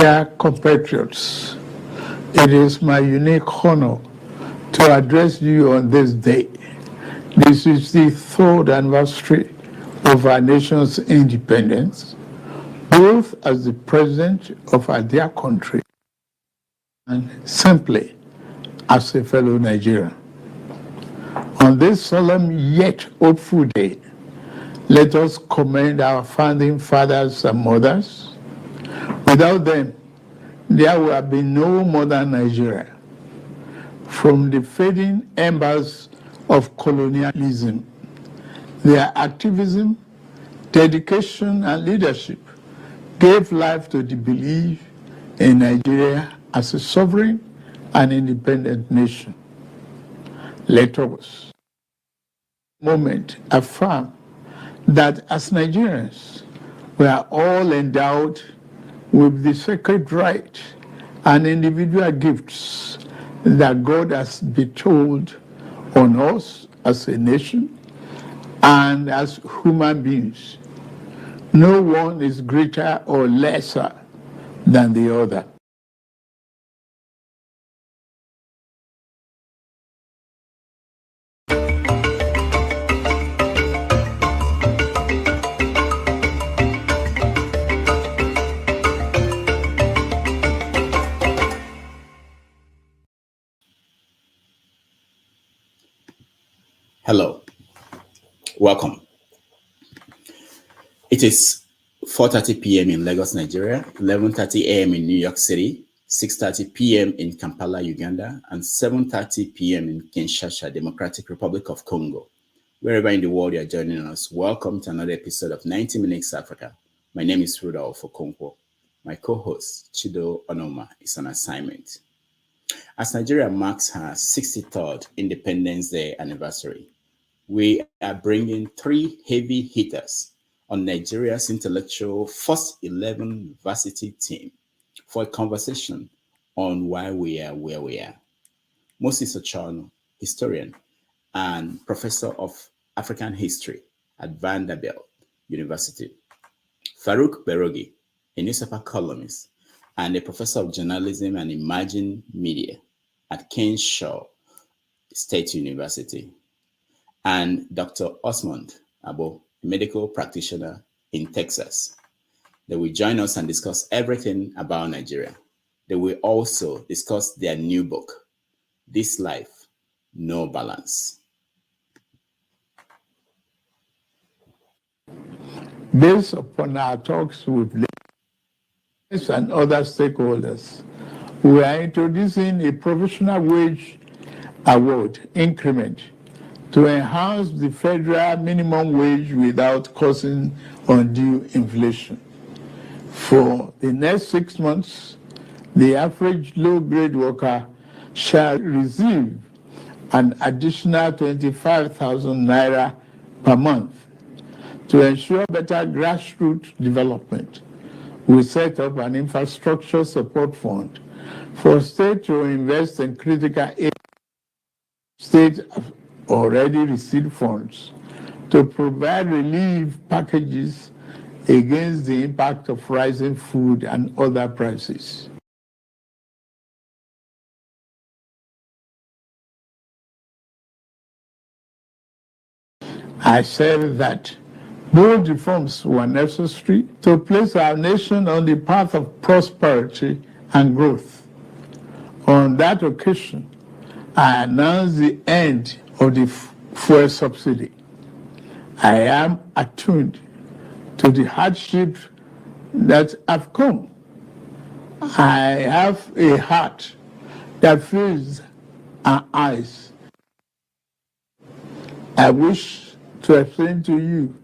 Dear compatriots, it is my unique honor to address you on this day. This is the third anniversary of our nation's independence, both as the president of our dear country and simply as a fellow Nigerian. On this solemn yet hopeful day, let us commend our founding fathers and mothers. Without them, there would have been no modern Nigeria. From the fading embers of colonialism, their activism, dedication, and leadership gave life to the belief in Nigeria as a sovereign and independent nation. Let us, moment, affirm that as Nigerians, we are all endowed with the sacred right and individual gifts that God has bestowed on us as a nation and as human beings. No one is greater or lesser than the other. Hello, welcome. It is 4:30 p.m. in Lagos, Nigeria, 11:30 a.m. in New York City, 6:30 p.m. in Kampala, Uganda, and 7:30 p.m. in Kinshasa, Democratic Republic of Congo. Wherever in the world you are joining us, welcome to another episode of 90 Minutes Africa. My name is Rudolph Okonkwo. My co-host, Chido Onoma, is on assignment. As Nigeria marks her 63rd Independence Day anniversary, we are bringing three heavy hitters on Nigeria's intellectual First 11 varsity team for a conversation on why we are where we are. Moses Ochonu, historian and professor of African history at Vanderbilt University. Farooq Kperogi, a newspaper columnist and a professor of journalism and emerging media at Kearnshaw State University. And Dr. Osmond Abo, a medical practitioner in Texas. They will join us and discuss everything about Nigeria. They will also discuss their new book, This Life, No Balance. Based upon our talks with leaders and other stakeholders, we are introducing a provisional wage award increment to enhance the federal minimum wage without causing undue inflation. For the next 6 months, the average low-grade worker shall receive an additional 25,000 naira per month. To ensure better grassroots development, we set up an infrastructure support fund for states to invest in critical areas. States have already received funds to provide relief packages against the impact of rising food and other prices. I said that both reforms were necessary to place our nation on the path of prosperity and growth. On that occasion, I announced the end of the fuel subsidy. I am attuned to the hardships that have come. I have a heart that feels and eyes. I wish to explain to you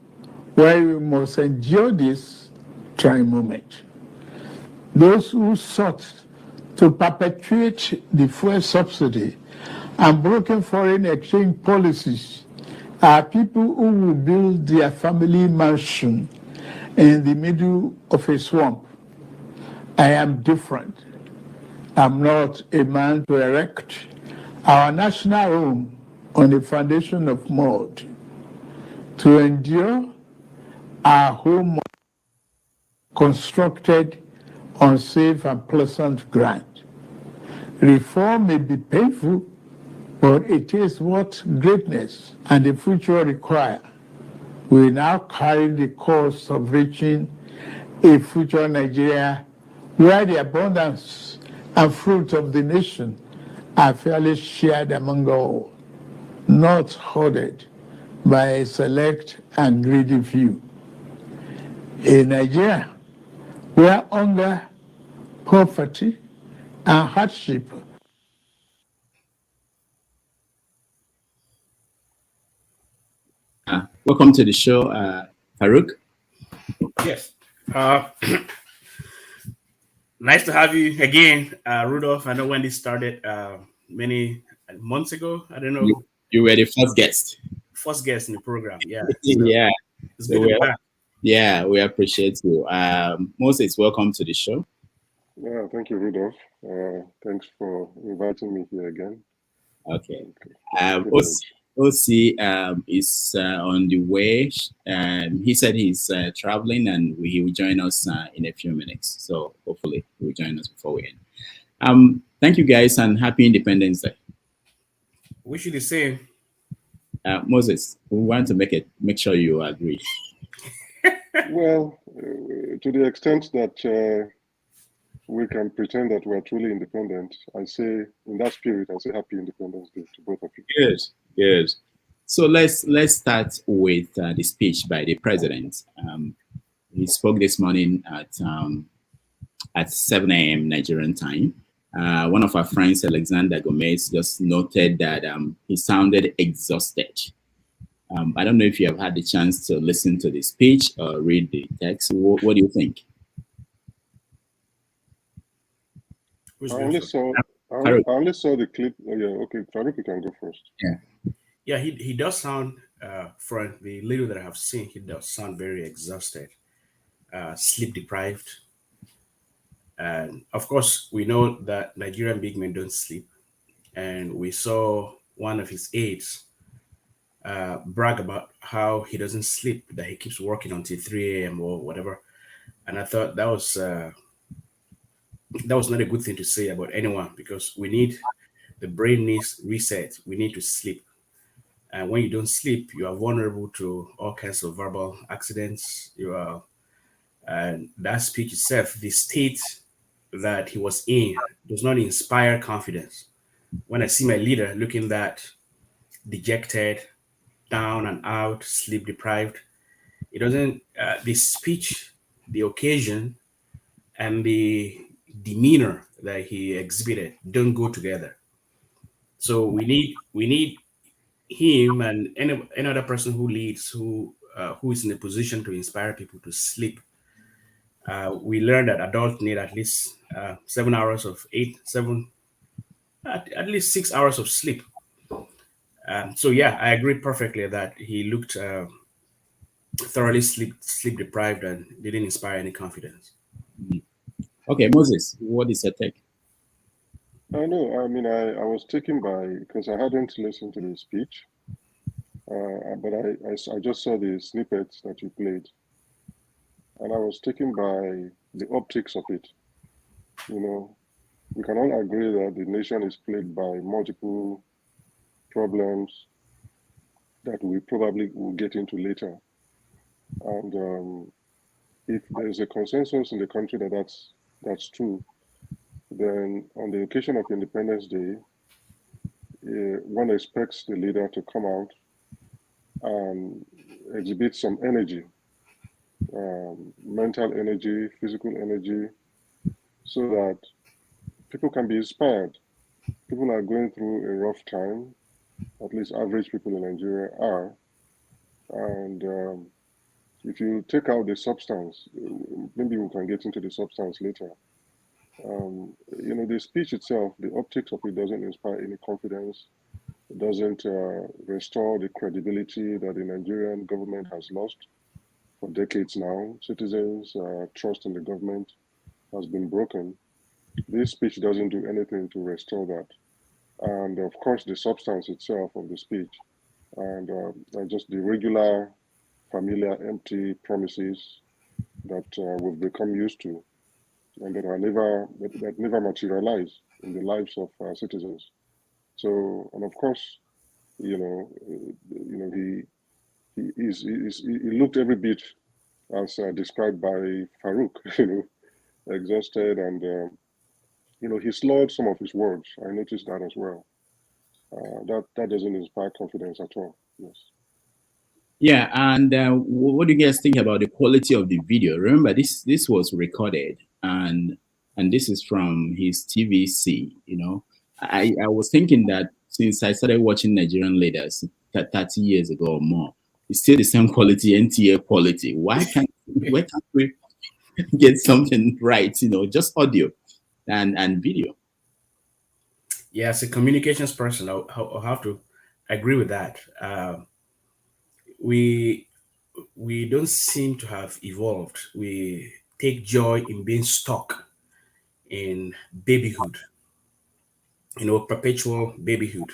why we must endure this trying moment. Those who sought to perpetuate the fuel subsidy and broken foreign exchange policies are people who will build their family mansion in the middle of a swamp. I am different. I'm not a man to erect our national home on a foundation of mud. To endure our home constructed unsafe and pleasant ground. Reform may be painful, but it is what greatness and the future require. We now carry the cost of reaching a future Nigeria where the abundance and fruit of the nation are fairly shared among all, not hoarded by a select and greedy few. A Nigeria where hunger, poverty, and hardship. Welcome to the show, Farooq. Yes. Nice to have you again, Rudolph. I know when this started many months ago. I don't know. You were the first guest. First guest in the program. Yeah. So Yeah. it's good to be back. Yeah, we appreciate you. Moses, welcome to the show. Yeah, thank you, Rudolph. Thanks for inviting me here again. Okay. OC is on the way. He said he's traveling and he will join us in a few minutes. So hopefully he will join us before we end. Thank you guys and happy Independence Day. Wish you the same. Moses, we want to make sure you agree. Well, to the extent that we can pretend that we're truly independent, I say, in that spirit, I say happy Independence Day to both of you. Good. So let's start with the speech by the president. He spoke this morning at 7 a.m. Nigerian time. One of our friends, Alexander Gomez, just noted that he sounded exhausted. I don't know if you have had the chance to listen to the speech or read the text. What do you think? I only saw the clip. Oh, yeah, okay. Farooq, you can go first. Yeah, he does sound, from the little that I have seen, he does sound very exhausted, sleep deprived. And of course, we know that Nigerian big men don't sleep. And we saw one of his aides brag about how he doesn't sleep, that he keeps working until 3 a.m. or whatever. And I thought that was not a good thing to say about anyone, because the brain needs reset. We need to sleep. And when you don't sleep, you are vulnerable to all kinds of verbal accidents. And that speech itself, the state that he was in, does not inspire confidence. When I see my leader looking that dejected, down and out, sleep deprived, it doesn't. The speech, the occasion, and the demeanor that he exhibited don't go together. So we need him and any other person who leads, who is in a position to inspire people to sleep. We learned that adults need at least 7 hours of at least 6 hours of sleep. So yeah, I agree perfectly that he looked thoroughly sleep deprived and didn't inspire any confidence. Okay, Moses, what is your take? I know. I mean, I was taken by, because I hadn't listened to the speech, but I just saw the snippets that you played, and I was taken by the optics of it. You know, we can all agree that the nation is plagued by multiple problems that we probably will get into later. And if there's a consensus in the country that that's true, then on the occasion of Independence Day, one expects the leader to come out and exhibit some energy, mental energy, physical energy, so that people can be inspired. People are going through a rough time, at least average people in Nigeria are. And if you take out the substance, maybe we can get into the substance later. The speech itself, the optics of it doesn't inspire any confidence. It doesn't restore the credibility that the Nigerian government has lost for decades now. Citizens' trust in the government has been broken. This speech doesn't do anything to restore that. And of course, the substance itself of the speech and just the regular, familiar, empty promises that we've become used to. and that never materialize in the lives of citizens. So, and of course, he looked every bit as described by Farooq, exhausted, and he slurred some of his words. I noticed that as well. That doesn't inspire confidence at all. Yes. Yeah, and what do you guys think about the quality of the video? Remember, this was recorded, and this is from his TVC. I was thinking that since I started watching Nigerian leaders 30 years ago or more, it's still the same quality, NTA quality. Why can't we get something right? Just audio and video. Yeah, as a communications person, I'll have to agree with that. We don't seem to have evolved. We take joy in being stuck in babyhood, perpetual babyhood.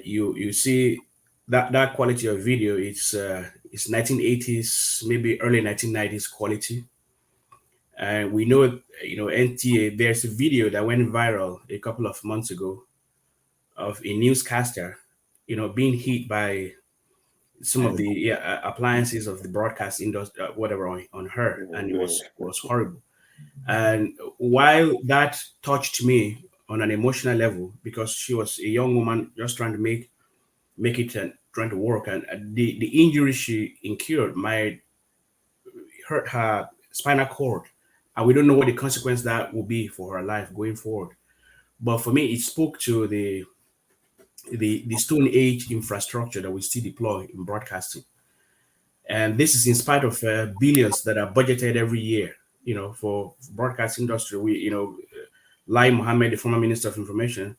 You see that quality of video. It's 1980s, maybe early 1990s quality. And we know, NTA. There's a video that went viral a couple of months ago of a newscaster, being hit by some of the appliances of the broadcast industry, whatever, on her, and it was horrible. And while that touched me on an emotional level, because she was a young woman just trying to make it and trying to work, and the injury she incurred might hurt her spinal cord, and we don't know what the consequence that will be for her life going forward. But for me, it spoke to the Stone Age infrastructure that we still deploy in broadcasting. And this is in spite of billions that are budgeted every year, for broadcast industry. Lai Mohammed, the former Minister of Information,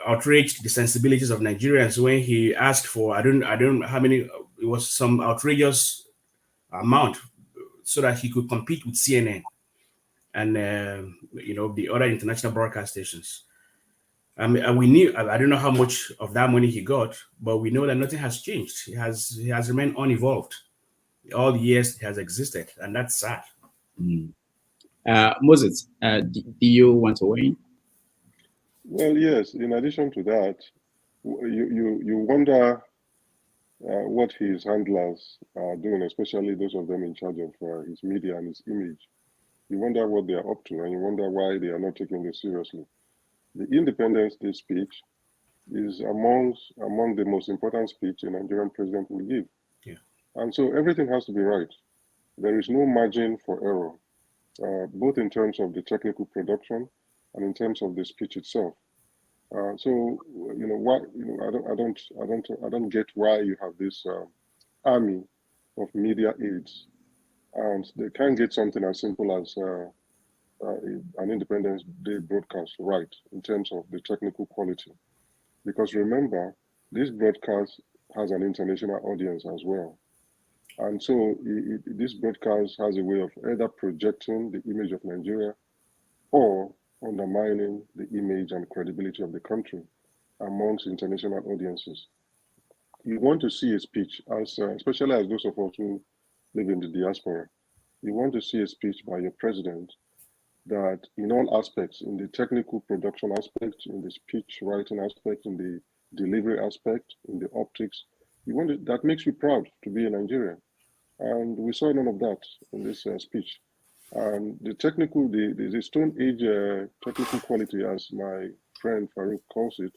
outraged the sensibilities of Nigerians when he asked for, I don't know how many, it was some outrageous amount so that he could compete with CNN and the other international broadcast stations. And we knew, I don't know how much of that money he got, but we know that nothing has changed. He has remained unevolved all the years he has existed, and that's sad. Moses, do you want to weigh in? Well, yes. In addition to that, you wonder what his handlers are doing, especially those of them in charge of his media and his image. You wonder what they are up to, and you wonder why they are not taking this seriously. The Independence Day speech is among the most important speech a Nigerian president will give. Yeah. And so everything has to be right. There is no margin for error, both in terms of the technical production and in terms of the speech itself. So why I don't get why you have this army of media aides, and they can't get something as simple as an Independence Day broadcast right in terms of the technical quality. Because remember, this broadcast has an international audience as well. And so this broadcast has a way of either projecting the image of Nigeria or undermining the image and credibility of the country amongst international audiences. You want to see a speech, especially as those of us who live in the diaspora, you want to see a speech by your president that in all aspects, in the technical production aspect, in the speech writing aspect, in the delivery aspect, in the optics, that makes you proud to be a Nigerian. And we saw none of that in this speech. And the Stone Age technical quality, as my friend Farooq calls it,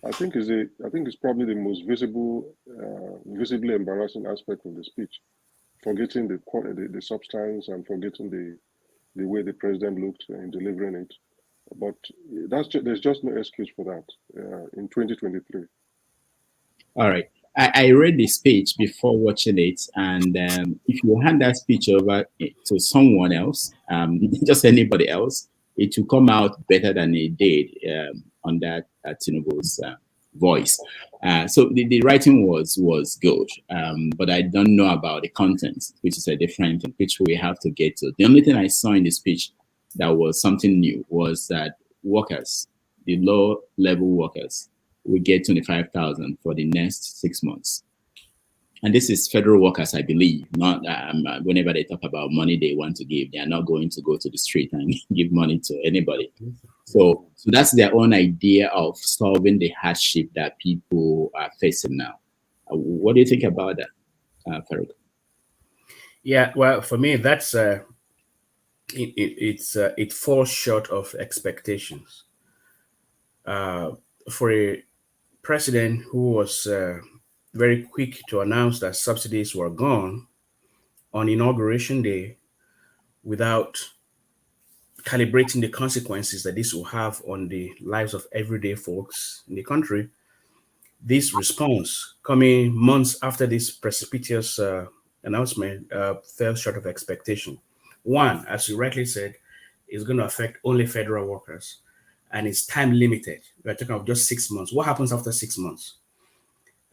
I think is probably the most visibly embarrassing aspect of the speech. Forgetting the substance and forgetting the way the president looked in delivering it. But there's just no excuse for that in 2023. All right. I read the speech before watching it, and if you hand that speech over to someone else, just anybody else, it will come out better than it did on that Tinubu's voice. So the writing was good, but I don't know about the content, which is a different thing, which we have to get to. The only thing I saw in the speech that was something new was that workers, the low-level workers, we get 25,000 for the next 6 months. And this is federal workers, I believe. Not whenever they talk about money they want to give, they are not going to go to the street and give money to anybody. So that's their own idea of solving the hardship that people are facing now. What do you think about that, Farooq? Yeah, well, for me, that's it falls short of expectations. For a president who was very quick to announce that subsidies were gone on inauguration day without calibrating the consequences that this will have on the lives of everyday folks in the country, this response coming months after this precipitous announcement fell short of expectation. One, as you rightly said, is going to affect only federal workers and it's time limited. We're talking of just 6 months. What happens after 6 months?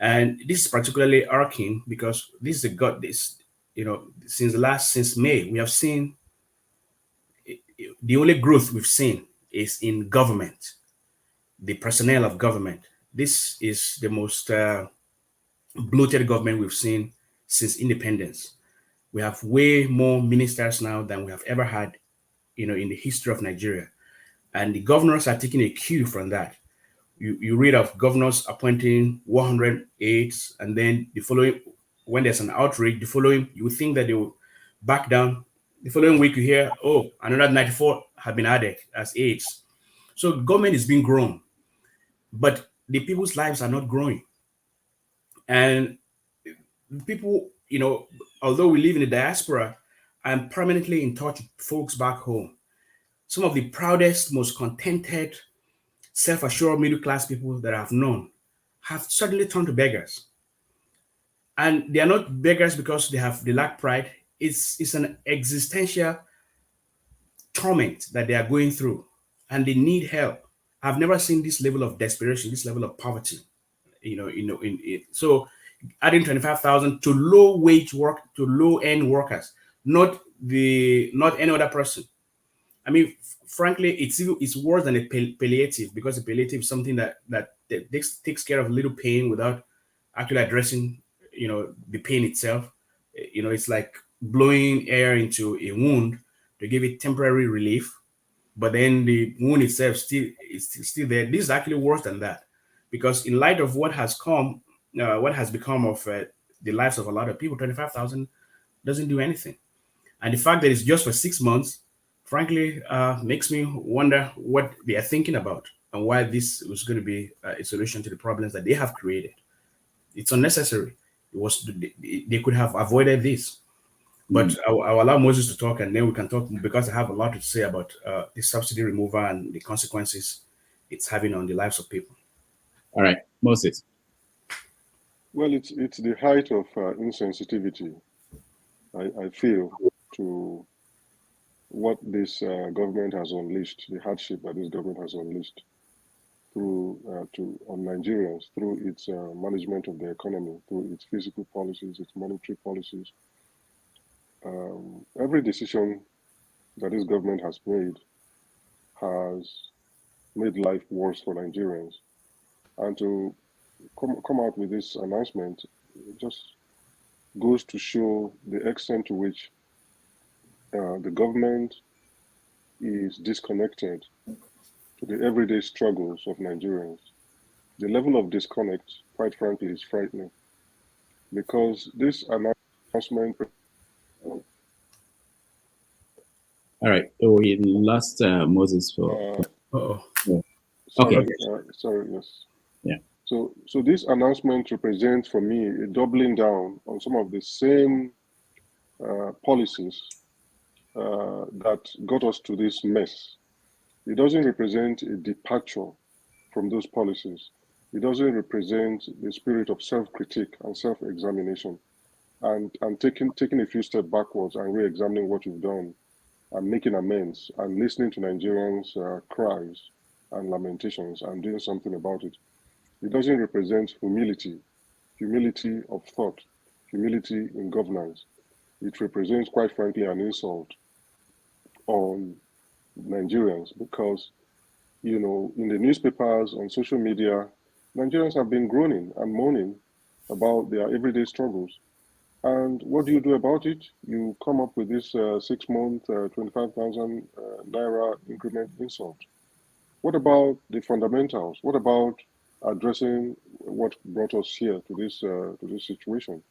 And this is particularly arcing because this is since May, we have seen the only growth we've seen is in government, the personnel of government. This is the most bloated government we've seen since independence. We have way more ministers now than we have ever had, in the history of Nigeria. And the governors are taking a cue from that. You read of governors appointing 100 aides, and then the following, when there's an outrage, you would think that they will back down. The following week, you hear, oh, another 94 have been added as aides. So government is being grown, but the people's lives are not growing. And people, although we live in the diaspora, I'm permanently in touch with folks back home. Some of the proudest, most contented, self-assured middle-class people that I've known have suddenly turned to beggars. And they are not beggars because they lack pride. It's an existential torment that they are going through, and they need help. I've never seen this level of desperation, this level of poverty. In it. So adding 25,000 to low end workers, not any other person. I mean, frankly, it's worse than a palliative, because a palliative is something that takes care of a little pain without actually addressing, the pain itself. It's like blowing air into a wound to give it temporary relief, but then the wound itself is still there. This is actually worse than that, because in light of what has become of the lives of a lot of people, 25,000 doesn't do anything. And the fact that it's just for 6 months, frankly, makes me wonder what they are thinking about and why this was going to be a solution to the problems that they have created. It's unnecessary. They could have avoided this. But I'll allow Moses to talk, and then we can talk, because I have a lot to say about the subsidy removal and the consequences it's having on the lives of people. All right, Moses. Well, it's the height of insensitivity, I feel, to what this government has unleashed, the hardship that this government has unleashed on Nigerians through its management of the economy, through its fiscal policies, its monetary policies. Every decision that this government has made life worse for Nigerians. And to come out with this announcement, it just goes to show the extent to which the government is disconnected to the everyday struggles of Nigerians. The level of disconnect, quite frankly, is frightening, because this announcement. All right. So we lost Moses for. Uh-oh. Okay. Sorry. Yes. Yeah. So this announcement represents, for me, a doubling down on some of the same policies that got us to this mess. It doesn't represent a departure from those policies. It doesn't represent the spirit of self-critique and self-examination, and taking a few steps backwards and re-examining what you've done, and making amends, and listening to Nigerians' cries and lamentations, and doing something about it. It doesn't represent humility of thought, humility in governance. It represents, quite frankly, an insult on Nigerians, because, in the newspapers, on social media, Nigerians have been groaning and moaning about their everyday struggles. And what do you do about it? You come up with this 6 month, 25,000 naira increment insult. What about the fundamentals? What about addressing what brought us here to this situation?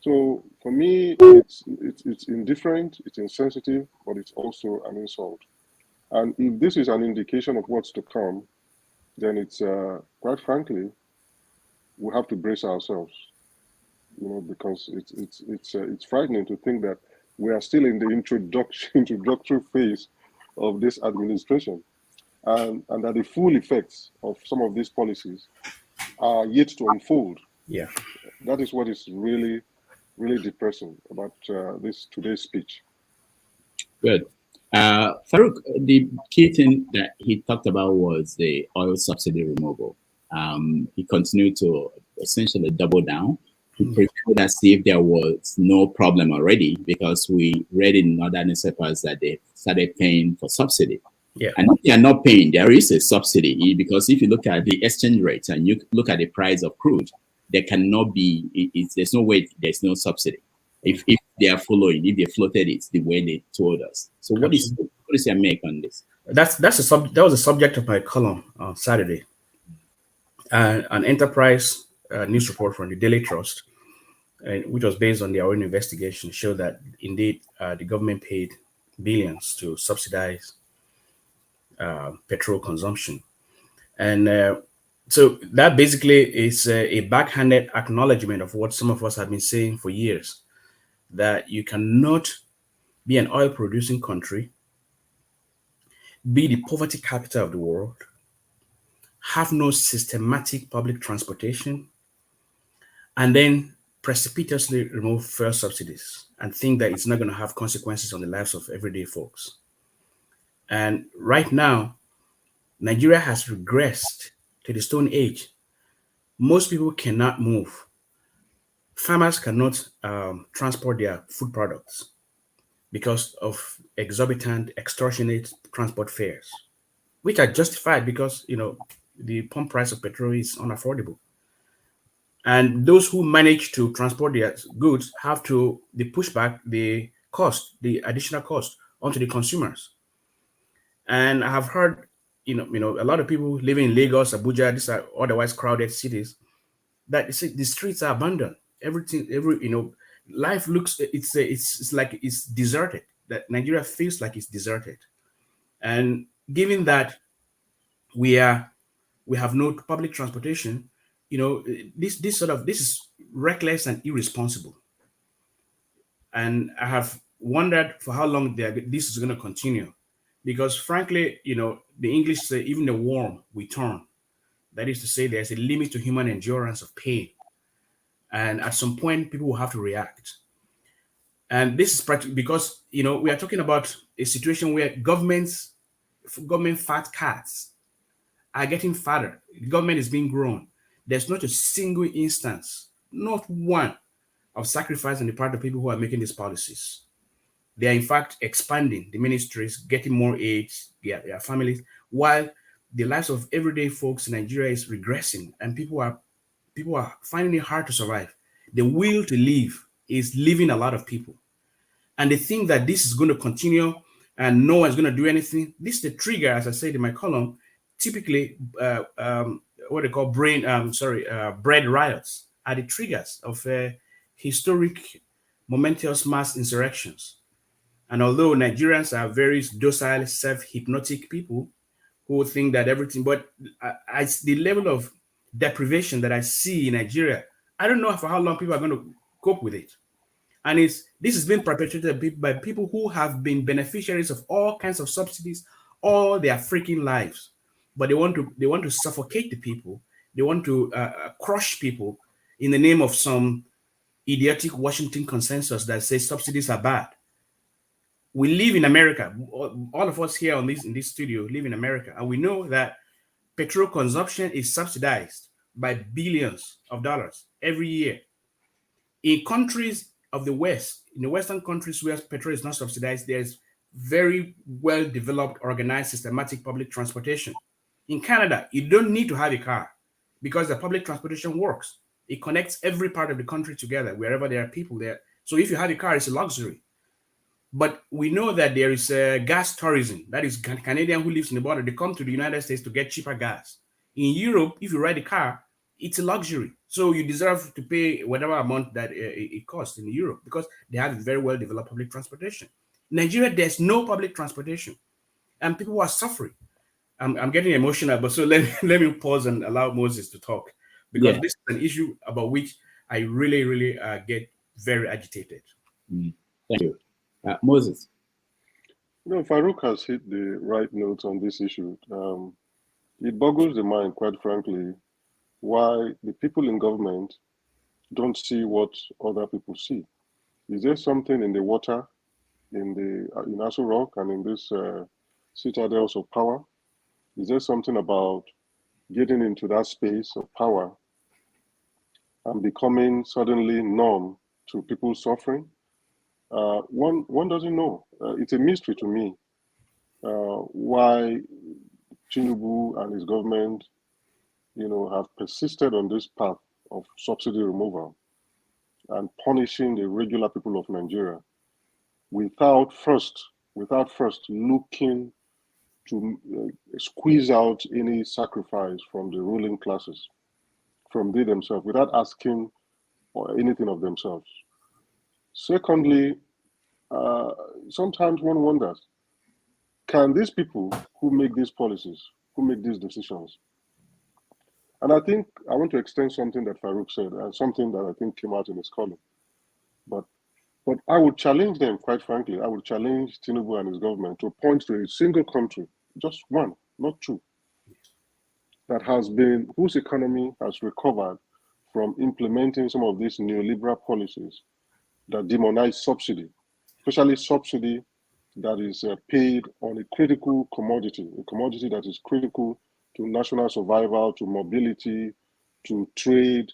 So for me, it's indifferent, it's insensitive, but it's also an insult. And if this is an indication of what's to come, then it's quite frankly, we have to brace ourselves, because it's frightening to think that we are still in the introductory phase of this administration, and that the full effects of some of these policies are yet to unfold. Yeah. That is what is really, really depressing about this today's speech. Good. Farooq, the key thing that he talked about was the oil subsidy removal. He continued to essentially double down. He pretended as if there was no problem already because we read in other newspapers that they started paying for subsidy. Yeah. And if they are not paying, there is a subsidy because if you look at the exchange rates and you look at the price of crude, there cannot be, there's no way there's no subsidy. If they are following, if they floated it the way they told us. So what is your make on this? That was the subject of my column on Saturday. An Enterprise news report from the Daily Trust, which was based on their own investigation, showed that indeed the government paid billions to subsidize petrol consumption. And so that basically is a backhanded acknowledgement of what some of us have been saying for years, that you cannot be an oil producing country, be the poverty capital of the world, have no systematic public transportation, and then precipitously remove fuel subsidies and think that it's not going to have consequences on the lives of everyday folks. And right now, Nigeria has regressed to the Stone Age. Most people cannot move. Farmers cannot transport their food products because of exorbitant, extortionate transport fares, which are justified because, the pump price of petrol is unaffordable. And those who manage to transport their goods have to push back the additional cost onto the consumers. And I have heard, a lot of people living in Lagos, Abuja, these are otherwise crowded cities, that the streets are abandoned. Life looks, it's like it's deserted. That Nigeria feels like it's deserted. And given that we have no public transportation, this is reckless and irresponsible. And I have wondered for how long this is going to continue, because frankly, the English say even the worm we turn. That is to say, there's a limit to human endurance of pain, and at some point, people will have to react. And this is practically because we are talking about a situation where government fat cats are getting fatter. The government is being grown. There's not a single instance, not one, of sacrifice on the part of people who are making these policies. They are in fact expanding the ministries, getting more aids, their families, while the lives of everyday folks in Nigeria is regressing, and people are finding it hard to survive. The will to live is leaving a lot of people. And they think that this is going to continue and no one's going to do anything. This is the trigger, as I said in my column, typically what they call bread riots are the triggers of historic momentous mass insurrections. And although Nigerians are very docile, self-hypnotic people who think that everything, but the level of deprivation that I see in Nigeria, I don't know for how long people are going to cope with it. And this is being perpetrated by people who have been beneficiaries of all kinds of subsidies all their freaking lives. But they want to suffocate the people. They want to crush people in the name of some idiotic Washington consensus that says subsidies are bad. We live in America. All of us here in this studio live in America, and we know that petrol consumption is subsidized by billions of dollars every year. In countries of the West, in the Western countries where petrol is not subsidized, there's very well-developed, organized, systematic public transportation. In Canada, you don't need to have a car because the public transportation works. It connects every part of the country together, wherever there are people there. So if you have a car, it's a luxury. But we know that there is gas tourism. That is Canadian who lives in the border. They come to the United States to get cheaper gas. In Europe, if you ride a car, it's a luxury. So you deserve to pay whatever amount that it costs in Europe because they have very well developed public transportation. Nigeria, there's no public transportation, and people are suffering. I'm getting emotional, but so let me pause and allow Moses to talk because Yeah. this is an issue about which I really get very agitated. Thank you. Moses. Farooq has hit the right notes on this issue. It boggles the mind, quite frankly, why the people in government don't see what other people see. Is there something in the water, in Aso Rock and in this citadels of power? Is there something about getting into that space of power and becoming suddenly numb to people suffering? One doesn't know. It's a mystery to me why Tinubu and his government, have persisted on this path of subsidy removal and punishing the regular people of Nigeria without first looking to squeeze out any sacrifice from the ruling classes, from they themselves, without asking or anything of themselves. Secondly, sometimes one wonders, can these people who make these policies, who make these decisions, and I think I want to extend something that Farooq said and something that I think came out in his column, but I would challenge them, quite frankly, I would challenge Tinubu and his government to point to a single country, just one, not two, whose economy has recovered from implementing some of these neoliberal policies that demonize subsidy, especially subsidy that is paid on a critical commodity, a commodity that is critical to national survival, to mobility, to trade,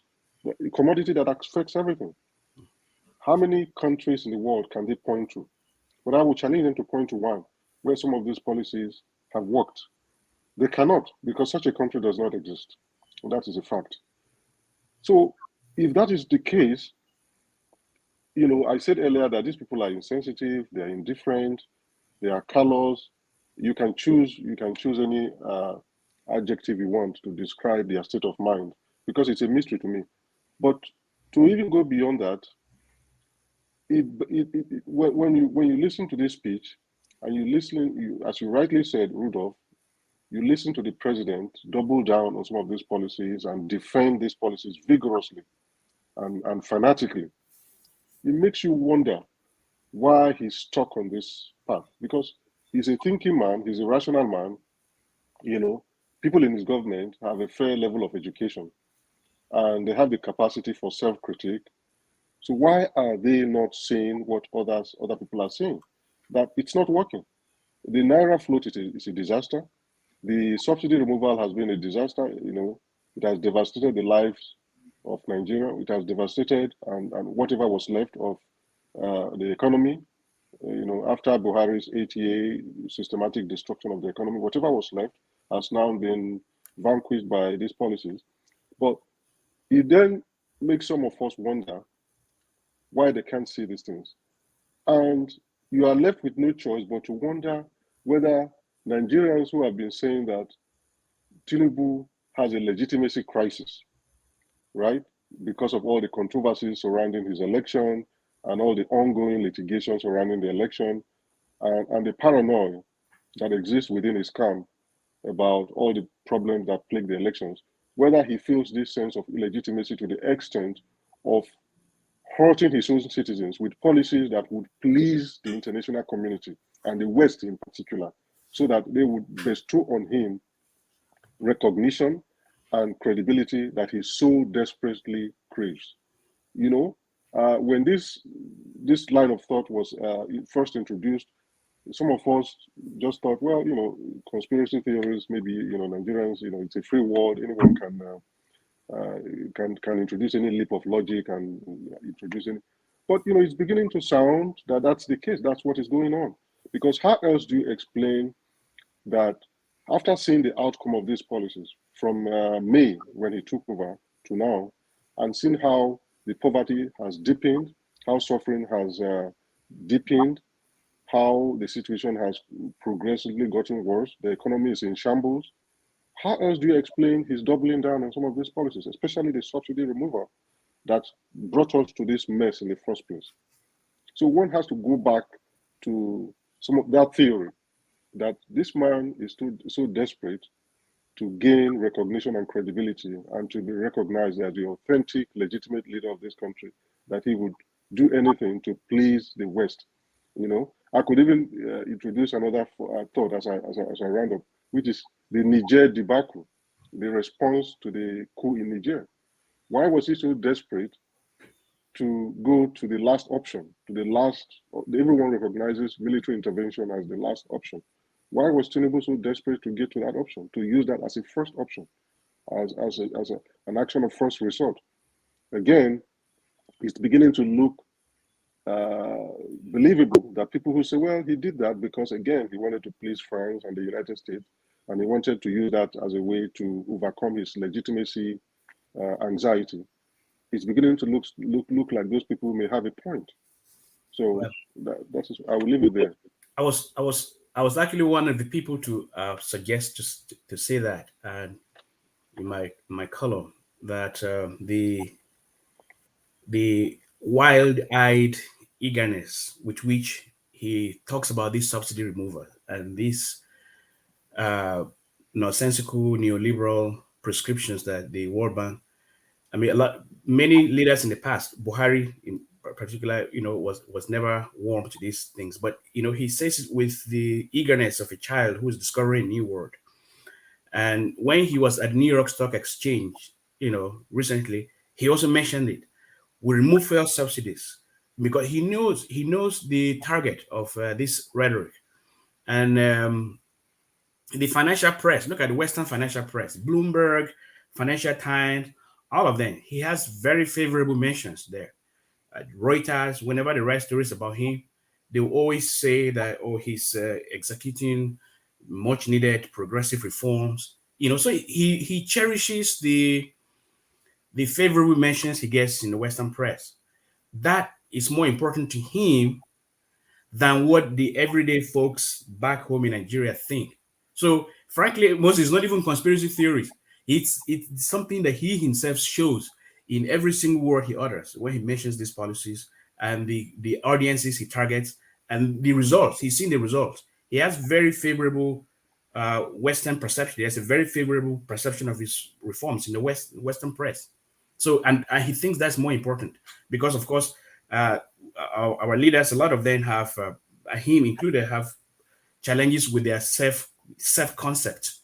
a commodity that affects everything. How many countries in the world can they point to? But I would challenge them to point to one where some of these policies have worked. They cannot, because such a country does not exist. And that is a fact. So if that is the case, I said earlier that these people are insensitive, they are indifferent, they are callous. You can choose any adjective you want to describe their state of mind because it's a mystery to me. But to even go beyond that, when you listen to this speech and as you rightly said, Rudolph, you listen to the president double down on some of these policies and defend these policies vigorously and fanatically, it makes you wonder why he's stuck on this path. Because he's a thinking man, he's a rational man. People in his government have a fair level of education and they have the capacity for self-critique. So why are they not saying what other people are saying? That it's not working. The Naira float is a disaster. The subsidy removal has been a disaster. It has devastated the lives of Nigeria. It has devastated and whatever was left of the economy. After Buhari's ATA systematic destruction of the economy, whatever was left has now been vanquished by these policies. But it then makes some of us wonder why they can't see these things. And you are left with no choice but to wonder whether Nigerians who have been saying that Tinubu has a legitimacy crisis, right? Because of all the controversies surrounding his election and all the ongoing litigation surrounding the election and the paranoia that exists within his camp about all the problems that plague the elections, whether he feels this sense of illegitimacy to the extent of hurting his own citizens with policies that would please the international community and the West in particular, so that they would bestow on him recognition and credibility that he so desperately craves. When this line of thought was first introduced, some of us just thought, well, conspiracy theories, maybe, Nigerians, it's a free world, anyone can introduce any leap of logic and introduce any. But it's beginning to sound that that's the case. That's what is going on. Because how else do you explain that after seeing the outcome of these policies from May when he took over to now, and seen how the poverty has deepened, how suffering has deepened, how the situation has progressively gotten worse, the economy is in shambles. How else do you explain his doubling down on some of these policies, especially the subsidy removal that brought us to this mess in the first place? So one has to go back to some of that theory that this man is so desperate to gain recognition and credibility and to be recognized as the authentic, legitimate leader of this country, that he would do anything to please the West. You know, I could even introduce another thought as I round up, which is the Niger debacle, the response to the coup in Niger. Why was he so desperate to go to the last option, to the last? Everyone recognizes military intervention as the last option. Why was Tinubu so desperate to get to that option, to use that as a first option, an action of first resort? Again, it's beginning to look believable that people who say, well, he did that because, again, he wanted to please France and the United States, and he wanted to use that as a way to overcome his legitimacy anxiety. It's beginning to look like those people may have a point. So that's I will leave it there. I was actually one of the people to suggest to say that, and in my column, that the wild-eyed eagerness with which he talks about this subsidy removal and these nonsensical neoliberal prescriptions that the World Bank, I mean, many leaders in the past, Buhari in particular, was never warm to these things. But he says it with the eagerness of a child who is discovering a new world. And when he was at New York Stock Exchange, recently, he also mentioned it. We remove fuel subsidies because he knows the target of this rhetoric. And the financial press, look at the Western financial press, Bloomberg, Financial Times, all of them. He has very favorable mentions there. Reuters, whenever they write stories about him, they will always say that, he's executing much needed progressive reforms. So he cherishes the favorable mentions he gets in the Western press. That is more important to him than what the everyday folks back home in Nigeria think. So frankly, most is not even conspiracy theories. It's something that he himself shows in every single word he utters when he mentions these policies and the audiences he targets and the results. He's seen the results. He has very favorable Western perception. He has a very favorable perception of his reforms in the Western press. So, and he thinks that's more important because, of course, our leaders, a lot of them have, him included, have challenges with their self concept.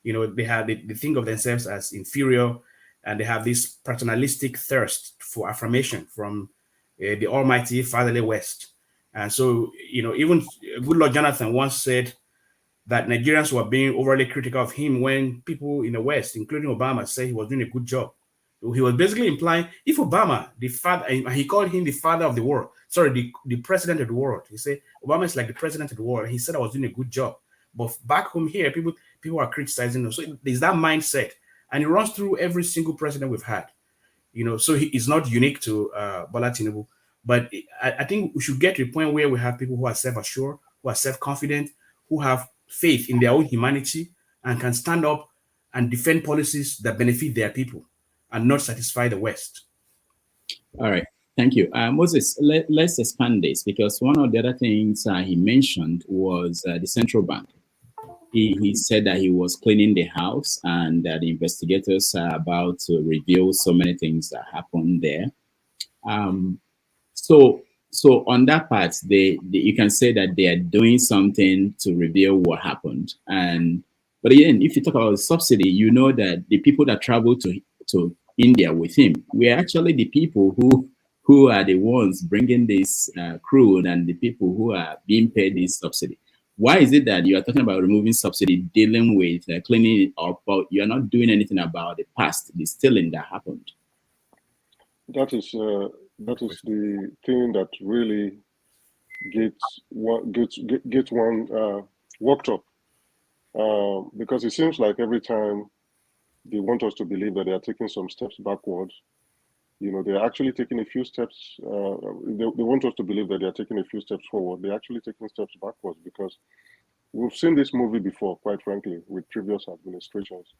They think of themselves as inferior, and they have this paternalistic thirst for affirmation from the almighty fatherly West. And so, even Goodluck Jonathan once said that Nigerians were being overly critical of him when people in the West, including Obama, said he was doing a good job. He was basically implying if Obama, the father, he called him the father of the world. Sorry, the president of the world. He said Obama is like the president of the world. He said I was doing a good job. But back home here, people are criticizing him. So there's that mindset, and it runs through every single president we've had. So he is not unique to Bola Tinubu. But I think we should get to a point where we have people who are self-assured, who are self-confident, who have faith in their own humanity, and can stand up and defend policies that benefit their people and not satisfy the West. All right. Thank you. Moses, let's expand this, because one of the other things he mentioned was the central bank. He said that he was cleaning the house and that the investigators are about to reveal so many things that happened there. So on that part, you can say that they are doing something to reveal what happened. But again, if you talk about subsidy, you know that the people that travel to India with him were actually the people who are the ones bringing this crude and the people who are being paid this subsidy. Why is it that you are talking about removing subsidy, dealing with cleaning it up, but you are not doing anything about the past, the stealing that happened? That is the thing that really gets one worked up, because it seems like every time they want us to believe that they are taking some steps backwards, They're actually taking a few steps. They want us to believe that they're taking a few steps forward. They're actually taking steps backwards, because we've seen this movie before, quite frankly, with previous administrations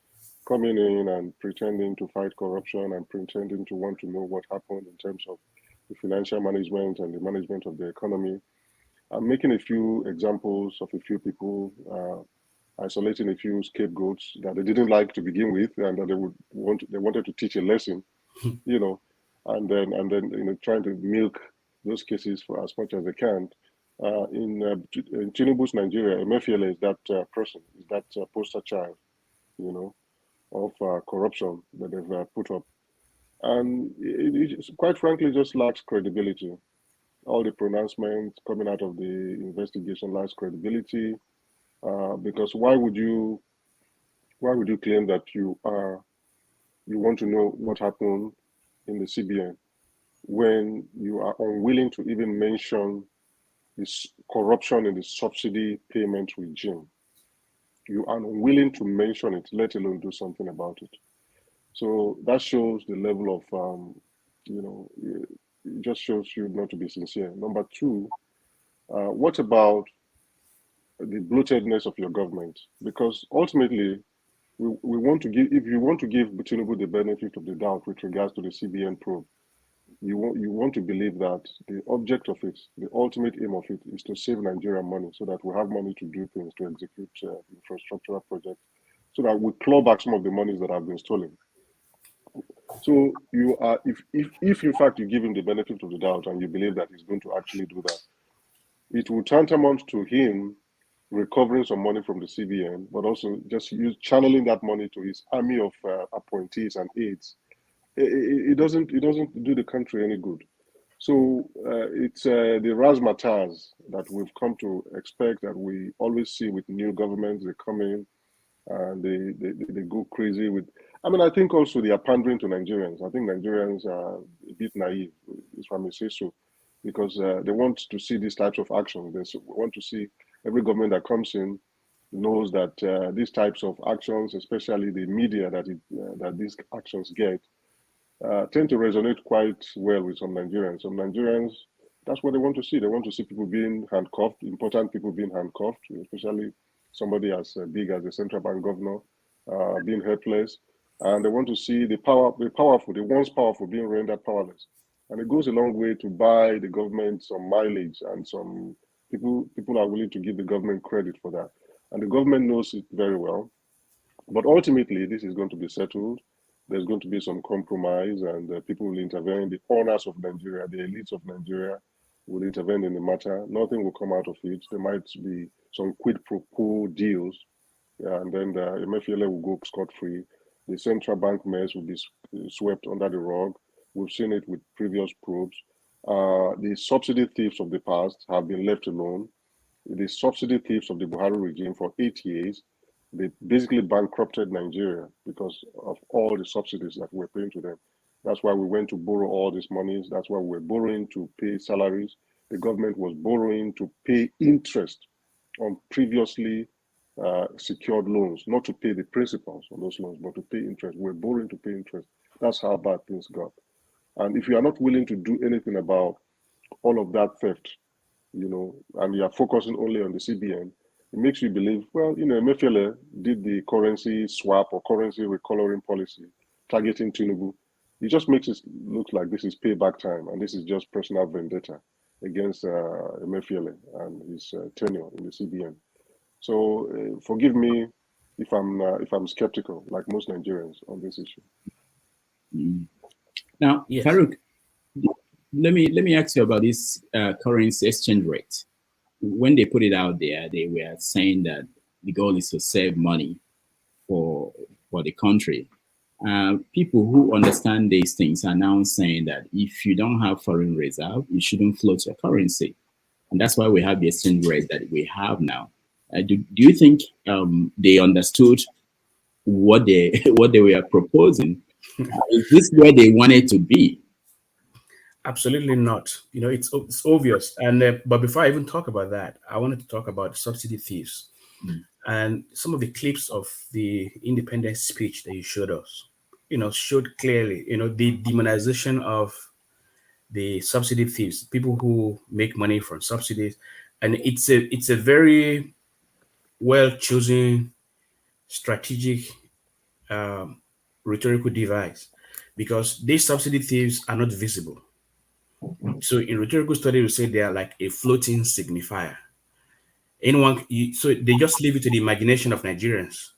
coming in and pretending to fight corruption and pretending to want to know what happened in terms of the financial management and the management of the economy. I'm making a few examples of a few people, isolating a few scapegoats that they didn't like to begin with, and that they wanted to teach a lesson, and then trying to milk those cases for as much as they can. In Tinubu's Nigeria, Emefiele is that person, is that poster child, of corruption that they've put up. And it quite frankly just lacks credibility. All the pronouncements coming out of the investigation lacks credibility, because why would you claim that you want to know what happened in the CBN when you are unwilling to even mention this corruption in the subsidy payment regime? You are unwilling to mention it, let alone do something about it. So that shows the level of, it just shows you not to be sincere. Number two, what about the bloatedness of your government? Because ultimately, we want to give, if you want to give Tinubu the benefit of the doubt with regards to the CBN probe, you want to believe that the object of it, the ultimate aim of it, is to save Nigeria money, so that we have money to do things, to execute infrastructural projects, so that we claw back some of the monies that have been stolen. So you are, if in fact you give him the benefit of the doubt and you believe that he's going to actually do that, it will tantamount to him recovering some money from the CBN, but also just channeling that money to his army of appointees and aides. It doesn't do the country any good. So it's the razzmatazz that we've come to expect, that we always see with new governments. They come in and they go crazy with. I mean, I think also they are pandering to Nigerians. I think Nigerians are a bit naive, if I may say so, because they want to see these types of actions. They want to see every government that comes in knows that these types of actions, especially the media that these actions get, tend to resonate quite well with some Nigerians. Some Nigerians, that's what they want to see. They want to see people being handcuffed, important people being handcuffed, especially somebody as big as the central bank governor being helpless. And they want to see the powerful, the once powerful being rendered powerless. And it goes a long way to buy the government some mileage, and some people are willing to give the government credit for that. And the government knows it very well. But ultimately, this is going to be settled. There's going to be some compromise, and people will intervene. The owners of Nigeria, the elites of Nigeria, will intervene in the matter. Nothing will come out of it. There might be some quid pro quo deals, and then the Emefiele will go scot-free. The central bank mess will be swept under the rug. We've seen it with previous probes. The subsidy thieves of the past have been left alone. The subsidy thieves of the Buhari regime for 8 years, they basically bankrupted Nigeria because of all the subsidies that we're paying to them. That's why we went to borrow all these monies. That's why we're borrowing to pay salaries. The government was borrowing to pay interest on previously secured loans, not to pay the principals on those loans, but to pay interest. We're borrowing to pay interest. That's how bad things got. And if you are not willing to do anything about all of that theft, and you are focusing only on the CBN, it makes you believe, well, Emefiele did the currency swap or currency recoloring policy targeting Tinubu. It just makes it look like this is payback time, and this is just personal vendetta against Emefiele and his tenure in the CBN. So forgive me if I'm skeptical, like most Nigerians, on this issue. Now, Yes. Farooq, let me ask you about this currency exchange rate. When they put it out there, they were saying that the goal is to save money for the country. People who understand these things are now saying that if you don't have foreign reserve, you shouldn't float your currency, and that's why we have the exchange rate that we have now. Do you think they understood what they were proposing? Is this where they wanted to be? Absolutely not. It's obvious. And but before I even talk about that, I wanted to talk about subsidy thieves and some of the clips of the independence speech that you showed us. showed clearly, the demonization of the subsidy thieves, people who make money from subsidies, and it's a very well chosen strategic um, rhetorical device, because these subsidy thieves are not visible. So in rhetorical study, we say they are like a floating signifier. So they just leave it to the imagination of Nigerians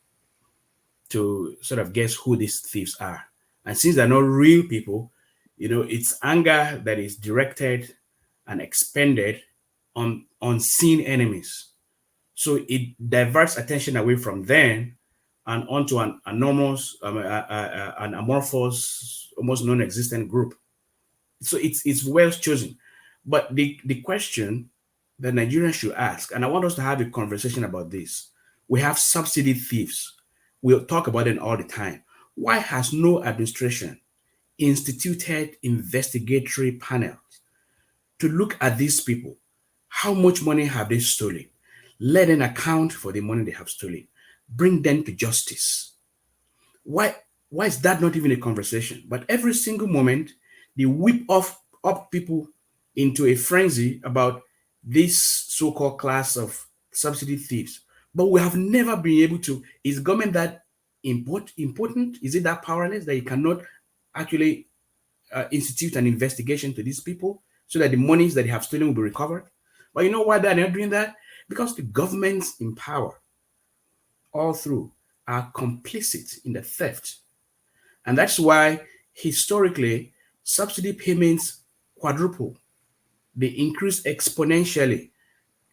to sort of guess who these thieves are. And since they're not real people, it's anger that is directed and expended on unseen enemies. So it diverts attention away from them and onto an enormous, an amorphous, almost non-existent group. So it's well chosen. But the question that Nigerians should ask, and I want us to have a conversation about this. We have subsidy thieves. We'll talk about them all the time. Why has no administration instituted investigatory panels to look at these people? How much money have they stolen? Let them account for the money they have stolen. Bring them to justice. Why why is that not even a conversation? But every single moment, they whip off up people into a frenzy about this so-called class of subsidy thieves. But we have never been able to. Is government that important? Is it that powerless that you cannot actually institute an investigation to these people so that the monies that they have stolen will be recovered? But you know why they're not doing that? Because the governments in power all through are complicit in the theft. And that's why historically subsidy payments quadruple. They increase exponentially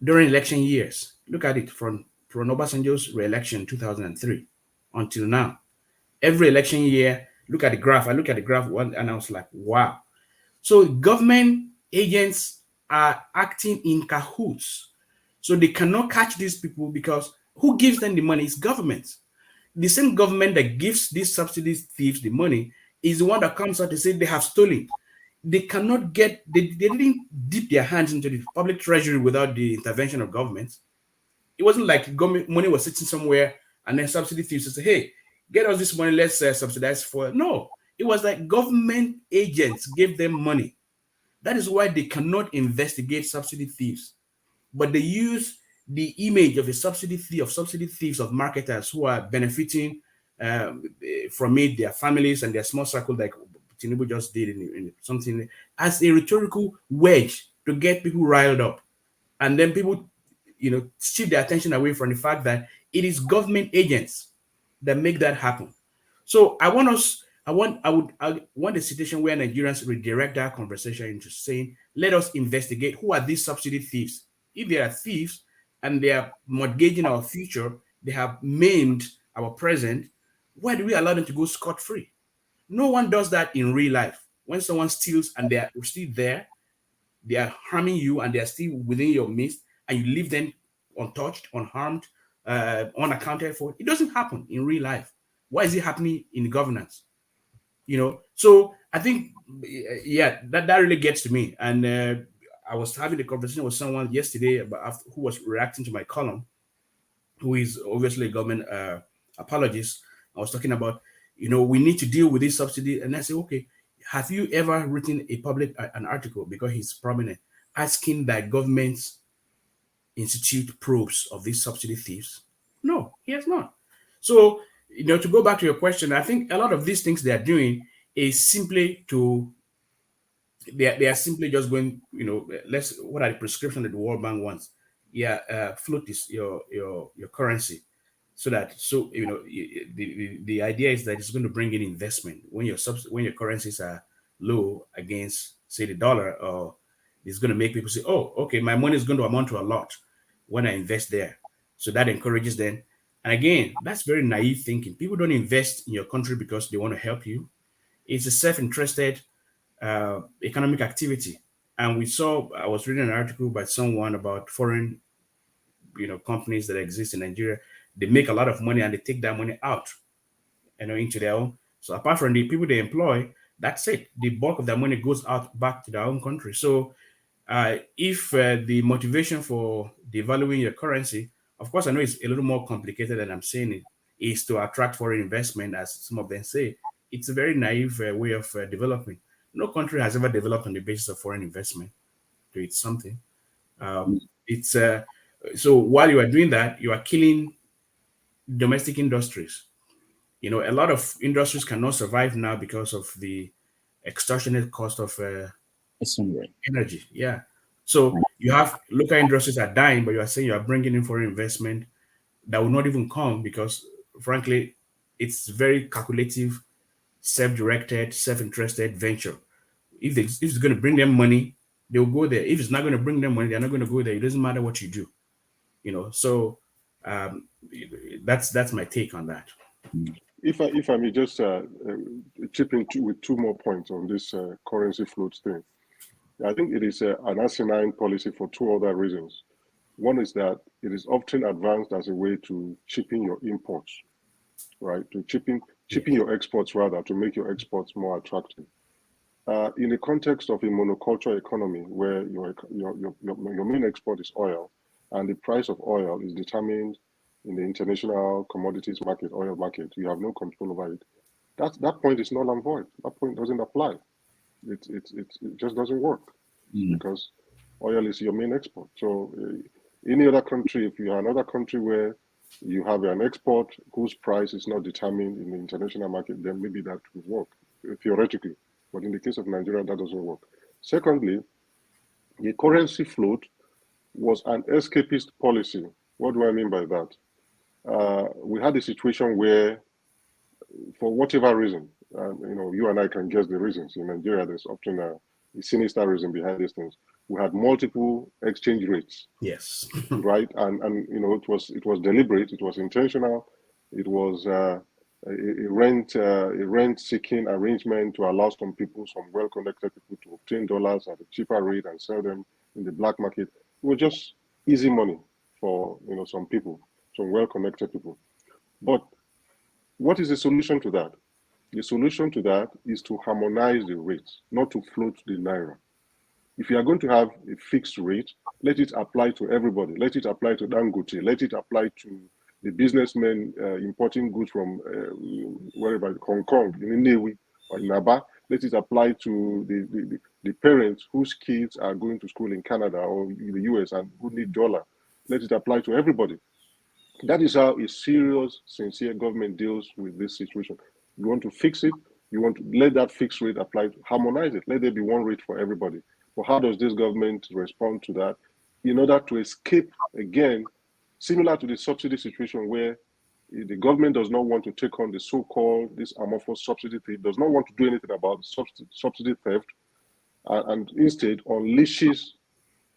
during election years. Look at it from Obasanjo's re-election in 2003 until now. Every election year, look at the graph. I look at the graph one and I was like, wow. So government agents are acting in cahoots. So they cannot catch these people because who gives them the money? It's government. The same government that gives these subsidy thieves the money is the one that comes out to say they have stolen. They cannot they didn't dip their hands into the public treasury without the intervention of government. It wasn't like government money was sitting somewhere and then subsidy thieves say, hey, get us this money, let's subsidize for. No, it was like government agents gave them money. That is why they cannot investigate subsidy thieves. But they use the image of a subsidy thieves, of marketers who are benefiting from it, their families and their small circle, like Tinubu just did in something, as a rhetorical wedge to get people riled up. And then people, shift their attention away from the fact that it is government agents that make that happen. So I want a situation where Nigerians redirect that conversation into saying, let us investigate who are these subsidy thieves. If they are thieves and they are mortgaging our future, they have maimed our present, why do we allow them to go scot-free? No one does that in real life. When someone steals and they are still there, they are harming you and they are still within your midst, and you leave them untouched, unharmed, unaccounted for. It doesn't happen in real life. Why is it happening in governance? So I think, yeah, that really gets to me. And I was having a conversation with someone yesterday who was reacting to my column, who is obviously a government apologist. I was talking about, we need to deal with this subsidy. And I said, okay, have you ever written an article, because he's prominent, asking that governments institute probes of these subsidy thieves? No, he has not. So, to go back to your question, I think a lot of these things they are doing is simply they are simply just going, what are the prescription that the World Bank wants? Yeah, float this your currency, the idea is that it's going to bring in investment when your currencies are low against, say, the dollar, or it's going to make people say, oh, okay, my money is going to amount to a lot when I invest there. So that encourages them. And again, that's very naive thinking. People don't invest in your country because they want to help you. It's a self-interested economic activity. And I was reading an article by someone about foreign, companies that exist in Nigeria. They make a lot of money and they take that money out, into their own. So apart from the people they employ, that's it. The bulk of their money goes out back to their own country. So if the motivation for devaluing your currency, of course, I know it's a little more complicated than I'm saying it, is to attract foreign investment, as some of them say. it's a very naive way of developing. No country has ever developed on the basis of foreign investment. It's something. It's so while you are doing that, you are killing domestic industries. A lot of industries cannot survive now because of the extortionate cost of energy. Yeah. So you have local industries are dying, but you are saying you are bringing in foreign investment that will not even come because, frankly, it's very calculative, self-directed, self-interested venture. If it's going to bring them money, they'll go there. If it's not going to bring them money, they're not going to go there. It doesn't matter what you do. So um, that's my take on that. If I may just chip in with two more points on this currency float thing. I think it is an asinine policy for two other reasons. One is that it is often advanced as a way to cheapen your imports, right? To cheapen your exports rather, to make your exports more attractive. In the context of a monoculture economy where your main export is oil, and the price of oil is determined in the international commodities market, oil market, you have no control over it. That point is null and void. That point doesn't apply. It just doesn't work because oil is your main export. So any other country, if you are another country where you have an export whose price is not determined in the international market, then maybe that would work theoretically. But in the case of Nigeria, that doesn't work. Secondly, the currency float was an escapist policy. What do I mean by that? We had a situation where, for whatever reason, you and I can guess the reasons. In Nigeria, there's often a sinister reason behind these things. We had multiple exchange rates. Yes. Right, and it was deliberate. It was intentional. It was a rent-seeking arrangement to allow some people, some well-connected people, to obtain dollars at a cheaper rate and sell them in the black market. It was just easy money for some people, some well-connected people. But what is the solution to that? The solution to that is to harmonize the rates, not to float the naira. If you are going to have a fixed rate, let it apply to everybody. Let it apply to Dangote. Let it apply to the businessmen importing goods from wherever, Hong Kong, in Nnewi or in Aba. Let it apply to the parents whose kids are going to school in Canada or in the US and who need dollar. Let it apply to everybody. That is how a serious, sincere government deals with this situation. You want to fix it. You want to let that fixed rate apply, harmonize it. Let there be one rate for everybody. But how does this government respond to that? In order to escape, again, similar to the subsidy situation where the government does not want to take on the so-called, this amorphous subsidy thing, does not want to do anything about subsidy theft, and instead unleashes,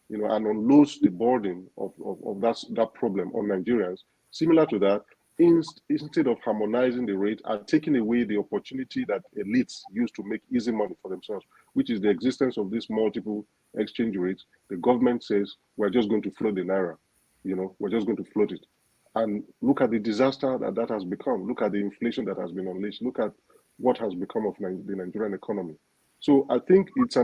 and unloads the burden of that problem on Nigerians. Similar to that, instead of harmonizing the rate and taking away the opportunity that elites use to make easy money for themselves, which is the existence of these multiple exchange rates, the government says, we're just going to float the naira. We're just going to float it. And look at the disaster that has become. Look at the inflation that has been unleashed. Look at what has become of the Nigerian economy. So I think it's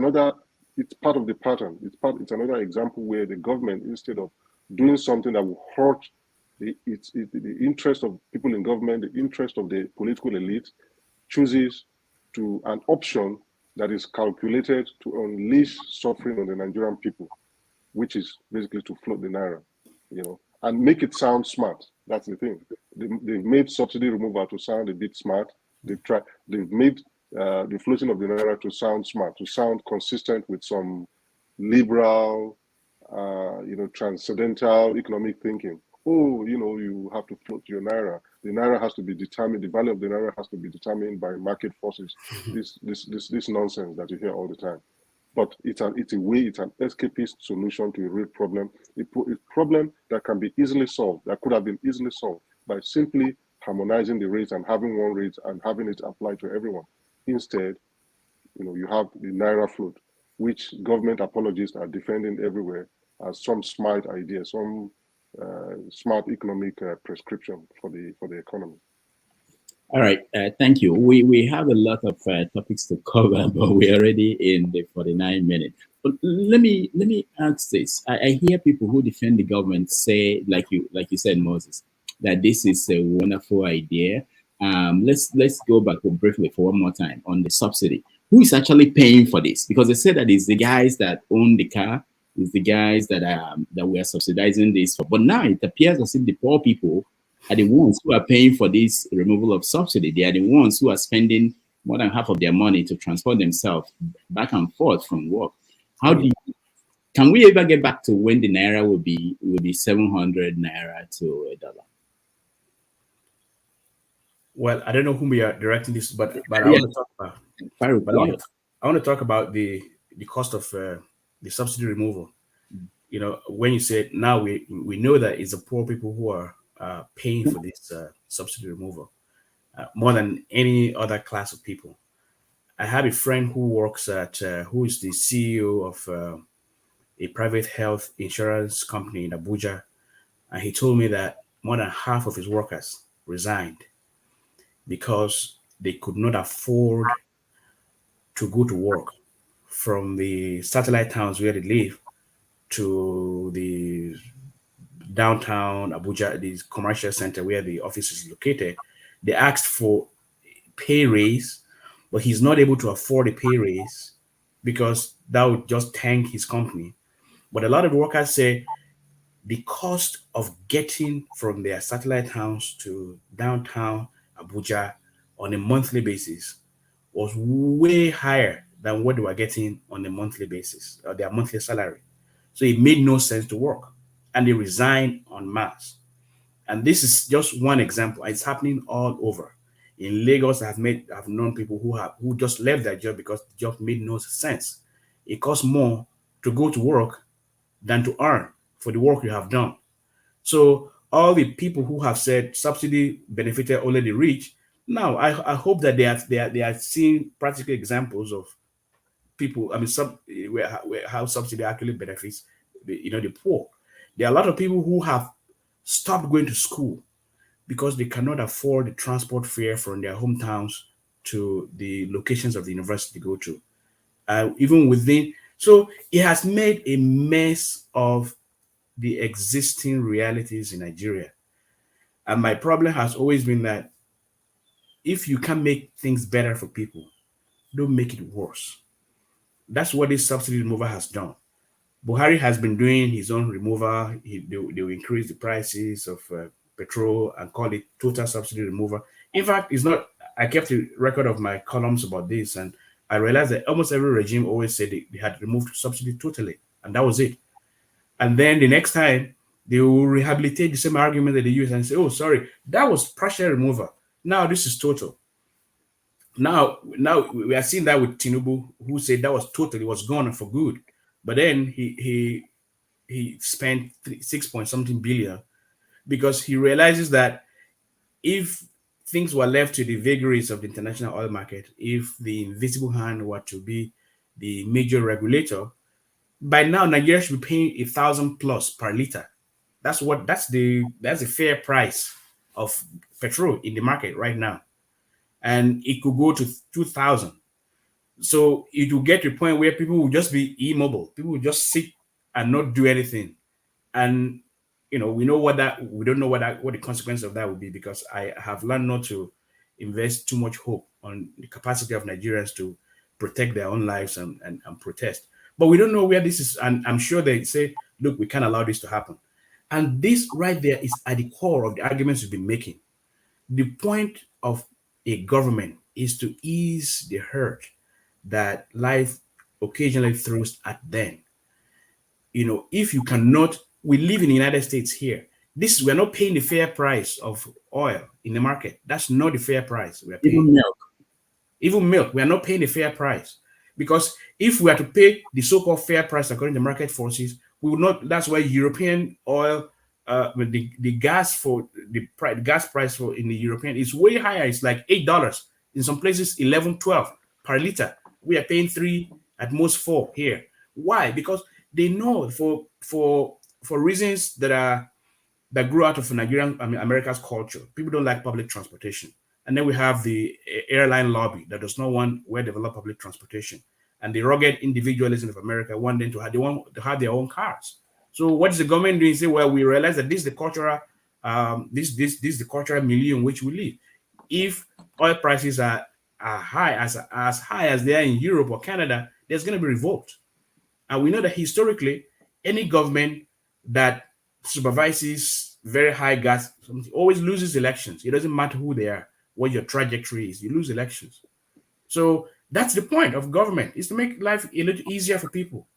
part of the pattern. It's another example where the government, instead of doing something that will hurt the interest of people in government, the interest of the political elite, chooses to an option that is calculated to unleash suffering on the Nigerian people, which is basically to float the naira, and make it sound smart. That's the thing. They've made subsidy removal to sound a bit smart. They've made the floating of the naira to sound smart, to sound consistent with some liberal, transcendental economic thinking. Oh, you have to float your naira. The naira has to be determined. The value of the naira has to be determined by market forces. This nonsense that you hear all the time. But it's an escapist solution to a real problem. A problem that can be easily solved, that could have been easily solved by simply harmonizing the rates and having one rate and having it apply to everyone. Instead, you have the naira float, which government apologists are defending everywhere as some smart idea, some smart economic prescription for the economy. All right, thank you. We have a lot of topics to cover, but we're already in the 49 minutes. But let me ask this. I hear people who defend the government say, like you said, Moses, that this is a wonderful idea, let's go back briefly for one more time on the subsidy. Who is actually paying for this? Because they said that it's the guys that own the car, it's the guys that we are subsidizing this for. But now it appears as if the poor people are the ones who are paying for this removal of subsidy. They are the ones who are spending more than half of their money to transport themselves back and forth from work. How do you, can we ever get back to when the naira will be 700 naira to a dollar? Well, I don't know whom we are directing this, but I Yeah, want to talk about. Farooq, But go ahead. I want to talk about the cost of the subsidy removal. You know, when you said now we know that it's the poor people who are paying for this subsidy removal more than any other class of people. I have a friend who works at who is the CEO of a private health insurance company in Abuja, and he told me that more than half of his workers resigned because they could not afford to go to work from the satellite towns where they live to the downtown Abuja, the commercial center where the office is located. They asked for pay raise, but he's not able to afford a pay raise because that would just tank his company. But a lot of workers say the cost of getting from their satellite towns to downtown Abuja on a monthly basis was way higher than what they were getting on a monthly basis or their monthly salary. So it made no sense to work. And they resigned en masse. And this is just one example. It's happening all over. In Lagos, I've known people who just left their job because the job made no sense. It costs more to go to work than to earn for the work you have done. So all the people who have said subsidy benefited only the rich, now I hope that they are seeing practical examples of people. I mean, where how subsidy actually benefits the poor. There are a lot of people who have stopped going to school because they cannot afford the transport fare from their hometowns to the locations of the university to go to. Even within, so it has made a mess of the existing realities in Nigeria. And my problem has always been that if you can make things better for people, don't make it worse. That's what this subsidy removal has done. Buhari has been doing his own removal. They will increase the prices of petrol and call it total subsidy removal. In fact, it's not. I kept a record of my columns about this, and I realized that almost every regime always said they had removed subsidy totally, and that was it. And then the next time, they will rehabilitate the same argument that they use and say, oh, sorry, that was partial removal. Now this is total. Now we are seeing that with Tinubu, who said that was totally was gone for good. But then he spent 6 point something billion because he realizes that if things were left to the vagaries of the international oil market, if the invisible hand were to be the major regulator, by now Nigeria should be paying 1,000 plus per liter. That's the fair price of petrol in the market right now, and it could go to 2,000. So it will get to a point where people will just be immobile. People will just sit and not do anything. And we know we don't know what the consequence of that will be, because I have learned not to invest too much hope on the capacity of Nigerians to protect their own lives and protest. But we don't know where this is, and I'm sure they say, look, we can't allow this to happen. And this right there is at the core of the arguments we've been making. The point of a government is to ease the hurt that life occasionally throws at them. If you cannot, we live in the United States here. We're not paying the fair price of oil in the market. That's not the fair price we're paying. Even milk, we are not paying the fair price. Because if we are to pay the so-called fair price according to market forces, we will not. That's why European oil, the gas price for in the European is way higher. It's like $8. In some places, 11, 12 per liter. We are paying 3, at most 4 here. Why? Because they know for reasons that grew out of America's culture. People don't like public transportation. And then we have the airline lobby that does not want well-developed public transportation. And the rugged individualism of America want them to have their own cars. So what is the government doing? Say, well, we realize that this is the cultural, this is the cultural milieu in which we live. if oil prices are high as high as they are in Europe or Canada, there's going to be revolt. And we know that historically, any government that supervises very high gas always loses elections. It doesn't matter who they are, what your trajectory is, you lose elections. So that's the point of government, is to make life a little easier for people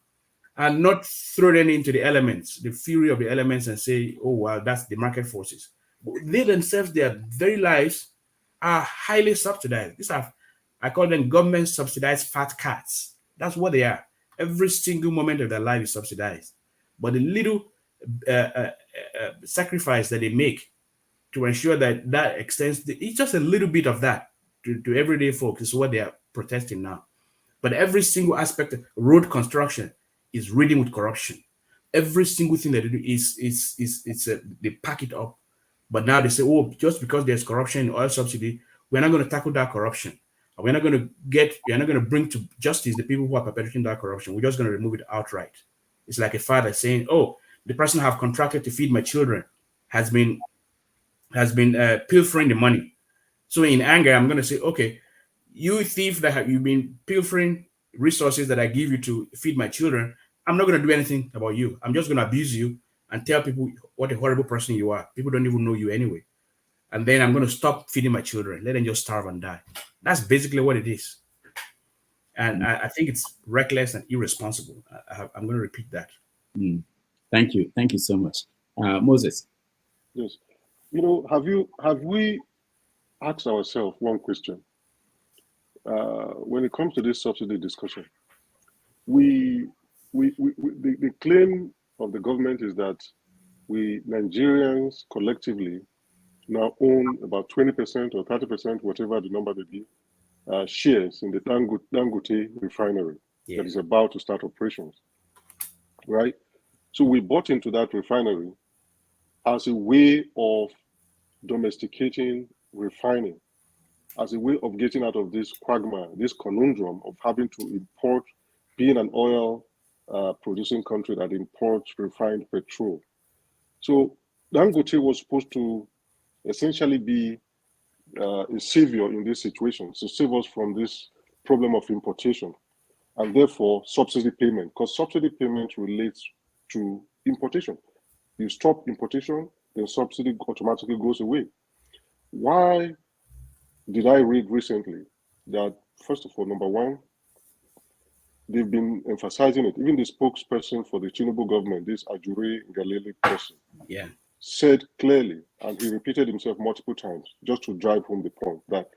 and not throw them into the elements, the fury of the elements, and say, oh, well, that's the market forces. But they themselves, their very lives are highly subsidized. These are, I call them government subsidized fat cats. That's what they are. Every single moment of their life is subsidized. But the little sacrifice that they make to ensure that that extends, it's just a little bit of that to everyday folks is what they are protesting now. But every single aspect of road construction is ridden with corruption. Every single thing that they do is they pack it up. But now they say, oh, just because there's corruption in oil subsidy, we're not going to tackle that corruption. We're not going to bring to justice the people who are perpetrating that corruption. We're just going to remove it outright. It's like a father saying, oh, the person I have contracted to feed my children has been pilfering the money. So in anger, I'm going to say, okay, you thief that you've been pilfering resources that I give you to feed my children, I'm not going to do anything about you. I'm just going to abuse you and tell people what a horrible person you are. People don't even know you anyway. And then I'm going to stop feeding my children. Let them just starve and die. That's basically what it is. And I think it's reckless and irresponsible. I'm going to repeat that. Thank you. Thank you so much. Moses. Yes. Have we asked ourselves one question? When it comes to this subsidy discussion, the claim of the government is that we Nigerians collectively now own about 20% or 30%, whatever the number may be, shares in the Dangote refinery that is about to start operations, right? So we bought into that refinery as a way of domesticating refining, as a way of getting out of this quagmire, this conundrum of having to import, being an oil producing country that imports refined petrol. So Dangote was supposed to essentially be a savior in this situation, to save us from this problem of importation, and therefore subsidy payment, because subsidy payment relates to importation. You stop importation, then subsidy automatically goes away. Why did I read recently that, first of all, number one, they've been emphasizing it. Even the spokesperson for the Tinubu government, this Ajuri Ngalale person, said clearly, and he repeated himself multiple times, just to drive home the point, that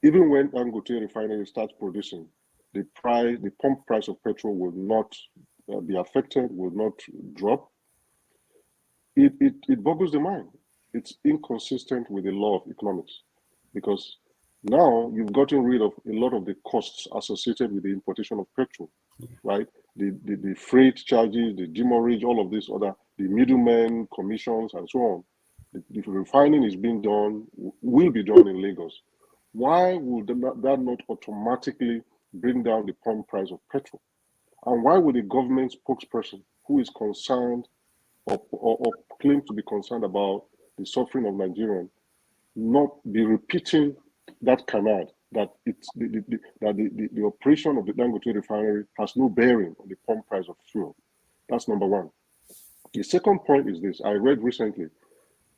even when Dangote refinery starts producing, the pump price of petrol will not be affected, will not drop. It boggles the mind. It's inconsistent with the law of economics, because now you've gotten rid of a lot of the costs associated with the importation of petrol, right? The freight charges, the demurrage, all of this other, the middlemen, commissions, and so on. The refining is being done, will be done in Lagos. Why would that not automatically bring down the pump price of petrol? And why would a government spokesperson who is concerned or claim to be concerned about the suffering of Nigerians not be repeating that canard, that the operation of the Dangote refinery has no bearing on the pump price of fuel? That's number one. The second point is this. I read recently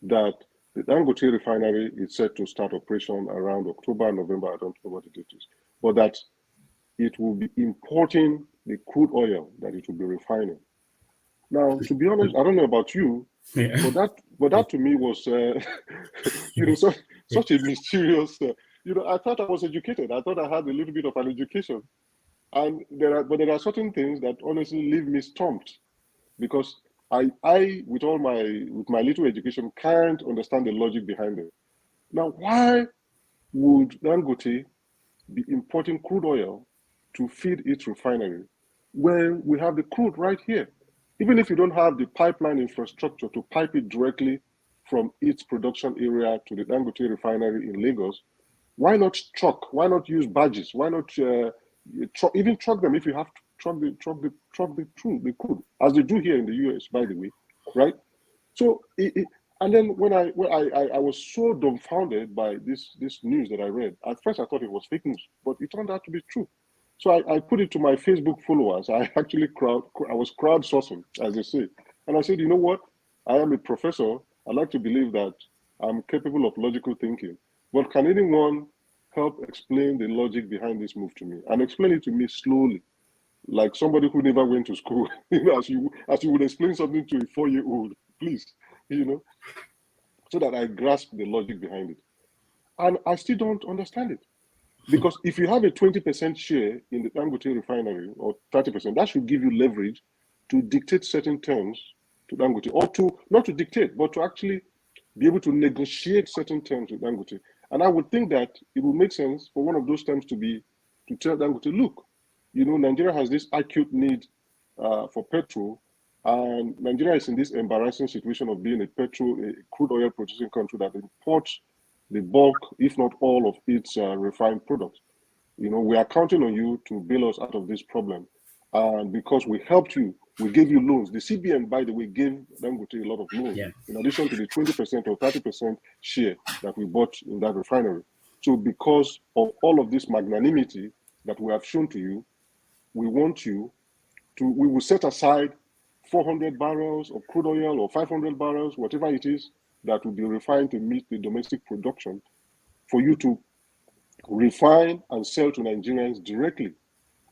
that the Dangote refinery is set to start operation around October, November, I don't know what the date is, but that it will be importing the crude oil that it will be refining. Now, to be honest, I don't know about you, but that to me was, such a mysterious. I thought I was educated. I thought I had a little bit of an education, and there are certain things that honestly leave me stumped, because I with my little education can't understand the logic behind it. Now, why would Dangote be importing crude oil to feed its refinery when we have the crude right here? Even if you don't have the pipeline infrastructure to pipe it directly from its production area to the Dangote refinery in Lagos, why not truck? Why not use barges? Why not even truck them if you have to truck the crude, as they do here in the US, by the way, right? So And then when I was so dumbfounded by this news that I read. At first I thought it was fake news, but it turned out to be true. So I put it to my Facebook followers. I actually I was crowdsourcing, as they say. And I said, you know what? I am a professor. I like to believe that I'm capable of logical thinking. But can anyone help explain the logic behind this move to me? And explain it to me slowly, like somebody who never went to school. As you would explain something to a 4-year-old, please, you know, so that I grasp the logic behind it. And I still don't understand it. Because if you have a 20% share in the Dangote refinery or 30%, that should give you leverage to dictate certain terms to Dangote, or to not to dictate, but to actually be able to negotiate certain terms with Dangote. And I would think that it would make sense for one of those terms to be to tell Dangote, look, Nigeria has this acute need for petrol, and Nigeria is in this embarrassing situation of being a crude oil producing country that imports the bulk, if not all, of its refined products. We are counting on you to bail us out of this problem. And because we helped you, we gave you loans. The CBN, by the way, gave Dangote a lot of loans, Yeah. in addition to the 20% or 30% share that we bought in that refinery. So because of all of this magnanimity that we have shown to you, we will set aside 400 barrels of crude oil or 500 barrels, whatever it is, that will be refined to meet the domestic production for you to refine and sell to Nigerians directly.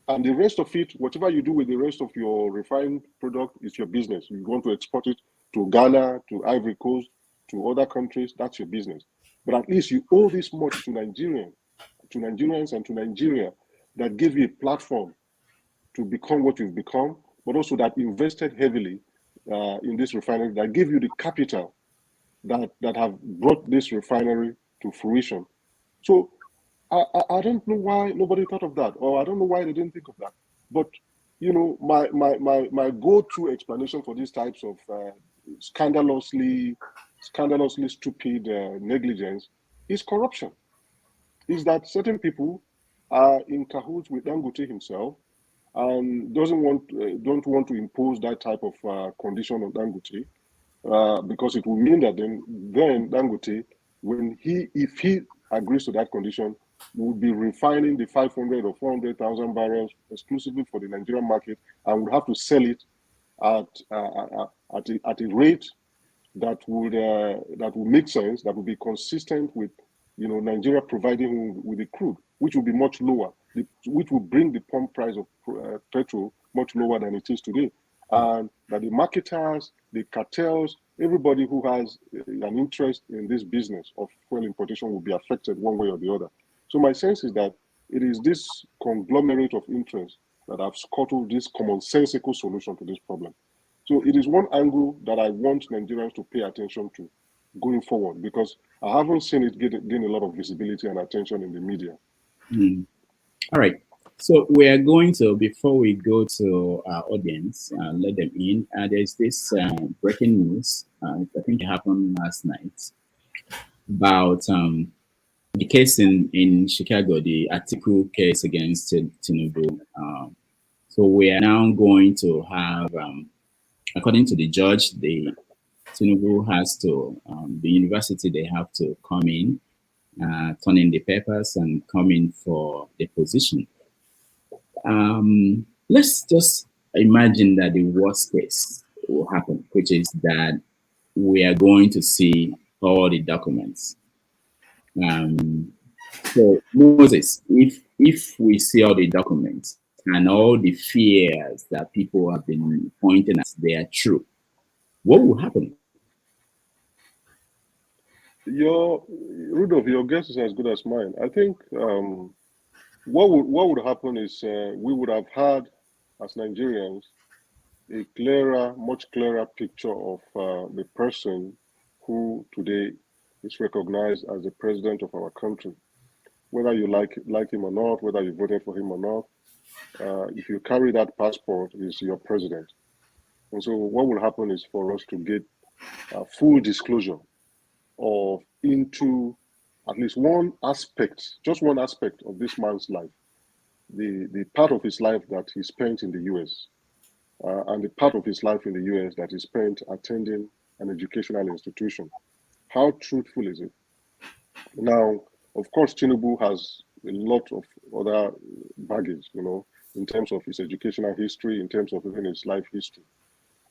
And the rest of it, whatever you do with the rest of your refined product, is your business. You want to export it to Ghana, to Ivory Coast, to other countries, that's your business. But at least you owe this much to Nigerians and to Nigeria, that gave you a platform to become what you've become, but also that invested heavily in this refinery, that gave you the capital that have brought this refinery to fruition. So I don't know why nobody thought of that, or I don't know why they didn't think of that. But my go-to explanation for these types of scandalously stupid negligence is corruption. Is that certain people are in cahoots with Dangote himself and don't want to impose that type of condition on Dangote, because it will mean that then Dangote, if he agrees to that condition, would be refining the 500 or 400,000 barrels exclusively for the Nigerian market, and would have to sell it at a rate that would make sense, that would be consistent with Nigeria providing him with the crude, which will be much lower, which will bring the pump price of petrol much lower than it is today. And that the marketers, the cartels, everybody who has an interest in this business of fuel importation will be affected one way or the other. So my sense is that it is this conglomerate of interests that have scuttled this commonsensical solution to this problem. So it is one angle that I want Nigerians to pay attention to going forward, because I haven't seen it gain a lot of visibility and attention in the media. All right. So we are going to, before we go to our audience, let them in. There's this breaking news. I think it happened last night about the case in Chicago, the Atiku case against Tinubu. So we are now going to have, according to the judge, the Tinubu has to, the university, they have to come in, turn in the papers and come in for the position. Let's just imagine that the worst case will happen, which is that we are going to see all the documents. So Moses, if we see all the documents and all the fears that people have been pointing at, they are true, what will happen? Rudolph, your guess is as good as mine. I think what would happen is we would have had, as Nigerians, a much clearer picture of the person who today is recognized as the president of our country. Whether you like him or not, whether you voted for him or not, if you carry that passport, he's your president. And so what will happen is for us to get full disclosure into at least one aspect, just one aspect of this man's life, the part of his life that he spent in the US, and the part of his life in the US that he spent attending an educational institution. How truthful is it? Now, of course, Tinubu has a lot of other baggage, in terms of his educational history, in terms of even his life history.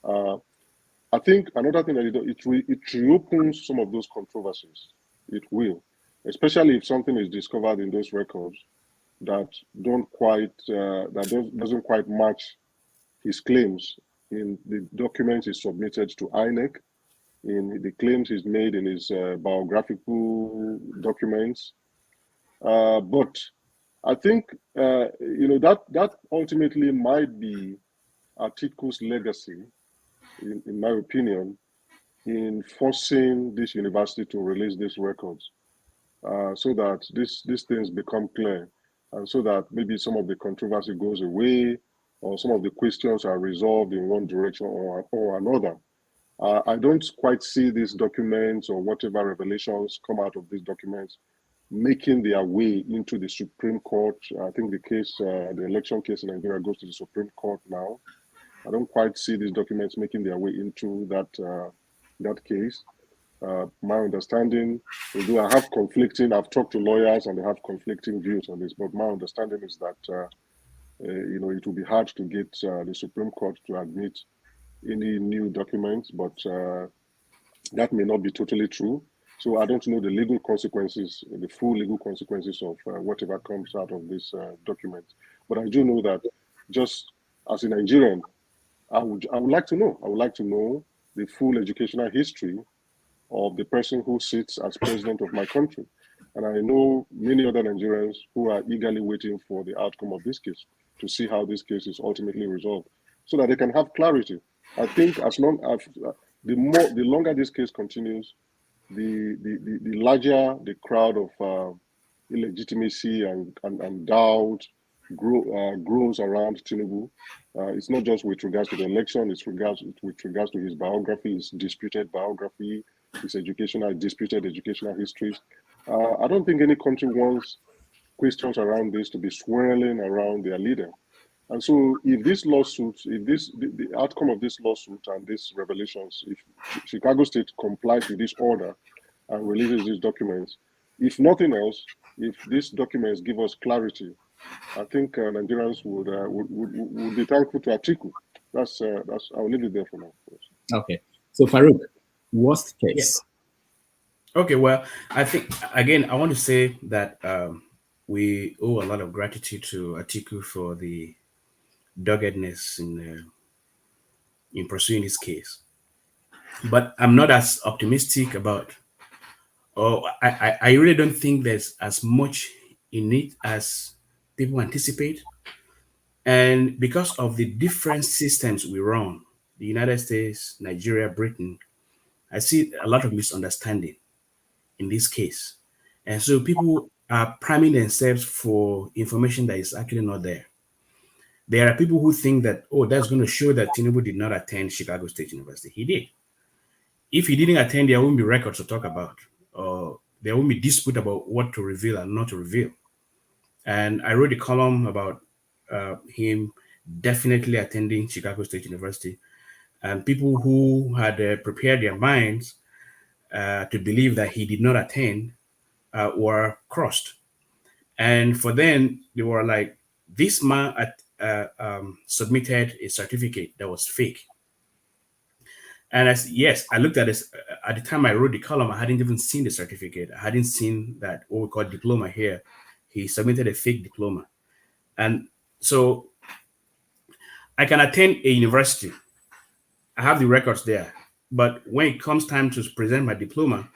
I think another thing that it reopens some of those controversies. It will, especially if something is discovered in those records that doesn't quite match his claims in the documents he submitted to INEC, in the claims he's made in his biographical documents. But I think that ultimately might be Atiku's legacy, in my opinion, in forcing this university to release these records, so that these things become clear, and so that maybe some of the controversy goes away, or some of the questions are resolved in one direction or another. I don't quite see these documents or whatever revelations come out of these documents making their way into the Supreme Court. I think the election case in Nigeria goes to the Supreme Court now. I don't quite see these documents making their way into that case. My understanding, although I've talked to lawyers and they have conflicting views on this, but my understanding is that it will be hard to get the Supreme Court to admit any new documents, but that may not be totally true. So I don't know the legal consequences, the full legal consequences of whatever comes out of this document. But I do know that, just as a Nigerian, I would like to know. I would like to know the full educational history of the person who sits as president of my country. And I know many other Nigerians who are eagerly waiting for the outcome of this case, to see how this case is ultimately resolved, so that they can have clarity. I think as long as the longer this case continues, the larger the crowd of illegitimacy and doubt grows around Tinubu. It's not just with regards to the election; it's with regards to his biography, his disputed biography, his disputed educational histories. I don't think any country wants questions around this to be swirling around their leader. And so, if the outcome of this lawsuit and these revelations, if Chicago State complies with this order and releases these documents, if nothing else, if these documents give us clarity, I think Nigerians would be thankful to Atiku. I'll leave it there for now. Okay. So Farooq, worst case. Yeah. Okay. Well, I think again, I want to say that we owe a lot of gratitude to Atiku for the doggedness in pursuing this case. But I'm not as optimistic about. I really don't think there's as much in it as people anticipate. And because of the different systems we run, the United States, Nigeria, Britain, I see a lot of misunderstanding in this case. And so people are priming themselves for information that is actually not there. There are people who think that, that's going to show that Tinubu did not attend Chicago State University. He did. If he didn't attend, there won't be records to talk about, or there won't be dispute about what to reveal and not to reveal. And I wrote a column about him definitely attending Chicago State University. And people who had prepared their minds to believe that he did not attend were crossed. And for them, they were like, this man submitted a certificate that was fake. And I looked at this. At the time I wrote the column, I hadn't even seen the certificate. I hadn't seen that what we call diploma here. He submitted a fake diploma. And so I can attend a university. I have the records there. But when it comes time to present my diploma,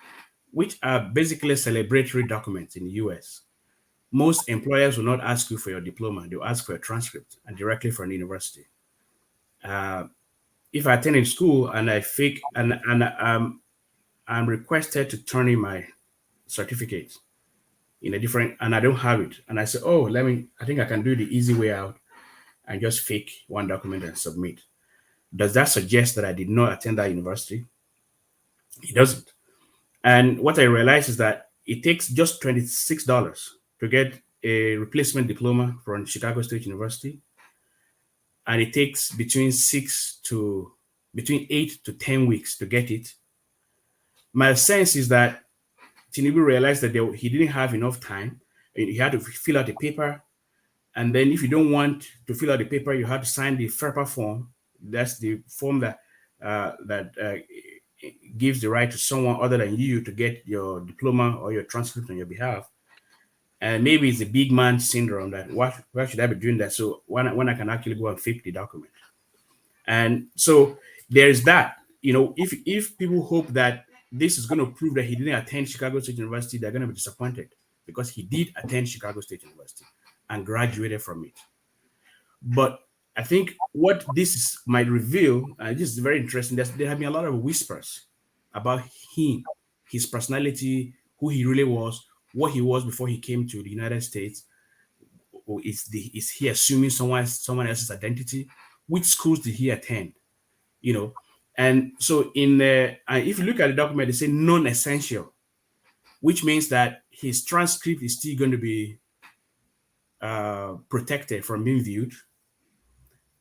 which are basically celebratory documents in the US, most employers will not ask you for your diploma. They'll ask for a transcript and directly from the university. If I attend in school and I fake and I'm requested to turn in my certificate in a different, and I don't have it, and I say, I think I can do the easy way out and just fake one document and submit. Does that suggest that I did not attend that university? It doesn't. And what I realized is that it takes just $26 to get a replacement diploma from Chicago State University. And it takes between 8 to 10 weeks to get it My sense is that Tinubu realized that he didn't have enough time. He had to fill out the paper. And then if you don't want to fill out the paper, you have to sign the FERPA form. That's the form that gives the right to someone other than you to get your diploma or your transcript on your behalf. And maybe it's a big man syndrome that why should I be doing that? So when I can actually go and fake the document. And so there's that. If people hope that this is going to prove that he didn't attend Chicago State University, they're going to be disappointed, because he did attend Chicago State University and graduated from it. But I think what this might reveal, and this is very interesting, there have been a lot of whispers about him, his personality, who he really was, what he was before he came to the United States. Or is he assuming someone else's identity? Which schools did he attend? And so if you look at the document, they say non-essential, which means that his transcript is still going to be protected from being viewed.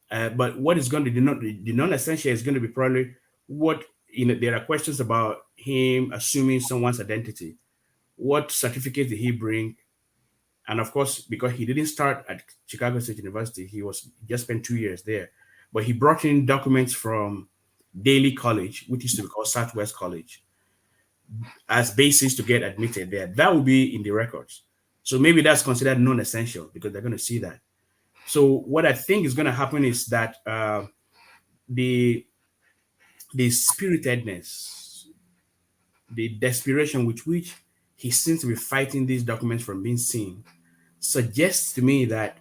But what is going to the non-essential is going to be probably what there are questions about him assuming someone's identity. What certificate did he bring? And of course, because he didn't start at Chicago State University, he just spent 2 years there. But he brought in documents from Daly College, which used to be called Southwest College, as basis to get admitted there. That will be in the records. So maybe that's considered non-essential because they're going to see that. So what I think is going to happen is that the spiritedness, the desperation with which he seems to be fighting these documents from being seen, suggests to me that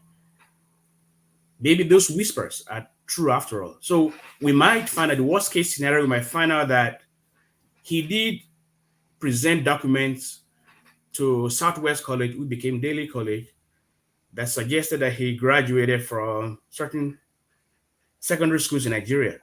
maybe those whispers are true after all. So we might find, at the worst case scenario, we might find out that he did present documents to Southwest College, which became Daly College, that suggested that he graduated from certain secondary schools in Nigeria.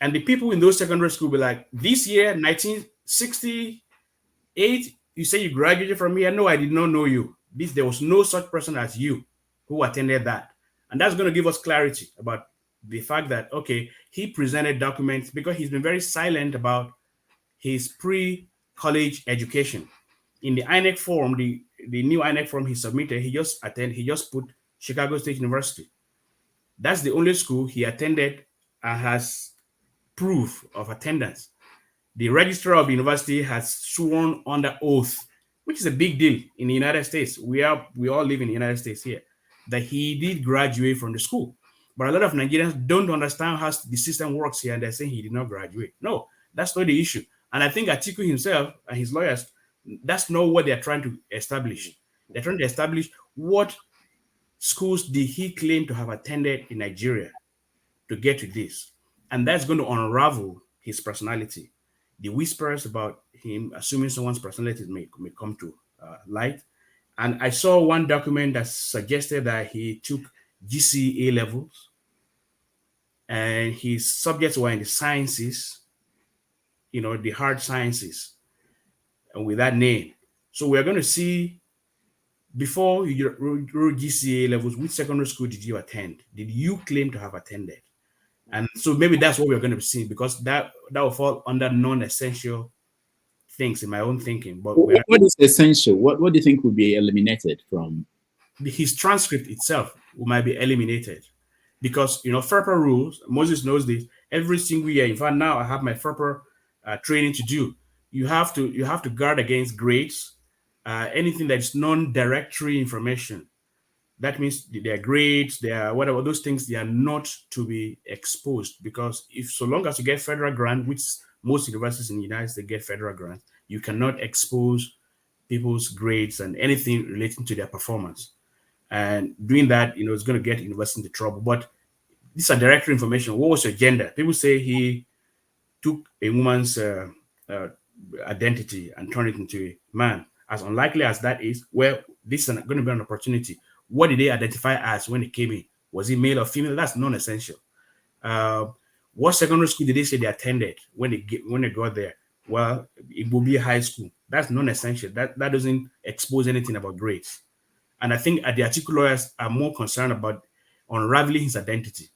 And the people in those secondary schools be like, this year, 1968, you say you graduated from here? No, I did not know you. There was no such person as you who attended that. And that's going to give us clarity about the fact that, okay, he presented documents because he's been very silent about his pre-college education. In the INEC form, the new INEC form he submitted, he just put Chicago State University. That's the only school he attended and has proof of attendance. The registrar of the university has sworn under oath, which is a big deal in the United States. We all live in the United States here, that he did graduate from the school. But a lot of Nigerians don't understand how the system works here, and they're saying he did not graduate. No, that's not the issue. And I think Atiku himself and his lawyers, that's not what they're trying to establish. They're trying to establish what schools did he claim to have attended in Nigeria to get to this. And that's going to unravel his personality. The whispers about him assuming someone's personality may come to light. And I saw one document that suggested that he took GCA levels and his subjects were in the sciences, the hard sciences, and with that name. So we're going to see, before you wrote GCA levels, which secondary school did you attend? Did you claim to have attended? And so maybe that's what we're going to be seeing, because that will fall under non-essential things in my own thinking. But what is essential? What do you think will be eliminated from? His transcript itself might be eliminated, because FERPA rules. Moses knows this. Every single year, in fact, now I have my FERPA training to do. You have to guard against grades, anything that is non-directory information. That means their grades, their whatever, those things, they are not to be exposed, because so long as you get federal grant, which most universities in the United States get federal grants, you cannot expose people's grades and anything relating to their performance. And doing that, it's going to get university into trouble. But these are directory information. What was your gender? People say he took a woman's identity and turned it into a man. As unlikely as that is, well, this is going to be an opportunity. What did they identify as when they came in? Was he male or female? That's non-essential. What secondary school did they say they attended when they got there? Well, it will be a high school. That's non-essential. That doesn't expose anything about grades. And I think the Atiku lawyers are more concerned about unraveling his identity.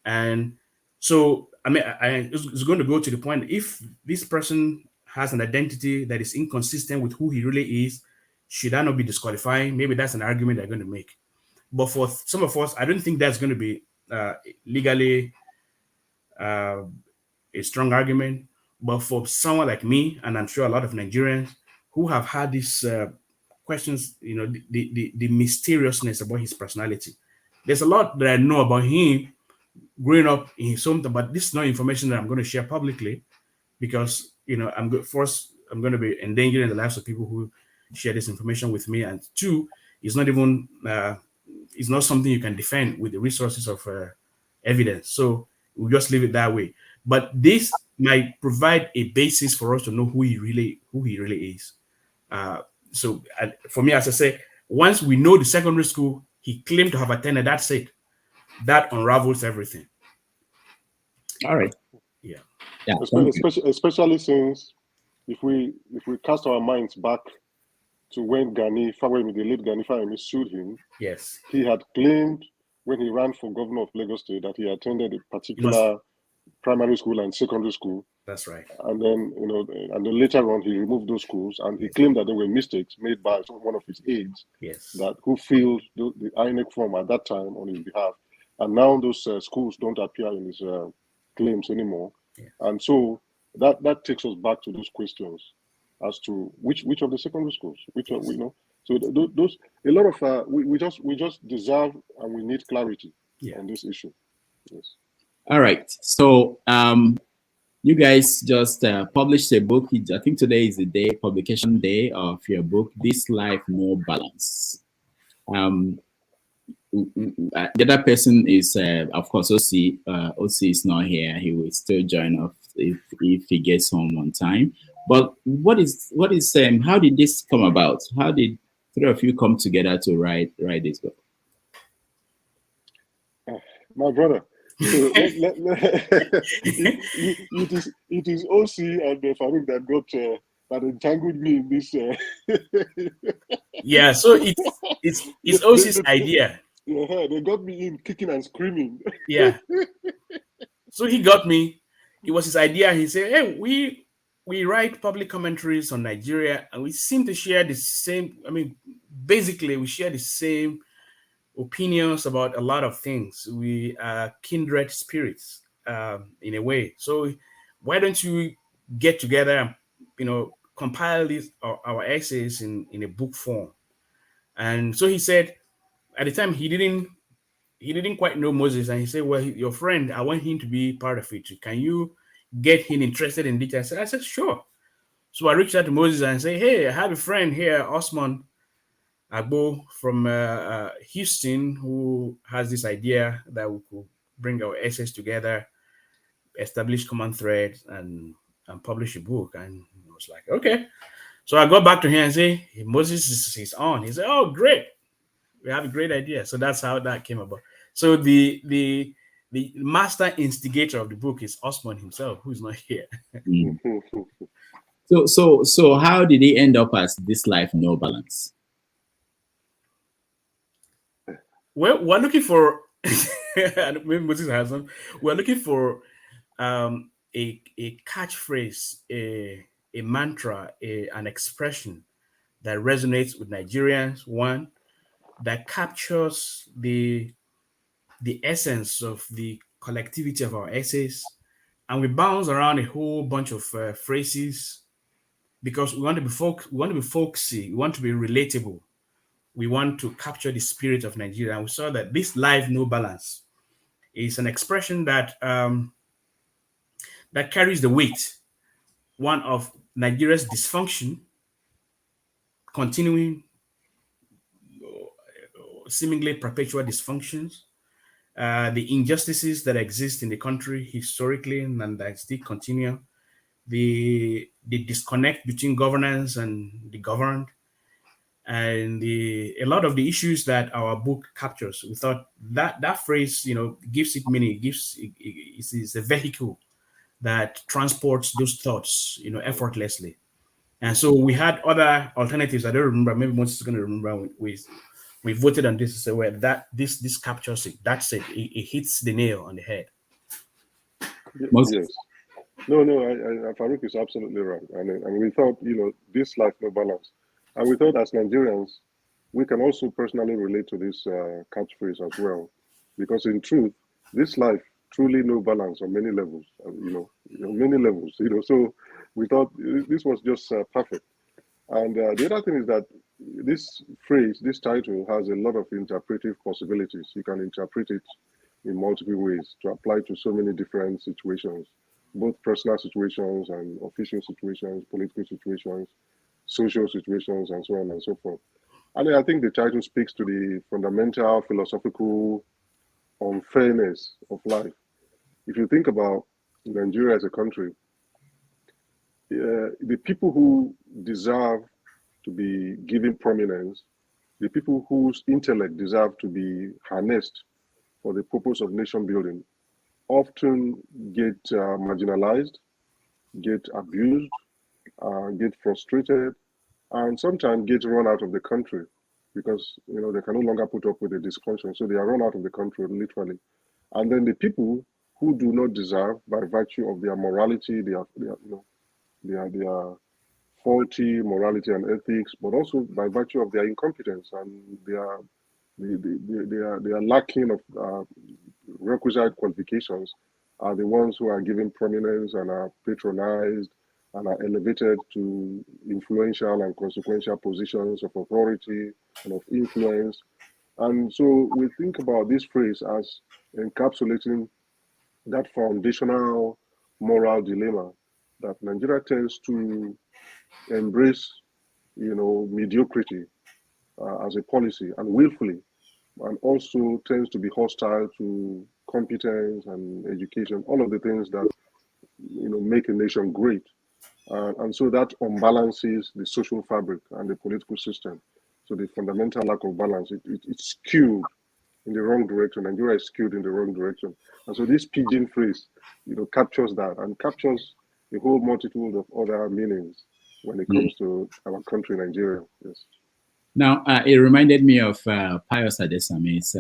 And so, it's going to go to the point, if this person has an identity that is inconsistent with who he really is, should that not be disqualifying? Maybe that's an argument they're going to make. But for some of us, I don't think that's going to be legally a strong argument. But for someone like me, and I'm sure a lot of Nigerians who have had these questions, the mysteriousness about his personality, there's a lot that I know about him growing up in his hometown, but this is not information that I'm going to share publicly because I'm going to be endangering the lives of people who share this information with me, and two, it's not even it's not something you can defend with the resources of evidence. So we'll just leave it that way. But this might provide a basis for us to know who he really is. So for me, as I say, once we know the secondary school he claimed to have attended, that's it. That unravels everything. All right. Yeah. Especially since if we cast our minds back to when the late Gani Fawemi sued him, yes, he had claimed when he ran for governor of Lagos State that he attended a particular primary school and secondary school. That's right. And then, and then later on, he removed those schools, and he claimed that there were mistakes made by one of his aides, who filled the INEC form at that time on his behalf. And now those schools don't appear in his claims anymore. Yeah. And so that takes us back to those questions as to which of the secondary schools, So those a lot of we just deserve and we need clarity on this issue. Yes. All right. So you guys just published a book. I think today is the publication day of your book, This Life No Balance. The other person is, of course, OC. OC is not here. He will still join us if he gets home on time. But what is how did this come about? How did three of you come together to write this book? My brother. So it is OC and Farooq that that entangled me in this. Yeah, so it's OC's idea. Yeah, they got me in kicking and screaming. Yeah. So he got me. It was his idea. He said, "Hey, we write public commentaries on Nigeria, and we seem to share the same. I mean, basically, we share the same opinions about a lot of things. We are kindred spirits in a way. So why don't you get together and compile our essays in a book form?" And so he said, at the time he didn't quite know Moses, and he said, "Well, your friend, I want him to be part of it. Can you get him interested in detail?" I said, "Sure." So I reached out to Moses and said, "Hey, I have a friend here, Osman Agbo from Houston, who has this idea that we could bring our essays together, establish common threads, and publish a book." And I was like, "Okay." So I got back to him and say, "Hey, Moses is on." He said, "Oh, great. We have a great idea." So that's how that came about. So the master instigator of the book is Osman himself, who's not here. So how did he end up as This Life No Balance? Well, we're looking for maybe Moses has some. We're looking for a catchphrase, a mantra, an expression that resonates with Nigerians. One that captures the essence of the collectivity of our essays, and we bounce around a whole bunch of phrases because we want to be folksy, we want to be relatable, we want to capture the spirit of Nigeria. And we saw that this life no balance is an expression that that carries the weight, one of Nigeria's dysfunction, continuing seemingly perpetual dysfunctions, the injustices that exist in the country historically and that still continue, the disconnect between governance and the governed, and a lot of the issues that our book captures. We thought that phrase, gives it meaning. It's a vehicle that transports those thoughts, effortlessly. And so we had other alternatives. I don't remember. Maybe Moses is going to remember. We voted on this to say, well, that this captures it. That's it. It hits the nail on the head. Yes. No, no, Farouk is absolutely right. And we thought, this life no balance. And we thought as Nigerians, we can also personally relate to this catchphrase as well. Because in truth, this life truly no balance on many levels, many levels, So we thought this was just perfect. And the other thing is that this phrase, this title has a lot of interpretive possibilities. You can interpret it in multiple ways to apply to so many different situations, both personal situations and official situations, political situations, social situations, and so on and so forth. And I think the title speaks to the fundamental philosophical unfairness of life. If you think about Nigeria as a country, the people who deserve to be given prominence, the people whose intellect deserve to be harnessed for the purpose of nation building, often get marginalized, get abused, get frustrated, and sometimes get run out of the country because they can no longer put up with the dysfunction. So they are run out of the country literally. And then the people who do not deserve, by virtue of their morality, their faulty morality and ethics, but also by virtue of their incompetence and they are lacking of requisite qualifications, are the ones who are given prominence and are patronized and are elevated to influential and consequential positions of authority and of influence. And so we think about this phrase as encapsulating that foundational moral dilemma that Nigeria tends to embrace, mediocrity as a policy and willfully, and also tends to be hostile to competence and education, all of the things that make a nation great. And so that unbalances the social fabric and the political system. So the fundamental lack of balance, it's skewed in the wrong direction. Nigeria is skewed in the wrong direction. And so this pidgin phrase, captures that and captures a whole multitude of other meanings when it comes to our country, Nigeria. Yes. Now, it reminded me of Pius Adesame's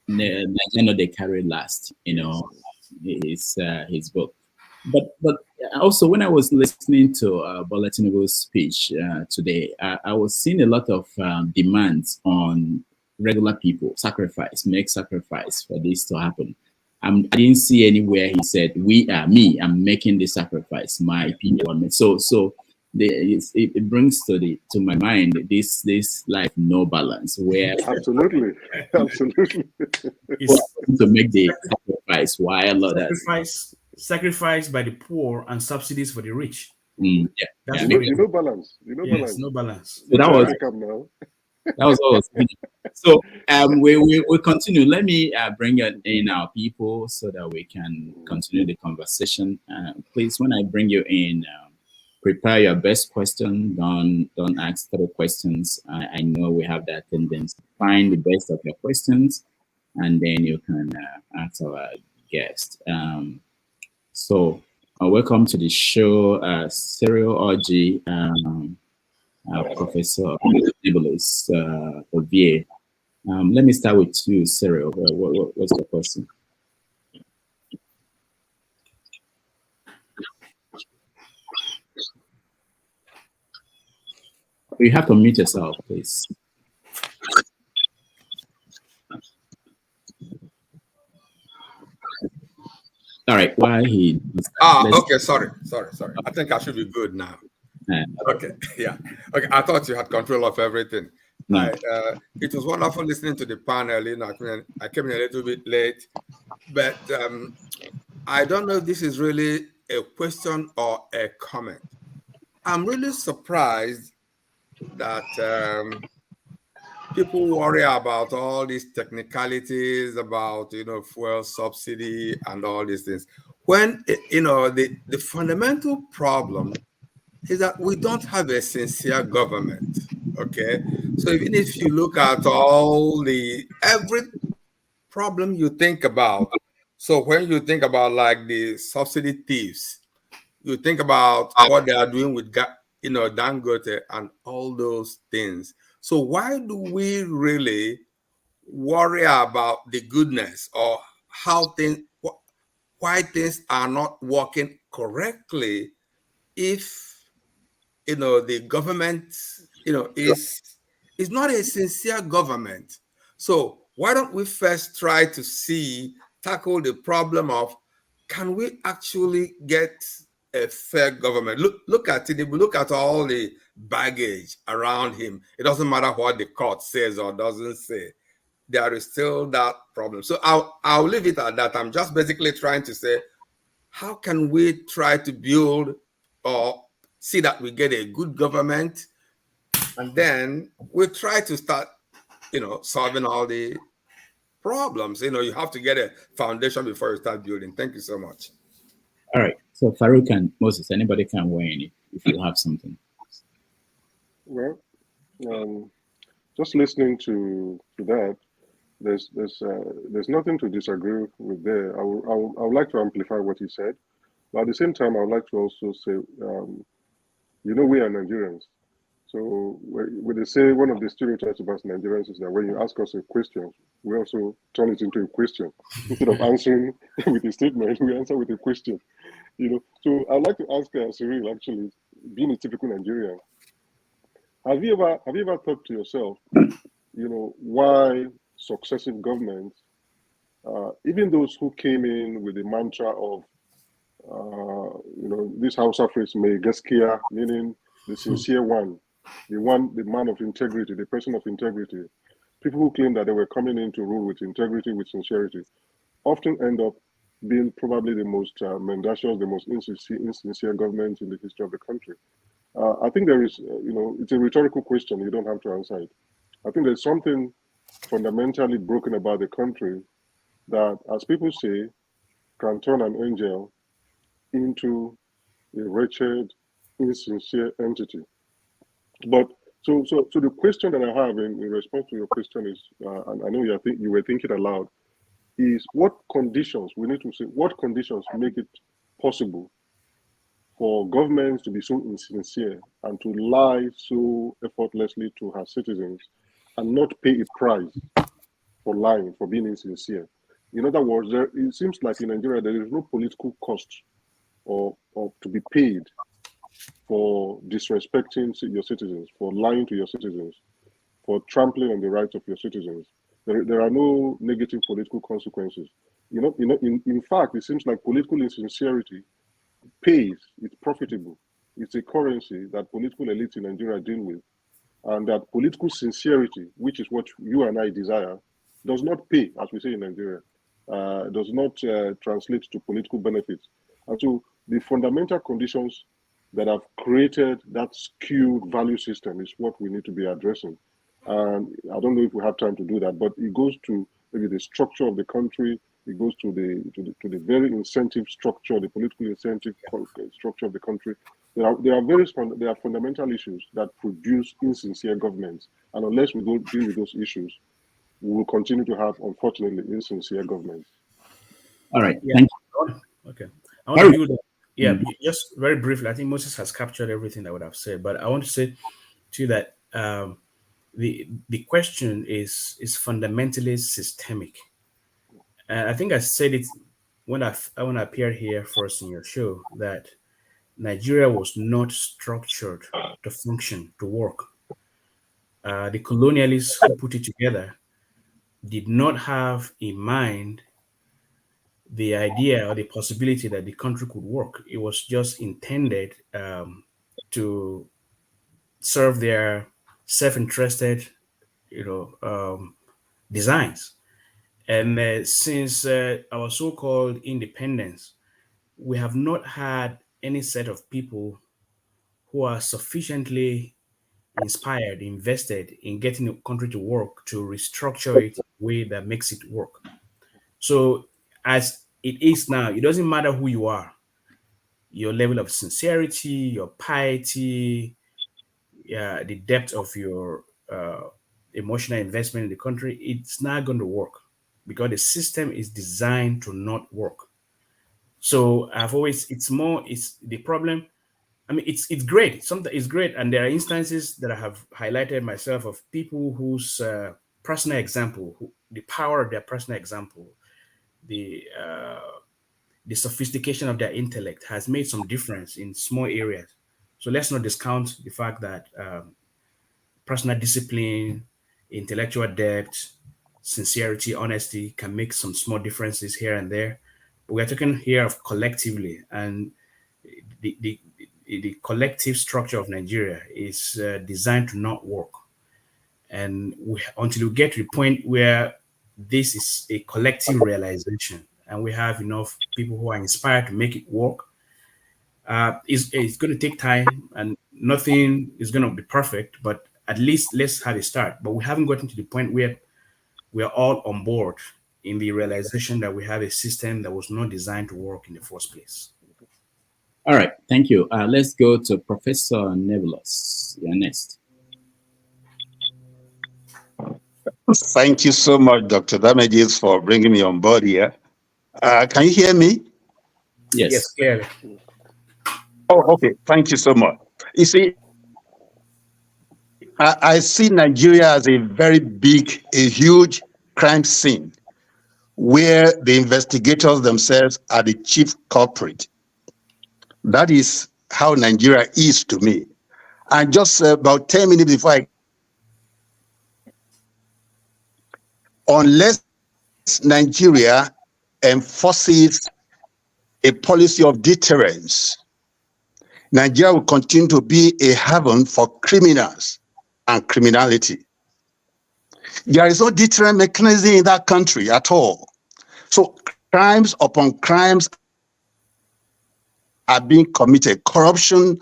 Nigeria They Carry Last, his book. But also when I was listening to Bola Tinubu's speech today, I was seeing a lot of demands on regular people, make sacrifice for this to happen. I didn't see anywhere he said, I'm making this sacrifice, my people. So it brings to my mind this life no balance where absolutely to make the sacrifice while others sacrifice by the poor and subsidies for the rich. Yeah. That's balance. Balance. No balance. So that was all. So we continue. Let me bring in our people so that we can continue the conversation. Please, when I bring you in, prepare your best question. Don't ask 30 questions. I know we have that tendency. Find the best of your questions, and then you can ask our guest. So welcome to the show, Serial Orji, Professor Nicholas Ovie. Let me start with you, Serial. What's your question? You have to mute yourself, please. All right. Why he? Okay. Sorry. I think I should be good now. Okay. Yeah. Okay. I thought you had control of everything. No. It was wonderful listening to the panel. I came in a little bit late, but I don't know if this is really a question or a comment. I'm really surprised that people worry about all these technicalities about fuel subsidy and all these things, when the fundamental problem is that we don't have a sincere government. Okay, so even if you look at every problem you think about, so when you think about like the subsidy thieves, you think about what they are doing with Dangote and all those things. So why do we really worry about the goodness or how things, why things are not working correctly if the government is not a sincere government. So why don't we first try to tackle the problem of, can we actually get a fair government? Look at it. If we look at all the baggage around him, it doesn't matter what the court says or doesn't say, there is still that problem. So I'll leave it at that. I'm just basically trying to say, how can we try to build or see that we get a good government, and then we try to start, solving all the problems. You have to get a foundation before you start building. Thank you so much. All right. So Farooq and Moses, anybody can weigh in if you have something. Well, just listening to that, there's nothing to disagree with there. I would like to amplify what he said, but at the same time, I would like to also say, we are Nigerians. So when they say, one of the stereotypes about Nigerians is that when you ask us a question, we also turn it into a question. Instead of answering with a statement, we answer with a question. So I'd like to ask Cyril, actually, being a typical Nigerian, have you ever thought to yourself, why successive governments, even those who came in with the mantra of, this Hausa phrase, "May gaskiya," meaning the sincere one, the man of integrity, the person of integrity, people who claim that they were coming in to rule with integrity, with sincerity, often end up being probably the most mendacious, the most insincere government in the history of the country. I think there is, it's a rhetorical question. You don't have to answer it. I think there's something fundamentally broken about the country that, as people say, can turn an angel into a wretched, insincere entity. But so the question that I have in response to your question is, and I know you were thinking aloud, is what conditions make it possible for governments to be so insincere and to lie so effortlessly to her citizens and not pay a price for lying, for being insincere. In other words, it seems like in Nigeria there is no political cost or to be paid for disrespecting your citizens, for lying to your citizens, for trampling on the rights of your citizens. There are no negative political consequences. In fact, it seems like political insincerity pays, it's profitable. It's a currency that political elites in Nigeria deal with. And that political sincerity, which is what you and I desire, does not pay, as we say in Nigeria, does not translate to political benefits. And so the fundamental conditions that have created that skewed value system is what we need to be addressing. And I don't know if we have time to do that, but it goes to maybe the structure of the country. It goes to the very incentive structure, the political incentive structure of the country. There are fundamental issues that produce insincere governments, and unless we don't deal with those issues, we will continue to have, unfortunately, insincere governments. All right, yeah. Thank you. Okay, I want to build that. Yeah, just very briefly. I think Moses has captured everything I would have said, but I want to say to you that the question is fundamentally systemic. I think I said it when I appeared here first in your show, that Nigeria was not structured to function, to work. The colonialists who put it together did not have in mind the idea or the possibility that the country could work. It was just intended to serve their self-interested, designs. And since our so-called independence, we have not had any set of people who are sufficiently inspired, invested in getting the country to work, to restructure it in a way that makes it work. So as it is now, it doesn't matter who you are, your level of sincerity, your piety, the depth of your emotional investment in the country, it's not going to work because the system is designed to not work. So it's the problem. I mean, it's great. Something is great, and there are instances that I have highlighted myself of people whose personal example, the power of their personal example, the the sophistication of their intellect has made some difference in small areas. So let's not discount the fact that personal discipline, intellectual depth, sincerity, honesty can make some small differences here and there. But we're talking here of collectively, and the collective structure of Nigeria is designed to not work. And until we get to the point where this is a collective realization and we have enough people who are inspired to make it work, it's going to take time and nothing is going to be perfect, but at least let's have a start. But we haven't gotten to the point where we are all on board in the realization that we have a system that was not designed to work in the first place. All right, thank you. Let's go to Professor Nebulos. You're next. Thank you so much, Dr. Damages, for bringing me on board here. Can you hear me? Yes, clearly. Oh, okay. Thank you so much. You see, I see Nigeria as a very big, a huge crime scene where the investigators themselves are the chief culprit. That is how Nigeria is to me. And just about 10 minutes before unless Nigeria enforces a policy of deterrence, Nigeria will continue to be a haven for criminals and criminality. There is no deterrent mechanism in that country at all. So crimes upon crimes are being committed. Corruption,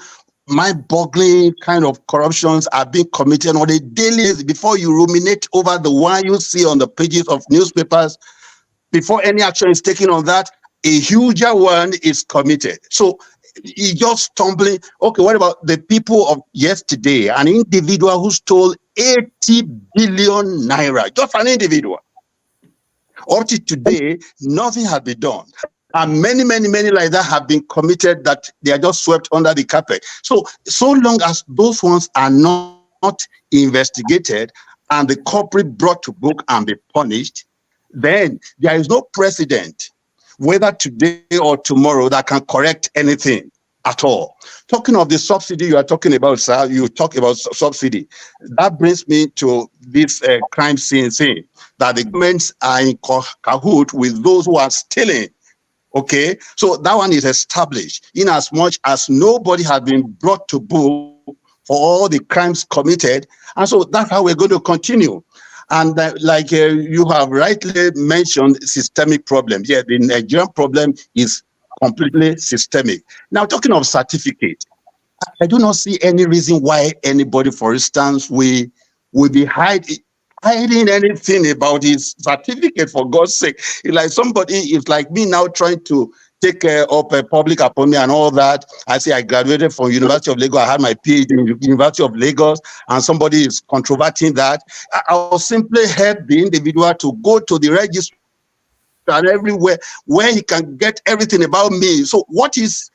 mind-boggling kind of corruptions are being committed on a daily basis. Before you ruminate over the one you see on the pages of newspapers, before any action is taken on that, a huger one is committed. So you just stumbling. Okay, what about the people of yesterday? An individual who stole 80 billion naira, just an individual. Up to today, nothing has been done. And many like that have been committed that they are just swept under the carpet. So long as those ones are not investigated and the culprit brought to book and be punished, then there is no precedent, whether today or tomorrow, that can correct anything at all. Talking of the subsidy you are talking about, sir, you talk about subsidy. That brings me to this crime scene thing, that the governments are in cahoot with those who are stealing. Okay, so that one is established in as much as nobody has been brought to book for all the crimes committed. And so that's how we're going to continue. And like you have rightly mentioned, systemic problems. Yeah, the Nigerian problem is completely systemic. Now, talking of certificate, I do not see any reason why anybody, for instance, will be hiding anything about his certificate, for God's sake. It's like somebody is like me now trying to take up a public appointment and all that. I say I graduated from University of Lagos. I had my PhD in University of Lagos, and somebody is controverting that. I'll simply help the individual to go to the registry and everywhere where he can get everything about me. So what is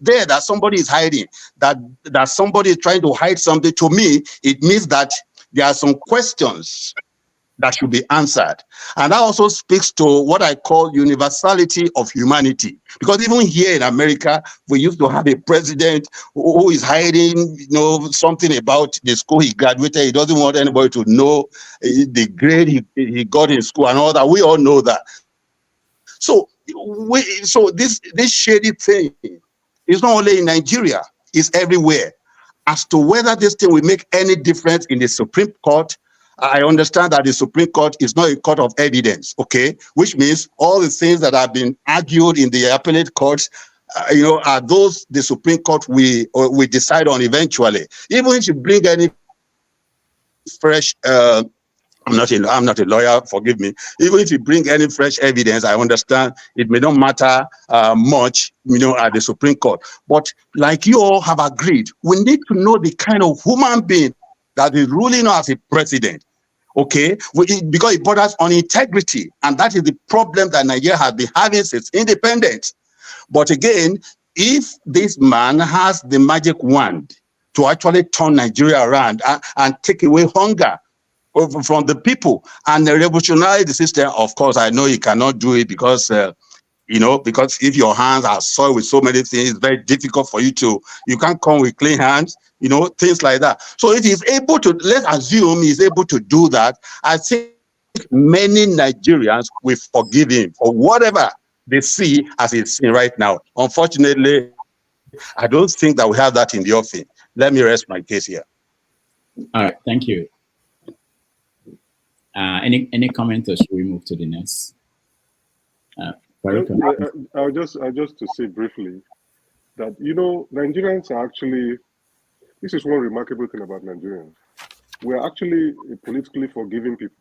there that somebody is hiding? That somebody is trying to hide something? To me, it means that there are some questions that should be answered. And that also speaks to what I call universality of humanity. Because even here in America, we used to have a president who is hiding, something about the school he graduated. He doesn't want anybody to know the grade he got in school and all that. We all know that. So this shady thing is not only in Nigeria, it's everywhere. As to whether this thing will make any difference in the Supreme Court, I understand that the Supreme Court is not a court of evidence, okay? Which means all the things that have been argued in the appellate courts, are those the Supreme Court we decide on eventually. Even if you bring any fresh, I'm not a lawyer, forgive me. Even if you bring any fresh evidence, I understand it may not matter much, at the Supreme Court. But like you all have agreed, we need to know the kind of human being that is ruling us as a president. Okay, because it borders on integrity, and that is the problem that Nigeria has been having since independence. But again, if this man has the magic wand to actually turn Nigeria around and take away hunger from the people and revolutionize the system, of course, I know he cannot do it because because if your hands are soiled with so many things, it's very difficult for you can't come with clean hands, things like that. So if he's able to, let's assume he's able to do that, I think many Nigerians will forgive him for whatever they see as he's seen right now. Unfortunately, I don't think that we have that in the offing. Let me rest my case here. All right, thank you. Any comment, or should we move to the next? I'll just to say briefly that Nigerians are actually, this is one remarkable thing about Nigerians. We're actually a politically forgiving people.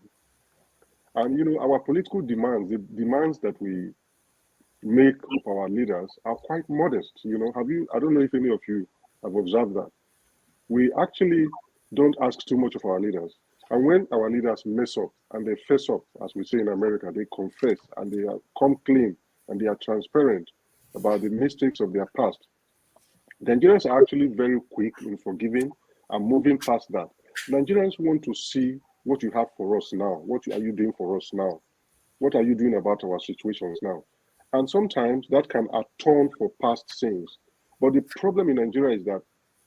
And our political demands, the demands that we make of our leaders are quite modest. I don't know if any of you have observed that. We actually don't ask too much of our leaders. And when our leaders mess up and they fess up, as we say in America, they confess and they come clean and they are transparent about the mistakes of their past. The Nigerians are actually very quick in forgiving and moving past that. Nigerians want to see what you have for us now. What are you doing for us now? What are you doing about our situations now? And sometimes that can atone for past sins. But the problem in Nigeria is that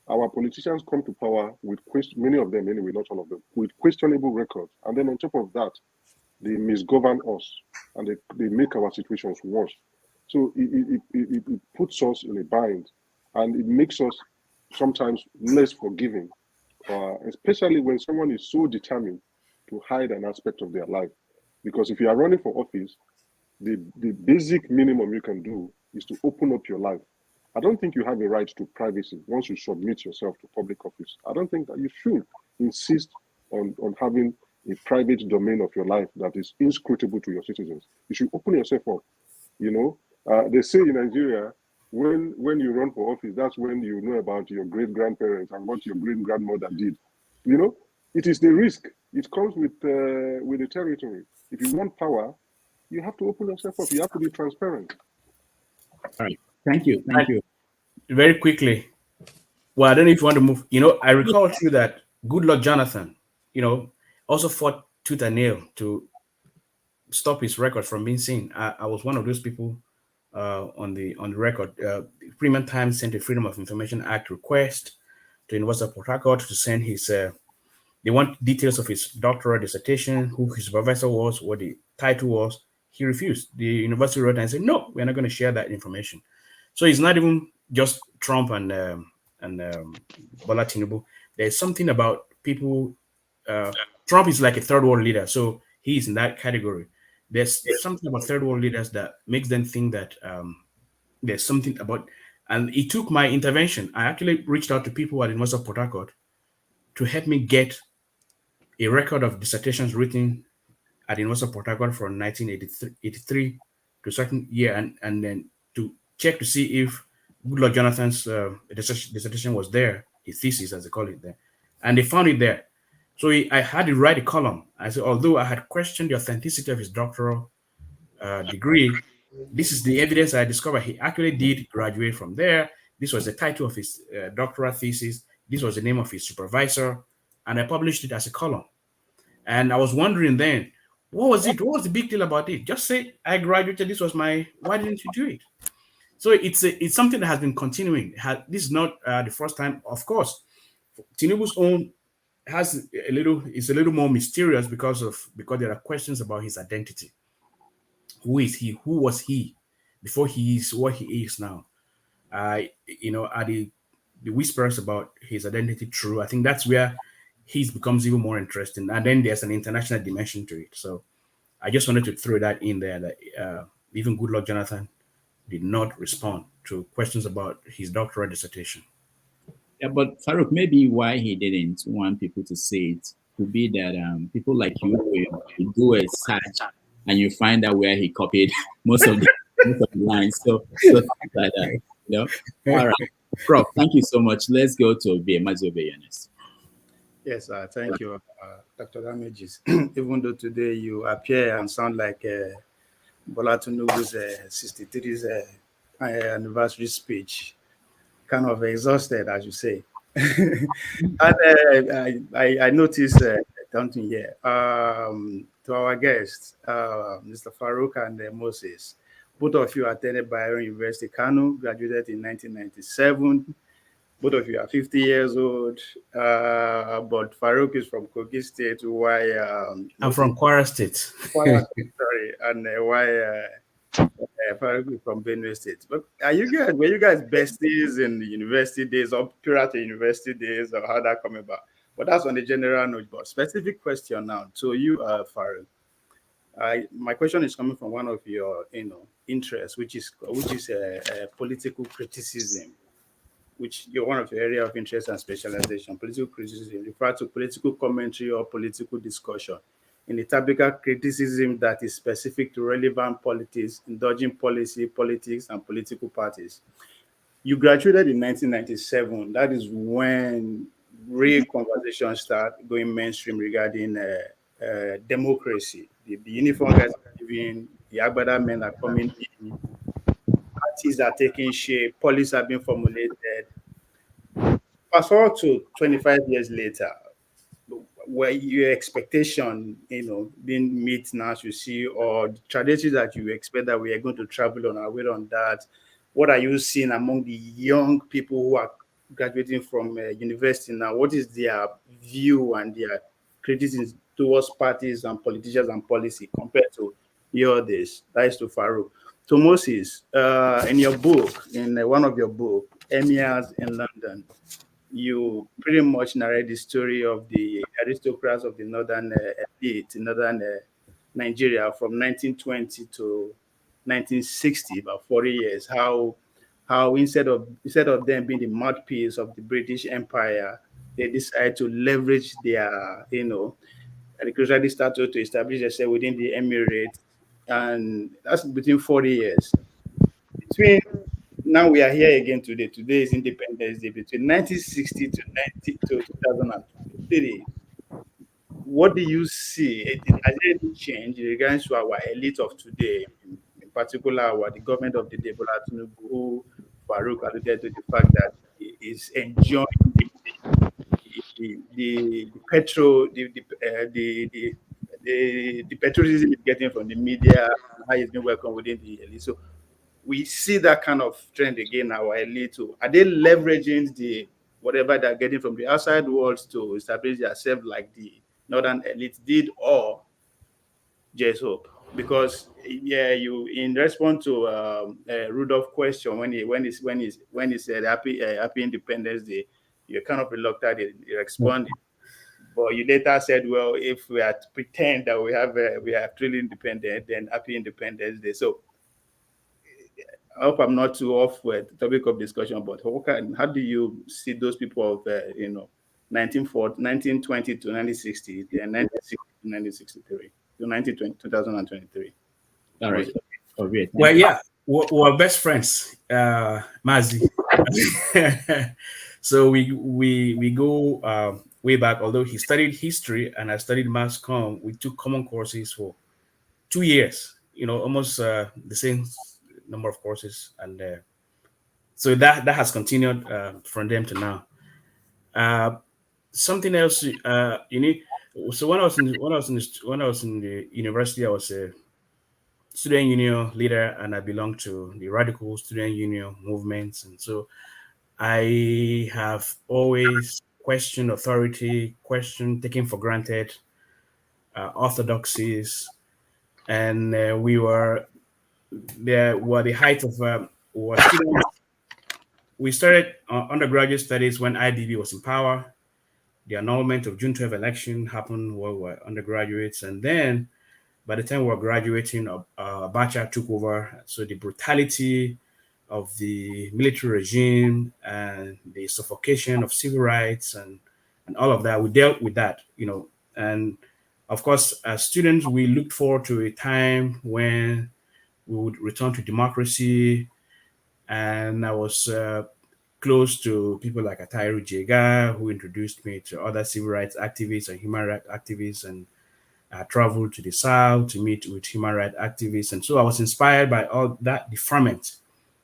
our politicians come to power with, many of them anyway, not all of them, with questionable records. And then on top of that, they misgovern us and they make our situations worse. So it puts us in a bind, and it makes us sometimes less forgiving, especially when someone is so determined to hide an aspect of their life. Because if you are running for office, the basic minimum you can do is to open up your life. I don't think you have a right to privacy once you submit yourself to public office. I don't think that you should insist on having a private domain of your life that is inscrutable to your citizens. You should open yourself up. They say in Nigeria, when you run for office, that's when you know about your great-grandparents and what your great-grandmother did. It is the risk. It comes with the territory. If you want power, you have to open yourself up. You have to be transparent. All right. Thank you. Very quickly. Well, I don't know if you want to move. I recall too that Goodluck Jonathan, also fought tooth and nail to stop his record from being seen. I was one of those people on the record. Premium Times sent a Freedom of Information Act request to University of Port Harcourt to send his. They want details of his doctoral dissertation, who his supervisor was, what the title was. He refused. The university wrote and said, "No, we're not going to share that information." So it's not even just Trump and Bola Tinubu. There's something about people. Trump is like a third world leader, so he's in that category. There's something about third world leaders that makes them think that there's something about. And it took my intervention. I actually reached out to people at the University of Port Harcourt to help me get a record of dissertations written at the University of Port Harcourt from 1983 to a certain year, and then to check to see if Goodluck Jonathan's dissertation was there, his thesis as they call it there, and they found it there. So I had to write a column. I said, although I had questioned the authenticity of his doctoral degree, this is the evidence I discovered. He actually did graduate from there. This was the title of his doctoral thesis. This was the name of his supervisor, and I published it as a column. And I was wondering then, what was it? What was the big deal about it? Just say I graduated. This was my. Why didn't you do it? So it's something that has been continuing. This is not the first time. Of course, Tinubu's own is a little more mysterious because there are questions about his identity. Who is he? Who was he before he is what he is now? Are the whispers about his identity true? I think that's where he becomes even more interesting. And then there's an international dimension to it. So I just wanted to throw that in there, that even Goodluck Jonathan did not respond to questions about his doctoral dissertation. Yeah, but Farooq, maybe why he didn't want people to see it could be that people like you will do a search and you find out where he copied most of the lines. So things like that. All right. Prof, thank you so much. Let's go to Obey. Mazobe Yanis. Yes, thank you, Dr. Damages. Even though today you appear and sound like Bola Tinubu's 63th anniversary speech, kind of exhausted, as you say. And I noticed something here. To our guests, Mr. Farooq and Moses, Both of you attended Bayero University, Kano, graduated in 1997. Both of you are 50 years old, but Farooq is from Kogi State, while I'm from Kwara State. Kwara State, sorry, and Farooq is from Benue State. But were you guys besties in the university days or prior to university days, or how that come about? But that's on the general note. But specific question now to you, Farooq. My question is coming from one of your, interests, which is political criticism, which you're one of your area of interest and specialization. Political criticism refer to political commentary or political discussion in the typical criticism that is specific to relevant politics, indulging policy, politics, and political parties. You graduated in 1997. That is when real conversations start going mainstream regarding democracy. The uniform guys are leaving, the Agbada men are coming in, parties are taking shape, policies are being formulated. Fast forward to 25 years later, where your expectation, being met now, as you see, or the trajectory that you expect that we are going to travel on our way on that, what are you seeing among the young people who are graduating from university now? What is their view and their criticism towards parties and politicians and policy compared to your days? That is to Farouk. To Moses, in your book, in one of your books, Emirs in London, you pretty much narrate the story of the aristocrats of the northern elite in northern Nigeria from 1920 to 1960, about 40 years. How instead of them being the mouthpiece of the British Empire, they decided to leverage their, and they gradually started to establish themselves within the Emirates, and that's between 40 years. Between now we are here again today. Today is Independence Day. Between 1960 to 2023, what do you see? Has there any change in regards to our elite of today, in particular, the government of the day, Bola Tinubu, who Farouk alluded to the fact that he is enjoying the petrol, the patriotism he's getting from the media, how he's been welcomed within the elite. So we see that kind of trend again. Our elite, are they leveraging the whatever they're getting from the outside world to establish themselves like the northern elite did, or just hope? Because you in response to Rudolph's question when he said happy Independence Day, you're kind of reluctant in responding. But you later said, well, if we are to pretend that we are truly independent, then happy Independence Day. So I hope I'm not too off with the topic of discussion, but how do you see those people of 1920 to 1960, then 1960 to 1963, to 2023? All right. Oh, great. Well, yeah, we're best friends, Mazi. So we go way back. Although he studied history and I studied mass comm, we took common courses for 2 years. Almost the same number of courses, and so that has continued from them to now. Something else, So when I was in the university, I was a student union leader, and I belonged to the radical student union movements, and so I have always questioned authority, taken for granted orthodoxies, and we were the height of students. We started undergraduate studies when IDB was in power. The annulment of June 12 election happened while we were undergraduates, and then by the time we were graduating, Abacha took over. So the brutality of the military regime and the suffocation of civil rights and all of that, we dealt with that, and of course, as students, we looked forward to a time when we would return to democracy. And I was close to people like Atairu Jega, who introduced me to other civil rights activists and human rights activists, and I traveled to the South to meet with human rights activists. And so I was inspired by all that, the ferment.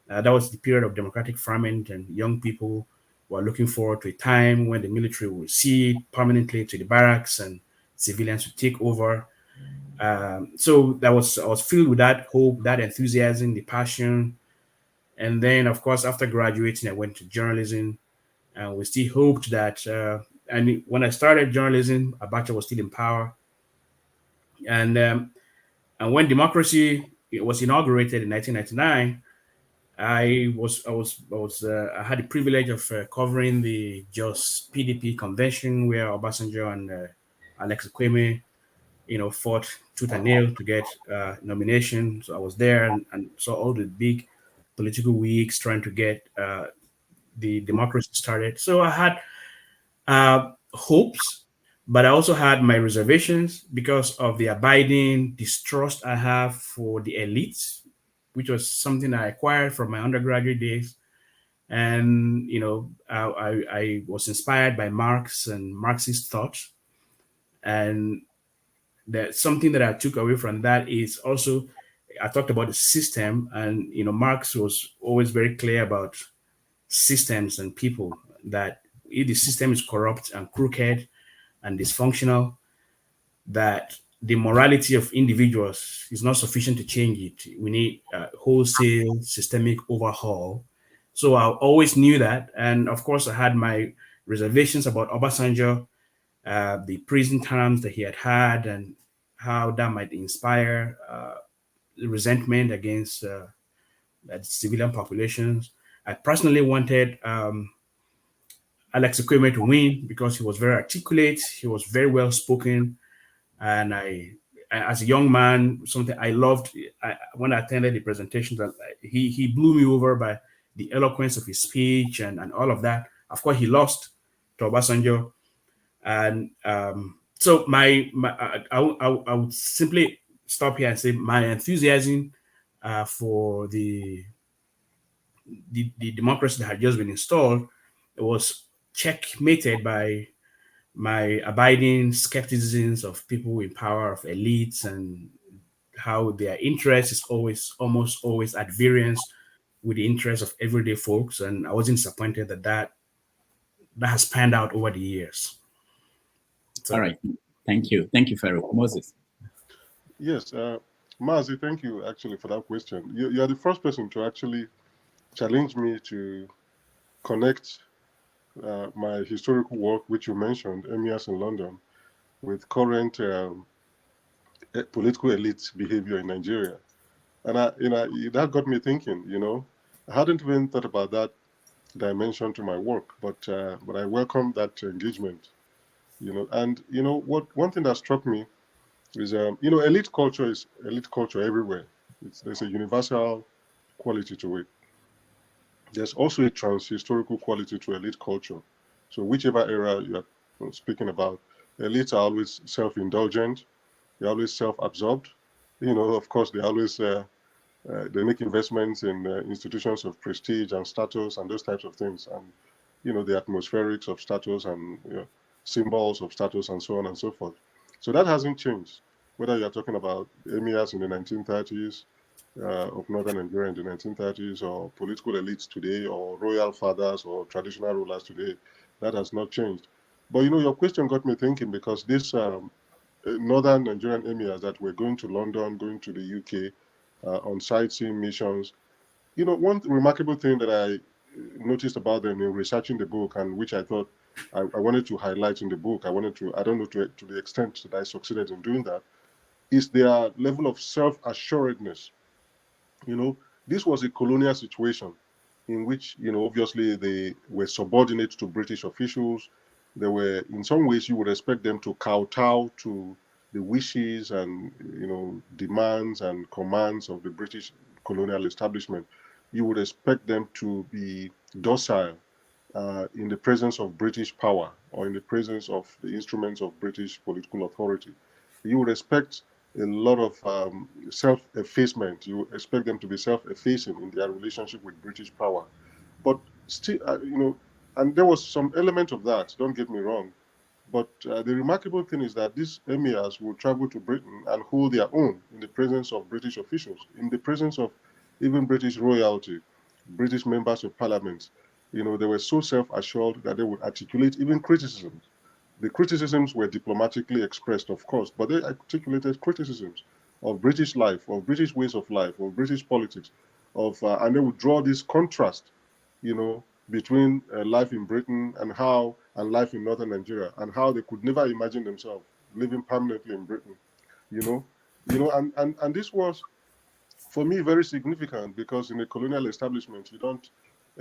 That was the period of democratic ferment, and young people were looking forward to a time when the military would cede permanently to the barracks and civilians would take over. So I was filled with that hope, that enthusiasm, the passion. And then, of course, after graduating, I went to journalism, and we still hoped that. And when I started journalism, Abacha was still in power, and when democracy was inaugurated in 1999, I had the privilege of covering the Jos PDP convention where Obasanjo and Alex Kwame, fought tooth and nail to get nomination. So I was there and saw all the big political weeks trying to get the democracy started. So I had hopes, but I also had my reservations because of the abiding distrust I have for the elites, which was something I acquired from my undergraduate days. And I was inspired by Marx and Marxist thought, and that something that I took away from that is also I talked about the system, and Marx was always very clear about systems and people, that if the system is corrupt and crooked and dysfunctional, that the morality of individuals is not sufficient to change it. We need wholesale systemic overhaul. So I always knew that. And of course, I had my reservations about Obasanjo, the prison terms that he had, and how that might inspire resentment against civilian populations. I personally wanted Alex Ekweme to win because he was very articulate, he was very well spoken, and as a young man, something I loved. When I attended the presentation, that he blew me over by the eloquence of his speech and all of that. Of course, he lost to Obasanjo, and so I would simply stop here and say my enthusiasm for the democracy that had just been installed was checkmated by my abiding skepticisms of people in power, of elites, and how their interest is almost always at variance with the interests of everyday folks. And I wasn't disappointed that has panned out over the years. So, All right. Thank you. Thank you, Farooq. Moses. Yes, Mazi, thank you actually for that question. You are the first person to actually challenge me to connect my historical work, which you mentioned, emirs in London, with current political elite behavior in Nigeria. And that got me thinking. I hadn't even thought about that dimension to my work, but I welcome that engagement. And what one thing that struck me is elite culture is elite culture everywhere. There's a universal quality to it. There's also a trans-historical quality to elite culture. So whichever era you are speaking about, elites are always self-indulgent. They're always self-absorbed. Of course, they make investments in institutions of prestige and status and those types of things, and the atmospherics of status and symbols of status and so on and so forth. So that hasn't changed. Whether you're talking about emirs in the 1930s, of northern Nigeria in the 1930s, or political elites today, or royal fathers or traditional rulers today, that has not changed. But your question got me thinking, because this northern Nigerian emirs that were going to London, going to the UK on sightseeing missions, one remarkable thing that I noticed about them in researching the book, and which I thought I wanted to highlight in the book, I don't know to the extent that I succeeded in doing that, is their level of self-assuredness. This was a colonial situation in which, obviously they were subordinate to British officials. They were, in some ways, you would expect them to kowtow to the wishes and, demands and commands of the British colonial establishment. You would expect them to be docile in the presence of British power, or in the presence of the instruments of British political authority. You would expect a lot of self-effacement. You expect them to be self-effacing in their relationship with British power. But still, and there was some element of that, don't get me wrong. But the remarkable thing is that these emirs will travel to Britain and hold their own in the presence of British officials, in the presence of even British royalty, British members of parliament. They were so self-assured that they would articulate even criticisms The criticisms were diplomatically expressed, of course, but they articulated criticisms of British life, of British ways of life, of British politics, and they would draw this contrast, between life in Britain and life in northern Nigeria, and how they could never imagine themselves living permanently in Britain, you know, and this was for me very significant because in a colonial establishment you don't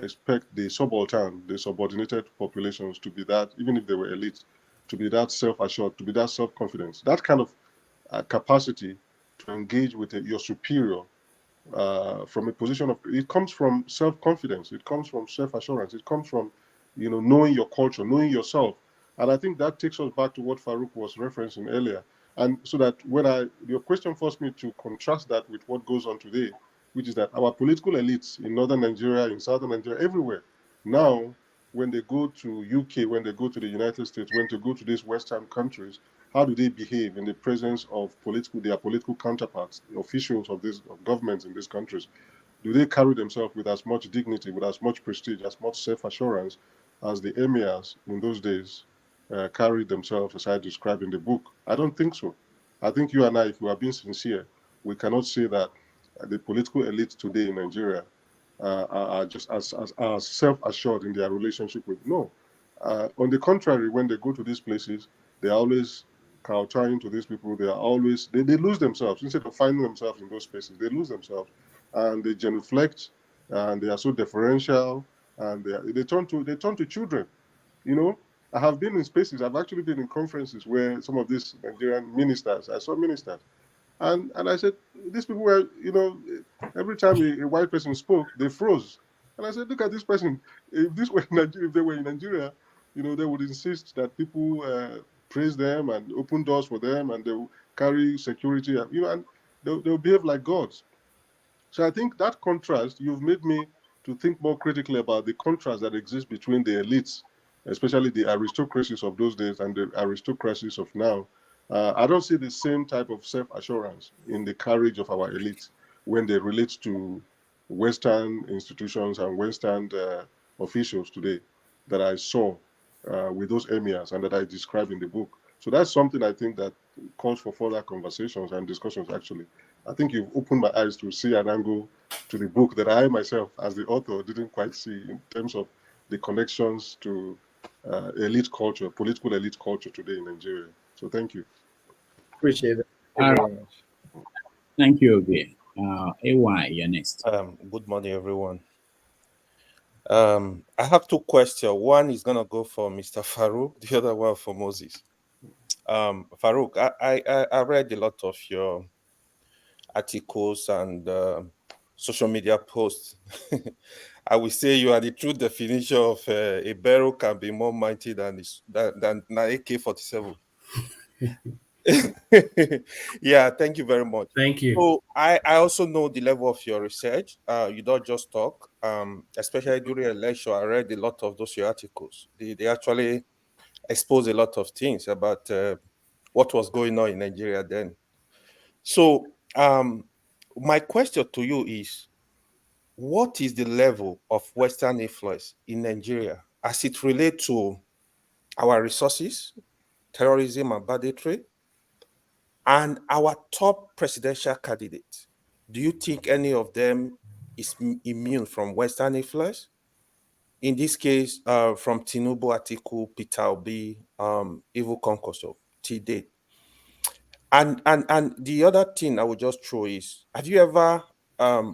expect the subaltern, the subordinated populations to be that, even if they were elites, to be that self-assured, to be that self-confidence, that kind of capacity to engage with your superior from a position of, it comes from self-confidence, it comes from self-assurance, it comes from knowing your culture, knowing yourself. And I think that takes us back to what Farooq was referencing earlier. And so that your question forced me to contrast that with what goes on today, which is that our political elites in northern Nigeria, in southern Nigeria, everywhere now, when they go to UK, when they go to the United States, when they go to these Western countries, how do they behave in the presence of their political counterparts, the officials of governments in these countries? Do they carry themselves with as much dignity, with as much prestige, as much self-assurance as the emirs in those days carried themselves, as I described in the book? I don't think so. I think you and I, if we are being sincere, we cannot say that the political elites today in Nigeria are just as self-assured in their relationship with. No. On the contrary, when they go to these places, they are always kowtowing to these people. They are always, they lose themselves. Instead of finding themselves in those spaces, they lose themselves and they genuflect and they are so deferential and they turn to children. I have been in spaces, I've actually been in conferences where some of these Nigerian ministers, I saw ministers, and I said, these people were, every time a white person spoke, they froze. And I said, look at this person. If this were Nigeria, if they were in Nigeria, they would insist that people praise them and open doors for them, and they will carry security, and they'll behave like gods. So I think that contrast, you've made me to think more critically about the contrast that exists between the elites, especially the aristocracies of those days and the aristocracies of now. I don't see the same type of self-assurance in the carriage of our elites when they relate to Western institutions and Western officials today that I saw with those emirs and that I describe in the book. So that's something I think that calls for further conversations and discussions, actually. I think you've opened my eyes to see an angle to the book that I myself, as the author, didn't quite see in terms of the connections to elite culture, political elite culture today in Nigeria. So thank you. Appreciate it. Thank All you right. very much. Thank you again. AY, you're next. Good morning, everyone. I have two questions. One is gonna go for Mr. Farouk, the other one for Moses. Farouk, I read a lot of your articles and social media posts. I will say you are the true definition of a barrel can be more mighty than an AK-47. Yeah, thank you very much. Thank you. So I also know the level of your research. You don't just talk. Especially during election, I read a lot of those your articles. They actually expose a lot of things about what was going on in Nigeria then. So my question to you is, what is the level of Western influence in Nigeria as it relates to our resources, terrorism and banditry, and our top presidential candidate? Do you think any of them is immune from Western influence? In this case, from Tinubu, Atiku, Peter Obi, Ivo Konkoso, till date. And the other thing I would just throw is, have you ever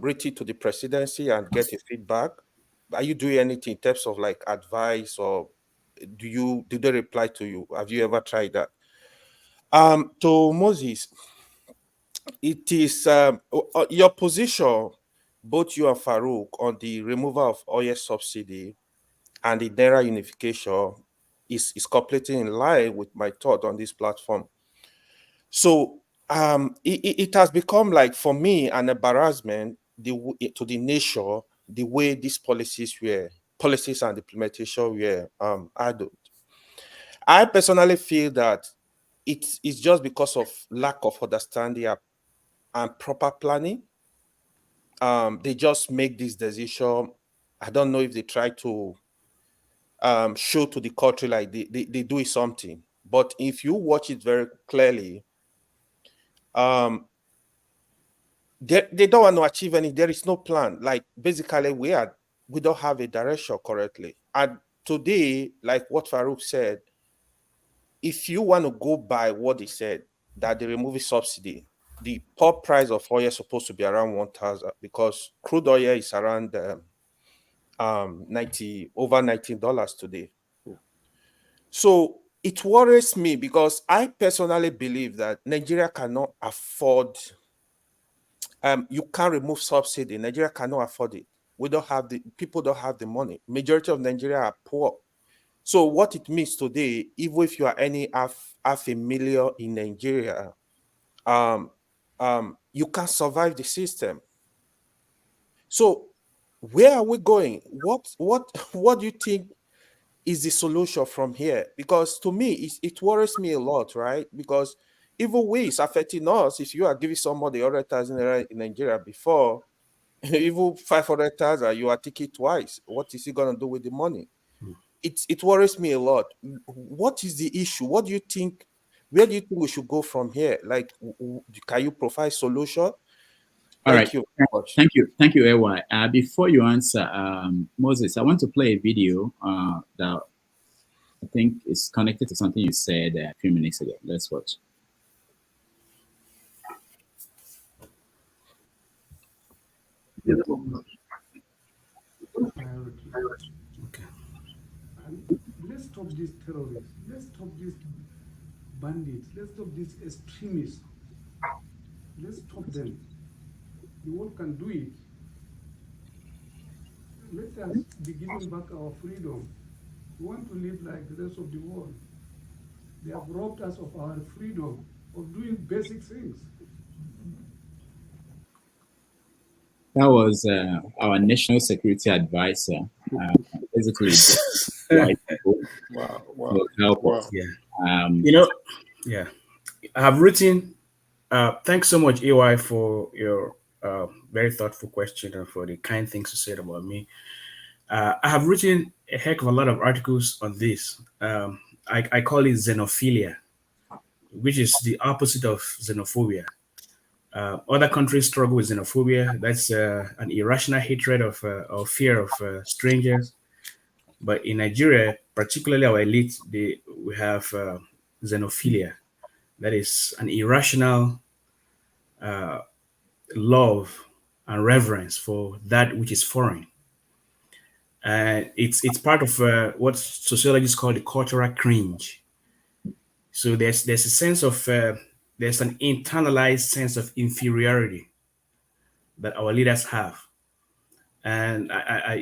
written to the presidency and get a feedback? Are you doing anything in terms of like advice, or do they reply to you? Have you ever tried that? To Moses, it is your position, both you and Farouk, on the removal of oil subsidy and the Naira unification is completely in line with my thought on this platform. So it has become like, for me, an embarrassment to the nation, the way these policies and implementation were handled. I personally feel that it's just because of lack of understanding and proper planning. They just make this decision. I don't know if they try to show to the country like they do something. But if you watch it very clearly, they don't want to achieve any. There is no plan. Like basically, we don't have a direction correctly. And today, like what Farooq said, if you want to go by what he said, that they remove the subsidy, the pump price of oil is supposed to be around 1,000 because crude oil is around over $19 today. So it worries me because I personally believe that Nigeria cannot afford. You can't remove subsidy. Nigeria cannot afford it. People don't have the money. Majority of Nigeria are poor. So what it means today, even if you are earning half a million in Nigeria, you can't survive the system. So where are we going? What do you think is the solution from here? Because to me, it worries me a lot, right? Because even way it's affecting us. If you are giving somebody 100,000 in Nigeria before, even 500,000, you are taking twice. What is he gonna do with the money? It worries me a lot. What is the issue? What do you think? Where do you think we should go from here? Like, can you provide solution? Thank you very much. Thank you, Ewa. Before you answer, Moses, I want to play a video that I think is connected to something you said a few minutes ago. Let's watch. Okay. Let's stop these terrorists. Let's stop these bandits. Let's stop these extremists. Let's stop them. The world can do it. Let us be given back our freedom. We want to live like the rest of the world. They have robbed us of our freedom of doing basic things. That was our national security advisor. Basically, white people will help us. Yeah. Yeah. I have written. Thanks so much, EY, for your very thoughtful question and for the kind things you said about me. I have written a heck of a lot of articles on this. I call it xenophilia, which is the opposite of xenophobia. Other countries struggle with xenophobia. That's an irrational hatred of or fear of strangers. But in Nigeria, particularly our elite, we have xenophilia. That is an irrational love and reverence for that which is foreign. And it's part of what sociologists call the cultural cringe. So there's a sense of there's an internalized sense of inferiority that our leaders have, and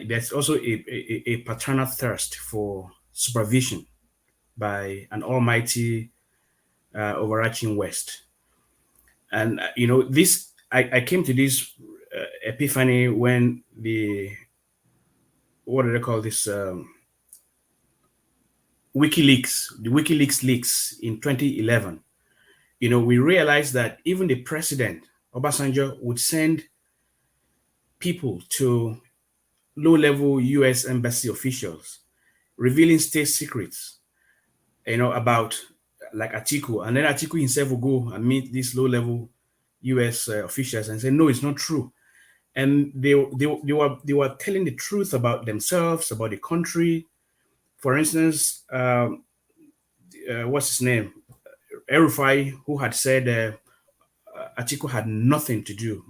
there's also a paternal thirst for supervision by an almighty overarching West. And this I came to this epiphany when what do they call this WikiLeaks leaks in 2011. We realized that even the president Obasanjo would send people to low-level U.S. embassy officials revealing state secrets, about like Atiku, and then Atiku himself will go and meet these low-level U.S. officials and say, no, it's not true. And they were telling the truth about themselves, about the country. For instance, what's his name? El-Rufai, who had said Atiku had nothing to do.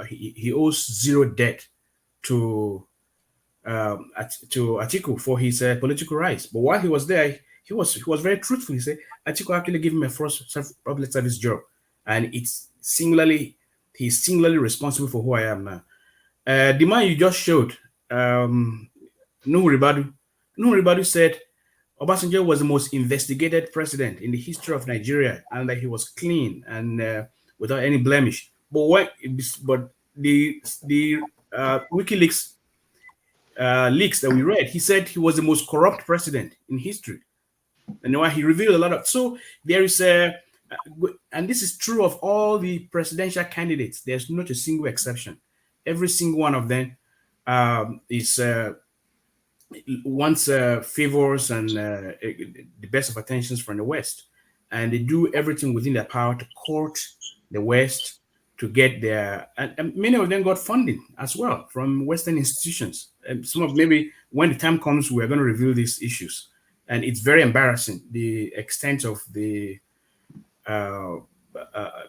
He owes zero debt to Atiku for his political rights. But while he was there, he was very truthful. He said Atiku actually gave him a first public service job, and he's singularly responsible for who I am now. The man you just showed, Nuhu Ribadu said Obasanjo was the most investigated president in the history of Nigeria, and that he was clean and without any blemish. But the WikiLeaks leaks that we read, he said he was the most corrupt president in history, and why he revealed a lot of. So there is and this is true of all the presidential candidates. There's not a single exception. Every single one of them is wants favors and the best of attentions from the West, and they do everything within their power to court the West to get their. And many of them got funding as well from Western institutions. And some of maybe when the time comes, we're going to reveal these issues, and it's very embarrassing the extent of the uh,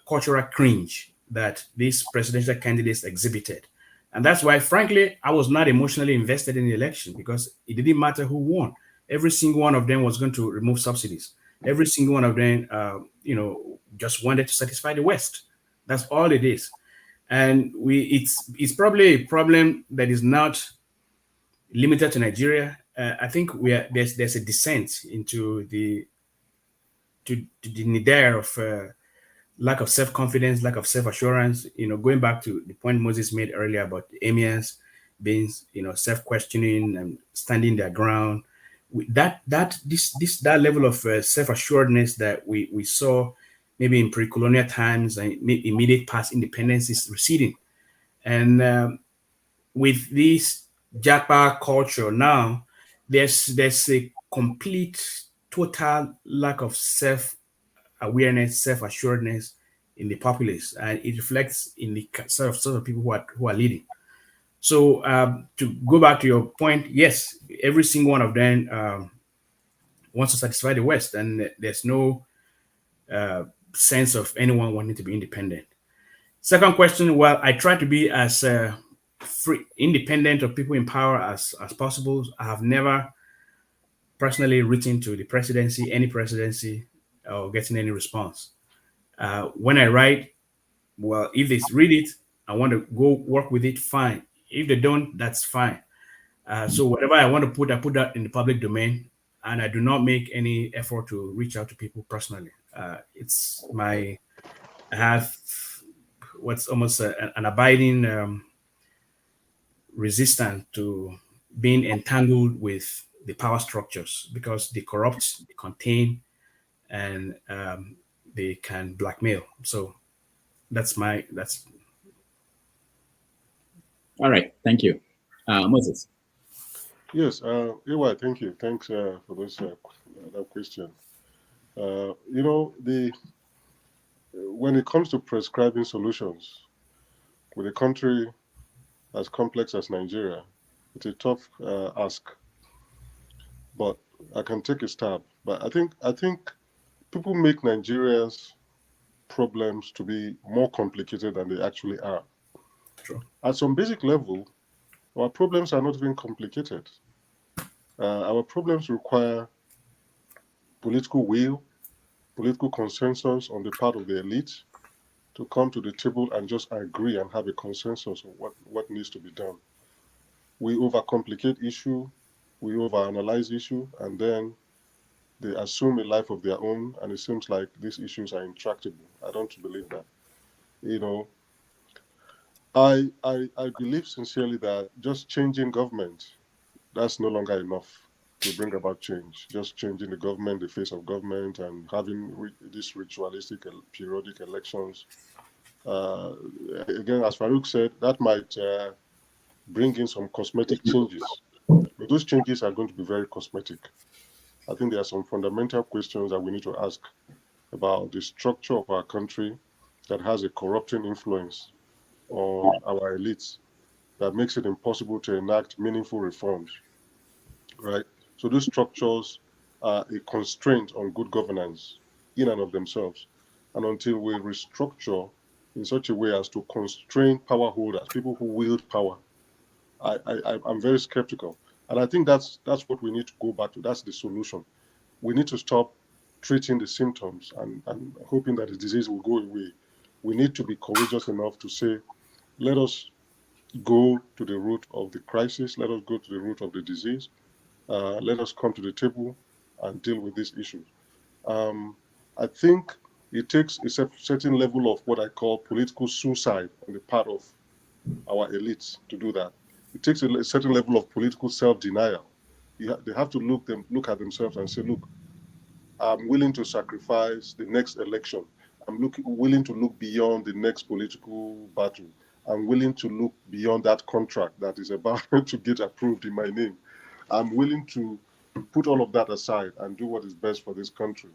cultural cringe that these presidential candidates exhibited. And that's why, frankly, I was not emotionally invested in the election because it didn't matter who won. Every single one of them was going to remove subsidies. Every single one of them, just wanted to satisfy the West. That's all it is. And it's probably a problem that is not limited to Nigeria. I think there's a descent into to the nadir of lack of self-confidence, lack of self-assurance, going back to the point Moses made earlier about the emirs being, self-questioning and standing their ground. That level of self-assuredness that we saw maybe in pre-colonial times and immediate past independence is receding. And with this Japa culture now, there's a complete, total lack of self-awareness, self-assuredness in the populace, and it reflects in the sort of people who are leading. So to go back to your point, yes, every single one of them wants to satisfy the West, and there's no sense of anyone wanting to be independent. Second question, well, I try to be as free, independent of people in power as possible. I have never personally written to the presidency, any presidency, or getting any response. When I write, well, if they read it, I want to go work with it, fine. If they don't, that's fine. So whatever I want to put, I put that in the public domain, and I do not make any effort to reach out to people personally. It's I have what's almost an abiding resistance to being entangled with the power structures because they corrupt, they contain, and they can blackmail. So that's All right, thank you. Moses. Yes, Ewa, thank you. Thanks for this that question. The when it comes to prescribing solutions with a country as complex as Nigeria, it's a tough ask. But I can take a stab. But I think people make Nigeria's problems to be more complicated than they actually are. true. At some basic level, our problems are not even complicated. Our problems require political will, political consensus on the part of the elite to come to the table and just agree and have a consensus on what needs to be done. We overcomplicate issue, we overanalyze issue, and then they assume a life of their own, and it seems like these issues are intractable. I don't believe that. You know, I believe sincerely that just changing government, that's no longer enough to bring about change. Just changing the government, the face of government, and having these ritualistic periodic elections. Uh, Again, as Farooq said, that might bring in some cosmetic changes. But those changes are going to be very cosmetic. I think there are some fundamental questions that we need to ask about the structure of our country that has a corrupting influence on our elites that makes it impossible to enact meaningful reforms, right? So those structures are a constraint on good governance in and of themselves. And until we restructure in such a way as to constrain power holders, people who wield power, I'm very skeptical. And I think that's what we need to go back to. That's the solution. We need to stop treating the symptoms and hoping that the disease will go away. We need to be courageous enough to say, let us go to the root of the crisis, let us go to the root of the disease, let us come to the table and deal with these issues. I think it takes a certain level of what I call political suicide on the part of our elites to do that. It takes a certain level of political self-denial. They have to look at themselves and say, look, I'm willing to sacrifice the next election. Willing to look beyond the next political battle. I'm willing to look beyond that contract that is about to get approved in my name. I'm willing to put all of that aside and do what is best for this country.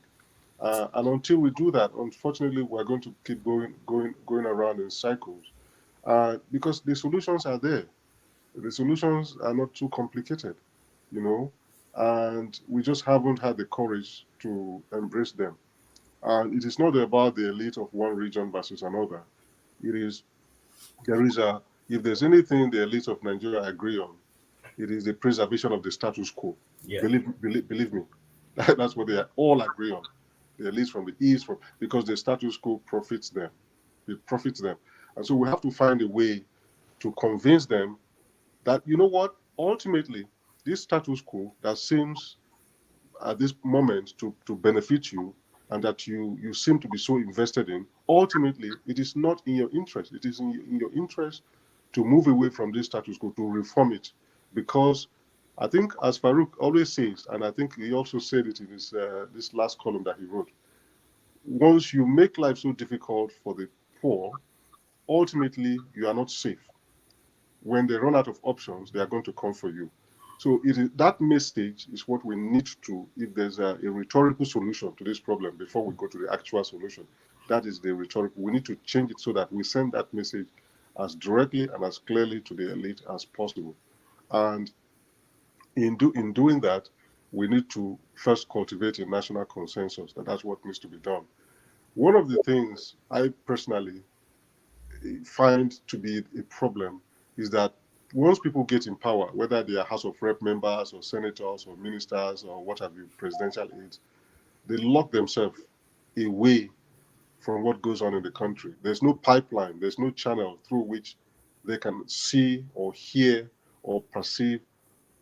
And until we do that, unfortunately, we're going to keep going around in cycles. Because the solutions are there. The solutions are not too complicated, you know, and we just haven't had the courage to embrace them. And it is not about the elite of one region versus another. It is there is a if there's anything the elite of Nigeria agree on, it is the preservation of the status quo. Yeah. Believe me, that's what they all agree on. The elites from the east, because the status quo profits them. It profits them, and so we have to find a way to convince them that, you know what, ultimately, this status quo that seems at this moment to benefit you and that you seem to be so invested in, ultimately, it is not in your interest. It is in your interest to move away from this status quo, to reform it. Because I think, as Farooq always says, and I think he also said it in his this last column that he wrote, once you make life so difficult for the poor, ultimately, you are not safe. When they run out of options, they are going to come for you. So that message is what we need to, if there's a rhetorical solution to this problem before we go to the actual solution, that is the rhetorical. We need to change it so that we send that message as directly and as clearly to the elite as possible. And in doing that, we need to first cultivate a national consensus that that's what needs to be done. One of the things I personally find to be a problem is that once people get in power, whether they are House of Rep members or senators or ministers or what have you, presidential aides, they lock themselves away from what goes on in the country. There's no pipeline, there's no channel through which they can see or hear or perceive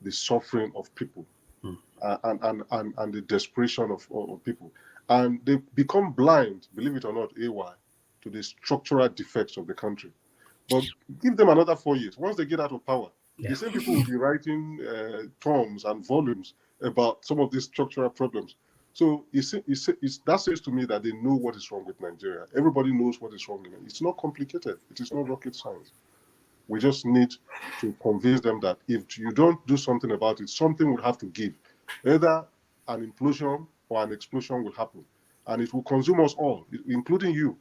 the suffering of people and the desperation of people. And they become blind, believe it or not, AY, to the structural defects of the country. But give them another 4 years. Once they get out of power, the same people will be writing tomes and volumes about some of these structural problems. So that says to me that they know what is wrong with Nigeria. Everybody knows what is wrong in it. It's not complicated. It is not rocket science. We just need to convince them that if you don't do something about it, something will have to give. Either an implosion or an explosion will happen. And it will consume us all, including you,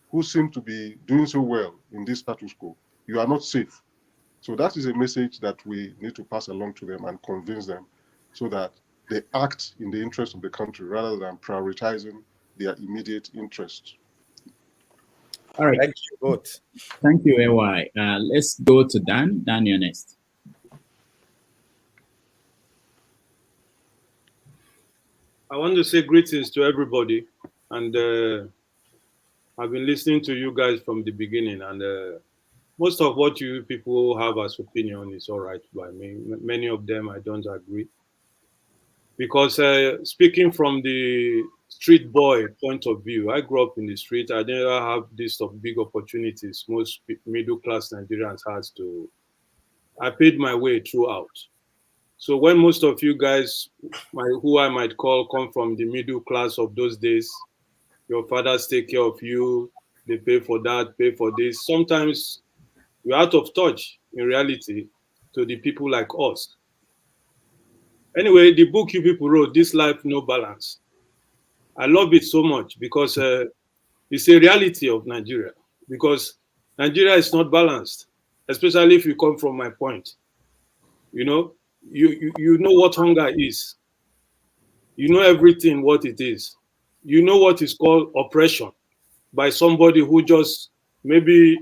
who seem to be doing so well in this status quo. You are not safe. So that is a message that we need to pass along to them and convince them so that they act in the interest of the country rather than prioritizing their immediate interests. All right. Thank you both. Thank you, AY. Let's go to Dan. Dan, you're next. I want to say greetings to everybody, and I've been listening to you guys from the beginning, and most of what you people have as opinion is all right by me. Many of them I don't agree, because speaking from the street boy point of view, I grew up in the street. I never have this of big opportunities most middle class Nigerians has to. I paid my way throughout. So when most of you guys, who I might call, come from the middle class of those days, your fathers take care of you, they pay for that, pay for this. Sometimes you're out of touch in reality to the people like us. Anyway, the book you people wrote, This Life No Balance, I love it so much because it's a reality of Nigeria. Because Nigeria is not balanced, especially if you come from my point. You know, you know what hunger is. You know everything what it is. You know what is called oppression by somebody who just maybe,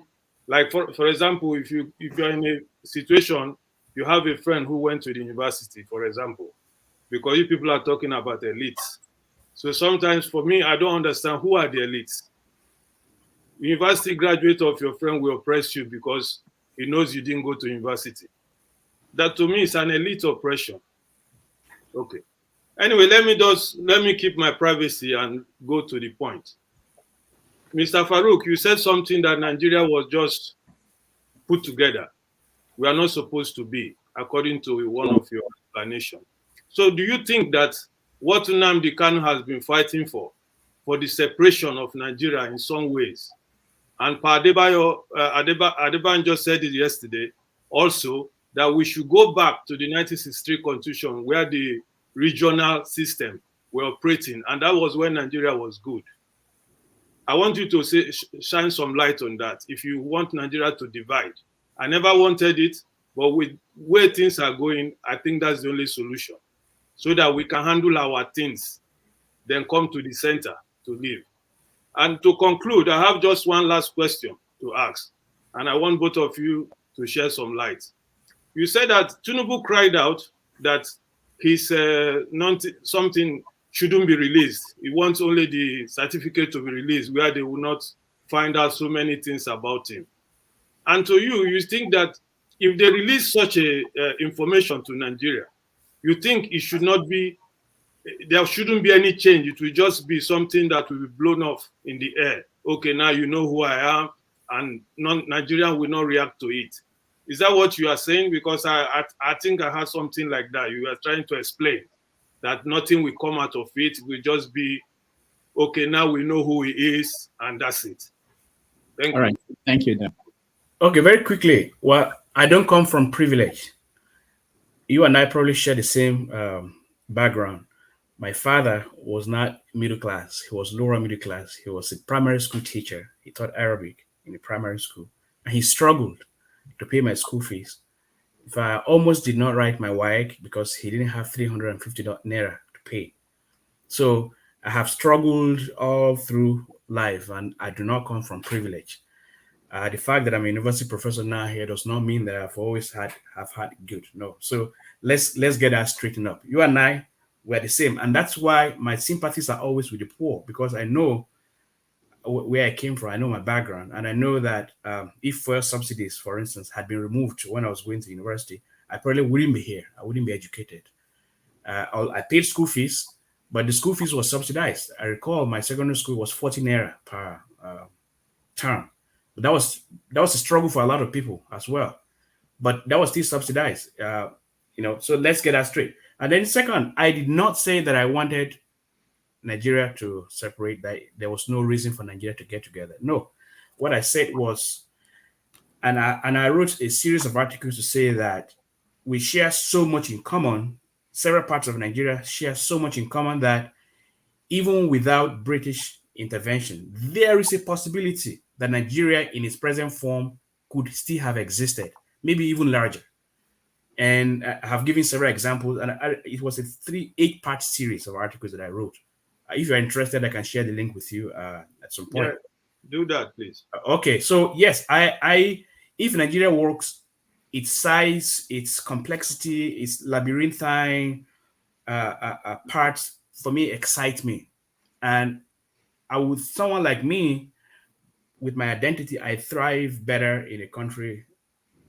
like for example, if you're in a situation, you have a friend who went to the university, for example, because you people are talking about elites. So sometimes for me, I don't understand who are the elites. University graduate of your friend will oppress you because he knows you didn't go to university. That to me is an elite oppression. Okay. Anyway, let me keep my privacy and go to the point. Mr. Farooq, you said something that Nigeria was just put together. We are not supposed to be, according to one of your explanations. So do you think that what Nnamdi Kanu has been fighting for the separation of Nigeria in some ways, and Adebanjo said it yesterday, also that we should go back to the 1963 constitution where the regional system were operating, and that was when Nigeria was good. I want you to shine some light on that. If you want Nigeria to divide, I never wanted it, but with where things are going, I think that's the only solution, so that we can handle our things, then come to the center to live. And to conclude, I have just one last question to ask, and I want both of you to share some light. You said that Tinubu cried out that his something shouldn't be released. He wants only the certificate to be released, where they will not find out so many things about him. And to you, you think that if they release such a information to Nigeria, you think it should not be, there shouldn't be any change. It will just be something that will be blown off in the air. Okay, now you know who I am, and Nigeria will not react to it. Is that what you are saying? Because I think I heard something like that. You are trying to explain that nothing will come out of it. It will just be, okay, now we know who he is, and that's it. Thank you. All right. Thank you, Dan. Okay, very quickly. Well, I don't come from privilege. You and I probably share the same background. My father was not middle class. He was lower middle class. He was a primary school teacher. He taught Arabic in the primary school. And he struggled to pay my school fees. If I almost did not write my WAEC because he didn't have 350 naira to pay. So I have struggled all through life, and I do not come from privilege. The fact that I'm a university professor now here does not mean that I've always had good. No. So let's get that straightened up. You and I were the same, and that's why my sympathies are always with the poor, because I know where I came from. I know my background, and I know that if fuel subsidies, for instance, had been removed when I was going to university, I probably wouldn't be here. I wouldn't be educated. I paid school fees, but the school fees was subsidized. I recall my secondary school was 40 naira per term. But that was a struggle for a lot of people as well. But that was still subsidized. So let's get that straight. And then second, I did not say that I wanted Nigeria to separate, that there was no reason for Nigeria to get together. No, what I said was, and I wrote a series of articles to say that we share so much in common. Several parts of Nigeria share so much in common that even without British intervention, there is a possibility that Nigeria in its present form could still have existed, maybe even larger. And I have given several examples, and it was a 8-part series of articles that I wrote. If you're interested, I can share the link with you at some point. Yeah, do that, please. Okay, so yes, if Nigeria works, its size, its complexity, its labyrinthine parts, for me, excite me. And with someone like me, with my identity, I thrive better in a country,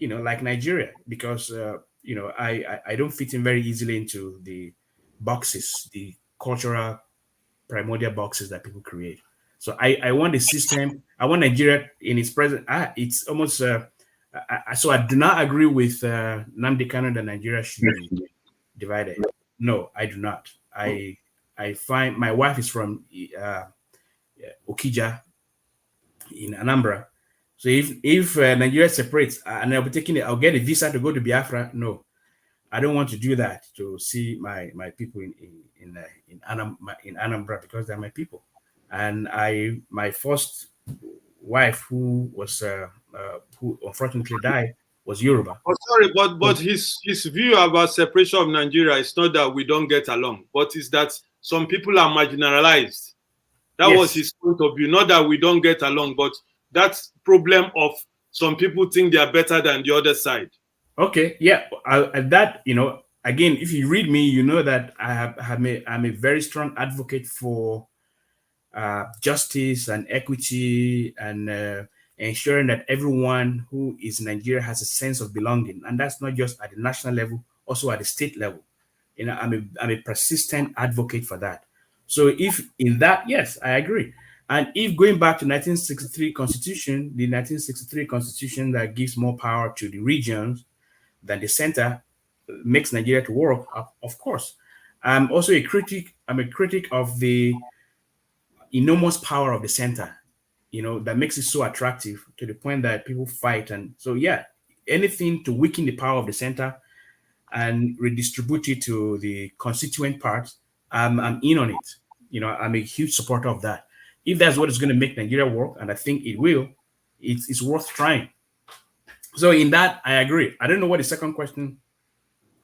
like Nigeria, because I don't fit in very easily into the boxes, the cultural primordial boxes that people create. So I want a system. I want Nigeria in its present. It's almost. So I do not agree with Nnamdi Kanu that Nigeria should be divided. No, I do not. I find my wife is from Okija in Anambra. So if Nigeria separates and I'll I'll get a visa to go to Biafra. No, I don't want to do that to see my people in Anambra, because they're my people. And my first wife, who unfortunately died, was Yoruba. Oh, sorry, but his view about separation of Nigeria is not that we don't get along, but it's that some people are marginalized. That was his point of view. Not that we don't get along, but that's problem of some people think they are better than the other side. Okay, yeah, that again, if you read me, you know that I'm a very strong advocate for justice and equity, and ensuring that everyone who is in Nigeria has a sense of belonging, and that's not just at the national level, also at the state level. I'm a persistent advocate for that. So if in that, yes, I agree. And if going back to 1963 Constitution, the 1963 Constitution that gives more power to the regions than the center makes Nigeria to work, of course. I'm also a critic. I'm a critic of the enormous power of the center, that makes it so attractive to the point that people fight. And so, yeah, anything to weaken the power of the center and redistribute it to the constituent parts, I'm in on it. I'm a huge supporter of that. If that's what is going to make Nigeria work, and I think it will, it's worth trying. So in that, I agree. I don't know what the second question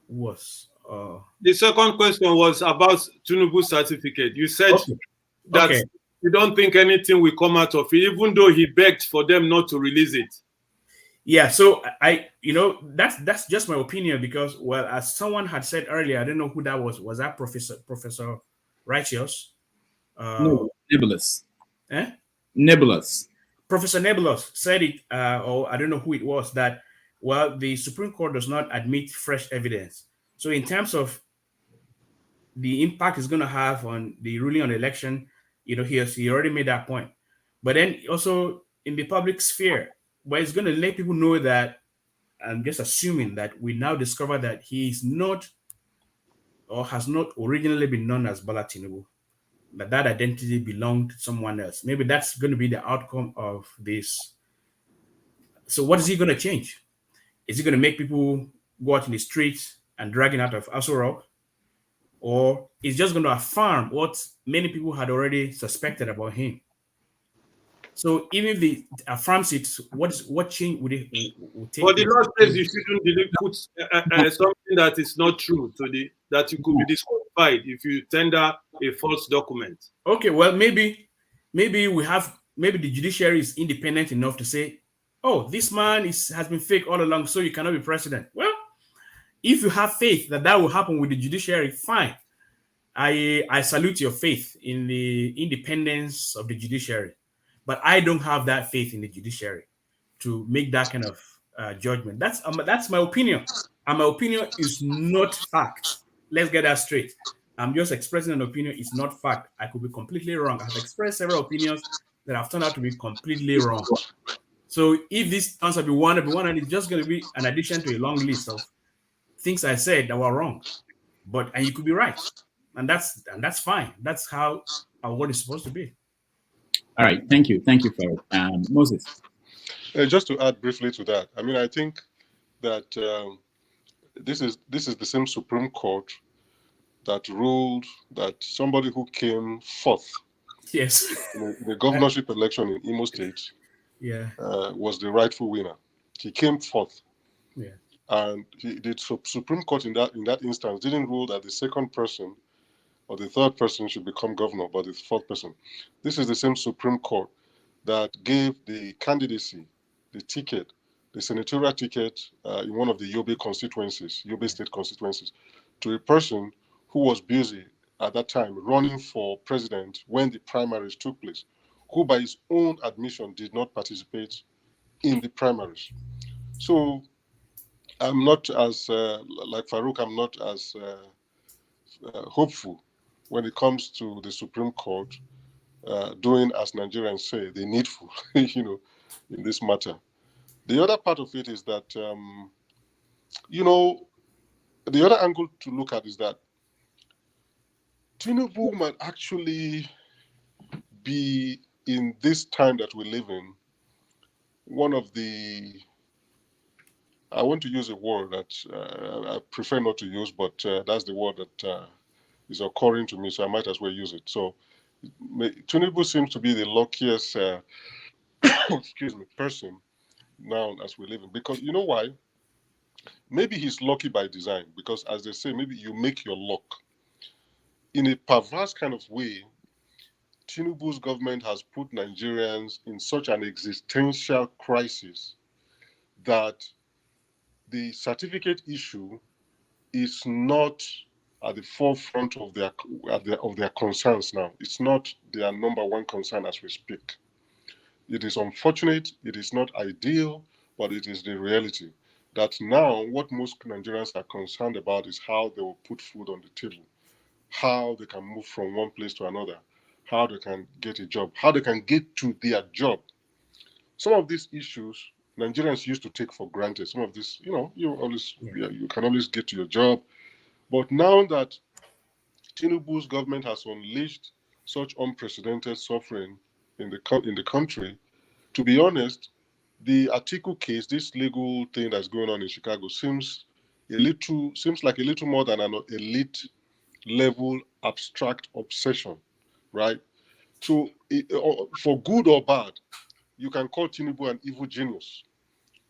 was. The second question was about Tinubu's certificate. You said that you don't think anything will come out of it, even though he begged for them not to release it. Yeah, so that's just my opinion because, well, as someone had said earlier, I don't know who that was. Was that Professor Righteous? No, Nebulous. Eh? Nebulous. Professor Nebulous said it, or I don't know who it was, that, well, the Supreme Court does not admit fresh evidence. So in terms of the impact it's going to have on the ruling on the election, he already made that point. But then also in the public sphere, where it's going to let people know that, I'm just assuming that we now discover that he is not or has not originally been known as Bola Tinubu, but that identity belonged to someone else. Maybe that's going to be the outcome of this. So what is he going to change? Is he going to make people go out in the streets and drag him out of Aso Rock? Or is just going to affirm what many people had already suspected about him? So even if he affirms it, what change would it take? But the law says you shouldn't put something that is not true that you could be disqualified if you tender a false document. Okay, well, maybe the judiciary is independent enough to say, oh, this man has been fake all along, so you cannot be president. Well, if you have faith that will happen with the judiciary, fine. I salute your faith in the independence of the judiciary, but I don't have that faith in the judiciary to make that kind of judgment. That's my opinion, and my opinion is not fact. Let's get that straight. I'm just expressing an opinion. It's not fact. I could be completely wrong. I've expressed several opinions that have turned out to be completely wrong. So if this turns out to be one, and it's just going to be an addition to a long list of things I said that were wrong, and you could be right. And that's fine. That's how our world is supposed to be. All right. Thank you, Farooq. Moses. Just to add briefly to that, I mean, I think that this is the same Supreme Court that ruled that somebody who came fourth, yes, in the governorship election in Imo State, was the rightful winner. He came fourth. Yeah. And the Supreme Court in that instance didn't rule that the second person or the third person should become governor, but the fourth person. This is the same Supreme Court that gave the candidacy, the ticket, the senatorial ticket in one of the Yobe State constituencies, to a person who was busy at that time running for president when the primaries took place, who by his own admission did not participate in the primaries. So I'm not as, like Farooq, I'm not as hopeful when it comes to the Supreme Court doing, as Nigerians say, the needful, in this matter. The other part of it is that, the other angle to look at is that Tinubu might actually be, in this time that we live in, one of the, I want to use a word that I prefer not to use, but that's the word that is occurring to me, so I might as well use it. So Tinubu seems to be the luckiest person now as we live in, because you know why? Maybe he's lucky by design, because as they say, maybe you make your luck. In a perverse kind of way, Tinubu's government has put Nigerians in such an existential crisis that the certificate issue is not at the forefront of their concerns now. It's not their number one concern as we speak. It is unfortunate, it is not ideal, but it is the reality. That now what most Nigerians are concerned about is how they will put food on the table, how they can move from one place to another, how they can get a job, how they can get to their job. Some of these issues Nigerians used to take for granted. Some of this, you can always get to your job. But now that Tinubu's government has unleashed such unprecedented suffering in the country, to be honest, the Atiku case, this legal thing that's going on in Chicago, seems like a little more than an elite level abstract obsession, right? So, for good or bad, you can call Tinubu an evil genius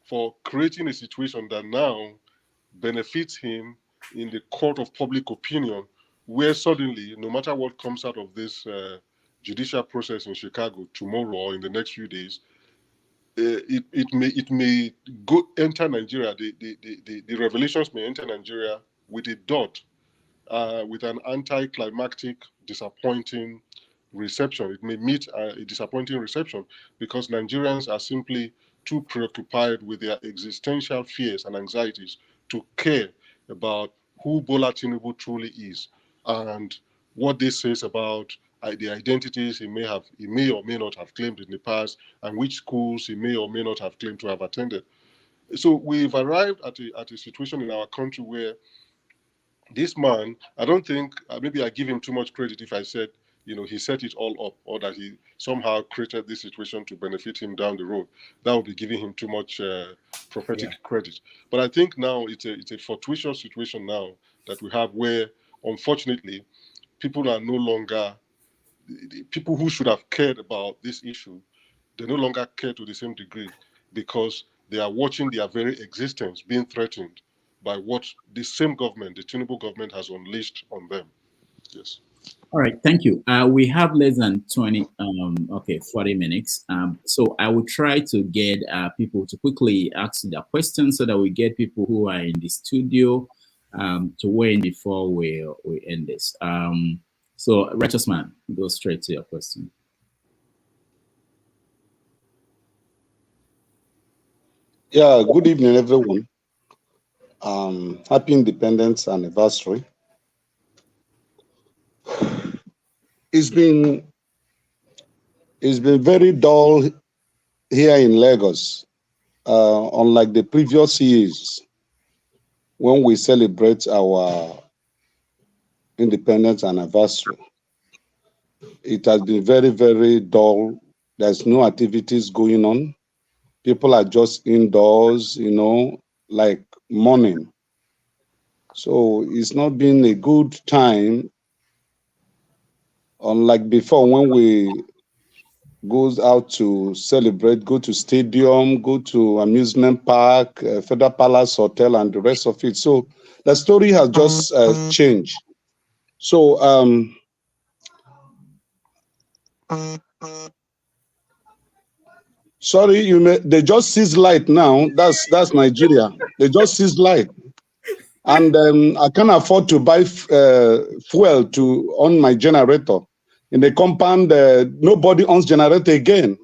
for creating a situation that now benefits him in the court of public opinion, where suddenly, no matter what comes out of this judicial process in Chicago tomorrow or in the next few days, it may go enter Nigeria. The revelations may enter Nigeria with a dot, with an anticlimactic, disappointing reception. It may meet a disappointing reception because Nigerians are simply too preoccupied with their existential fears and anxieties to care about who Bola Tinubu truly is and what this says about the identities he may or may not have claimed in the past, and which schools he may or may not have claimed to have attended. So we've arrived at a situation in our country where this man, I don't think, maybe I give him too much credit if I said, he set it all up, or that he somehow created this situation to benefit him down the road. That would be giving him too much prophetic credit. But I think now it's a fortuitous situation now that we have where, unfortunately, people are no longer, the people who should have cared about this issue, they no longer care to the same degree because they are watching their very existence being threatened by what the same government, the Tinubu government, has unleashed on them. Yes. All right, thank you. We have less than 40 minutes. So I will try to get people to quickly ask their questions so that we get people who are in the studio to weigh in before we end this. So, Righteous Man, go straight to your question. Yeah, good evening, everyone. Happy Independence Anniversary. It's been very dull here in Lagos, unlike the previous years when we celebrate our Independence Anniversary. It has been very, very dull. There's no activities going on. People are just indoors, like mourning. So it's not been a good time, unlike before when we goes out to celebrate, go to stadium, go to amusement park, Federal Palace Hotel, and the rest of it. So the story has just changed. So sorry, they just seized light now. That's Nigeria. They just seized light. And I can't afford to buy fuel to on my generator. In the compound, nobody owns generator again,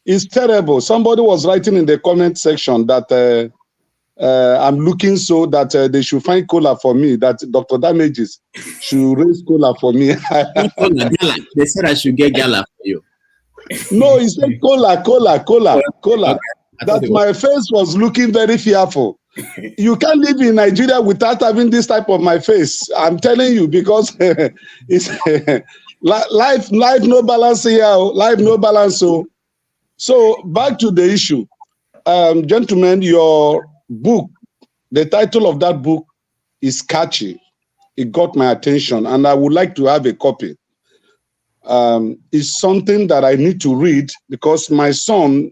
It's terrible. Somebody was writing in the comment section that I'm looking so that they should find cola for me, that Dr. Damages should raise cola for me. They said I should get gala for you. No, he said cola. Okay. That my face was looking very fearful. You can't live in Nigeria without having this type of my face. I'm telling you, because it's life no balance here. Life no balance. So back to the issue, gentlemen. Your book, the title of that book is catchy. It got my attention, and I would like to have a copy. It's something that I need to read because my son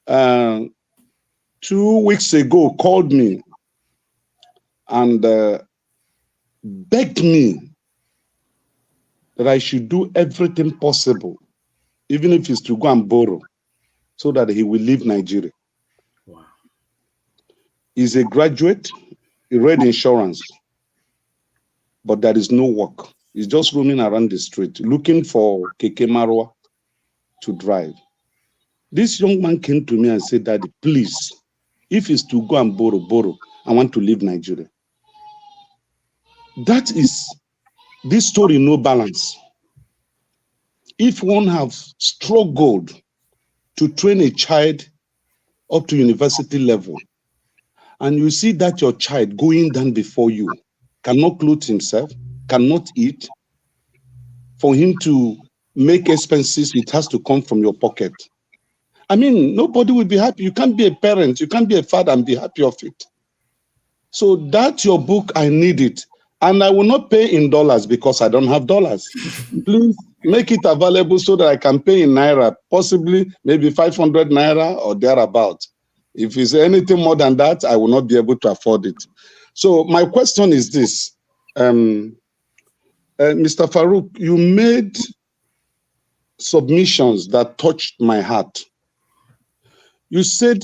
2 weeks ago called me and begged me that I should do everything possible, even if it's to go and borrow, so that he will leave Nigeria. Wow. He's a graduate, he read insurance, but there is no work. He's just roaming around the street looking for Keke Marwa to drive. This young man came to me and said, Daddy, please, if it's to go and borrow, I want to leave Nigeria. That is this story, no balance. If one has struggled to train a child up to university level, and you see that your child going down before you, cannot clothe himself, cannot eat, for him to make expenses, it has to come from your pocket. I mean, nobody will be happy. You can't be a parent, you can't be a father and be happy of it. So that's your book, I need it. And I will not pay in dollars because I don't have dollars. Please make it available so that I can pay in Naira, possibly maybe 500 Naira or thereabout. If it's anything more than that, I will not be able to afford it. So my question is this. Mr. Farooq, you made submissions that touched my heart. You said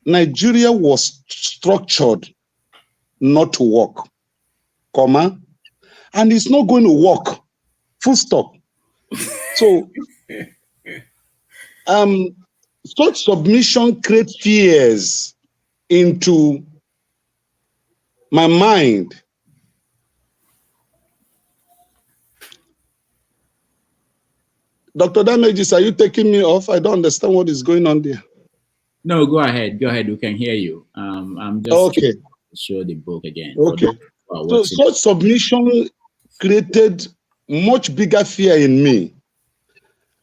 Nigeria was structured not to work, comma, and it's not going to work, full stop. So, such submission creates fears into my mind. Dr. Damages, are you taking me off? I don't understand what is going on there. No, go ahead. Go ahead. We can hear you. I'm just okay. Show the book again. Okay. So such submission created much bigger fear in me.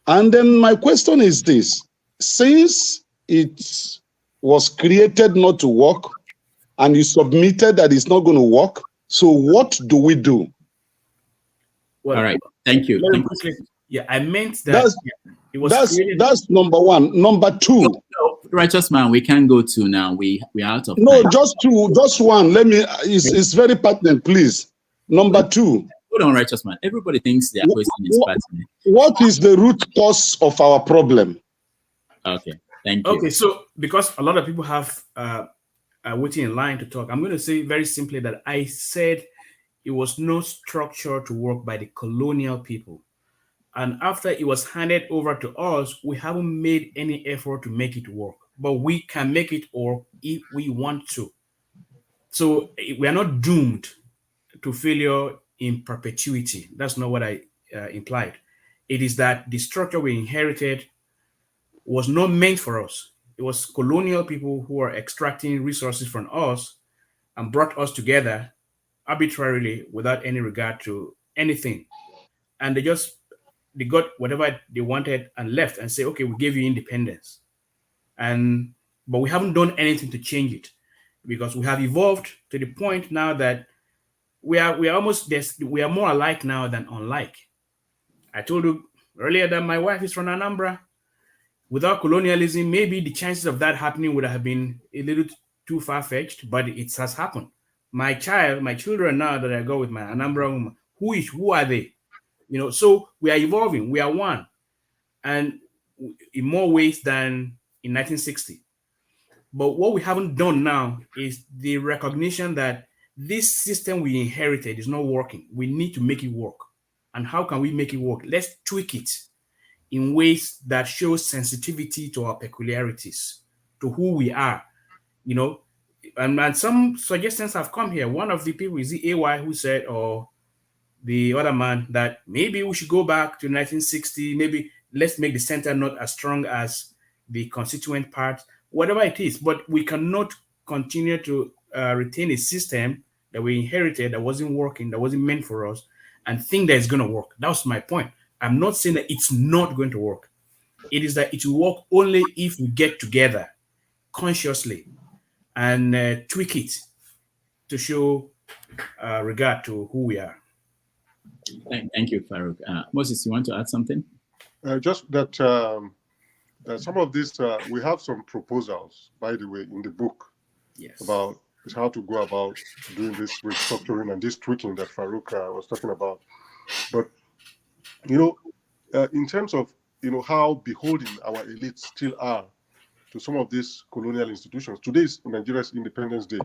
And then my question is this: since it was created not to work, and you submitted that it's not going to work, so what do we do? Well, all right. Thank you. Thank you. Yeah, I meant that it was that's number one. Number two. No, righteous man, we can't go to now. We're out of no, time. just two, just one. Let me. It's very pertinent, please. Number two. Hold on, righteous man. Everybody thinks their question is pertinent. What is the root cause of our problem? Okay, thank you. Okay, so because a lot of people have waiting in line to talk, I'm going to say very simply that I said it was no structure to work by the colonial people. And after it was handed over to us, we haven't made any effort to make it work. But we can make it work if we want to. So we are not doomed to failure in perpetuity. That's not what I implied. It is that the structure we inherited was not meant for us. It was colonial people who are extracting resources from us and brought us together arbitrarily without any regard to anything. And they got whatever they wanted and left and say, okay, we gave you independence. But we haven't done anything to change it because we have evolved to the point now that we are more alike now than unlike. I told you earlier that my wife is from Anambra. Without colonialism, maybe the chances of that happening would have been a little too far-fetched, but it has happened. My children now that I go with my Anambra woman, who are they? So we are evolving. We are one, and in more ways than in 1960. But what we haven't done now is the recognition that this system we inherited is not working. We need to make it work. And how can we make it work? Let's tweak it in ways that show sensitivity to our peculiarities, to who we are, and some suggestions have come here. One of the people is the AY who said, or the other man, that maybe we should go back to 1960, maybe let's make the center not as strong as the constituent part, whatever it is. But we cannot continue to retain a system that we inherited that wasn't working, that wasn't meant for us, and think that it's going to work. That was my point. I'm not saying that it's not going to work. It is that it will work only if we get together consciously and tweak it to show regard to who we are. Thank you, Farooq. Moses, you want to add something? Just that some of this, we have some proposals, by the way, in the book. Yes. About how to go about doing this restructuring and this tweaking that Farooq was talking about. But, in terms of, how beholden our elites still are to some of these colonial institutions. Today is Nigeria's Independence Day.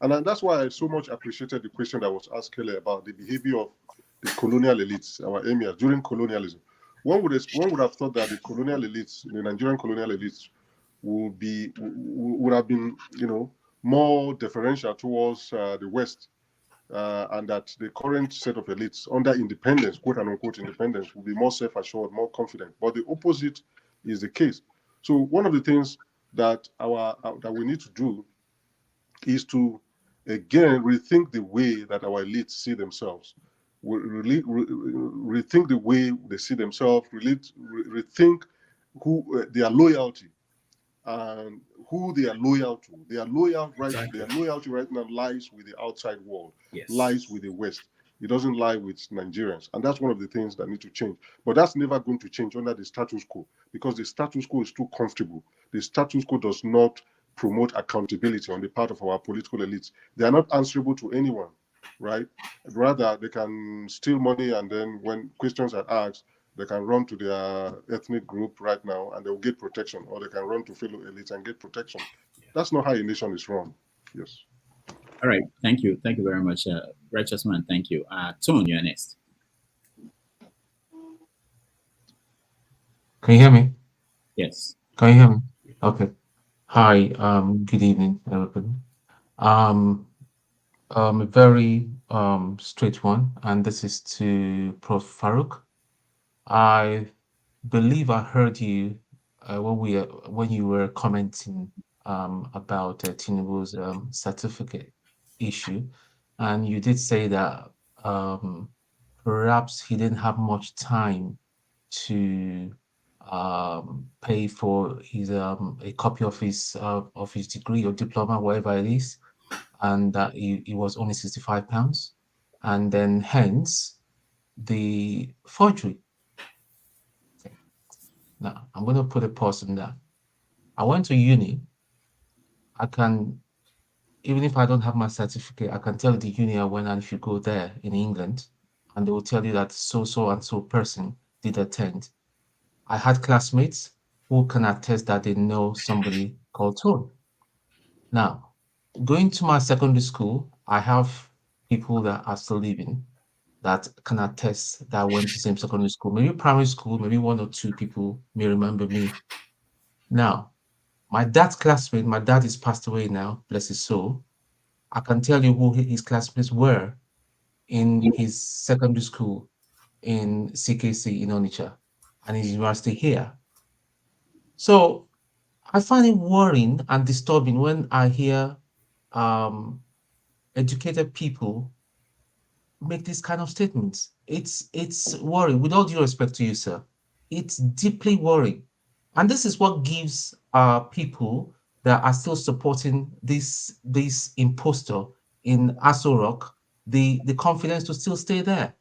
And that's why I so much appreciated the question that was asked earlier about the behavior of the colonial elites, our emirs, during colonialism. One would have thought that the colonial elites, the Nigerian colonial elites, would have been, more deferential towards the West, and that the current set of elites under independence, quote and unquote independence, will be more self-assured, more confident. But the opposite is the case. So one of the things that that we need to do is to again rethink the way that our elites see themselves. Rethink the way they see themselves. Rethink their loyalty and who they are loyal to. They are loyal, right? Exactly. Their loyalty right now lies with the outside world, Yes. lies with the West. It doesn't lie with Nigerians, and that's one of the things that need to change. But that's never going to change under the status quo, because the status quo is too comfortable. The status quo does not promote accountability on the part of our political elites. They are not answerable to anyone, right? Rather, they can steal money, and then when questions are asked, they can run to their ethnic group right now and they'll get protection, or they can run to fellow elites and get protection. That's not how a nation is run. Yes. All right. Thank you. Thank you very much, Righteous Man. Thank you. Tone, you're next. Can you hear me? Yes. Can you hear me? Okay. Hi. Good evening, everybody. A very straight one, and this is to Prof. Farooq. I believe I heard you when you were commenting about Tinubu's certificate issue, and you did say that perhaps he didn't have much time to pay for his a copy of his degree or diploma, whatever it is, and that it was only £65, and then hence the forgery. Okay. Now I'm going to put a pause on that. I went to uni. I can, even if I don't have my certificate, I can tell the uni I went, and if you go there in England, and they will tell you that so and so person did attend. I had classmates who can attest that they know somebody called Tone. Now, going to my secondary school, I have people that are still living that can attest that I went to the same secondary school. Maybe primary school, maybe one or two people may remember me. Now, my dad's classmate, my dad is passed away now, bless his soul. I can tell you who his classmates were in his secondary school in CKC in Onitsha and his university here. So I find it worrying and disturbing when I hear educated people make these kind of statements. It's worrying. With all due respect to you, sir, it's deeply worrying, and this is what gives people that are still supporting this impostor in Aso Rock the confidence to still stay there.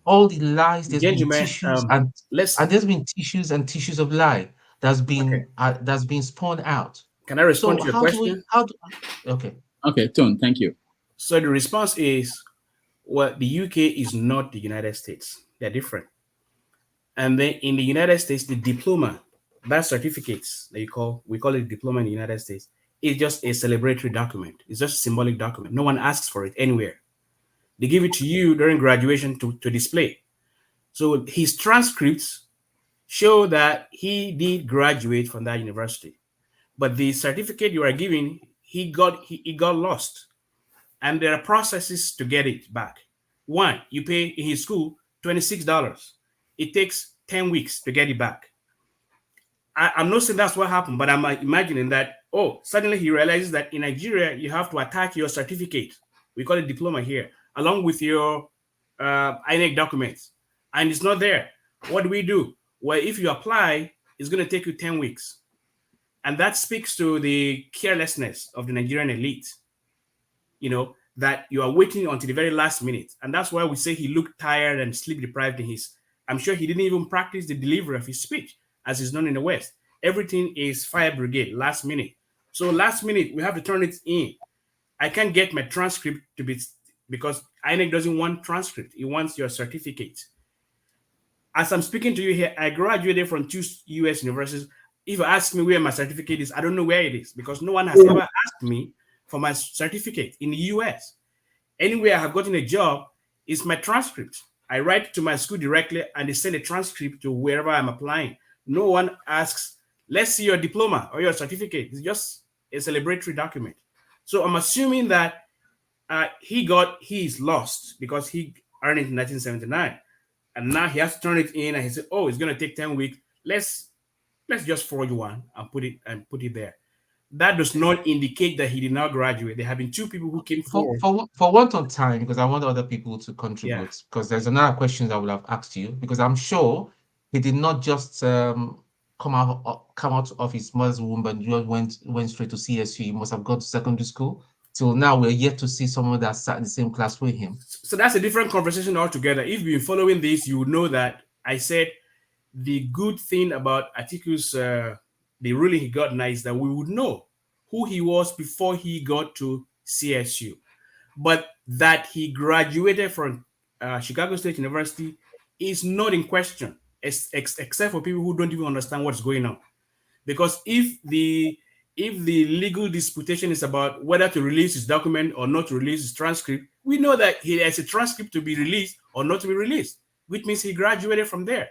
All the lies, there's been Gentlemen, tissues let's. and there's been tissues and tissues of lie Okay. that's been spawned out. Can I respond So to your how do we question? okay. Okay, Tone, thank you. So the response is, well, the UK is not the United States. They're different. And then in the United States, the diploma, that certificates that we call it diploma in the United States, is just a celebratory document. It's just a symbolic document. No one asks for it anywhere. They give it to you during graduation to display. So his transcripts show that he did graduate from that university. But the certificate you are giving, he got lost. And there are processes to get it back. One, you pay in his school $26. It takes 10 weeks to get it back. I'm not saying that's what happened, but I'm imagining that, suddenly he realizes that in Nigeria, you have to attach your certificate. We call it diploma here, along with your INEC documents. And it's not there. What do we do? Well, if you apply, it's going to take you 10 weeks. And that speaks to the carelessness of the Nigerian elite, that you are waiting until the very last minute. And that's why we say he looked tired and sleep deprived I'm sure he didn't even practice the delivery of his speech as is known in the West. Everything is fire brigade, last minute. So last minute, we have to turn it in. I can't get my transcript to be, because INEC doesn't want transcript. It wants your certificate. As I'm speaking to you here, I graduated from 2 US universities. If you ask me where my certificate is, I don't know where it is, because no one has ever asked me for my certificate in the US. Anywhere I have gotten a job is my transcript. I write to my school directly and they send a transcript to wherever I'm applying. No one asks, let's see your diploma or your certificate. It's just a celebratory document. So I'm assuming that he's lost because he earned it in 1979. And now he has to turn it in and he said, it's going to take 10 weeks. Let's just forge one and put it there. That does not indicate that he did not graduate. There have been 2 people who came forward. For want of time, because I want other people to contribute, because there's another question I would have asked you, because I'm sure he did not just come come out of his mother's womb and just went straight to CSU. He must have gone to secondary school. Till now, we're yet to see someone that sat in the same class with him. So that's a different conversation altogether. If you've been following this, you would know that I said the good thing about Atiku's the ruling he got now is that we would know who he was before he got to CSU, but that he graduated from Chicago State University is not in question, except for people who don't even understand what's going on. Because if the legal disputation is about whether to release his document or not to release his transcript, we know that he has a transcript to be released or not to be released, which means he graduated from there.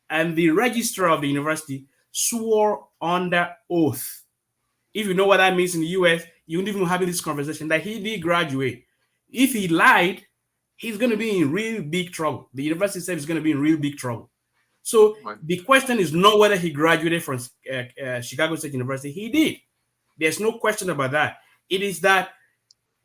And the registrar of the university swore under oath. If you know what that means in the US, you wouldn't even have this conversation that he did graduate. If he lied, he's going to be in real big trouble. The university said he's going to be in real big trouble. So the question is not whether he graduated from Chicago State University. He did. There's no question about that. It is that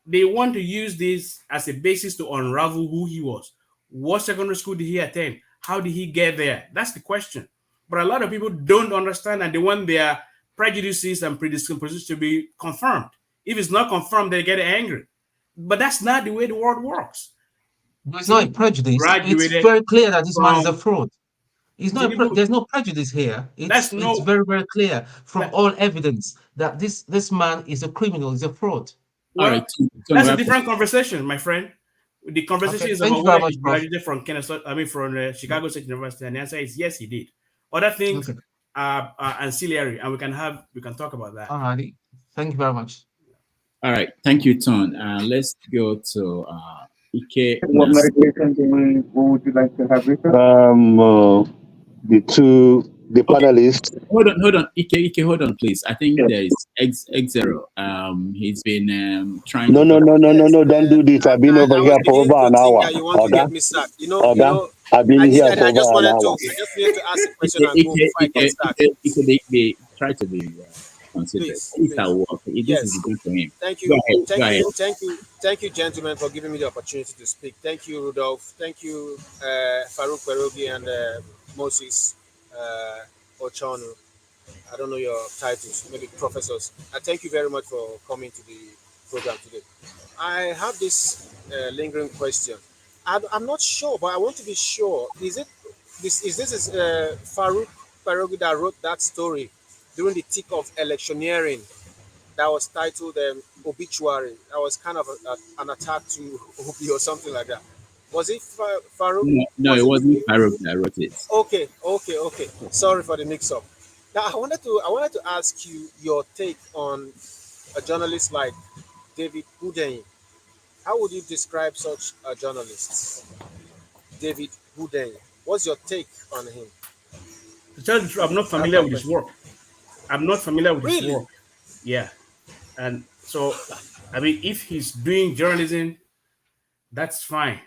they want to use this as a basis to unravel who he was. What secondary school did he attend? How did he get there? That's the question. But a lot of people don't understand, and they want their prejudices and predispositions to be confirmed. If it's not confirmed, they get angry. But that's not the way the world works. It's not a prejudice. It's very clear that this man is a fraud. It's not. There's no prejudice here. It's very, very clear from all evidence that this man is a criminal. He's a fraud. Well, all right, that's a different conversation, my friend. The conversation is about whether he graduated from from Chicago State University, and the answer is yes, he did. Other things are ancillary, and we can talk about that. All right, thank you very much. All right, thank you, Ton. Let's go to Ike. What medications would you like to have with us? The panelists. Hold on, Ike, hold on, please. I think there is X0. He's been trying. No, don't do this. I've been over here for over an hour. You want to get me sacked? I've been here for over an hour. I just needed to ask a question and go before I get started. They try to be considered. It's at work. This is good for him. Thank you. Thank you, gentlemen, for giving me the opportunity to speak. Thank you, Rudolph. Thank you, Farooq Kperogi and Moses Ochonu. I don't know your titles, maybe professors. I thank you very much for coming to the program today. I have this lingering question. I'm not sure, but I want to be sure. Is this Farooq Kperogi that wrote that story during the thick of electioneering that was titled Obituary? That was kind of an attack to Obi or something like that. Was it Farooq? No, it wasn't Farooq that wrote it. Okay. Sorry for the mix-up. Now, I wanted to ask you your take on a journalist like David Hundeyin. How would you describe such a journalist, David Hundeyin? What's your take on him? To tell the truth, I'm not familiar with his work. His work. Yeah, and so if he's doing journalism, that's fine.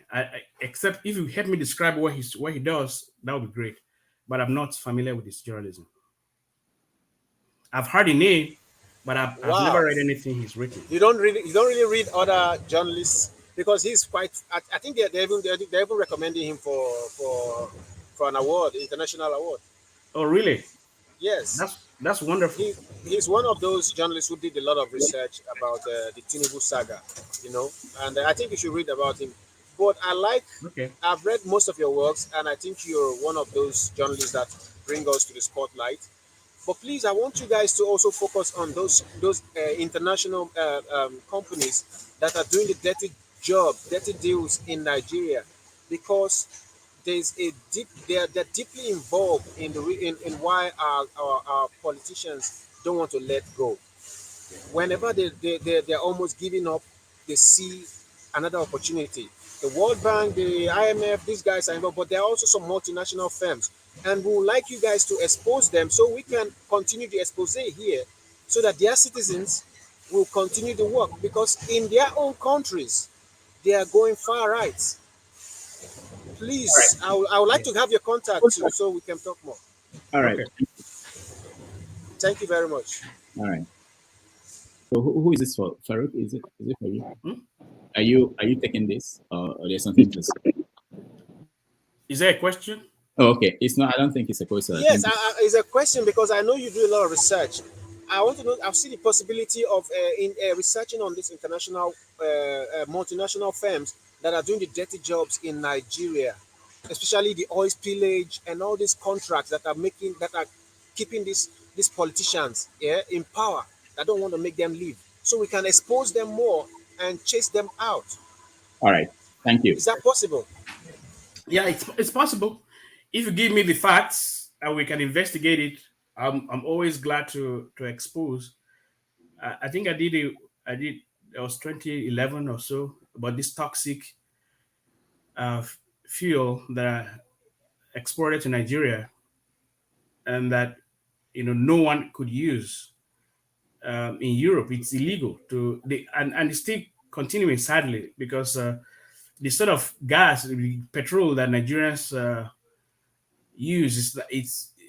Except if you help me describe what he does, that would be great. But I'm not familiar with his journalism. I've heard the name, but I've never read anything he's written. You don't really read other journalists, because he's quite. I think they're even recommending him for an award, international award. Oh, really? Yes. That's wonderful. He's one of those journalists who did a lot of research about the Tinubu saga, and I think you should read about him. But I've read most of your works, and I think you're one of those journalists that bring us to the spotlight. But please, I want you guys to also focus on those international companies that are doing the dirty deals in Nigeria, because they're deeply involved in why our politicians don't want to let go. Whenever they're almost giving up, they see another opportunity. The World Bank, the IMF, these guys are involved, but there are also some multinational firms, and we would like you guys to expose them so we can continue the expose here, so that their citizens will continue the work, because in their own countries they are going far right. Please, right. I would like to have your contact too, so we can talk more. All right. Okay. Thank you very much. All right. So who is this for? Farooq, is it for you? Are you taking this, or there's something to say? Is there a question? Oh, okay. It's not. I don't think it's a question. Yes, it's a question because I know you do a lot of research. I want to know. I've seen the possibility of in researching on these international multinational firms that are doing the dirty jobs in Nigeria, especially the oil spillage and all these contracts that are keeping these politicians, yeah, in power. I don't want to make them leave, so we can expose them more and chase them out. All right. Thank you. Is that possible? Yeah, it's possible. If you give me the facts and we can investigate it, I'm always glad to expose. I think I did it was 2011 or so about this toxic uh, fuel that are exported to Nigeria and that no one could use in Europe. It's illegal and it's still continuing sadly because the sort of gas, the petrol that Nigerians use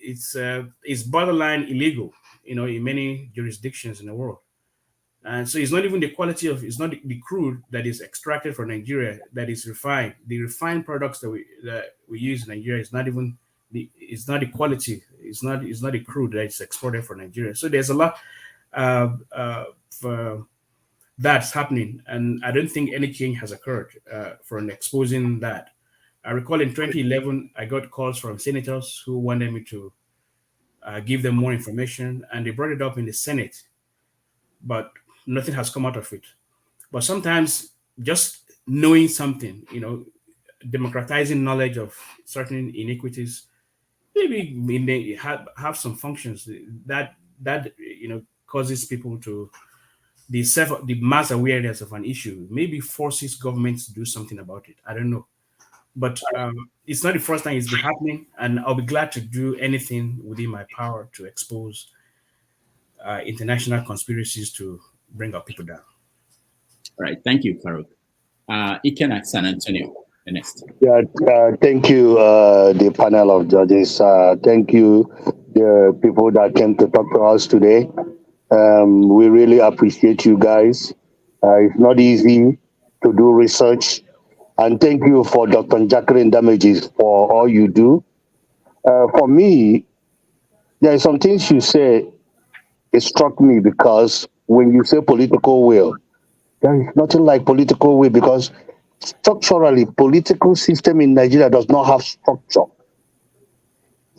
it's borderline illegal, in many jurisdictions in the world. And so it's not even the quality of it's not the crude that is extracted from Nigeria that is refined. The refined products that we use in Nigeria is not even it's not the quality. It's not the crude that is exported from Nigeria. So there's a lot for that's happening, and I don't think any change has occurred from exposing that. I recall in 2011, I got calls from senators who wanted me to give them more information, and they brought it up in the Senate, but nothing has come out of it. But sometimes just knowing something, democratizing knowledge of certain iniquities, maybe may have some functions that causes people to the mass awareness of an issue, maybe forces governments to do something about it. I don't know. But it's not the first time it's been happening, and I'll be glad to do anything within my power to expose international conspiracies to bring our people down. All right. Thank you, Farooq. Iken at San Antonio, the next. Yeah, thank you, the panel of judges. Thank you, the people that came to talk to us today. We really appreciate you guys. It's not easy to do research. And thank you for Dr. Jacqueline Damages for all you do. For me, there are some things you say, it struck me because when you say political will, there is nothing like political will because structurally, political system in Nigeria does not have structure.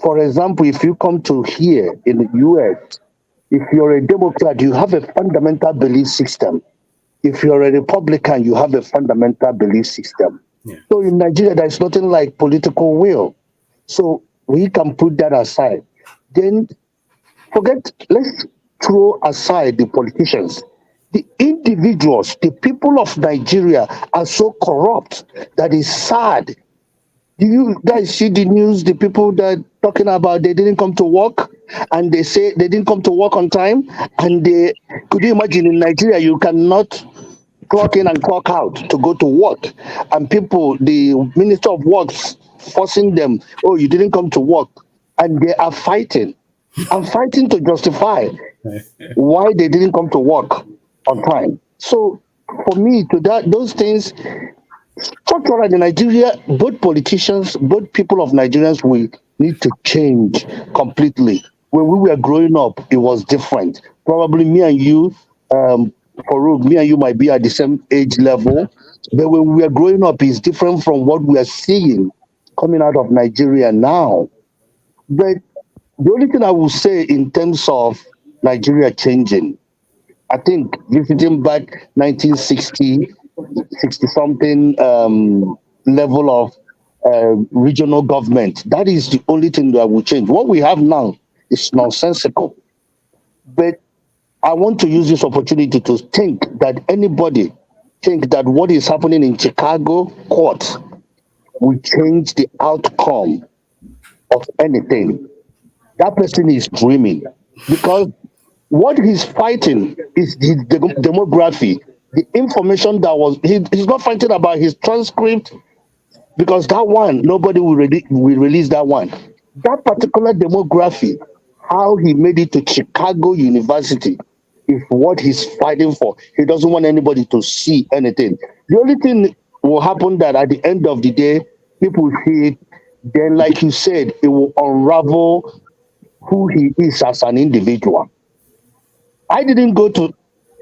For example, if you come to here in the US, if you're a Democrat, you have a fundamental belief system. If you're a Republican, you have a fundamental belief system. Yeah. So in Nigeria, there's nothing like political will. So we can put that aside. Then let's throw aside the politicians. The individuals, the people of Nigeria are so corrupt that is sad. Do you guys see the news? The people that talking about they didn't come to work and they say they didn't come to work on time. And could you imagine in Nigeria, you cannot clock in and clock out to go to work. And the Minister of Works forcing them, oh, you didn't come to work. And they are fighting. I'm fighting to justify why they didn't come to work on time. So for me, those things, structurally in Nigeria, both politicians, both people of Nigerians, we need to change completely. When we were growing up, it was different. Probably me and you, Farooq, me and you might be at the same age level, but when we were growing up, it's different from what we are seeing coming out of Nigeria now. But the only thing I will say in terms of Nigeria changing, I think visiting back 1960, 60 something level of regional government, that is the only thing that will change. What we have now is nonsensical. But I want to use this opportunity to think that anybody think that what is happening in Chicago court will change the outcome of anything. That person is dreaming because what he's fighting is his demography, the information that he's not fighting about his transcript because that one nobody will release that one. That particular demography, how he made it to Chicago University, is what he's fighting for. He doesn't want anybody to see anything. The only thing will happen that at the end of the day, people see it, then, like you said, it will unravel who he is as an individual. I didn't go to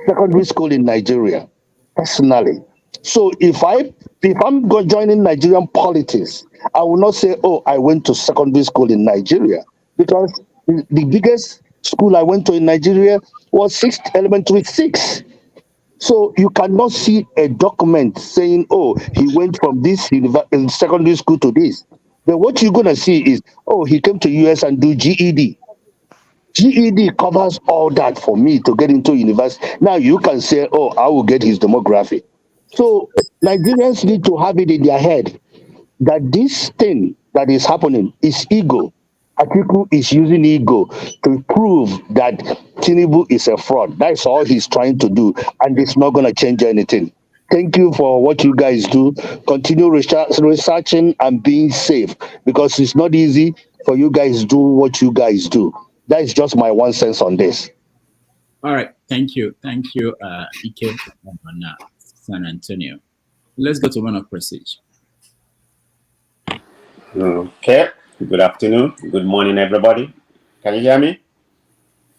secondary school in Nigeria personally. So if I'm joining Nigerian politics, I will not say, "Oh, I went to secondary school in Nigeria," because the biggest school I went to in Nigeria was sixth elementary six. So you cannot see a document saying, "Oh, he went from this secondary school to this." But what you're gonna see is, "Oh, he came to US and do GED." GED covers all that for me to get into university. Now you can say, "Oh, I will get his demography." So Nigerians need to have it in their head that this thing that is happening is ego. Atiku is using ego to prove that Tinubu is a fraud. That's all he's trying to do, and it's not going to change anything. Thank you for what you guys do. Continue researching and being safe, because it's not easy for you guys to do what you guys do. That is just my 1 cent on this. All right, thank you, Ike on San Antonio. Let's go to one of Prestige. Okay. Good afternoon. Good morning, everybody. Can you hear me?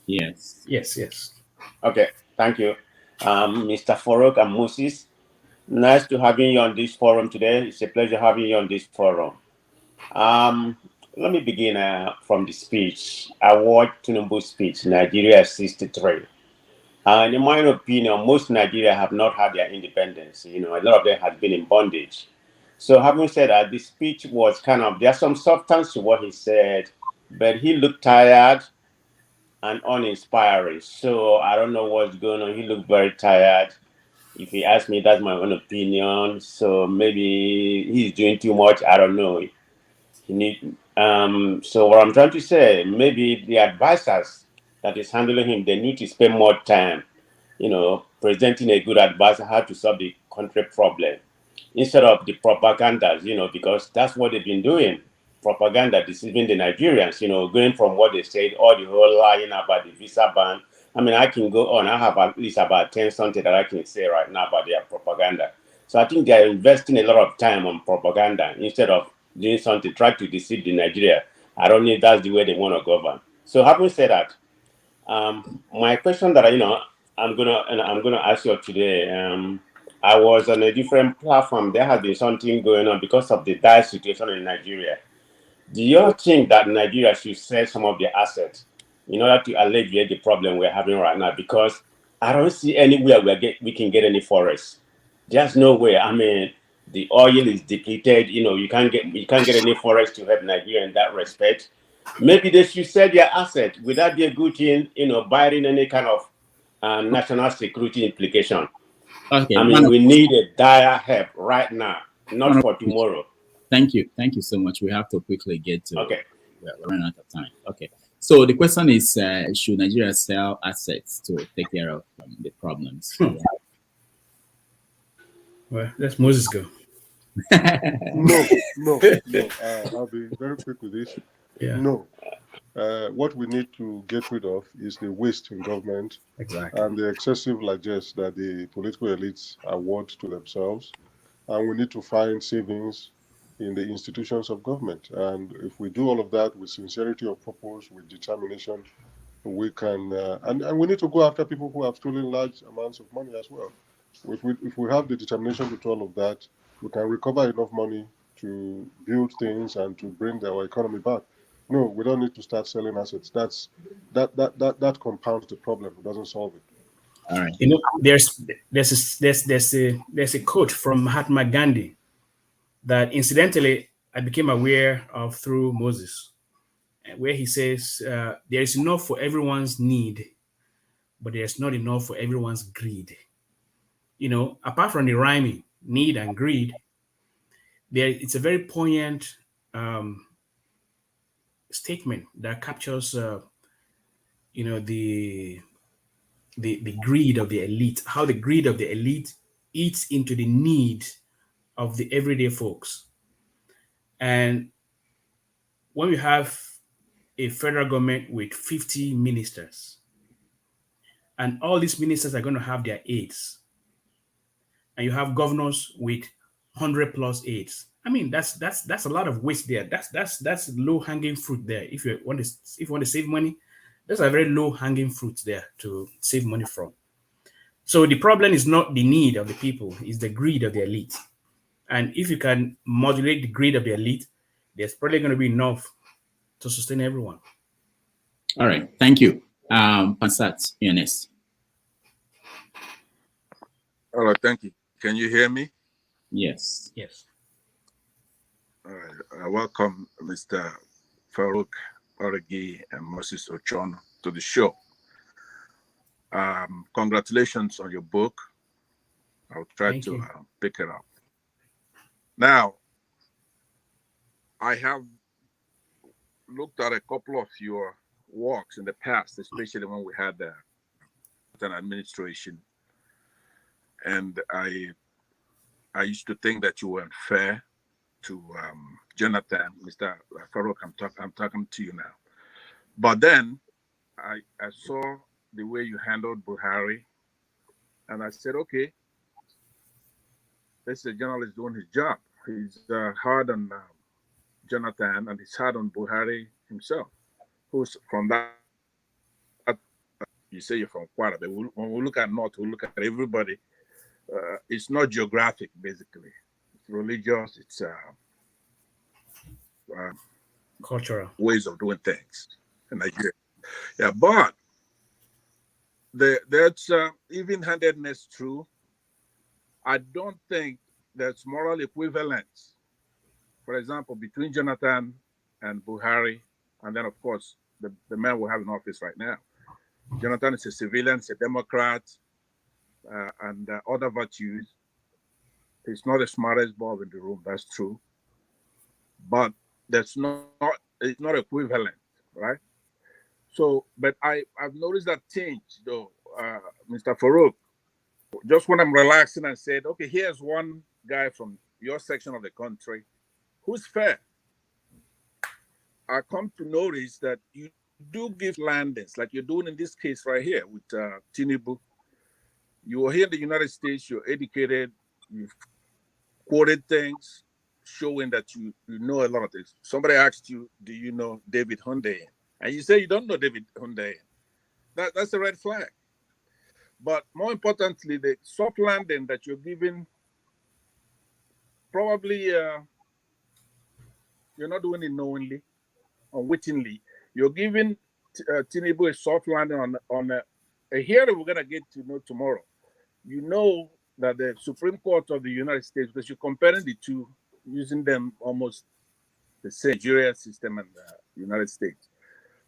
Yes. Yes. Okay. Thank you, Mr. Farooq and Moses. Nice to have you on this forum today. It's a pleasure having you on this forum. Let me begin from the speech. I watched Tinubu's speech, Nigeria 63. And in my opinion, most Nigeria have not had their independence. A lot of them have been in bondage. So having said that, the speech was there's some substance to what he said, but he looked tired and uninspiring. So I don't know what's going on. He looked very tired. If he asked me, that's my own opinion. So maybe he's doing too much. I don't know. So what I'm trying to say, maybe the advisors that is handling him, they need to spend more time, presenting a good advisor how to solve the country problem instead of the propagandas, because that's what they've been doing. Propaganda deceiving the Nigerians, going from what they said, all the whole lying about the visa ban. I mean, I can go on. I have at least about 10 something that I can say right now about their propaganda. So I think they are investing a lot of time on propaganda instead of doing something, try to deceive the Nigeria. I don't know if that's the way they want to govern. So having said that, my question that I'm gonna ask you today. I was on a different platform. There has been something going on because of the dire situation in Nigeria. Do you think that Nigeria should sell some of their assets in order to alleviate the problem we're having right now? Because I don't see anywhere we can get any forest. There's no way. I mean, the oil is depleted. You can't get any forest to help Nigeria in that respect. Maybe they should sell their asset. Would that be a good thing? Buying any kind of national security implication. Okay. I mean, we need a dire help right now, not for tomorrow. Thank you so much. We have to quickly get to. Okay. We're running out of time. Okay. So the question is, should Nigeria sell assets to take care of the problems? Well, let Moses go. No. I'll be very quick with this. Yeah. No. What we need to get rid of is the waste in government. Exactly. And the excessive largesse that the political elites award to themselves. And we need to find savings in the institutions of government. And if we do all of that with sincerity of purpose, with determination, we can, and we need to go after people who have stolen large amounts of money as well. If we have the determination to do all of that, we can recover enough money to build things and to bring our economy back. No, we don't need to start selling assets. That compounds the problem. It doesn't solve it. All right. There's a quote from Mahatma Gandhi that incidentally I became aware of through Moses, where he says, there is enough for everyone's need, but there's not enough for everyone's greed. Apart from the rhyming, need and greed, it's a very poignant statement that captures, the greed of the elite, how the greed of the elite eats into the need of the everyday folks. And when we have a federal government with 50 ministers, and all these ministers are going to have their aides, and you have governors with 100 plus aides, I mean, that's a lot of waste there. That's low hanging fruit there. If you want to save money, those are very low hanging fruits there to save money from. So the problem is not the need of the people; it's the greed of the elite. And if you can modulate the greed of the elite, there's probably going to be enough to sustain everyone. All right, thank you. Pansat, you're next. All right, thank you. Can you hear me? Yes. Yes. All right. Welcome, Mr. Farooq Kperogi and Moses Ochonu to the show. Congratulations on your book. I'll try to pick it up. Now, I have looked at a couple of your works in the past, especially when we had an administration, and I used to think that you were unfair to Jonathan, Mr. Farooq. I'm talking to you now. But then I saw the way you handled Buhari, and I said, okay, this is a journalist doing his job. He's hard on Jonathan, and he's hard on Buhari himself, who's from that. You say you're from Kwara, but when we look at North, we look at everybody. It's not geographic, basically. It's religious. It's cultural ways of doing things in Nigeria. Yeah, but that's even-handedness true. I don't think there's moral equivalence, for example, between Jonathan and Buhari, and then, of course, the man we have in office right now. Jonathan is a civilian, he's a Democrat, and other virtues. He's not the smartest bulb in the room, that's true. But it's not equivalent, right? So, but I've noticed that change, though, Mr. Farooq. Just when I'm relaxing and said, okay, here's one guy from your section of the country who's fair. I come to notice that you do give landings, like you're doing in this case right here with Tinubu. You were here in the United States, you're educated, you've quoted things showing that you know a lot of things. Somebody asked you, do you know David Hundeyin? And you say you don't know David Hundeyin. That's a red flag. But more importantly, the soft landing that you're giving, probably you're not doing it knowingly, unwittingly. You're giving Tinubu a soft landing on a hearing we're going to get to know tomorrow. You know that the Supreme Court of the United States, because you're comparing the two, using them almost the same Nigeria system and the United States.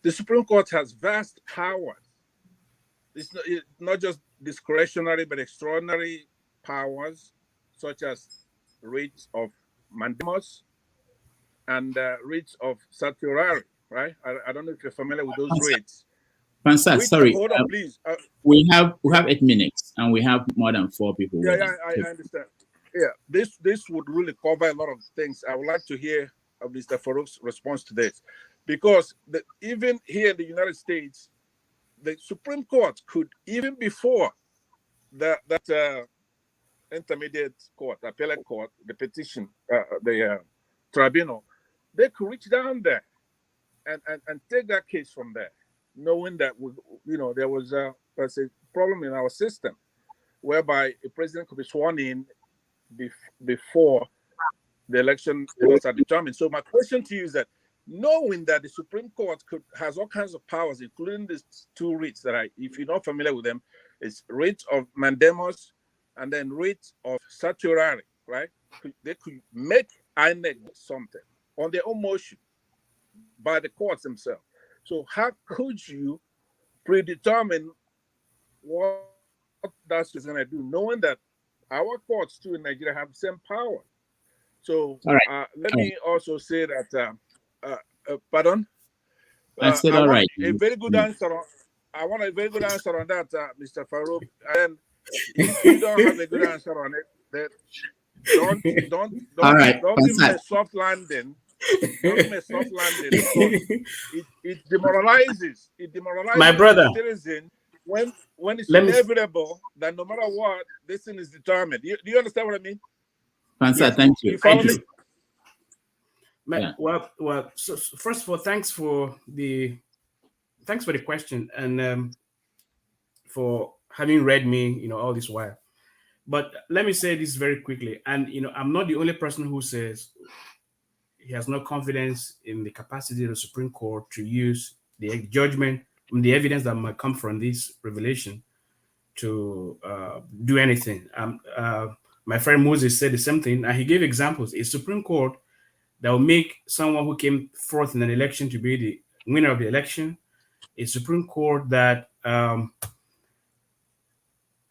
The Supreme Court has vast powers. It's not just discretionary, but extraordinary powers, such as writs of mandamus and writs of certiorari, right? I don't know if you're familiar with those writs. Pansat, sorry. Hold on, please. We have 8 minutes, and we have more than 4 people. Yeah, I understand. Yeah, this would really cover a lot of things. I would like to hear Mr. Farooq's response to this, because even here in the United States, the Supreme Court could, even before that intermediate court, appellate court, the petition, the tribunal, they could reach down there and take that case from there, knowing that there was a problem in our system whereby a president could be sworn in before the election was determined. So my question to you is that, knowing that the Supreme Court has all kinds of powers, including these two writs that if you're not familiar with them, it's writ of mandamus and then writ of certiorari, right? They could make INEC something on their own motion by the courts themselves. So how could you predetermine what that's going to do, knowing that our courts too in Nigeria have the same power? So let me also say that, pardon? I said all right. A very good answer. I want a very good answer on that, Mr. Farooq. And if you don't have a good answer on it, then don't give me a soft landing. Don't give me a soft landing, because it demoralizes. It demoralizes my brother. The citizen when it's inevitable that no matter what, this thing is determined. Do you understand what I mean? Pansat, thank you. You follow me? Yeah. Well. So first of all, thanks for the question, and for having read me, all this while. But let me say this very quickly, and I'm not the only person who says he has no confidence in the capacity of the Supreme Court to use the judgment, the evidence that might come from this revelation to do anything. My friend Moses said the same thing, and he gave examples. A Supreme Court that will make someone who came forth in an election to be the winner of the election, a Supreme Court that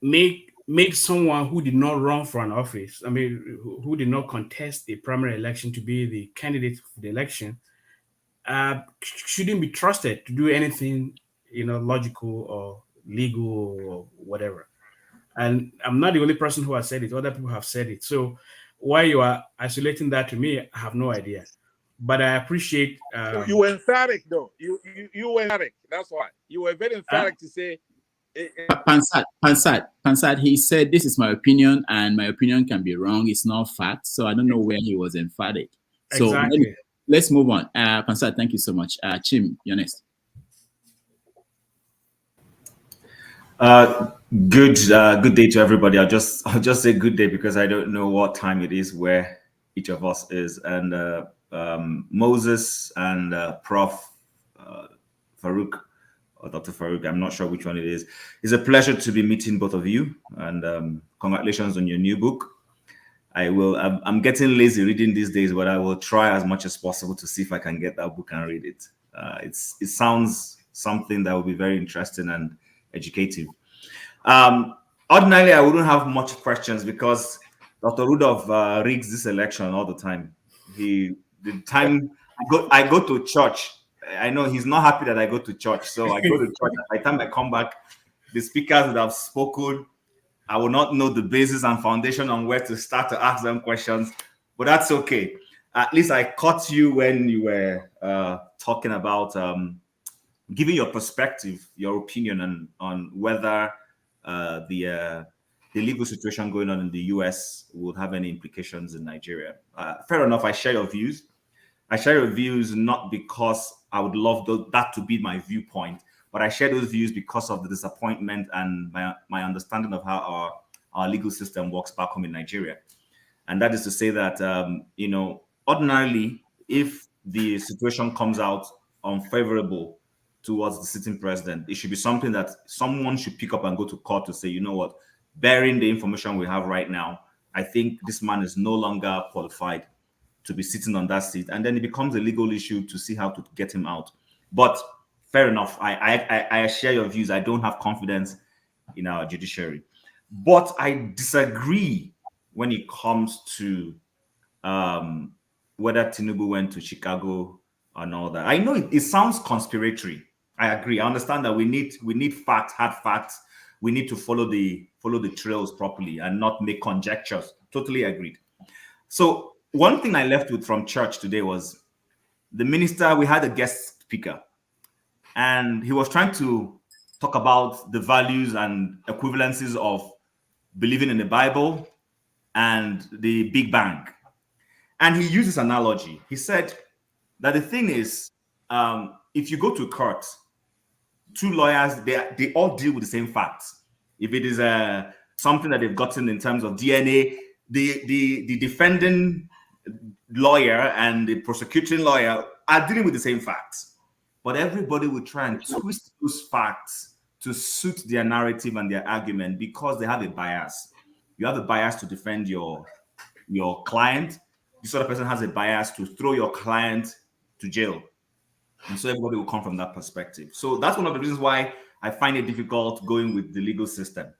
make someone who did not run for an office, who did not contest the primary election to be the candidate for the election, shouldn't be trusted to do anything, logical or legal or whatever. And I'm not the only person who has said it. Other people have said it. So why you are isolating that to me, I have no idea. But I appreciate. You were emphatic, though. You were emphatic. That's why you were very emphatic to say. Pansat, he said, "This is my opinion, and my opinion can be wrong. It's not fact." So I don't know where he was emphatic. So exactly. Let's move on. Pansat, thank you so much. Chim, you're next. Good day to everybody. I'll just say good day because I don't know what time it is where each of us is. And Moses and Prof. Farooq, or Dr. Farooq, I'm not sure which one it is. It's a pleasure to be meeting both of you, and congratulations on your new book. I'm getting lazy reading these days, but I will try as much as possible to see if I can get that book and read it. It sounds something that will be very interesting and educative. Ordinarily, I wouldn't have much questions because Dr. Rudolph rigs this election all the time. I go to church, I know he's not happy that I go to church. So I go to church. By the time I come back, the speakers that have spoken, I will not know the basis and foundation on where to start to ask them questions, but that's okay. At least I caught you when you were talking about giving your perspective, your opinion on whether the legal situation going on in the US will have any implications in Nigeria. Fair enough, I share your views. I share your views not because I would love that to be my viewpoint, but I share those views because of the disappointment and my understanding of how our legal system works back home in Nigeria. And that is to say that, ordinarily, if the situation comes out unfavorable towards the sitting president, it should be something that someone should pick up and go to court to say, you know what, bearing the information we have right now, I think this man is no longer qualified to be sitting on that seat. And then it becomes a legal issue to see how to get him out. But fair enough, I share your views. I don't have confidence in our judiciary. But I disagree when it comes to whether Tinubu went to Chicago and all that. I know it sounds conspiratory. I agree. I understand that we need facts, hard facts. We need to follow the trails properly and not make conjectures. Totally agreed. So one thing I left with from church today was the minister. We had a guest speaker, and he was trying to talk about the values and equivalencies of believing in the Bible and the Big Bang. And he used this analogy. He said that the thing is, if you go to court, two lawyers, they all deal with the same facts. If it is something that they've gotten in terms of DNA, the defending lawyer and the prosecuting lawyer are dealing with the same facts. But everybody will try and twist those facts to suit their narrative and their argument because they have a bias. You have a bias to defend your client. This other person has a bias to throw your client to jail. And so everybody will come from that perspective. So that's one of the reasons why I find it difficult going with the legal system.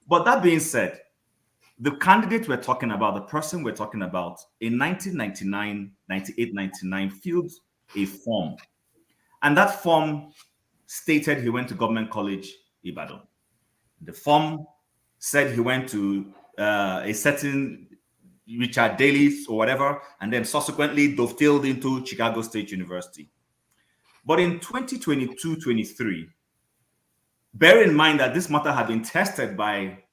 But that being said, the candidate we're talking about, the person we're talking about, in 1999, 98, 99, filled a form. And that form stated he went to Government College, Ibadan. The form said he went to a certain Richard Daley's or whatever, and then subsequently dovetailed into Chicago State University. But in 2022-23, bear in mind that this matter had been tested by,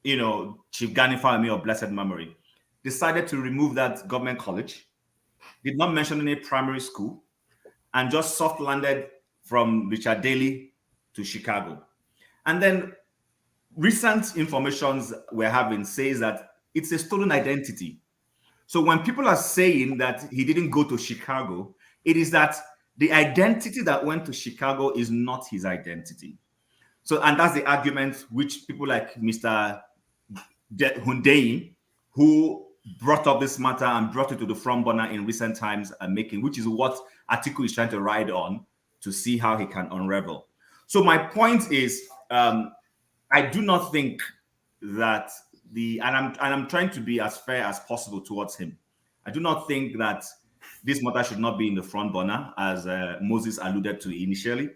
Chief Gani Fahimi of blessed memory, decided to remove that government college did not mention any primary school, and just soft landed from Richard Daley to Chicago. And then recent informations we're having says that it's a stolen identity. So when people are saying that he didn't go to Chicago, it is that the identity that went to Chicago is not his identity. So, and that's the argument which people like Mr. Hundeyin, who brought up this matter and brought it to the front burner in recent times, are making, which is what Atiku is trying to ride on to see how he can unravel. So my point is, I do not think that and I'm trying to be as fair as possible towards him. I do not think that this matter should not be in the front burner, as Moses alluded to initially.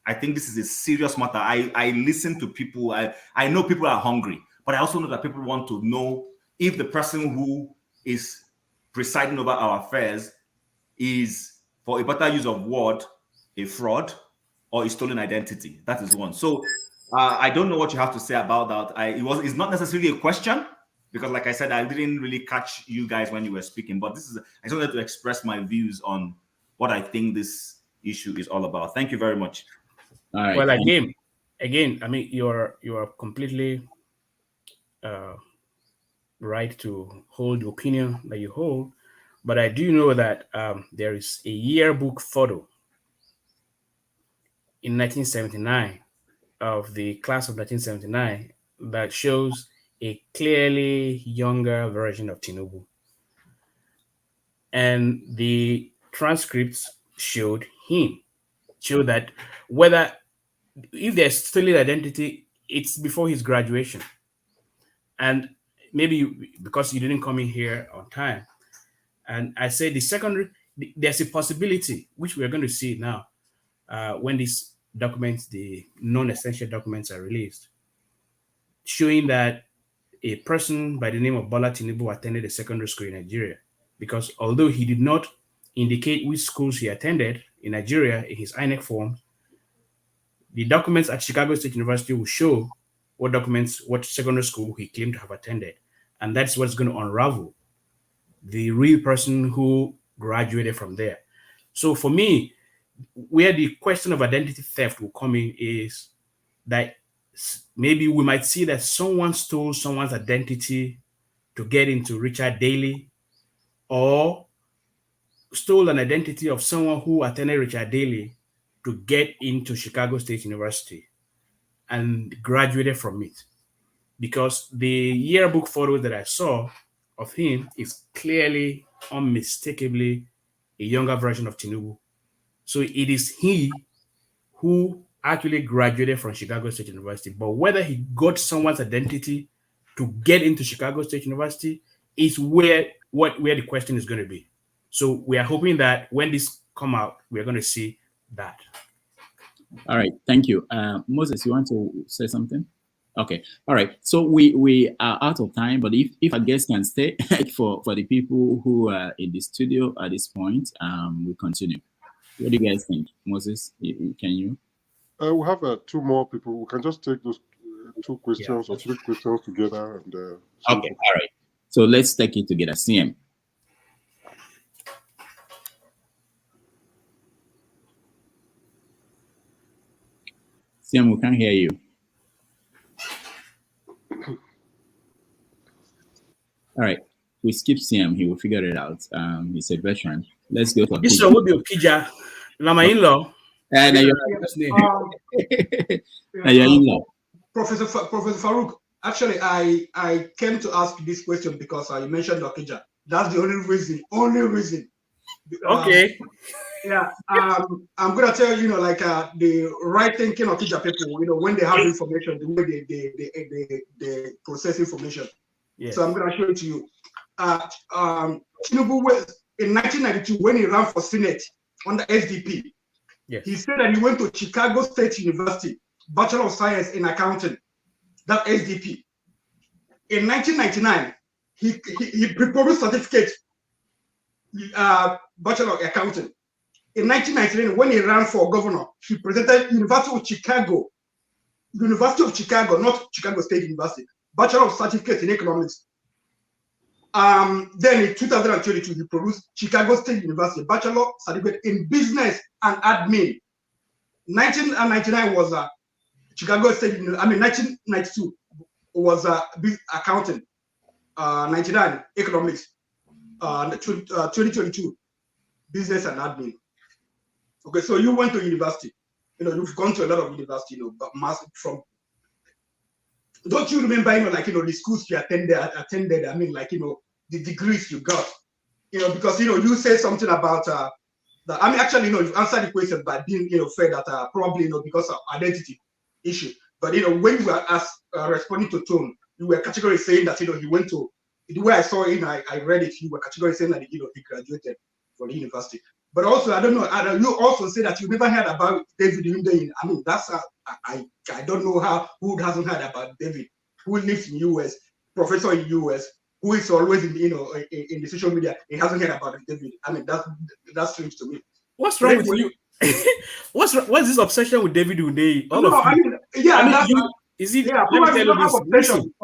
I think this is a serious matter. I listen to people. I know people are hungry, but I also know that people want to know if the person who is presiding over our affairs is, for a better use of word, a fraud or a stolen identity. That is one. So I don't know what you have to say about that. It's not necessarily a question, because like I said, I didn't really catch you guys when you were speaking, but I just wanted to express my views on what I think this issue is all about. Thank you very much. All right. Well, again, I mean, you are completely right to hold the opinion that you hold, but I do know that there is a yearbook photo in 1979 of the class of 1979 that shows a clearly younger version of Tinubu. And the transcripts showed that if there's stolen identity, it's before his graduation. And maybe because you didn't come in here on time, and I say there's a possibility, which we're going to see now, when these documents, the non-essential documents, are released, showing that a person by the name of Bola Tinubu attended a secondary school in Nigeria. Because although he did not indicate which schools he attended in Nigeria in his INEC form, the documents at Chicago State University will show what secondary school he claimed to have attended. And that's what's going to unravel the real person who graduated from there. So for me, where the question of identity theft will come in is that maybe we might see that someone stole someone's identity to get into Richard Daley, or stole an identity of someone who attended Richard Daley to get into Chicago State University and graduated from it. Because the yearbook photo that I saw of him is clearly, unmistakably a younger version of Tinubu. So it is he who actually graduated from Chicago State University. But whether he got someone's identity to get into Chicago State University is where the question is going to be. So we are hoping that when this come out, we're going to see that. All right, thank you. Moses, you want to say something? Okay, all right. So we are out of time, but if our guests can stay for the people who are in the studio at this point, we continue. What do you guys think? Moses, can you? We have two more people. We can just take those two questions or three questions together. And okay, all right. So let's take it together. CM. CM, we can't hear you. All right, we skip CM. He will figure it out. He's a veteran. Let's go for this one will be Okija. Now my in-law. And your in-law. Professor Farooq. Actually, I came to ask this question because you mentioned Okija. That's the only reason. Okay. Yeah. I'm gonna tell you, like the right thinking Okija people, when they have information, the way they process information. Yes. So I'm gonna show it to you. Tinubu was in 1992 when he ran for Senate under SDP. Yes. He said that he went to Chicago State University, Bachelor of Science in Accounting, that SDP. In 1999, he prepared certificate, Bachelor of Accounting. In 1999, when he ran for governor, he presented University of Chicago, not Chicago State University, Bachelor of Certificate in Economics. Then in 2022, he produced Chicago State University Bachelor Certificate in Business and Admin. 1999 was Chicago State, 1992 was accounting, 99 economics, 2022 business and admin. Okay, so you went to university. You've gone to a lot of university, but from. Don't you remember, the schools you attended? I mean, the degrees you got, because you say something about actually, you've answered the question by being, fair that probably, because of identity issue. But when you were responding to Tone, you were categorically saying that he went to the way I saw it, I read it. You were categorically saying that he graduated from the university. But also, I don't know. You also say that you never heard about David Hundeyin. I mean, that's I don't know who hasn't heard about David, who lives in US, professor in US, who is always in the social media. He hasn't heard about David. I mean, that's strange to me. What's wrong with you? What's this obsession with David Hundeyin? Let me tell you something. You don't have obsession.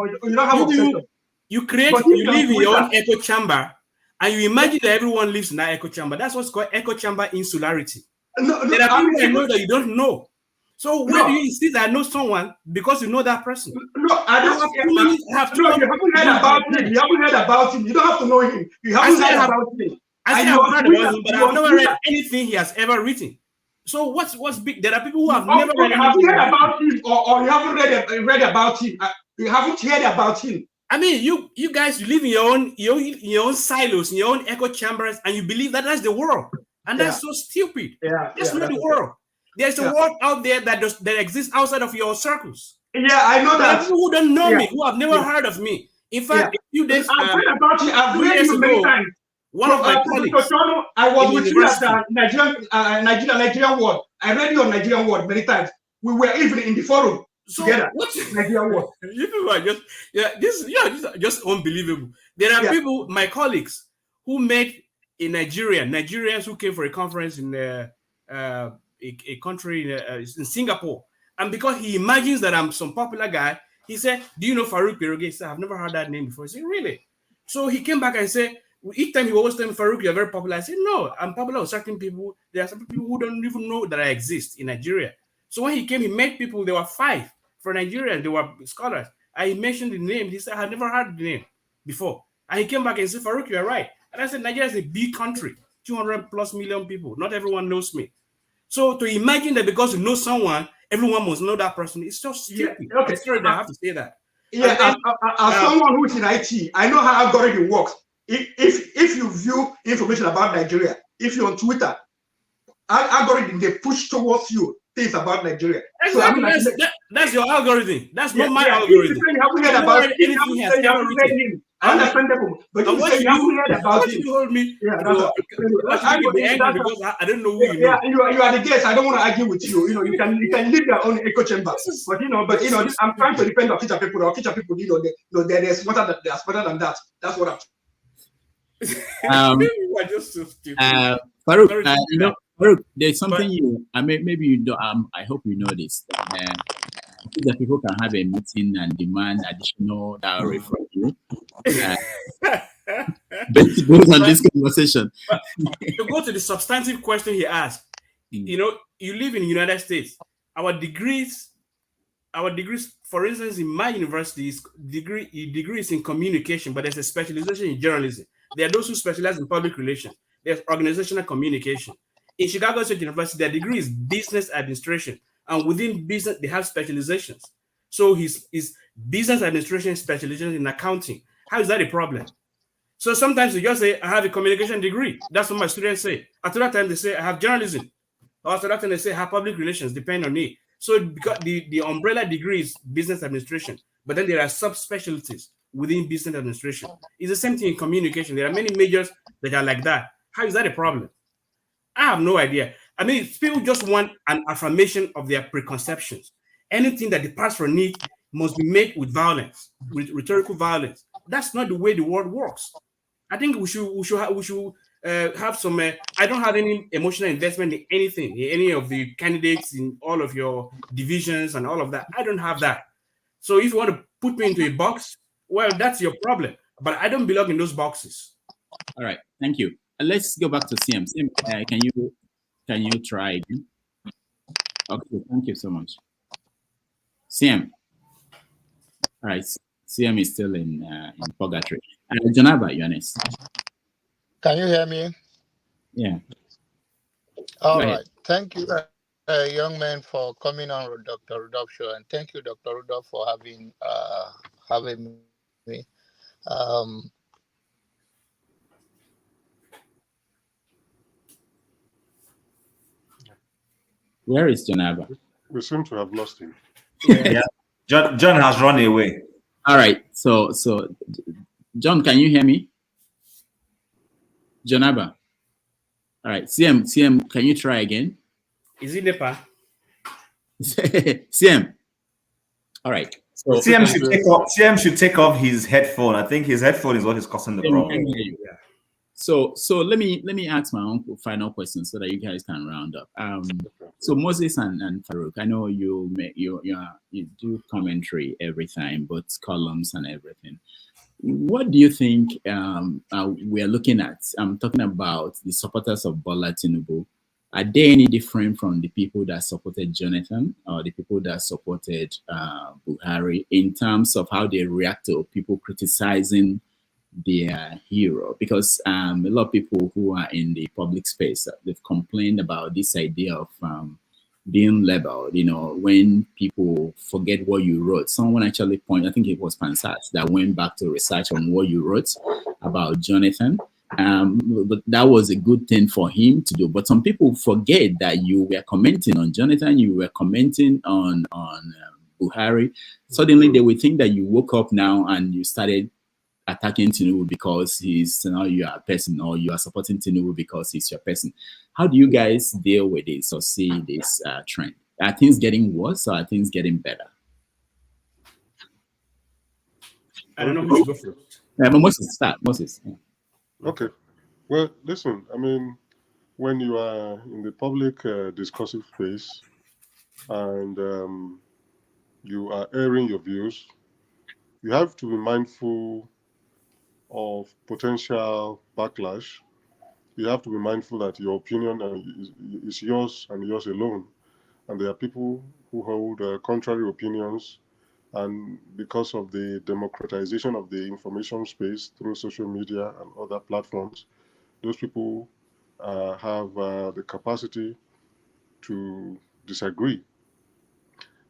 You live in your own echo chamber. And you imagine that everyone lives in that echo chamber. That's what's called echo chamber insularity. There are people I know that you don't know. So where do you insist that I know someone because you know that person? No, I don't have you haven't heard about him. You haven't heard about him. You don't have to know him. You haven't heard about him. I say I've heard about him, but I've never read anything he has ever written. So what's big? There are people who have never read anything. Have you heard about him, or you haven't read about him? You haven't heard about him. I mean, you guys, you live in your own silos, in your own echo chambers, and you believe that that's the world, and that's so stupid. That's not the world. There's a world out there that exists outside of your circles. Yeah, I know that. People who don't know me, who have never heard of me. In fact, a few days I've read about you. I've read you many times. One of my colleagues. Ochonu, I was with you at the Nigerian ward. I read you on Nigerian ward many times. We were even in the forum. So together. Nigerian ward. You people are just unbelievable. There are people, my colleagues, who met in Nigerians who came for a conference in a country in Singapore, and because he imagines that I'm some popular guy, he said, "Do you know Farooq Kperogi?" He said, "I've never heard that name before." I said, "Really?" So he came back and said, each time he always tell me, "Farooq, you're very popular." I said, "No, I'm popular with certain people. There are some people who don't even know that I exist in Nigeria." So when he came, he met people. There were 5 for Nigeria. They were scholars. I mentioned the name. He said, "I had never heard the name before." And he came back and said, "Farooq, you're right." And I said, "Nigeria is a big country, 200+ million people. Not everyone knows me." So to imagine that because you know someone, everyone must know that person, it's just stupid. Okay. I'm sorry that I have to say that. Yeah, as someone who's in IT, I know how algorithm works. If you view information about Nigeria, if you're on Twitter, algorithm, they push towards you things about Nigeria. Exactly. So, that's your algorithm. That's not my algorithm. You haven't heard about anything he has ever written. Understandable. But you say you haven't heard about him. You hold me. Yeah, because I don't know who you know. Yeah, you are the guest. I don't want to argue with you. You can leave your own echo chamber. But I'm trying to depend on teacher people. Or teacher people, they're smarter than that. That's what I'm. You are just so stupid. Farooq, Farooq, there's something maybe you don't. I hope you know this. That people can have a meeting and demand additional dowry from you. Based on this conversation. To go to the substantive question he asked, you live in the United States. Our degrees, for instance, in my university, degree is in communication, but there's a specialization in journalism. There are those who specialize in public relations. There's organizational communication. In Chicago State University, their degree is business administration. And within business, they have specializations. So his business administration specialization in accounting. How is that a problem? So sometimes you just say, "I have a communication degree." That's what my students say. At that time, they say, "I have journalism." Or after that time, they say, "I have public relations," depend on it. So because the umbrella degree is business administration, but then there are subspecialties within business administration. It's the same thing in communication. There are many majors that are like that. How is that a problem? I have no idea. I mean, people just want an affirmation of their preconceptions. Anything that departs from it must be made with violence, with rhetorical violence. That's not the way the world works. I think we should have some. I don't have any emotional investment in anything, in any of the candidates in all of your divisions and all of that. I don't have that. So if you want to put me into a box, well, that's your problem. But I don't belong in those boxes. All right, thank you. Let's go back to CM. CM, can you try again? Okay, thank you so much. CM. All right, CM is still in purgatory. Janaba, you're next. Can you hear me? Yeah. All right. Thank you, young man, for coming on with Dr. Rudolph show, and thank you, Dr. Rudolph, for having me. Um, Where is Janaba? We seem to have lost him. Yeah. John has run away. All right. So John, can you hear me? Janaba. All right. CM, can you try again? Is it NEPA? CM. All right. So CM should take off his headphone. I think his headphone is what is causing the problem. Yeah. So let me ask my own final question so that you guys can round up. So Moses and Farooq, I know you do commentary every time, both columns and everything. What do you think we are looking at? I'm talking about the supporters of Bola Tinubu. Are they any different from the people that supported Jonathan or the people that supported Buhari in terms of how they react to people criticizing their hero? Because a lot of people who are in the public space, they've complained about this idea of being labeled. You know, when people forget what you wrote. Someone actually I think it was Pansat, that went back to research on what you wrote about Jonathan. But that was a good thing for him to do. But some people forget that you were commenting on Jonathan, you were commenting on Buhari. Suddenly they will think that you woke up now and you started attacking Tinubu because he's your person, or you are supporting Tinubu because he's your person. How do you guys deal with this or see this trend? Are things getting worse or are things getting better? I don't know who should go first. But Moses, start. Moses. Yeah. Okay. Well, listen, I mean, when you are in the public discursive space and you are airing your views, you have to be mindful of potential backlash. You have to be mindful that your opinion is yours and yours alone. And there are people who hold contrary opinions. And because of the democratization of the information space through social media and other platforms, those people have the capacity to disagree.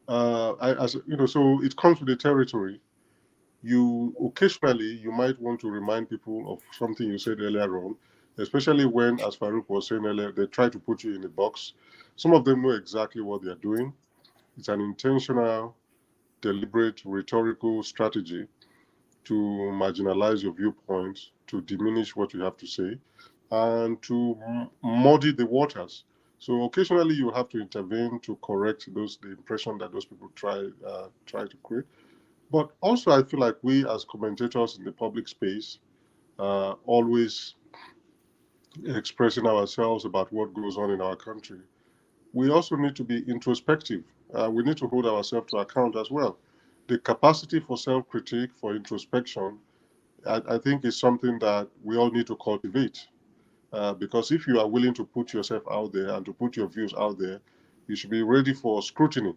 So it comes with the territory. You occasionally might want to remind people of something you said earlier on, especially when, as Farooq was saying earlier, they try to put you in a box. Some of them know exactly what they are doing. It's an intentional, deliberate, rhetorical strategy to marginalize your viewpoints, to diminish what you have to say, and to muddy the waters. So occasionally you have to intervene to correct the impression that those people try to create. But also, I feel like we as commentators in the public space always expressing ourselves about what goes on in our country. We also need to be introspective. We need to hold ourselves to account as well. The capacity for self-critique, for introspection, I think is something that we all need to cultivate. Because if you are willing to put yourself out there and to put your views out there, you should be ready for scrutiny.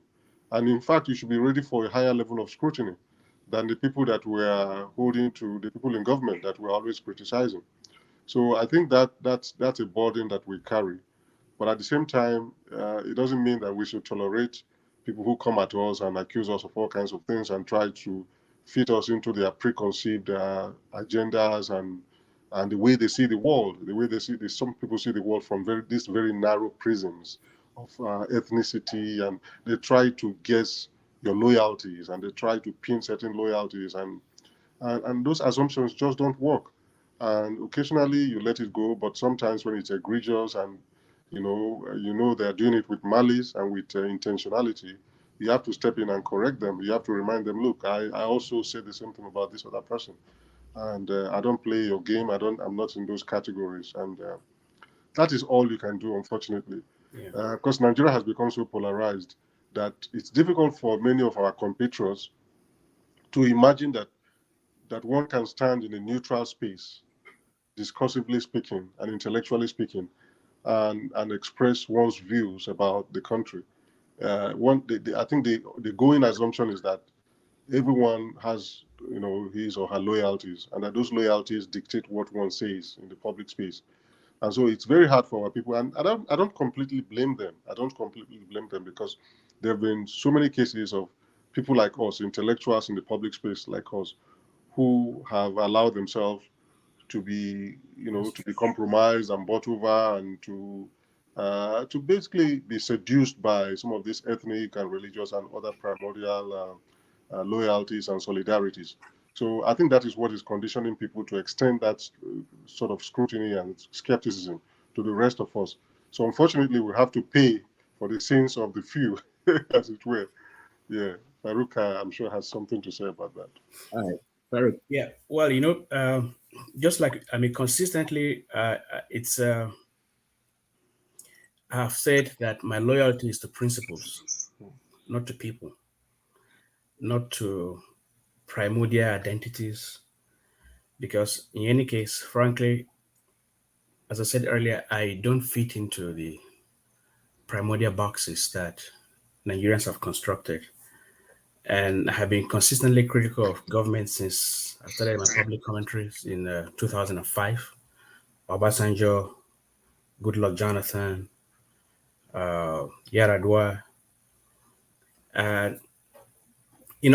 And in fact, you should be ready for a higher level of scrutiny than the people that were holding to the people in government that were always criticizing. So I think that's a burden that we carry. But at the same time, it doesn't mean that we should tolerate people who come at us and accuse us of all kinds of things and try to fit us into their preconceived agendas and the way they see the world, the way some people see the world from these very narrow prisms of ethnicity, and they try to guess your loyalties and they try to pin certain loyalties, and those assumptions just don't work. And occasionally you let it go, but sometimes when it's egregious and they're doing it with malice and with intentionality, you have to step in and correct them. You have to remind them, look, I also said the same thing about this other person, and I don't play your game. I'm not in those categories, and that is all you can do, unfortunately, because Nigeria has become so polarized that it's difficult for many of our compatriots to imagine that that one can stand in a neutral space, discursively speaking and intellectually speaking, and express one's views about the country. I think the going assumption is that everyone has, his or her loyalties, and that those loyalties dictate what one says in the public space. And so it's very hard for our people, and I don't completely blame them. I don't completely blame them, because there have been so many cases of people like us, intellectuals in the public space like us, who have allowed themselves to be, to be compromised and bought over, and to basically be seduced by some of these ethnic and religious and other primordial loyalties and solidarities. So I think that is what is conditioning people to extend that sort of scrutiny and skepticism to the rest of us. So unfortunately, we have to pay for the sins of the few, as it were. Yeah, Farooq, I'm sure, has something to say about that. All right, Farooq. Yeah, well, just like consistently, it's I've said that my loyalty is to principles, not to people, not to primordial identities, because in any case, frankly, as I said earlier, I don't fit into the primordial boxes that Nigerians have constructed. And I have been consistently critical of government since I started my public commentaries in 2005. Obasanjo, Goodluck Jonathan, Yaradua, and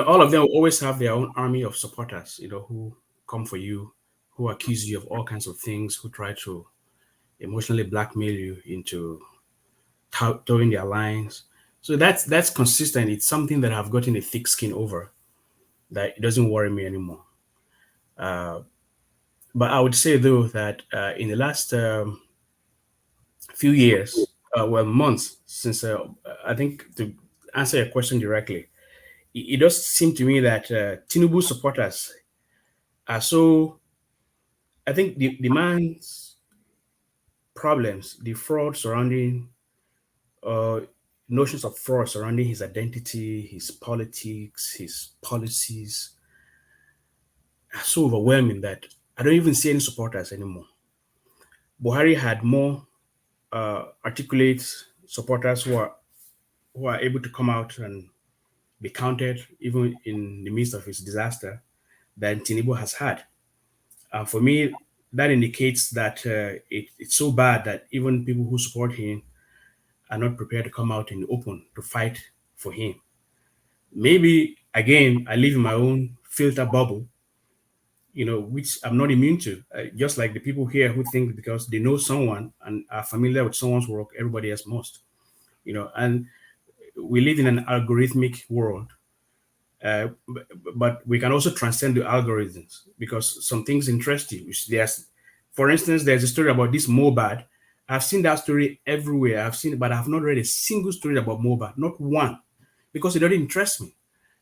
all of them will always have their own army of supporters, who come for you, who accuse you of all kinds of things, who try to emotionally blackmail you into towing their lines. So that's consistent. It's something that I've gotten a thick skin over, that it doesn't worry me anymore. But I would say, though, that in the last few years, months, since I think, to answer your question directly, it does seem to me that Tinubu supporters are so, I think the man's problems, the fraud surrounding, uh, notions of fraud surrounding his identity, his politics, his policies, are so overwhelming that I don't even see any supporters anymore. Buhari had more articulate supporters who are able to come out and be counted even in the midst of his disaster than Tinubu has had. For me, that indicates that it's so bad that even people who support him are not prepared to come out in the open to fight for him. Maybe, again, I live in my own filter bubble, which I'm not immune to. Just like the people here who think because they know someone and are familiar with someone's work, everybody else must. And we live in an algorithmic world, but we can also transcend the algorithms because some things interest you. For instance, there's a story about this Mobad. I've seen that story everywhere. I've seen it, but I've not read a single story about Mobad, not one, because it doesn't interest me.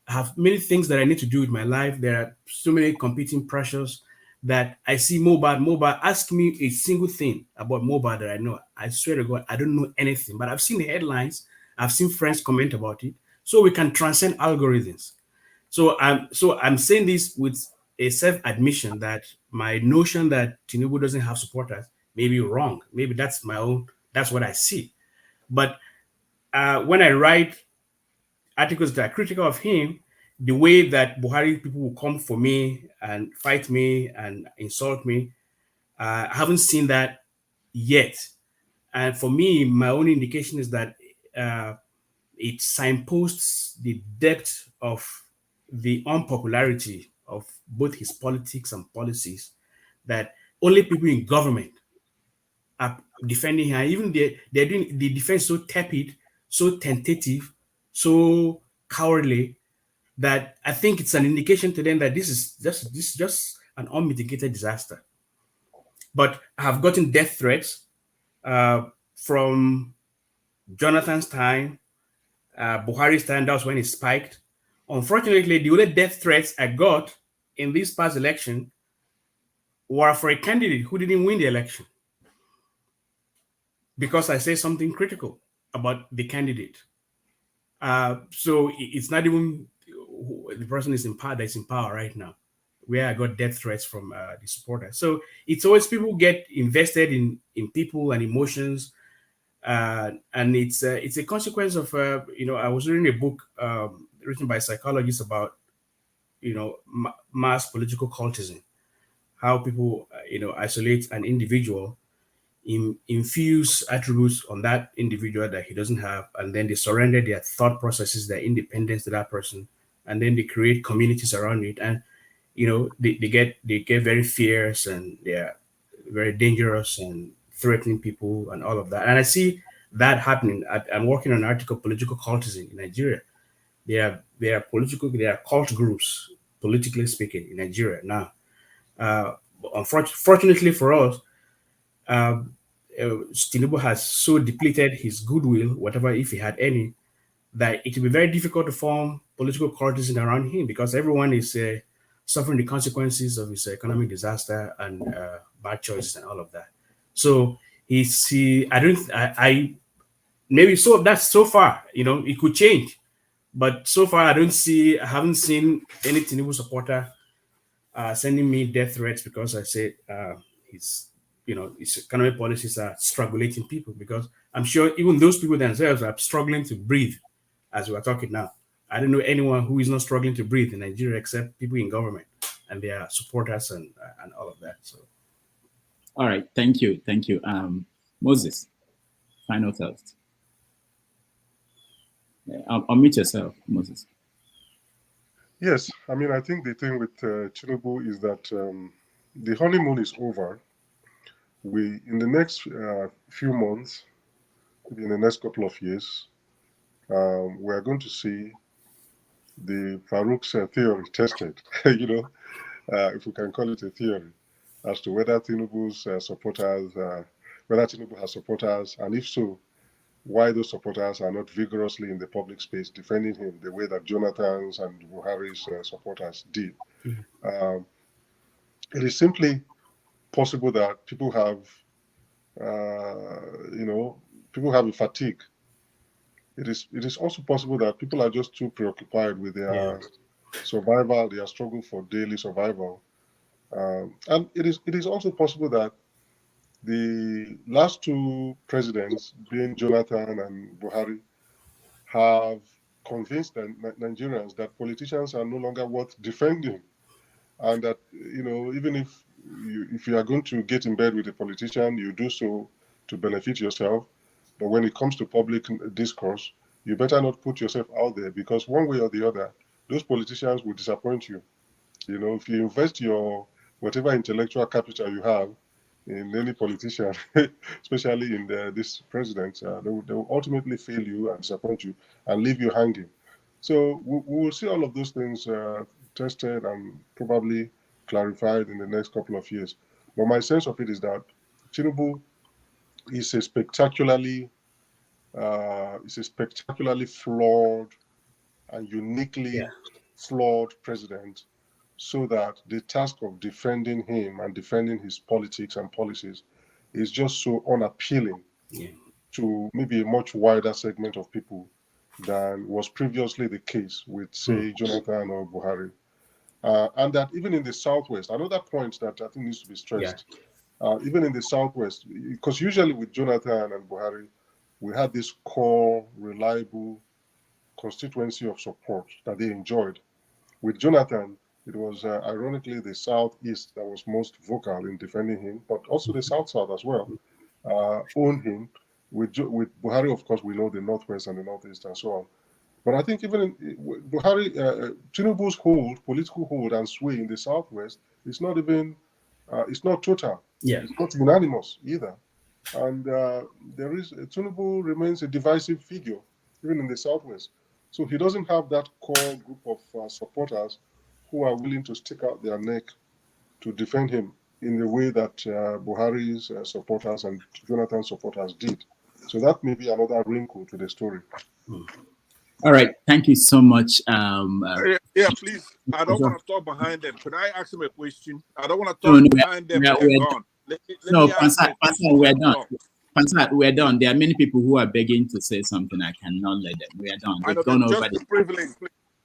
I have many things that I need to do with my life. There are so many competing pressures that I see Mobad. Ask me a single thing about Mobad that I know. I swear to God, I don't know anything, but I've seen the headlines. I've seen friends comment about it. So we can transcend algorithms. So I'm saying this with a self-admission that my notion that Tinubu doesn't have supporters may be wrong. Maybe that's what I see. But when I write articles that are critical of him, the way that Buhari people will come for me and fight me and insult me, I haven't seen that yet. And for me, my own indication is that it signposts the depth of the unpopularity of both his politics and policies, that only people in government are defending him. Even they're doing the defense so tepid, so tentative, so cowardly, that I think it's an indication to them that this is just an unmitigated disaster. But I have gotten death threats from Jonathan's time, Buhari's time. That was when it spiked. Unfortunately, the only death threats I got in this past election were for a candidate who didn't win the election because I say something critical about the candidate. So it's not even the person is in power that's in power right now. where I got death threats from the supporters. So it's always people get invested in people and emotions, and it's a consequence of I was reading a book written by psychologists about mass political cultism, how people isolate an individual, infuse attributes on that individual that he doesn't have, and then they surrender their thought processes, their independence to that person, and then they create communities around it, and they get very fierce, and they're very dangerous and threatening people and all of that. And I see that happening. I'm working on an article, political cultism in Nigeria. There are cult groups, politically speaking, in Nigeria now. Unfortunately for us, Tinubu has so depleted his goodwill, whatever, if he had any, that it will be very difficult to form political cultism around him, because everyone is suffering the consequences of his economic disaster and bad choices and all of that. So I maybe so that's so far, it could change, but so far I haven't seen any Tinubu supporter sending me death threats because I said his economic policies are strangulating people, because I'm sure even those people themselves are struggling to breathe as we're talking now. I don't know anyone who is not struggling to breathe in Nigeria except people in government and their supporters and all of that. So, all right, thank you. Moses, final thoughts. Unmute yourself, Moses. Yes, I mean, I think the thing with Tinubu is that the honeymoon is over. In the next few months, maybe in the next couple of years, we are going to see the Farooq's theory tested, if we can call it a theory, as to whether Tinubu's supporters, whether Tinubu has supporters, and if so, why those supporters are not vigorously in the public space defending him the way that Jonathan's and Buhari's supporters did. It is simply possible that people have, people have a fatigue. It is also possible that people are just too preoccupied with their survival, their struggle for daily survival, and it is also possible that the last two presidents, being Jonathan and Buhari, have convinced Nigerians that politicians are no longer worth defending, and that even if you are going to get in bed with a politician, you do so to benefit yourself. But when it comes to public discourse, you better not put yourself out there, because one way or the other, those politicians will disappoint you. If you invest your whatever intellectual capital you have in any politician, especially in this president, they will ultimately fail you and disappoint you and leave you hanging. So we will see all of those things tested and probably clarified in the next couple of years. But my sense of it is that Tinubu is a spectacularly flawed and uniquely flawed president, so that the task of defending him and defending his politics and policies is just so unappealing to maybe a much wider segment of people than was previously the case with, say, Jonathan or Buhari. And that even in the Southwest, another point that I think needs to be stressed, even in the Southwest, because usually with Jonathan and Buhari, we had this core, reliable constituency of support that they enjoyed. With Jonathan, it was ironically the Southeast that was most vocal in defending him, but also the South as well owned him. With Buhari, of course, we know the Northwest and the Northeast and so on. But I think even in Buhari, Tinubu's political hold and sway in the Southwest is not even, it's not total. It's not unanimous either. And Tinubu remains a divisive figure, even in the Southwest. So he doesn't have that core group of supporters who are willing to stick out their neck to defend him in the way that Buhari's supporters and Jonathan's supporters did. So that may be another wrinkle to the story. All right, thank you so much. Yeah, please. I don't want to talk behind them. Could I ask them a question? I don't want to talk behind them. They're gone. We're done. Pansat, we're done. There are many people who are begging to say something. I cannot let them. We are done. They've gone over the privilege.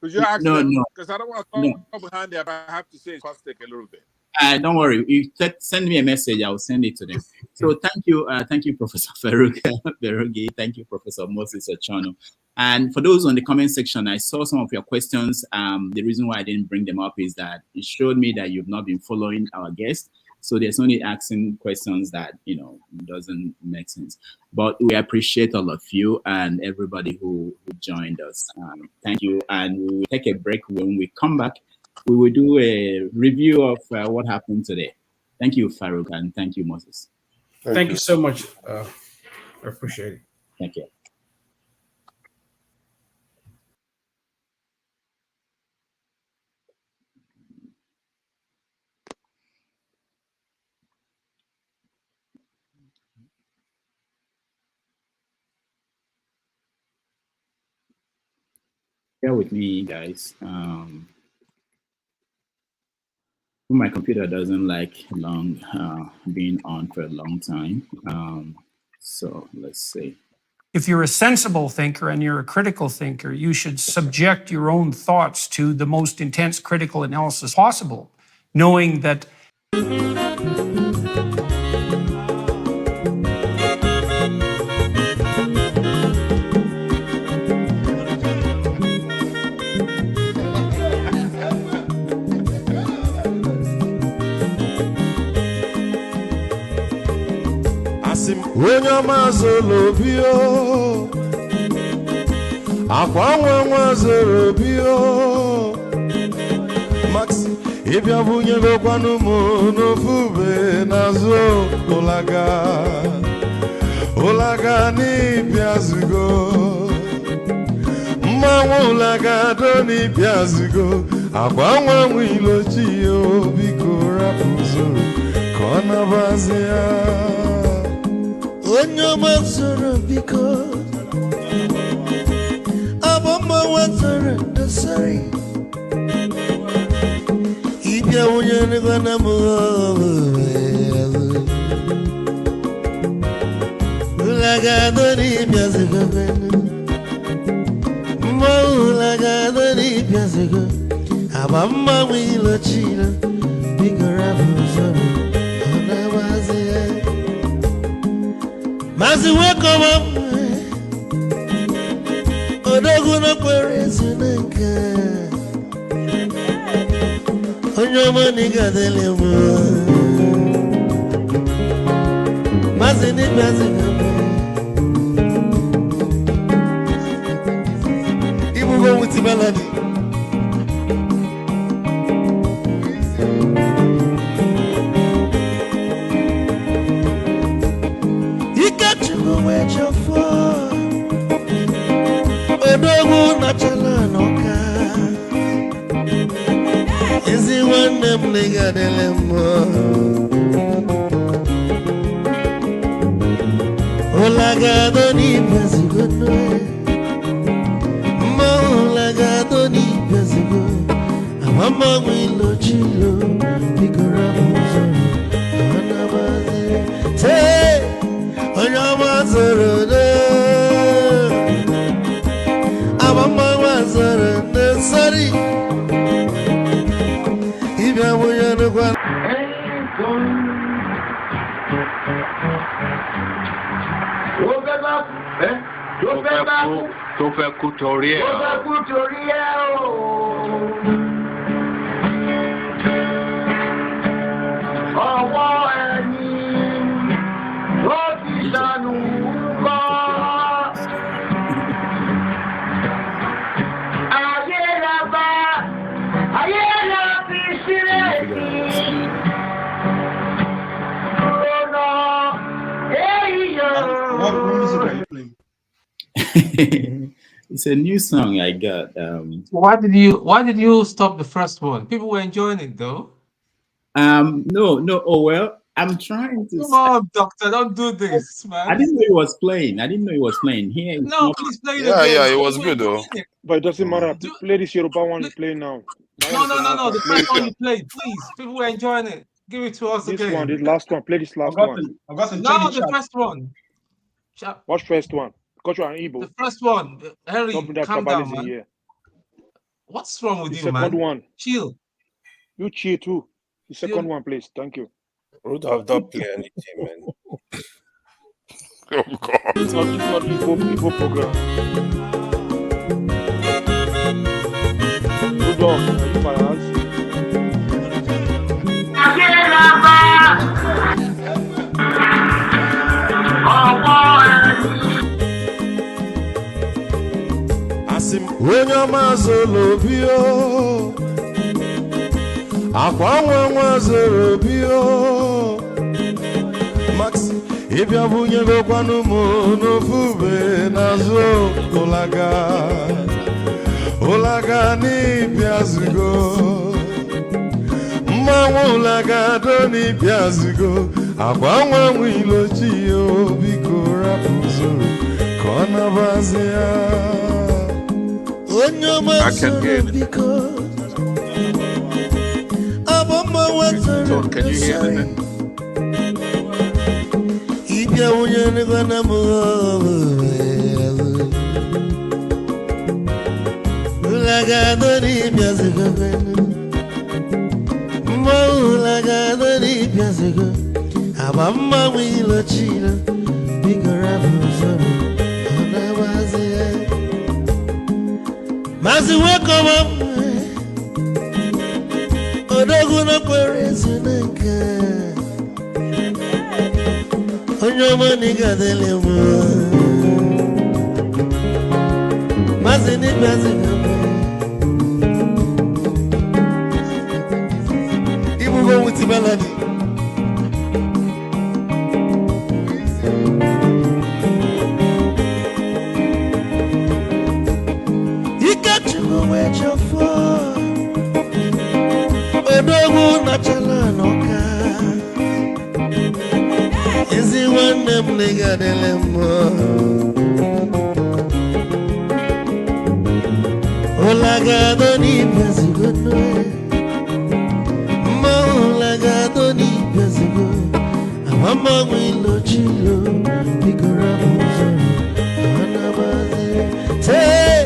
Could you ask No, them? no, Because I don't want to talk behind there, but I have to say it's take a little bit. Don't worry. You send me a message. I will send it to them. So thank you, Professor Farooq Kperogi. Thank you, Professor Moses Ochonu. And for those on the comment section, I saw some of your questions. The reason why I didn't bring them up is that it showed me that you've not been following our guests. So there's only asking questions that, doesn't make sense. But we appreciate all of you and everybody who joined us. Thank you. And we will take a break. When we come back, we will do a review of what happened today. Thank you, Farooq, and thank you, Moses. Thank you so much. I appreciate it. Thank you. Bear with me, guys. My computer doesn't like being on for a long time. So let's see. If you're a sensible thinker and you're a critical thinker, you should subject your own thoughts to the most intense critical analysis possible, knowing that onye ọma zoro obi o akwa nwa zoro obi o Max ịbịa bunye gokwanụ m n'ofu ube n'azụ ụlaga n'ịbịa zugo mmanwụ ụlaga do n'ịbịa zugo akwa nwa ilochi o biko rapụ zoro ka ọ nabazi ya onye ọma zoro biko abọmma wazoro ndosari ịbịa onye nịgwana m ụlagado n'ịbịa zigo mma ụlagado n'ịbịa zigo abọmma nwe ilochilo biko rapụ zoro ọ na-abazi ya Mazi welcome up Odogu no kwere zinenka Onyomo niga dele mo Mazi ni mazi kame Ibu go with melody Odogu nachala noka Ezi wande mliga dele mo Olagado ni pesigo noe Mo olagado ni pesigo Amama wilo chilo Bigora muzoro Anabaze Te Onyama zoro de Mama was sorry. If I were to go, tó fẹ́ kú torí ẹ̀. Ọwọ́ ẹni ló ti dànù kọ́. What music are you playing? It's a new song I got. Why did you stop the first one? People were enjoying it though. No. Oh well, I'm trying to. Come on, doctor, don't do this, man. I didn't know he was playing. Here. No, please play it again. Yeah, it was good though. But it doesn't matter. Play this Yoruba one you play now. No. The first one you played, please. People were enjoying it. Give it to us this again. This last one. Play this last one. No, the first one. What's first one? Culture and Igbo. The first one. Henry, calm down, man. What's wrong with The you, second man? one. Chill. You cheer too. The second one, please. Thank you. Rudolph, don't play anything, man. Oh God. It's not Igbo program. Rudolph, are you biased? Asị m onye ọma zoro obi o, akwa nwa nwa zoro obi o, Max ịbịa bunyegokwanụ m n'ofu ube n'azụ ụlaga n'ịbịazigo, mmanwụ ụlaga do n'ịbịazigo, akwa nwa nwa ilochi o, biko rapụ zoro ka ọ nabazi ya. I can hear it. So, can you hear it? Mazi welcome up. Odogu no kwere zinenke. Onyo mani gadele mo. Mazi ni bazi gambe. Ibu go with the melody. Odogu na chala noka. Ezi nwanne m legadele mo. Olagado ni bezigono. Mo olagado ni bezigo. Amama wilo chilo. Bigora buzo. Anabazi. Say,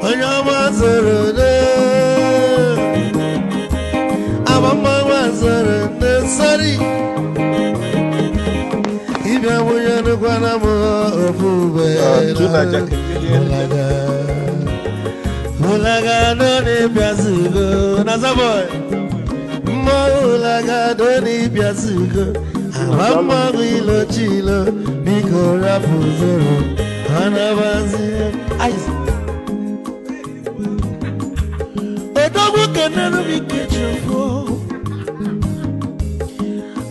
onyama zoro no. Sorry, if I were to go on a Mulaga, don't need Yazugo, Nazaboy. Mulaga, don't need Yazugo. Amama Wilo Chilo, Biko Rapuzero, Anabazi. A dog can never be kitchen for.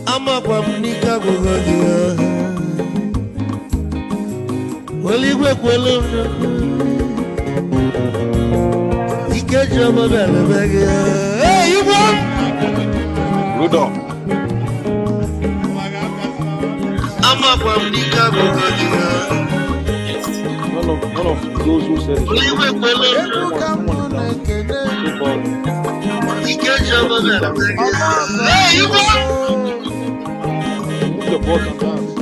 I'm up on Nika Gogodia. Well, you work well. He get your mobile bag. Hey, you want Rudolph. I'm up on Nika Gogodia. One of those who said it. Well, you work well. He get your mobile bag. Hey, you want the boat and dance.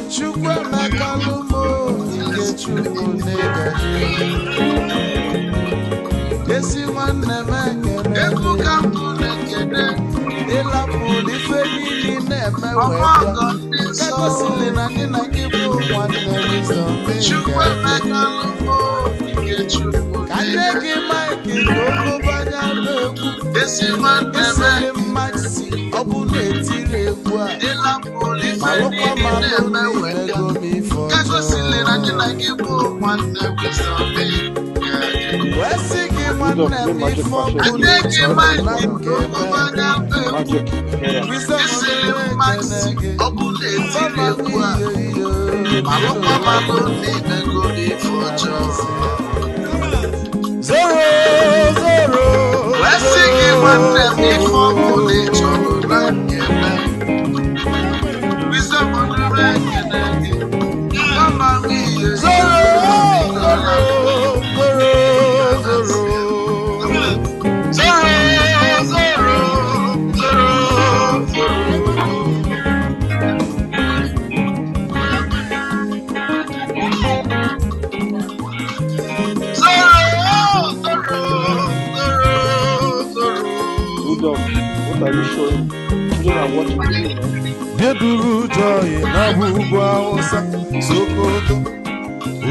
Bieduru joy na bubu awusa Sokoto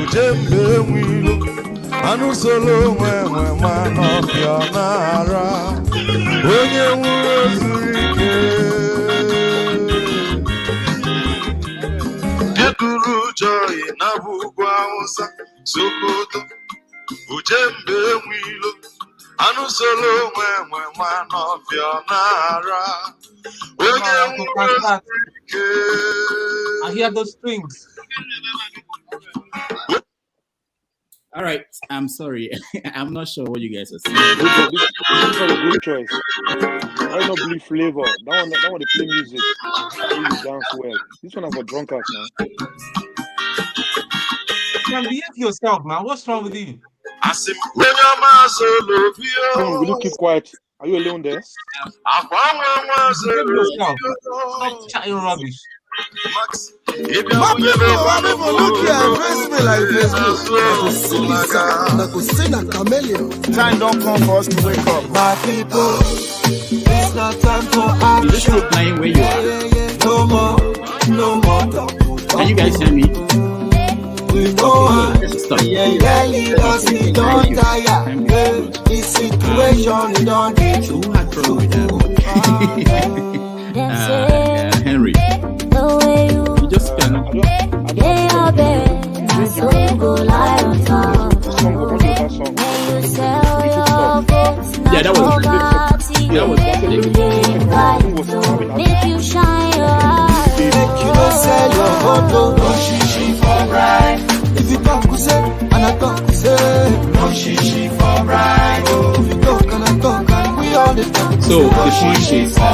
Ujembe wilo Anu solo mwe manofia nara Onye nwuro zurike Bieduru joy na bubu awusa Sokoto Ujembe wilo Anu solo mwe manofia nara I hear those strings. All right, I'm sorry. I'm not sure what you guys are saying. This is a good choice. Why not Blue Flavor? That one they play music. Where you dance well. This one are for drunkards now. You can behave yourself, man. What's wrong with you? Come, will you keep quiet? Are you alone there? Behave yourself. Stop chatting rubbish. My people, look here, embrace me like Time don't come for us to wake up. My people, it's not time for action. This is playing where you are. No more talk. Can you guys hear me? We go on. Stop. Because we don't tire. This situation we don't get too much Henry. You just can. Yeah, that was make you shine your eyes. Make you don't sell your photo. No shishi for bride. If you talk, we say, and I talk, we say. No shishi for bride. Oh, if you talk and I talk, and we all the talk. So the point is, no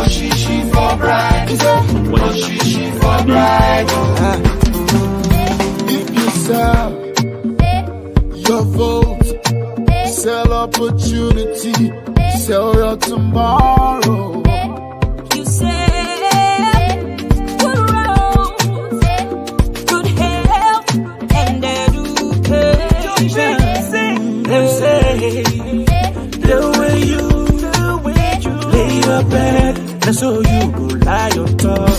shishi for bride. No shishi for bride. If you sell your vote, sell opportunity, sell your tomorrow. You sell good roads, good health, and education. They say the way you lay your bed, that's how you go lie on top.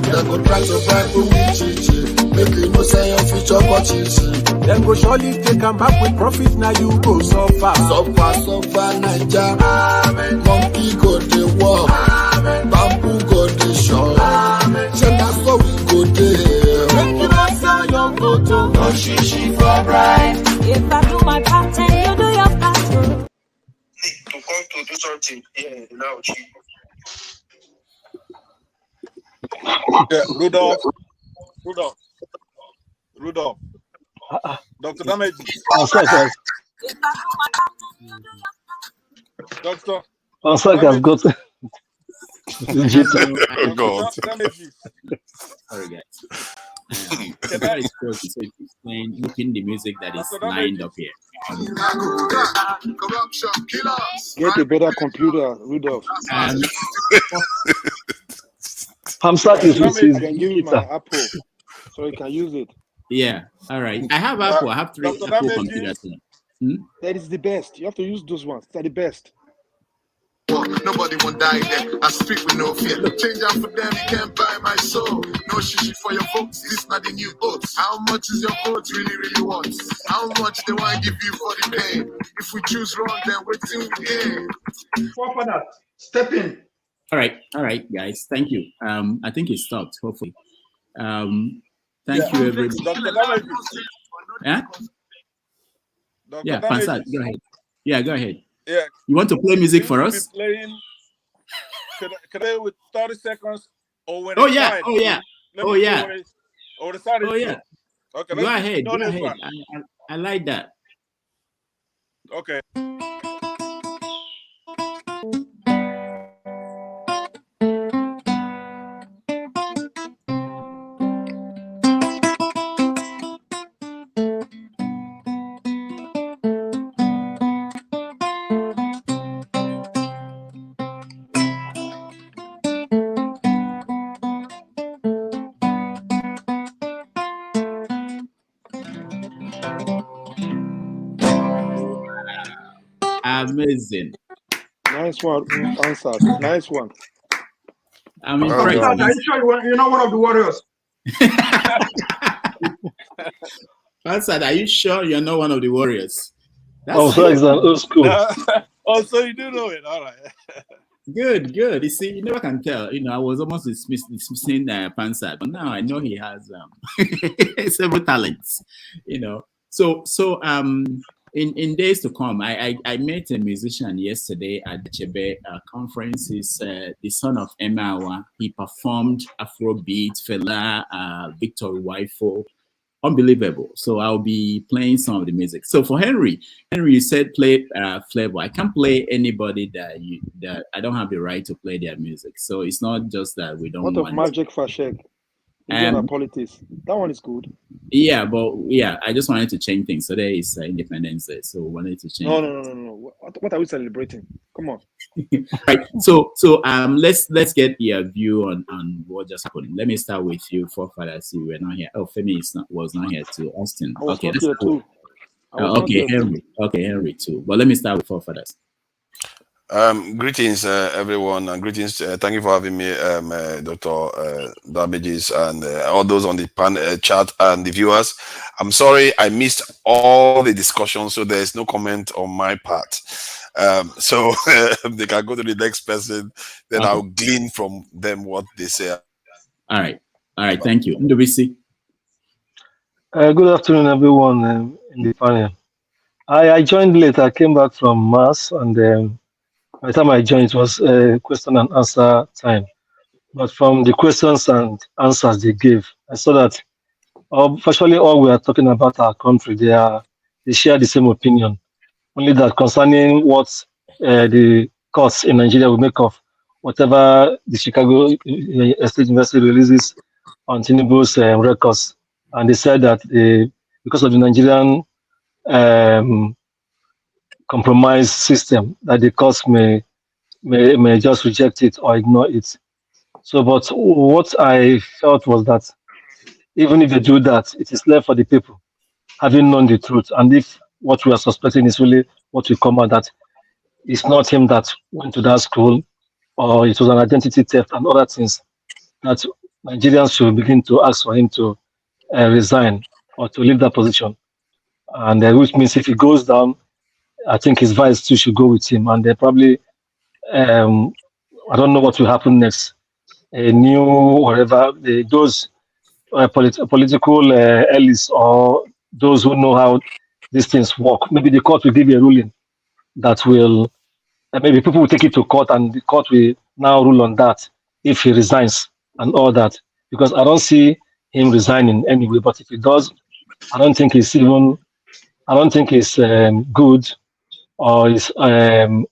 They go try to bribe you with chichi, make you know say your future for chichi. Them go surely take them back with profit, now you go suffer. Suffer, Naija. Amen. Monkey go the walk. Amen. Bamboo go the shop. Amen. That's how we go there. Make you not sell your photo. No shishi for bride. If I do my part and you do your part too. To come to do something, yeah, now cheap. Yeah, Rudolph. Dr. Damage. Sorry. Doctor. I've got God. Sorry, guys. That is close. So it's playing, looking the music that is lined up here. Get a better computer, Rudolph. Hamsat is can use my Apple, so you can use it. Yeah, all right. I have Apple. I have 3 Apple computers. That is the best. You have to use those ones. They're the best. Nobody won't die there. I speak with no fear. Change out for them, you can't buy my soul. No shishi for your votes. This not the new oats. How much is your vote really want? How much they want to give you for the pain? If we choose wrong, then wait till we gain. For that, step in. All right, guys. Thank you. I think it stopped. Hopefully. Thank you, everybody. Yeah. Yeah, Pansat, go ahead. Yeah, go ahead. Yeah. You want to play music for us? Playing, could I with 30 seconds or when Oh yeah. the side is yeah. Okay. Go ahead. I like that. Okay. Amazing. Nice one, answered. Nice one. I'm Are you sure you're not one of the warriors? Hansard, are you sure you're not one of the warriors? That's old school. Oh, so you do know it. All right. Good. You see, you never can tell. I was almost dismissing Pansad, but now I know he has several talents. So in days to come, I met a musician yesterday at the Chebe conference. He's the son of Emma. He performed Afrobeat, Fela, Victor Waifo. Unbelievable. So I'll be playing some of the music. So for Henry, you said play flavor. I can't play anybody that I don't have the right to play their music. So it's not just that we don't What want of Magic Fashek? Indiana Politics. That one is good. Yeah, but I just wanted to change things. So there is Independence Day. So we wanted to change. No. What are we celebrating? Come on. Right. So let's get your view on what just happened. Let me start with you, forefathers. You were not here. Oh, Femi was not here too. Austin. I was not here too. Okay, Henry too. But let me start with forefathers. Greetings, everyone, and greetings. Thank you for having me, Dr. Damages, and all those on the panel chat and the viewers. I'm sorry I missed all the discussion, so there's no comment on my part. So they can go to the next person, then Okay. I'll glean from them what they say. All right. Thank you. NWC. Good afternoon, everyone in the panel. I joined late. I came back from Mass, and by the time I joined, it was question and answer time. But from the questions and answers they gave, I saw that virtually all we are talking about our country, they share the same opinion. Only that concerning what the courts in Nigeria will make of whatever the Chicago State University releases on Tinubu's records. And they said that because of the Nigerian compromise system, that the courts may just reject it or ignore it. So, but what I felt was that even if they do that, it is left for the people, having known the truth. And if what we are suspecting is really what will come out, that it's not him that went to that school, or it was an identity theft and other things, that Nigerians should begin to ask for him to resign or to leave that position. And which means if he goes down, I think his vice too should go with him. And they probably, I don't know what will happen next. A new, whatever, those political elites or those who know how these things work, maybe the court will give a ruling that will, maybe people will take it to court and the court will now rule on that if he resigns and all that. Because I don't see him resigning anyway, but if he does, I don't think it's good or is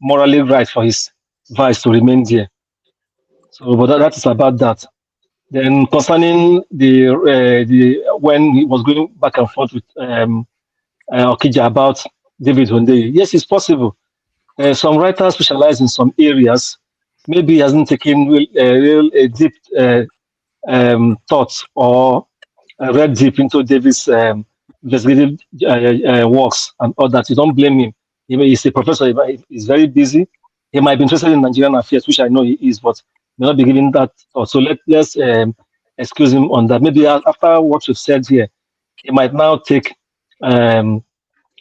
morally right for his vice to remain there. So, but that is about that. Then concerning the when he was going back and forth with Okija about David Hunde, yes, it's possible. Some writers specialize in some areas. Maybe he hasn't taken real deep thoughts or read deep into David's investigative works and all that. You don't blame him. He's a professor. He's very busy. He might be interested in Nigerian affairs, which I know he is, but may not be giving that thought. So let's excuse him on that. Maybe after what you've said here, he might now take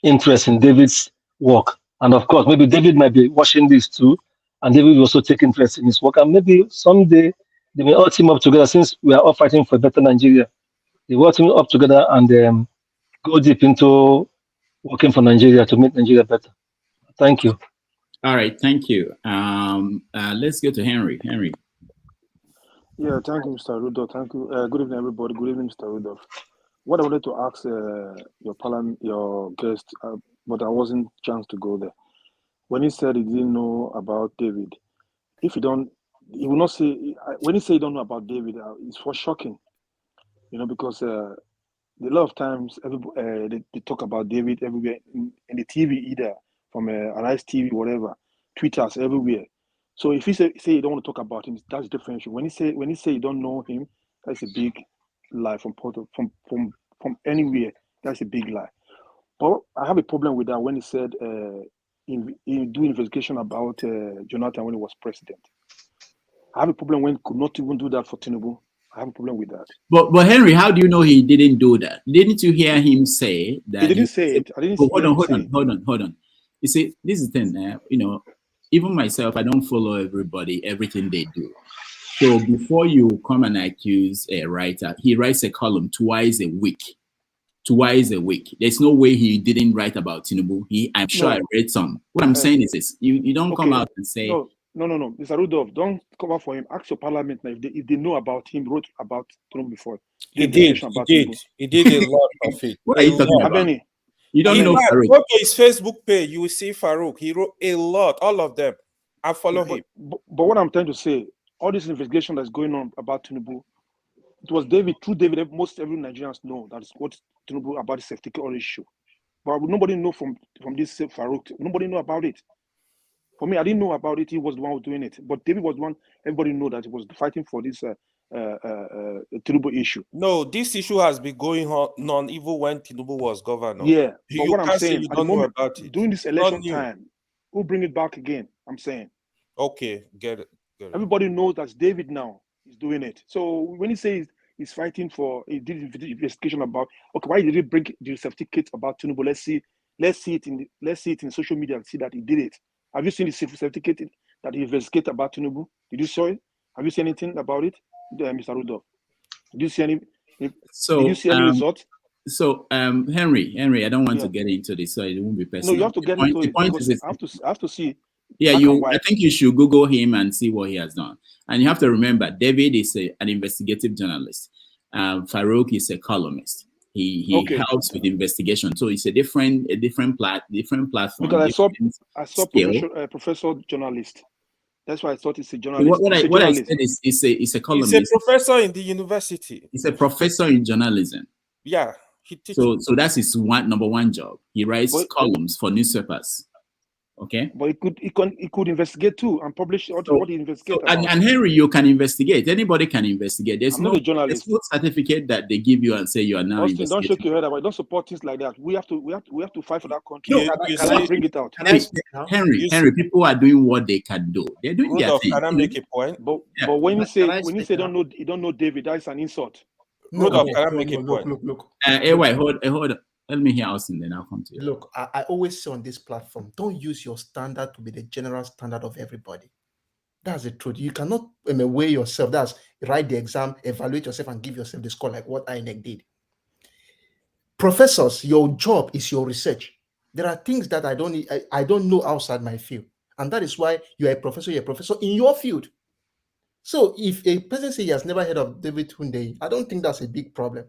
interest in David's work. And of course, maybe David might be watching this too, and David will also take interest in his work. And maybe someday they may all team up together, since we are all fighting for a better Nigeria. They will team up together and go deep into working for Nigeria to make Nigeria better. Thank you. All right, thank you. Let's go to Henry. Henry. Yeah, thank you, Mr. Rudolph. Thank you. Good evening, everybody. Good evening, Mr. Rudolph. What I wanted to ask your guest, but I wasn't chance to go there. When he said he didn't know about David, if he don't, he will not say. When he say he don't know about David, it's for shocking, because a lot of times they talk about David everywhere in the TV, either from Arise TV, whatever, Twitters everywhere. So if he say you don't want to talk about him, that's different. When he say you don't know him, that's a big lie from anywhere. That's a big lie. But I have a problem with that when he said he do investigation about Jonathan when he was president. I have a problem when he could not even do that for Tinubu. I have a problem with that. But Henry, how do you know he didn't do that? Didn't you hear him say that? He didn't say it. I didn't oh, hear him say it. hold on. You see, this is the thing. You know, even myself, I don't follow everything they do. So before you come and accuse a writer, he writes a column twice a week. There's no way he didn't write about Tinubu. I'm sure I read some. What I'm saying is this: you don't come out and say no, Mr. Rudolph, don't cover for him. Ask your parliament now if they know about him, wrote about Tinubu before. He did a lot of it. What are you talking about? You don't know Farooq. Go to his Facebook page, you will see Farooq. He wrote a lot, all of them. I follow him. But what I'm trying to say, all this investigation that's going on about Tinubu, it was David, through David, most every Nigerians know that's what Tinubu about the safety issue. But nobody know from this Farooq. Nobody know about it. For me, I didn't know about it. He was the one who was doing it. But David was the one, everybody know that he was fighting for this Tinubu issue. No, this issue has been going on even when Tinubu was governor. Yeah, but what I'm saying, you don't know about it. During this election time, we'll bring it back again, I'm saying. Okay, get it. Everybody knows that David now is doing it. So when he says he's fighting for, he did investigation about, okay, why did he bring the certificate about Tinubu? Let's see it in social media and see that he did it. Have you seen the certificate that he investigated about Tinubu? Did you see it? Have you seen anything about it, Mr. Rudolph? Did you see any? Did you see any result? So, Henry, I don't want to get into this, so it won't be personal. No, you have to get into it. I have to see. Yeah, I think you should Google him and see what he has done. And you have to remember, David is an investigative journalist. Farooq is a columnist. He helps with investigation, so it's a different platform. Because I saw professor journalist. That's why I thought it's a journalist. What I said is it's a columnist. He's a professor in the university. He's a professor in journalism. Yeah, he teaches. So that's his number one job. He writes columns for newspapers. Okay, but he could investigate too and publish what he investigated. And Henry, you can investigate. Anybody can investigate. There's no certificate that they give you and say you are now Austin, investigating. don't shake your head about it. Don't support things like that. We have to fight for that country. Can I bring it out? Henry, people are doing what they can do. They're doing their thing. Can I make a point? But when you say you don't know David, that's an insult. Rudolph, can I make a point? Look. Hold on. Let me hear Austin, then I'll come to you. Look, I always say on this platform, don't use your standard to be the general standard of everybody. That's the truth. You cannot weigh yourself. That's write the exam, evaluate yourself, and give yourself the score like what INEC did. Professors, your job is your research. There are things that I don't know outside my field. And that is why you're a professor in your field. So if a person says he has never heard of David Hunde, I don't think that's a big problem.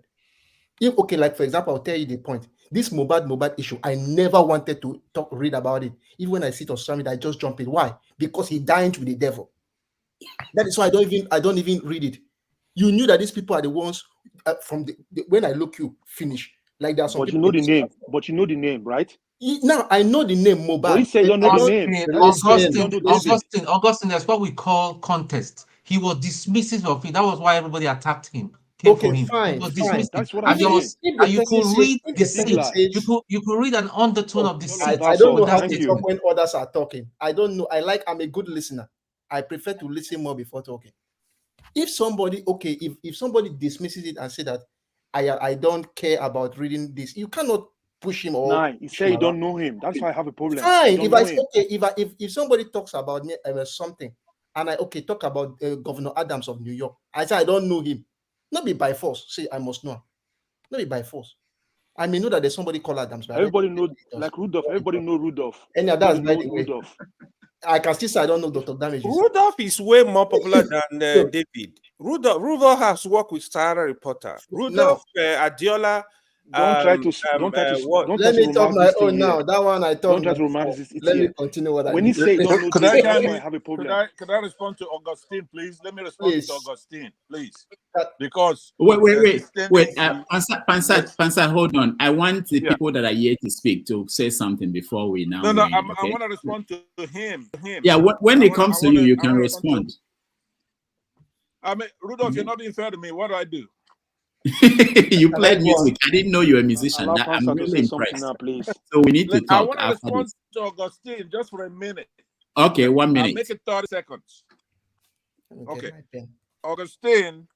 Like for example, I'll tell you the point. This Mohbad issue, I never wanted to read about it. Even when I sit on social media, I just jump in. Why? Because he dined with the devil. That is why I don't even read it. You knew that these people are the ones when I look you finish. Like there are some. But you know the name. But you know the name, right? Now I know the name Mohbad. But he said you don't know the name. Augustine, that's what we call contest. He was dismissive of it. That was why everybody attacked him. Fine. That's what I'm saying. And you could read the scene. You could read an undertone of the scene. I don't know how to talk when others are talking. I don't know. I'm a good listener. I prefer to listen more before talking. If somebody, if somebody dismisses it and say that I don't care about reading this, you cannot push him or. Nah, he say you don't know him. That's why I have a problem. Fine. If somebody talks about me something, and I talk about Governor Adams of New York, I say I don't know him. Not be by force. Say I must know. Not be by force. I may know that there's somebody called Adams. Everybody know like Rudolph. Everybody know Rudolph. And that's Rudolph. I can still say I don't know Dr. Damages. Rudolph is way more popular than David. Rudolph has worked with Sahara Reporter. Rudolph Adiola. Let me talk my own now. That one I talk. Don't try to romanticize it. Let me continue what when you say you don't know, I have a problem. Could I respond to Augustine, please? Let me respond to Augustine, please. Because wait. Pansa, hold on. I want the people that are here to speak to say something before we now. I want to respond to him. Yeah, when it comes to you, you can respond. Rudolph, you're not being fair to me. What do I do? You played music. I didn't know you were a musician. I'm really impressed. Now, please. So we need to talk. I want to respond to Augustine just for a minute. Okay, 1 minute. I'll make it 30 seconds. Okay. Augustine,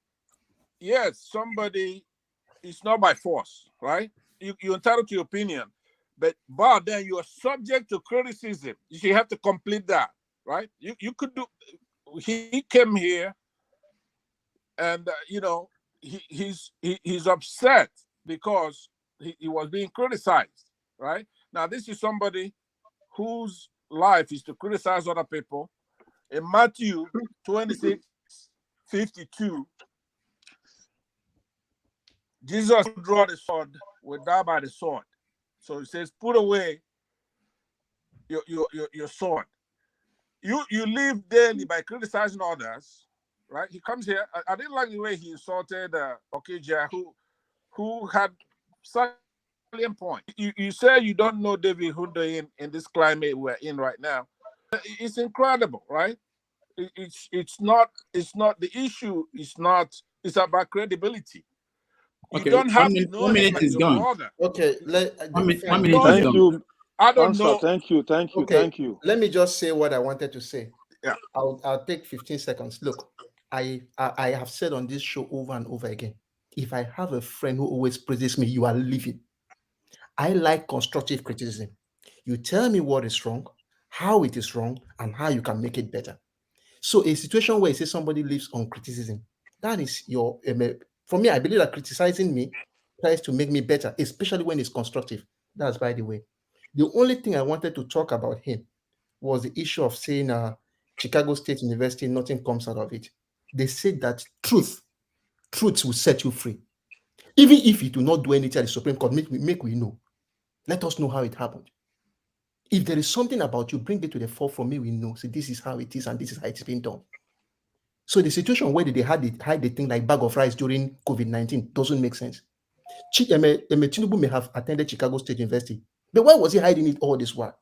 yes, somebody, it's not by force, right? You're entitled to your opinion, but then you are subject to criticism. You have to complete that, right? You could do. He came here, and he's upset because he was being criticized, right? Now this is somebody whose life is to criticize other people. In Matthew 26:52, Jesus draw the sword, will die by the sword. So he says, put away your sword. You live daily by criticizing others, right? He comes here. I didn't like the way he insulted Okija, who had salient point. You say you don't know David Hunter in this climate we're in right now. It's incredible, right? It's not the issue. It's about credibility. You Okay, don't have to know one him minute like is your gone. brother. Okay, One minute is Thank gone. you. I don't Answer. know. Thank you. Thank you. Okay, Thank you. let me just say what I wanted to say. Yeah. I'll take 15 seconds. Look, I have said on this show over and over again, if I have a friend who always praises me, you are leaving. I like constructive criticism. You tell me what is wrong, how it is wrong, and how you can make it better. So a situation where you say somebody lives on criticism, that is your for me, I believe that criticizing me tries to make me better, especially when it's constructive. That's by the way. The only thing I wanted to talk about him was the issue of saying Chicago State University, nothing comes out of it. They said that truth will set you free. Even if you do not do anything at the Supreme Court, make we know. Let us know how it happened. If there is something about you, bring it to the forefront. May we know. See, this is how it is, and this is how it's been done. So the situation where they hide the thing like bag of rice during COVID-19 doesn't make sense. Tinubu may have attended Chicago State University, but why was he hiding it all this while?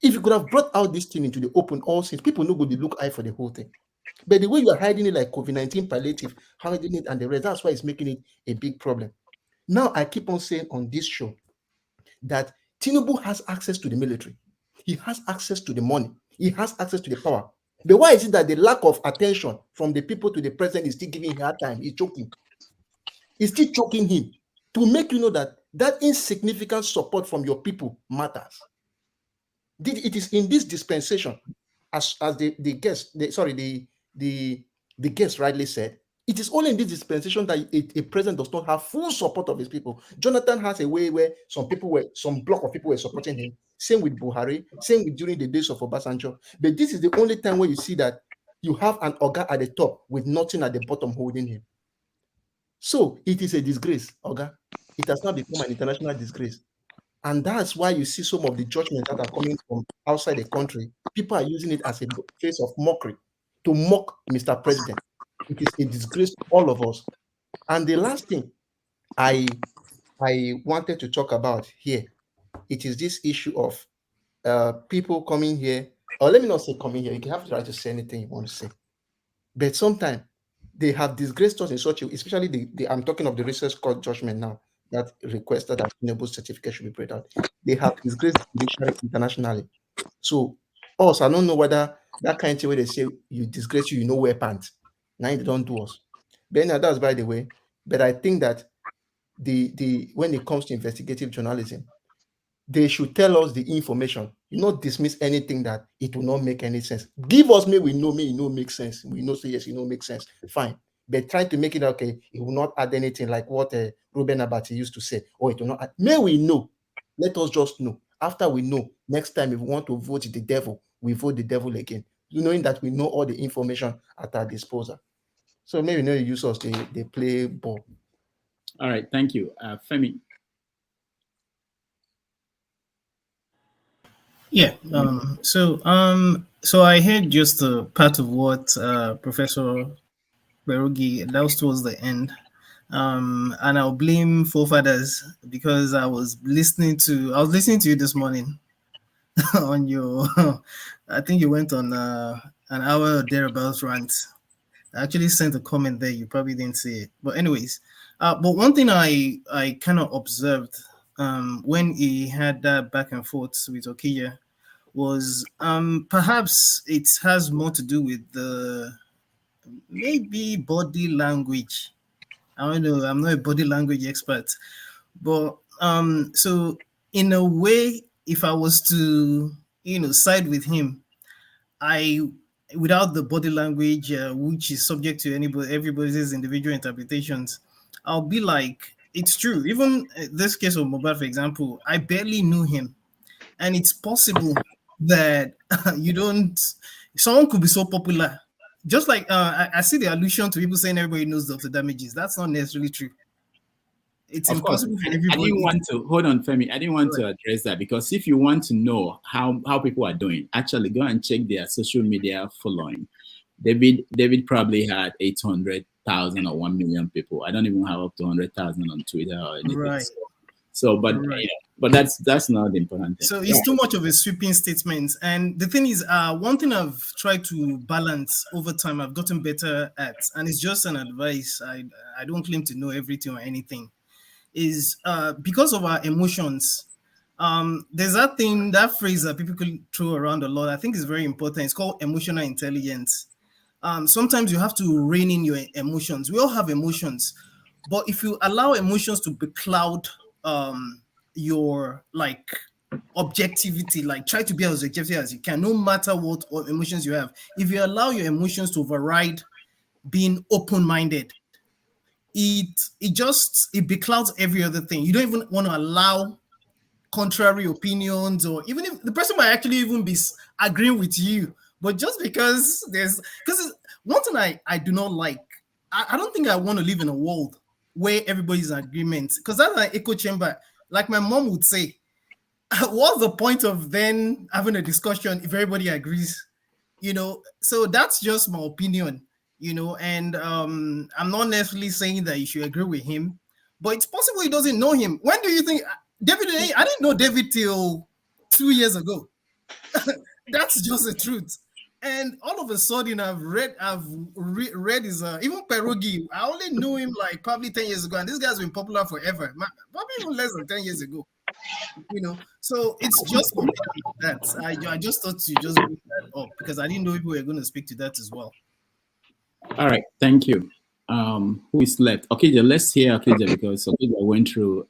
If you could have brought out this thing into the open, all since people know would look eye for the whole thing. But the way you are hiding it like COVID-19 palliative, hiding it and the rest, that's why it's making it a big problem. Now I keep on saying on this show that Tinubu has access to the military. He has access to the money. He has access to the power. But why is it that the lack of attention from the people to the president is still giving him hard time? He's choking. He's still choking him to make you know that insignificant support from your people matters. It is in this dispensation, as the guest rightly said, it is only in this dispensation that a president does not have full support of his people. Jonathan has a way where some block of people were supporting him. Same with Buhari, same with during the days of Obasanjo. But this is the only time where you see that you have an Oga at the top with nothing at the bottom holding him. So it is a disgrace, Oga. It has now become an international disgrace. And that's why you see some of the judgments that are coming from outside the country. People are using it as a face of mockery to mock Mr. President. It is a disgrace to all of us. And the last thing I wanted to talk about here, it is this issue of people coming here, or let me not say coming here, you can have to try to say anything you want to say. But sometimes they have disgraced us in such a, especially I'm talking of the recent court judgment now that requested that Tinubu's certificate should be brought out. They have disgraced the judiciary internationally. So us, I don't know whether that kind of thing where they say you disgrace you know wear pants. Now they don't do us. But now that's by the way. But I think that the when it comes to investigative journalism, they should tell us the information. You not dismiss anything that it will not make any sense. Give us, may we know make sense. We know say yes, it make sense. Fine. But trying to make it okay, it will not add anything like what Ruben Abati used to say. Or it will not add. May we know. Let us just know. After we know, next time if we want to vote the devil, we vote the devil again. Knowing that we know all the information at our disposal. So maybe no use us, they play ball. All right, thank you. Femi. Yeah. So I heard just a part of what Professor Kperogi, that was towards the end. And I'll blame forefathers because I was listening to you this morning on your I think you went on an hour or thereabouts rant. I actually sent a comment there, you probably didn't see it. But anyways, but one thing I kind of observed when he had that back and forth with Okiya was perhaps it has more to do with the maybe body language. I don't know. I'm not a body language expert, but so in a way, if I was to side with him, I without the body language, which is subject to everybody's individual interpretations, I'll be like, it's true. Even this case of Mobile, for example, I barely knew him, and it's possible that you don't. Someone could be so popular, just like I see the allusion to people saying everybody knows Dr. Damages. That's not necessarily true. It's Of course, impossible for I everybody. didn't want to hold on, Femi. I didn't want to address that because if you want to know how people are doing, actually go and check their social media following. David probably had 800,000 or 1 million people. I don't even have up to 100,000 on Twitter or anything. Right. So but Right. but that's not the important thing. So it's too much of a sweeping statement. And the thing is, one thing I've tried to balance over time, I've gotten better at, and it's just an advice. I don't claim to know everything or anything. Is because of our emotions. There's that phrase that people could throw around a lot. I think it's very important. It's called emotional intelligence. Sometimes you have to rein in your emotions. We all have emotions, but if you allow emotions to becloud your objectivity, like try to be as objective as you can, no matter what emotions you have. If you allow your emotions to override being open-minded, it beclouds every other thing. You don't even want to allow contrary opinions, or even if the person might actually even be agreeing with you, but just because one thing I do not like, I don't think I want to live in a world where everybody's in agreement, because that's an echo chamber. Like my mom would say, what's the point of then having a discussion if everybody agrees? So that's just my opinion. And I'm not necessarily saying that you should agree with him, but it's possible he doesn't know him. When do you think David? I didn't know David till 2 years ago. That's just the truth. And all of a sudden, I've read his even Kperogi. I only knew him like probably 10 years ago, and this guy's been popular forever. Probably even less than 10 years ago. So it's just that. I just thought to just bring that up because I didn't know people were going to speak to that as well. All right, thank you. Who is left? Okay, let's hear Okija because Okija went through.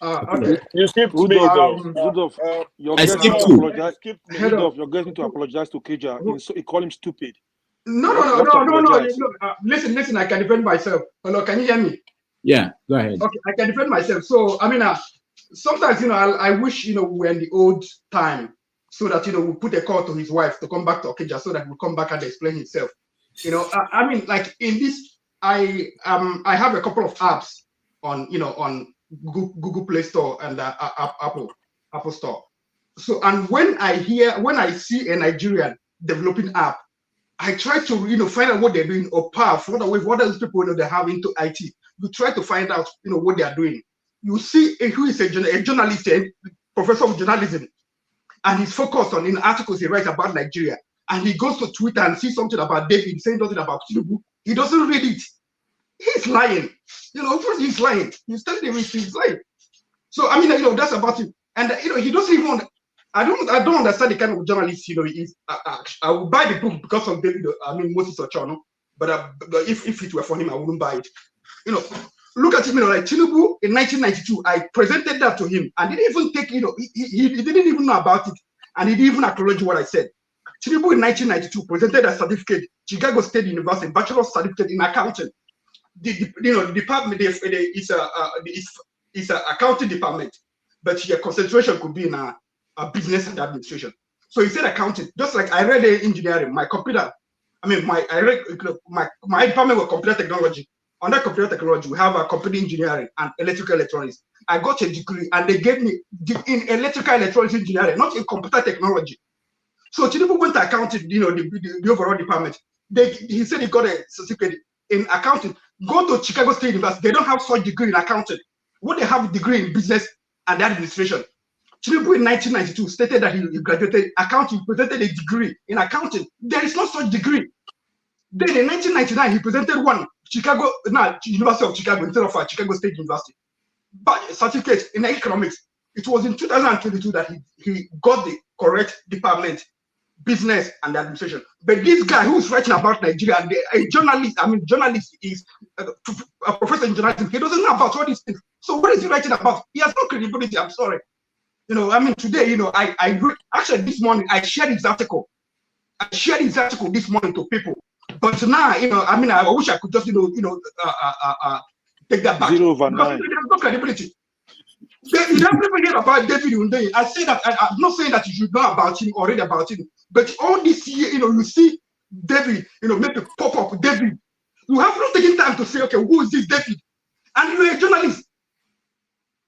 Okay. You skipped me, Rudolph, your I guest skipped need to two. apologize. Rudolph, your guest need to apologize to Keja. He called him stupid. No. Listen. I can defend myself. Hello, can you hear me? Yeah, go ahead. Okay, I can defend myself. So I mean, sometimes I wish we're in the old time, so that we put a call to his wife to come back to Okija, so that he'll come back and explain himself. I mean, like in this, I have a couple of apps on on Google Play Store and Apple Store. So, and when I see a Nigerian developing app, I try to find out what they're doing, or path what those people they have into IT. You try to find out what they are doing. You see who is a journalist, a professor of journalism, and he's focused on articles he writes about Nigeria. And he goes to Twitter and sees something about David, saying something about Tinubu. He doesn't read it. He's lying. First he's lying. He's telling him he's lying. So I mean, that's about him. And he doesn't even. I don't understand the kind of journalist he is. I will buy the book because of David. Moses Ochonu. But if it were for him, I wouldn't buy it. Look at him. Like Tinubu in 1992, I presented that to him, and he didn't even take. He didn't even know about it, and he didn't even acknowledge what I said. Tinubu in 1992 presented a certificate, Chicago State University, bachelor's certificate in accounting. The department is an accounting department, but your concentration could be in a business and administration. So he said accounting, just like I read engineering. My computer, my department was computer technology. Under computer technology, we have a computer engineering and electrical electronics. I got a degree, and they gave me in electrical electronics engineering, not in computer technology. So Tinubu went to accounting, the overall department. He said he got a certificate in accounting. Go to Chicago State University. They don't have such degree in accounting. What they have a degree in business and administration. Tinubu in 1992 stated that he graduated accounting, presented a degree in accounting. There is no such degree. Then in 1999, he presented one, University of Chicago instead of Chicago State University. But certificate in economics. It was in 2022 that he got the correct department, business and administration. But this guy who's writing about Nigeria, a journalist, journalist is a professor in journalism. He doesn't know about all these things. So what is he writing about? He has no credibility. I'm sorry. Today, I actually this morning I shared his article. I shared his article this morning to people. But now, I wish I could just, take that back. 0/9. There's no credibility. You don't even hear about David Hundeyin. I say that I'm not saying that you should know about him or read about him, but all this year, you see David, make a pop up David. You have not taken time to say, okay, who is this David? And you're a journalist.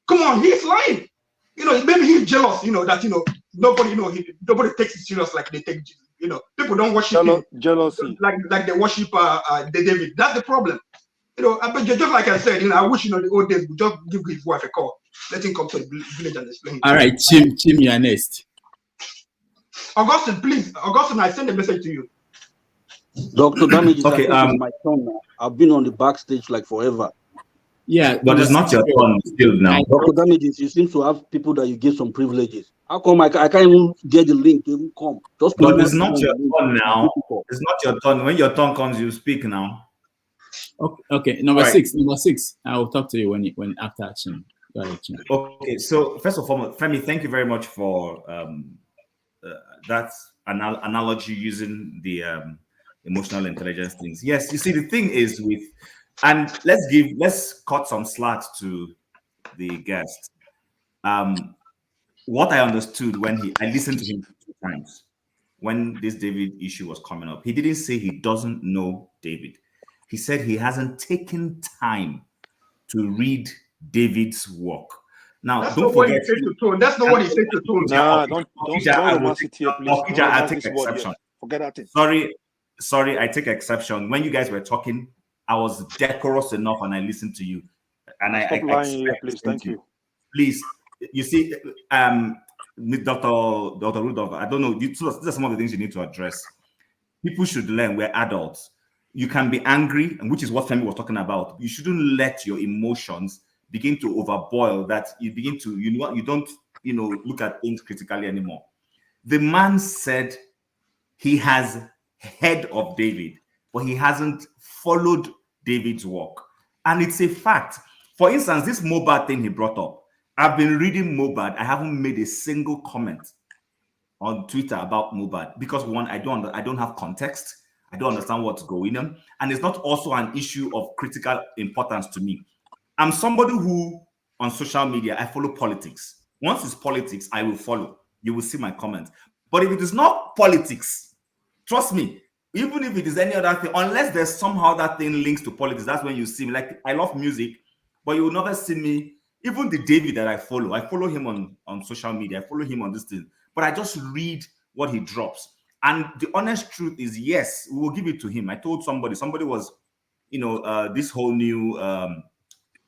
Come on, he's lying. Maybe he's jealous, that nobody, nobody takes it serious like they take Jesus. People don't worship him jealousy like they worship David. That's the problem. But just like I said, I wish the old days would just give his wife a call, let him come to the village and explain. All right, Chim, you are next. Augustine, please, Augustine, I send a message to you. Dr. Damages, okay, it's my turn now. I've been on the backstage like forever. Yeah, but it's not your turn still now. Dr. Damages, you seem to have people that you give some privileges. How come I can't even get the link to even come? But it's not your turn now. It's not your turn. When your turn comes, you speak now. Okay. Number six. I will talk to you when after action. Go ahead, Chin. Okay. So first of all, Femi, thank you very much for that analogy using the emotional intelligence things. Yes, you see, the thing is and let's cut some slack to the guest. What I understood when I listened to him 2 times when this David issue was coming up, he didn't say he doesn't know David. He said he hasn't taken time to read David's work. Now, that's don't forget. That's not what he said to Tone. Nah, don't romance it here, please. I take exception. Forget that thing. Sorry, I take exception. When you guys were talking, I was decorous enough and I listened to you. And Stop lying here, please. Thank you. Please, you see, Dr. Rudolph, I don't know. These are some of the things you need to address. People should learn. We're adults. You can be angry, and which is what Femi was talking about. You shouldn't let your emotions begin to overboil that you begin to, you don't look at things critically anymore. The man said he has heard of David, but he hasn't followed David's work. And it's a fact. For instance, this Mobad thing he brought up, I've been reading Mobad. I haven't made a single comment on Twitter about Mobad because one, I don't have context. I don't understand what's going on. And it's not also an issue of critical importance to me. I'm somebody who, on social media, I follow politics. Once it's politics, I will follow. You will see my comments. But if it is not politics, trust me, even if it is any other thing, unless there's somehow that thing links to politics, that's when you see me. Like, I love music, but you will never see me. Even the David that I follow him on social media. I follow him on this thing. But I just read what he drops. And the honest truth is, yes, we will give it to him. I told somebody was, this whole new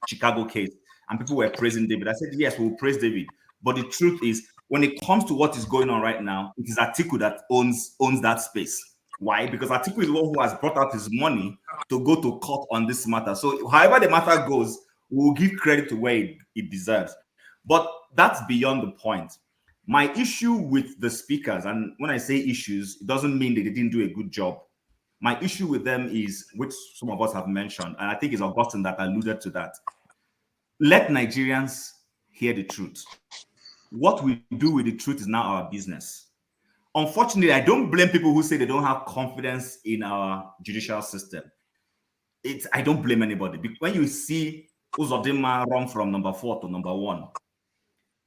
Chicago case, and people were praising David. I said, yes, we'll praise David. But the truth is, when it comes to what is going on right now, it is Atiku that owns that space. Why? Because Atiku is the one who has brought out his money to go to court on this matter. So however the matter goes, we'll give credit to where it deserves. But that's beyond the point. My issue with the speakers, and when I say issues, it doesn't mean that they didn't do a good job. My issue with them is, which some of us have mentioned, and I think it's Augustine that alluded to that. Let Nigerians hear the truth. What we do with the truth is now our business. Unfortunately, I don't blame people who say they don't have confidence in our judicial system. I don't blame anybody. When you see Uzodinma run from number 4 to number 1,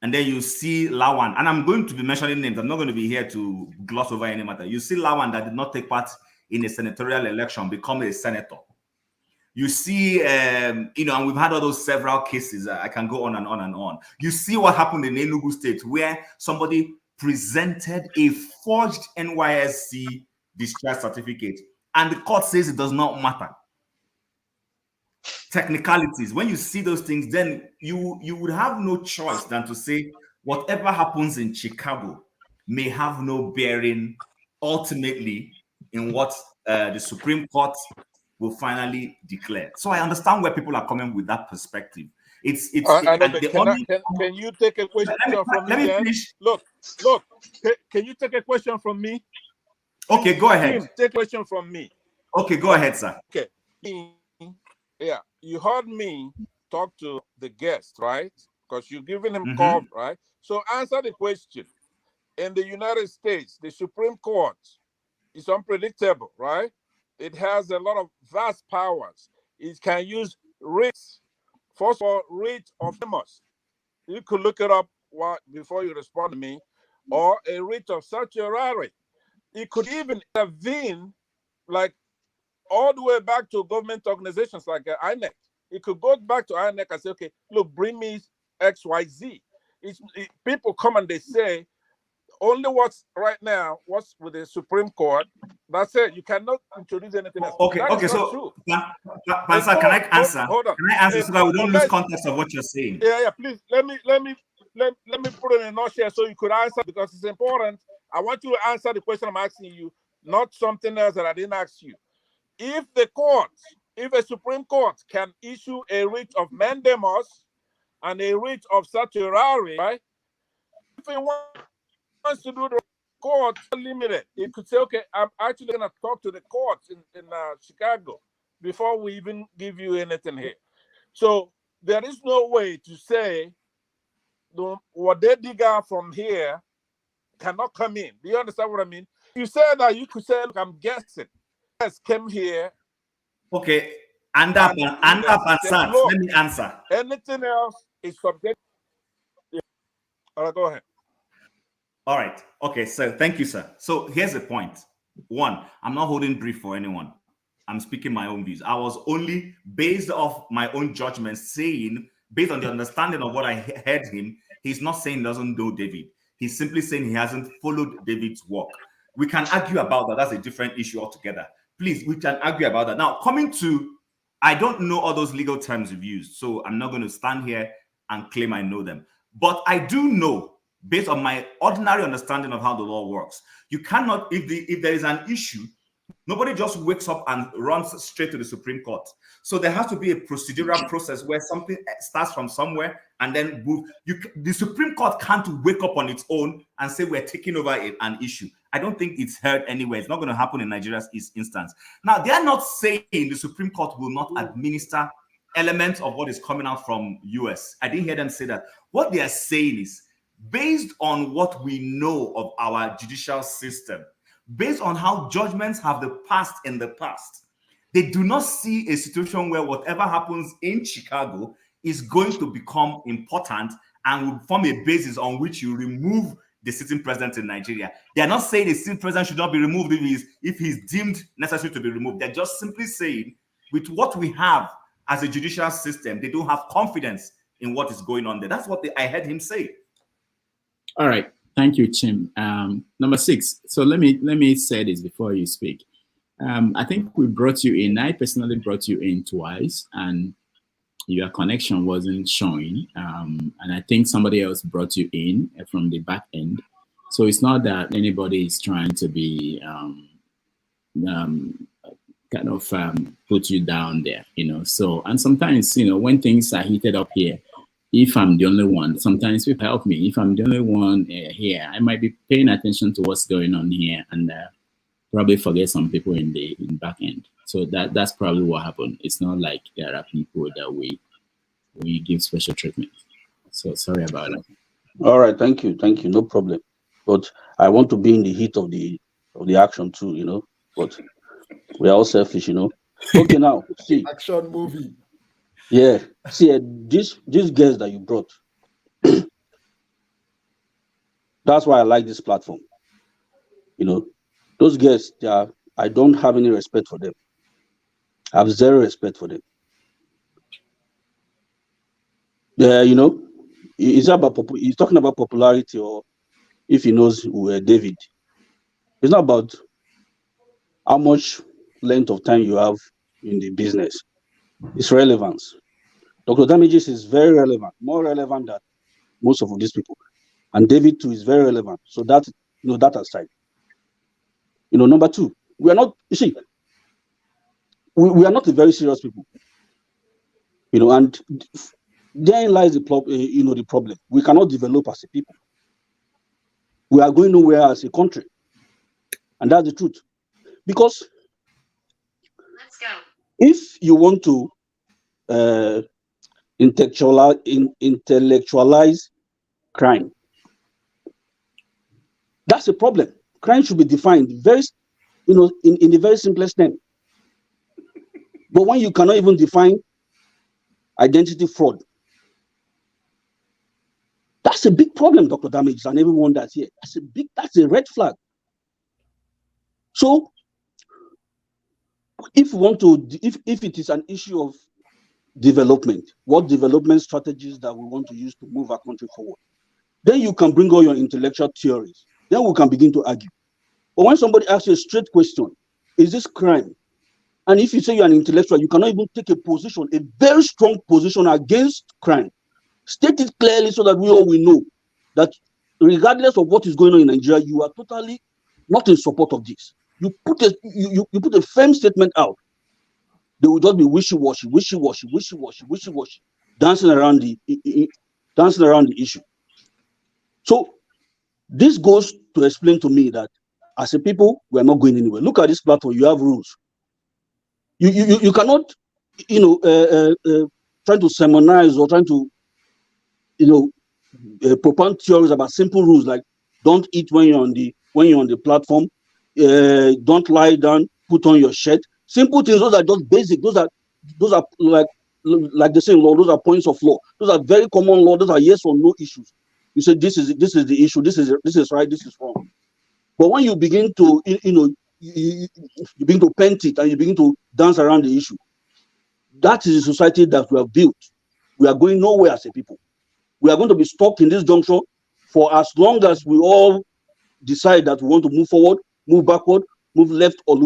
and then you see Lawan, and I'm going to be mentioning names. I'm not going to be here to gloss over any matter. You see Lawan that did not take part in a senatorial election become a senator. You see, and we've had all those several cases. I can go on and on and on. You see what happened in Enugu State, where somebody presented a forged NYSC discharge certificate, and the court says it does not matter. Technicalities. When you see those things, then you would have no choice than to say whatever happens in Chicago may have no bearing ultimately in what the Supreme Court will finally declare. So I understand where people are coming with that perspective. Can you take a question from me? Look, can you take a question from me? Okay, go ahead. Tim, take a question from me. Okay, go ahead, sir. Okay. Yeah, you heard me talk to the guest, right? Because you're giving him cover, right? So answer the question. In the United States, the Supreme Court is unpredictable, right? It has a lot of vast powers. It can use writs. First of all, writ of famous. You could look it up before you respond to me, or a writ of certiorari. It could even intervene, like all the way back to government organizations like INEC. It could go back to INEC and say, okay, look, bring me XYZ. People come and they say, only what's right now, what's with the Supreme Court, that's it. You cannot introduce anything else. Okay, that okay, is not true. Pansa, can I answer? Hold on. Can I answer so that we don't lose context of what you're saying? Yeah, please, let me put it in a nutshell so you could answer, because it's important. I want you to answer the question I'm asking you, not something else that I didn't ask you. If a Supreme Court can issue a writ of mandamus and a writ of certiorari, right? If it wants to do the court limited, it could say, okay, I'm actually going to talk to the courts in Chicago before we even give you anything here. So there is no way to say what they dig out from here cannot come in. Do you understand what I mean? You said that you could say, look, I'm guessing. Yes, came here. Okay, let me answer. Anything else is subject. Yeah. All right, go ahead. All right. Okay, so thank you, sir. So here's the point. One, I'm not holding brief for anyone. I'm speaking my own views. I was only based off my own judgment saying, based on the understanding of what I heard him, he's not saying he doesn't know David. He's simply saying he hasn't followed David's work. We can argue about that. That's a different issue altogether. Please, we can argue about that. Now, coming to, I don't know all those legal terms you've used, so I'm not going to stand here and claim I know them. But I do know, based on my ordinary understanding of how the law works, you cannot, if there is an issue, nobody just wakes up and runs straight to the Supreme Court. So there has to be a procedural process where something starts from somewhere and then move. The Supreme Court can't wake up on its own and say we're taking over an issue. I don't think it's heard anywhere. It's not going to happen in Nigeria's instance. Now, they're not saying the Supreme Court will not administer elements of what is coming out from US. I didn't hear them say that. What they are saying is, based on what we know of our judicial system, based on how judgments have passed in the past, they do not see a situation where whatever happens in Chicago is going to become important and will form a basis on which you remove the sitting president in Nigeria. They are not saying the sitting president should not be removed if he's deemed necessary to be removed. They're just simply saying, with what we have as a judicial system, they don't have confidence in what is going on there. That's what I heard him say. All right. Thank you, Tim. Number 6. So let me say this before you speak. I think we brought you in. I personally brought you in twice, and your connection wasn't showing. And I think somebody else brought you in from the back end. So it's not that anybody is trying to be put you down there, So, and sometimes, when things are heated up here, if I'm the only one, sometimes people help me. If I'm the only one here, I might be paying attention to what's going on here and probably forget some people in back end. So that's probably what happened. It's not like there are people that we give special treatment. So sorry about that. All right, thank you, no problem. But I want to be in the heat of the action too, But we are all selfish, Okay, now see action movie. Yeah, see this guest that you brought. That's why I like this platform. Those guests, I don't have any respect for them. I have zero respect for them. He's talking about popularity, or if he knows David. It's not about how much length of time you have in the business. It's relevance. Dr. Damages is very relevant, more relevant than most of these people. And David too is very relevant. So that aside. Number 2, we are not, we are not a very serious people. And therein lies the problem. We cannot develop as a people. We are going nowhere as a country. And that's the truth. Because if you want to intellectualize crime, that's a problem. Crime should be defined very, in the very simplest term. But when you cannot even define identity fraud, that's a big problem, Dr. Damages, and everyone that's here. That's a red flag. So if we want to, if it is an issue of development, what development strategies that we want to use to move our country forward, then you can bring all your intellectual theories. Then we can begin to argue. But when somebody asks you a straight question, is this crime? And if you say you're an intellectual, you cannot even take a position, a very strong position against crime. State it clearly so that we all will know that regardless of what is going on in Nigeria, you are totally not in support of this. You put a firm statement out. They will just be wishy-washy, dancing around the issue. So this goes to explain to me that as a people, we are not going anywhere. Look at this platform. You have rules. You cannot, trying to sermonize or trying to, propound theories about simple rules like don't eat when you're on the platform, don't lie down, put on your shirt. Simple things. Those are just basic. Those are like the same law. Those are points of law. Those are very common law. Those are yes or no issues. You say this is the issue. This is right. This is wrong. But when you begin to you begin to paint it and you begin to dance around the issue, that is the society that we have built. We are going nowhere as a people. We are going to be stuck in this junction for as long as we all decide that we want to move forward, move backward, move left, or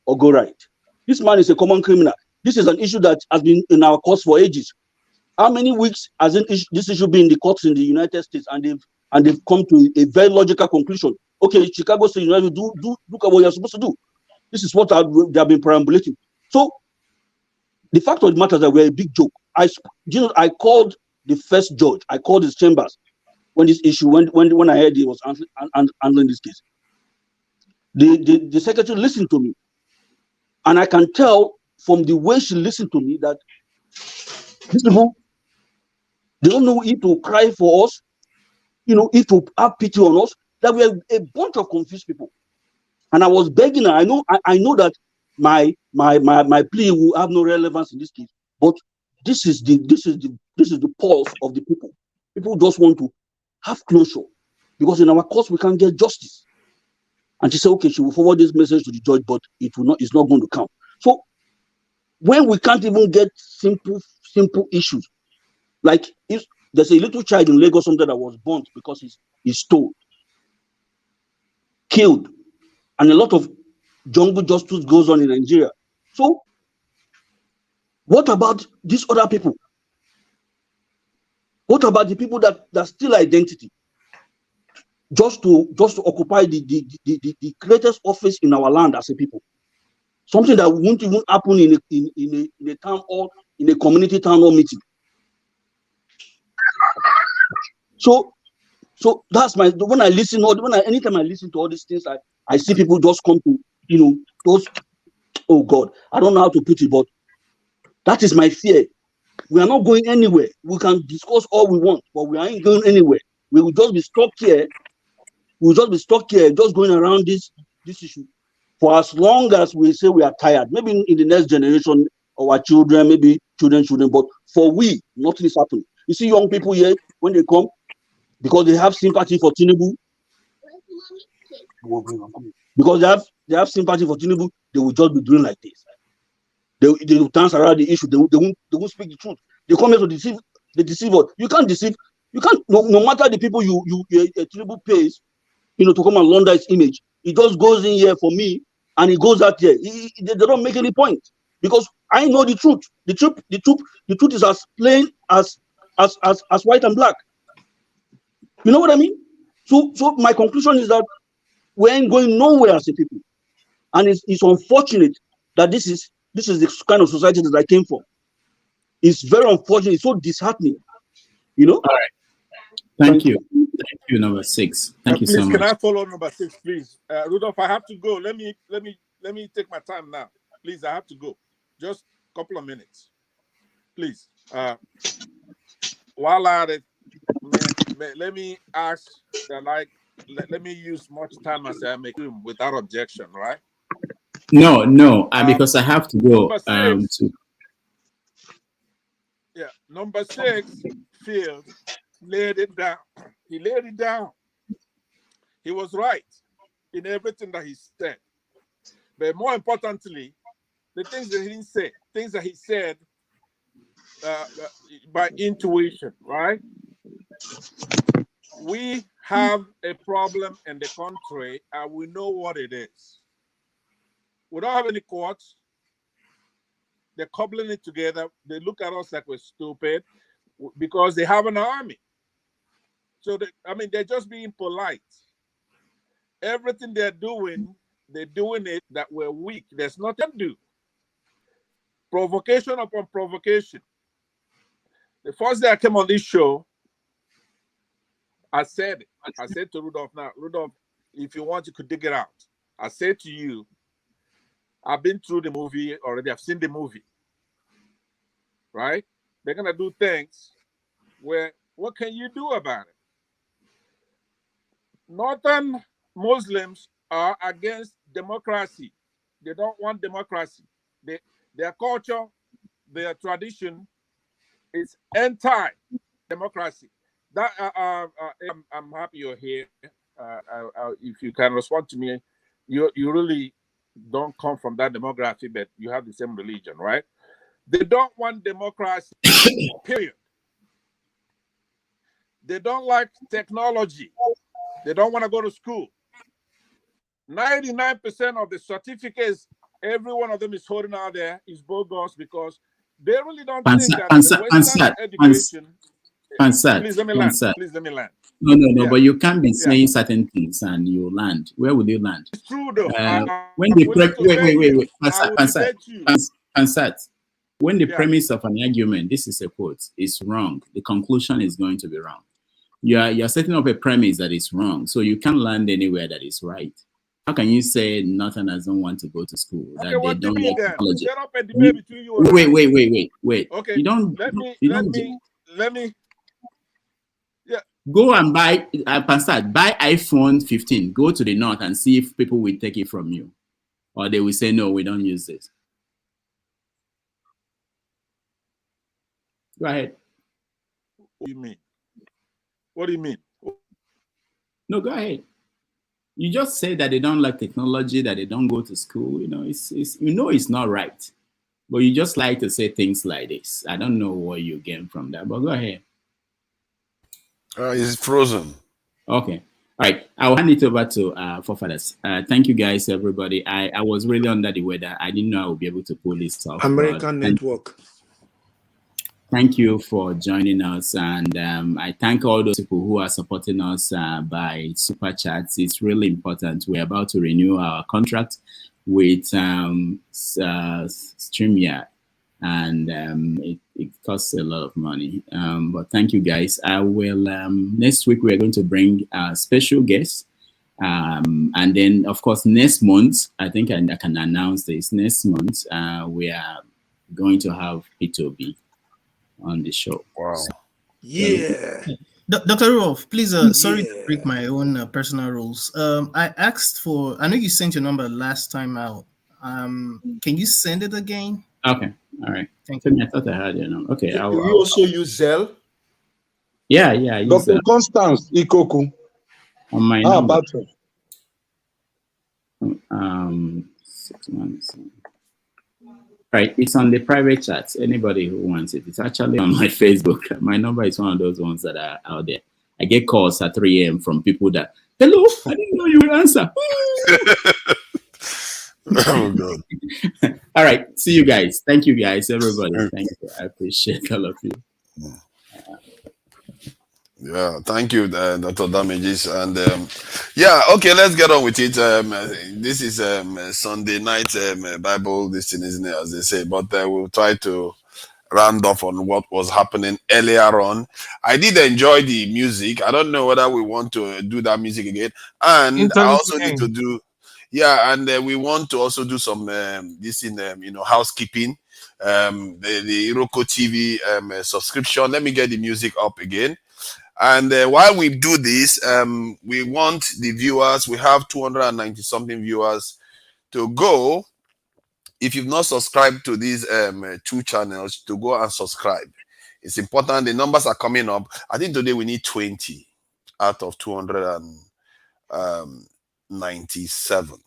or go right. This man is a common criminal. This is an issue that has been in our courts for ages. How many weeks has this issue been in the courts in the United States, and they've come to a very logical conclusion? Okay, Chicago State University, do look at what you're supposed to do. This is what they have been perambulating. So the fact of the matter is that we're a big joke. I called the first judge. I called his chambers when this issue when I heard he was handling this case. The secretary listened to me, and I can tell from the way she listened to me that these people, they don't know if to cry for us, if to have pity on us. That we are a bunch of confused people. And I was begging her. I know that my plea will have no relevance in this case, but this is the pulse of the people. People just want to have closure, because in our courts we can't get justice. And she said, okay, she will forward this message to the judge, but it's not going to count. So when we can't even get simple issues, like if there's a little child in Lagos something that was burnt because he's stole, killed, and a lot of jungle justice goes on in Nigeria. So what about these other people? What about the people that steal identity just to occupy the greatest office in our land as a people? Something that won't even happen in a town hall, in a community town hall meeting. So that's anytime I listen to all these things, I see people just come to, those, oh God, I don't know how to put it, but that is my fear. We are not going anywhere. We can discuss all we want, but we ain't going anywhere. We will just be stuck here. Just going around this issue for as long as we say we are tired. Maybe in the next generation, our children, maybe children, but for we, nothing is happening. You see young people here, when they come, because they have sympathy for Tinubu, because they have sympathy for Tinubu, they will just be doing like this. They will dance around the issue. They won't speak the truth. They come here to deceive. They deceive us. You can't deceive. You can't. No matter the people Tinubu pays, to come and launder his image. He just goes in here for me, and he goes out there. They don't make any point, because I know the truth. The truth is as plain as white and black. You know what I mean? So my conclusion is that we ain't going nowhere as a people, and it's unfortunate that this is the kind of society that I came from. It's very unfortunate. It's so disheartening. All right. Thank you. Thank you, number 6. Thank you so Please, much. can I follow number 6, please? Rudolph, I have to go. Let me take my time now. Please, I have to go. Just a couple of minutes. Please. While at it, let me ask that, like, let me use much time as I make room without objection, right? No, because I have to go. Number 6. Yeah, number 6, Field laid it down. He laid it down. He was right in everything that he said. But more importantly, the things that he didn't say, things that he said by intuition, right? We have a problem in the country, and we know what it is. We don't have any courts. They're cobbling it together. They look at us like we're stupid because they have an army. So, they're just being polite. Everything they're doing it that we're weak. There's nothing to do. Provocation upon provocation. The first day I came on this show, I said to Rudolph, now, Rudolph, if you want, you could dig it out. I said to you, I've been through the movie already. I've seen the movie. Right? They're going to do things where, what can you do about it? Northern Muslims are against democracy. They don't want democracy. Their culture, their tradition is anti-democracy. That I'm happy you're here. If you can respond to me, you really don't come from that demography, but you have the same religion, right? They don't want democracy, period. They don't like technology. They don't want to go to school. 99% of the certificates every one of them is holding out there is bogus because they really don't think that the Western education. Please let me land. Please let me land. No, but you can't be saying certain things and you land. Where would you land? It's true though. When the wait, Pansat. When the premise of an argument, this is a quote, is wrong, the conclusion is going to be wrong. You're setting up a premise that is wrong, so you can't land anywhere that is right. How can you say Northerners don't want to go to school? Okay, that what they don't like technology? Set up a debate between you and Wait. Okay, You don't. Let me. Yeah. Go and buy Pansat. Buy iPhone 15. Go to the north and see if people will take it from you, or they will say no, we don't use this. Go ahead. What do you mean? What do you mean? No, go ahead. You just say that they don't like technology, that they don't go to school. It's not right. But you just like to say things like this. I don't know what you get from that, but go ahead. It's frozen. Okay. All right. I'll hand it over to forefathers. Thank you guys, everybody. I was really under the weather. I didn't know I would be able to pull this off. American Network. Thank you for joining us, and I thank all those people who are supporting us by super chats. It's really important. We're about to renew our contract with StreamYard, and it costs a lot of money. But thank you, guys. I will next week we're going to bring a special guest, and then of course next month I think I can announce this. Next month we are going to have P2B on the show. Wow. So, Yeah. Dr. Rolf, please, sorry to break my own personal rules. I asked for, I know you sent your number last time out. Can you send it again? Okay. All right. Thank you. I thought I had your number. Okay. Do you also use Zelle? Yeah. I use Dr. that. Constance Ikoku. On my How number. about it? 6 months. Right, it's on the private chat. Anybody who wants it, it's actually on my Facebook. My number is one of those ones that are out there. I get calls at 3 a.m. from people that, hello, I didn't know you would answer. Oh, God. All right, see you guys. Thank you, guys, everybody. Thank you. I appreciate all of you. Yeah, thank you, Dr. Damages. And okay, let's get on with it. This is Sunday night Bible, this thing, isn't it, as they say, but we'll try to round off on what was happening earlier on. I did enjoy the music. I don't know whether we want to do that music again. And I Internet also need to again. do, yeah, and we want to also do some this in housekeeping. The Iroko TV subscription. Let me get the music up again. And while we do this, we want the viewers. We have 290 something viewers to go. If you've not subscribed to these two channels, to go and subscribe. It's important. The numbers are coming up. I think today we need 20 out of 297.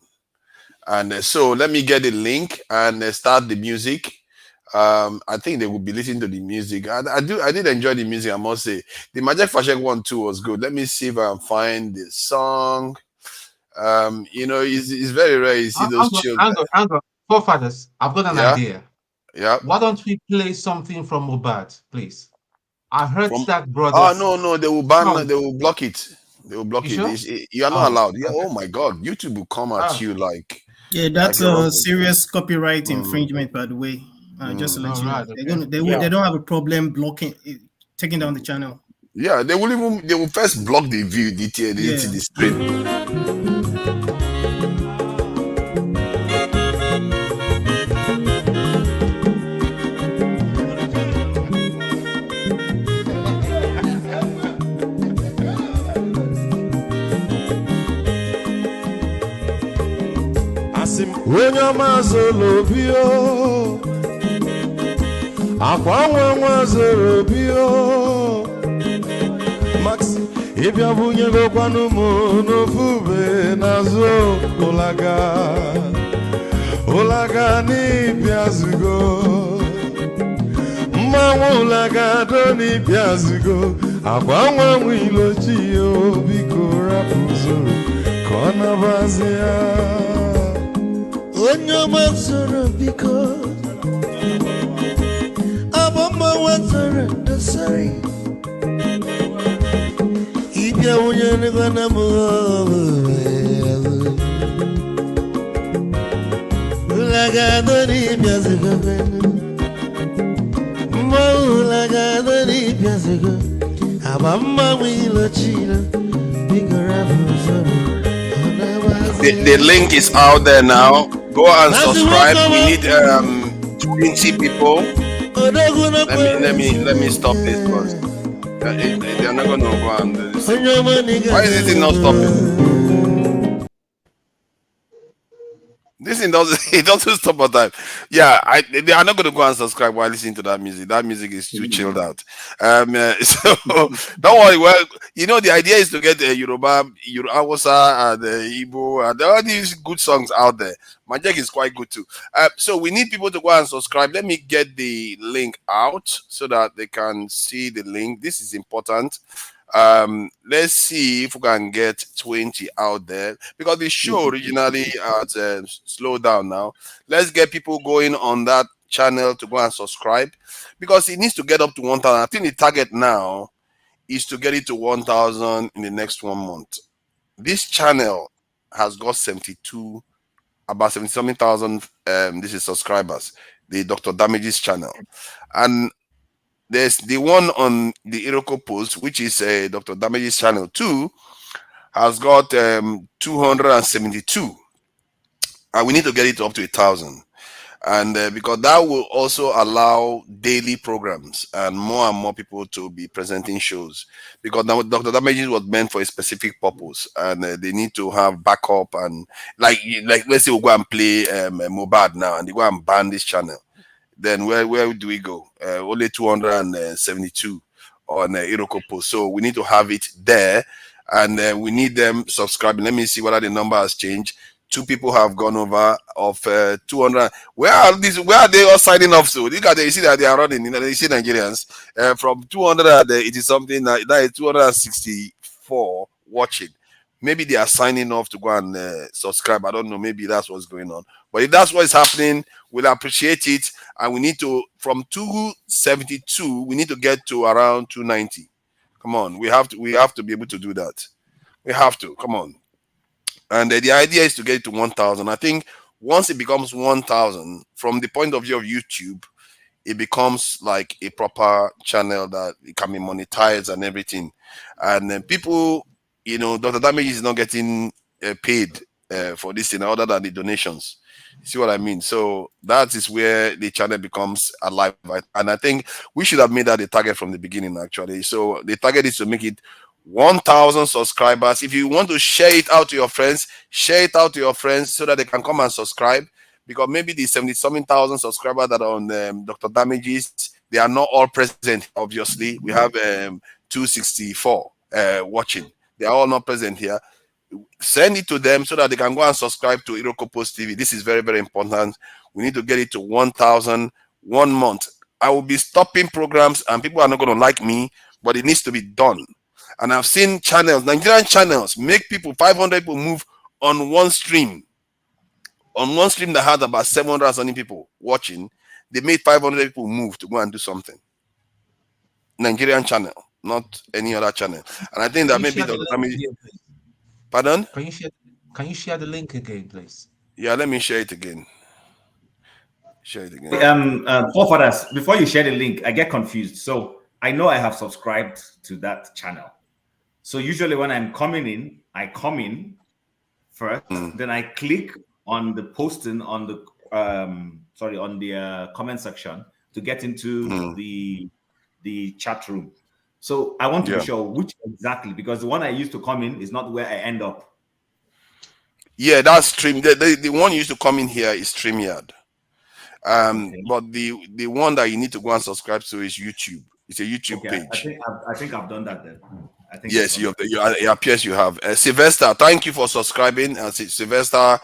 And so let me get the link and start the music. I think they will be listening to the music. I did enjoy the music, I must say. The Magic Fashek one too was good. Let me see if I can find the song. It's very rare you see those children. Hang on. Forefathers, I've got an Yeah. idea. Yeah. Why don't we play something from Mobad, please? I heard From that brother. Oh no, they will ban. No. They will block it. They will block You it. sure? You are not Oh, allowed. Yeah. okay. Oh my God, YouTube will come at you like. Yeah, that's like a a rocket. serious copyright infringement, by the way. Just to let you know, Alright, they're okay. gonna, they don't have a problem blocking, taking down the channel. Yeah, they will first block the view, the stream. onye ọma zoro obi o akwa nwa zoro obi o Max ịbịa bunyegokwanụ m n'ofu ube n'azụ ụlaga n'ịbịazugo mmanwụ ụlaga do n'ịbịazugo akwa nwa nwe ilochi o biko rapụ zoro ka ọ nabazi ya onye ọma zoro biko abụ mmanwụ zoro dosari ibia onye nigana mo ulagado ni biazigo mo ulagado ni biazigo abamba wilo chino bigora fuzoro. The link is out there now. Go and subscribe. We need 20 people. Let me stop this because they're not going to go and do this. Why is it not stopping? This thing doesn't stop on time. Yeah, they are not going to go and subscribe while listening to that music. That music is too chilled out. So don't worry. Well, the idea is to get Yoruba, Hausa, and Igbo, and there are these good songs out there. Majek is quite good too. So we need people to go and subscribe. Let me get the link out so that they can see the link. This is important. Let's see if we can get 20 out there because the show originally had slowed down now. Let's get people going on that channel to go and subscribe because it needs to get up to 1,000. I think the target now is to get it to 1,000 in the next 1 month. This channel has got about 70-something thousand this is subscribers, the Dr. Damages channel, and there's the one on the Iroko Post, which is Dr. Damages channel 2, has got 272. And we need to get it up to 1,000. And because that will also allow daily programs and more people to be presenting shows. Because now Dr. Damages was meant for a specific purpose. And they need to have backup. And like let's say we'll go and play Mobad now. And they go and ban this channel. Then where do we go? Only 272 on Iroko Post. So we need to have it there, and we need them subscribing. Let me see whether the number has changed. 2 people have gone over of 200. Where are they all signing up to? Look at you see that they are running. You see Nigerians from 200. It is something that is 264 watching. Maybe they are signing off to go and subscribe. I don't know. Maybe that's what's going on. But if that's what's happening, we'll appreciate it. And we need to, from 272, we need to get to around 290. Come on. We have to be able to do that. We have to. Come on. And the idea is to get it to 1,000. I think once it becomes 1,000, from the point of view of YouTube, it becomes like a proper channel that it can be monetized and everything. And people, Dr. Damage is not getting paid for this thing other than the donations. See what I mean? So that is where the channel becomes alive. And I think we should have made that the target from the beginning, actually. So the target is to make it 1,000 subscribers. If you want to share it out to your friends, share it out to your friends so that they can come and subscribe. Because maybe the 70-something thousand subscribers that are on Dr. Damages, they are not all present. Obviously, we have 264 watching. They are all not present here. Send it to them so that they can go and subscribe to Iroko Post TV. This is very, very important. We need to get it to 1,000 1 month. I will be stopping programs and people are not going to like me, but it needs to be done. And I've seen channels, Nigerian channels, make people, 500 people move on one stream. On one stream that had about 700 something people watching, they made 500 people move to go and do something. Nigerian channel, not any other channel. And I think that maybe Pardon? Can you share the link again, please? Yeah, let me share it again. Share it again. Forefathers, before you share the link, I get confused. So I know I have subscribed to that channel. So usually when I'm coming in, I come in first, then I click on the posting on the on the comment section to get into the chat room. So I want to be sure which exactly, because the one I used to come in is not where I end up. Yeah, that's stream. The one you used to come in here is StreamYard. But the one that you need to go and subscribe to is YouTube. It's a YouTube page. I think I've done that then. I think yes, it appears you have. Sylvester, thank you for subscribing. Sylvester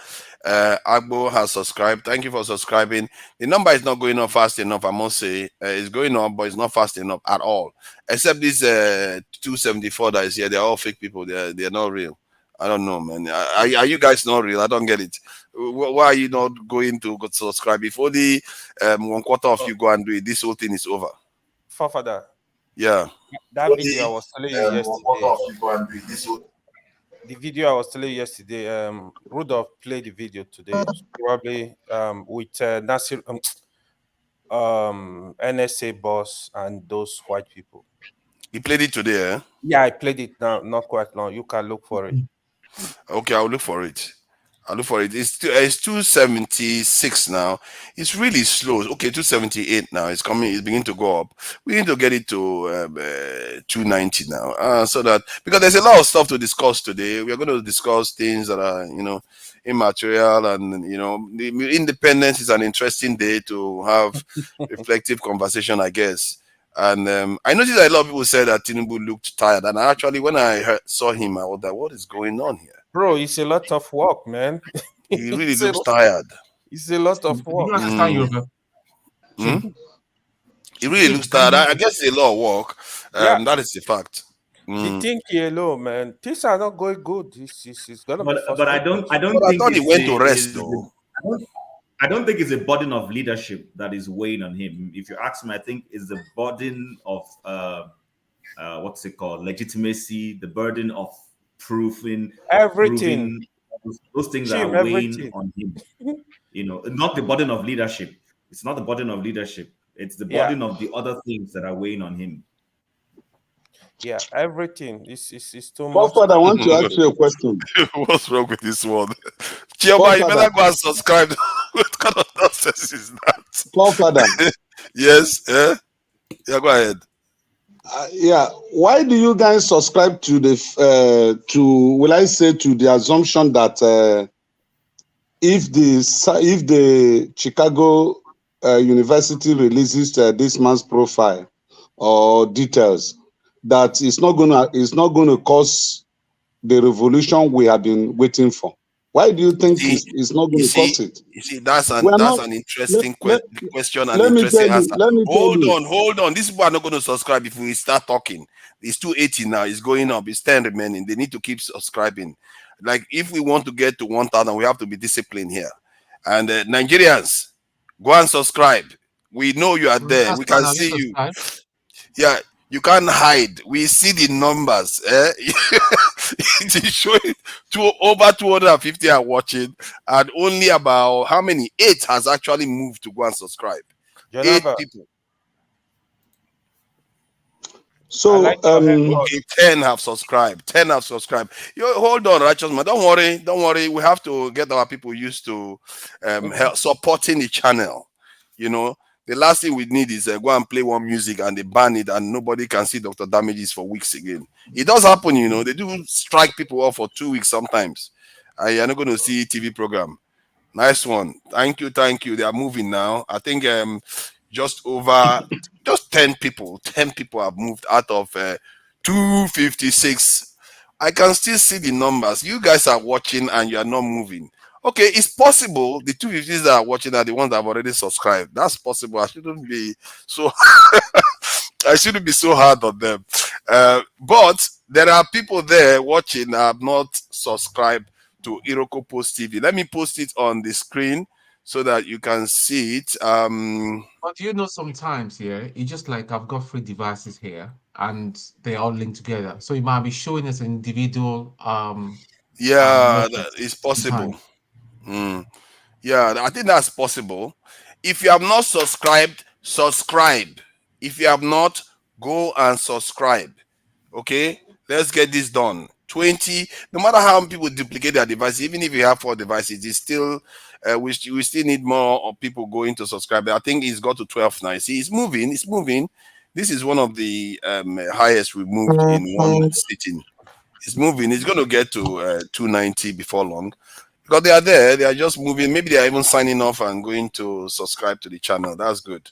Agbo has subscribed. Thank you for subscribing. The number is not going up fast enough, I must say. It's going up, but it's not fast enough at all. Except this 274 that is here. They're all fake people. They're not real. I don't know, man. Are you guys not real? I don't get it. Why are you not going to go subscribe? If only 1/4 of you go and do it, this whole thing is over. Forefather. Yeah. That video I was telling you yesterday. The video I was telling you yesterday, Rudolph played the video today, probably with Nasir, NSA boss and those white people. He played it today, eh? Yeah, I played it now, not quite long. You can look for it. Okay, I'll look for it. It's 276 now. It's really slow. Okay, 278 now. It's coming. It's beginning to go up. We need to get it to 290 now. So that, because there's a lot of stuff to discuss today. We are going to discuss things that are, immaterial, and the independence is an interesting day to have reflective conversation, I guess. And I noticed that a lot of people said that Tinubu looked tired. And actually, when I saw him, I was like, what is going on here? Bro, it's a lot of work, man. He really looks tired. It's a lot of work. He really looks tired. I guess it's a lot of work. That is the fact. The thing here, low, man. Things are not going good. It's gonna be but I don't think I thought he went to rest though. I don't think it's a burden of leadership that is weighing on him. If you ask me, I think it's the burden of what's it called? Legitimacy, the burden of proving those things are weighing on him. Not the burden of leadership. It's not the burden of leadership. It's the burden of the other things that are weighing on him. Yeah, everything is too much. I want to ask you a question. What's wrong with this one? Chioma, you better go and subscribe. What kind of nonsense is that? Yes. Yeah, go ahead. Why do you guys subscribe to the to the assumption that if the Chicago University releases this man's profile or details, that it's not gonna cause the revolution we have been waiting for? Why do you think it's not going to cause it? You see, that's an interesting question and interesting answer. Hold on. These people are not going to subscribe if we start talking. It's 280 now. It's going up. It's 10 remaining. They need to keep subscribing. Like, if we want to get to 1,000, we have to be disciplined here. And Nigerians, go and subscribe. We know you are there. We can see you. Yeah. You can't hide. We see the numbers. It is showing over 250 are watching, and only about how many? 8 has actually moved to go and subscribe. 8 people. So okay, 10 have subscribed. 10 have subscribed. You hold on, righteous man. Don't worry, don't worry. We have to get our people used to help supporting the channel. You know, the last thing we need is go and play one music and they ban it and nobody can see Dr. Damages for weeks again. It does happen, you know. They do strike people off for 2 weeks sometimes. And you're not going to see TV program. Nice one. Thank you, thank you. They are moving now. I think just over just 10 people. 10 people have moved out of 256. I can still see the numbers. You guys are watching and you are not moving. Okay, it's possible the 250s that are watching are the ones that have already subscribed. That's possible. I shouldn't be so I shouldn't be so hard on them. But there are people there watching that have not subscribed to Iroko Post TV. Let me post it on the screen so that you can see it. But you know, sometimes, yeah, it's just like I've got 3 devices here and they're all linked together. So it might be showing as an individual Yeah, message it's possible. sometimes. Yeah, I think that's possible. If you have not subscribed, subscribe. If you have not, go and subscribe. Okay, let's get this done. 20, no matter how many people duplicate their devices, even if you have 4 devices, it's still we still need more of people going to subscribe. I think it's got to 12 now. See, it's moving, it's moving. This is one of the highest we moved in one sitting. It's moving. It's going to get to 290 before long because they are there. They are just moving. Maybe they are even signing off and going to subscribe to the channel. That's good.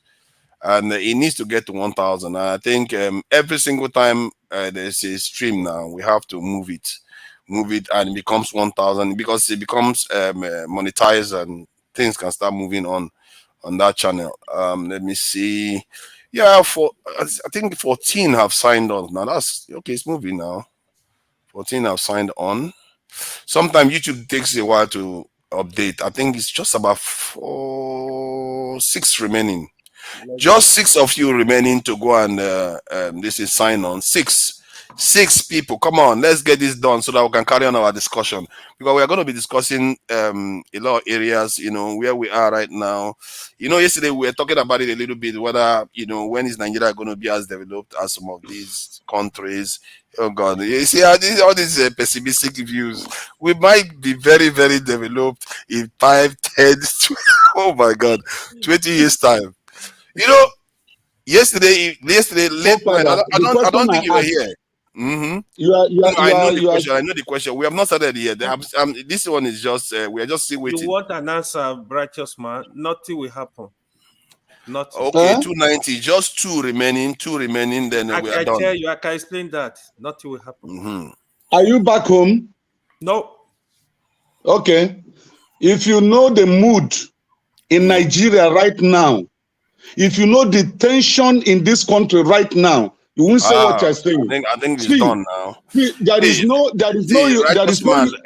And it needs to get to 1,000. I think every single time there's a stream now, we have to move it, and it becomes 1,000 because it becomes monetized and things can start moving on that channel. Let me see. Yeah, I think 14 have signed on now. That's okay. It's moving now. 14 have signed on. Sometimes YouTube takes a while to update. I think it's just about 6 remaining. Just 6 of you remaining to go and this is sign on. Six people. Come on, let's get this done so that we can carry on our discussion because we are going to be discussing a lot of areas. You know where we are right now. You know, yesterday we were talking about it a little bit. Whether when is Nigeria going to be as developed as some of these countries? Oh God, you see all these pessimistic views. We might be very, very developed in 5, 10, 20, oh my God, 20 years time. You know, yesterday late night. I don't think you were here. Mm-hmm. I know the question. I know the question. We have not started yet. This one is just we are just still waiting. You want an answer, righteous man? Nothing will happen. Nothing. Okay, 290. Just 2 remaining. 2 remaining. Then we are done. I tell you, I can explain that. Nothing will happen. Mm-hmm. Are you back home? No. Okay. If you know the mood in Nigeria right now, if you know the tension in this country right now, you won't say what you're saying. I think it's done now.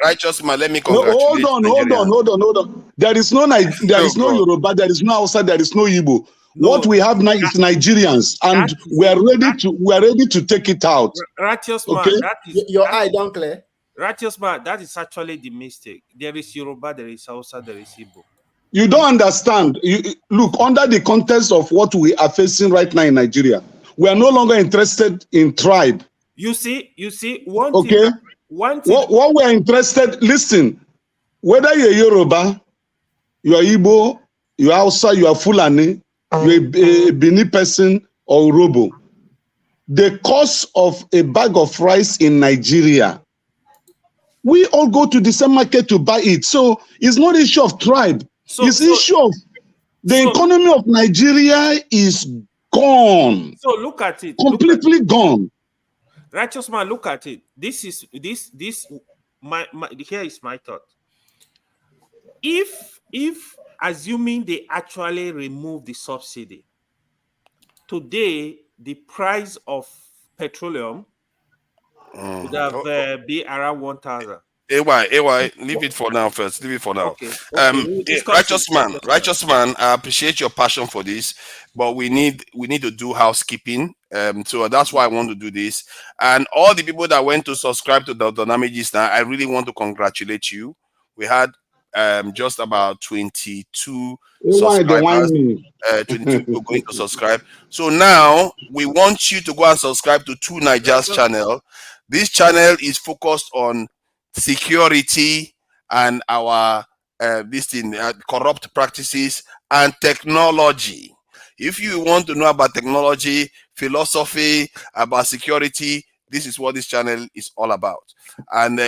Righteous man. Let me congratulate. Hold on. There is no Yoruba, there is no Hausa, there is no Igbo. No. What we have now is Nigerians, and we are ready to take it out. Righteous okay? Man, that is your eye don't clear. Righteous man, that is actually the mistake. There is Yoruba, there is Hausa, there is Igbo. You don't understand. Look, under the context of what we are facing right now in Nigeria, we are no longer interested in tribe. You see, one thing. What we are interested, listen, whether you're Yoruba, you are Igbo, you are Hausa, you are Fulani, you're a Bini person or Urobo, the cost of a bag of rice in Nigeria, we all go to the same market to buy it. So it's not an issue of tribe. It's issue of the economy of Nigeria is gone. So look at it. Completely gone. Righteous man, look at it. Here is my thought. If assuming they actually remove the subsidy, today the price of petroleum would have be around 1,000. AY, leave it for now first. Leave it for now. Okay. Righteous man, I appreciate your passion for this, but we need to do housekeeping. So that's why I want to do this. And all the people that went to subscribe to the Damages now, I really want to congratulate you. We had just about 22 Why they whine subscribers. me? 22 people going to subscribe. So now we want you to go and subscribe to Two Nigeria's channel. This channel is focused on security and our corrupt practices and technology. If you want to know about technology, philosophy, about security, this is what this channel is all about. And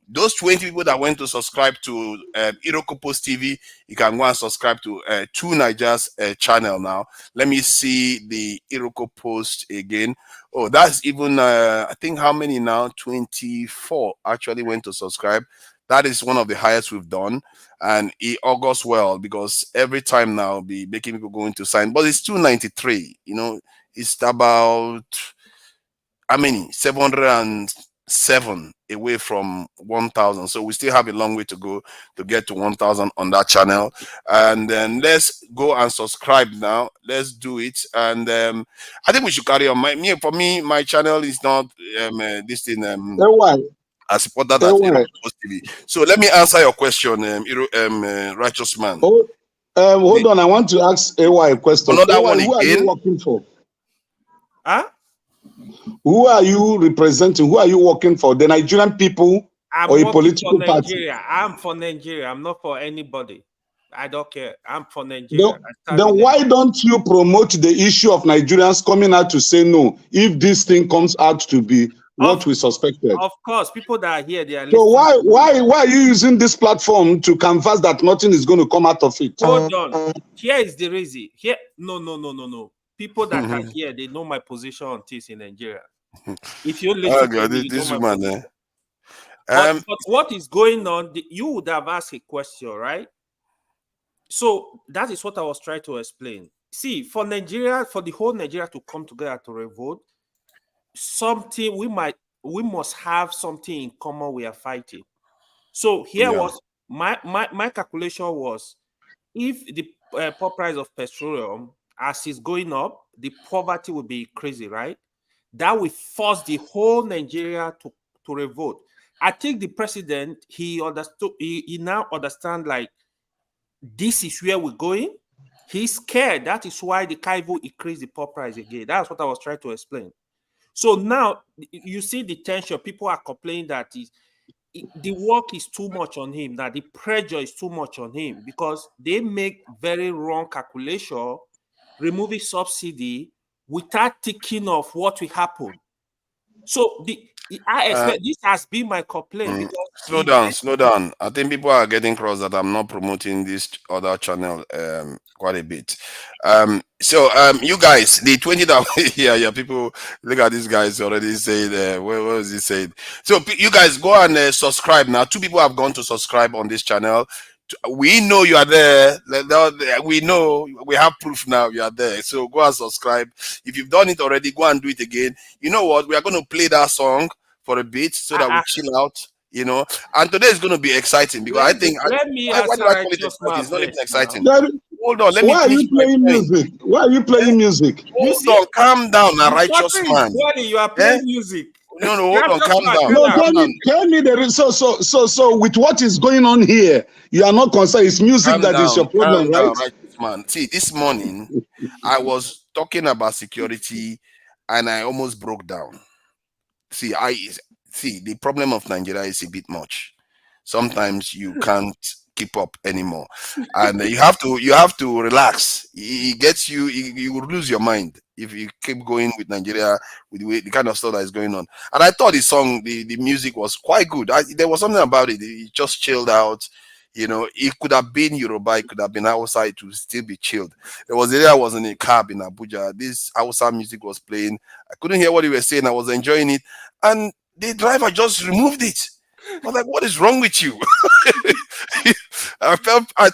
those 20 people that went to subscribe to Iroko Post TV, you can go and subscribe to Two Nigeria's channel now. Let me see the Iroko Post again. Oh, that's even, I think how many now? 24 actually went to subscribe. That is one of the highest we've done. And it augurs well because every time now I'll be making people go into sign. But it's 293, you know, it's about, how many? 707 away from 1,000. So we still have a long way to go to get to 1,000 on that channel. And then let's go and subscribe now. Let's do it. And I think we should carry on. For me, my channel is not this thing. I support that at Post TV. So let me answer your question, Righteous Man. Oh, hold on. I want to ask AY a question. Another AY, one who are again? you working for? Huh? Who are you representing? Who are you working for? The Nigerian people or a political for party? Nigeria. I'm for Nigeria. I'm not for anybody. I don't care. I'm for Nigeria. Then why don't you promote the issue of Nigerians coming out to say no if this thing comes out to be what we suspected? Of course, people that are here, they are So listening. why are you using this platform to canvass that nothing is going to come out of it? Hold on. Here is the reason. Here, no. People that are here, they know my position on this in Nigeria. If you listen to me, you know my position. But what is going on? You would have asked a question, right? So that is what I was trying to explain. See, for Nigeria, for the whole Nigeria to come together to revolt, something we must have something in common we are fighting. So here was my calculation was, if the price of petroleum as it's going up, the poverty will be crazy, right? That will force the whole Nigeria to revolt. I think the president, he understood, he now understand, like, this is where we're going. He's scared. That is why the Kaivo increased the pop price again. That's what I was trying to explain. So now you see the tension. People are complaining that the work is too much on him, that the pressure is too much on him, because they make very wrong calculation, removing subsidy without thinking of what will happen. So I expect this has been my complaint. Because slow down. I think people are getting cross that I'm not promoting this other channel quite a bit. So you guys, the 20 that yeah, people look at these guys already said what was he said? So you guys go and subscribe now. 2 people have gone to subscribe on this channel. We know you are there. We know, we have proof now you are there. So go and subscribe. If you've done it already, go and do it again. You know what? We are going to play that song for a bit so that we chill out, you know. And today is going to be exciting because I think why do I call it exciting? It's not even exciting. Hold on, let me Why are you playing music? Why are you playing music? Hold on, calm down, a righteous man. You are playing music. No, hold on, calm down. No, tell me the reason. So with what is going on here, you are not concerned. It's music that is your problem, right? Righteous man. See, this morning I was talking about security and I almost broke down. See, the problem of Nigeria is a bit much. Sometimes you can't keep up anymore, and you have to relax. It gets you. You will lose your mind if you keep going with Nigeria with the kind of stuff that is going on. And I thought the song, the music was quite good. There was something about it. It just chilled out. You know, it could have been Yoruba, it could have been outside to still be chilled. There was a day I was in a cab in Abuja. This Hausa music was playing. I couldn't hear what he was saying. I was enjoying it, and the driver just removed it. I was like, "What is wrong with you?" I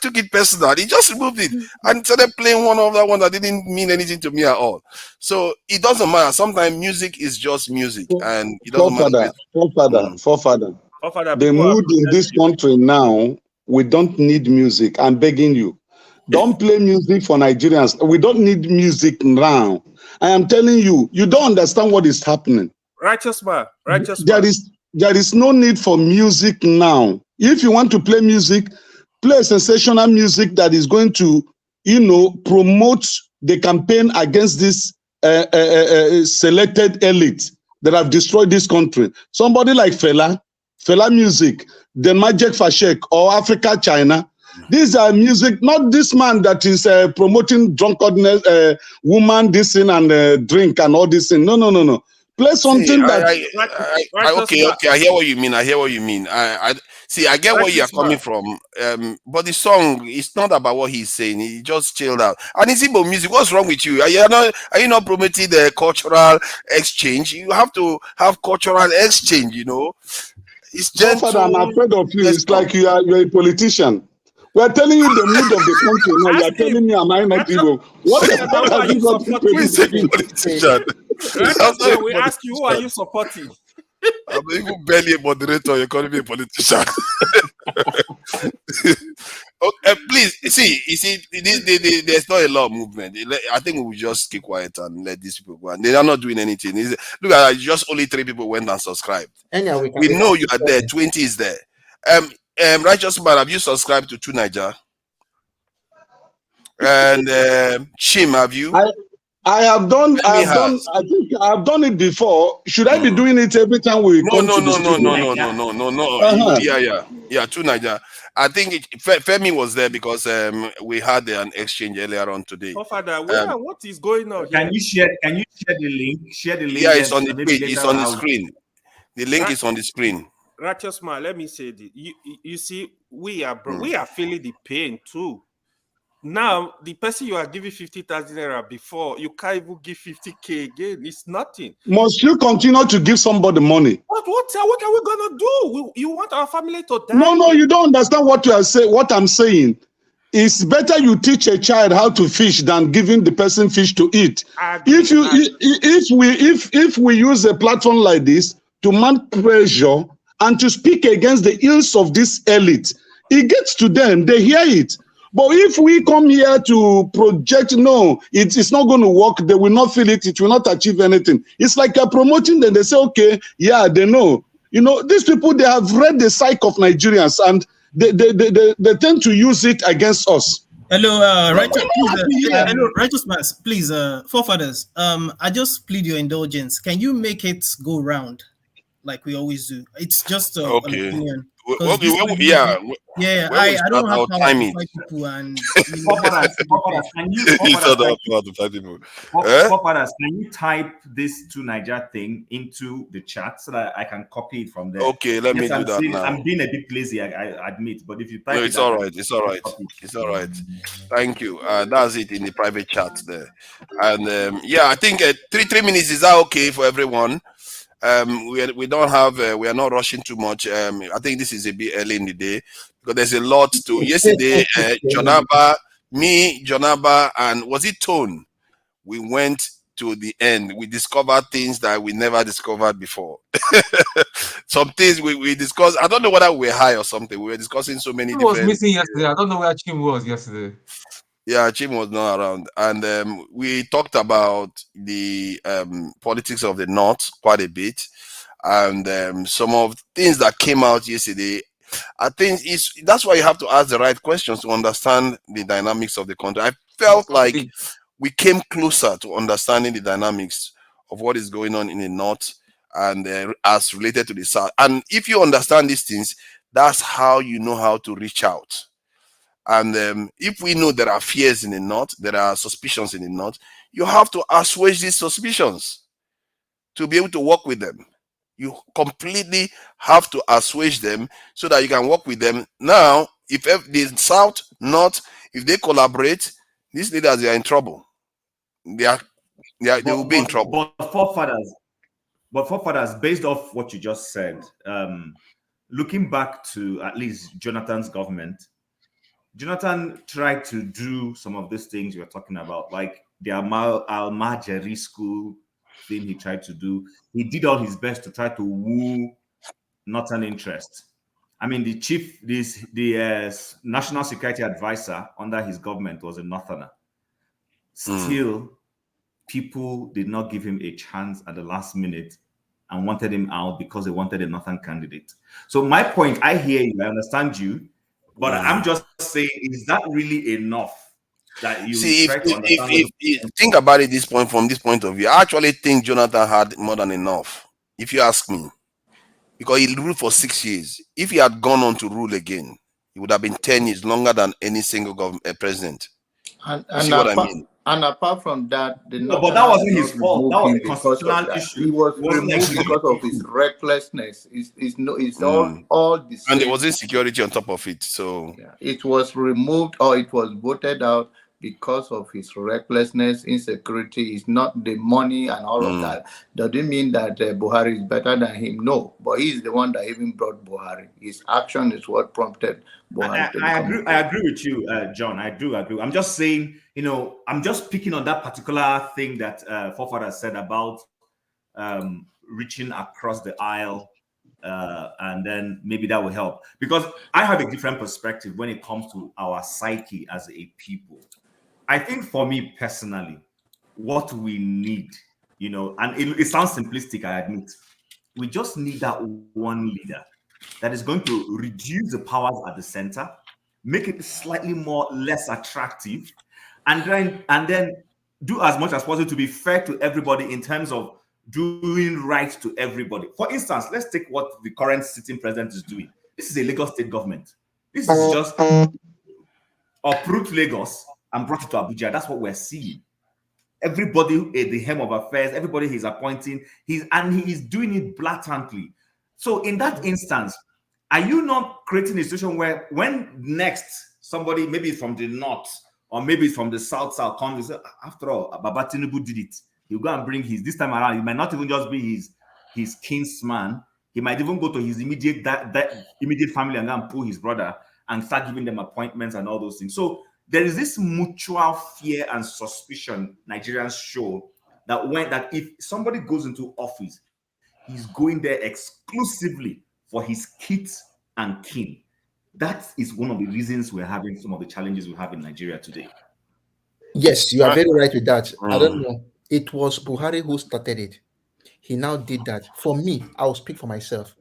took it personal. He just removed it and started playing one of that one that didn't mean anything to me at all. So it doesn't matter. Sometimes music is just music, and it doesn't matter. Forefather. The mood in this country now, we don't need music. I'm begging you. Don't play music for Nigerians. We don't need music now. I am telling you, you don't understand what is happening. Righteous man. There is no need for music now. If you want to play music, play sensational music that is going to, promote the campaign against this selected elite that have destroyed this country. Somebody like Fela Music, the Magic Fashek or Africa China. These are music, not this man that is promoting drunkenness, woman, this thing and drink and all this thing. No. Play something Okay. I hear what you mean. I see. I get where you're coming from. But the song is not about what he's saying. He just chilled out. And it's about music. What's wrong with you? Are you not promoting the cultural exchange? You have to have cultural exchange. It's gentle. Father, I'm afraid of you. It's like you're a politician. We're telling you the mood of the country now. You're telling me, am I not evil? What has he got to do with politician? We ask you, who are you supporting? I'm even barely a moderator. You're calling me a politician. Okay, please, you see, there's not a lot of movement. I think we will just keep quiet and let these people go. And they are not doing anything. Look at that, just only 3 people went and subscribed. We know you are there. 20 is there. Righteous Man, have you subscribed to 2 Niger? And Shim, have you? I have done. I think I've done it before. Should I be doing it every time we come to the studio? No. Yeah. 2 Niger. I think Femi was there because we had an exchange earlier on today. Oh, Father, what is going on? Can you share the link? Share the link. Yeah, it's on the page. It's on the screen. The link is on the screen. Righteous Man, let me say this. You see, we are feeling the pain too. Now, the person you are giving 50,000 naira before, you can't even give 50K again. It's nothing. Must you continue to give somebody money? What are we gonna do? You want our family to die? No, you don't understand what you are saying. What I'm saying. It's better you teach a child how to fish than giving the person fish to eat. If we use a platform like this to mount pressure and to speak against the ills of this elite, it gets to them. They hear it. But if we come here to project, no, it's not going to work. They will not feel it. It will not achieve anything. It's like you're promoting them. They say, okay, yeah, they know. These people, they have read the psyche of Nigerians and they tend to use it against us. Hello, Righteous Man, please, forefathers, I just plead your indulgence. Can you make it go round like we always do? It's just an opinion. I don't have power to fight people and can you type this 2 Niger thing into the chat so that I can copy it from there? Okay, let me do that now. I'm being a bit lazy, I admit, but if you type it's all right. It's all right. Thank you. That's it in the private chat there. And I think 3 minutes, is that okay for everyone? We don't have we are not rushing too much. I think this is a bit early in the day because there's a lot to yesterday. Jonaba, and was it Tone? We went to the end. We discovered things that we never discovered before. Some things we discussed. I don't know whether we were high or something. We were discussing so many. Chim was missing yesterday. I don't know where Chim was yesterday. Yeah, Chim was not around. And we talked about the politics of the North quite a bit. And some of the things that came out yesterday, I think that's why you have to ask the right questions to understand the dynamics of the country. I felt like we came closer to understanding the dynamics of what is going on in the North and as related to the South. And if you understand these things, that's how you know how to reach out. And if we know there are fears in the North, there are suspicions in the North, you have to assuage these suspicions to be able to work with them. You completely have to assuage them so that you can work with them. Now, if the South, North, if they collaborate, these leaders are in trouble. They will be in trouble. But forefathers, based off what you just said, looking back to at least Jonathan's government, Jonathan tried to do some of these things you were talking about, like the Al-Majri school thing he tried to do. He did all his best to try to woo Northern interest. I mean, the national security advisor under his government was a Northerner. Still, people did not give him a chance at the last minute and wanted him out because they wanted a Northern candidate. So my point, I hear you, I understand you, but I'm just saying, is that really enough? That you See, try to understand what if think about it from this point of view, I actually think Jonathan had more than enough, if you ask me, because he ruled for 6 years. If he had gone on to rule again, he would have been 10 years longer than any single government president. You see what I mean? And apart from that, the no, but that Northerners did wasn't not his fault. That remove was him a because of constitutional that. issue. He was It wasn't like removed somebody because of his coup. recklessness. It's Mm. all the And there same. was insecurity on top of it. So It was removed or it was voted out because of his recklessness, insecurity. It's not the money and all of that. Doesn't mean that Buhari is better than him. No, but he's the one that even brought Buhari. His action is what prompted Buhari to become. I agree with you, John. I do agree. I'm just saying, I'm just picking on that particular thing that forefather said about reaching across the aisle, and then maybe that will help. Because I have a different perspective when it comes to our psyche as a people. I think for me personally, what we need, and it sounds simplistic, I admit, we just need that one leader that is going to reduce the powers at the center, make it slightly less attractive, and then do as much as possible to be fair to everybody in terms of doing right to everybody. For instance, let's take what the current sitting president is doing. This is a Lagos state government. This is just uproot Lagos and brought it to Abuja. That's what we're seeing. Everybody at the helm of affairs, everybody he's appointing, he is doing it blatantly. So in that instance, are you not creating a situation where when next somebody, maybe from the north or maybe from the south comes and says, after all, Baba Tinubu did it. He'll go and bring this time around. It might not even just be his kinsman. He might even go to his immediate family and go and pull his brother and start giving them appointments and all those things. So there is this mutual fear and suspicion Nigerians show that if somebody goes into office, he's going there exclusively for his kids and kin. That is one of the reasons we're having some of the challenges we have in Nigeria today. Yes, you are very right with that. I don't know. It was Buhari who started it. He now did that. For me, I'll speak for myself.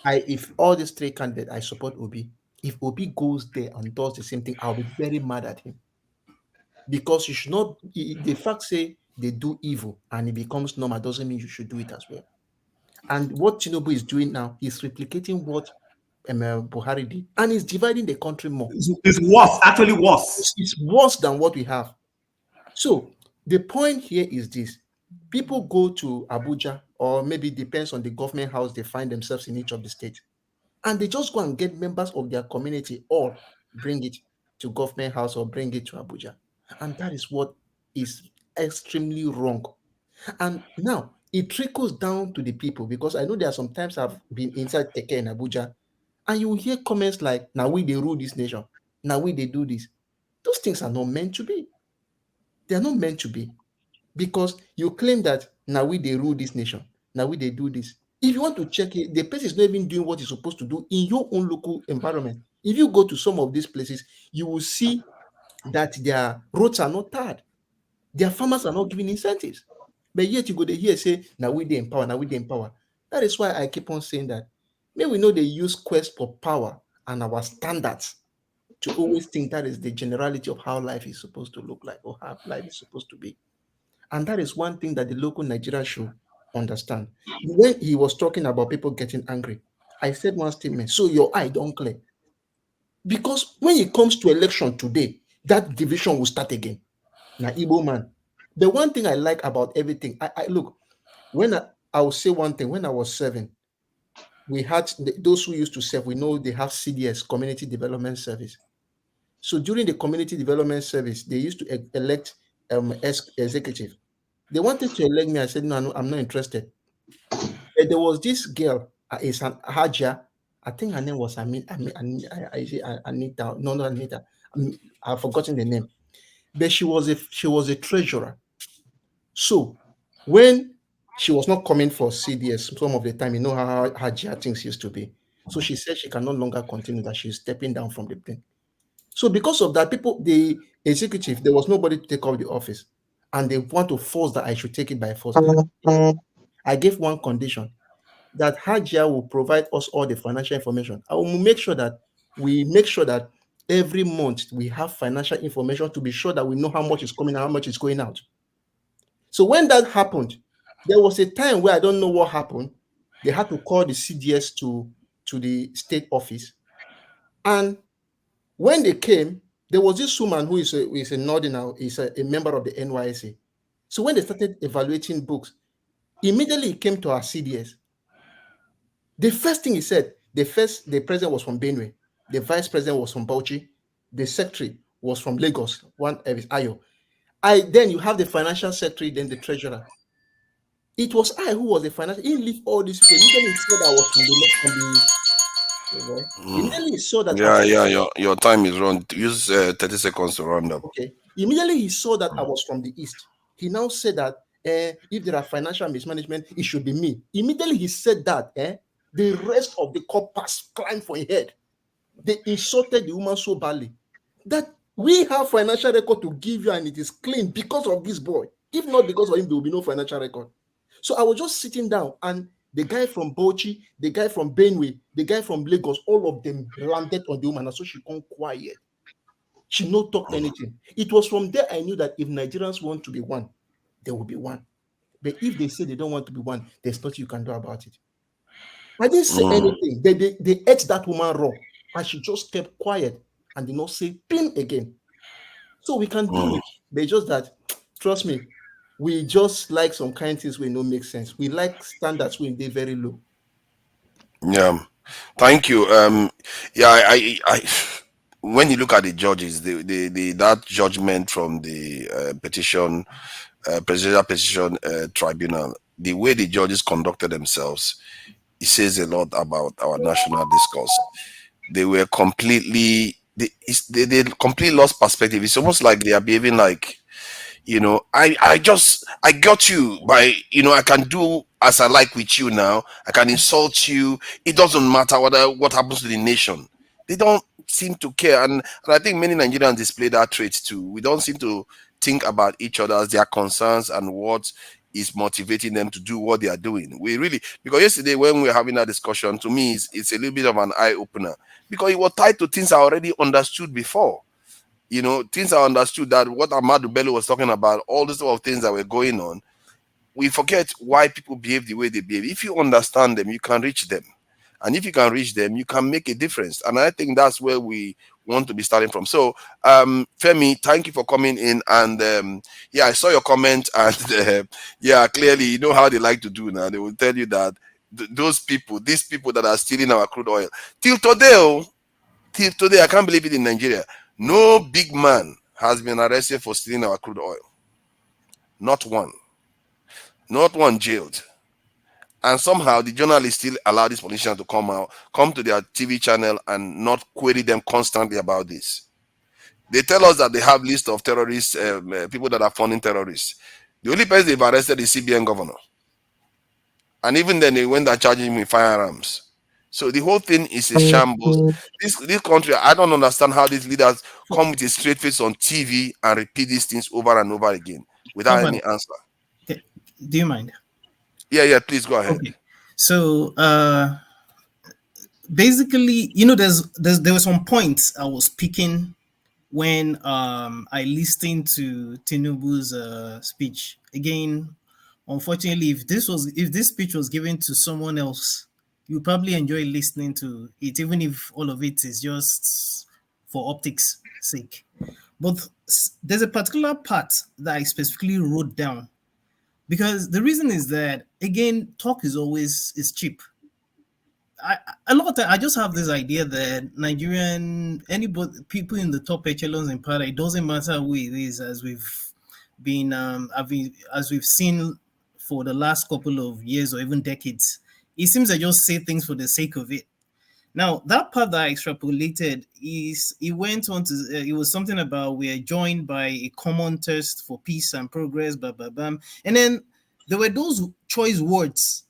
If all these three candidates, I support Obi. If Obi goes there and does the same thing, I'll be very mad at him. Because you should not, the fact say they do evil and it becomes normal doesn't mean you should do it as well. And what Tinubu is doing now, he's replicating what Buhari did, and he's dividing the country more. It's worse, actually worse. It's worse than what we have. So the point here is this: people go to Abuja, or maybe it depends on the government house they find themselves in each of the states, and they just go and get members of their community or bring it to government house or bring it to Abuja. And that is what is extremely wrong. And now it trickles down to the people, because I know there are sometimes I've been inside Teke in Abuja, and you hear comments like, now we they rule this nation, now we they do this. Those things are not meant to be. They are not meant to be, because you claim that now we they rule this nation, now we they do this. If you want to check it, the person is not even doing what he's supposed to do in your own local environment. If you go to some of these places, you will see that their roads are not tarred, their farmers are not giving incentives. But yet you go to hear say, now we they empower, now we they empower. That is why I keep on saying that. May we know they use quest for power and our standards to always think that is the generality of how life is supposed to look like or how life is supposed to be. And that is one thing that the local Nigeria should understand. When he was talking about people getting angry, I said one statement, so your eye don't clear. Because when it comes to election today, that division will start again. Now, Igbo man. The one thing I like about everything, I look, when I will say one thing, when I was 7, we had those who used to serve, we know they have CDS, Community Development Service. So during the Community Development Service, they used to elect executive. They wanted to elect me. I said, no, I'm not interested. And there was this girl, it's an Hajia. I think her name was Anita. No, not Anita. I've forgotten the name. But she was a treasurer. So when she was not coming for CDS some of the time, you know how Hajia things used to be. So she said she can no longer continue, that she's stepping down from the thing. So because of that, the executive, there was nobody to take up the office, and they want to force that I should take it by force. I gave one condition, that Hajia will provide us all the financial information. I will make sure that Every month, we have financial information to be sure that we know how much is coming and how much is going out. So when that happened, there was a time where I don't know what happened. They had to call the CDS to the state office. And when they came, there was this woman who is a Northerner, is a member of the NYSA. So when they started evaluating books, immediately he came to our CDS. The first thing he said, the president was from Benue, the vice president was from Bauchi, the secretary was from Lagos, one is Ayo. Then you have the financial secretary, then the treasurer. It was I who was the financial. He leave all these people. Immediately he saw that I was immediately he saw that I was Your time is run. Use 30 seconds to round up. okay. Immediately he saw that I was from the east. He now said that if there are financial mismanagement, it should be me. Immediately he said that the rest of the corpus climbed for his head. They insulted the woman so badly that we have financial record to give you and it is clean because of this boy. If not because of him, there will be no financial record. So I was just sitting down and the guy from Bauchi, the guy from Benue, the guy from Lagos, all of them landed on the woman. And so she gone quiet. She not talk anything. It was from there I knew that if Nigerians want to be one, there will be one. But if they say they don't want to be one, there's nothing you can do about it. I didn't say anything. They ate that woman raw, and she just kept quiet and did not say pin again. So we can do it. But just that, trust me, we just like some kind of things we don't make sense. We like standards when they're very low. Yeah, thank you. I when you look at the judges, that judgment from the presidential petition tribunal, the way the judges conducted themselves, it says a lot about our national discourse. They were completely they completely lost perspective. It's almost like they are behaving like, I got you by, I can do as I like with you now. I can insult you. It doesn't matter what happens to the nation. They don't seem to care. And I think many Nigerians display that trait too. We don't seem to think about each other, their concerns, and what is motivating them to do what they are doing. Because yesterday when we were having that discussion, to me, it's a little bit of an eye-opener. Because it was tied to things I already understood before. Things are understood, that what Ahmadu Bello was talking about, all these sort of things that were going on, we forget why people behave the way they behave. If you understand them, you can reach them. And if you can reach them, you can make a difference. And I think that's where we want to be starting from. So, Femi, thank you for coming in. And I saw your comment. And clearly, you know how they like to do now. They will tell you that these people that are stealing our crude oil, till today, I can't believe it in Nigeria. No big man has been arrested for stealing our crude oil. Not one. Not one jailed. And somehow the journalists still allow these politicians to come to their TV channel and not query them constantly about this. They tell us that they have list of terrorists, people that are funding terrorists. The only person they've arrested is CBN governor. And even then they went and charged him with firearms. So the whole thing is a shambles. This country, I don't understand how these leaders come with a straight face on TV and repeat these things over and over again without any answer. Okay. Do you mind? Yeah, please go ahead. Okay. So basically, there were some points I was picking when I listened to Tinubu's speech. Again, unfortunately, if this speech was given to someone else, you probably enjoy listening to it, even if all of it is just for optics sake. But there's a particular part that I specifically wrote down, because the reason is that, again, talk is cheap. A lot of time I just have this idea that people in the top echelons in power, it doesn't matter who it is, as we've seen for the last couple of years or even decades. It seems they just say things for the sake of it. Now, that part that I extrapolated it went on to, it was something about we are joined by a common thirst for peace and progress, blah, blah, blah. And then there were those choice words,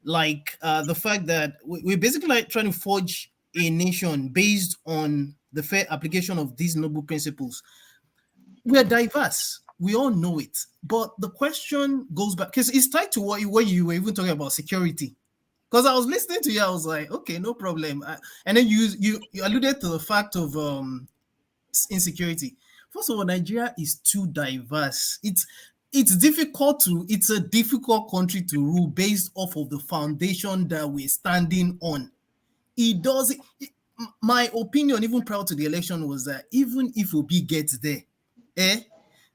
like the fact that we're basically like trying to forge a nation based on the fair application of these noble principles. We are diverse. We all know it. But the question goes back, because it's tied to what you were even talking about, security. Because I was listening to you, I was like, okay, no problem. And then you alluded to the fact of insecurity. First of all, Nigeria is too diverse. It's difficult to, it's a difficult country to rule based off of the foundation that we're standing on. It does. My opinion, even prior to the election, was that even if Obi gets there,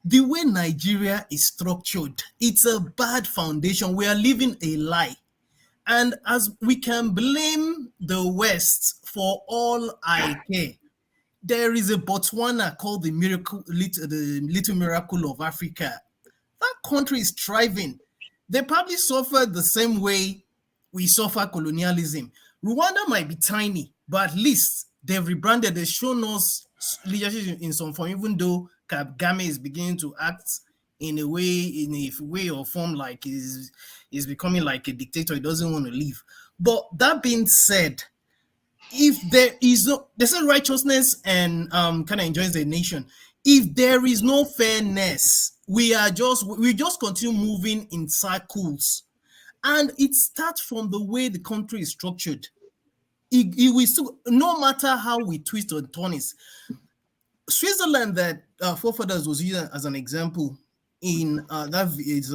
the way Nigeria is structured, it's a bad foundation. We are living a lie. And as we can blame the West for all I care, there is a Botswana called the Little Miracle of Africa. That country is thriving. They probably suffered the same way we suffer colonialism. Rwanda might be tiny, but at least they've rebranded. They've shown us leadership in some form, even though Kagame is beginning to act in a way or form like is becoming like a dictator. He doesn't want to leave. But that being said, if there is no, they say righteousness and kind of enjoys the nation. If there is no fairness, we just continue moving in circles, and it starts from the way the country is structured. It will still, no matter how we twist or turn it. Switzerland, that forefathers was used as an example in that is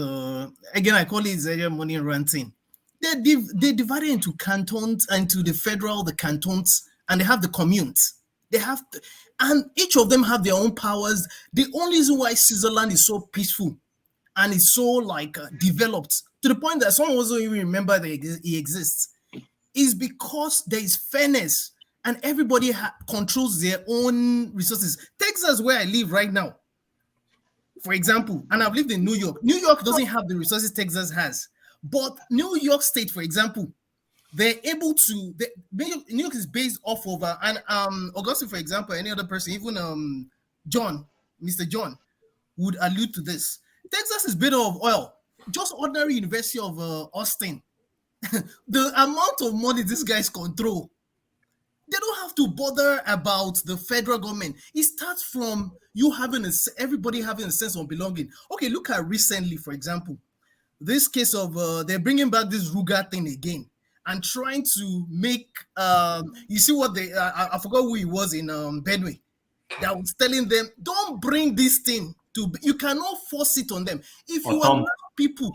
again I call it Zaire money ranting. They divided into cantons, and to the federal, the cantons, and they have the communes. They have, and each of them have their own powers. The only reason why Switzerland is so peaceful and is so like developed to the point that someone doesn't even remember that he exists is because there is fairness and everybody controls their own resources. Texas, where I live right now, for example, and I've lived in New York. New York doesn't have the resources Texas has. But New York State, for example, they're able to. New York is based off of and Augustine, for example, any other person, even John, Mr. John, would allude to this. Texas is built of oil. Just ordinary University of Austin, the amount of money these guys control, they don't have to bother about the federal government. It starts from you having everybody having a sense of belonging. Okay, look at recently, for example. This case of they're bringing back this Ruga thing again and trying to make you see what they I forgot who he was in Benue that was telling them, don't bring this thing to, you cannot force it on them. If you allow people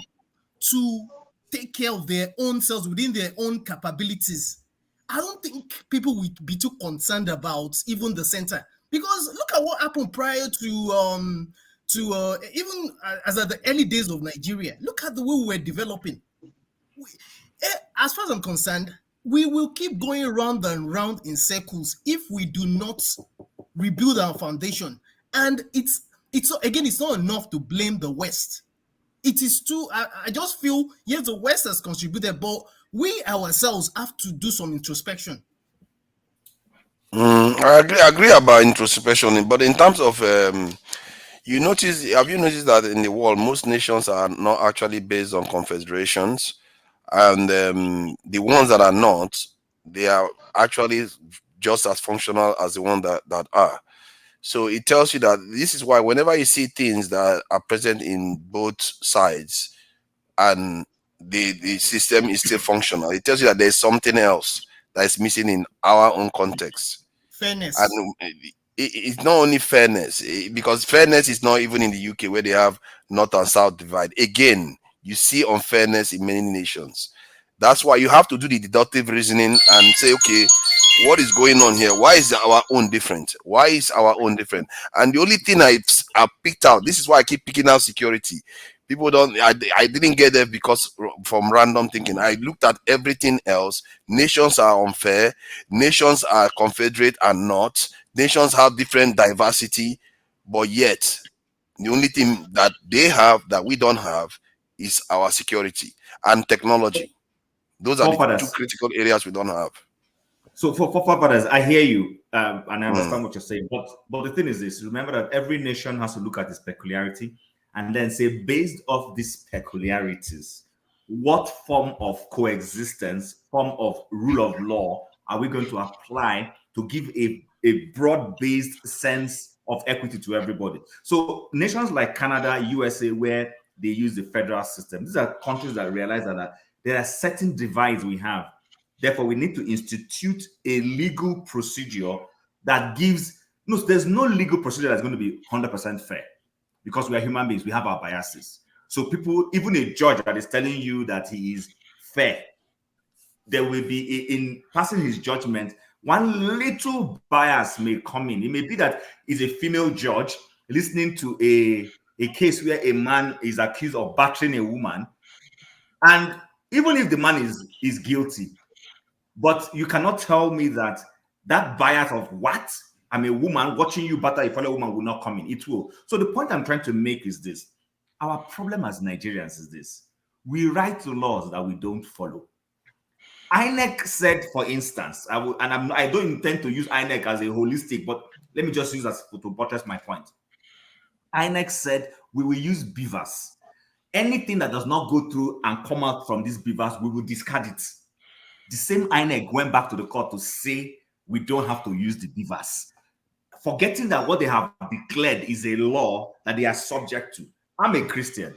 to take care of their own selves within their own capabilities, I don't think people will be too concerned about even the center, because look at what happened prior to even as at the early days of Nigeria. Look at the way we were developing. As far as I'm concerned, we will keep going round and round in circles if we do not rebuild our foundation. And it's not enough to blame the West. It is too. I just feel yes, the West has contributed, but we ourselves have to do some introspection. I agree about introspection, but in terms of have you noticed that in the world most nations are not actually based on confederations, and the ones that are not, they are actually just as functional as the ones that are. So it tells you that this is why whenever you see things that are present in both sides and the system is still functional, it tells you that there's something else that is missing in our own context. Fairness. And it's not only fairness, because fairness is not even in the UK where they have North and South divide. Again, you see unfairness in many nations. That's why you have to do the deductive reasoning and say, okay, what is going on here? Why is our own different? Why is our own different? And the only thing I picked out, this is why I keep picking out security. People don't, I didn't get there because from random thinking. I looked at everything else. Nations are unfair. Nations are confederate and not. Nations have different diversity, but yet the only thing that they have that we don't have is our security and technology. Those are the two critical areas we don't have. So for fathers, I hear you and I understand what you're saying. But the thing is this: remember that every nation has to look at its peculiarity and then say, based off these peculiarities, what form of coexistence, form of rule of law are we going to apply to give a broad-based sense of equity to everybody? So nations like Canada, USA, where they use the federal system, these are countries that realize that there are certain divides we have. Therefore, we need to institute a legal procedure that gives No, there's no legal procedure that's going to be 100% fair because we are human beings. We have our biases. So people, even a judge that is telling you that he is fair, there will be, in passing his judgment, one little bias may come in. It may be that he's a female judge listening to a case where a man is accused of battering a woman. And even if the man is guilty, but you cannot tell me that that bias of what? I'm a woman watching you batter a fellow woman will not come in. It will. So the point I'm trying to make is this. Our problem as Nigerians is this. We write laws that we don't follow. INEC said, for instance, I don't intend to use INEC as a holistic, but let me just use as to buttress my point. INEC said we will use beavers. Anything that does not go through and come out from these beavers, we will discard it. The same INEC went back to the court to say we don't have to use the beavers, forgetting that what they have declared is a law that they are subject to. I'm a Christian.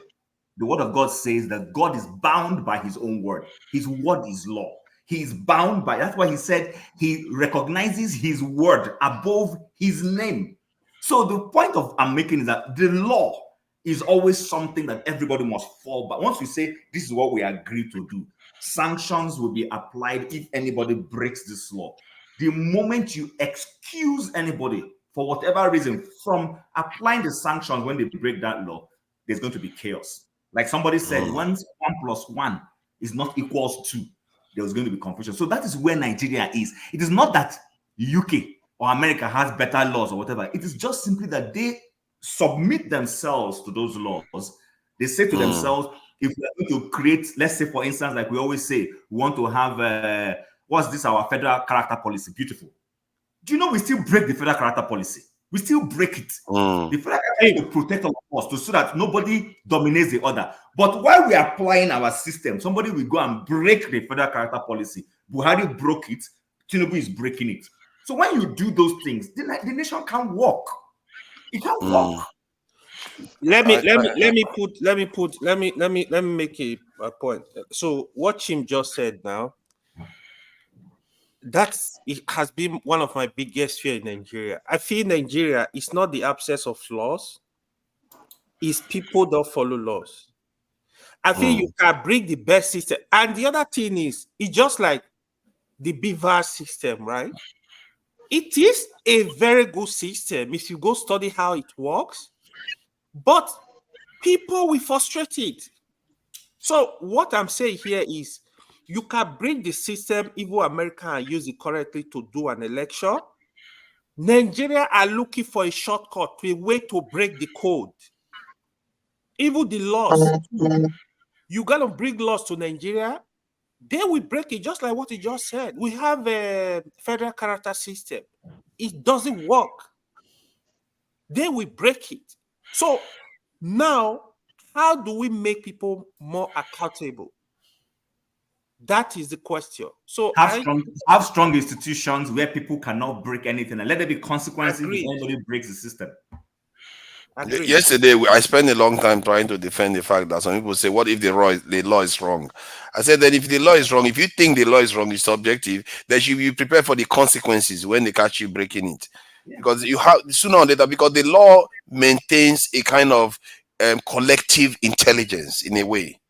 The word of God says that God is bound by his own word. His word is law. He is bound by, that's why he said he recognizes his word above his name. So the point of I'm making is that the law is always something that everybody must fall back. Once we say this is what we agree to do, sanctions will be applied if anybody breaks this law. The moment you excuse anybody for whatever reason from applying the sanctions when they break that law, there's going to be chaos. Like somebody said, once 1 + 1 is not equals 2, there was going to be confusion. So that is where Nigeria is. It is not that UK or America has better laws or whatever. It is just simply that they submit themselves to those laws. They say to themselves, if we're going to create, let's say, for instance, like we always say, we want to have, what's this, our federal character policy? Beautiful. Do you know we still break the federal character policy? We still break it. The federal character to protect us so that nobody dominates the other. But while we are applying our system, somebody will go and break the federal character policy. Buhari broke it. Tinubu is breaking it. So when you do those things, the nation can't work. It can't work. Let me make a point. So what Chim just said now, it has been one of my biggest fear in Nigeria. I feel Nigeria is not the absence of laws, it's people don't follow laws. I feel you can bring the best system. And the other thing is, it's just like the beaver system, right? It is a very good system if you go study how it works, but people will frustrate it. So what I'm saying here is, you can bring the system, even America, and use it correctly to do an election. Nigeria are looking for a shortcut, a way to break the code. Even the laws. You got to bring laws to Nigeria, they will break it, just like what you just said. We have a federal character system. It doesn't work. They will break it. So now, how do we make people more accountable? That is the question. So have strong institutions where people cannot break anything, and let there be consequences if anybody breaks the system. Yesterday, I spent a long time trying to defend the fact that some people say, what if the law is wrong? I said that if the law is wrong, if you think the law is wrong, it's subjective, then you be prepared for the consequences when they catch you breaking it. Yeah. Because you have, sooner or later, because the law maintains a kind of collective intelligence in a way.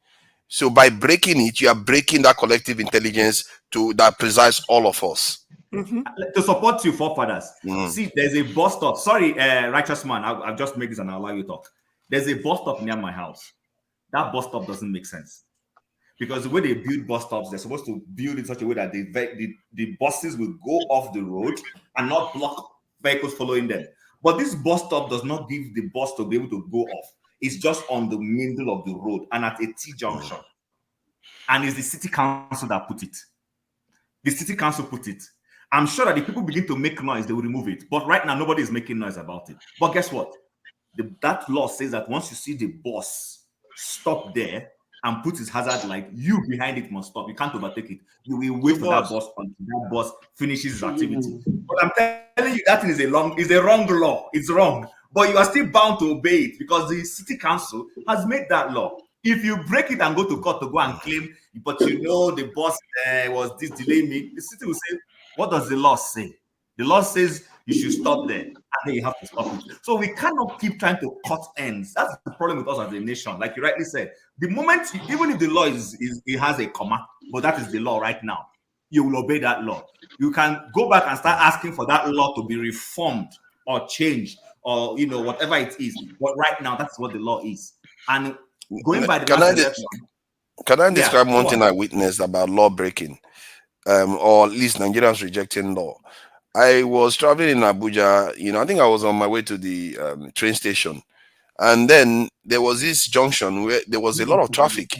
So by breaking it, you are breaking that collective intelligence that presides all of us. To support you, forefathers. See, there's a bus stop. Sorry, righteous man, I'll just make this and I'll allow you to talk. There's a bus stop near my house. That bus stop doesn't make sense. Because the way they build bus stops, they're supposed to build in such a way that the buses will go off the road and not block vehicles following them. But this bus stop does not give the bus to be able to go off. It's just on the middle of the road and at a T-junction. And it's the city council that put it. The city council put it. I'm sure that if people begin to make noise, they will remove it. But right now, nobody is making noise about it. But guess what? That law says that once you see the bus stop there and put his hazard light, you behind it must stop. You can't overtake it. You will wait for that bus until that bus finishes his activity. But I'm telling you, that thing is a wrong law. It's wrong. But you are still bound to obey it because the city council has made that law. If you break it and go to court to go and claim, but you know the bus was this delaying me, the city will say, what does the law say? The law says You should stop there. And then you have to stop it. So we cannot keep trying to cut ends. That's the problem with us as a nation. Like you rightly said, the moment, even if the law is it has a comma, but that is the law right now, you will obey that law. You can go back and start asking for that law to be reformed or changed or whatever it is. But right now, that's what the law is. And going by the Can last I election, can I yeah, describe go one thing on. I witnessed about law breaking, or at least Nigerians rejecting law? I was traveling in Abuja. I think I was on my way to the train station, and then there was this junction where there was a lot of traffic.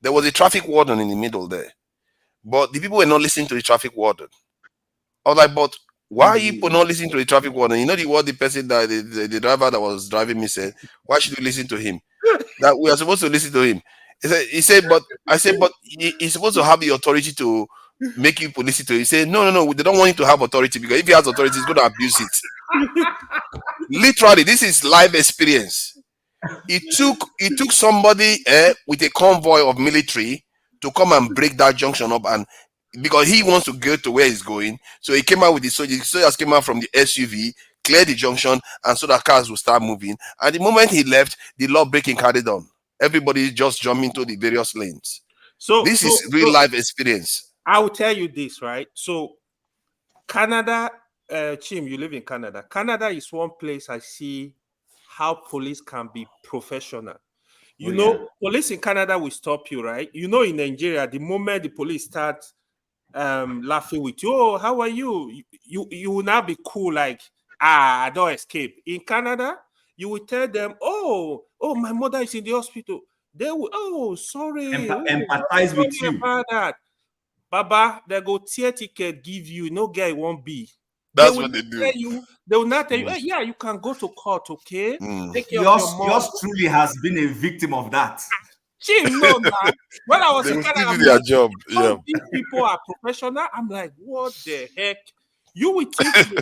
There was a traffic warden in the middle there, but the people were not listening to the traffic warden. I was like, but why are you people not listening to the traffic warden? You know what the person that the driver that was driving me said? Why should we listen to him? That we are supposed to listen to him. He said, but I said, but he's supposed to have the authority to make people listen to him. He said, no, no, no, they don't want him to have authority because if he has authority, he's going to abuse it. Literally, this is live experience. It took somebody with a convoy of military to come and break that junction up, and because he wants to go to where he's going, so he came out with the soldiers. The soldiers came out from the SUV, cleared the junction, and so that cars will start moving. And the moment he left, the law breaking carried on. Everybody just jumped into the various lanes. This is real life experience. I will tell you this, right? So Canada, Chim, you live in Canada. Canada is one place I see how police can be professional. Police in Canada will stop you, right? In Nigeria, the moment the police start laughing with you, oh, how are you? You will now be cool, like, I don't escape. In Canada, you will tell them, oh, my mother is in the hospital. They will, oh, sorry. Empathize with you. About that. Baba, they go tear ticket, give you, no guy won't be. That's what they do. They will not tell you, yeah, you can go to court, okay? Take care Yours, of your mom. yours truly has been a victim of that. Jim, no, man. When I was They in will Canada, still I'm do their like, job. Yeah. these people are professional. I'm like, what the heck? You will think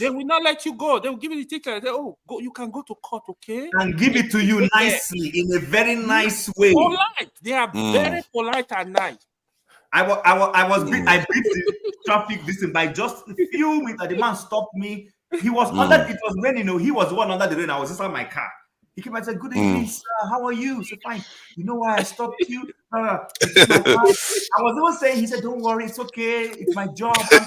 they will not let you go. They will give you the ticket. They, oh, go, you can go to court, okay? And give it to you nicely in a very nice way. Polite. They are very polite and nice. I briefed the traffic distance by just a few minutes. The man stopped me. He was it was raining. He was the one under the rain. I was inside my car. He came and said, good evening, sir. How are you? So fine. You know why I stopped you? He took my car. I was even saying, he said, don't worry, it's okay. It's my job. He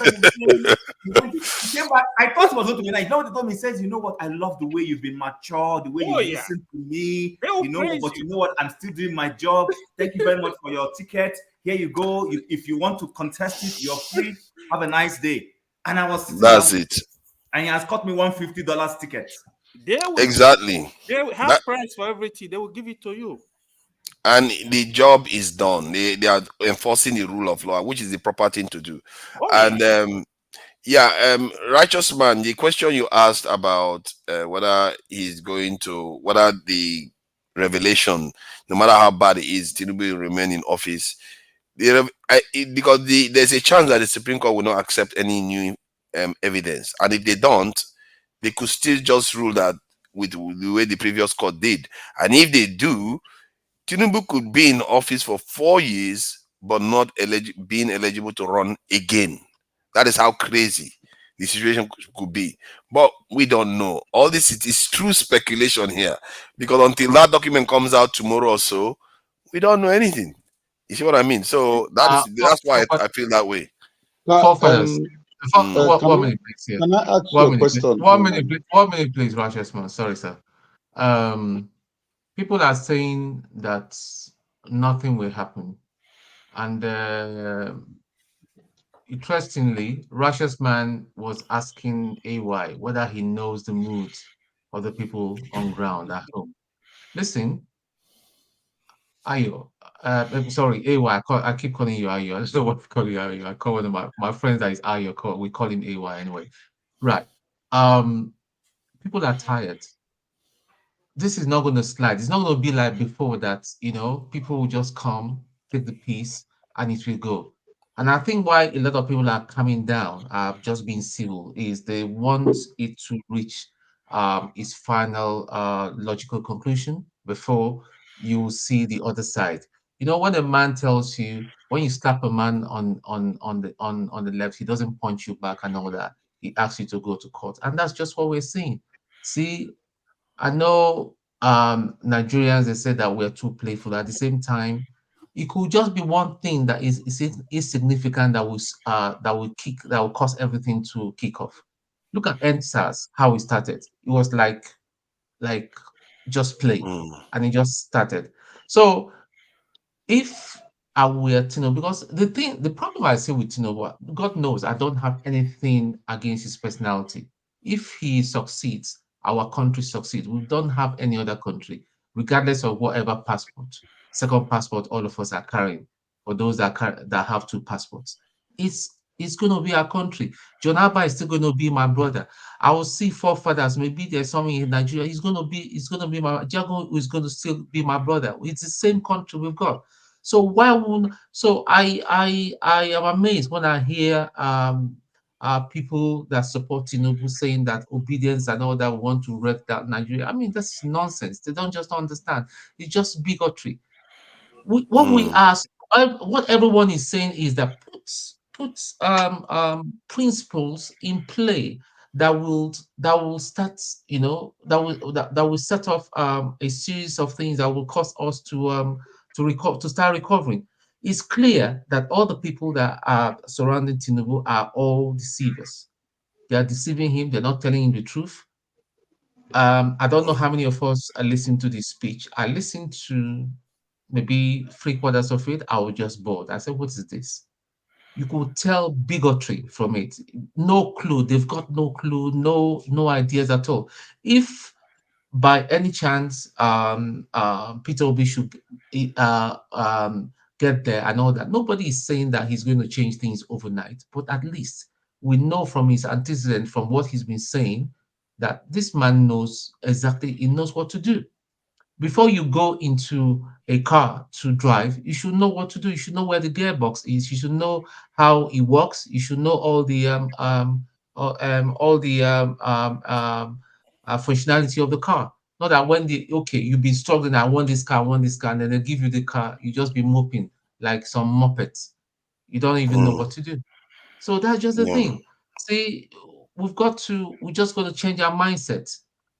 came back. I thought he was going to be nice. You know what he told me? He says, you know what? I love the way you've been mature, the way you listen to me. You know what? I'm still doing my job. Thank you very much for your ticket. Here you go. If you want to contest it, you're free. Have a nice day. And I was That's it. And he has cut me $150 ticket. Exactly. They will have price for everything. They will give it to you. And the job is done. They are enforcing the rule of law, which is the proper thing to do. Righteous man, the question you asked about whether the revelation, no matter how bad it is, Tinubu will remain in office. Because there's a chance that the Supreme Court will not accept any new evidence. And if they don't, they could still just rule that with the way the previous court did. And if they do, Tinubu could be in office for 4 years, but not being eligible to run again. That is how crazy the situation could be. But we don't know. All this is true speculation here. Because until that document comes out tomorrow or so, we don't know anything. You see what I mean? So that's why I feel that way. One minute, please. Yeah. Can I ask you a question? 1 minute, please. 1 minute, please, Righteous man. Sorry, sir. People are saying that nothing will happen. And interestingly, Righteous man was asking AY whether he knows the moods of the people on ground at home. Listen, Ayo, I'm sorry, AY, I keep calling you Ayo. I just don't want to call you Ayo. I call one of my friends that is Ayo. We call him AY anyway. Right. People are tired. This is not going to slide. It's not going to be like before that, people will just come, take the piece, and it will go. And I think why a lot of people are coming down, just being civil, is they want it to reach its final logical conclusion before you see the other side. When a man tells you, when you slap a man on the left, he doesn't punch you back and all that. he asks you to go to court. And that's just what we're seeing. See, I know Nigerians, they say that we're too playful. At the same time, it could just be one thing that is insignificant that will cause everything to kick off. Look at NSAS, how it started. It was like just play, and it just started. So if I were Tino, because the problem I see with Tino, God knows I don't have anything against his personality. If he succeeds, our country succeeds. We don't have any other country, regardless of whatever passport, second passport all of us are carrying, or those that have two passports. It's going to be our country. John Abba is still going to be my brother. I will see forefathers. Maybe there's something in Nigeria. It's going to be my Jago is going to still be my brother. It's the same country we've got. So why won't so I am amazed when I hear people that support Tinubu saying that obedience and all that want to wreck that Nigeria. I mean, that's nonsense. They don't just understand. It's just bigotry. What we ask, what everyone is saying is that put principles in play that will start, that will set off a series of things that will cause us to start recovering. It's clear that all the people that are surrounding Tinubu are all deceivers. They are deceiving him. They're not telling him the truth. I don't know how many of us are listening to this speech. I listened to maybe 3/4 of it. I was just bored. I said, "What is this?" You could tell bigotry from it. No clue. They've got no clue. No ideas at all. If by any chance Peter Obi should get there and all that, nobody is saying that he's going to change things overnight. But at least we know from his antecedent, from what he's been saying, that this man knows exactly. He knows what to do. Before you go into a car to drive, you should know what to do. You should know where the gearbox is. You should know how it works. You should know all the functionality of the car. Not that when you've been struggling, I want this car, and then they give you the car, you just be moping like some muppets. You don't even know what to do. So that's just the Yeah. thing. See, we just got to change our mindset.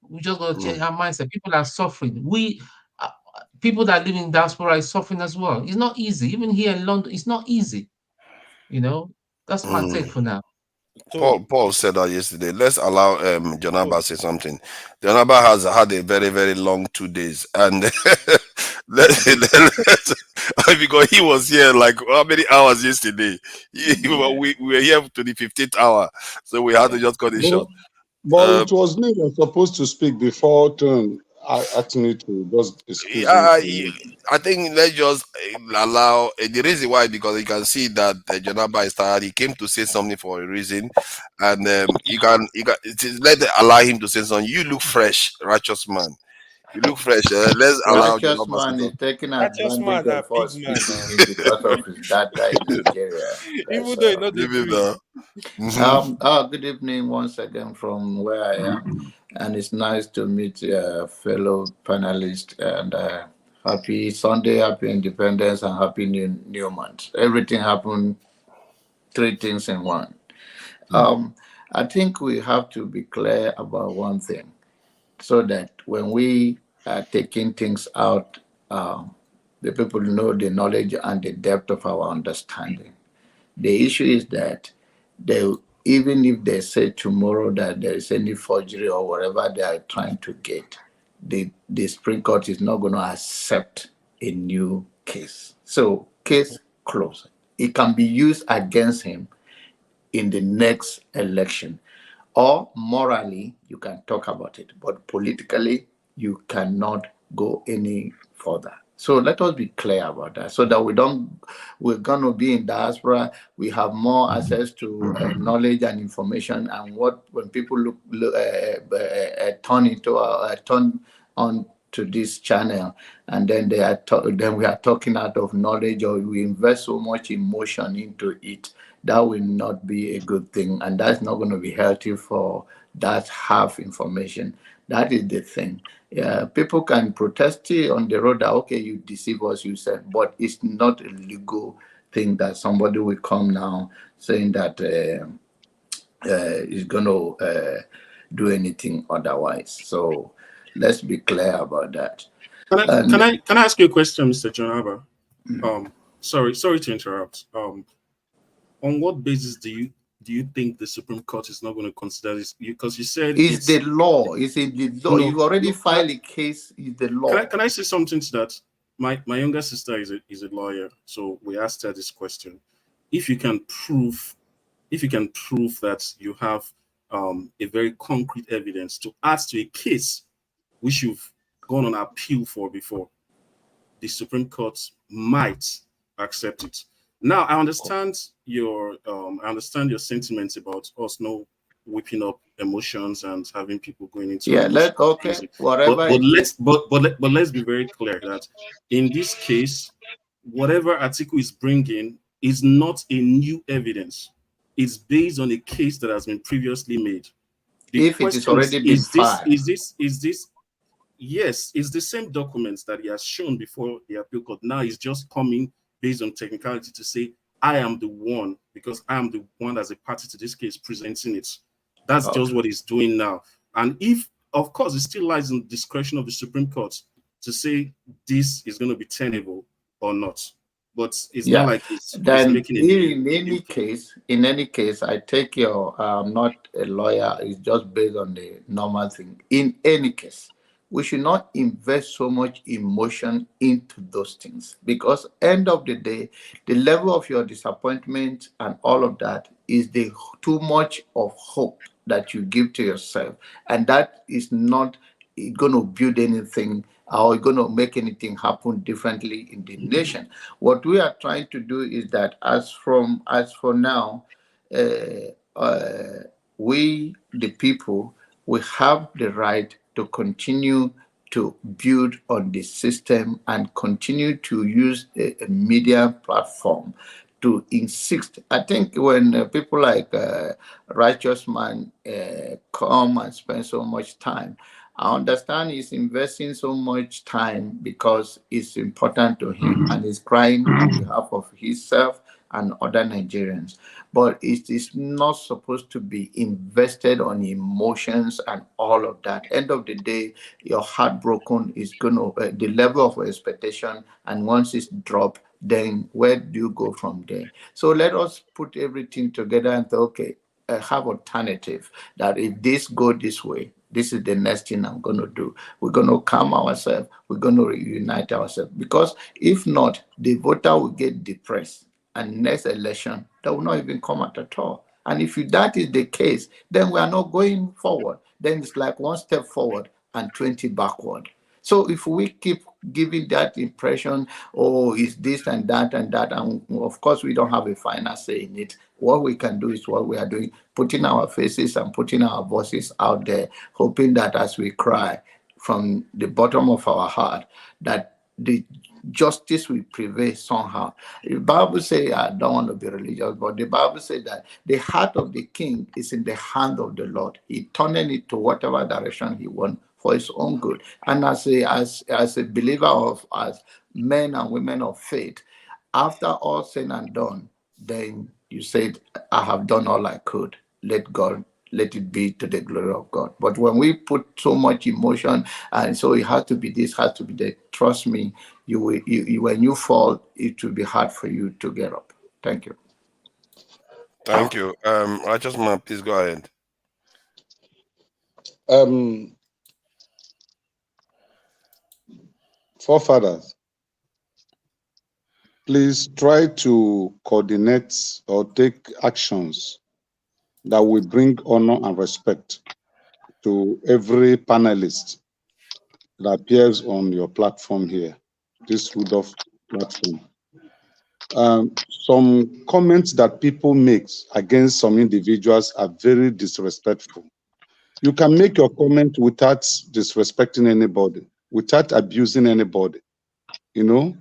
We just got to change our mindset. People are suffering. People that live in diaspora is suffering as well. It's not easy. Even here in London, it's not easy. That's my take for now. Paul said that yesterday. Let's allow Jonaba say something. Jonaba has had a very, very long 2 days, and because he was here like how many hours yesterday? We were here to the 15th hour, so we had to just cut it short. But it was me that was supposed to speak before turn asked me to just excuse him. I think let's just allow the reason why, because you can see that Jonaba is tired. He came to say something for a reason, and allow him to say something. You look fresh, righteous man. You look fresh. Let's allow Righteous Jonaba to say man is something. taking Righteous man, advantage a of big us man speaking now. him because of his data in Nigeria. Even though you know the Leave it do there. it. Good evening once again from where I am, and it's nice to meet fellow panelists. And happy Sunday, happy Independence, and happy New Month. Everything happened, three things in one. I think we have to be clear about one thing, so that when we are taking things out, the people know the knowledge and the depth of our understanding. The issue is that they, even if they say tomorrow that there is any forgery or whatever they are trying to get, the Supreme Court is not going to accept a new case. So case closed. It can be used against him in the next election. Or morally, you can talk about it, but politically, you cannot go any further. So let us be clear about that, so that we're going to be in diaspora. We have more access to knowledge and information, and when people turn on to this channel, and then then we are talking out of knowledge, or we invest so much emotion into it, that will not be a good thing, and that's not going to be healthy for that half information. That is the thing. Yeah, people can protest it on the road that, okay, you deceive us, you said, but it's not a legal thing that somebody will come now saying that is going to do anything otherwise. So let's be clear about that. Can I ask you a question, Mr. Jonaba? Sorry to interrupt. On what basis do you think the Supreme Court is not going to consider this? Because you said it's the law. It's in the law. No, You've already no, filed a case. It's the law. Can I say something to that? My younger sister is a lawyer, so we asked her this question: if you can prove that you have a very concrete evidence to add to a case which you've gone on appeal for before, the Supreme Court might accept it. Now, I understand your sentiments about us not whipping up emotions and having people going into emotion. Whatever But it is. let's be very clear that in this case, whatever article is bringing is not a new evidence. It's based on a case that has been previously made. The If it is question already been filed. is this yes, it's the same documents that he has shown before the appeal court. Now he's just coming based on technicality to say, I am the one, because I am the one as a party to this case presenting it. That's just what he's doing now. And if, of course, it still lies in the discretion of the Supreme Court to say this is going to be tenable or not. But it's not like it's making a in any case, I take your I'm not a lawyer, it's just based on the normal thing. In any case, we should not invest so much emotion into those things, because end of the day, the level of your disappointment and all of that is the too much of hope that you give to yourself, and that is not going to build anything or going to make anything happen differently in the nation. What we are trying to do is that as for now, we the people, we have the right to continue to build on the system and continue to use a media platform to insist. I think when people like Righteous Man come and spend so much time, I understand he's investing so much time because it's important to him and he's crying on behalf of himself and other Nigerians. But it is not supposed to be invested on emotions and all of that. End of the day, your heart broken is going to, the level of expectation, and once it's dropped, then where do you go from there? So let us put everything together and say, okay, have alternative, that if this go this way, this is the next thing I'm going to do. We're going to calm ourselves. We're going to reunite ourselves. Because if not, the voter will get depressed. And next election, they will not even come out at all. And if that is the case, then we are not going forward. Then it's like one step forward and 20 backward. So if we keep giving that impression, oh, it's this and that, and of course we don't have a final say in it. What we can do is what we are doing, putting our faces and putting our voices out there, hoping that as we cry from the bottom of our heart, that the justice will prevail somehow. The Bible says, I don't want to be religious, but the Bible says that the heart of the king is in the hand of the Lord. He turned it to whatever direction he wants for his own good. And as a believer as men and women of faith, after all said and done, then you said, I have done all I could. Let it be to the glory of God. But when we put so much emotion, and so it has to be this, has to be that, trust me, when you fall, it will be hard for you to get up. Thank you. Thank you. Righteous Man, please go ahead. Forefathers, please try to coordinate or take actions that will bring honor and respect to every panelist that appears on your platform here, this Rudolph platform. Some comments that people make against some individuals are very disrespectful. You can make your comment without disrespecting anybody, without abusing anybody. You know,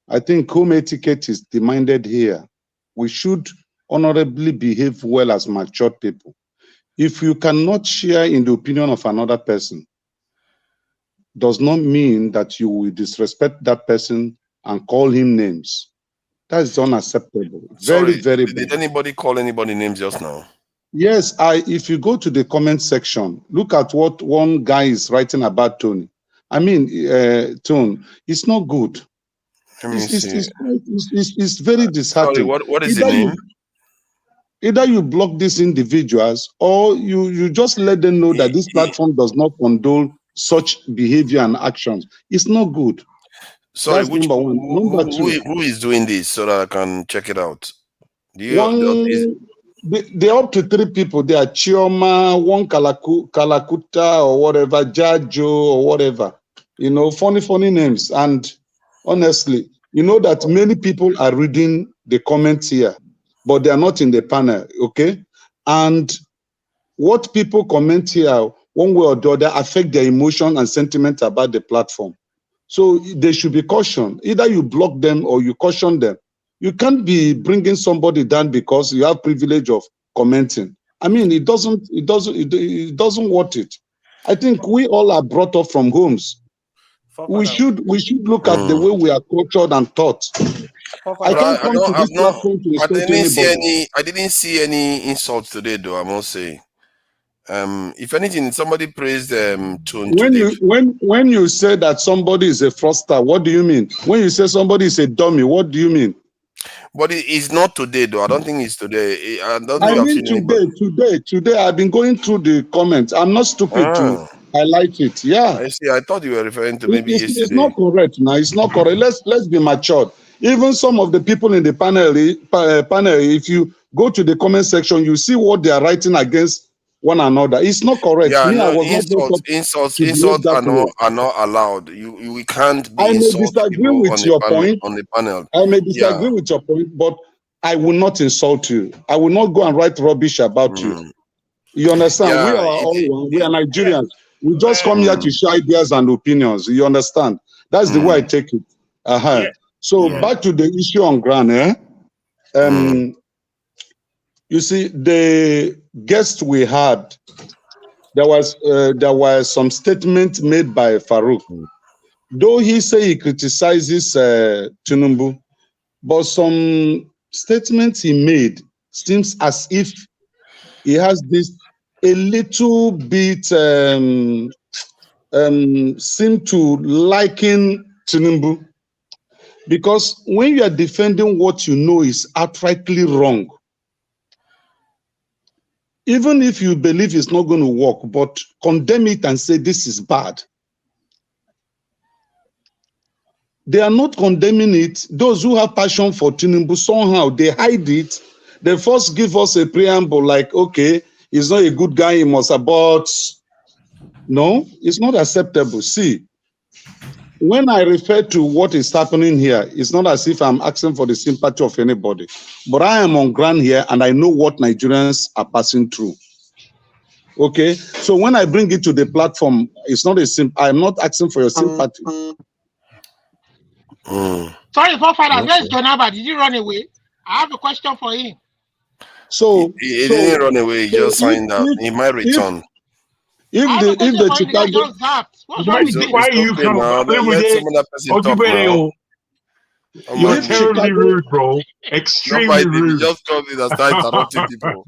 I think home etiquette is demanded here. We should honorably behave well as matured people. If you cannot share in the opinion of another person, does not mean that you will disrespect that person and call him names. That is unacceptable. Very, Sorry, very did bad. anybody call anybody names just now? Yes, if you go to the comment section, look at what one guy is writing about Tony. I mean, Tone, it's not good. Let me see. It's very Sorry, disheartening. what is the name? Either you block these individuals or you just let them know that this platform does not condone such behavior and actions. It's not good. Sorry, That's number one. Number two, who is doing this so that I can check it out? they're up to 3 people. They are Chioma, one Kalakuta or whatever, Jajo or whatever. You know, funny names. And honestly, you know that many people are reading the comments here, but they are not in the panel, okay? And what people comment here, one way or the other, affect their emotion and sentiment about the platform. So they should be cautioned. Either you block them or you caution them. You can't be bringing somebody down because you have privilege of commenting. I mean, it doesn't worth it. I think we all are brought up from homes. We should look at the way we are cultured and taught. I can't come to this platform to insult anybody. I didn't see any insults today, though. I must say. If anything, somebody praised Tone today. When you say that somebody is a fraudster, what do you mean? When you say somebody is a dummy, what do you mean? But it's not today, though. I don't think it's today. I don't I think I've mean seen anybody. today. I've been going through the comments. I'm not stupid to highlight it. Yeah. I see. I thought you were referring to maybe yesterday. It's not correct now. It's not correct. Let's be matured. Even some of the people in the panel, if you go to the comment section, you see what they are writing against one another. It's not correct. Yeah, Me, no, I was not brought up insults are not allowed. We can't be I may insult disagree people with your point. on the panel. I may disagree with your point, but I will not insult you. I will not go and write rubbish about you. You understand? We are all one. We are Nigerians. We just come here to share ideas and opinions. You understand? That's the way I take it. So back to the issue on ground. You see, the guest we had, there were some statements made by Farooq. Though he say he criticizes Tinubu, but some statements he made seems as if he has this a little bit seem to liken Tinubu, because when you are defending what you know is outrightly wrong, even if you believe it's not going to work, but condemn it and say this is bad. They are not condemning it. Those who have passion for Tinubu, somehow they hide it. They first give us a preamble like, okay, he's not a good guy, he must abort. No, it's not acceptable. See, when I refer to what is happening here, it's not as if I'm asking for the sympathy of anybody, but I am on ground here and I know what Nigerians are passing through. Okay, so when I bring it to the platform, it's not I'm not asking for your sympathy. Sorry, forefathers, where's Jonaba? Did he run away? I have a question for him. So he didn't run away, he just signed out. He might return. If the Chicago what's wrong with this? Why you come let some other person talk now. You're terribly rude, bro. Extremely rude. Just come in and start interrupting people.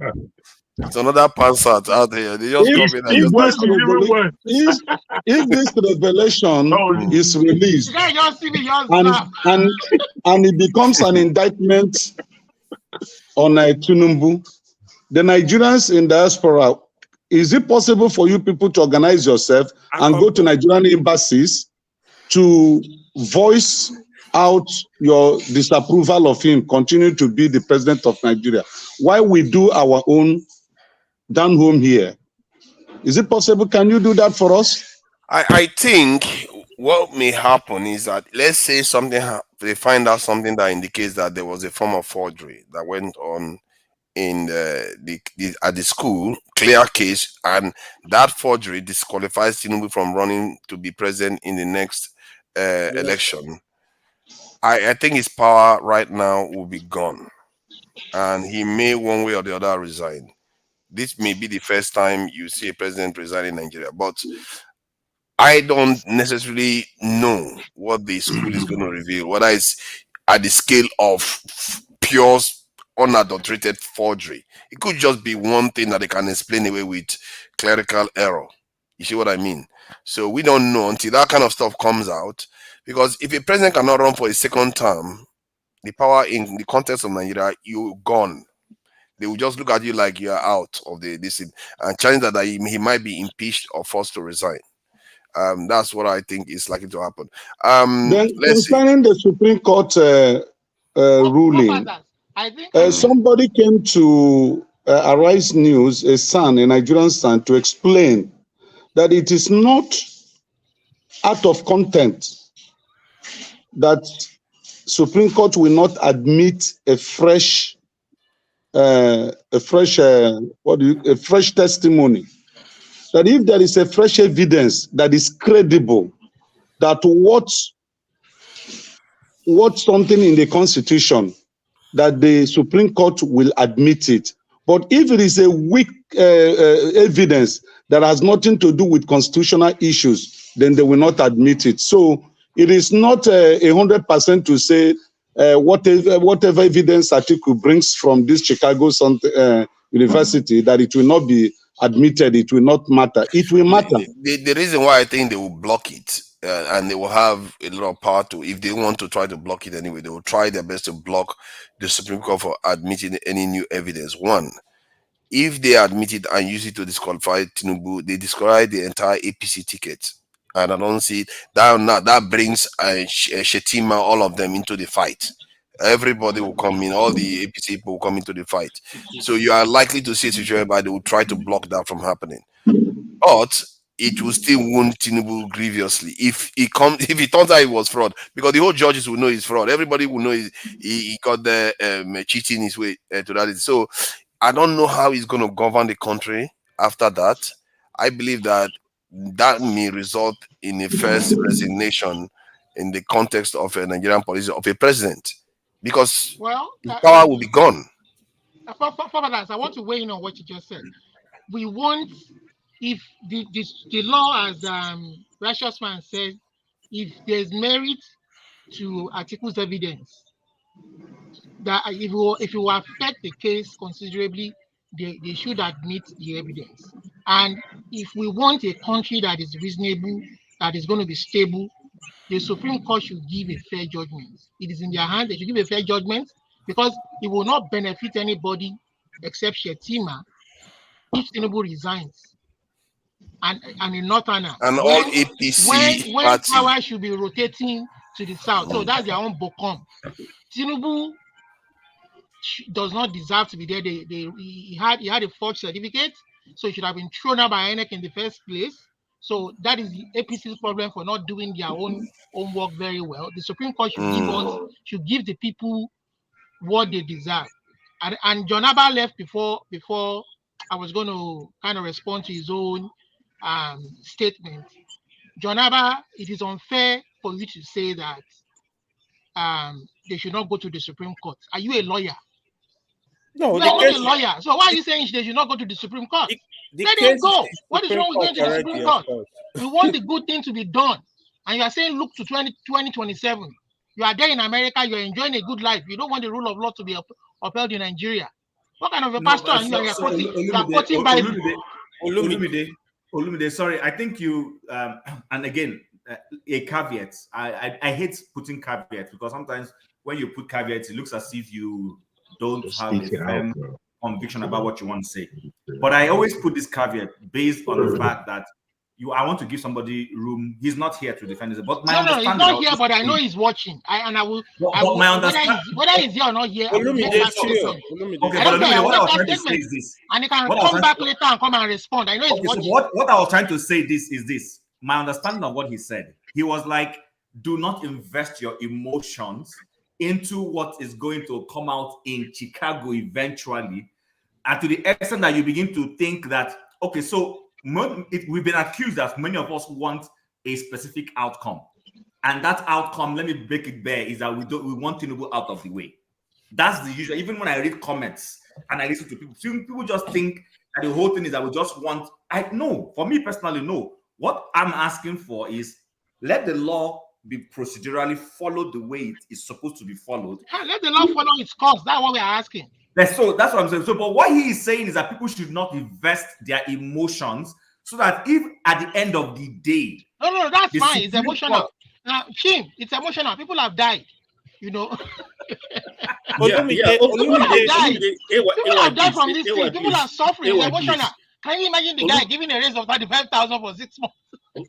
It's another pansat out here. They just come in and if this revelation is released and it becomes an indictment on Tinubu, the Nigerians in diaspora, is it possible for you people to organize yourself and go to Nigerian embassies to voice out your disapproval of him continue to be the president of Nigeria, while we do our own down home here? Is it possible? Can you do that for us? I think what may happen is that, let's say they find out something that indicates that there was a form of forgery that went on in at the school, clear case, and that forgery disqualifies Tinubu from running to be president in the next election. I think his power right now will be gone, and he may one way or the other resign. This may be the first time you see a president resign in Nigeria, but I don't necessarily know what the school is going to reveal, whether it's at the scale of pure unadulterated forgery. It could just be one thing that they can explain away with clerical error. You see what I mean? So we don't know until that kind of stuff comes out. Because if a president cannot run for a second term, the power in the context of Nigeria, you're gone. They will just look at you like you are out of this and challenge that he might be impeached or forced to resign. That's what I think is likely to happen. Then Let's see. concerning the Supreme Court ruling, I think somebody came to Arise News, a Nigerian Sun, to explain that it is not out of content that Supreme Court will not admit a fresh testimony. That if there is a fresh evidence that is credible, that what something in the Constitution, that the Supreme Court will admit it. But if it is a weak evidence that has nothing to do with constitutional issues, then they will not admit it. So it is not 100% to say whatever evidence article brings from this Chicago University, that it will not be admitted, it will not matter. It will matter. The reason why I think they will block it, and they will have a lot of power to, if they want to try to block it anyway, they will try their best to block the Supreme Court for admitting any new evidence. One, if they admit it and use it to disqualify Tinubu, they disqualify the entire APC ticket. And I don't see that brings Shetima, all of them, into the fight. Everybody will come in, all the APC people will come into the fight. So you are likely to see a situation where they will try to block that from happening. But it will still wound Tinubu grievously if it turns out it was fraud, because the whole judges will know it's fraud. Everybody will know he got the cheating his way to that. So I don't know how he's going to govern the country after that. I believe that may result in a first resignation in the context of a Nigerian policy of a president, because his power will be gone. I want to weigh in on what you just said. We want, if the law, as Righteous Man said, if there's merit to articles evidence, that if it will affect the case considerably, they should admit the evidence. And if we want a country that is reasonable, that is going to be stable, the Supreme Court should give a fair judgment. It is in their hands. They should give a fair judgment, because it will not benefit anybody except Shetima if Tinubu resigns. And in Northerner, and all APC when party. power should be rotating to the south. So that's their own bocom. Tinubu does not deserve to be there. He had a forged certificate, so he should have been thrown out by INEC in the first place. So that is the APC's problem for not doing their own work very well. The Supreme Court should give the people what they deserve. And John Abba left before I was going to kind of respond to his own statement. John Abba, it is unfair for you to say that they should not go to the Supreme Court. Are you a lawyer? No, you are not a lawyer. So why are you saying they should not go to the Supreme Court? Let them go. What is wrong with going to the Supreme Court? We want the good thing to be done. And you are saying look to 2027. You are there in America, you're enjoying a good life. You don't want the rule of law to be upheld in Nigeria. What kind of a pastor are you? You are quoting Bible. Olumide, sorry, I think you, and again, a caveat. I hate putting caveats, because sometimes when you put caveats, it looks as if you don't have a firm conviction about what you want to say. But I always put this caveat based on the fact that I want to give somebody room. He's not here to defend himself. But No, he's not here, but I know he's watching. I will my understanding, whether he's here or not here, I will make that statement. Okay, but what I was trying to say is this. And he can come back later and come and respond. I know he's watching. So what I was trying to say is this. My understanding of what he said. He was like, do not invest your emotions into what is going to come out in Chicago eventually. And to the extent that you begin to think that, okay, so we've been accused that many of us want a specific outcome, and that outcome, let me break it bare, is that we want Tinubu out of the way. That's the usual. Even when I read comments and I listen to people just think that the whole thing is that we just want. No, for me personally, no. What I'm asking for is let the law be procedurally followed the way it is supposed to be followed. Let the law follow its course. That's what we are asking. That's what I'm saying. So, but what he is saying is that people should not invest their emotions, so that if at the end of the day, no, that's fine. It's emotional. It's emotional. People have died. People have died. People have died from this thing. People are suffering. It's emotional. Can you imagine the guy giving a raise of 35,000 for 6 months?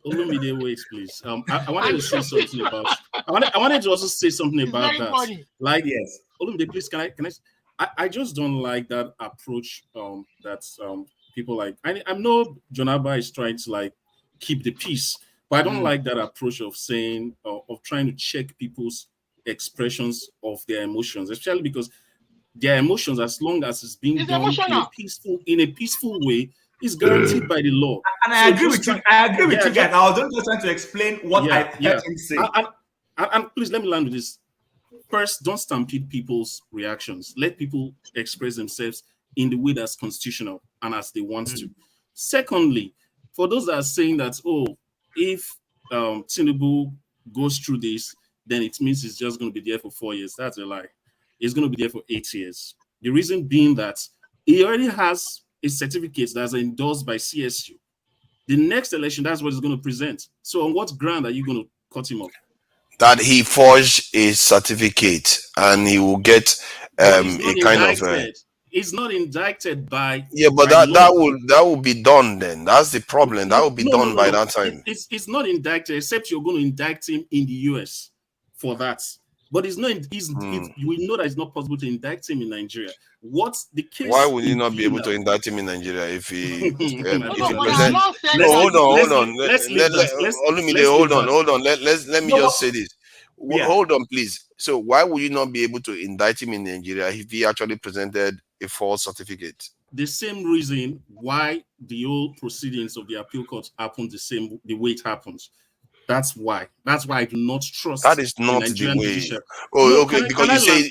Olumide, wait, please. I wanted to say something about. I wanted to also say something about that. Funny. Like, yes, Olumide, please. Can I just don't like that approach. That people like. I know Jonaba is trying to like keep the peace, but I don't like that approach of saying of trying to check people's expressions of their emotions, especially because their emotions, as long as it's being done in a peaceful way, is guaranteed by the law. And I agree with you. I agree with you guys. I was just trying to explain what I heard him say. And please let me land with this. First, don't stampede people's reactions. Let people express themselves in the way that's constitutional and as they want to. Secondly, for those that are saying that, if Tinubu goes through this, then it means it's just going to be there for 4 years. That's a lie. It's going to be there for 8 years. The reason being that he already has a certificate that's endorsed by CSU. The next election, that's what he's going to present. So on what ground are you going to cut him off? That he forged a certificate and he will get a kind of. It's not indicted by. Yeah, but that will be done then. That's the problem. That will be done by that time. It's not indicted, except you're going to indict him in the US for that. But it's not. We know that it's not possible to indict him in Nigeria. What's the case? Why would you not be able to indict him in Nigeria if he? Hold on. Let me just say this. Hold on, please. So why would you not be able to indict him in Nigeria if he actually presented a false certificate? The same reason why the whole proceedings of the appeal court happen the way it happens. That's why I do not trust. That is not the way. Judiciary. Because you say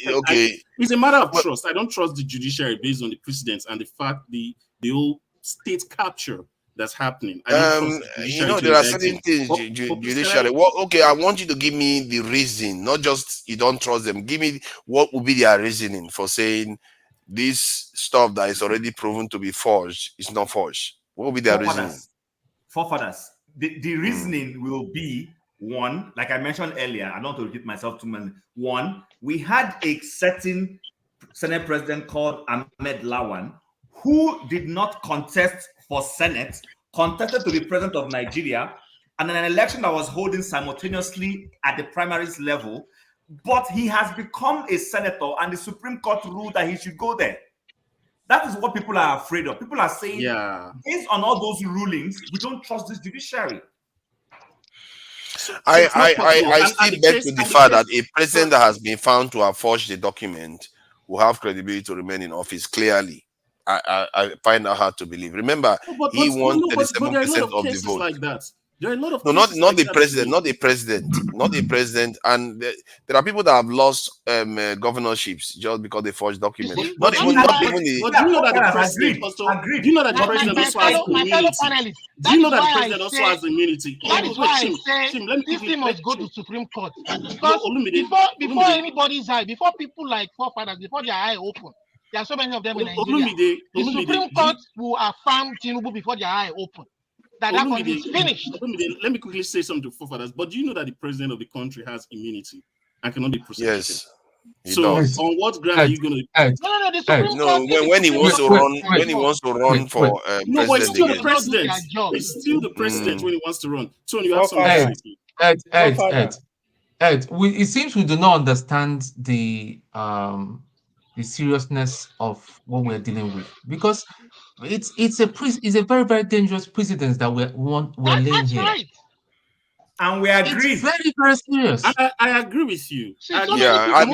it's a matter of trust. I don't trust the judiciary based on the precedents and the fact the whole state capture that's happening. I don't trust the judiciary there are certain things judiciary. I want you to give me the reason, not just you don't trust them. Give me what would be their reasoning for saying this stuff that is already proven to be forged is not forged. What would be their reasoning? Forefathers. The reasoning will be, one, like I mentioned earlier, I don't want to repeat myself too much. One, we had a certain Senate president called Ahmed Lawan who did not contest for Senate, contested to be president of Nigeria, and in an election that was holding simultaneously at the primaries level, but he has become a senator and the Supreme Court ruled that he should go there. That is what people are afraid of. People are saying, based on all those rulings, we don't trust this judiciary. I still beg to differ that a president that has been found to have forged a document will have credibility to remain in office. Clearly, I find that hard to believe. Remember, he won 37% of the vote. Like that. There are a lot of not the president, and there are people that have lost governorships just because they forged documents. Do you know that the president also has immunity? That is why I say this thing must go to Supreme Court. Because before anybody's eye, before people like forefathers, before their eye open, there are so many of them in Nigeria. The Supreme Court will affirm Tinubu before their eye open. That country is finished. Let me quickly say something to forefathers. But do you know that the president of the country has immunity and cannot be prosecuted? Yes. So on what ground are you going to? When he wants to run for president. No, but it's still the president. It's still the president when he wants to run. So you have something to say. Ed, it seems we do not understand the seriousness of what we're dealing with, because it's a very, very dangerous precedent that we're laying here. Right. And we agree. It's very, very serious. I agree with you. But I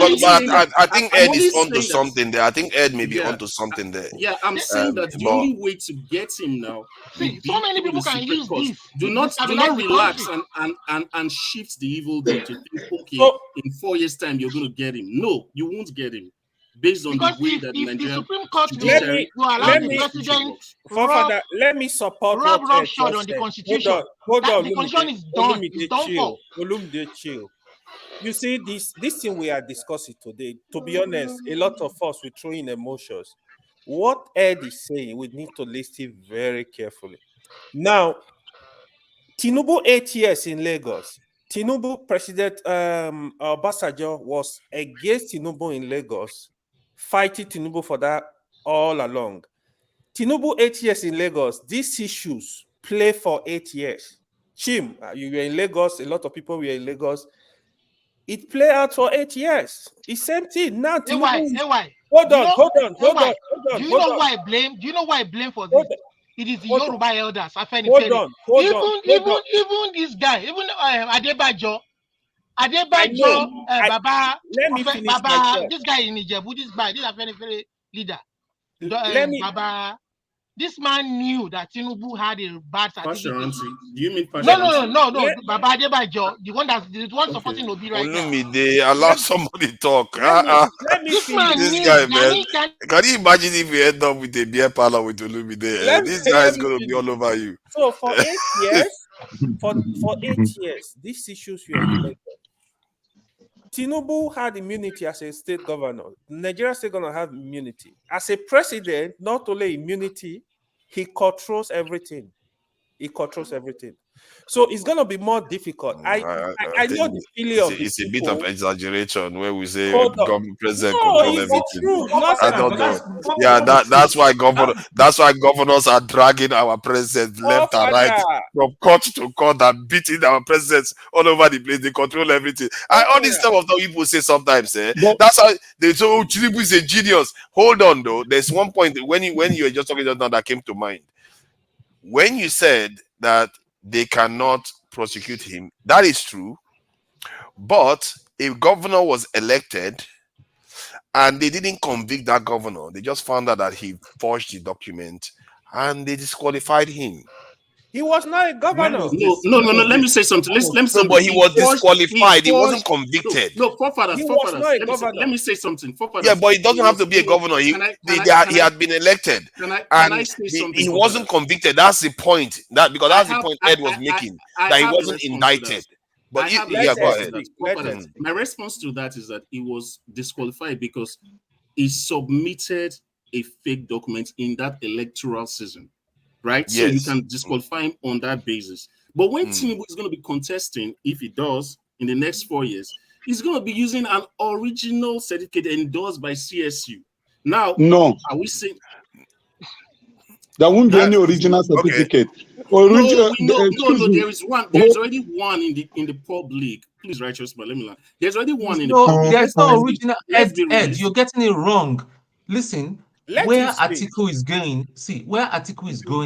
think Ed is onto something there. I think Ed may be onto something there. Yeah, I'm saying that the only way to get him now. See, so many people can use this. Do not relax and shift the evil day to think, okay, in 4 years' time you're going to get him. No, you won't get him. Based on the way that Nigeria Supreme Court let me support what shot on the Constitution. Hold on. The Constitution is done. It's done for. Olumide, chill. You see, this thing we are discussing today, to be honest, a lot of us will throw in emotions. What Ed is saying, we need to listen very carefully. Now, Tinubu 8 years in Lagos. Tinubu, President Obasanjo was against Tinubu in Lagos, fighting Tinubu for that all along. Tinubu 8 years in Lagos, these issues play for 8 years. Chim, you were in Lagos, a lot of people were in Lagos. It played out for 8 years. It's same thing. Now Tinubu. Hold on. Do you know why I blame? Do you know why I blame for this? It is the Yoruba elders. Hold on. Even this guy, even Adebajo, Baba. Let me finish Baba, myself. this guy in Ijebu, this Afenifere leader. Baba, this man knew that Tinubu had a bad certificate. Do you mean Pasha? No. Baba Adebajo, the one supporting Obi right now. They allow somebody talk. This man This knew. guy, man. Can you imagine if we end up with a beer parlor with Olumide? This guy is going to be all over you. So for 8 years, for 8 years, these issues were in Lagos. Tinubu had immunity as a state governor. Nigeria state governor have immunity. As a president, not only immunity, he controls everything. So it's going to be more difficult. I know the feeling of it's a bit of exaggeration where we say government president control everything. True. I don't know. Yeah, that's why governors are dragging our president left and right from court to court and beating our presidents all over the place. They control everything. All this stuff of people say sometimes, that's how they say, oh, Tinubu is a genius. Hold on though. There's one point when you were just talking just now that came to mind. When you said that they cannot prosecute him, that is true. But a governor was elected and they didn't convict that governor. They just found out that he forged the document and they disqualified him. He was not a governor. No. Let me say something. Let me say but he was disqualified. He wasn't convicted. No, forefathers. Let me say something. Yeah, but he doesn't have to be a governor. He had been elected, and he wasn't convicted. That's the point. That's the point Ed was making. That he wasn't indicted. But go ahead. My response to that is that he was disqualified because he submitted a fake document in that electoral season. Right? Yes. So you can disqualify him on that basis. But when Tinubu is going to be contesting, if he does, in the next 4 years, he's going to be using an original certificate endorsed by CSU. Now, are we saying... There won't be any original certificate. No, there is one. There's already one in the public. Please, righteous man, let me learn. There's already one in the public. There's no original. Ed, you're getting it wrong. Listen. Where Atiku is going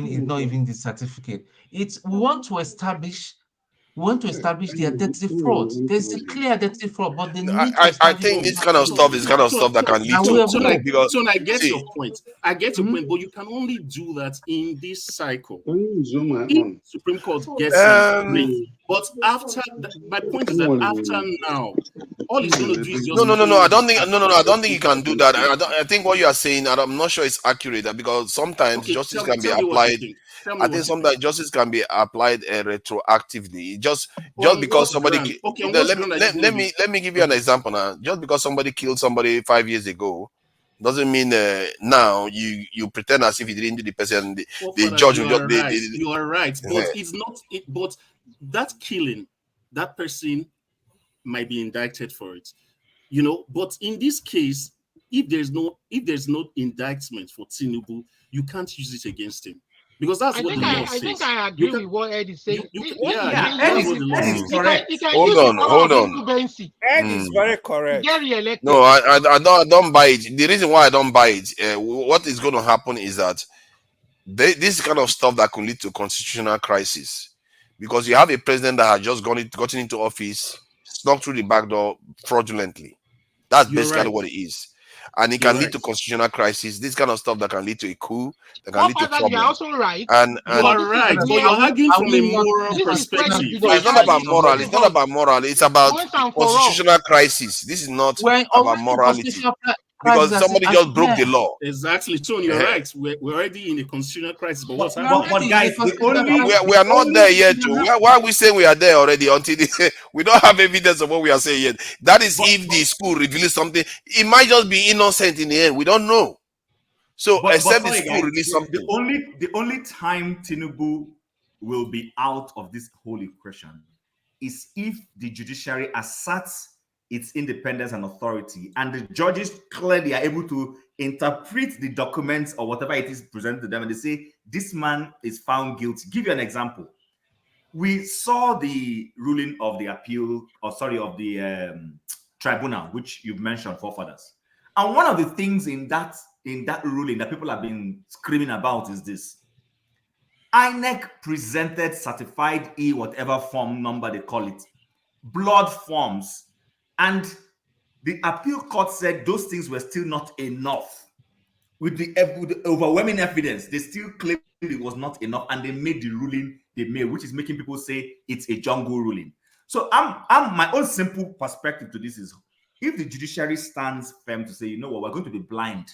is not even the certificate. We want to establish the identity fraud. There's a clear identity fraud, but they need I think this kind of stuff is kind of stuff that can lead to. So I get your point. But you can only do that in this cycle. If Supreme Court gets it. But after my point is that after now, all he's going to do is just no. I don't think you can do that. I think what you are saying, I'm not sure it's accurate because sometimes justice can be applied. I think sometimes justice can be applied retroactively. Just because somebody. Let me give you an example now. Just because somebody killed somebody 5 years ago doesn't mean now you pretend as if you didn't do the person. The judge will just. You are right, but it's not. But that killing, that person might be indicted for it, But in this case, if there's no indictment for Tinubu, you can't use it against him because that's what the law says. I think I agree with what Ed is saying. Ed is correct. Hold on. Ed is very correct. Get reelected. No, I don't buy it. The reason why I don't buy it, what is going to happen is that this kind of stuff that could lead to constitutional crisis. Because you have a president that has just gotten into office, snuck through the back door fraudulently. That's basically what it is. And it can lead to constitutional crisis. This kind of stuff that can lead to a coup, that can lead to problems. You're also right. And you are right. But you're arguing from a moral perspective. It's not about moral. It's about constitutional crisis. This is not about morality. because somebody just broke the law. Exactly, Tony, you're right. We're already in a constitutional crisis, but what's happening? But guys, we are not there yet. Why are we saying we are there already? Until we don't have evidence of what we are saying yet. That is if the school reveals something. It might just be innocent in the end. We don't know. So except the school release something. The only time Tinubu will be out of this whole equation is if the judiciary asserts its independence and authority, and the judges clearly are able to interpret the documents or whatever it is presented to them, and they say this man is found guilty. Give you an example. We saw the ruling of the appeal, or sorry, of the tribunal, which you've mentioned, forefathers. And one of the things in that ruling that people have been screaming about is this: INEC presented certified whatever form number they call it, blood forms. And the appeal court said those things were still not enough. With the overwhelming evidence, they still claimed it was not enough, and they made the ruling they made, which is making people say it's a jungle ruling. So I'm my own simple perspective to this is, if the judiciary stands firm to say, you know what, we're going to be blind.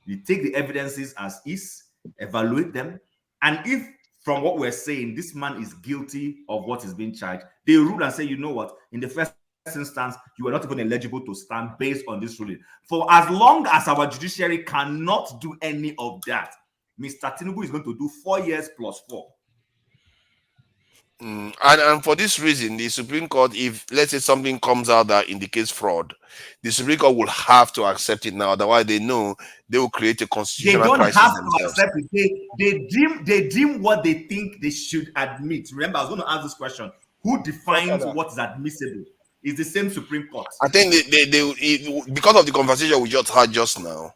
You take the evidences as is, evaluate them, and if from what we're saying, this man is guilty of what is being charged, they rule and say, you know what, in the first instance, you are not even eligible to stand based on this ruling. For as long as our judiciary cannot do any of that, Mr. Tinubu is going to do 4 years plus 4. And for this reason, the Supreme Court, if let's say something comes out that indicates fraud, the Supreme Court will have to accept it now. Otherwise, they know they will create a constitutional crisis They don't have themselves. to accept it. They deem what they think they should admit. Remember, I was going to ask this question: who defines what is admissible? It's the same Supreme Court. I think they because of the conversation we just had just now,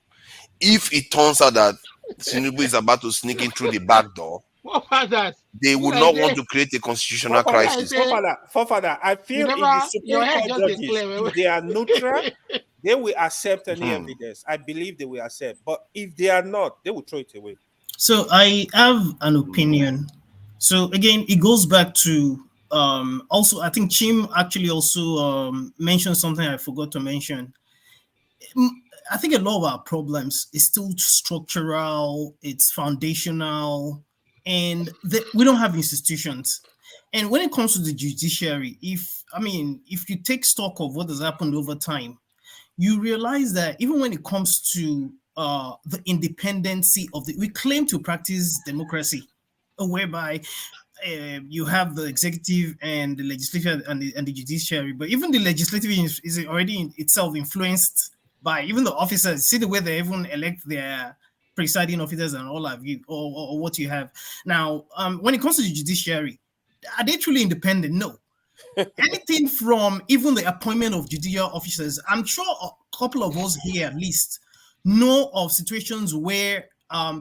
if it turns out that Tinubu is about to sneak in through the back door, they would not want to create a constitutional crisis. Forefather, I feel if the Supreme Court judges, if they are neutral, they will accept any evidence. I believe they will accept. But if they are not, they will throw it away. So I have an opinion. So again, it goes back to also, I think Chim actually also mentioned something I forgot to mention. I think a lot of our problems is still structural, it's foundational, and we don't have institutions. And when it comes to the judiciary, if you take stock of what has happened over time, you realize that even when it comes to the independency of we claim to practice democracy, whereby you have the executive and the legislature and the judiciary, but even the legislative is already in itself influenced by even the officers. See the way they even elect their presiding officers and all of you, or what you have now. When it comes to the judiciary, are they truly independent? No. Anything from even the appointment of judicial officers, I'm sure a couple of us here at least know of situations where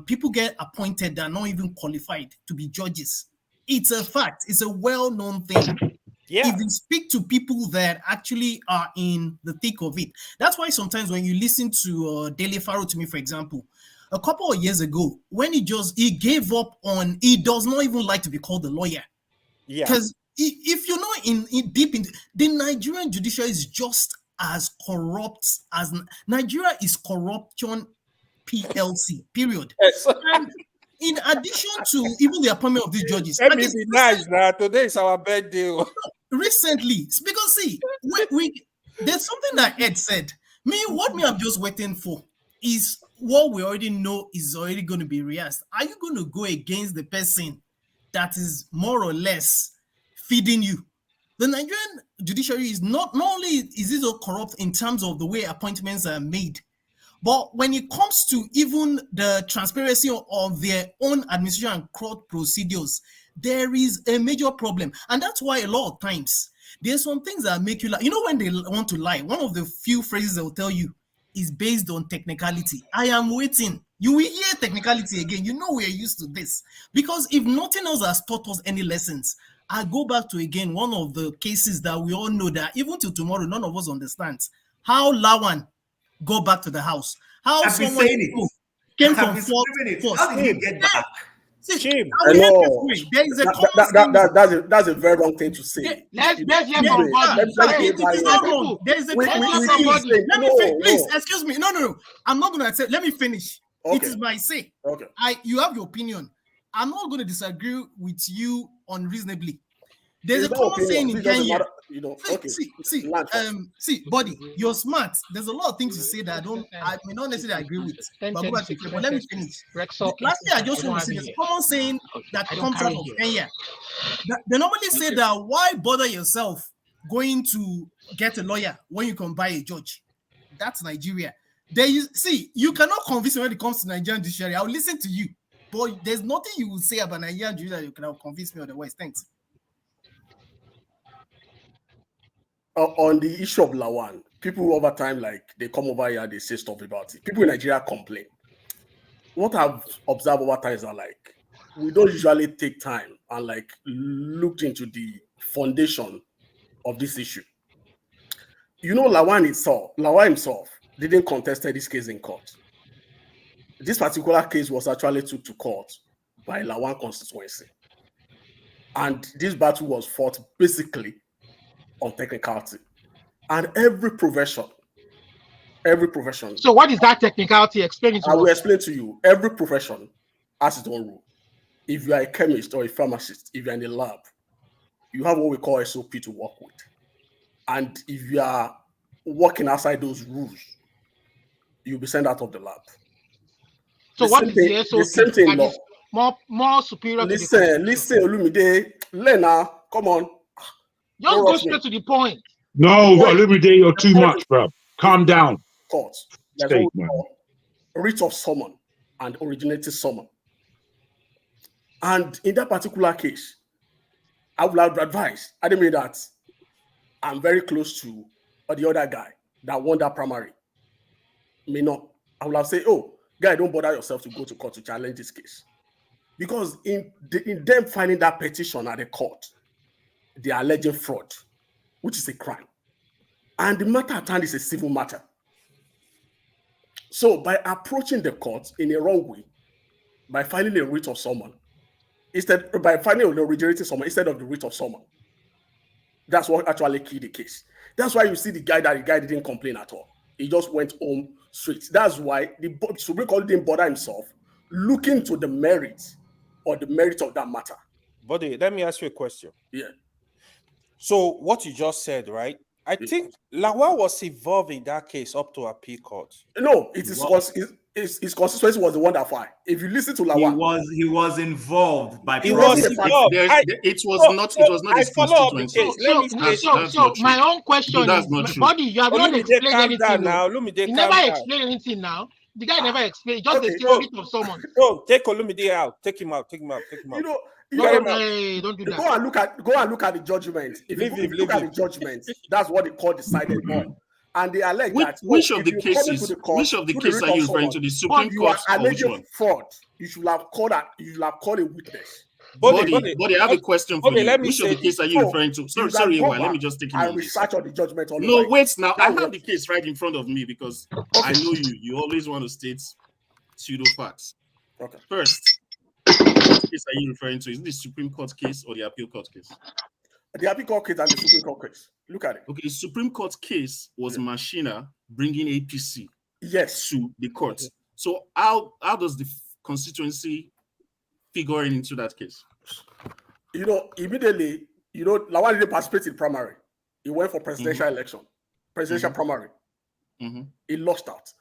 people get appointed that are not even qualified to be judges. It's a fact. It's a well-known thing. Yeah. If you speak to people that actually are in the thick of it, that's why sometimes when you listen to Dele Farooq, to me, for example, a couple of years ago, when he gave up on, he does not even like to be called a lawyer. Yeah. Because if you're not in deep in the Nigerian judiciary is just as corrupt as Nigeria is corruption PLC, period. Yes. And in addition to even the appointment of these judges, let me be nice now. Today is our birthday. Recently, because see, we there's something that Ed said. What I'm just waiting for is what we already know is already going to be rehearsed. Are you going to go against the person that is more or less feeding you? The Nigerian judiciary is not only is it so corrupt in terms of the way appointments are made, but when it comes to even the transparency of their own administration and court procedures, there is a major problem. And that's why a lot of times, there's some things that make you lie. You know, when they want to lie, one of the few phrases they'll tell you is based on technicality. I am waiting. You will hear technicality again. You know we're used to this. Because if nothing else has taught us any lessons, I go back to, again, one of the cases that we all know that even till tomorrow, none of us understands. How Lawan go back to the house. How someone came from How did he get back? There is a that's a very wrong thing to say. Let's hear from Body. It's not wrong. There is a Let me finish, please. Excuse me. No. I'm not going to say. Let me finish. Okay. It is my say. Okay. You have your opinion. I'm not going to disagree with you unreasonably. There's a common saying in Kenya. See, Body, you're smart. There's a lot of things you say that I may not necessarily agree with. But let me finish. Lastly, I just want to say there's a common saying that comes out of Kenya. They normally say that why bother yourself going to get a lawyer when you can buy a judge? That's Nigeria. You cannot convince me when it comes to Nigerian judiciary. I'll listen to you. But there's nothing you will say about Nigerian judiciary that you cannot convince me otherwise. Thanks. On the issue of Lawan, people over time, they come over here, they say stuff about it. People in Nigeria complain. What I've observed over time is that we don't usually take time and look into the foundation of this issue. Lawan himself didn't contest this case in court. This particular case was actually took to court by Lawan constituency. And this battle was fought basically on technicality. And every profession. So what is that technicality? Explain it to us. I will explain to you. Every profession has its own rule. If you are a chemist or a pharmacist, if you're in a lab, you have what we call SOP to work with. And if you are working outside those rules, you'll be sent out of the lab. So what is the SOP? The same thing law. More superior to the Listen, Olumide, Lena, come on. Just go straight to the point. No, Olumide, you're too much, bro. Calm down. Court. There's what we call writ of summon and originating summon. And in that particular case, I would have advised, I didn't mean that I'm very close to the other guy that won that primary. May not. I would have said, oh, guy, don't bother yourself to go to court to challenge this case. Because in them finding that petition at the court, they are alleging fraud, which is a crime. And the matter at hand is a civil matter. So by approaching the court in a wrong way, by filing a writ of summon, by filing an originating summon instead of the writ of summon, that's what actually killed the case. That's why you see the guy didn't complain at all. He just went home straight. That's why the Supreme Court didn't bother himself looking to the merit of that matter. Buddy, let me ask you a question. Yeah. So what you just said, right? I think Lawan was involved in that case up to appeal court. No, his constituency was the one that filed. If you listen to Lawan, he was involved by. He was involved. It was not his constituency. So my own question is, Buddy, you have not explained anything now. You never explained anything now. The guy never explained. Just the theory of someone. No, take Olumide out. Take him out. Don't do that. Go and look at the judgment. If you look at the judgment, that's what the court decided on. And they allege which of the cases are you referring to? The Supreme Court or which one? Fraud. You should have called a witness. Buddy, I have a question for you. Which of the cases are you referring to? Sorry, let me just take it. I research on the judgment. No, wait now. I have the case right in front of me because I know you always want to state pseudo facts. Okay. First, which case are you referring to? Is it the Supreme Court case or the appeal court case? The appeal court case and the Supreme Court case. Look at it. Okay, the Supreme Court case was Machina bringing APC to the court. So how does the constituency figure into that case? Immediately, Lawan didn't participate in primary. He went for presidential election, presidential primary. He lost out.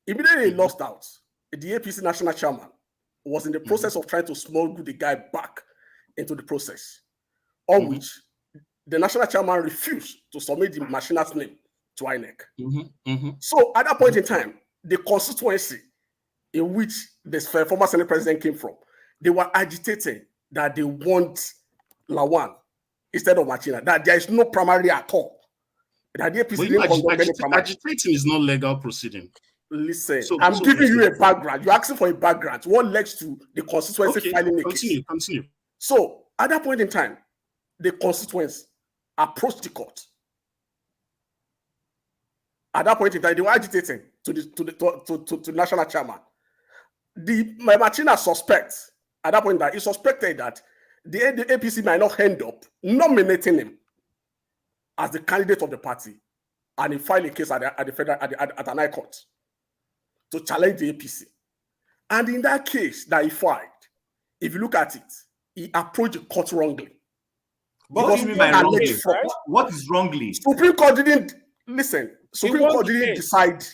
Immediately he lost out. The APC national chairman was in the process of trying to smuggle the guy back into the process, on which the national chairman refused to submit the Machina's name to INEC. So at that point in time, the constituency in which the former Senate president came from, they were agitating that they want Lawan instead of Machina, that there is no primary at all. That the APC didn't conduct any primary. Agitating is not legal proceeding. Listen, I'm giving you a background. You're asking for a background. What leads to the constituency filing a case? Continue. So at that point in time, the constituency approached the court. At that point in time, they were agitating to the national chairman. The Machina suspects at that point that he suspected that the APC might not end up nominating him as the candidate of the party, and he filed a case at an high court to challenge the APC. And in that case that he filed, if you look at it, he approached the court wrongly. What do you mean by wrongly? What is wrongly? Supreme Court didn't listen. Supreme Court didn't decide.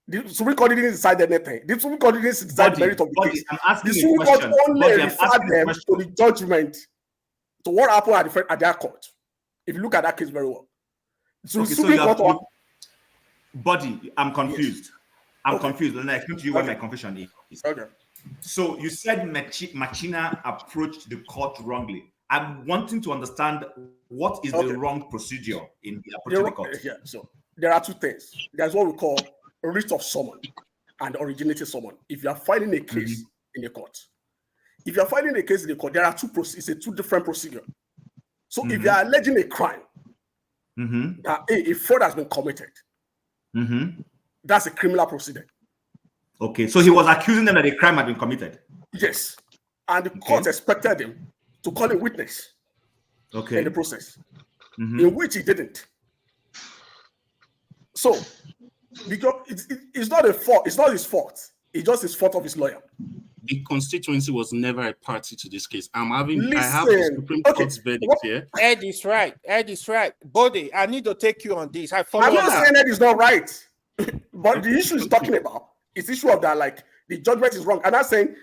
The Supreme Court didn't decide anything. The Supreme Court didn't decide the merit of the case. I'm asking the Supreme Court only referred them to the judgment, to what happened at their court. If you look at that case very well. So okay, Supreme Court. Buddy, I'm confused. Yes. I'm confused. And I explain to you what my confusion is. Okay. So you said Machina approached the court wrongly. I'm wanting to understand what is the wrong procedure in the approach of the court. Yeah, so there are two things. There's what we call a writ of summon and originated summon. If you are filing a case in the court, if you are filing a case in the court, there are two different procedures. So if you are alleging a crime, that a fraud has been committed, that's a criminal procedure. Okay, so he was accusing them that a crime had been committed. Yes, and the court expected him to call a witness. In the process, in which he didn't. So, because it's not a fault, it's not his fault. It's just his fault of his lawyer. The constituency was never a party to this case. I have the Supreme Court's verdict here. Ed is right. Bode, I need to take you on this. I'm not saying Ed is not right, but the issue is talking about is the issue of that, like the judgment is wrong. I'm not saying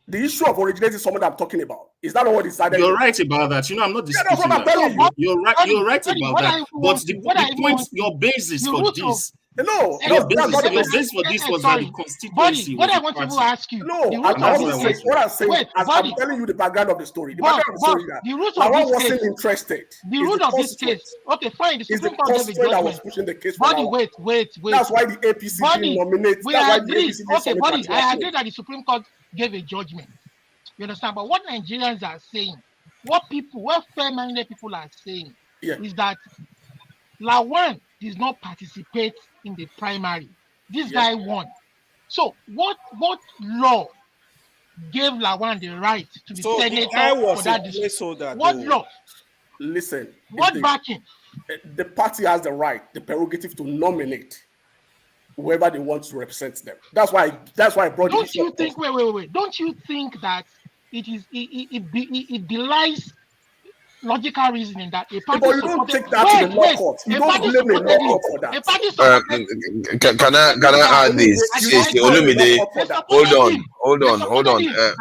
the issue of originating someone that I'm talking about. Is that not what decided? You're right about that. I'm not disputing that's what I'm telling you. You're right about that. But the point, your basis for this. Your basis for this was that the constituency. What I want to ask you. What I'm saying, I'm telling you the background of the story. The background of the story that I wasn't interested. The root of this case. Okay, fine. The Supreme Court gave a judgment. I was pushing the case. Wait. That's why the APC didn't nominate. We agree. Okay, buddy, I agree that the Supreme Court gave a judgment. You understand? But what Nigerians are saying, what fair-minded people are saying, is that Lawan does not participate in the primary. This guy won. So what law gave Lawan the right to be senator for that district? What law? Listen. What backing? The party has the right, the prerogative to nominate whoever they want to represent them. That's why I brought. Don't you think? Wait. Don't you think that it belies logical reasoning that a party? But you don't take that to the law court. You don't blame the law court for that. A party can I add this? Olumide, hold on.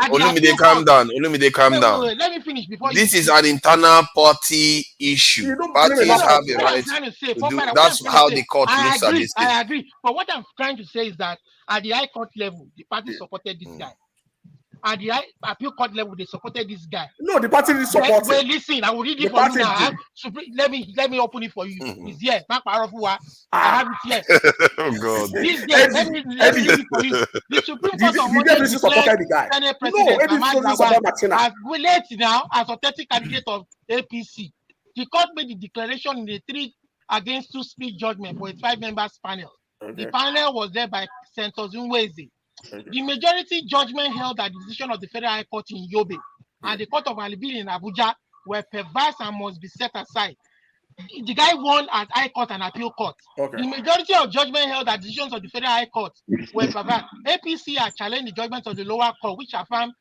Olumide, calm down. Wait, let me finish before. This is an internal party issue. Parties have a right to do. That's how the court looks at this case. I agree. But what I'm trying to say is that at the high court level, the party supported this guy. At the appeal court level, they supported this guy. No, the party didn't support Wait, listen, I will read it for you now. Let me open it for you. It's here. I have it here. Oh God. This guy, let me read it for you. The Supreme Court of Monday supported the guy. Senate President Ahmad Lawan has late now as authentic candidate of APC. The court made the declaration in the 3-2 split judgment for a 5-members panel. The panel was led by Senator Zunwezi. The majority judgment held that the decision of the Federal High Court in Yobe and the Court of Appeal in Abuja were perverse and must be set aside. The guy won at High Court and Appeal Court. The majority of judgment held that decisions of the Federal High Court were perverse. APC has challenged the judgment of the lower court, which affirmed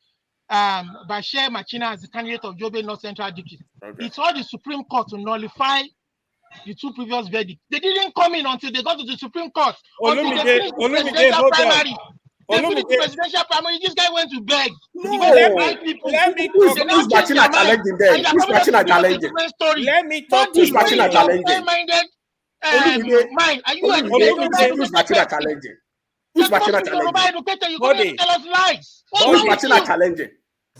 Bashir Machina as the candidate of Yobe North Central District. It's all the Supreme Court to nullify the two previous verdicts. They didn't come in until they got to the Supreme Court. They finished the presidential primary. This guy went to beg. No. Let me who's Machina challenging there? Who's Machina challenging? Let me talk to Who's Machina challenging? Who's Machina challenging? Who's Machina challenging? You tell us lies. Who's Machina challenging?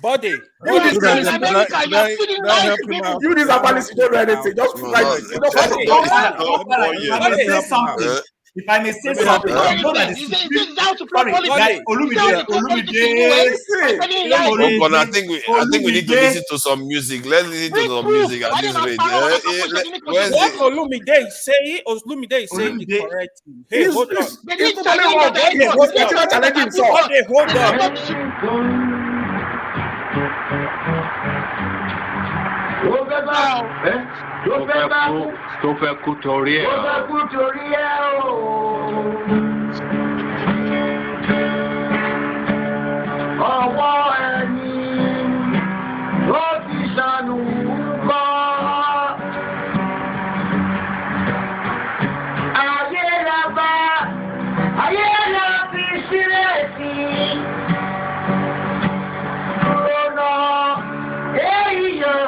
Body. You these analysts don't know anything. Just if I may say something, you know that I think we need to listen to some music. Let's listen to some music at this rate. What Olumide is saying is correct. Hey, hold on. Hold on. tó fẹ́ kú torí ẹ̀. Ọwọ́ ẹni ló ti ṣàánú kọ́. Ayé la bá, ayé la fi sílẹ̀ sí. Lọ́nà èyí yóò.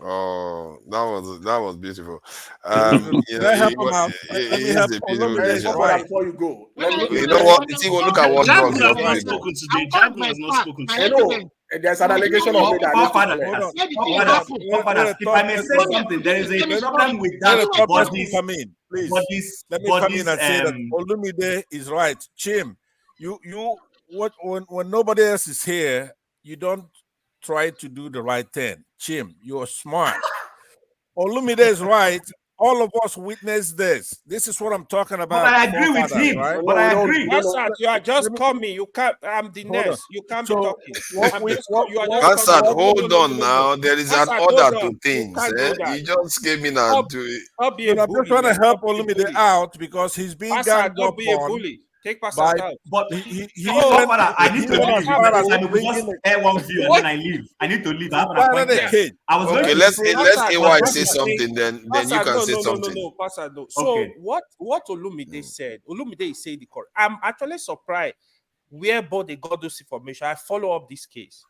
Oh, that was beautiful. You Can I help him know, out? it Let me is help a beautiful Olumide. decision. Right. Before you go, You know what? See, look at what Jago God has got not me. spoken today. Jago has not spoken I today. know there's an allegation of me that I need to correct. If I may say something, there is a problem with Let that the top person body's come in, please. Let me come in and say that Olumide is right. Chim, when nobody else is here, you don't try to do the right thing. Chim, you're smart. Olumide is right. All of us witnessed this. This is what I'm talking about. But I agree with him. Right? But I agree. Hansard, you are just coming. You can't. I'm the next. You can't be talking. Hansard, hold on now. There is an order to things. You just came in and do it. I'm just trying to help Olumide out because he's being ganged up on. Take Passard out. But he I need to leave. I just air one view and then I leave. I need to leave. I have an appointment. I was okay, let's AY say something, then you can say something. No, Passard, no. So what Olumide said, Olumide is saying the correct. I'm actually surprised where both they got those information. I follow up this case.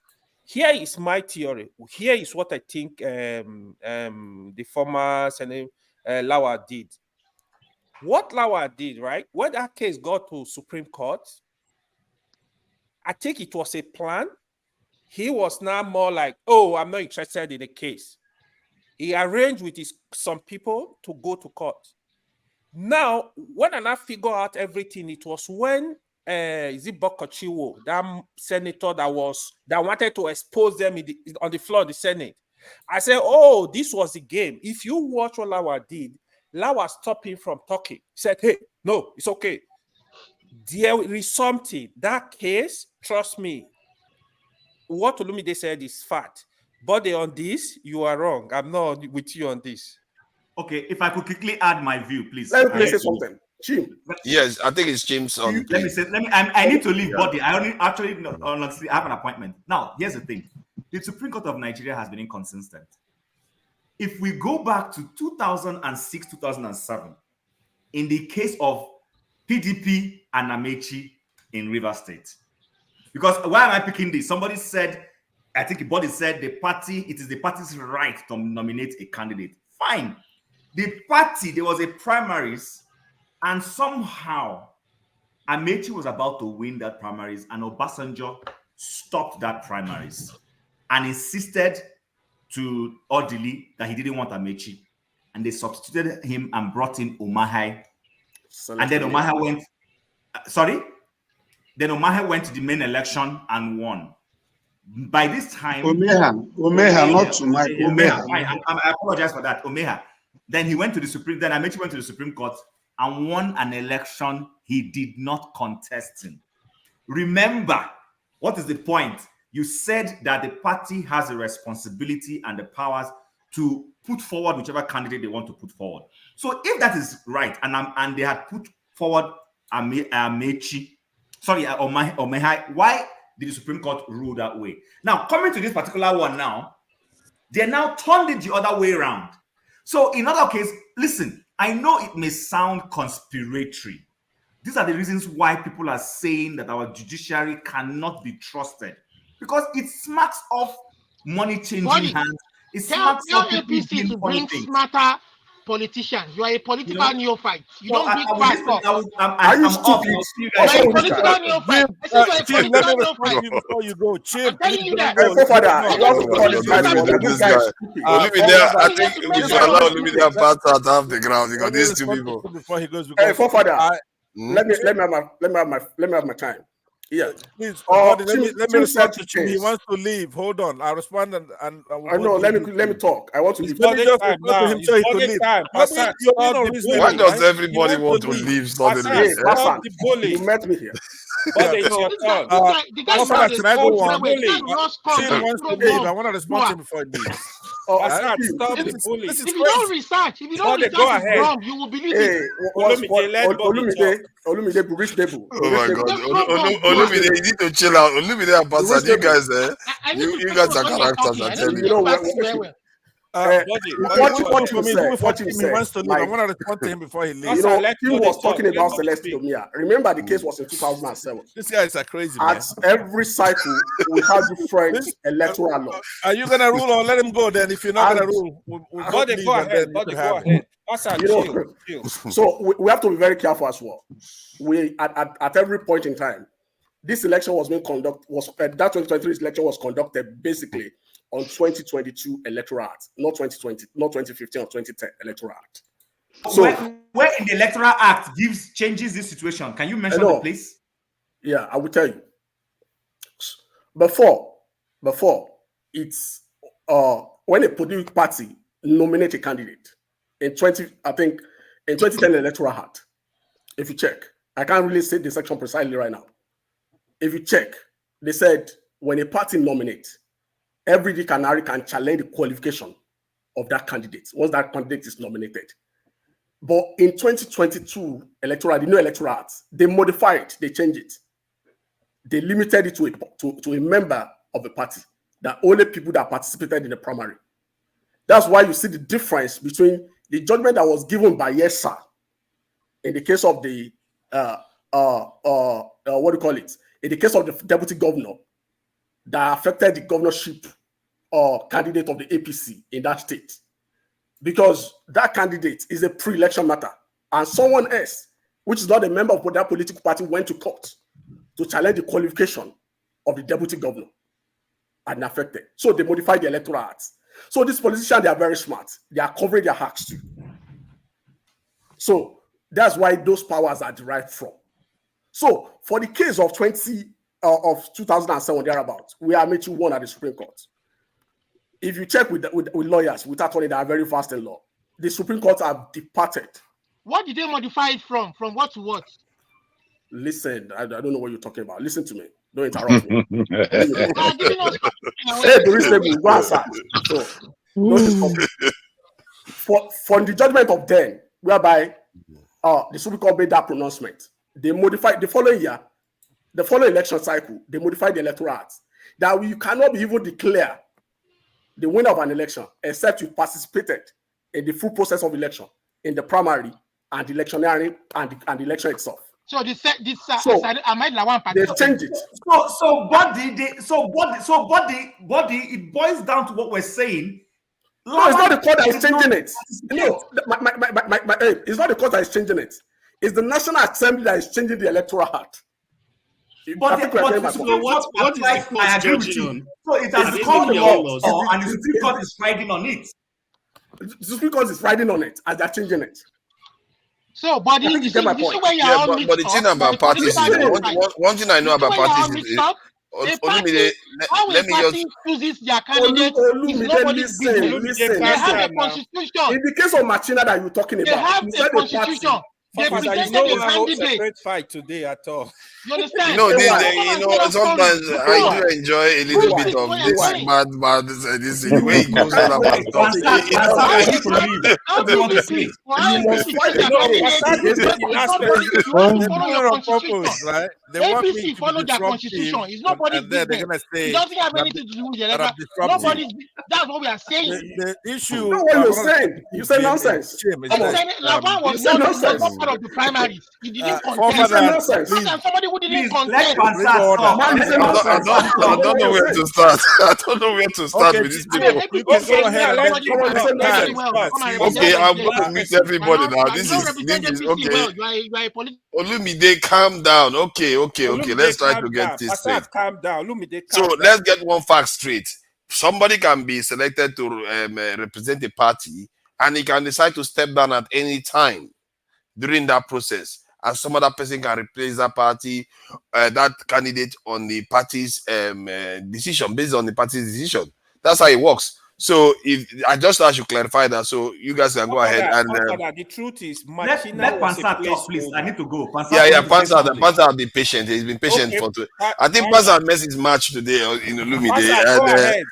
Here is my theory. Here is what I think the former Senator Lawa did. What Lawa did, right? When that case got to Supreme Court, I think it was a plan. He was now more like, oh, I'm not interested in the case. He arranged with some people to go to court. Now, when I figure out everything, it was when Bokochiwo, that senator that wanted to expose them on the floor of the Senate. I said, oh, this was the game. If you watch what Lawa did, Lawa stopped him from talking. He said, hey, no, it's okay. There is something. That case, trust me, what Olumide said is fact. But on this, you are wrong. I'm not with you on this. Okay, if I could quickly add my view, please. Let me say something. Chim. Yes, I think it's Jim's on. I need to leave body. Honestly, I have an appointment. Now, here's the thing. The Supreme Court of Nigeria has been inconsistent. If we go back to 2006, 2007, in the case of PDP and Amechi in Rivers State, because why am I picking this? Somebody said, I think the body said it is the party's right to nominate a candidate. Fine. The party, there was a primaries, and somehow Amechi was about to win that primaries, and Obasanjo stopped that primaries and insisted to Odili that he didn't want Amechi, and they substituted him and brought in Umahai. And then Umahai went, Then Umahai went to the main election and won. By this time, Umeha, not Umeha. I apologize for that. Umeha. Then he went to the Supreme. Then Amechi went to the Supreme Court and won an election he did not contest in. Remember, what is the point? You said that the party has the responsibility and the powers to put forward whichever candidate they want to put forward. So if that is right, and they had put forward Amechi, Omehai, why did the Supreme Court rule that way? Now, coming to this particular one now, they now turned it the other way around. So in other case, listen, I know it may sound conspiratory. These are the reasons why people are saying that our judiciary cannot be trusted. Because it smacks of money changing hands. It smacks of APC to bring smarter politicians. You are a political neophyte. You don't bring pastors. Are you stupid? You are a political neophyte. Before you go, Chim. I'm telling you that. I think we should allow Olumide and Pastor to have the ground because these two people. Before he goes, hey, forefather, let me have my time. Yeah, please. Let me respond to Chim. He wants to leave. Hold on, I'll respond and I know. Let me talk. I want to leave. Let me just respond to him so he could leave. Why does everybody want to leave suddenly? You met me here. Yeah. But it's your turn. The guy Pastor, is can I go old on? bully. Chill wants to leave. I want to respond to him before he leaves. Passat, stop the bully. This is If you crazy. don't research, go ahead. wrong, you will believe it. Olumide, Burish Debu. Oh my God, Olumide, you need to chill out. Olumide and Passat, you guys, you guys are characters. I'm telling you. What you said. He wants to leave. I want to respond to him before he leaves. He was talking about Celestino Mia. Remember, the case was in 2007. This guy is a crazy man. At every cycle, we have different electoral law. Are you gonna rule or let him go? Then, if you're not gonna rule, we'll go ahead. Go ahead. So we have to be very careful as well. We at every point in time, this election was being conducted. That 2023 election was conducted basically on 2022 Electoral Act, not 2020, not 2015 or 2010 Electoral Act. So where in the Electoral Act changes this situation? Can you mention the place? Yeah, I will tell you. Before it's when a political party nominate a candidate in 2010 Electoral Act. If you check, I can't really say the section precisely right now. If you check, they said when a party nominates, every canary can challenge the qualification of that candidate once that candidate is nominated. But in 2022 the new Electoral Act, they modified it, they changed it. They limited it to a member of the party, that only people that participated in the primary. That's why you see the difference between the judgment that was given by Yes Sir in the case of the in the case of the deputy governor that affected the governorship candidate of the APC in that state, because that candidate is a pre-election matter, and someone else, which is not a member of that political party, went to court to challenge the qualification of the deputy governor and affected. So they modified the Electoral Act. So these politicians, they are very smart. They are covering their hacks too. So that's why those powers are derived from. So for the case of 2007 thereabouts, we are making one at the Supreme Court. If you check with lawyers, with attorneys that are very fast in law, the Supreme Court have departed. What did they modify it from? From what to what? Listen, I don't know what you're talking about. Listen to me. Don't interrupt me. From the judgment of then, whereby the Supreme Court made that pronouncement, they modified the following year, the following election cycle, they modified the Electoral Act that you cannot be even declare the winner of an election except you participated in the full process of election, in the primary and the electioneering and the election itself. So they changed it. It boils down to what we're saying. No, it's not the court that is changing it. No, it's not the court that is changing it. It's the National Assembly that is changing the Electoral Act. What is the court judging on? So it has become the law, and the Supreme Court is riding on it. The Supreme Court is riding on it as they're changing it. So, but you see where you're all mixed but the thing about parties is one thing I know about parties is how a party chooses their candidate is nobody's business. They have a constitution. In the case of Machina that you're talking about, they have a constitution. They presented a candidate. Fight today at all. You understand? Sometimes I do enjoy a little bit of this mad this the way it goes on about right? They want me to follow their constitution. It's nobody's business. It doesn't have anything to do with the election. Nobody's. That's what we are saying. The issue. No, what you're saying? You say nonsense. Lavan was not part of the primaries. He didn't contest. Somebody who didn't contest. I don't know where to start. I don't know where to start with these people. Okay, I'm going to mute everybody now. This is okay. Olumide, calm down. Okay. Let's try to get this straight. Calm down. So let's get one fact straight. Somebody can be selected to represent a party, and he can decide to step down at any time during that process, and some other person can replace that party, that candidate on the party's decision, based on the party's decision. That's how it works. So if I just I should clarify that, so you guys can go ahead and the truth is, let Pansa talk, please. I need to go. Pansa, yeah, Pansa be patient. He's been patient for two. I think Pansa messed his match today in Olumide. Go ahead.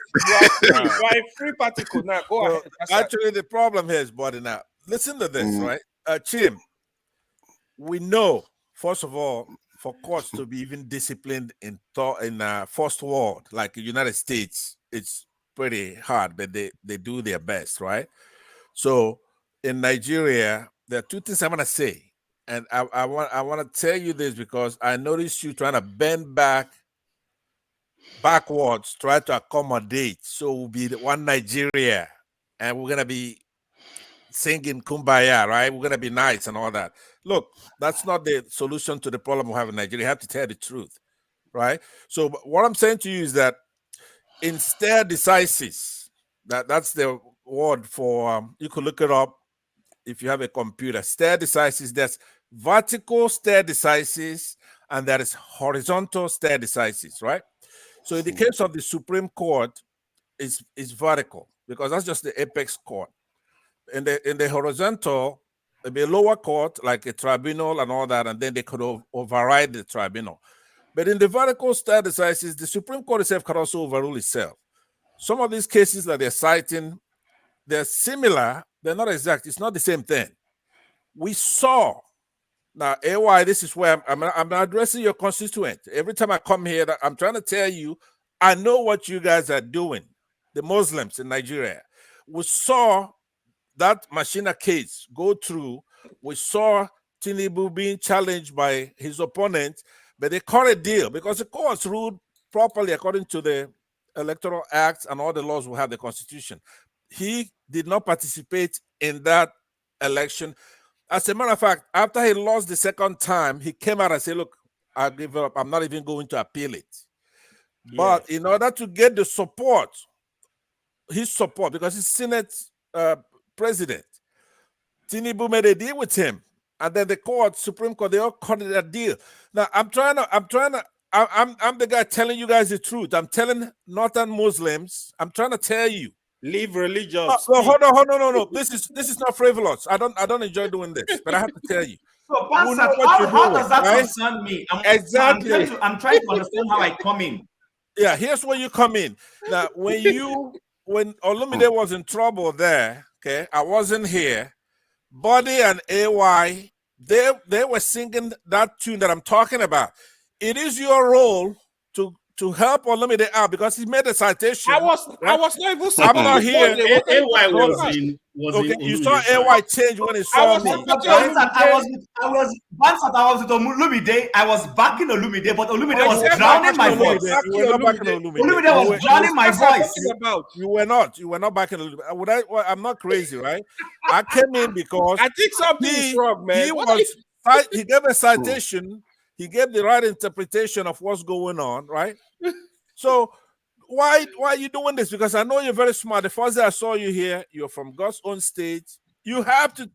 You are free. You are a free particle now. Go ahead. Actually, the problem here is body now. Listen to this, right? Chim, we know, first of all, for courts to be even disciplined in first world, like the United States, it's pretty hard, but they do their best, right? So in Nigeria, there are two things I want to say. And I want to tell you this because I noticed you trying to bend backwards, try to accommodate. So we'll be one Nigeria, and we're gonna be singing Kumbaya, right? We're gonna be nice and all that. Look, that's not the solution to the problem we have in Nigeria. You have to tell the truth, right? So what I'm saying to you is that in stare decisis, that's the word for you could look it up if you have a computer. Stare decisis, there's vertical stare decisis and there is horizontal stare decisis, right? So in the case of the Supreme Court, it's vertical because that's just the apex court. In the horizontal, there'll be a lower court like a tribunal and all that, and then they could override the tribunal. But in the vertical stare decisis, the Supreme Court itself can also overrule itself. Some of these cases that they're citing, they're similar, they're not exact. It's not the same thing. We saw, now, AY, this is where I'm addressing your constituent. Every time I come here, I'm trying to tell you, I know what you guys are doing, the Muslims in Nigeria. We saw that Machina case go through. We saw Tinubu being challenged by his opponents, but they cut a deal because the courts ruled properly according to the Electoral Act and all the laws we have, the Constitution. He did not participate in that election. As a matter of fact, after he lost the second time, he came out and said, look, I give up. I'm not even going to appeal it. But in order to get the support, his support, because he's Senate president, Tinubu made a deal with him. And then the court, Supreme Court, they all cut it a deal. Now, I'm the guy telling you guys the truth. I'm telling Northern Muslims, I'm trying to tell you. Leave religion. Hold on, no. This is not frivolous. I don't enjoy doing this, but I have to tell you. So, Pastor, how does that concern me? Exactly. I'm trying to understand how I come in. Yeah, here's where you come in. Now, when Olumide was in trouble there, okay, I wasn't here. Buddy and AY, they were singing that tune that I'm talking about. It is your role to help Olumide out because he made a citation. I was not even saying I'm not here. AY was in. Okay, you saw AY change when he saw me. I was with Olumide. I was backing Olumide, but Olumide was drowning my voice. You were not backing Olumide. Olumide was drowning my voice. You were not. You were not backing Olumide. I'm not crazy, right? I came in because I think something's wrong, man. He gave a citation. He gave the right interpretation of what's going on, right? So why are you doing this? Because I know you're very smart. The first day I saw you here, you're from God's own state. You have to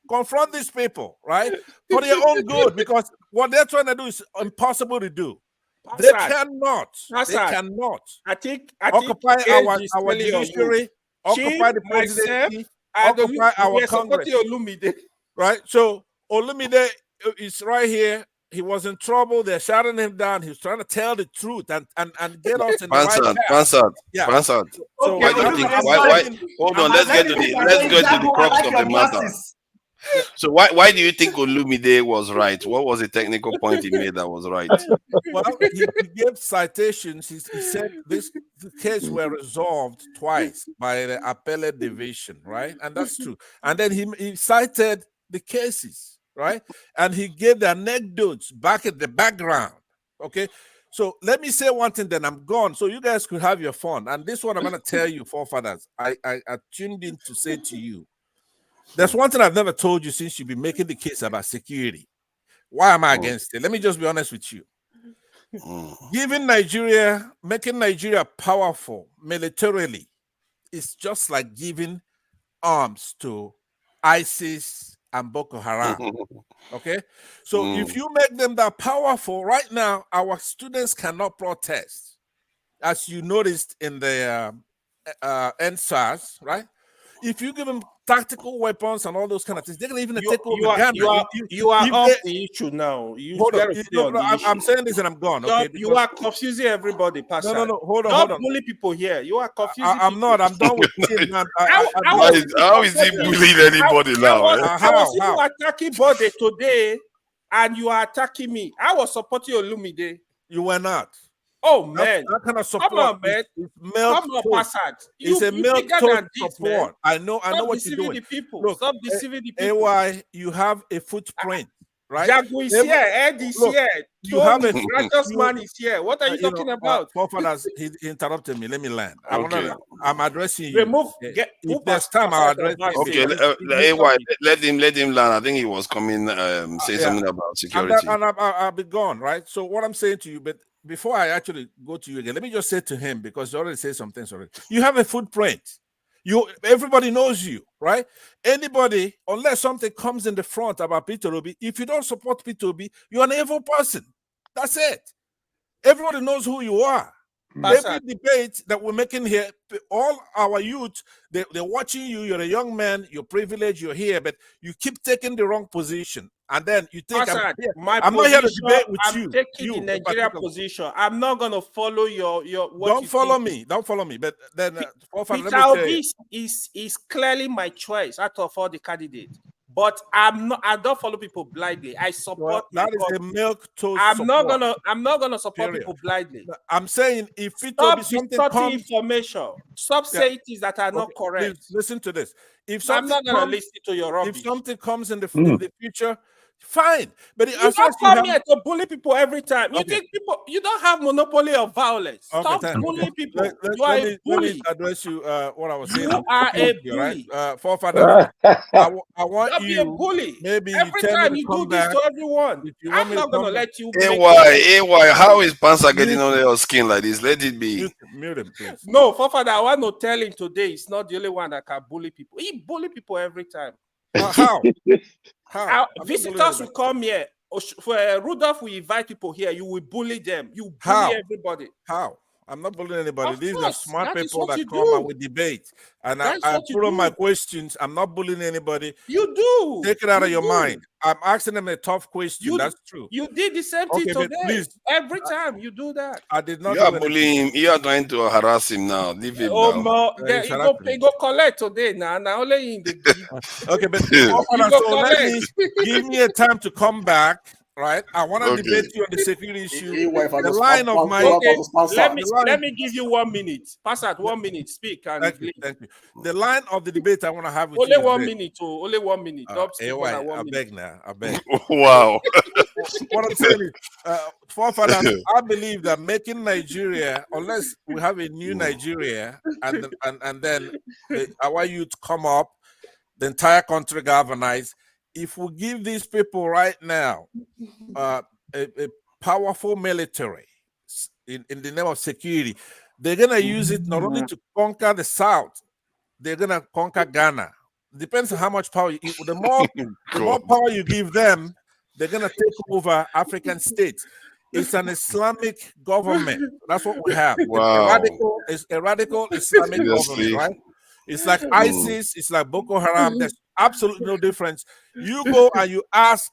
confront these people, right? For their own good, because what they're trying to do is impossible to do. They cannot. I think occupy our judiciary, occupy the presidency, occupy our Congress. Right? So Olumide is right here. He was in trouble. They're shouting him down. He was trying to tell the truth and get us in the right path. Pansat. So why do you think? Why? Hold on. Let's get to the crux of the matter. So why do you think Olumide was right? What was the technical point he made that was right? Well, he gave citations. He said the case were resolved twice by the appellate division, right? And that's true. And then he cited the cases, right? And he gave the anecdotes back at the background. Okay. So let me say one thing, then I'm gone. So you guys could have your fun. And this one I'm going to tell you, forefathers, I tuned in to say to you. There's one thing I've never told you since you've been making the case about security. Why am I against it? Let me just be honest with you. Making Nigeria powerful militarily is just like giving arms to ISIS and Boko Haram. Okay? So if you make them that powerful, right now, our students cannot protest. As you noticed in the end SARS, right? If you give them tactical weapons and all those kind of things, they're gonna even take over Ghana. You are off the issue now. Hold on. I'm saying this and I'm gone. Okay, you are confusing everybody, Pastor. No. Hold on. Don't bully people here. You are confusing. I'm not. I'm done with him, man. How is he bullying anybody now? I was even attacking Bode today, and you are attacking me. I was supporting Olumide. You were not. Oh man, that kind of support. Come on, man. Come on, Passat. It's a milk toast support. I know what you're doing. The people. Look, Stop deceiving the people. AY, you have a footprint, right? Jagu is here. Ed is here. You have a righteous man is here. What are you talking about? Forefathers, he interrupted me. Let me land. I'm addressing you. Remove. If there's time, I'll address you. Okay, AY, let him land. I think he was coming say something about security. And I'll be gone, right? So what I'm saying to you, but before I actually go to you again, let me just say to him, because you already said some things already. You have a footprint. Everybody knows you, right? Anybody, unless something comes in the front about Peter Obi, if you don't support Peter Obi, you're an evil person. That's it. Everybody knows who you are. Every debate that we're making here, all our youth, they're watching you. You're a young man. You're privileged. You're here, but you keep taking the wrong position. And then you think I'm not here to debate with you. I'm taking the Nigeria position. I'm not going to follow your. Don't follow me. Don't follow me. But then Peter Obi is clearly my choice out of all the candidates. But I'm not. I don't follow people blindly. I support. That is a milk toast. I'm not gonna support people blindly. I'm saying if it stop distorting information. Stop saying things that are not correct. Please listen to this. I'm not gonna listen to your rubbish. If something comes in the future, fine. But you don't come here to bully people every time. You think people? You don't have monopoly of violence. Stop bullying people. You are a bully. Let me address you. What I was saying. You are a bully. Right? Forefather, I want you. Be a bully. Maybe every time you do this to everyone. I'm not gonna let you. AY, how is Pansa getting under your skin like this? Let it be. Mute him, please. No, Forefather, I want to tell him today. It's not the only one that can bully people. He bully people every time. How? Visitors will come here. For Rudolph, we invite people here. You will bully them. You bully everybody. How? I'm not bullying anybody. These are smart people that come and we debate. And I put on my questions. I'm not bullying anybody. You do. Take it out of your mind. I'm asking them a tough question. That's true. You did the same thing today. Please, every time you do that. I did not. You are bullying him. You are trying to harass him now. Leave him now. He go collect today now. Now only in the okay, but so give me a time to come back. Right, I want to debate you on the security issue. The line of my let me give you 1 minute. Pass out 1 minute. Speak and thank you. The line of the debate I want to have with only you 1 minute. Only 1 minute. I beg now. I beg. Wow. What I'm saying is, forefathers, I believe that making Nigeria, unless we have a new Nigeria, and then our youth come up, the entire country galvanized. If we give these people right now a powerful military in the name of security, they're going to use it not only to conquer the South, they're going to conquer Ghana. Depends on how much power the more power you give them, they're going to take over African states. It's an Islamic government. That's what we have. Wow. It's a radical Islamic government, right? It's like ISIS, it's like Boko Haram. There's absolutely no difference. You go and ask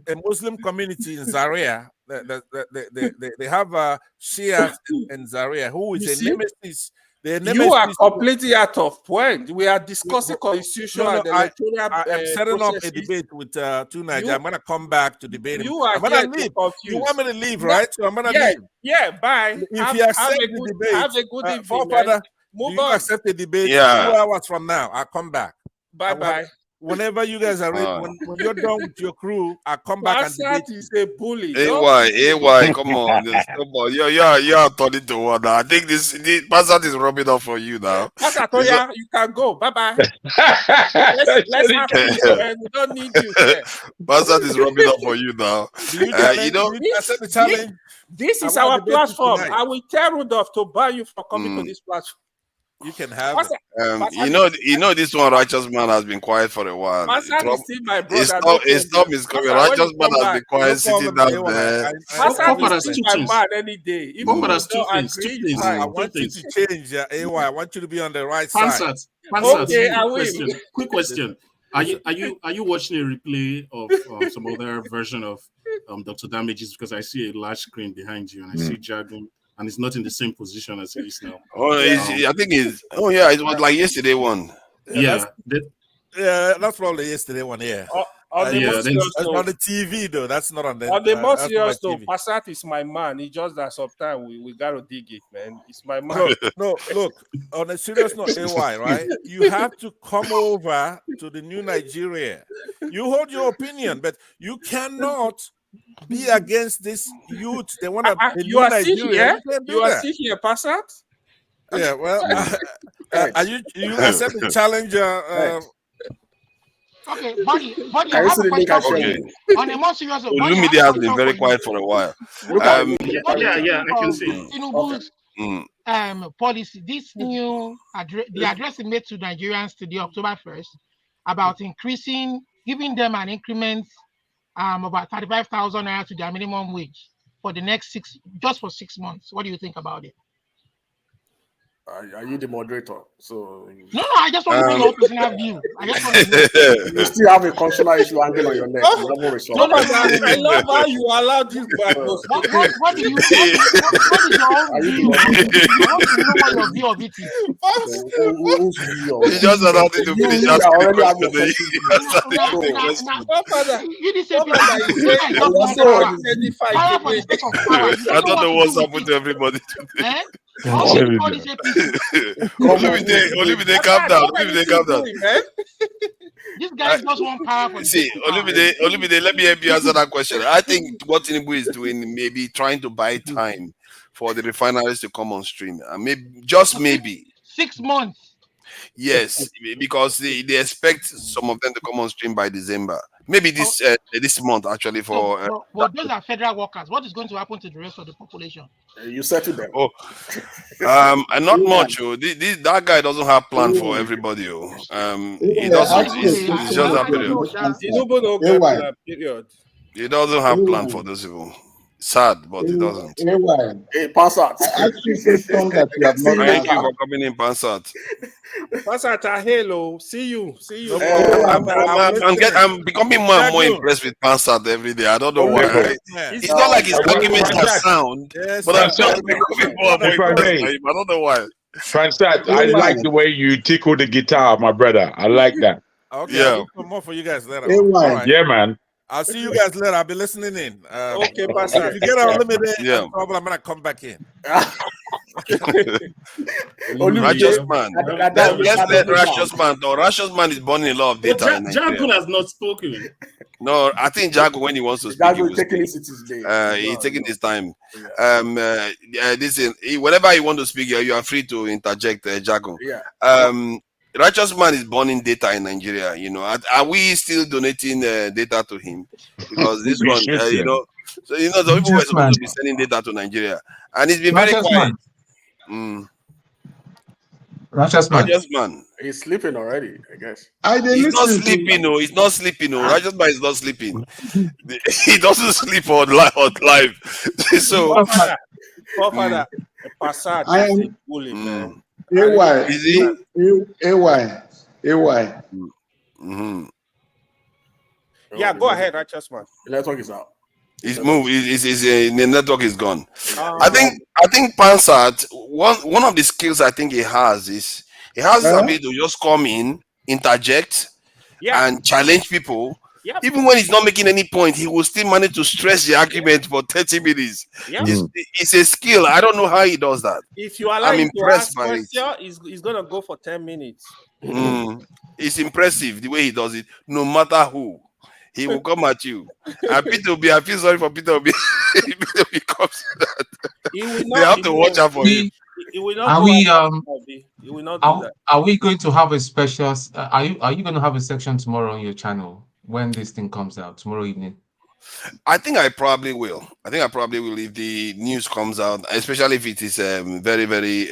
a Muslim community in Zaria. They have Shias in Zaria who is a nemesis. You are completely out of point. We are discussing constitution and electoral. I am setting up a debate with two Nigeria. I'm going to come back to debate. You are I'm going to leave. You want me to leave, right? So I'm going to leave. Yeah, bye. If you accept the debate, have a good evening. Move on. Accept the debate 2 hours from now. I'll come back. Bye. Whenever you guys are ready, when you're done with your crew, I'll come back and debate. Is a bully. AY, come on. You're turning to one now. I think this Passat is rubbing off for you now. Passat, you can go. Bye. let's have peace, man. We don't need you here. Passat is rubbing off for you now. You accept the challenge. This is our platform. I will tell Rudolph to ban you for coming to this platform. You can have it. You know, this one righteous man has been quiet for a while. Passat is still my His brother. No stop problem. is coming. Passat, when Righteous you man come has back, been quiet, sitting down there. Passat is still my man any day. Even if Paparazzi, you don't agree, it's fine. I want you to change, AY. I want you to be on the right Pansat, side. Okay, I will. Quick question. Are you watching a replay of some other version of Dr. Damages? Because I see a large screen behind you and I see Jagun, and it's not in the same position as it is now. Oh, I think it's. Oh yeah, it was like yesterday one. Yeah, that's probably yesterday one. Yeah. On the more serious that's note, on the TV though. That's not on the. On the more that's serious not my note, TV. Passat is my man. It's just that sometimes we gotta dig it, man. It's my man. No, look. On a serious note, AY, right? You have to come over to the new Nigeria. You hold your opinion, but you cannot be against this youth. They want to. You are still here. You can't do You are that. still here, Passat. Yeah. Well, are you accept the challenge? Okay, buddy, I have a question for you. On a more serious note, buddy, Olumide has been very quiet for a while. I can see. Tinubu's policy, this new the address he made to Nigerians today, October 1st, about giving them an increment about 35,000 naira to their minimum wage for the next for 6 months. What do you think about it? Are you the moderator? So no, I just want to know your personal view. I just want to know. You still have a constitutional issue hanging on your neck. No, I love how you allow this guy. What is your own view? I want to know what your view of it is. He just allowed it to finish asking questions. You didn't say I don't know what's happened to everybody today. Olumide, calm down. This guy just want power for see, Olumide, let me help you answer that question. I think what Tinubu is doing, maybe trying to buy time for the refineries to come on stream. Maybe 6 months. Yes, because they expect some of them to come on stream by December. Maybe this month actually for. But those are federal workers. What is going to happen to the rest of the population? You settle them. And not much. That guy doesn't have plan for everybody. He doesn't. It's just that period. He doesn't have plan for those people. Sad, but he doesn't. Hey, Passat. Thank you for coming in, Passat. Passat, hello. See you. I'm becoming more and more impressed with Passat every day. I don't know why. It's not like his arguments are sound, but I'm just becoming more and more impressed by him. I don't know why. Fansat, I like the way you tickle the guitar, my brother. I like that. Okay, I'll do more for you guys later. All right. Yeah, man. I'll see you guys later. I'll be listening in. Okay, Pastor. If you get unlimited, no problem. I'm gonna come back in. Righteous man. Let's let righteous man. No, righteous man is born in a lot of data. Jagun has not spoken. No, I think Jagun, when he wants to speak, he's taking he's taking his time. Listen, whenever you want to speak, you are free to interject, Jagun. Yeah. Righteous man is burning data in Nigeria. You know, are we still donating data to him? Because this one, you know, so the people were supposed to be sending data to Nigeria, and it's been very quiet. Righteous man. He's sleeping already, I guess. He's not sleeping. No, he's not sleeping. No, righteous man is not sleeping. He doesn't sleep on live. So, Father, Passat is a bully, man. AY. Is he? AY. Yeah, go ahead, righteous man. The network is out. His move the network is gone. I think Pansat, one of the skills I think he has is the ability to just come in, interject, and challenge people. Yep. Even when he's not making any point, he will still manage to stress the argument for 30 minutes. Yep. It's a skill. I don't know how he does that. If you allow him to ask question, he's going to go for 10 minutes. It's impressive the way he does it. No matter who, he will come at you. And Peter Obi, I feel sorry for Peter Obi. Peter Obi comes to that. They have to watch out for him. Are we going to have a special? Are you going to have a section tomorrow on your channel when this thing comes out tomorrow evening? I think I probably will. I think I probably will if the news comes out, especially if it is very, very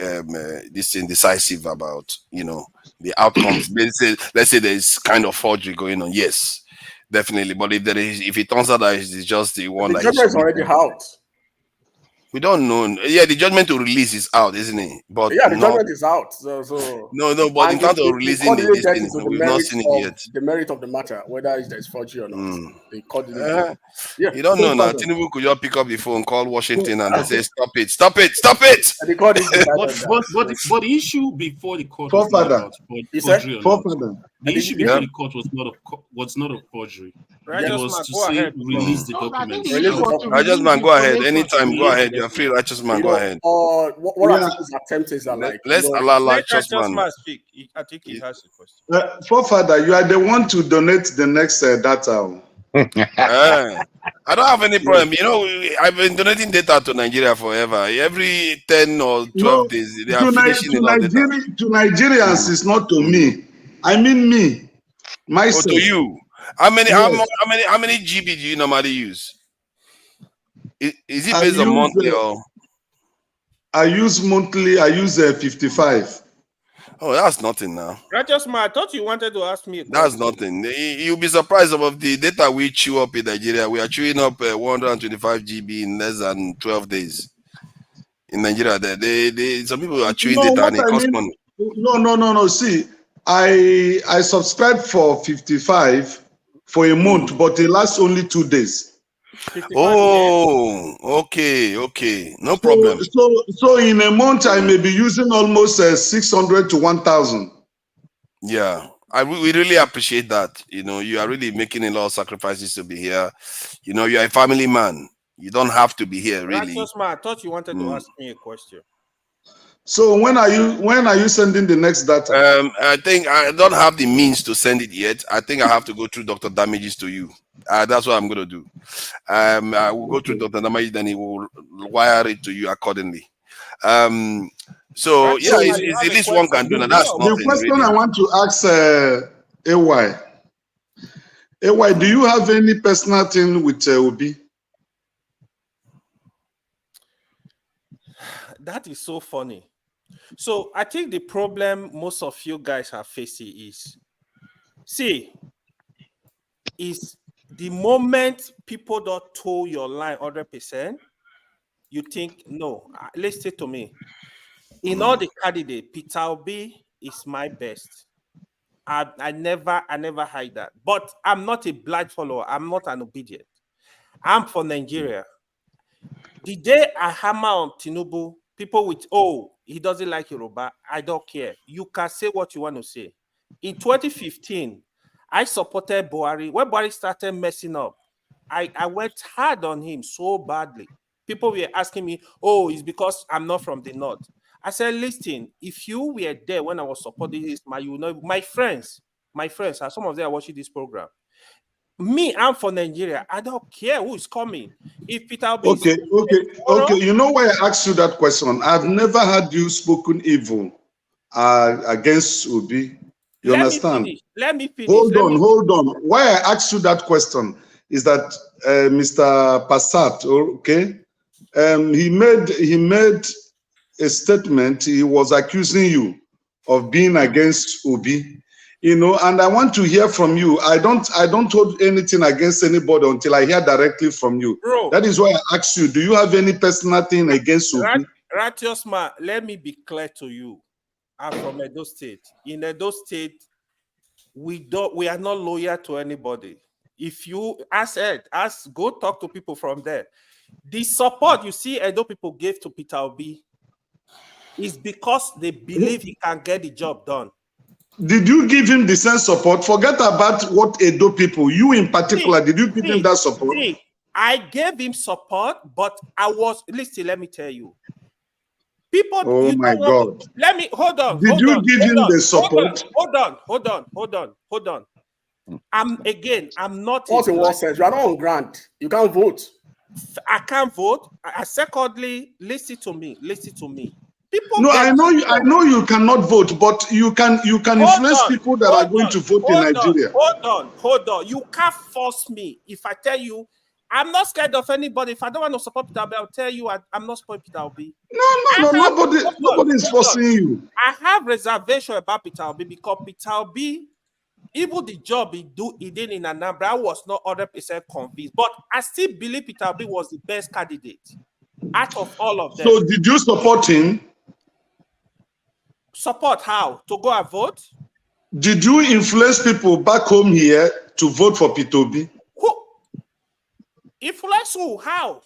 this indecisive about the outcomes. Let's say there's kind of forgery going on. Yes, definitely. But if it turns out that it's just the one The that judgment is is already written, out. we don't know. Yeah, the judgment to release is out, isn't it? But Yeah, the not. judgment is out. So No. But in and terms of the releasing court didn't these get things, into we've not seen it yet. the merit of the matter, whether there's forgery or not. Mm. The court didn't do it. Uh, Yeah. you don't know now. Forefather. Tinubu could just pick up the phone, call Washington, and they say, "Stop it! Stop it! Stop it!" And the court didn't decide But on that. but but the, but the issue before the court was not Forefather. about You said? forgery or not. Forefather. The And issue the- before Yeah. the court was not of forgery. It Righteous was man, to go say ahead. release the No, I think the documents. Release issue the was to document. Righteous release man, the go ahead. information. Anytime, go Release the ahead. You're free, documents. righteous man. Go ahead. What Yeah. Atiku's attempt is that, Let's allow Let righteous righteous man. man speak. I think he has a question. Forefather, you are the one to donate the next data. I don't have any problem. I've been donating data to Nigeria forever. Every 10 or 12 No, days, they are finishing a lot of data. To Nigerians, it's not to me. I mean me, Oh, myself. to you. How many GB do you normally use? Is it based on monthly or? I use monthly. I use 55. Oh, that's nothing now. Righteous man, I thought you wanted to ask me a That's question. nothing. You'll be surprised about the data we chew up in Nigeria. We are chewing up 125 GB in less than 12 days. In Nigeria, some people are chewing data and it costs money. No. See, I subscribe for 55 for a month, but it lasts only 2 days. Oh, okay. No problem. So in a month, I may be using almost 600 to 1,000. Yeah, we really appreciate that. You are really making a lot of sacrifices to be here. You're a family man. You don't have to be here, really. Righteous man, I thought you wanted to ask me a question. So when are you sending the next data? I think I don't have the means to send it yet. I think I have to go through Dr. Damages to you. That's what I'm going to do. I will go through Dr. Damages, then he will wire it to you accordingly. So yeah, it's the least one can do. Now that's nothing. The question really. I want to ask AY, do you have any personal thing with Obi? That is so funny. So I think the problem most of you guys are facing is the moment people don't toe your line 100%, you think, no, listen to me. In all the candidates, Peter Obi is my best. I never hide that. But I'm not a blind follower. I'm not an obedient. I'm for Nigeria. The day I hammer on Tinubu, people with, he doesn't like Yoruba, I don't care. You can say what you want to say. In 2015, I supported Buhari. When Buhari started messing up, I went hard on him so badly. People were asking me, it's because I'm not from the north. I said, listen, if you were there when I was supporting this, my friends, and some of them are watching this program. Me, I'm for Nigeria. I don't care who is coming. If Peter Obi Okay. You know why I asked you that question? I've never heard you spoken evil against Obi. You understand? Let me finish. Hold on. Why I asked you that question is that Mr. Passat, okay, he made a statement. He was accusing you of being against Obi. And I want to hear from you. I don't hold anything against anybody until I hear directly from you. Bro, that is why I asked you, do you have any personal thing against Obi? Righteous man, let me be clear to you. I'm from Edo State. In Edo State, we are not loyal to anybody. If you go talk to people from there. The support you see Edo people gave to Peter Obi is because they believe he can get the job done. Did you give him the same support? Forget about what Edo people, you in particular, did you give him that support? I gave him support, but listen, let me tell you. People, oh my God. Let me, hold on. Did you give him the support? Hold on. I'm not. What's in what sense? You are not on grant. You can't vote. I can't vote. Secondly, listen to me. People no, I know you cannot vote, but you can influence people that are going to vote in Nigeria. Hold on. You can't force me. If I tell you, I'm not scared of anybody. If I don't want to support Peter Obi, I'll tell you I'm not supporting Peter Obi. No, nobody is forcing you. I have reservation about Peter Obi because Peter Obi, even the job he did in Anambra, I was not 100% convinced. But I still believe Peter Obi was the best candidate out of all of them. So did you support him? Support how? To go and vote? Did you influence people back home here to vote for Peter Obi? Who? Influence who? How?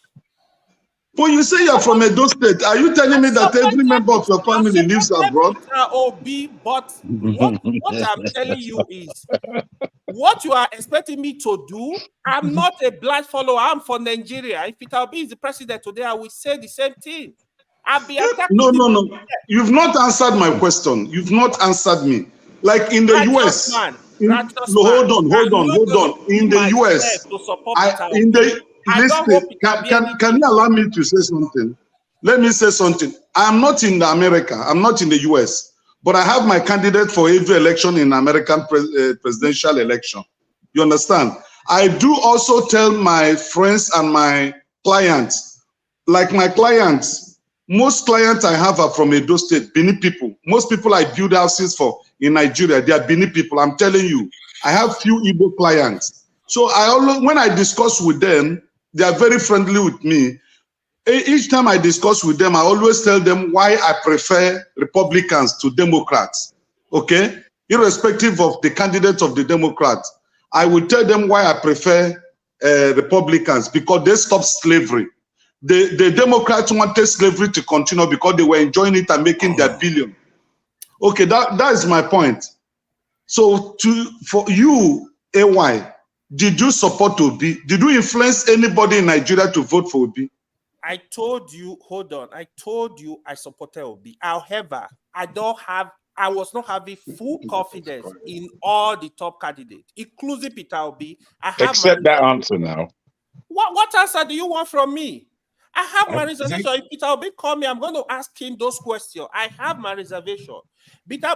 Well, you say you're from Edo State. Are you telling me that every member of your family lives abroad? Obi, but what I'm telling you is, what you are expecting me to do, I'm not a blind follower. I'm for Nigeria. If Peter Obi is the president today, I will say the same thing. I'll be attacking. No. You've not answered my question. You've not answered me. Like in the US. Hold on. In the US, listen, can you allow me to say something? Let me say something. I'm not in America. I'm not in the US. But I have my candidate for every election in American presidential election. You understand? I do also tell my friends and my clients, like my clients, most clients I have are from Edo State, Benin people. Most people I build houses for in Nigeria, they are Benin people. I'm telling you, I have few Igbo clients. So I always, when I discuss with them, they are very friendly with me. Each time I discuss with them, I always tell them why I prefer Republicans to Democrats. Okay? Irrespective of the candidate of the Democrats, I will tell them why I prefer Republicans, because they stopped slavery. The Democrats wanted slavery to continue because they were enjoying it and making their billion. Okay, that is my point. So for you, AY, did you support Obi? Did you influence anybody in Nigeria to vote for Obi? I told you, hold on. I told you I supported Obi. However, I was not having full confidence in all the top candidates, including Peter Obi. Accept that answer now. What answer do you want from me? I have my reservation. If Peter Obi call me, I'm going to ask him those questions. I have my reservation. Peter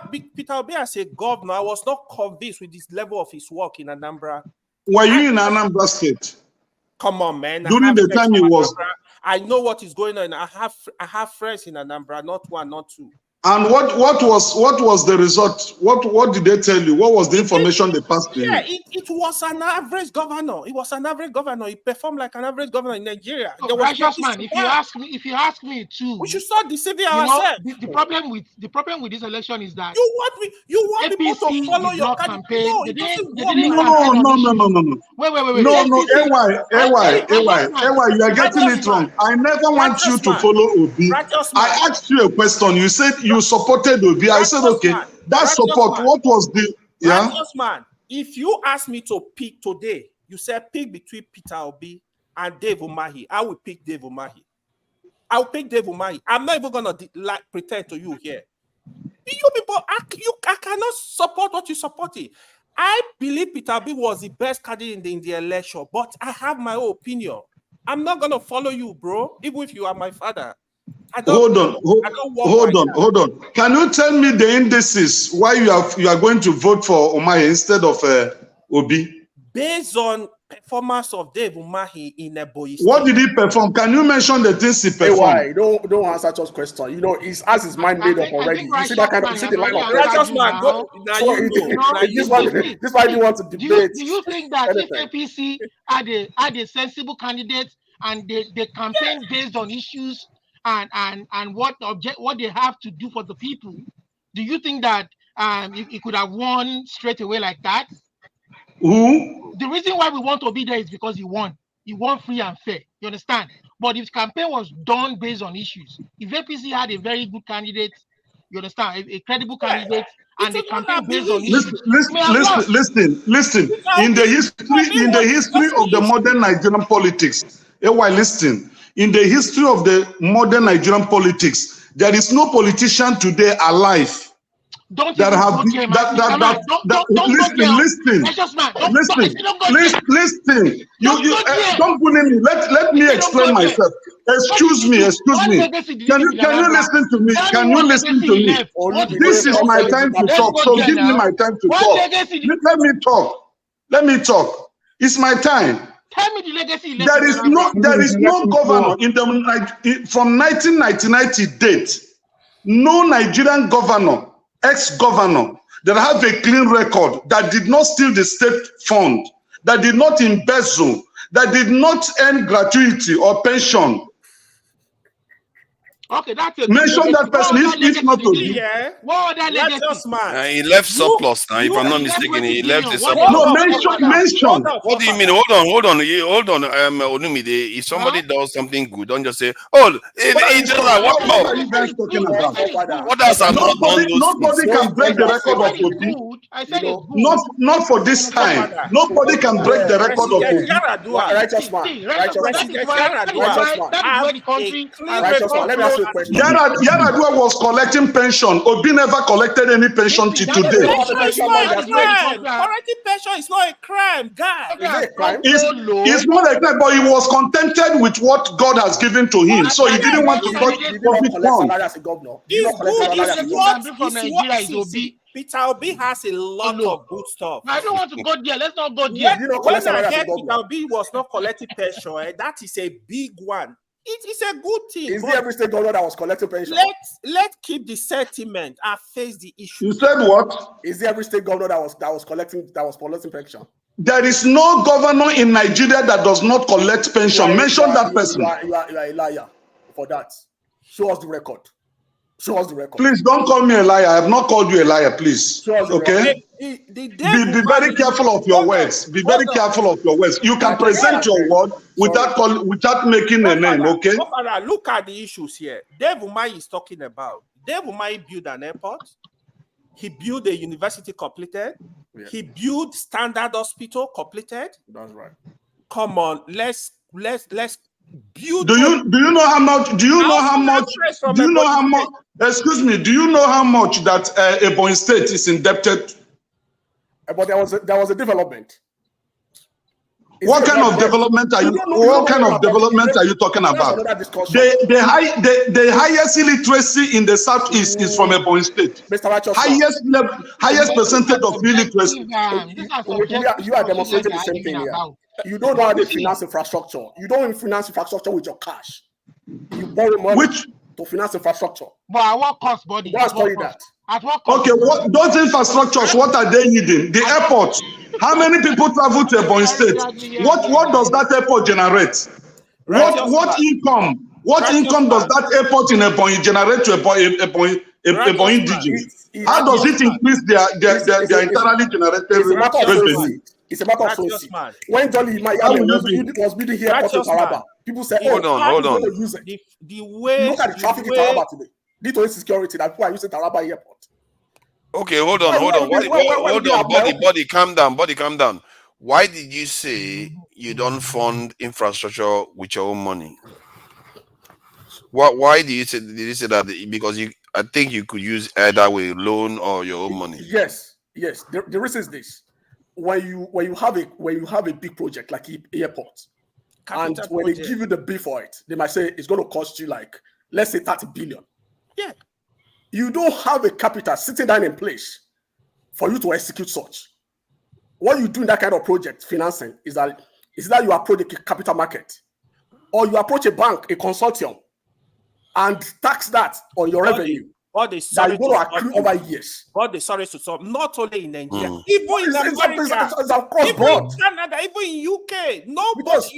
Obi as a governor, I was not convinced with this level of his work in Anambra. Were you in Anambra State? Come on, man. During the time he was... I know what is going on. I have friends in Anambra, not one, not two. And what was the result? What did they tell you? What was the information they passed to you? Yeah, it was an average governor. It was an average governor. He performed like an average governor in Nigeria. Righteous man, if you ask me too, we should start deceiving ourselves. The problem with this election is that you want people to follow your campaign. No, they didn't No. Wait. No, AY, you are getting it wrong. I never want you to follow Obi. I asked you a question. You said you supported Obi. I said, okay, that support, what was the... Yeah? Man, if you ask me to pick today, you said pick between Peter Obi and Dave Umahi, I will pick Dave Umahi. I'll pick Dave Umahi. I'm not even going to pretend to you here. You people, I cannot support what you supported. I believe Peter Obi was the best candidate in the election, but I have my own opinion. I'm not going to follow you, bro, even if you are my father. Hold on. Can you tell me the indices why you are going to vote for Umahi instead of Obi? Based on performance of Dave Umahi in Ebonyi State. What did he perform? Can you mention the things he performed? Why? Don't answer just question. You know, he's as his mind made up already. You see that kind of the line of righteous man. This why you want to debate. Do you think that if APC had a sensible candidate and they campaign based on issues and what they have to do for the people, do you think that he could have won straight away like that? Who? The reason why we want to be there is because he won. He won free and fair. You understand? But if campaign was done based on issues, if APC had a very good candidate, you understand, a credible candidate, and they campaign based on issues. Listen. In the history of the modern Nigerian politics, listen. In the history of the modern Nigerian politics, there is no politician today alive that have listen. You don't bully me. Let me explain myself. Excuse me. Can you listen to me? This is my time to talk. So give me my time to talk. Let me talk. It's my time. Tell me the legacy he left There in is Anambra. no governor in the from 1999 date, no Nigerian governor, ex-governor, that have a clean record, that did not steal the state fund, that did not embezzle, that did not earn gratuity or pension. Okay, that's a good Mention legacy. that person if not to See, what other legacy? Righteous man. He left surplus now. If I'm not he left mistaken, 20 he left the billion. What surplus. No, else? mention. What do you mean? Hold on. Onumide, if somebody does something good, don't just say, "Oh, he does that." What are you guys talking about? Others have not done those things. Nobody can break the record of Obi. I said it's good. Not for this time. Nobody can break the record of Obi. Righteous man. That is where the country. Let me ask you a question. Yaradua was collecting pension. Obi never collected any pension till today. Collecting pension is not a crime, guy. Is it a crime? It's not a crime, but he was contented with what God has given to him, so he didn't want to touch Obi's fund. Peter Obi has a lot of good stuff. I don't want to go there. Let's not go there. When I heard Peter Obi was not collecting pension, that is a big one. It is a good thing. Is there every state governor that was collecting pension? Let's keep the sentiment and face the issue. You said what? Is there every state governor that was collecting pension? There is no governor in Nigeria that does not collect pension. Mention that person. You are a liar for that. Show us the record. Show us the record. Please don't call me a liar. I have not called you a liar, please. Okay? Be very careful of your words. Be very careful of your words. You can present your word without making a name, okay? Look at the issues here. Dave Umahi is talking about. Dave Umahi built an airport. He built a university completed. Yeah. He built standard hospital completed. That's right. Come on, let's build. Do you know how much? Excuse me. Do you know how much that Ebonyi State is indebted? But there was a development. What kind of development are you? What kind of development are you talking about? The highest illiteracy in the southeast is from Ebonyi State. Highest percentage of illiteracy. You are demonstrating the same thing here. You don't know how to finance infrastructure. You don't finance infrastructure with your cash. You borrow money to finance infrastructure. But at what cost, buddy? Go and study that. At what cost? Okay, those infrastructures, what are they needing? The airport. How many people travel to Ebonyi State? What does that airport generate? What income? What income does that airport in Ebonyi generate to Ebonyi DG? How does it increase their internally generated revenue? It's a matter of source. When Jolly was building here at Taraba, people say, hold on. The way look at the traffic in Taraba today. Due to insecurity, that people are using Taraba airport. Okay, hold on. Hold on, body, calm down. Why did you say you don't fund infrastructure with your own money? Why did you say that? Because I think you could use either way, loan or your own money. Yes. The reason is this: when you have a big project like airport, and when they give you the bill for it, they might say it's going to cost you like, let's say 30 billion. Yeah. You don't have a capital sitting down in place for you to execute such. What you do in that kind of project financing is that you approach the capital market, or you approach a bank, a consortium, and tax that on your revenue. That you go to accrue over years. Not only in Nigeria, even in America, even in Canada, even in UK. Because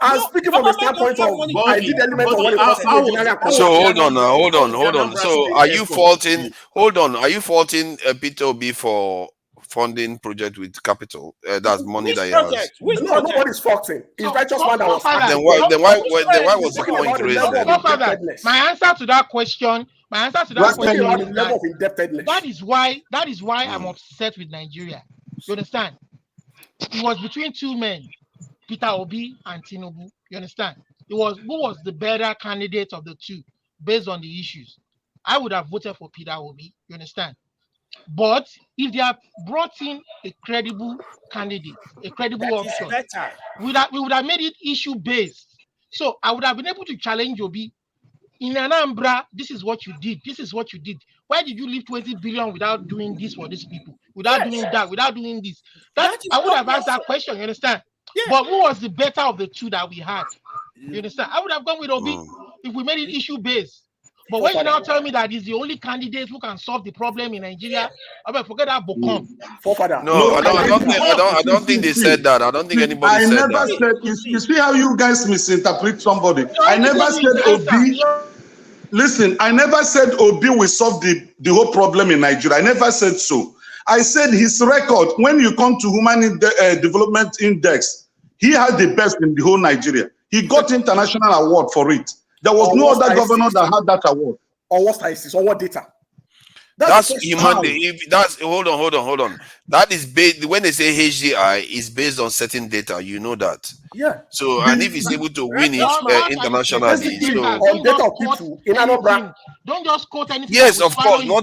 I'm speaking from the standpoint of I did element of what it was. So hold on. So are you faulting? Are you faulting Peter Obi for funding project with capital? That's money that he has. No, nobody's faulting. It's righteous man that was. Then why was the point raised? My answer to that question. Level of indebtedness. That is why I'm upset with Nigeria. You understand? It was between two men, Peter Obi and Tinubu. You understand? It was who was the better candidate of the two based on the issues. I would have voted for Peter Obi. You understand? But if they have brought in a credible candidate, a credible option, we would have made it issue based. So I would have been able to challenge Obi. In Anambra, this is what you did. Why did you leave 20 billion without doing this for these people? Without doing that, without doing this? I would have asked that question, you understand? But who was the better of the two that we had? You understand? I would have gone with Obi if we made it issue based. But when you now tell me that he's the only candidate who can solve the problem in Nigeria, I mean, forget that Bocom. No, I don't think they said that. I don't think anybody said never that. said. You see how you guys misinterpret somebody. I never said Obi. Listen, I never said Obi will solve the whole problem in Nigeria. I never said so. I said his record, when you come to Human Development Index, he had the best in the whole Nigeria. He got international award for it. There was no other governor that had that award. On what statistics? On what data? That's human. That's hold on. That is based when they say HDI is based on certain data. You know that. Yeah. So and if he's able to win it internationally, so on data of people in Anambra. Don't just quote anything. Yes, of course, not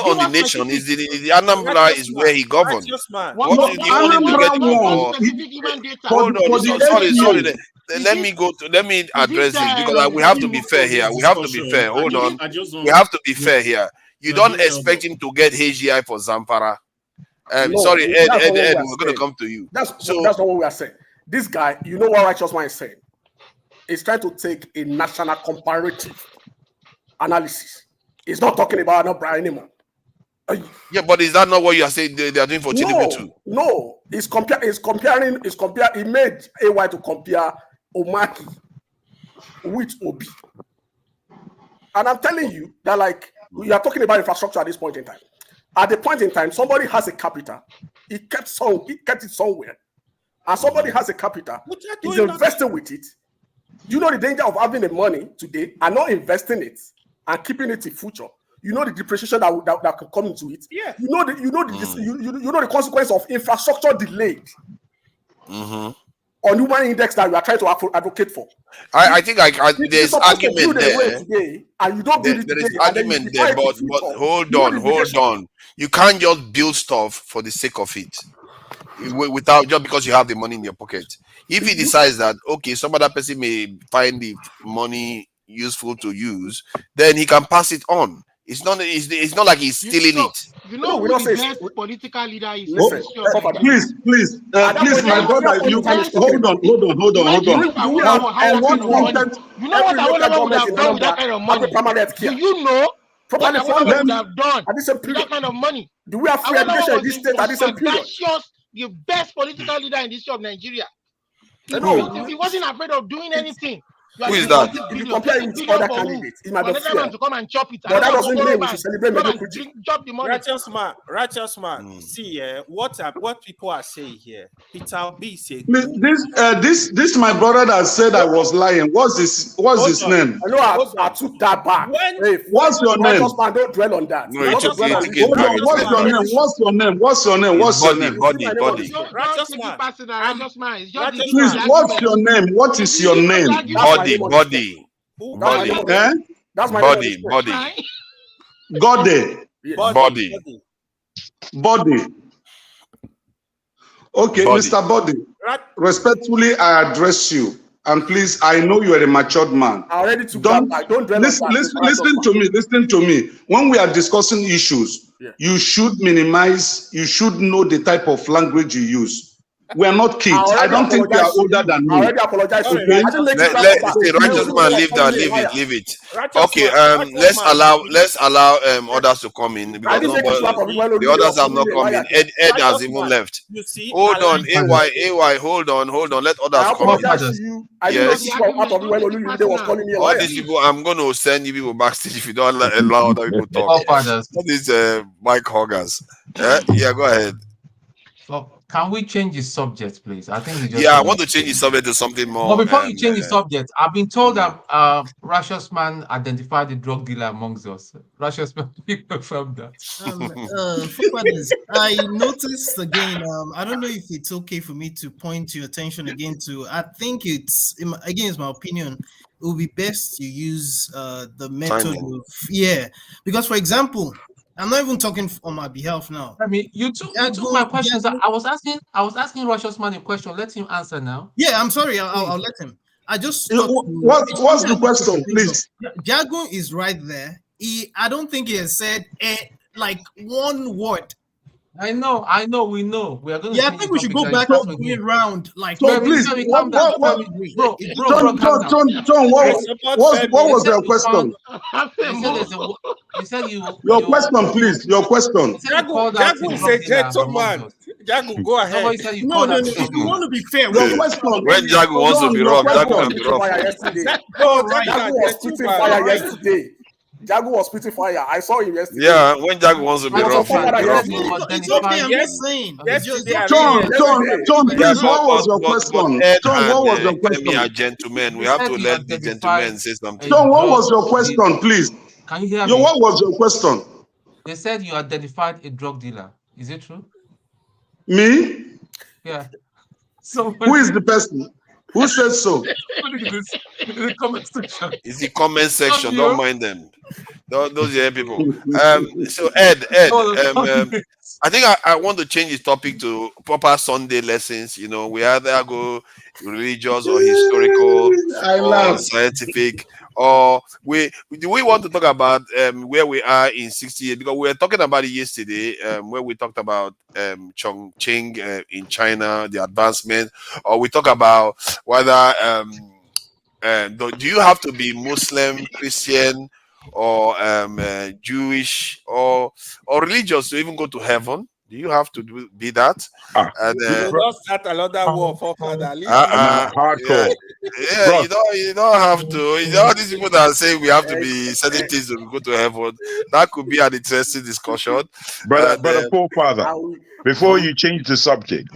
on the nation. Is the Anambra is where he governed. What do you want him to get for? Hold on, sorry. Let me address this because we have to be fair here. We have to be fair. Hold on. We have to be fair here. You don't expect him to get HGI for Zamfara. Sorry, Ed, we're going to come to you. That's not what we are saying. This guy, you know what Righteous Man is saying? He's trying to take a national comparative analysis. He's not talking about Anambra anymore. Yeah, but is that not what you are saying they are doing for Tinubu too? No, he's comparing. He made AY to compare Omaki with Obi. And I'm telling you that, like, we are talking about infrastructure at this point in time. At the point in time, somebody has a capital. He kept it somewhere. And somebody has a capital. He's investing with it. You know the danger of having the money today and not investing it and keeping it in future. You know the depreciation that can come into it. Yeah. You know the consequence of infrastructure delayed on human index that you are trying to advocate for. I think there's argument there. Today, and you don't there is argument there, but hold on. You can't just build stuff for the sake of it, without just because you have the money in your pocket. If he decides that some other person may find the money useful to use, then he can pass it on. It's not like he's stealing it. You know who the best political leader is? Please, my brother, you hold on. And what content? You know what Awolowo would have done with that kind of money? Do you know what Awolowo would have done with that kind of money? Do we have free education in this state at this period? The best political leader in the history of Nigeria. He wasn't afraid of doing anything. Who is that? If you compare it with other candidates, it might be fair. To come and chop it. But that doesn't mean we should celebrate mediocrity. Chop the money. Righteous man. See, what people are saying here. Peter B said this my brother that said I was lying. What's his name? I know I took that back. What's your name? Don't dwell on that. No, What's your name? Body. Please, what's your name? What is your name? Body. That's my body. Okay, Mr. Body. Respectfully, I address you. And please, I know you are a matured man. I already took that back. Don't dwell on that. Listen to me. When we are discussing issues, you should minimize, you should know the type of language you use. We are not kids. I don't think you are older than me. I already apologize to you. Righteous man, leave it. Okay, let's allow others to come in because the others have not come in. Ed has even left. Hold on, AY, hold on. Let others come in. Yes. All these people, I'm going to send you people backstage if you don't allow other people to talk. What is Mike Hoggers? Yeah, go ahead. So, can we change the subject, please? I think I want to change the subject to something more. But before you change the subject, I've been told that Righteous Man identified the drug dealer amongst us. Righteous Man, you confirm that. I noticed again. I don't know if it's okay for me to point your attention again to. I think it's my opinion. It would be best to use the method of because, for example. I'm not even talking on my behalf now. I mean, you took my questions. I was asking Righteous Man a question. Let him answer now. Yeah, I'm sorry. I'll let him. I just what's the question, please? Jagun is right there. I don't think he has said like one word I know, we know. We are going to Yeah, I change the think we should topic. go That it back to starts the with going me. round. Like, So Femi, please, Femi, calm down. Femi, bro, calm down. John, Wait, what they was said your you found. question? They said there's a. You said Your question, please. Your question. They said you called out a Jago is drug a dealer among gentleman. us. Jago, go ahead. Somebody said you no, called no, out no. a If drug we dealer. want to be fair, Your we question. When Jagu wants to John, be your rough, Jagu Jagu was can question. be spitting rough. fire yesterday. No, right. Jago Jagu are was spitting gentleman. fire Right. yesterday. Jagu was spitting fire. I saw him yesterday. Yeah, when Jagu wants to He be was on rough, he'll fire be They rough. said yesterday. you It's okay. identified. I'm just saying. It's Yesterday, I okay. really John, John, Yesterday. John, yesterday. Yeah, please, what was your but question? Ed John, what and was your Femi are question? gentlemen. We They have said to you let the identified gentlemen say a something. John, what drug was your dealer. question, please? Can you hear Your me? what was your question? They said you identified a drug dealer. Is it true? Me? Yeah. Who is Somebody, the person? Who said so? somebody in the comment section. It's the comment Not section. Don't you. mind them. Those young people. So Ed, No, the comments. I think I want to change the topic to proper Sunday lessons. You know, we either go religious or historical I or laugh. scientific, or we want to talk about where we are in 60 years, because we were talking about it yesterday, where we talked about Chongqing in China, the advancement, or we talk about whether do you have to be Muslim, Christian, or Jewish, or religious to even go to heaven? Do you have to be that? Ah, And You will not start another war, forefather. Leave uh, this uh, man. nah, hardcore. yeah, Bro, you don't have to. You know, these people that say we have to be certain things to go to heaven. That could be an interesting discussion. And brother forefather, before mhm, you change the subject,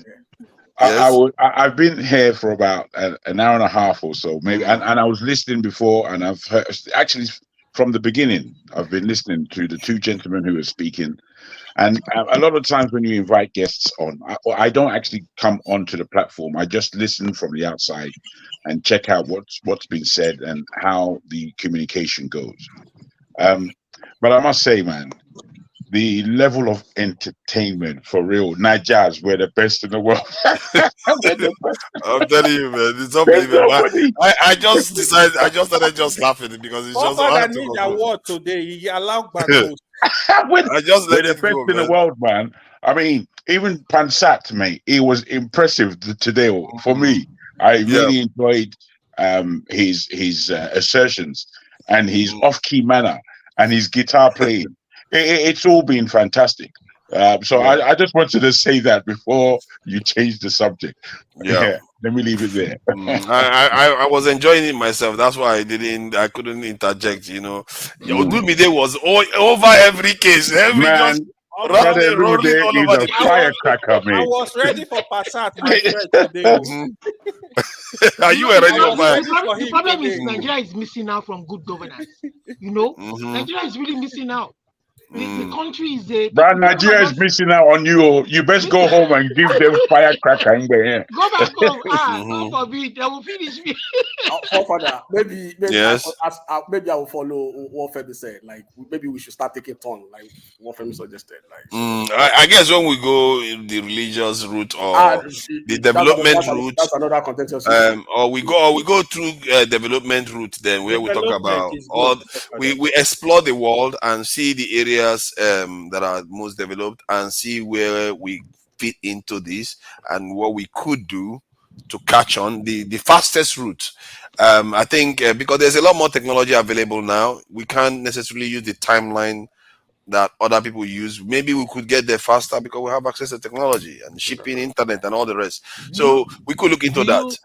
yes. I've been here for about an hour and a half or so, maybe, Mm, and I was listening before, and I've heard, actually from the beginning, I've been listening to the two gentlemen who were speaking, and a lot of times when you invite guests on, I don't actually come onto the platform. I just listen from the outside and check out what's been said and how the communication goes. Um, but I must say, man, the level of entertainment for real. Nigerians, we're the best in the world. We're the best. I'm telling you, man, it's There's unbelievable. nobody. I just decided, I just started just laughing because it's just I Forefather have to need conclude. award today. He allowed Bantos. I just We're let the it best go, in the man. world, man. I mean, even Pansat, mate, he was impressive today for Mm, me. I yeah. really enjoyed his assertions and his Mm, off-key manner and his guitar playing. It's all been fantastic. So yeah. I just wanted to say that before you change the subject. Yeah. Yeah, let me leave it there. I was enjoying it myself. That's why I couldn't interject. You know, Mm. Odumide was over every case, every just Man, Omo, brother rolling Lumide all is over a the I place. was firecracker, I mate. was ready for Passat, my friend, today. Oh. Mhm. Are You you know, the ready I for was problem, fire? the ready problem, for the him problem is today. Mm, Nigeria is missing out from good governance. You know, mm-hmm, Nigeria is really missing out. The mm. country is a But people are Nigeria is just missing out on you. Oh. You best go home and give them firecracker in there. go back home. God Mm-hmm. forbid they will finish me. Forefather, maybe Yes. maybe I will follow what Femi said. Like maybe we should start taking turn, like what Femi suggested. Like so. I guess when we go in the religious route Ah, or the development route, that's another contentious issue. or we go through development route, then where we talk Development about is good. all we explore the world and see the areas that are most developed and see where we fit into this and what we could do to catch on the fastest route. I think because there's a lot more technology available now, we can't necessarily use the timeline that other people use. Maybe we could get there faster because we have access to technology and shipping, internet, and all the rest. Do you So we could look do into that. you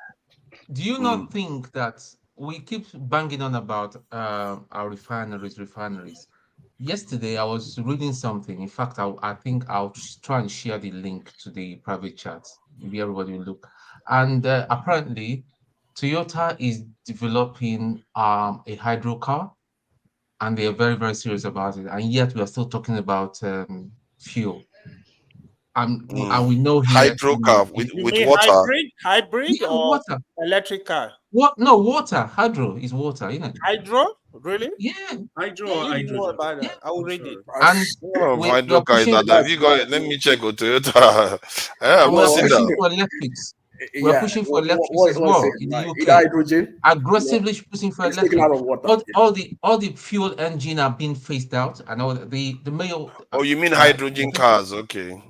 do you Mm, not think that we keep banging on about our refineries? Yesterday, I was reading something. In fact, I think I'll try and share the link to the private chat. Maybe everybody will look. And apparently, Toyota is developing a hydro car, and they are very, very serious about it. And yet, we are still talking about fuel. And we know here Hydro car You with mean water. hybrid yeah, or water. electric car? What? No, water. Hydro is water, isn't it? Hydro? Really? Yeah, Hydro I or didn't know hydrogen? about yeah. that. I will read it. And What kind of we're hydro car is pushing that? Have you got it? Let me check with Toyota. I've and not we're seen pushing that. for electrics. We're Yeah, pushing for electrics what as was it? well in the Like either UK. hydrogen, Aggressively pushing for it's taken electric. out of water. All the fuel engine are being phased out, and all the male Oh, you mean uh, hydrogen cars? Okay.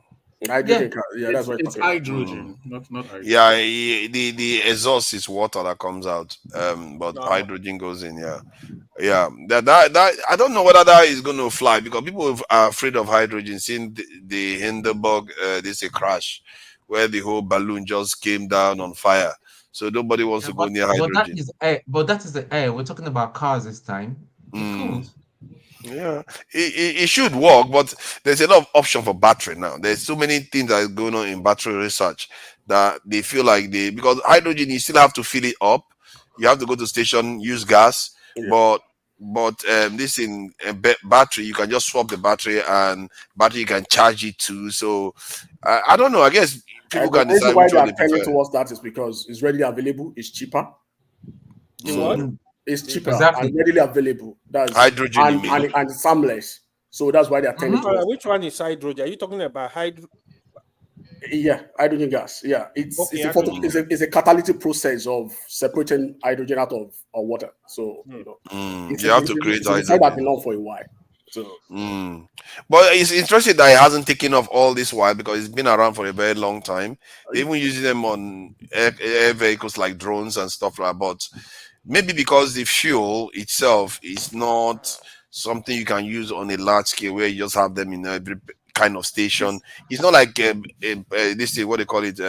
Hydrogen car. Yeah, that's what it's hydrogen, not hydrogen. Yeah, the exhaust is water that comes out, but hydrogen goes in. Yeah. That I don't know whether that is going to fly because people are afraid of hydrogen. Seeing the Hindenburg, this a crash where the whole balloon just came down on fire. So nobody wants to go near But that hydrogen. is air. But that is the air. We're talking about cars this time. It could. Yeah, it should work, but there's a lot of option for battery now. There's so many things that are going on in battery research that they feel like because hydrogen you still have to fill it up. You have to go to station, use gas, but this in battery you can just swap the battery and battery you can charge it too. So I don't know. I guess people The can reason decide why which they one are they tending prefer. towards that is because it's readily available, it's cheaper. So it's cheaper Exactly. and readily available. That's hydrogen, you mean? and it's harmless. So that's why they are tending towards. Which one is hydrogen? Are you talking about hydro? Yeah, hydrogen gas. Yeah, it's hydrogen. it's a catalytic process of separating hydrogen out of water. So you know, you have to create it's a side that been hydrogen. on for a while. So, But it's interesting that it hasn't taken off all this while because it's been around for a very long time. They're even using them on air vehicles like drones and stuff like that. But maybe because the fuel itself is not something you can use on a large scale where you just have them in every kind of station. It's not like this thing, what they call it,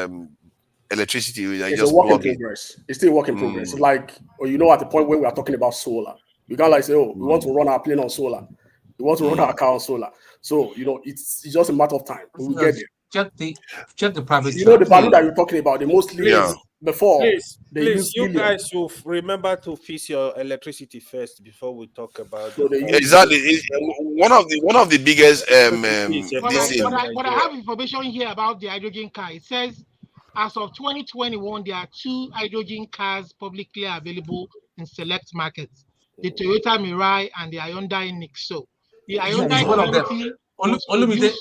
electricity. Where you it's a just work in plug it. progress. It's still a work in progress. It's like, you know, at the point where we are talking about solar, you can't like say, oh, we want to run our plane on solar. We want to run our car on solar. So, you know, it's just a matter of time. We will get there. Check the private. You know, the value that you're talking about, they mostly before Please, you guys should remember to fix your electricity first before we talk about Exactly. One of the biggest But I have information here about the hydrogen car. It says as of 2021, there are 2 hydrogen cars publicly available in select markets: the Toyota Mirai and the Hyundai Nexo. The Hyundai one of them. Ioniq was produced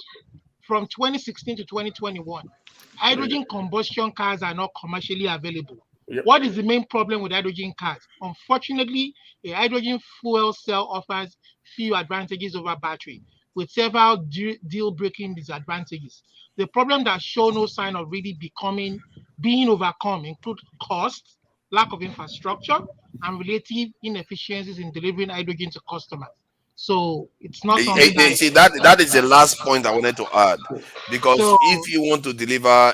from 2016 to 2021. Hydrogen combustion cars are not commercially available. What is the main problem with hydrogen cars? Unfortunately, a hydrogen fuel cell offers few advantages over battery, with several deal-breaking disadvantages. The problem that show no sign of really being overcome include cost, lack of infrastructure, and relative inefficiencies in delivering hydrogen to customers. So it's not something that. See that is the last point I wanted to add, because if you want to deliver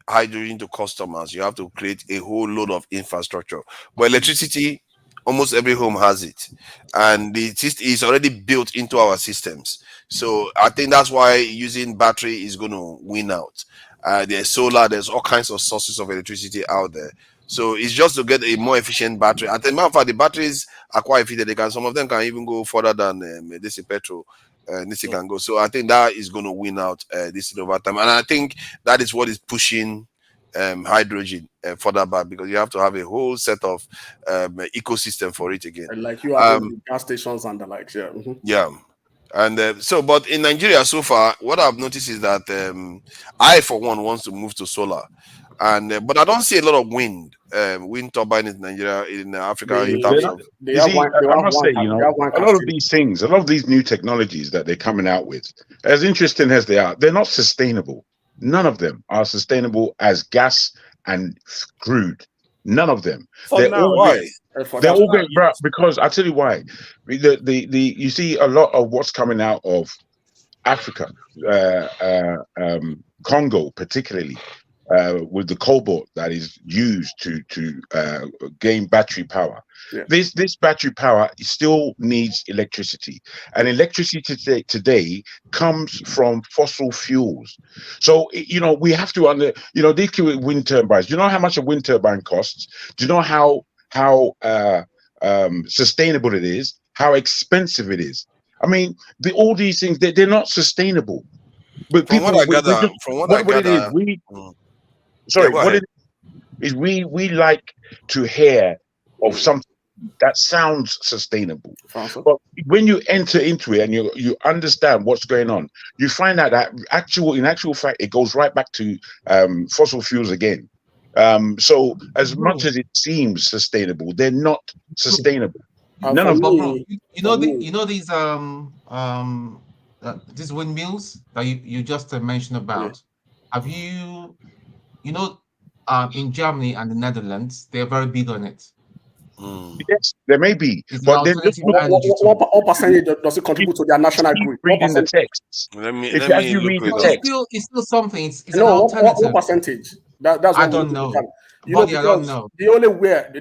hydrogen to customers, you have to create a whole load of infrastructure. But electricity, almost every home has it, and it is already built into our systems. So I think that's why using battery is going to win out. There's solar, there's all kinds of sources of electricity out there. So it's just to get a more efficient battery. At the matter of fact, the batteries are quite efficient. Some of them can even go further than this petrol. This can go. So I think that is going to win out this over time, and I think that is what is pushing hydrogen further back, because you have to have a whole set of ecosystem for it again. And like you have the gas stations and the likes, Yeah. And but in Nigeria so far, what I've noticed is that I, for one, wants to move to solar, and but I don't see a lot of wind turbine in Nigeria, in Africa, in terms of. You see, I must say, you know, a lot of these things, a lot of these new technologies that they're coming out with, as interesting as they are, they're not sustainable. None of them are sustainable as gas and crude. None of them. They're all going, because I tell you why. You see a lot of what's coming out of Africa, Congo particularly, with the cobalt that is used to gain battery power. This battery power still needs electricity, and electricity today comes from fossil fuels. So you know, we have to these wind turbines. Do you know how much a wind turbine costs? Do you know how sustainable it is? How expensive it is? I mean, all these things, they're not sustainable. But From people, what I gather, we like to hear of something that sounds sustainable. But when you enter into it and you understand what's going on, you find out that in actual fact, it goes right back to fossil fuels again. So as much as it seems sustainable, they're not sustainable. None of them. You know these these windmills that you just mentioned about. Have you in Germany and the Netherlands, they're very big on it. Yes, there may be, It's an but then just alternative energy What percentage does it contribute to their national grid? What reading the percentage? texts. Let me If let as me you look read the it up. text, It's still something. It's an No, alternative. what percentage? That's I what we need don't to look know. at. You Buddy, know, I don't because know. the only where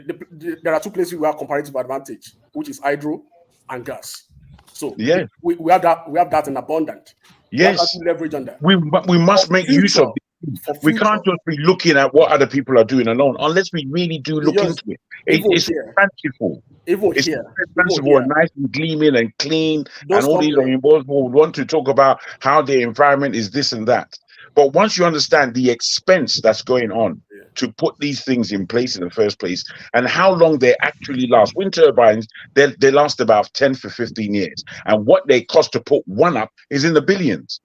there are two places we have comparative advantage, which is hydro and gas. So yeah, we have that in abundance. Why can't yes, we leverage on that? we must make use Future, of it. for We future. can't just be looking at what other people are doing alone, unless we really do look Because into it. even It's here, fanciful. It's even fanciful and here, nice and gleaming and clean, and those all these companies, people would want to talk about how the environment is this and that. But once you understand the expense that's going on to put these things in place in the first place, and how long they actually last, wind turbines, they last about 10 for 15 years, and what they cost to put one up is in the billions.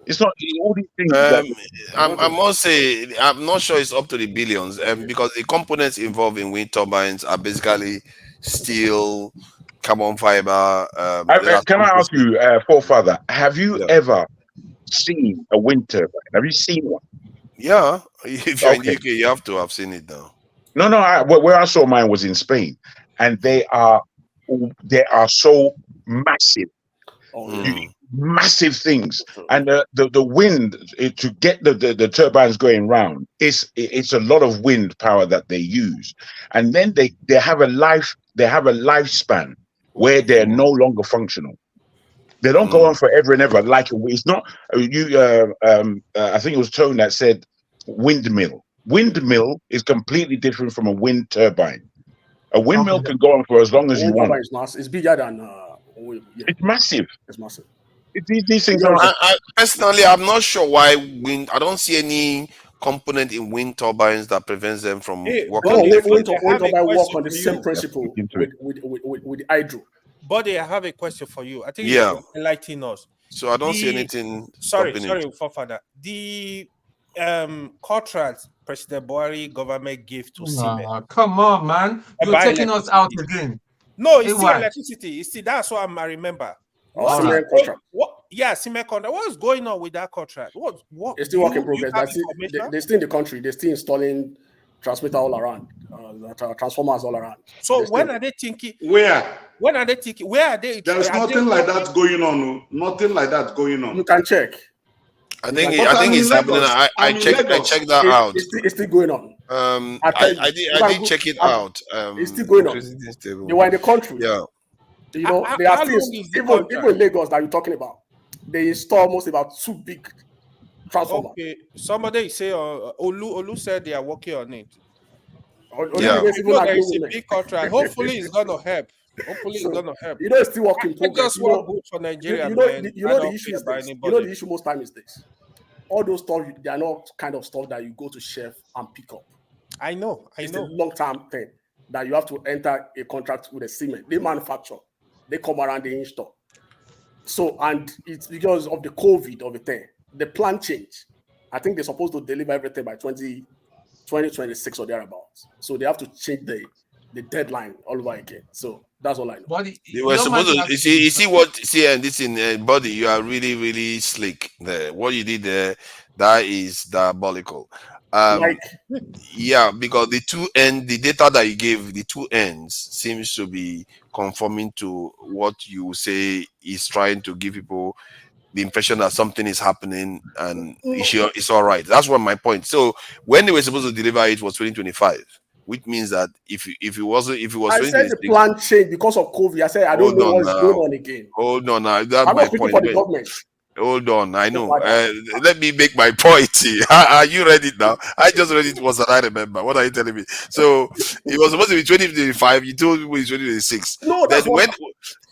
It's not all these things that. I must say, I'm not sure it's up to the billions, because the components involved in wind turbines are basically steel, carbon fiber. There are Can some I ask processes. you, forefather, have you Yeah, ever seen a wind turbine? Have you seen one? yeah. If you're in the Okay. UK, you have to have seen it now. No, no. Where I saw mine was in Spain, and they are so massive, massive things, and the wind to get the turbines going round. It's a lot of wind power that they use, and then they have a lifespan where they're no longer functional. They don't go on forever and ever. Like it's not you. I think it was Tone that said windmill. Windmill is completely different from a wind turbine. A windmill can go on for as long as you wind want. turbine is massive. It's bigger than It's massive. It's massive. These things don't. I personally, I'm not sure why wind. I don't see any component in wind turbines that prevents them from Hey, working buddy, Wind I have a turbine work question on the for same you. principle with the hydro. Buddy, I have a question for you. I think you Yeah. should enlighten us. So I don't see anything Sorry, stopping it. forefather. The contract President Buhari government gave to Siemens. Come on, man. You're Buy taking us out electricity. again. No, it's Hey, still why? electricity. It's still, that's what I remember. All right. Contract. Yeah, Siemens contract. What's going on with that contract? What? It's still work in You progress. have They're still in the country. They're still installing transmitter all around, transformers all around. So when are they thinking? Where? When are they thinking? Where are they? There's nothing like that going on. Nothing like that going on. You can check. I think But I'm in it's happening. Lagos. I checked that out. It's still going on. I did check it out. It's still going on. They were in the country. Yeah. You know, they are still even Lagos that you're talking about. They install almost about 2 big transformers. Okay, somebody say Olu said they are working on it. Yeah. You know, there is a big contract. Hopefully, it's gonna help. It's gonna help. You know, it's still working I progress. just want good for Nigeria, You know man. the issue is this. You know the issue most time is this. All those stuff, they are not kind of stuff that you go to chef and pick up. I know. It's a long-term thing that you have to enter a contract with a cement. They manufacture. They come around, they install. So, and it's because of the COVID of the thing. The plan changed. I think they're supposed to deliver everything by 2026 or thereabouts. So they have to change the deadline all over again. So that's all I know. Buddy, They were supposed to. You see and this in Buddy. You are really, really slick there. What you did there, that is diabolical. Yeah, because the data that you gave, the two ends seems to be conforming to what you say is trying to give people the impression that something is happening and it's all right. That's what my point. So when they were supposed to deliver it was 2025, which means that if it was I said the plan changed because of COVID. I said I don't know what's going on again. Hold on now. That's I'm my not speaking point. for the government. Hold on, I know. Let me make my point. Are you ready now? I just read it once and I remember. What are you telling me? So it was supposed to be 2025. You told people it's 2026. No, that's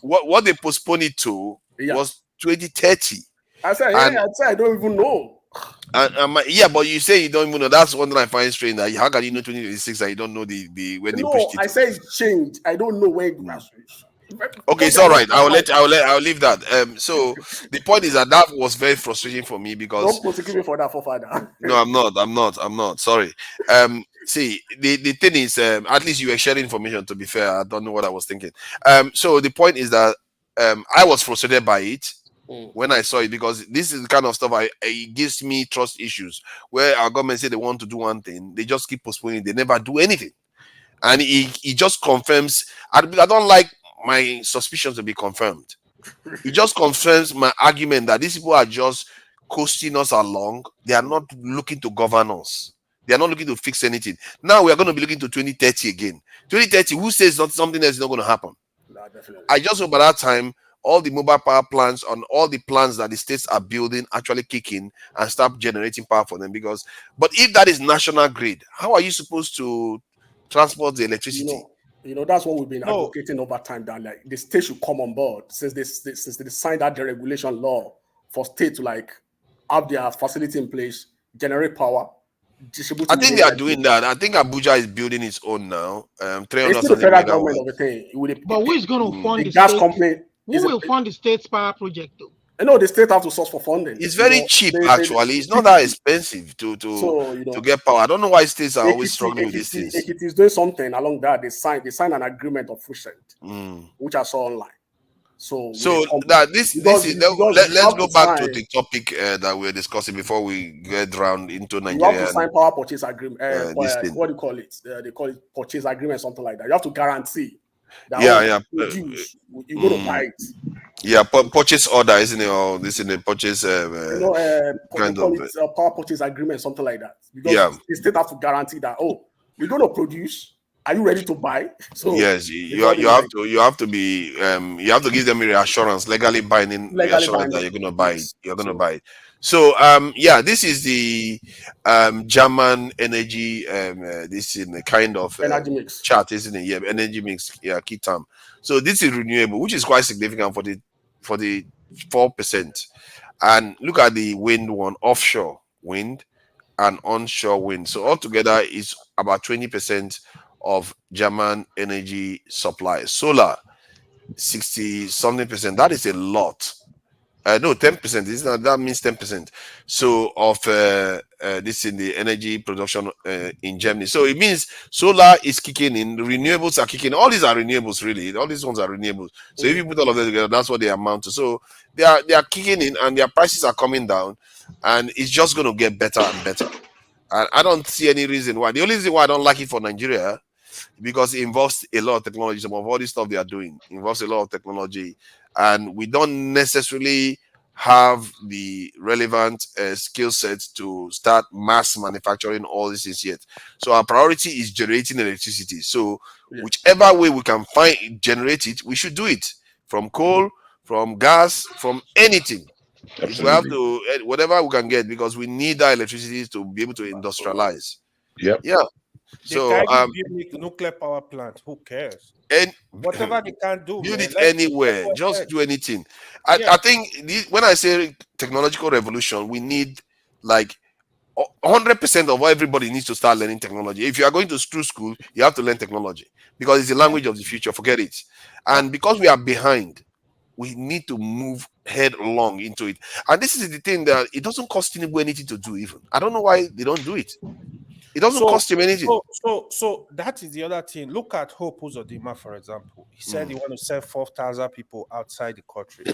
what they postponed it to was 2030. I said, I don't even know. Yeah, but you say you don't even know. That's one that I find strange. That how can you know 2026 and you don't know the when they pushed it? I said it changed. I don't know when. Okay, it's all right. I'll leave that. So the point is that was very frustrating for me because don't prosecute me for that, father. No, I'm not. Sorry. See, the thing is, at least you were sharing information. To be fair, I don't know what I was thinking. So the point is that I was frustrated by it when I saw it, because this is the kind of stuff it gives me trust issues, where our government say they want to do one thing, they just keep postponing, they never do anything. And he just confirms. I don't like my suspicions to be confirmed. It just confirms my argument that these people are just coasting us along. They are not looking to govern us. They are not looking to fix anything. Now we are going to be looking to 2030 again. 2030, who says not something else is not going to happen? Nah, definitely. I just hope by that time, all the mobile power plants and all the plants that the states are building actually kick in and start generating power for them. But if that is national grid, how are you supposed to transport the electricity? You know, that's what we've been advocating over time, that like the state should come on board since they signed that deregulation law for state to like have their facility in place, generate power, distribute. I think they are doing that. I think Abuja is building its own now. 300 it's still the federal government of the thing. But who is going to fund the gas state? company? Who will fund the state's power project though? No, the state have to source for funding. It's very cheap, actually. It's not that expensive to get power. I don't know why states are always struggling with these things. If it is doing something along that, they sign an agreement of fusion, which I saw online. So that this is let's go back to the topic that we were discussing before we get round into Nigeria. You have to sign power purchase agreement. What do you call it? They call it purchase agreement, something like that. You have to guarantee that you're going to buy it. Yeah, purchase order, isn't it? Or this in the purchase kind of power purchase agreement, something like that. Because the state have to guarantee that you're going to produce. Are you ready to buy? So yes, you have to give them a reassurance, legally binding reassurance that you're going to buy it. You're going to buy it. So this is the German energy this in a kind of energy mix chart, isn't it? Yeah, energy mix, key term. So this is renewable, which is quite significant for the 4%. And look at the wind one, offshore wind and onshore wind. So altogether is about 20% of German energy supply. Solar, 60-something%. That is a lot. No, 10%. That means 10%. So of this in the energy production in Germany. So it means solar is kicking in, renewables are kicking in. All these are renewables, really. All these ones are renewables. So if you put all of them together, that's what they amount to. So they are kicking in, and their prices are coming down, and it's just going to get better and better. And I don't see any reason why. The only reason why I don't like it for Nigeria, because it involves a lot of technology. Some of all this stuff they are doing involves a lot of technology, and we don't necessarily have the relevant skill sets to start mass manufacturing all these things yet. So our priority is generating electricity. So whichever way we can generate it, we should do it, from coal, from gas, from anything. If we have to, whatever we can get, because we need that electricity to be able to industrialize. Yeah. So build nuclear power plant. Who cares? And whatever they can do, build it anywhere. Just do anything. I think when I say technological revolution, we need like 100% of everybody needs to start learning technology. If you are going to school, you have to learn technology, because it's the language of the future. Forget it. And because we are behind, we need to move headlong into it. And this is the thing, that it doesn't cost anybody anything to do. Even I don't know why they don't do it. It doesn't cost him anything. So that is the other thing. Look at Hope Uzodinma, for example. He said he want to send 4,000 people outside the country.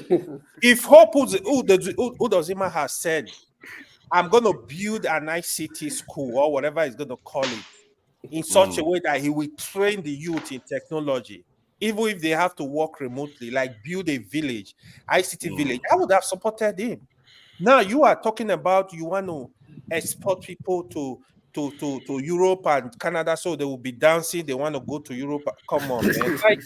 If Hope Uzodinma has said, I'm going to build an ICT school, or whatever he's going to call it, in such a way that he will train the youth in technology, even if they have to work remotely, like build a village, ICT village, I would have supported him. Now you are talking about you want to export people to Europe and Canada, so they will be dancing. They want to go to Europe. Come on, man! Like,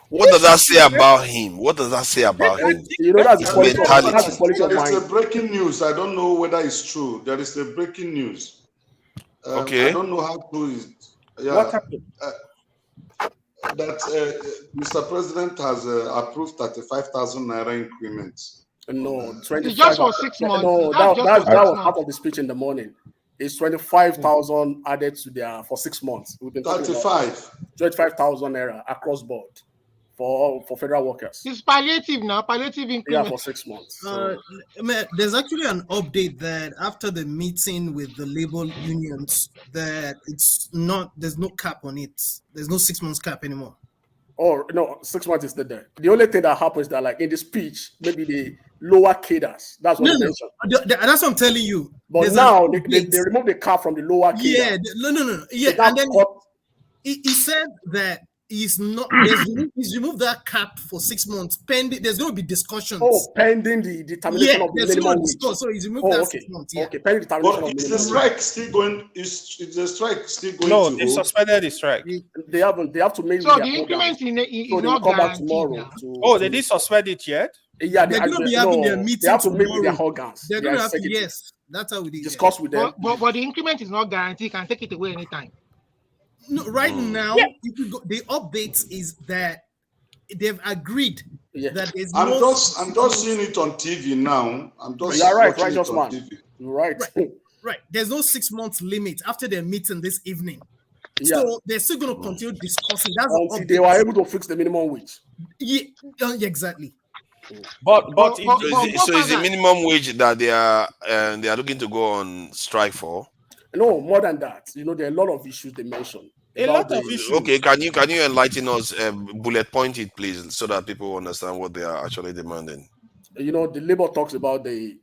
what does that say about him? What does that say about him? You know, that's his mentality. There is a breaking news. I don't know whether it's true. There is a breaking news. Okay. I don't know how true is. Yeah. What happened? That Mr. President has approved 35,000 naira increments. No, 25. Just for 6 months. No, that was part of the speech in the morning. It's 25,000 added to their for 6 months. We've been 25,000 naira across board for federal workers. It's palliative now, palliative increment. Yeah, for 6 months. There's actually an update that after the meeting with the labor unions, that there's no cap on it. There's no 6 months cap anymore. Or no, 6 months is not there. The only thing that happens is that, like in the speech, maybe the lower cadres. That's what No, they no, mentioned. that's what I'm telling you. But There's now an they remove the cap from the lower cadre. Yeah, no. Yeah, So and then cut. he said that he's removed that cap for 6 months pending. There's going to be discussions. Oh, pending the determination of the minimum wage. So he's removed that okay. 6 months. Yeah. Okay, pending determination But of is minimum the wage. strike still going? Is the strike still going No, to they hold? suspended the strike. They haven't. They have to make. So their the increment organs. is So they will not come back guaranteed tomorrow. now. They did suspend it yet? Yeah, they're going to be having their no, meeting they have to meet with their tomorrow. organs. They're their going to have to, executives. yes, that's how we did. Discuss with them. But the increment is not guaranteed. You can take it away anytime. No, right now, if we go, the update is that they've agreed that there's I'm no. just seeing it on TV now. I'm just You're right, watching it righteous on man. TV. You're right. Right. There's no 6 months limit after their meeting this evening. Yeah. So they're still going to continue discussing. That's until they were able to fix the minimum wage. Yeah, exactly. But so is the minimum wage that they are looking to go on strike for? No, more than that. You know, there are a lot of issues they mentioned. A lot of issues. Okay, can you enlighten us, bullet point it, please, so that people understand what they are actually demanding? You know, the labor talks about the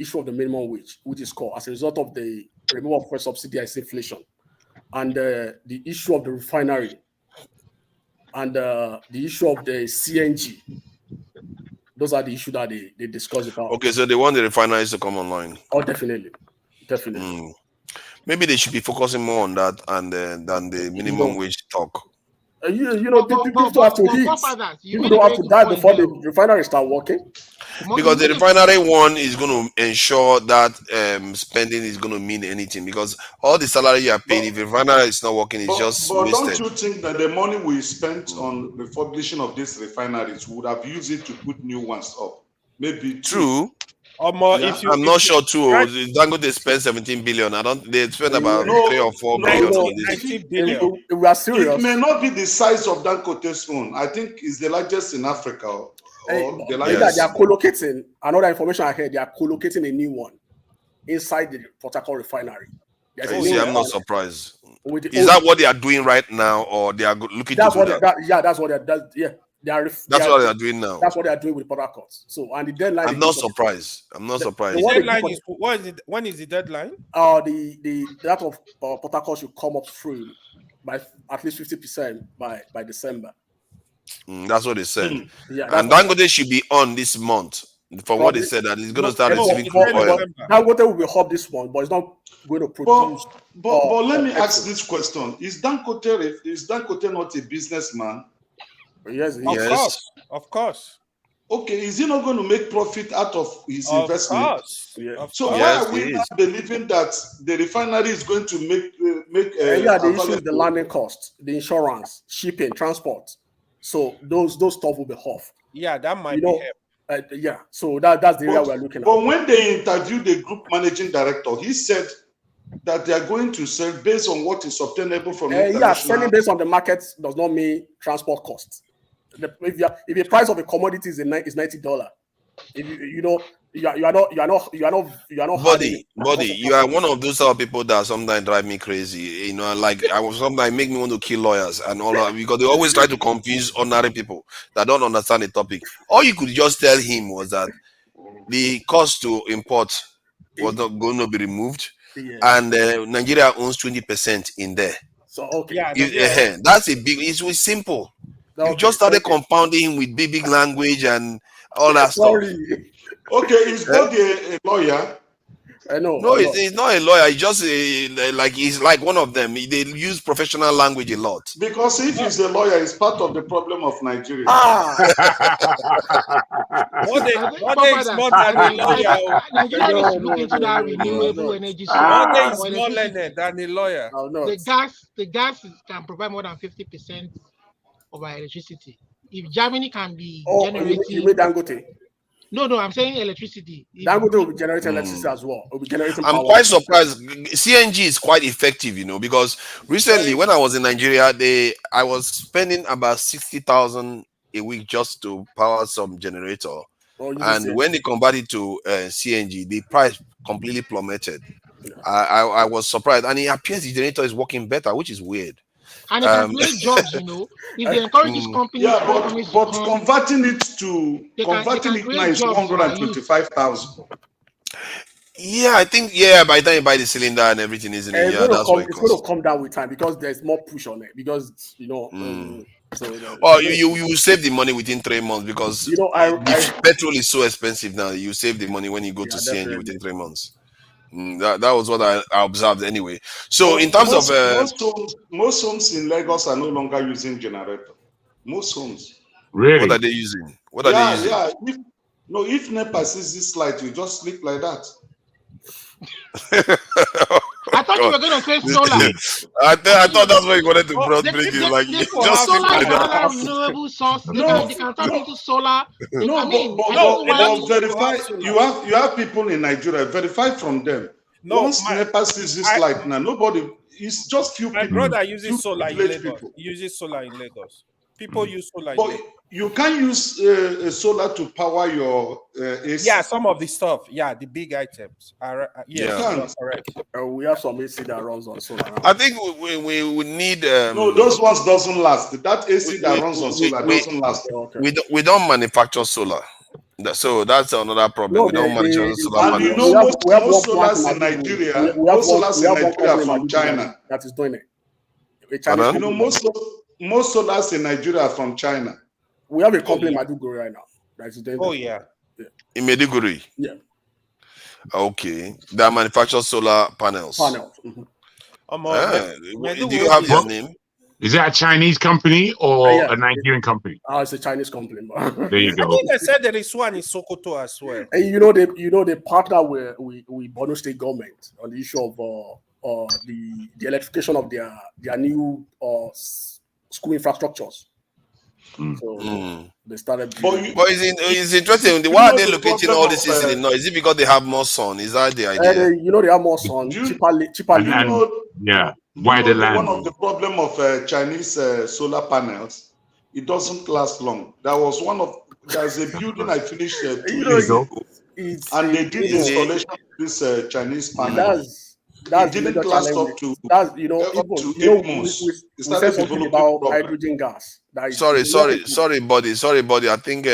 issue of the minimum wage, which is called as a result of the removal of fuel subsidy as inflation, and the issue of the refinery, and the issue of the CNG. Those are the issues that they discuss about. Okay, so they want the refineries to come online. Oh, definitely. Maybe they should be focusing more on that and than the minimum wage talk. You know, people don't have to eat. People don't have to die before the refinery start working. Because the refinery one is going to ensure that spending is going to mean anything. Because all the salary you are paying, if the refinery is not working, it's just but wasted. Don't you think that the money we spent on refurbishing of these refineries would have used it to put new ones up? Maybe true. I'm not sure too. Dangote spent 17 billion. They spent about 3 or 4 billion on this. We are serious. It may not be the size of Dangote's own. I think it's the largest in Africa. The largest. They are co-locating. Another information I heard, they are co-locating a new one inside the Port Harcourt refinery. I'm not surprised. Is that what they are doing right now, or they are looking to do that? That's what they're. That's what they are doing now. That's what they are doing with Port Harcourt. So, and the deadline. I'm not surprised. The deadline is what is it? When is the deadline? That of Port Harcourt should come up through by at least 50% by December. That's what they said. And Dangote should be on this month. From what they said, that it's going to start receiving crude oil. Dangote will be hot this month, but it's not going to produce. But let me ask this question: Is Dangote not a businessman? Yes, of course. Okay, is he not going to make profit out of his investment? Why are we not believing that the refinery is going to make the issue is the landing cost, the insurance, shipping, transport. So those stuff will be off. Yeah, that might be. So that's the area we're looking at. But when they interviewed the group managing director, he said that they are going to sell based on what is obtainable from international. Selling based on the market does not mean transport costs. If the price of a commodity is $90, if you are not Buddy, you are one of those type of people that sometimes drive me crazy. You know, like sometimes make me want to kill lawyers and all that, because they always try to confuse ordinary people that don't understand the topic. All you could just tell him was that the cost to import was not going to be removed, and Nigeria owns 20% in there. So that's a big. It's simple. You just started compounding with big language and all that stuff. Okay, is God a lawyer? No, he's not a lawyer. He's just he's like one of them. They use professional language a lot. Because if he's a lawyer, he's part of the problem of Nigeria. Nigeria is look into that renewable energy source. Is more learned than a lawyer. The gas can provide more than 50% of our electricity. If Germany can be generating, you mean Dangote? No, I'm saying electricity. Dangote will be generating electricity as well. Will be generating I'm quite surprised. CNG is quite effective, because recently when I was in Nigeria, I was spending about 60,000 a week just to power some generator. And when they converted to CNG, the price completely plummeted. I was surprised, and it appears the generator is working better, which is weird. And it can create jobs, if they encourage these companies, Yeah, foreign companies to but come, converting it to they converting can it now create is jobs for our youth. 125,000. Yeah, I think by the time you buy the cylinder and everything, isn't it? And Yeah, that's what it it's going to costs. come down with time because there's more push on it. Because so Well, you save the money within 3 months because the petrol is so expensive now. You save the money when you go to CNG within 3 months. That was what I observed anyway. So in terms of most homes in Lagos are no longer using generator. Most homes. What are they using? What are they using? Yeah. If NEPA sees this light, you just sleep like that. I thought you were going to say solar. I thought that's what you wanted to bring it. Like just sleep solar like is that. another renewable source. They can tap into solar. But verify. You have people in Nigeria. Verify from them. Once NEPA sees this light now, nobody. It's just few people. My brother uses solar in Lagos. People. He uses solar in Lagos. People use solar. But you can't use solar to power your AC. Yeah, some of the stuff. Yeah, the big items. Yes, Yeah. correct. We have some AC that runs on solar. I think we need. No, those ones doesn't last. That AC that runs on solar doesn't last. We don't manufacture solar. So that's another problem. We don't manufacture solar and panels. most solars in Nigeria. Most solars in Nigeria are from China. That is doing it. Most solars in Nigeria are from China. We have a company in Maiduguri right now. That is doing In Maiduguri? Yeah. Okay. They manufacture solar panels. Mm-hmm. Do you have their name? Is that a Chinese company or a Nigerian company? It's a Chinese company. There you go. I think they said there is one in Sokoto as well. And they partner with Borno State government on the issue of the electrification of their new school infrastructures. So they started. But it's interesting. Why are they locating all this in the north? Is it because they have more sun? Is that the idea? They have more sun, cheaper. Why the land? One of the problem of Chinese solar panels, it doesn't last long. There's a building I finished 2 years ago, and they did installation of this Chinese panel. It didn't last up to 8 months. We said something about hydrogen gas. Sorry, buddy. I think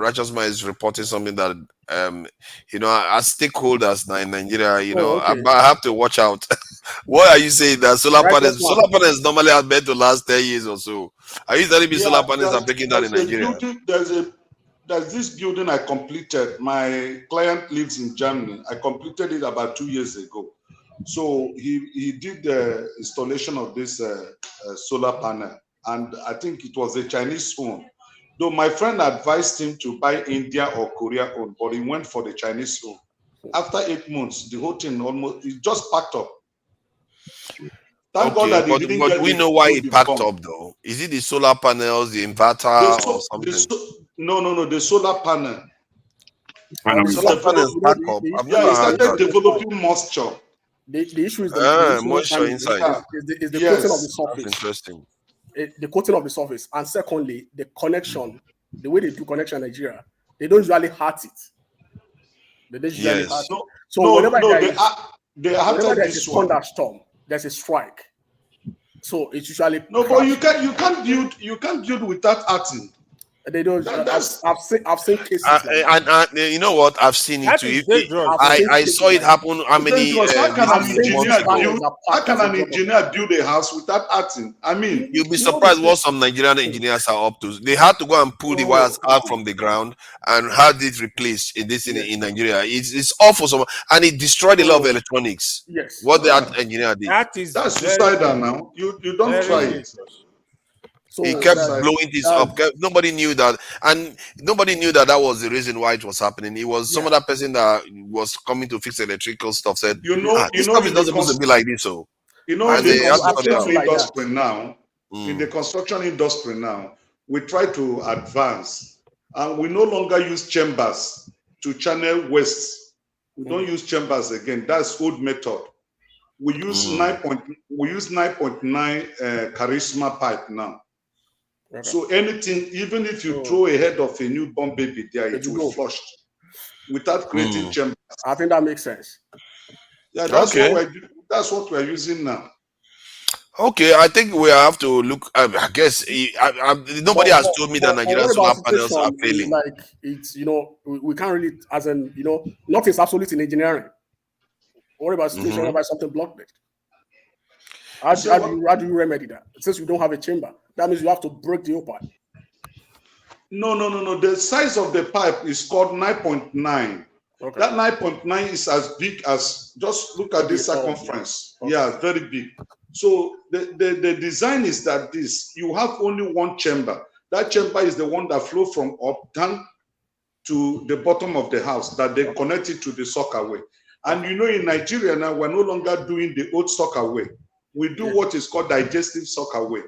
Righteous Man is reporting something that as stakeholders in Nigeria, I have to watch out. What are you saying? That solar panels normally are meant to last 10 years or so. Are you telling me solar panels are taking that in Nigeria? There's this building I completed. My client lives in Germany. I completed it about 2 years ago. So he did the installation of this solar panel, and I think it was a Chinese phone. Though my friend advised him to buy India or Korea owned, but he went for the Chinese phone. After 8 months, the whole thing it just packed up. Thank God that he didn't but we know why it packed up, though. Is it the solar panels, the inverter, or something? No, the solar panel. The solar panels pack up. He started developing moisture. The issue is the moisture inside. Is the coating of the surface. That's interesting. The coating of the surface, and secondly, the connection. The way they do connection in Nigeria, they don't usually heart it. They don't usually heart it. So whenever there is a thunderstorm, there's a strike. So it's usually but you can't build without arting. They don't. I've seen cases. And you know what? I've seen it too. I saw it happen. How many? How can an engineer build a house without arting? I mean, you'll be surprised what some Nigerian engineers are up to. They had to go and pull the wires out from the ground and had it replaced in Nigeria. It's awful, and it destroyed a lot of electronics. Yes. What the engineer did. That's suicidal now. You don't try it. He kept blowing this up. Nobody knew that, and nobody knew that was the reason why it was happening. It was some other person that was coming to fix electrical stuff said, "This stuff is not supposed to be like this." So, in the construction industry now, we try to advance, and we no longer use chambers to channel waste. We don't use chambers again. That's old method. We use 9.9 charisma pipe now. Okay. So anything, even if you throw a head of a newborn baby there, it will flush without creating chambers. I think that makes sense. Yeah, that's what we're using now. Okay, I think we have to look. I guess nobody has told me that But Nigerian what about solar panels are situation failing. like it's we can't really, as in nothing's absolute in engineering. What about a situation whereby something blocked it? How do you remedy that? Since you don't have a chamber, that means you have to break the whole pipe. No. The size of the pipe is called 9.9. Okay. That 9.9 is as big as, just look at this circumference. Okay. Yeah, very big. So the design is that you have only one chamber. That chamber is the one that flows from up down to the bottom of the house, that they connect it to the sockaway. And in Nigeria now, we're no longer doing the old sockaway. We do what is called digestive sockaway.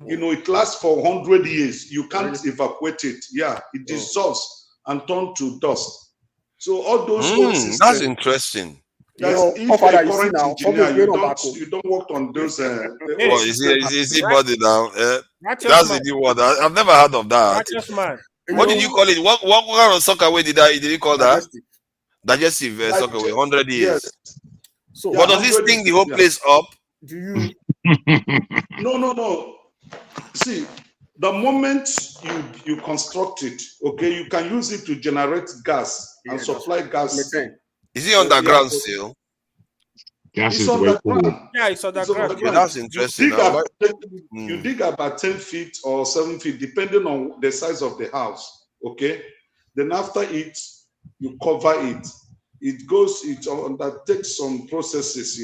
It lasts for 100 years. You can't evacuate it. Yeah, it dissolves and turns to dust. So all those old systems. That's interesting. If you're a current engineer, you don't work on those. Is he body now? That's the new one. I've never heard of that. What did you call it? What kind of soccer way did you call that? Digestive soccer way. 100 years. Yes. So, but does this thing the whole place up? Do you? No. See, the moment you construct it, okay, you can use it to generate gas and supply gas. Is it underground still? Gas is way forward. Yeah, it's underground. Okay, that's interesting. You dig about 10 feet or 7 feet, depending on the size of the house. Okay. Then after it, you cover it. It undertakes some processes,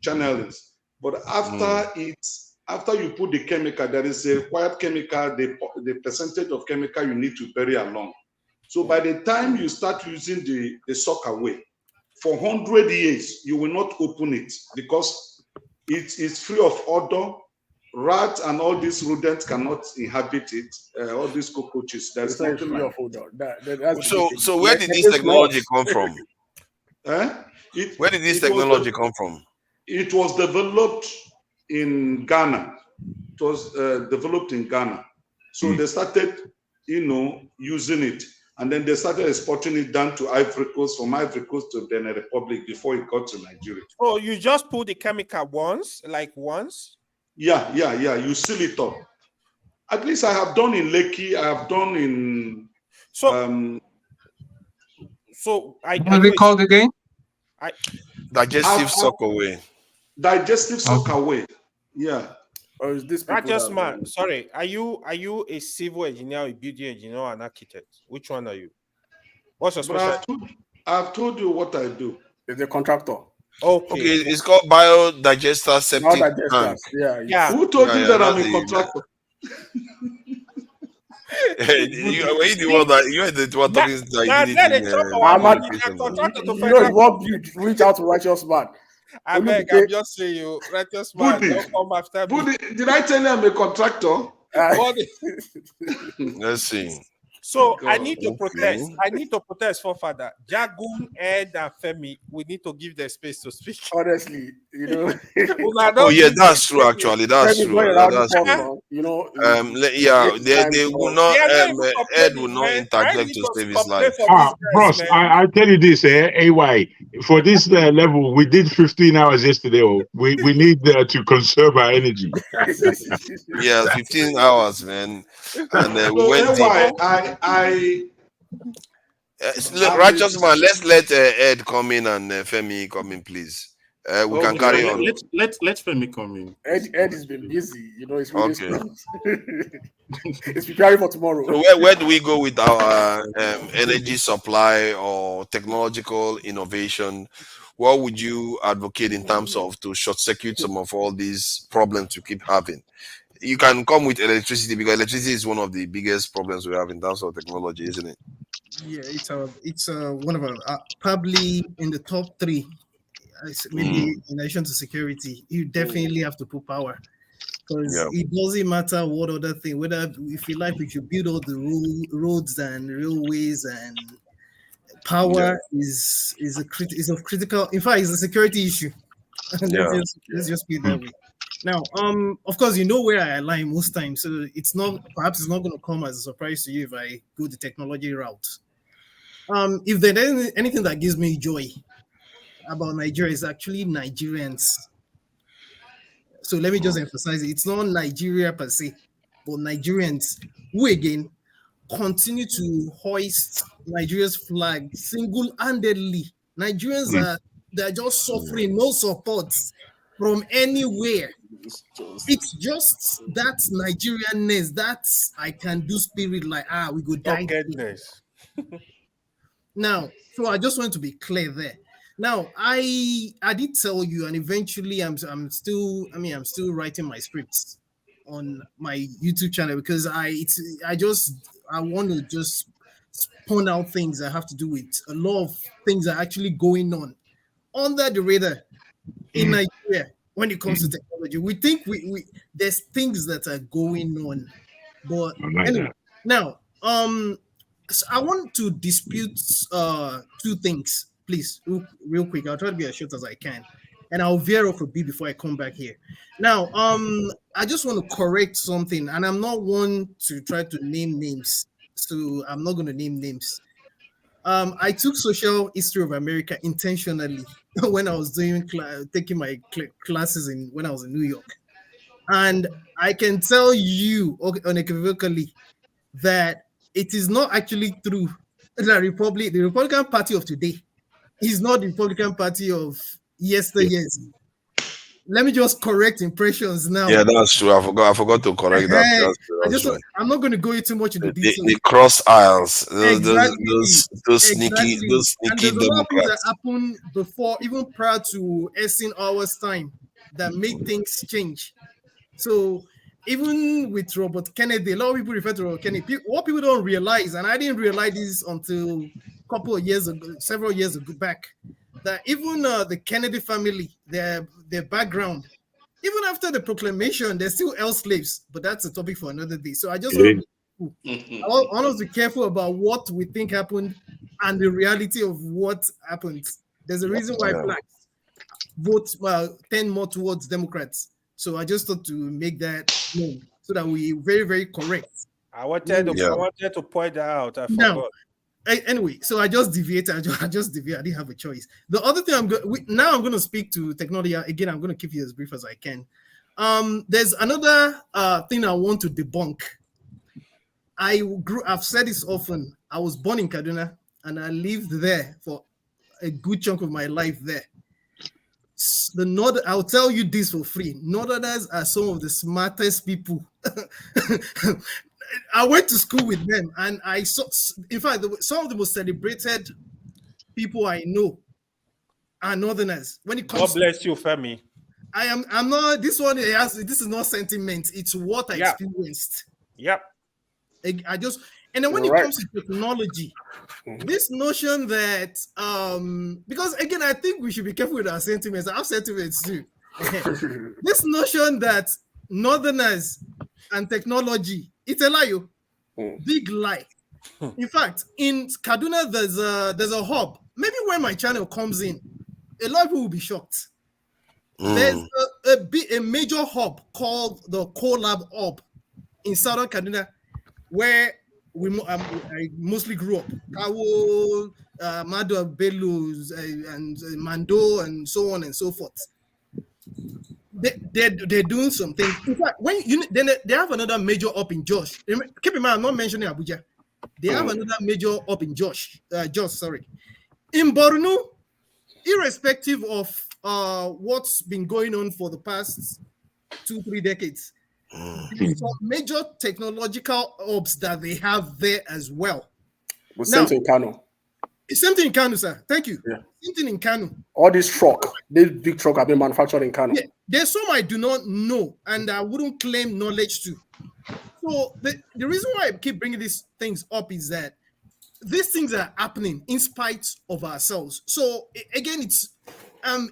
channelings. But after you put the chemical, there is a required chemical, the percentage of chemical you need to bury along. So by the time you start using the sockaway, for 100 years, you will not open it because it is free of odor. Rats and all these rodents cannot inhabit it. All these cockroaches. There's nothing like So where did this technology come from? Where did this technology come from? It was developed in Ghana. It was developed in Ghana. So they started, using it. And then they started exporting it down to Ivory Coast, from Ivory Coast to Benin Republic before it got to Nigeria. Oh, you just put the chemical once? Yeah. You seal it up. At least I have done in Lekki. I have done in. What is it called again? Digestive sockaway. Digestive sockaway. Yeah. Or is this sorry, are you a civil engineer, a building engineer, or an architect? Which one are you? What's your specialty? I've told you what I do. Is a contractor. Okay, it's called biodigester septic tank. Yeah. Who told you that I'm a contractor? You're the one talking. Reach out to righteous man. I beg, I'm just saying you, righteous man. Don't come after me. Did I tell you I'm a contractor? Let's see. So I need to protest. I need to protest for father. Jagun, Ed, and Femi. We need to give them space to speak. Honestly, Oh yeah, that's true. Actually, that's true. That's true. They will not. Ed will not interject to save his life. Bros, I tell you this, AY. For this level, we did 15 hours yesterday. We need to conserve our energy. Yeah, 15 hours, man. And we went deep. Look, righteous man, let's let Ed come in and Femi come in, please. We can carry on. Let Femi come in. Ed has been busy, it's really it's preparing for tomorrow. So where do we go with our energy supply or technological innovation? What would you advocate in terms of to short circuit some of all these problems we keep having? You can come with electricity because electricity is one of the biggest problems we have in terms of technology, isn't it? Yeah, it's one of our probably in the top three. Maybe in addition to security, you definitely have to put power because it doesn't matter what other thing. Whether if you like, we should build all the roads and railways and power is of critical. In fact, it's a security issue. Let's just be that way. Now, of course, where I align most times, so it's not going to come as a surprise to you if I go the technology route. If there's anything that gives me joy about Nigeria, is actually Nigerians So let me just emphasize it. It's not Nigeria per se, but Nigerians who again continue to hoist Nigeria's flag single-handedly. Nigerians they're just suffering, no support from anywhere. It's just that Nigerianness, that I can do spirit, like we go die. Doggedness. Now, so I just want to be clear there. Now, I did tell you, and eventually I'm still writing my scripts on my YouTube channel because I want to just point out things that have to do with a lot of things that are actually going on under the radar in Nigeria when it comes to technology. We think we there's things that are going on, but anyway, now so I want to dispute two things, please, real quick. I'll try to be as short as I can, and I'll veer off a bit before I come back here. Now, I just want to correct something, and I'm not one to try to name names, so I'm not going to name names. I took social history of America intentionally when I was taking my classes when I was in New York, and I can tell you unequivocally that it is not actually true. The Republican Party of today is not the Republican Party of yesteryears. Let me just correct impressions now. Yeah, that's true. I forgot to correct that. That's right. I'm not going to go into much into detail. The cross aisles, Exactly. those sneaky And there's a lot of things that Democrats. happened before, even prior to Eisenhower's time, that made things change. So even with Robert Kennedy, a lot of people refer to Robert Kennedy. What people don't realize, and I didn't realize this until a couple of years ago, several years ago back, that even the Kennedy family, their background, even after the proclamation, they're still held slaves. But that's a topic for another day. So I just want to be careful about what we think happened and the reality of what happened. There's a reason why blacks vote tend more towards Democrats. So I just thought to make that known so that we very, very correct. I wanted to point that out. I forgot. Anyway, so I just deviated. I didn't have a choice. The other thing I'm going to speak to technology again. I'm going to keep you as brief as I can. There's another thing I want to debunk. I've said this often. I was born in Kaduna and I lived there for a good chunk of my life there. I'll tell you this for free. Northerners are some of the smartest people. I went to school with them, and I saw. In fact, some of the most celebrated people I know are Northerners. When it comes, God bless you, Femi. I'm not. This one this is not sentiment. It's what I experienced. Yep. And then when it comes to technology, this notion that because again, I think we should be careful with our sentiments. I have sentiments too. This notion that Northerners and technology, it's a lie. Big lie. In fact, in Kaduna, there's a hub. Maybe when my channel comes in, a lot of people will be shocked. There's a major hub called the Collab Hub in Southern Kaduna, where I mostly grew up. Kawo, Mado Bello, and Mando, and so on and so forth. They're doing something. In fact, they have another major up in Josh. Keep in mind, I'm not mentioning Abuja. They have another major up in Josh. In Borno, irrespective of what's been going on for the past 2-3 decades, some major technological hubs that they have there as well. Same thing in Kano. Same thing in Kano, sir. Thank you. Yeah. Same thing in Kano. All this big truck have been manufactured in Kano. Yeah, there's some I do not know, and I wouldn't claim knowledge to. So the reason why I keep bringing these things up is that these things are happening in spite of ourselves. So again, it's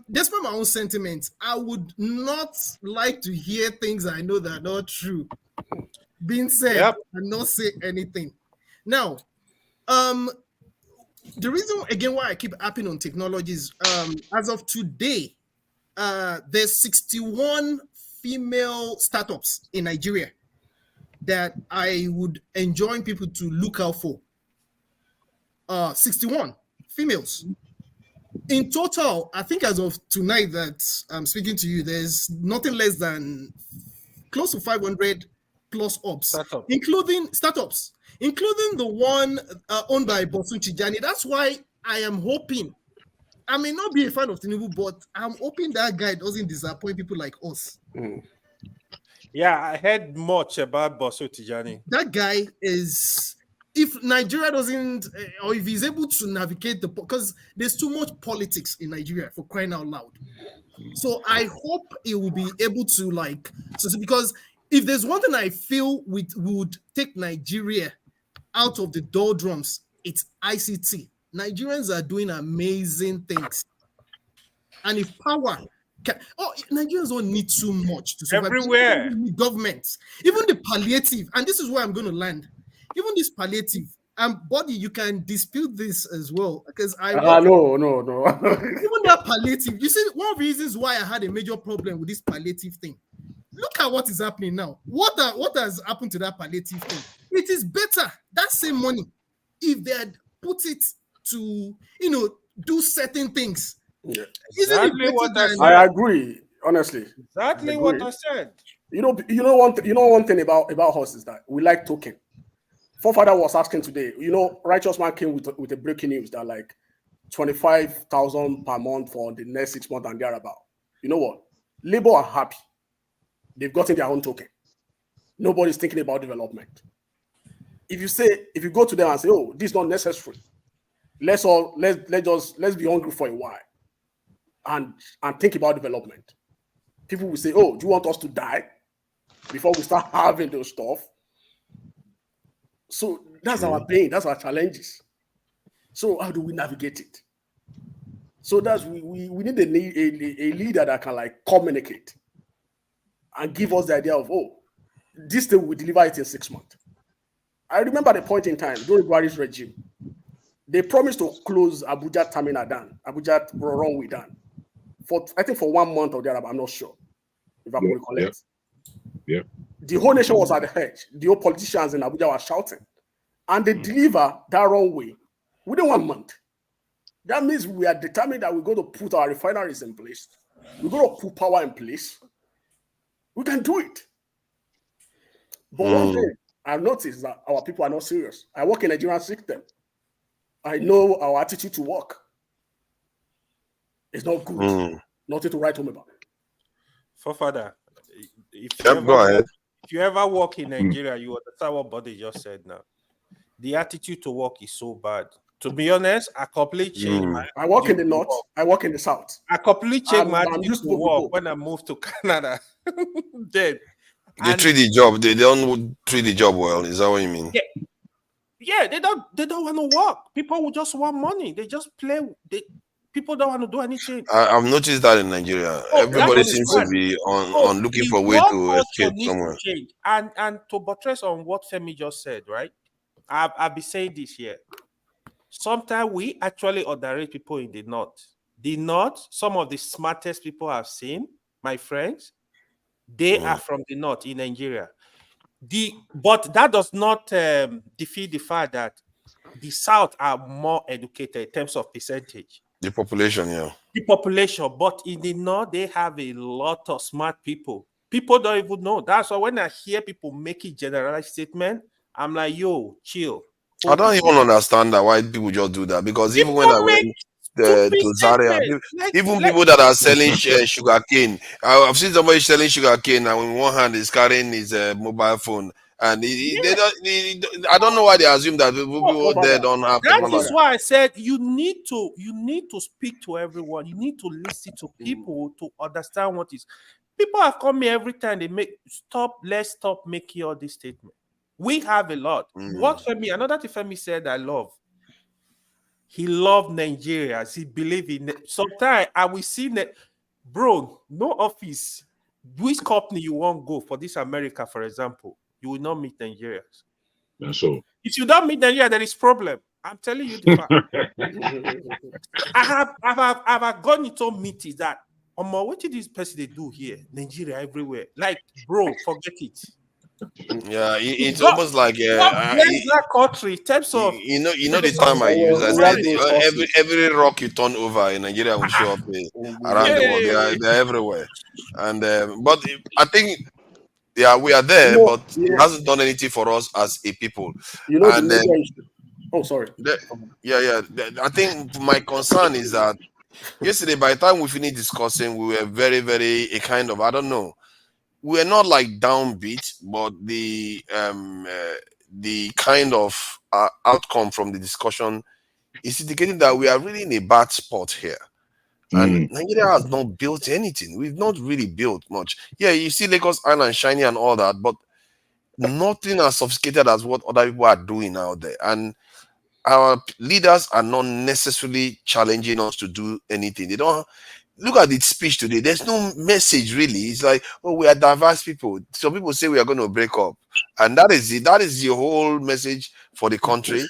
despite my own sentiments, I would not like to hear things I know that are not true being said and not say anything. Now, the reason again why I keep harping on technologies, as of today, there's 61 female startups in Nigeria that I would enjoin people to look out for. 61 females. In total, I think as of tonight that I'm speaking to you, there's nothing less than close to 500 plus ops, including startups, including the one owned by Bosun Chijani. That's why I am hoping. I may not be a fan of Tinubu, but I'm hoping that guy doesn't disappoint people like us. Yeah, I heard much about Bosun Tijani. That guy is, if Nigeria doesn't, or if he's able to navigate because there's too much politics in Nigeria, for crying out loud. So I hope he will be able to because if there's one thing I feel would take Nigeria out of the doldrums, it's ICT. Nigerians are doing amazing things. And if power Nigerians don't need too much to survive. Everywhere. Governments, even the palliative, and this is where I'm going to land. Even this palliative, Body, you can dispute this as well because I no. Even that palliative, you see, one of the reasons why I had a major problem with this palliative thing. Look at what is happening now. What has happened to that palliative thing? It is better that same money if they had put it to do certain things. Yeah. Exactly what I said. I agree, honestly. Exactly what I said. You know one thing about us is that we like talking. Forefather was asking today, Righteous Man came with a breaking news that like 25,000 per month for the next 6 months and thereabout. You know what? Labour are happy. They've gotten their own token. Nobody's thinking about development. If you go to them and say, "Oh, this is not necessary," let's be hungry for a while and think about development. People will say, "Oh, do you want us to die before we start having those stuff?" So that's our pain, that's our challenges. So how do we navigate it? So that's we need a leader that can communicate and give us the idea of, oh, this thing will deliver it in 6 months. I remember the point in time during Buhari's regime, they promised to close Abuja terminal down, Abuja runway down, I think for 1 month or thereabout. I'm not sure if I can recollect. Yeah. The whole nation was at the edge. The old politicians in Abuja were shouting, and they deliver that runway within 1 month. That means we are determined that we're going to put our refineries in place. We're going to put power in place. We can do it. But one thing I've noticed is that our people are not serious. I work in a Nigerian system. I know our attitude to work is not good. Nothing to write home about. Forefather, if you ever work in Nigeria, you understand what Body just said now. The attitude to work is so bad. To be honest, I completely changed I work in the north. I work in the south. I completely changed my attitude to work when I moved to Canada. Then they treat the job. They don't treat the job well. Is that what you mean? Yeah. They don't want to work. People will just want money. They just play. People don't want to do anything. I've noticed that in Nigeria. Everybody seems to be on looking for a way to escape somewhere. Change. And to buttress on what Femi just said, right? I'll be saying this here. Sometimes we actually underrate people in the north. The north, some of the smartest people I've seen, my friends, they are from the north in Nigeria. But that does not defeat the fact that the south are more educated in terms of percentage. The population, yeah. The population, but in the north, they have a lot of smart people. People don't even know. That's why when I hear people making generalized statement, I'm like, yo, chill. I don't even understand that why people just do that, because even when I went to Zaria, even people that are selling sugar cane, I've seen somebody selling sugar cane, and in one hand he's carrying his mobile phone, and I don't know why they assume that people there don't have technology. That is why I said you need to speak to everyone. You need to listen to people to understand what is. People have come here every time they let's stop making all these statements. We have a lot. What another thing Femi said I love. He loved Nigeria. He believed in it. Sometimes I will see bro, no office. Which company you won't go for this America, for example, you will not meet Nigerians. That's all. If you don't meet Nigeria, there is problem. I'm telling you the fact. I have gone into meetings that what did this person they do here? Nigeria everywhere. Like, bro, forget it. Yeah, it's God, almost like God bless that country in terms of you know the term I use. I We have said the every rock you turn over in Nigeria will show up around the world. hey, They're everywhere, and but I think yeah we are there, No, but it yeah, hasn't done anything for us as a people. the And major issue. Oh, sorry. I think my concern is that yesterday by the time we finished discussing, we were very a kind of I don't know. We're not like downbeat, but the kind of outcome from the discussion is indicating that we are really in a bad spot here. And Nigeria has not built anything. We've not really built much. Yeah, you see Lagos Island shiny and all that, but nothing as sophisticated as what other people are doing out there. And our leaders are not necessarily challenging us to do anything. They don't look at the speech today. There's no message really. It's like, oh, we are diverse people. Some people say we are going to break up, and that is it. That is the whole message for the country.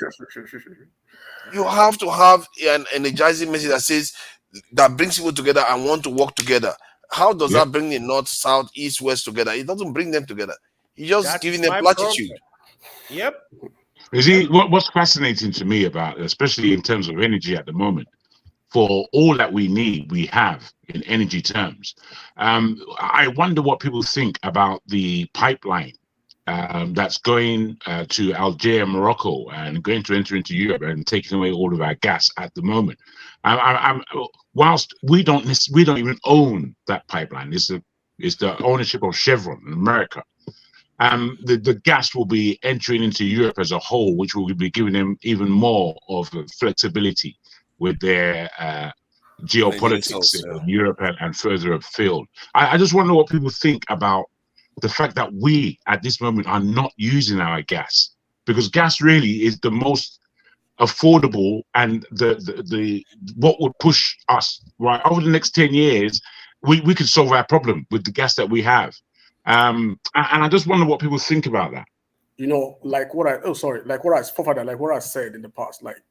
You have to have an energizing message that says that brings people together and want to work together. How does that bring the north, south, east, west together? It doesn't bring them together. You're just that giving is them my platitude. problem. Yep. You see, what's fascinating to me about, especially in terms of energy at the moment, for all that we need, we have in energy terms. I wonder what people think about the pipeline that's going to Algeria and Morocco and going to enter into Europe and taking away all of our gas at the moment. Whilst we don't even own that pipeline, it's the ownership of Chevron in America. The gas will be entering into Europe as a whole, which will be giving them even more of flexibility with their geopolitics in Europe and further afield. I just wonder what people think about the fact that we at this moment are not using our gas, because gas really is the most affordable and the what would push us right over the next 10 years. We could solve our problem with the gas that we have. And I just wonder what people think about that. Like what I said in the past, like,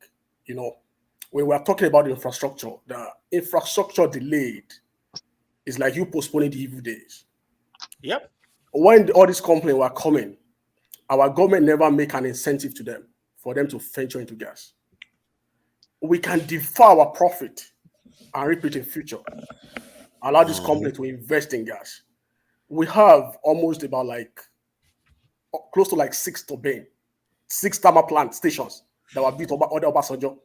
when we are talking about infrastructure, the infrastructure delayed is like you postponing the evil days. Yep. When all these complaints were coming, our government never make an incentive to them for them to venture into gas. We can defer our profit and reap it in future. Allow this company to invest in gas. We have almost about close to 6 thermal plant stations that were built under Obasanjo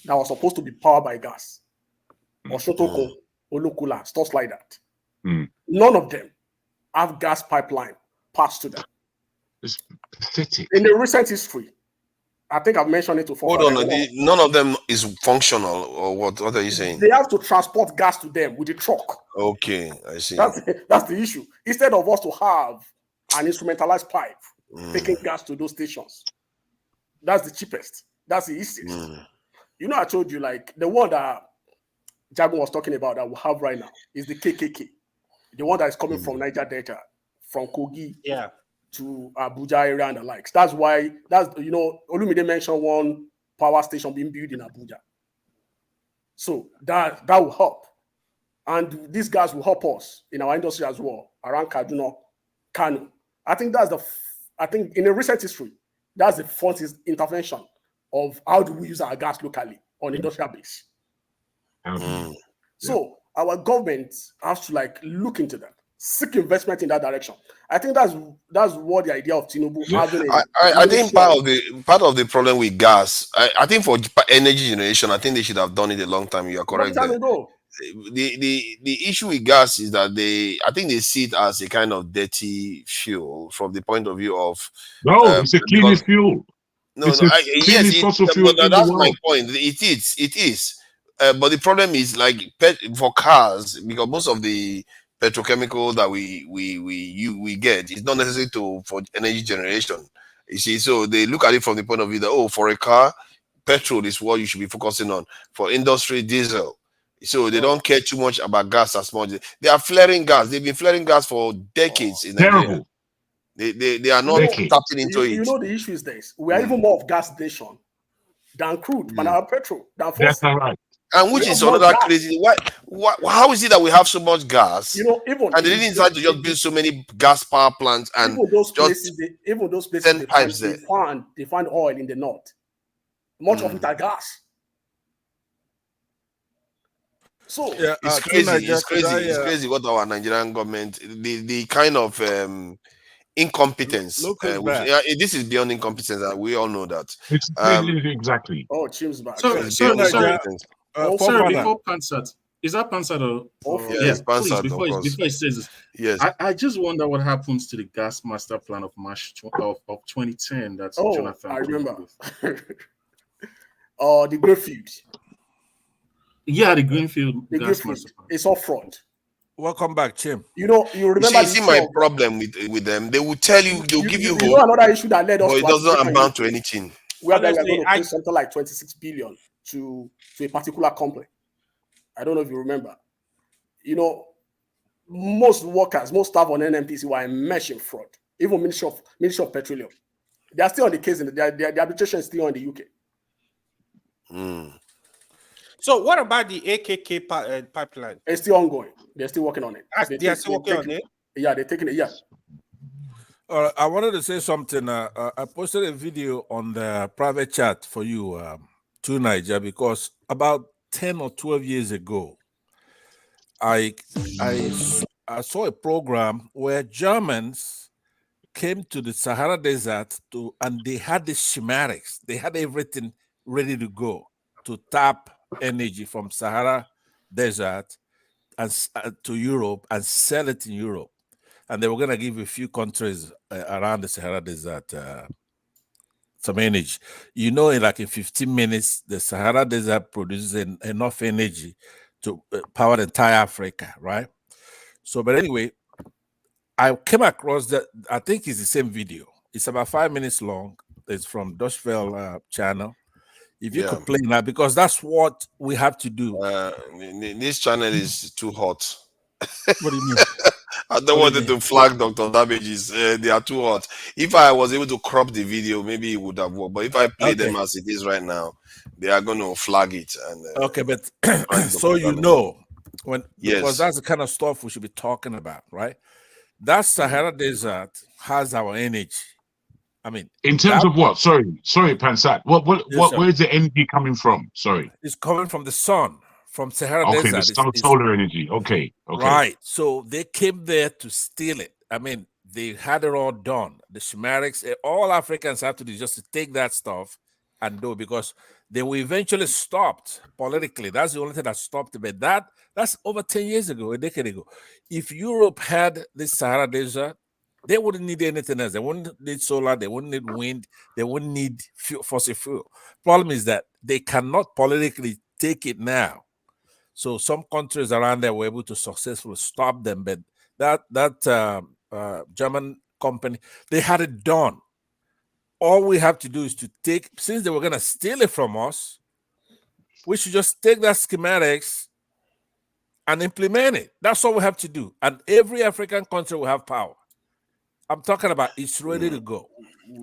that was supposed to be powered by gas. Oshotoko, Olukula, stuff like that. None of them have gas pipeline passed to them. It's pathetic. In the recent history, I think I've mentioned it to Hold on, none of them is functional, or what? What are you saying? They have to transport gas to them with a truck. Okay, I see. That's the issue. Instead of us to have an instrumentalized pipe taking gas to those stations, that's the cheapest. That's the easiest. I told you, the one that Jagun was talking about that we have right now is the KKK, the one that is coming from Niger Delta, from Kogi to Abuja area and the likes. That's why Olumide mentioned one power station being built in Abuja. So that will help. And these guys will help us in our industry as well, around Kaduna, Kano. I think in a recent history, that's the first intervention of how do we use our gas locally on industrial base. So our government has to look into that, seek investment in that direction. I think that's what the idea of Tinubu having. I think part of the problem with gas, I think for energy generation, I think they should have done it a long time. You are correct. Long time ago. The issue with gas is that I think they see it as a kind of dirty fuel from the point of view of it's a cleanest fuel. That's my point. It is. But the problem is for cars, because most of the petrochemical that we get is not necessary for energy generation. You see, so they look at it from the point of view that for a car, petrol is what you should be focusing on. For industry, diesel. So they don't care too much about gas as much. They are flaring gas. They've been flaring gas for decades in Nigeria. They are not tapping into it. The issue is this: we are even more of gas nation than crude, than our petrol, than fossil. That's all right. And which is another crazy. Why? How is it that we have so much gas? You know, even and they didn't decide to just build so many gas power plants and even those just places, send pipes there. they find oil in the north. Much of it are gas. So yeah, it's crazy. It's crazy. It's crazy what our Nigerian government, the kind of incompetence. This is beyond incompetence, and we all know that. It's exactly. Oh, Chim's back. Sorry, before Pansat. Is that Pansat or yes, Pansat, before he says this, yes. I just wonder what happens to the gas master plan of March of 2010 that Jonathan. I remember. The Greenfield. Yeah, the Greenfield gas master plan. It's up front. Welcome back, Chim. You remember? You see my problem with them. They will tell you, they'll give you hope. You know another issue that led us, but it doesn't amount to anything. Where they are going to pay something like 26 billion to a particular company. I don't know if you remember. You know, most workers, most staff on NMPC were enmeshed in fraud. Even Ministry of Petroleum, they are still on the case. The arbitration is still on the UK. So what about the AKK pipeline? It's still ongoing. They're still working on it. They are still working on it? Yeah, they're taking it. Yeah. I wanted to say something. I posted a video on the private chat for you to Niger, because about 10 or 12 years ago, I saw a program where Germans came to the Sahara Desert and they had the schematics. They had everything ready to go to tap energy from Sahara Desert and to Europe and sell it in Europe. And they were going to give a few countries around the Sahara Desert some energy. You know, in 15 minutes, the Sahara Desert produces enough energy to power the entire Africa, right? So, but anyway, I came across that. I think it's the same video. It's about 5 minutes long. It's from Doshville channel. If you could play that, because that's what we have to do. This channel is too hot. What do you mean? I don't want to flag Dr. Damages. They are too hot. If I was able to crop the video, maybe it would have worked. But if I play them as it is right now, they are going to flag it. And okay, but so you know, because that's the kind of stuff we should be talking about, right? That Sahara Desert has our energy. I mean, in terms of what? Sorry, Pansat. Where is the energy coming from? Sorry, it's coming from the sun, from Sahara Desert. Okay, the solar energy. Okay, right. So they came there to steal it. I mean, they had it all done. The schematics, all Africans have to do is just to take that stuff and do it, because they were eventually stopped politically. That's the only thing that stopped it. But that's over 10 years ago, a decade ago. If Europe had the Sahara Desert, they wouldn't need anything else. They wouldn't need solar. They wouldn't need wind. They wouldn't need fossil fuel. Problem is that they cannot politically take it now. So some countries around there were able to successfully stop them. But that German company, they had it done. All we have to do is to take, since they were going to steal it from us, we should just take that schematics and implement it. That's all we have to do. And every African country will have power. I'm talking about it's ready to go.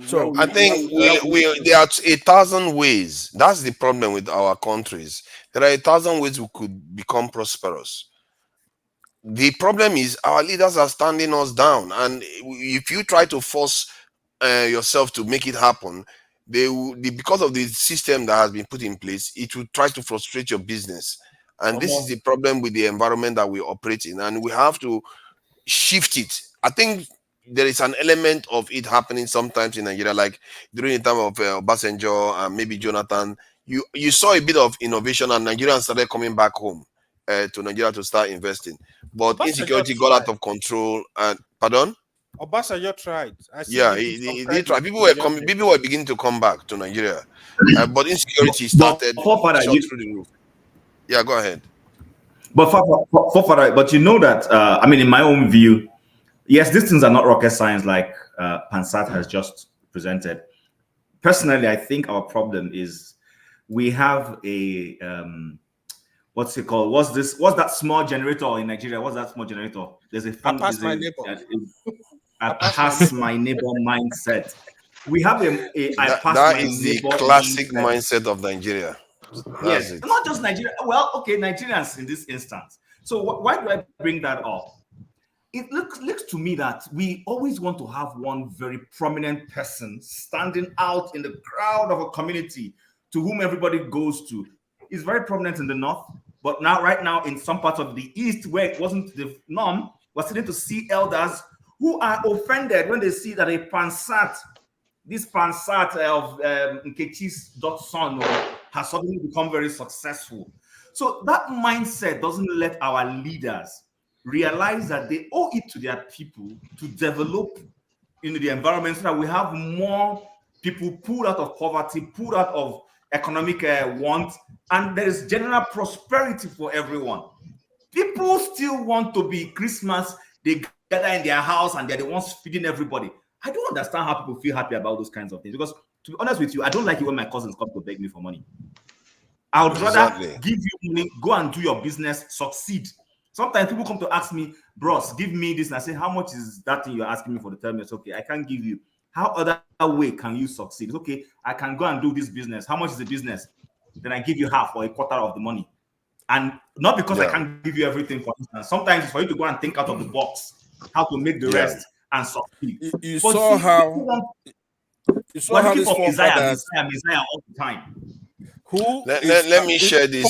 So I think there are 1,000 ways. That's the problem with our countries. There are 1,000 ways we could become prosperous. The problem is our leaders are standing us down, and if you try to force yourself to make it happen, because of the system that has been put in place, it will try to frustrate your business. And this is the problem with the environment that we operate in, and we have to shift it. I think there is an element of it happening sometimes in Nigeria, like during the time of Obasanjo and maybe Jonathan. You saw a bit of innovation, and Nigerians started coming back home to Nigeria to start investing. But insecurity got out of control. And pardon? Obasanjo tried. He tried. People were beginning to come back to Nigeria, but insecurity started shot through the roof. Yeah, go ahead. But you know that I mean, in my own view, yes, these things are not rocket science like Pansat has just presented. Personally, I think our problem is we have a what's it called? What's that small generator in Nigeria? What's that small generator? There's a pass my neighbor mindset. We have I pass that my is neighbor the classic mindset of Nigeria. Yes, not just Nigeria. Well, okay, Nigerians in this instance. So why do I bring that up? It looks to me that we always want to have one very prominent person standing out in the crowd of a community to whom everybody goes to. It's very prominent in the north, but right now in some parts of the east where it wasn't the norm, we're starting to see elders who are offended when they see that a pansat, this pansat of Nkechi's son has suddenly become very successful. So that mindset doesn't let our leaders realize that they owe it to their people to develop the environment so that we have more people pulled out of poverty, pulled out of economic want, and there is general prosperity for everyone. People still want to be Christmas, they gather in their house and they're the ones feeding everybody. I don't understand how people feel happy about those kinds of things, because to be honest with you, I don't like it when my cousins come to beg me for money. I would rather give you money, go and do your business, succeed. Sometimes people come to ask me, bros, give me this. And I say, how much is that thing you're asking me for? The term? It's okay, I can't give you. How other way can you succeed? It's okay, I can go and do this business. How much is the business? Then I give you half or a quarter of the money. And not because I can't give you everything, for instance. Sometimes it's for you to go and think out of the box, how to make the rest and succeed. You saw how this forefathers, Messiah all the time. Let me share this.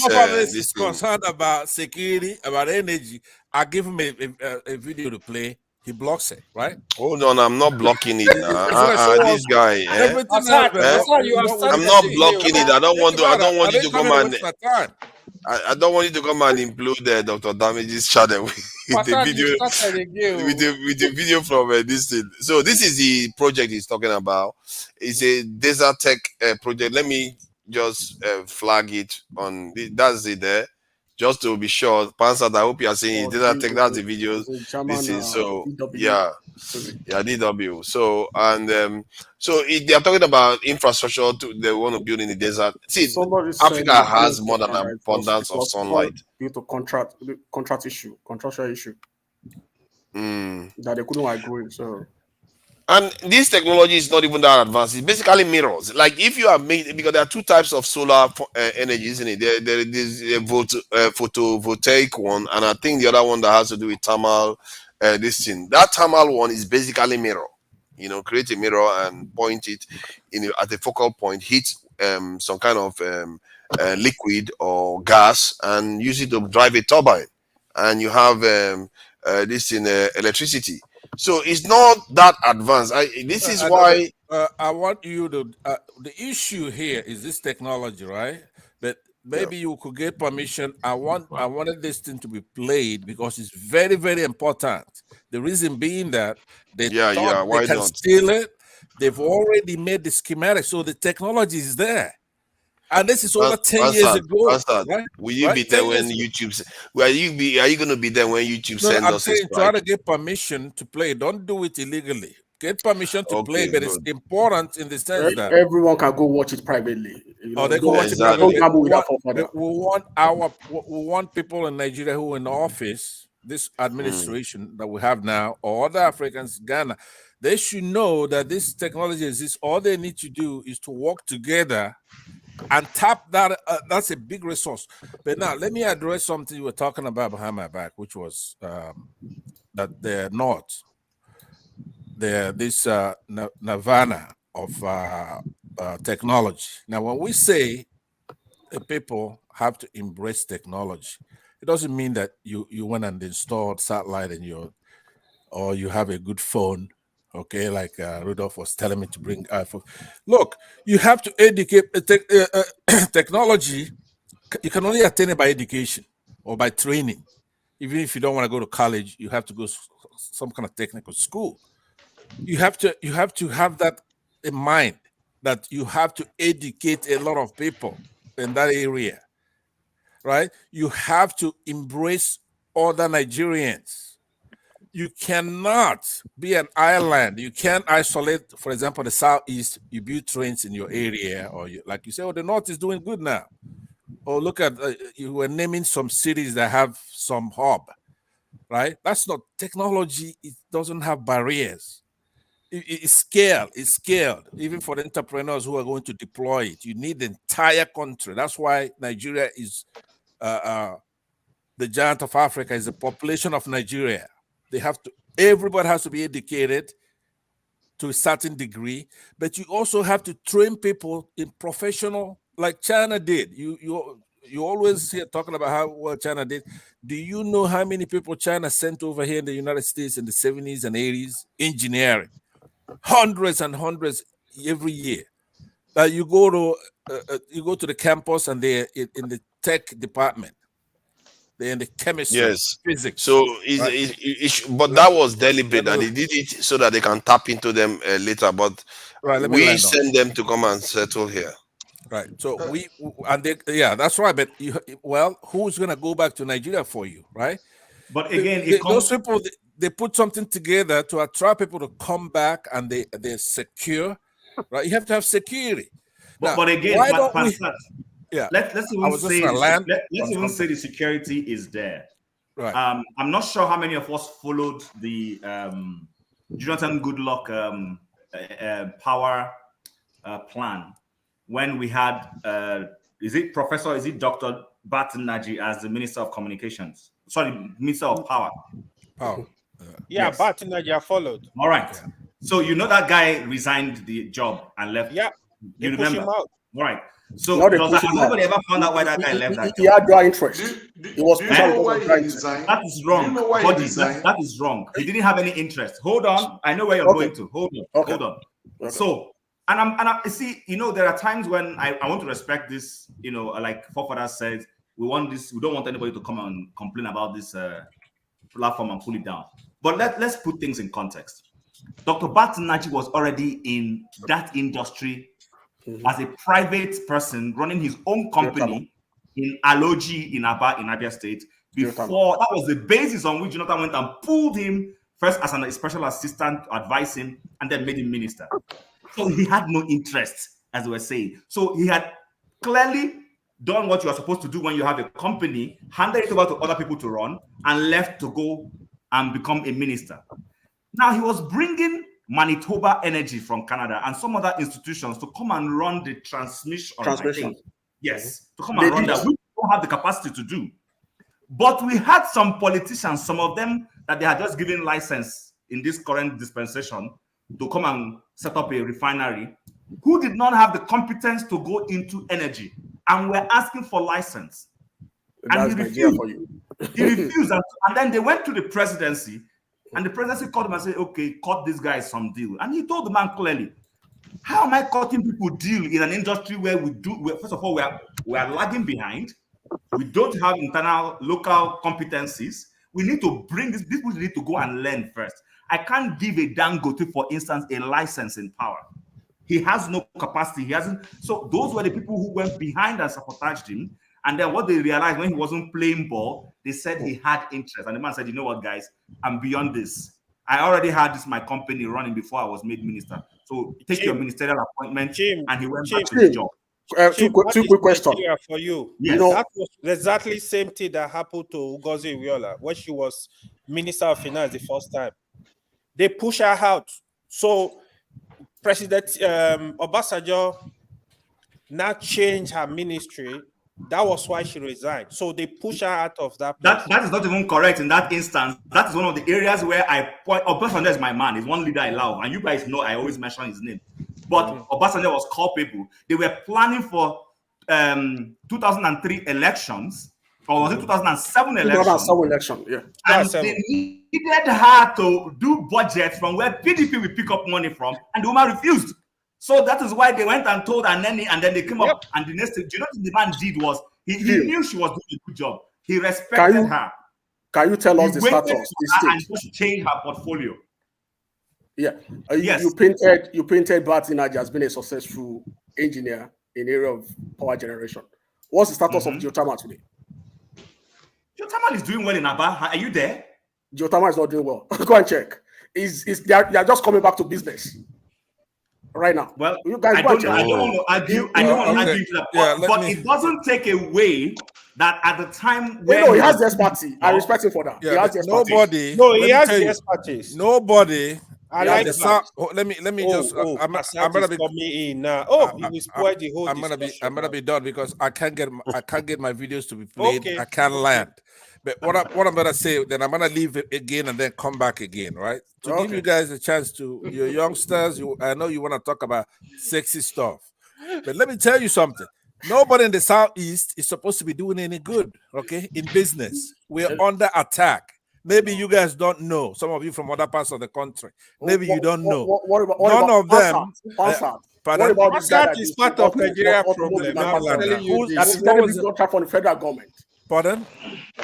This concerned about security, about energy. I give him a video to play. He blocks it, right? Hold on, I'm not blocking it now. This guy, I'm not blocking it. I don't want you to come and. I don't want you to come and include Dr. Damage's channel with the video from this thing. So this is the project he's talking about. It's a desert tech project. Let me just flag it on. That's it there. Just to be sure, Pansat, I hope you are saying desert tech. That's the videos. This is so DW. So and they are talking about infrastructure they want to build in the desert. See, Africa has more than an abundance of sunlight. Due to contractual issue that they couldn't agree. So. And this technology is not even that advanced. It's basically mirrors. Like if you are made, because there are two types of solar energy, isn't it? There is a photovoltaic one, and I think the other one that has to do with thermal. This thing, that thermal one is basically mirror. Create a mirror and point it at a focal point, hit some kind of liquid or gas, and use it to drive a turbine, and you have this in electricity. So it's not that advanced. This is why I want you to. The issue here is this technology, right? But maybe you could get permission. I wanted this thing to be played because it's very, very important. The reason being that they thought they can steal it. They've already made the schematic, so the technology is there. And this is over 10 years ago. Right? Will you be there when YouTube? Are you going to be there when YouTube sends us? I'm saying try to get permission to play. Don't do it illegally. Get permission to play, but it's important in the sense that everyone can go watch it privately. They go watch it privately. We want people in Nigeria who are in office, this administration that we have now, or other Africans, Ghana, they should know that this technology exists. All they need to do is to work together and tap that. That's a big resource. But now let me address something you were talking about behind my back, which was that the North, this nirvana of technology. Now, when we say people have to embrace technology, it doesn't mean that you went and installed satellite in or you have a good phone. Okay, like Rudolph was telling me to bring iPhone. Look, you have to educate technology. You can only attain it by education or by training. Even if you don't want to go to college, you have to go some kind of technical school. You have to have that in mind, that you have to educate a lot of people in that area, right? You have to embrace other Nigerians. You cannot be an island. You can't isolate, for example, the Southeast. You build trains in your area, or like you say, the North is doing good now. Or look at, you were naming some cities that have some hub, right? That's not technology. It doesn't have barriers. It's scaled. It's scaled. Even for the entrepreneurs who are going to deploy it, you need the entire country. That's why Nigeria is the giant of Africa. Is the population of Nigeria. They have to. Everybody has to be educated to a certain degree, but you also have to train people in professional, like China did. You always hear talking about how well China did. Do you know how many people China sent over here in the United States in the 70s and 80s? Engineering, hundreds and hundreds every year. You go to the campus and they're in the tech department. They're in the chemistry, Yes. physics. So, right? but that was deliberate, and they did it so that they can tap into them later. But Right, let me we land on. send them to come and settle here. Right. So yeah, that's right. But who's gonna go back to Nigeria for you, right? But again, those people they put something together to attract people to come back, and they're secure, right? You have to have security. But again, why don't we? Yeah. Let's even say the security is there. Right. I'm not sure how many of us followed the Jonathan Goodluck power plan when we had is it Dr. Batenaji as the Minister of Communications? Sorry, Minister of Power. Yeah, yes. Batenaji followed. All right. Yeah. So you know that guy resigned the job and left. Yeah. You They remember? push him out. All right. So has nobody ever found out why that guy left that job? He had dry interest. Do you know why he resigned? That is wrong. Do you know why he resigned? That is wrong. He didn't have any interest. Hold on. I know where you're going to. Hold on. Okay. So, and I see, there are times when I want to respect this, like Forefather said, we don't want anybody to come and complain about this platform and pull it down. But let's put things in context. Dr. Batenaji was already in that industry as a private person running his own company in Aloji in Abia State. Before that was the basis on which Jonathan went and pulled him first as a special assistant to advise him and then made him minister. So he had no interest, as we were saying. So he had clearly done what you are supposed to do when you have a company, handed it over to other people to run, and left to go and become a minister. Now he was bringing Manitoba Energy from Canada and some other institutions to come and run the transmission. Yes, to come and run that. We don't have the capacity to do. But we had some politicians, some of them that they had just given license in this current dispensation to come and set up a refinery, who did not have the competence to go into energy and were asking for license. And he refused. He refused. And then they went to the presidency, and the presidency called him and said, okay, cut this guy some deal. And he told the man clearly, how am I cutting people deal in an industry where first of all, we are lagging behind. We don't have internal local competencies. We need to bring these people need to go and learn first. I can't give a Dangote, for instance, a license in power. He has no capacity. He hasn't. So those were the people who went behind and sabotaged him. And then what they realized when he wasn't playing ball, they said he had interest. And the man said, you know what, guys, I'm beyond this. I already had my company running before I was made minister. So take your ministerial appointment. And he went back to his job. Two quick questions for you. Yes. That was exactly the same thing that happened to Ngozi Iweala when she was Minister of Finance the first time. They push her out. So President Obasanjo now changed her ministry. That was why she resigned. So they push her out of that place. That is not even correct in that instance. That is one of the areas where I point. Obasanjo is my man. He's one leader I love. And you guys know I always mention his name. But Obasanjo was culpable. They were planning for 2003 elections, or was it 2007 elections? 2007 election, yeah. And they needed her to do budget from where PDP will pick up money from, and the woman refused. So that is why they went and told Aneni, and then they came up, and the next thing, do you know what the man did was, he knew she was doing a good job. He respected her. Can you tell us the status? And just change her portfolio. Yeah, yes. You painted Batenaji as being a successful engineer in the area of power generation. What's the status of Geothermal today? Geothermal is doing well in Aba. Are you there? Geothermal is not doing well. Go and check. They are just coming back to business right now. Well, you guys I don't want to argue. I don't want to argue that, but it doesn't take away that at the time when he has the expertise. I respect him for that. Yeah, he has the expertise. He has the expertise. Nobody I Yeah, like the that. South. Let me just. I'm Passat gonna is be. coming in now. Oh, you will spoil the whole I'm gonna discussion. be done because I can't get my videos to be played. Okay. I can't land. But what I'm gonna say, then I'm gonna leave it again and then come back again, right? To give you guys a chance to your youngsters. I know you want to talk about sexy stuff, but let me tell you something. Nobody in the Southeast is supposed to be doing any good, okay? In business, we're under attack. Maybe you guys don't know. Some of you from other parts of the country, maybe you don't know. None of them. What about this guy that is is part of Nigeria automobile problem. I'm manufacturer? telling you That this. is getting a big contract from the federal government. Pardon?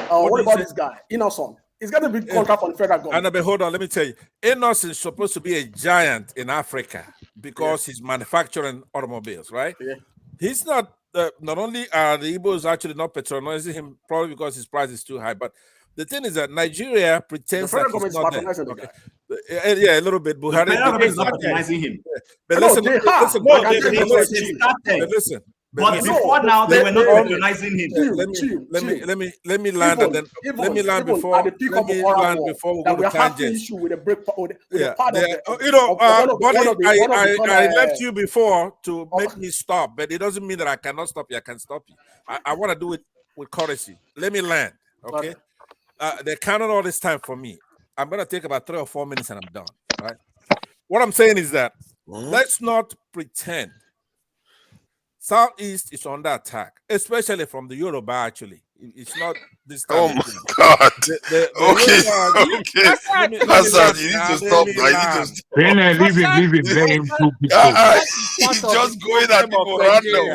What about this guy, Innocent? He's getting a big contract from the federal government. But hold on, let me tell you. Enos is supposed to be a giant in Africa because he's manufacturing automobiles, right? Yeah. He's not. Not only are the Igbos actually not patronizing him, probably because his price is too high, but the thing is that Nigeria pretends The federal that government he's is not there. patronizing the Okay. Yeah, a little bit. Buhari, the federal government is not patronizing him. But No, listen, they have. listen, No, but they listen, started. but listen. But before now, they were not patronizing him. Let me land and then let me land before we go to tangents. Issue with a break with a part I left you before to make me stop, but it doesn't mean that I cannot stop you. I can stop you. I want to do it with courtesy. Let me land, okay? They're counting all this time for me. I'm gonna take about 3 or 4 minutes and I'm done. Right? What I'm saying is that let's not pretend Southeast is under attack, especially from the Yoruba. Actually, it's not this time. Oh my God! Okay. Hassan, you need to stop now. You need to stop. Leave him. Let him cook his He's just going at people random.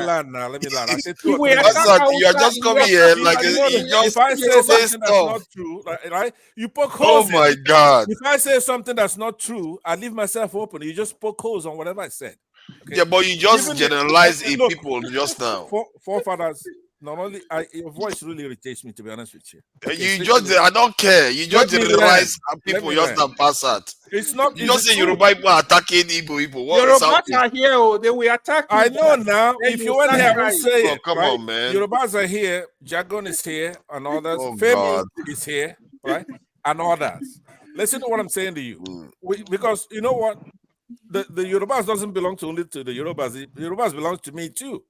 Let me land. I said, Hassan, you are just coming here like if I say something that's not true, right? You poke holes. Oh my God! If I say something that's not true, I leave myself open. You just poke holes on whatever I said. Okay? Yeah, but you just generalize people just now. Forefathers, not only your voice really irritates me, to be honest with you. Okay, I don't care. You just generalize people just now pass that. It's not. You just say Yoruba people are attacking Igbo people. Yorubas are here. They will attack you. I know now. If you went here, I will say it. Come on, man. Yorubas are here. Jagon is here, and others. Oh, Femi God. is here, right? And others. Listen to what I'm saying to you, because you know what. The Yorubas doesn't belong only to the Yorubas. The Yorubas belongs to me too,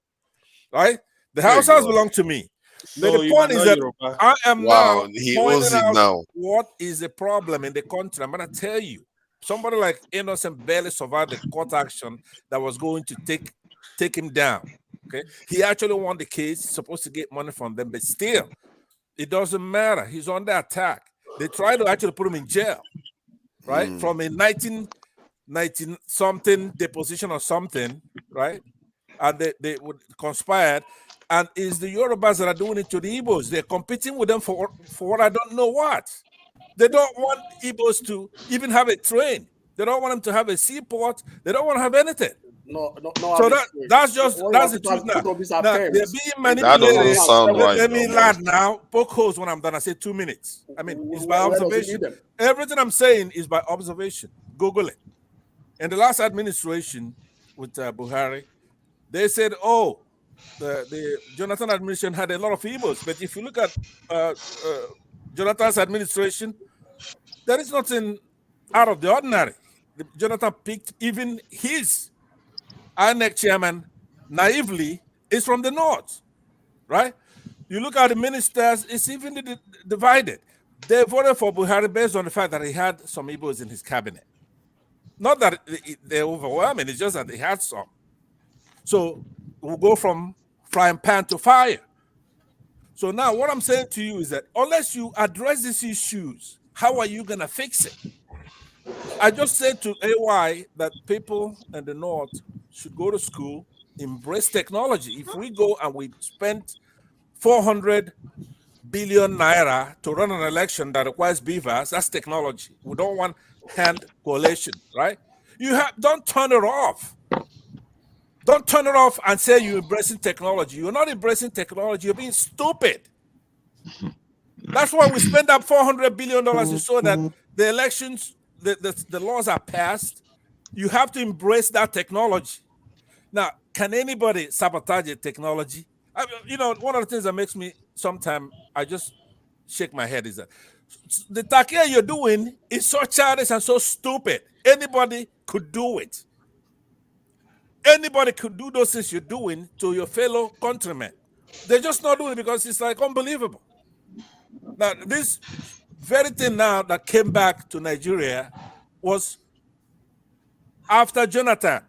right? The Hausas belong to me. So the point is that Yoruba. I am now he pointing owns it out now. what is the problem in the country. I'm going to tell you. Somebody like Innocent barely survived the court action that was going to take him down. Okay, he actually won the case. He's supposed to get money from them, but still, it doesn't matter. He's under attack. They tried to actually put him in jail, right? From a 19 something deposition or something, right? And they would conspire, and it's the Yorubas that are doing it to the Igbos. They're competing with them for what I don't know what. They don't want Igbos to even have a train. They don't want them to have a seaport. They don't want to have anything. No. So that's the truth now. They're being manipulated. That doesn't sound right. Let me land now. Poke holes when I'm done. I say 2 minutes. I mean, it's by observation. Everything I'm saying is by observation. Google it. In the last administration with Buhari, they said, the Jonathan administration had a lot of evils. But if you look at Jonathan's administration, there is nothing out of the ordinary. Jonathan picked even his INEC chairman naively is from the north, right? You look at the ministers, it's evenly divided. They voted for Buhari based on the fact that he had some Igbos in his cabinet. Not that they're overwhelming, it's just that they had some. So we'll go from frying pan to fire. So now what I'm saying to you is that unless you address these issues, how are you going to fix it? I just said to AY that people in the North should go to school, embrace technology. If we go and we spend 400 billion naira to run an election that requires beavers, that's technology. We don't want hand coalition, right? Don't turn it off. Don't turn it off and say you're embracing technology. You're not embracing technology. You're being stupid. That's why we spend up $400 billion to show that the elections, the laws are passed. You have to embrace that technology. Now, can anybody sabotage the technology? One of the things that makes me sometimes I just shake my head is that The takia you're doing is so childish and so stupid. Anybody could do it. Anybody could do those things you're doing to your fellow countrymen. They're just not doing it because it's like unbelievable. Now, this very thing now that came back to Nigeria was after Jonathan.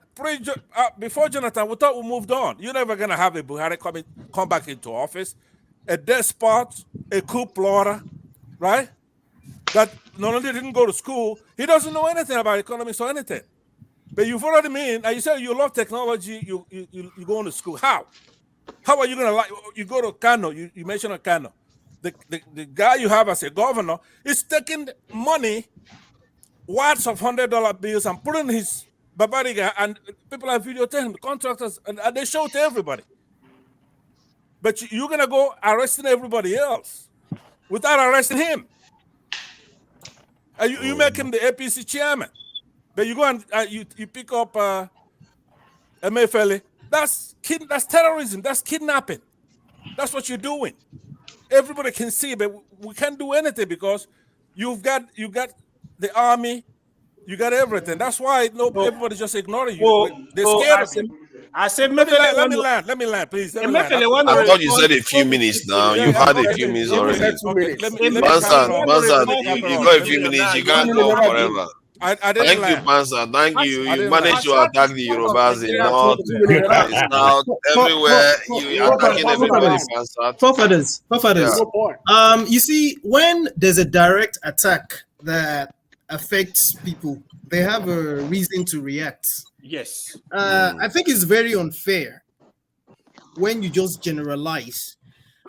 Before Jonathan, we thought we moved on. You're never going to have a Buhari come back into office, a despot, a coup plotter, right? That not only didn't go to school, he doesn't know anything about economics or anything. But you follow what I mean? And you say you love technology, you go into school. How? How are you going to like? You go to Kano, you mentioned a Kano. The guy you have as a governor is taking money, wads of $100 bills, and putting his Babariga, and people are videotaping the contractors, and they show it to everybody. But you're going to go arresting everybody else without arresting him. And you make him the APC chairman. But you go and you pick up Emefiele. That's terrorism. That's kidnapping. That's what you're doing. Everybody can see, but we can't do anything because you've got the army, you got everything. That's why everybody's just ignoring you. They're scared of you. I said, let me land, please. I thought you said a few minutes now. You've had a few minutes already. Bansan, you got a few minutes. You can't talk forever. Thank you, Bansan. Thank you. You managed to attack the Yorubas in North, South, everywhere. You are attacking everybody, Bansan. Forefathers. Yeah. You see, when there's a direct attack that affects people, they have a reason to react. Yes. I think it's very unfair when you just generalize.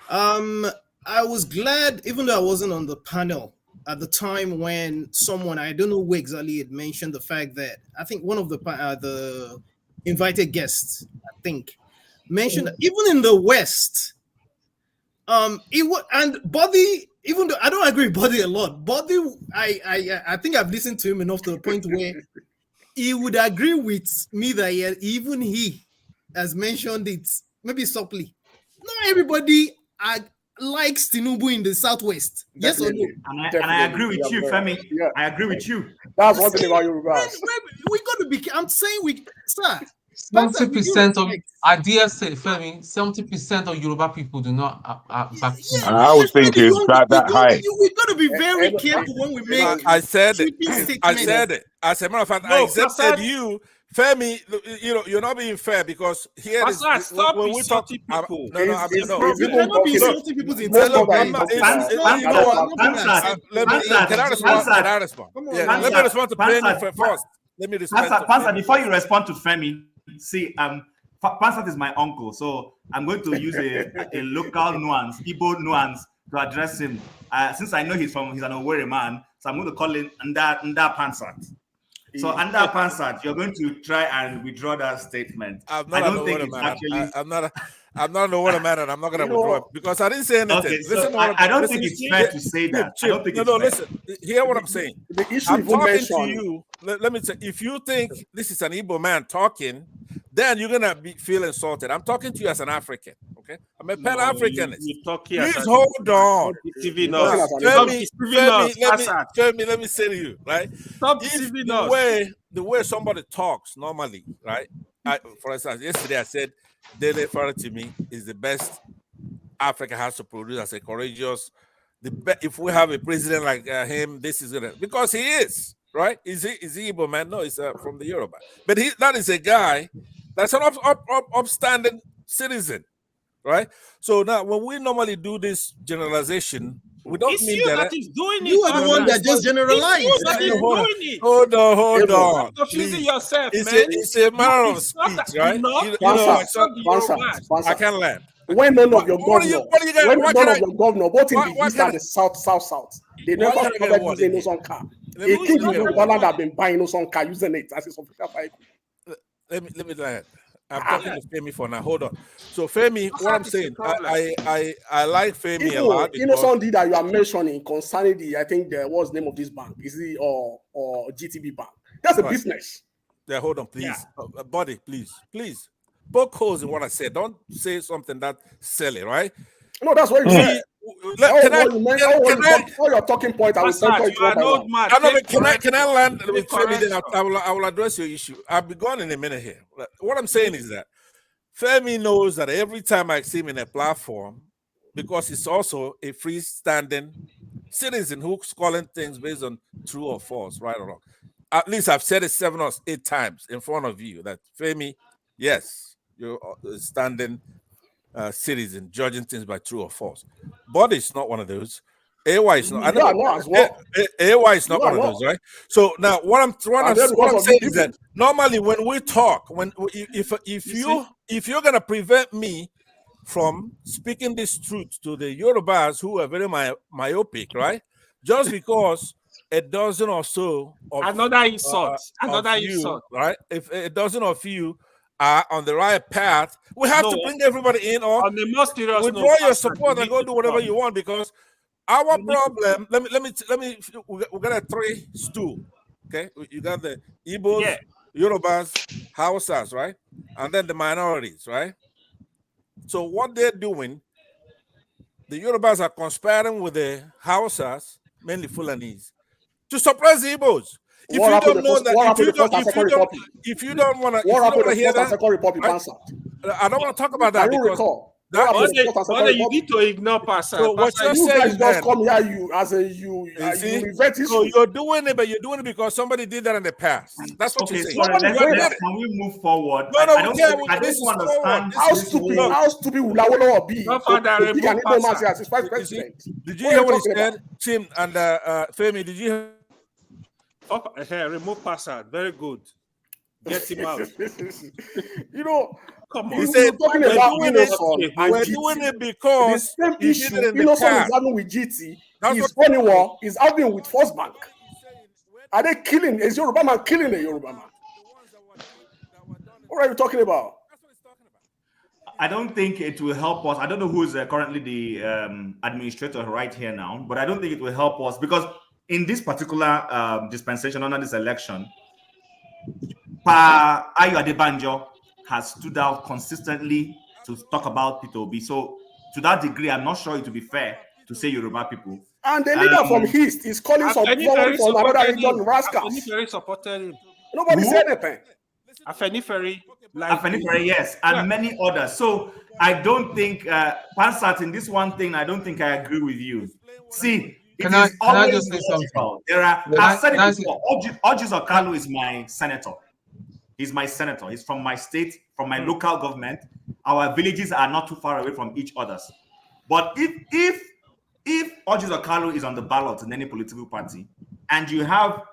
I was glad, even though I wasn't on the panel at the time, when someone, I don't know who exactly, had mentioned the fact that I think one of the invited guests, I think, mentioned that even in the West, and Body, even though I don't agree with Body a lot, Body, I think I've listened to him enough to the point where he would agree with me that even he has mentioned it, maybe softly. Not everybody likes Tinubu in the Southwest. Yes or no? And I agree with you, Femi. Yeah. I agree with you. That's one thing about Yorubas. We got to be. I'm saying sir. 70% of, I dare say, Femi, 70% of Yoruba people do not back. I was thinking that high. We got to be very careful when we make. I said it. As a matter of fact, I accepted you, Femi. You're not being fair because here is when we talk people. You're not being insulting people's intelligence. Can I respond? Yeah, let me respond to Penny first. Let me respond. Pansa, before you respond to Femi, see, Pansa is my uncle, so I'm going to use a local nuance, Igbo nuance, to address him. Since I know he's an Owerri man, so I'm going to call him Nda Pansat. So under Pansat, you're going to try and withdraw that statement. I don't think it's actually. I'm not an Owerri man, and I'm not going to withdraw it because I didn't say anything. Okay, so I don't think it's fair to say that. I don't think it's fair. Listen. Hear what I'm saying. I'm talking to you. Let me say, if you think this is an Igbo man talking, then you're gonna feel insulted. I'm talking to you as an African, okay? I'm a Pan-Africanist. Please hold on. Let me say to you, right? Stop deceiving us. The way somebody talks normally, right? For instance, yesterday I said Dele Faratimi is the best Africa has to produce as a courageous. If we have a president like him, this is gonna, because he is. Right? Is he Igbo man? No, he's from the Yoruba. But that is a guy that's an upstanding citizen, right? So now, when we normally do this generalization, we don't mean that is doing it. You are the one that just generalized. Hold on. Confusing yourself, man. It's a matter of speech, right? I can't land. When none of your governor, both in the east and the south, they never started using those on car. A king in Yorubaland have been buying those on car, using it as his official vehicle. Let me land. I'm talking to Femi for now. Hold on. So Femi, what I'm saying, I like Femi a lot. Something that you are mentioning concerning I think what's the name of this bank? Is it or GTB Bank? That's a business. Yeah, hold on, please. Buddy, please. Poke holes in what I said. Don't say something that's silly, right? No, that's what you said. all your talking point, I will center it one by one. Can I land with Femi? Then I will address your issue. I'll be gone in a minute here. What I'm saying is that Femi knows that every time I see him in a platform, because he's also a freestanding citizen who's calling things based on true or false, right or wrong. At least I've said it 7 or 8 times in front of you that Femi, yes, you're a standing citizen judging things by true or false. But it's not one of those. AY is not. I know not as well. AY is not one of those, right? So now what I'm saying is that normally when we talk, if you're gonna prevent me from speaking this truth to the Yorubas who are very myopic, right? Just because a dozen or so of another insult, right? If a dozen of you are on the right path, we have to bring everybody in, or on the most serious withdraw your support and go do whatever you want. Because our problem, let me, we got a 3 stool. Okay, you got the Igbos, Yorubas, Hausas, right, and then the minorities, right. So what they're doing, the Yorubas are conspiring with the Hausas, mainly Fulanese, to suppress the Igbos. If you don't know that, if you don't want to hear that, I don't want to talk about that because you need to ignore Pastor. So what you're saying is just come here, you invent history. So you're doing it, but you're doing it because somebody did that in the past. That's what you're saying. Sorry, can we move forward? No, I don't understand how stupid will Lawolowo be? Did you hear what he said, Tim and Femi? Did you hear? Remove Pastor. Very good. Get him out. Come on. He said, we're doing it because the same issue Innocent is having with GT. He's running war. He's having with First Bank. Are they killing? Is Yoruba man killing a Yoruba man? What are you talking about? I don't think it will help us. I don't know who is currently the administrator right here now, but I don't think it will help us because in this particular dispensation under this election, Pa Ayo Adebanjo has stood out consistently to talk about Peter Obi. So to that degree, I'm not sure it will be fair to say Yoruba people. And the leader from East is calling somebody from another region rascals. Nobody said anything. Afenifere, yes, and many others. So I don't think, Pansat, in this one thing, I don't think I agree with you. See, Can I just say something? I've said it before. Ojis Okalu is my senator. He's my senator. He's from my state, from my local government. Our villages are not too far away from each other's. But if Ojis Okalu is on the ballot in any political party, and you have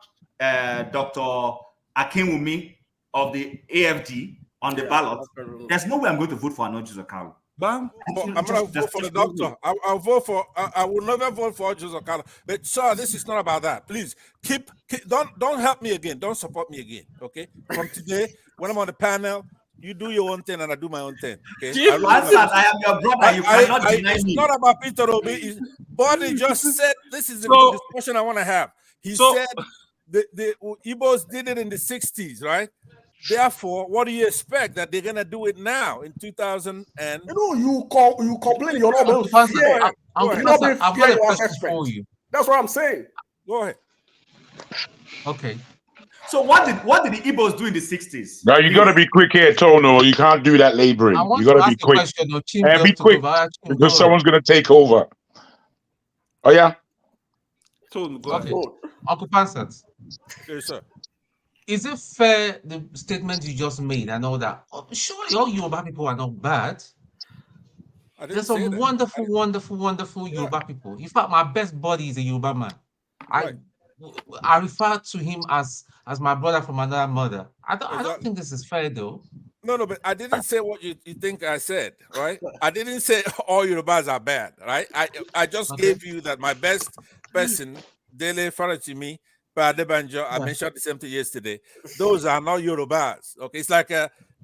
Dr. Akinwumi of the AFD on the ballot, there's no way I'm going to vote for an Ojis Okalu. I'm going to vote for the doctor. I'll vote for. I will never vote for Ojis Okalu. But sir, this is not about that. Please keep don't help me again. Don't support me again. Okay. From today, when I'm on the panel, you do your own thing and I do my own thing. Okay. I am your brother. You cannot deny me. It's not about Peter Obi. Body just said this is the discussion I want to have. He said the Igbos did it in the 60s, right? Therefore, what do you expect that they're gonna do it now in 2000? And you complain you're not going to fear. That's what I'm saying. Go ahead. Okay. So what did the Igbos do in the 60s? Now you got to be quick here, Tono. You can't do that laboring. You got to be quick. And be quick because someone's going to take over. Oh yeah. Tono, go ahead. Uncle Pansat. Yes, sir. Is it fair, the statement you just made and all that? Surely all Yoruba people are not bad. There's some wonderful Yoruba people. In fact, my best buddy is a Yoruba man. I refer to him as my brother from another mother. I don't think this is fair though. No, but I didn't say what you think I said, right? I didn't say all Yorubas are bad, right? I just gave you that my best person, Dele Faratimi, Adebanjo, I mentioned the same thing yesterday. Those are not Yorubas. Okay, it's like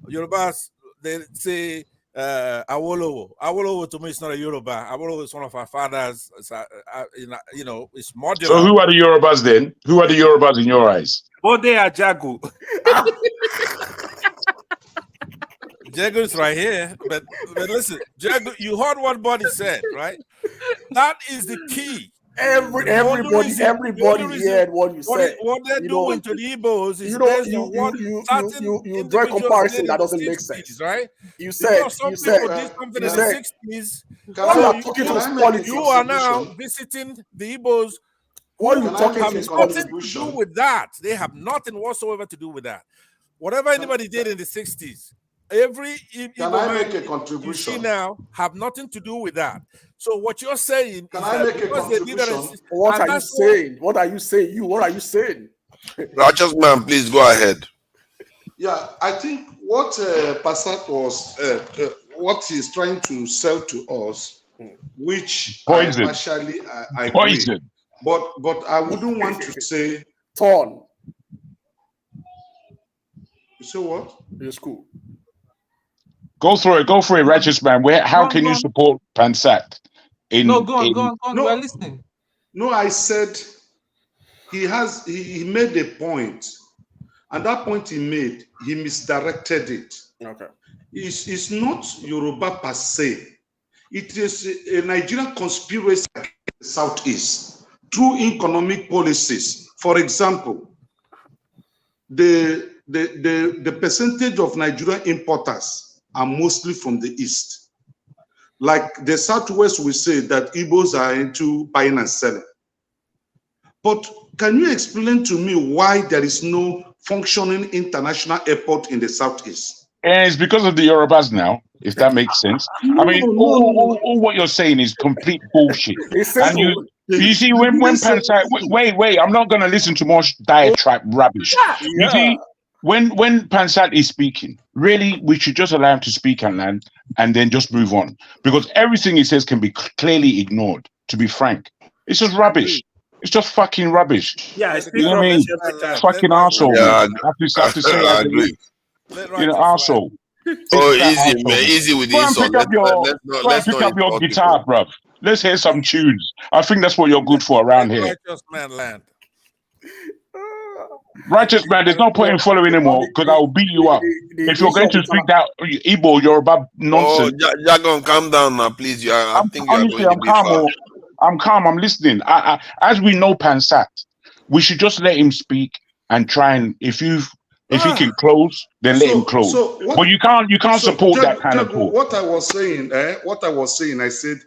Yorubas, they say Awolowo. Awolowo to me is not a Yoruba. Awolowo is one of our fathers. It's, it's modular. So who are the Yorubas then? Who are the Yorubas in your eyes? Bode Ajagu. Jagu's right here, but listen, Jagu, you heard what Buddy said, right? That is the key. Everybody heard what you said. What they're You know, doing to the Igbos is you know, based on what certain you draw a individuals comparison did in that the doesn't make 60s, sense. right? You said Some people did something in the 60s. what you are talking to is politics. You are now visiting the Igbos What who you talking have to is nothing politics. to do with that. They have nothing whatsoever to do with that. Whatever anybody did in the 60s, every Igbo man you see now have nothing to do with that. So what you're saying is that because they did that in the 60s, What are you saying? What are you saying? What are you saying? Righteous man, please go ahead. Yeah, I think what Passat was, what he's trying to sell to us, which Poison. I partially I agree, Poison. but I wouldn't want to say torn. You say what? It's cool. Go for it, righteous man. How can you support Pansat? Go on. We're listening. No, I said he made a point, and that point he made, he misdirected it. Okay. It's not Yoruba per se. It is a Nigerian conspiracy against the Southeast through economic policies. For example, the percentage of Nigerian importers are mostly from the East. Like the Southwest, we say that Igbos are into buying and selling. But can you explain to me why there is no functioning international airport in the Southeast? And it's because of the Yorubas now, if that makes sense. I mean, all what you're saying is complete bullshit. And you see, when Pansat, wait, I'm not going to listen to more diatribe rubbish. You see, when Pansat is speaking, really, we should just allow him to speak and land and then just move on. Because everything he says can be clearly ignored, to be frank. It's just rubbish. It's just fucking rubbish. Yeah, I speak you know what I mean? Fucking arsehole, man. I have to say I agree. arsehole. Oh, easy, man. Easy with this. Go and pick up your guitar, bruv. Let's hear some tunes. I think that's what you're good for around here. Righteous man land. Righteous man, there's no point in following anymore because I will beat you up. If you're going to speak that Igbo, Yoruba nonsense. Oh, Jagon, calm down now, please. I think you are going to be far. I'm calm. I'm listening. As we know Pansat, we should just let him speak and try and if he can close, then let him close. But you can't support that kind of talk. What I was saying, I said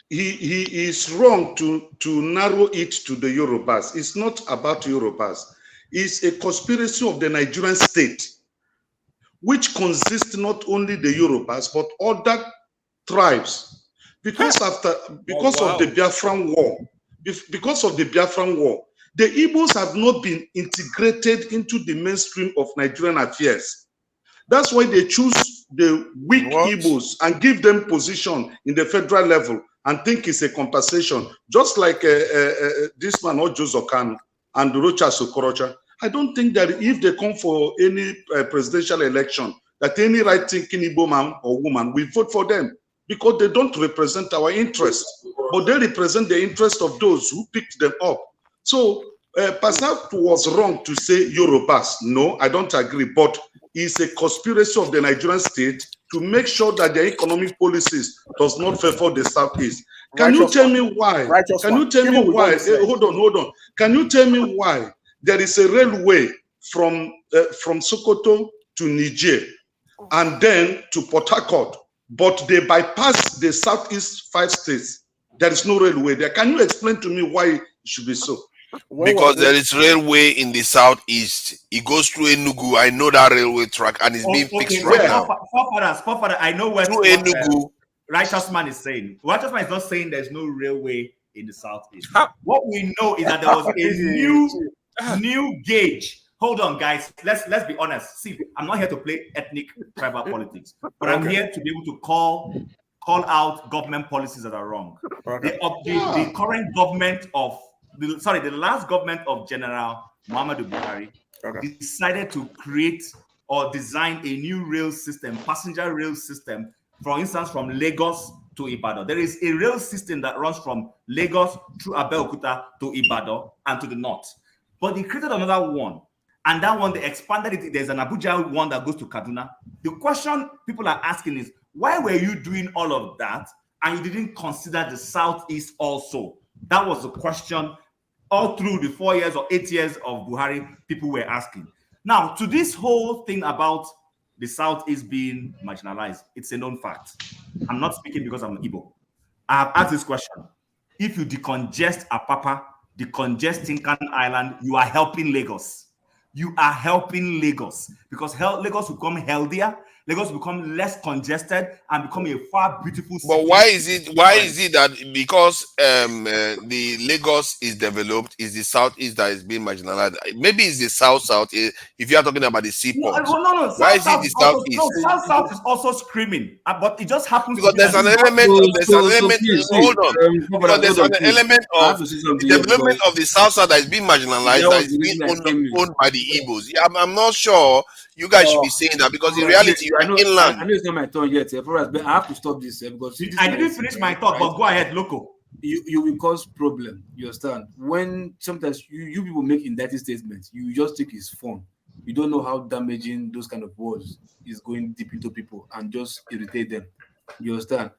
he is wrong to narrow it to the Yorubas. It's not about Yorubas. It's a conspiracy of the Nigerian state, which consists not only the Yorubas but other tribes. Because of the Biafran War, the Igbos have not been integrated into the mainstream of Nigerian affairs. That's why they choose the weak Igbos and give them position in the federal level and think it's a compensation. Just like this man, Ochonu and Rochas Okorocha. I don't think that if they come for any presidential election, that any right-thinking Igbo man or woman will vote for them, because they don't represent our interests, but they represent the interest of those who picked them up. So Passat was wrong to say Yorubas. No, I don't agree, but it's a conspiracy of the Nigerian state to make sure that their economic policies does not favor the Southeast. Can you tell me why? Hold on. Can you tell me why there is a railway from Sokoto to Niger and then to Port Harcourt, but they bypass the Southeast 5 states? There is no railway there. Can you explain to me why it should be so? Because there is railway in the Southeast. It goes through Enugu. I know that railway track and it's being fixed right now. Forefather, I know what Enugu. Righteous man is saying. Righteous man is not saying there's no railway in the Southeast. What we know is that there was a new gauge. Hold on, guys. Let's be honest. See, I'm not here to play ethnic tribal politics, but I'm here to be able to call out government policies that are wrong. The current government of the last government of General Muhammadu Buhari decided to create or design a new rail system, passenger rail system, for instance, from Lagos to Ibadan. There is a rail system that runs from Lagos through Abeokuta to Ibadan and to the north. But they created another one, and that one they expanded it. There's an Abuja one that goes to Kaduna. The question people are asking is, why were you doing all of that and you didn't consider the Southeast also? That was the question all through the 4 years or 8 years of Buhari, people were asking. Now, to this whole thing about the Southeast being marginalized, it's a known fact. I'm not speaking because I'm Igbo. I have asked this question. If you decongest Apapa, decongest Tinkan Island, you are helping Lagos. You are helping Lagos because Lagos will become healthier, Lagos will become less congested and become a far beautiful city. But why is it that because the Lagos is developed, is the Southeast that is being marginalized? Maybe it's the South. If you are talking about the seaport, no. Why is it the Southeast? No, South is also screaming, but it just happens Because to be there's an element. Hold on. Because there's an element of the development of the South that is being marginalized, that is being owned by the Igbos. I'm not sure you guys should be saying that because in reality you are inland. I know it's not my turn yet, but I have to stop this because I didn't finish my thought, but go ahead, Loco. You will cause problem. You understand? When sometimes you people make indicting statements, you just think it's fun. You don't know how damaging those kind of words is going deep into people and just irritate them. You understand?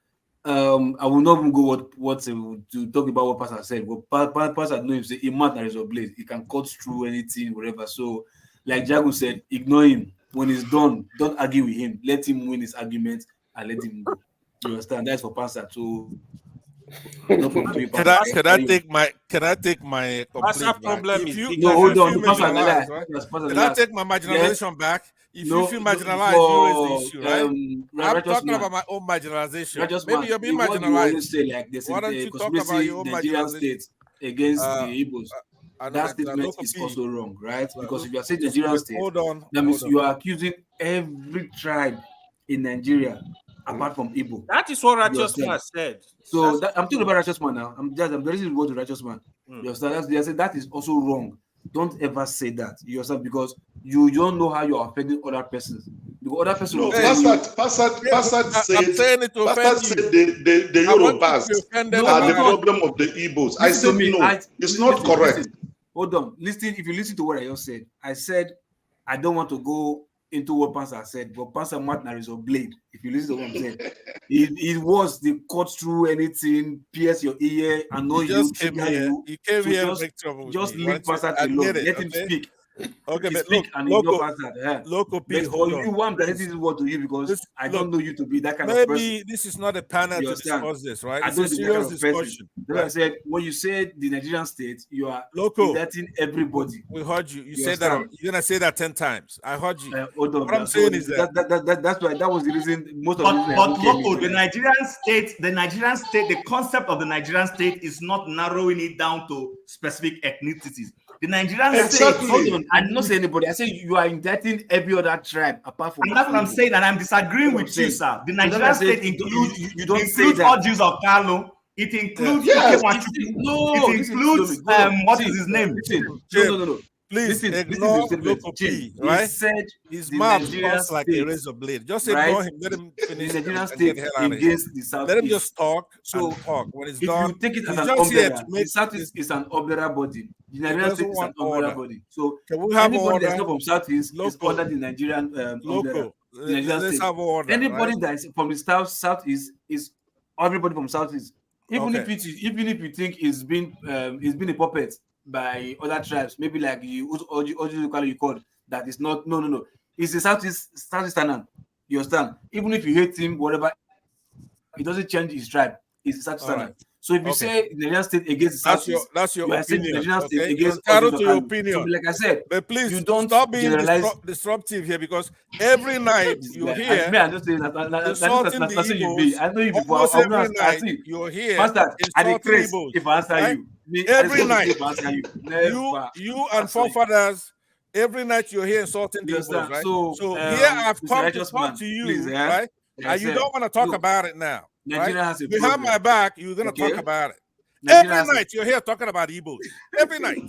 I will not even go to talk about what Pastor said. But Pastor knows a man that is a blade. He can cut through anything, whatever. So, like Jago said, ignore him. When he's done, don't argue with him. Let him win his argument and let him go. You understand? That's for Pastor. So, Can I take my complaint problem back? is Hold on. Can I take my marginalization back? If you feel marginalized, you raise the issue, right? I'm talking about my own marginalization. Maybe you're being marginalized. Say, like, why don't you talk about your own Nigerian marginalization? state against the Igbos? That statement is also wrong, right? Because if you are saying Nigerian state, that means you are accusing every tribe in Nigeria apart from Igbo. That is what Righteous Man said. So I'm talking about Righteous Man now. I'm ready to go to Righteous Man. You understand? They said that is also wrong. Don't ever say that. You understand? Because you don't know how you are affecting other persons. The other person. No, Pastor said the Yorubas are the problem of the Igbos. I said no. It's not correct. Hold on. Listen. If you listen to what I just said, I said I don't want to go into what Pastor said, but Pastor Martin is a blade. If you listen to what I'm saying, it was the cut through anything, pierce your ear, annoy you, trigger you. You came so here to make trouble with just me. leave Pastor alone. Let him speak. Okay, he but speak and ignore Pastor. Local P, but hold for on. you, I'm directing this word to you because I don't know you to be that kind of person. Maybe this is not a panel to discuss this, right? It's a serious discussion. That's why I said when you said the Nigerian state, you are local. Letting everybody. We heard you. You said that. You're gonna say that 10 times. I heard you. Hold on. What I'm saying is that's why that was the reason most of but local, the Nigerian state, the concept of the Nigerian state is not narrowing it down to specific ethnicities. The Nigerian state. Hold on. I did not say anybody. I say you are indicting every other tribe apart from. And that's what I'm saying, and I'm disagreeing with you, sir. The Nigerian state includes all Jews of Kano. It includes it includes what is his name? No. Please ignore Local P, right? He said his mouth cuts like a razor blade. Just ignore him. Let him finish. The Nigerian state against the South. Let him just talk. So talk. When it's done, you take it as an umbrella, the Southeast is an umbrella body. The Nigerian state is an umbrella body. So anybody that's not from Southeast is under the Nigerian umbrella. The Nigerian state. Anybody that is from the Southeast is everybody from Southeast. Even if you think it's been a puppet by other tribes, maybe like you call that is not no. It's a Southeasterner. You understand? Even if you hate him, whatever, it doesn't change his tribe. It's a Southeasterner. So if you say the Nigerian state against the Southeast, that's your opinion. The Nigerian state against to your opinion. So like I said, but please you don't stop being generalize. disruptive here because every night you hear I just say that's you be. I know you before. Almost every night you're here. Pastor, if I answer right? you, every night if I answer you and forefathers. Every night you're here insulting the Igbos, right? So here I've come to talk to you, right? And you don't want to talk about it now. Right? Behind my back, you're gonna talk about it. Every night you're here talking about Igbos. Every night,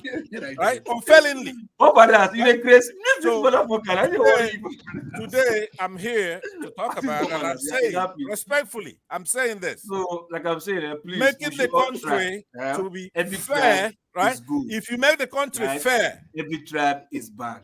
right? Unfailingly. Today I'm here to talk about it, and I'm saying respectfully, I'm saying this. So, like I'm saying, please making the country to be fair, right? If you make the country fair, every tribe is bad.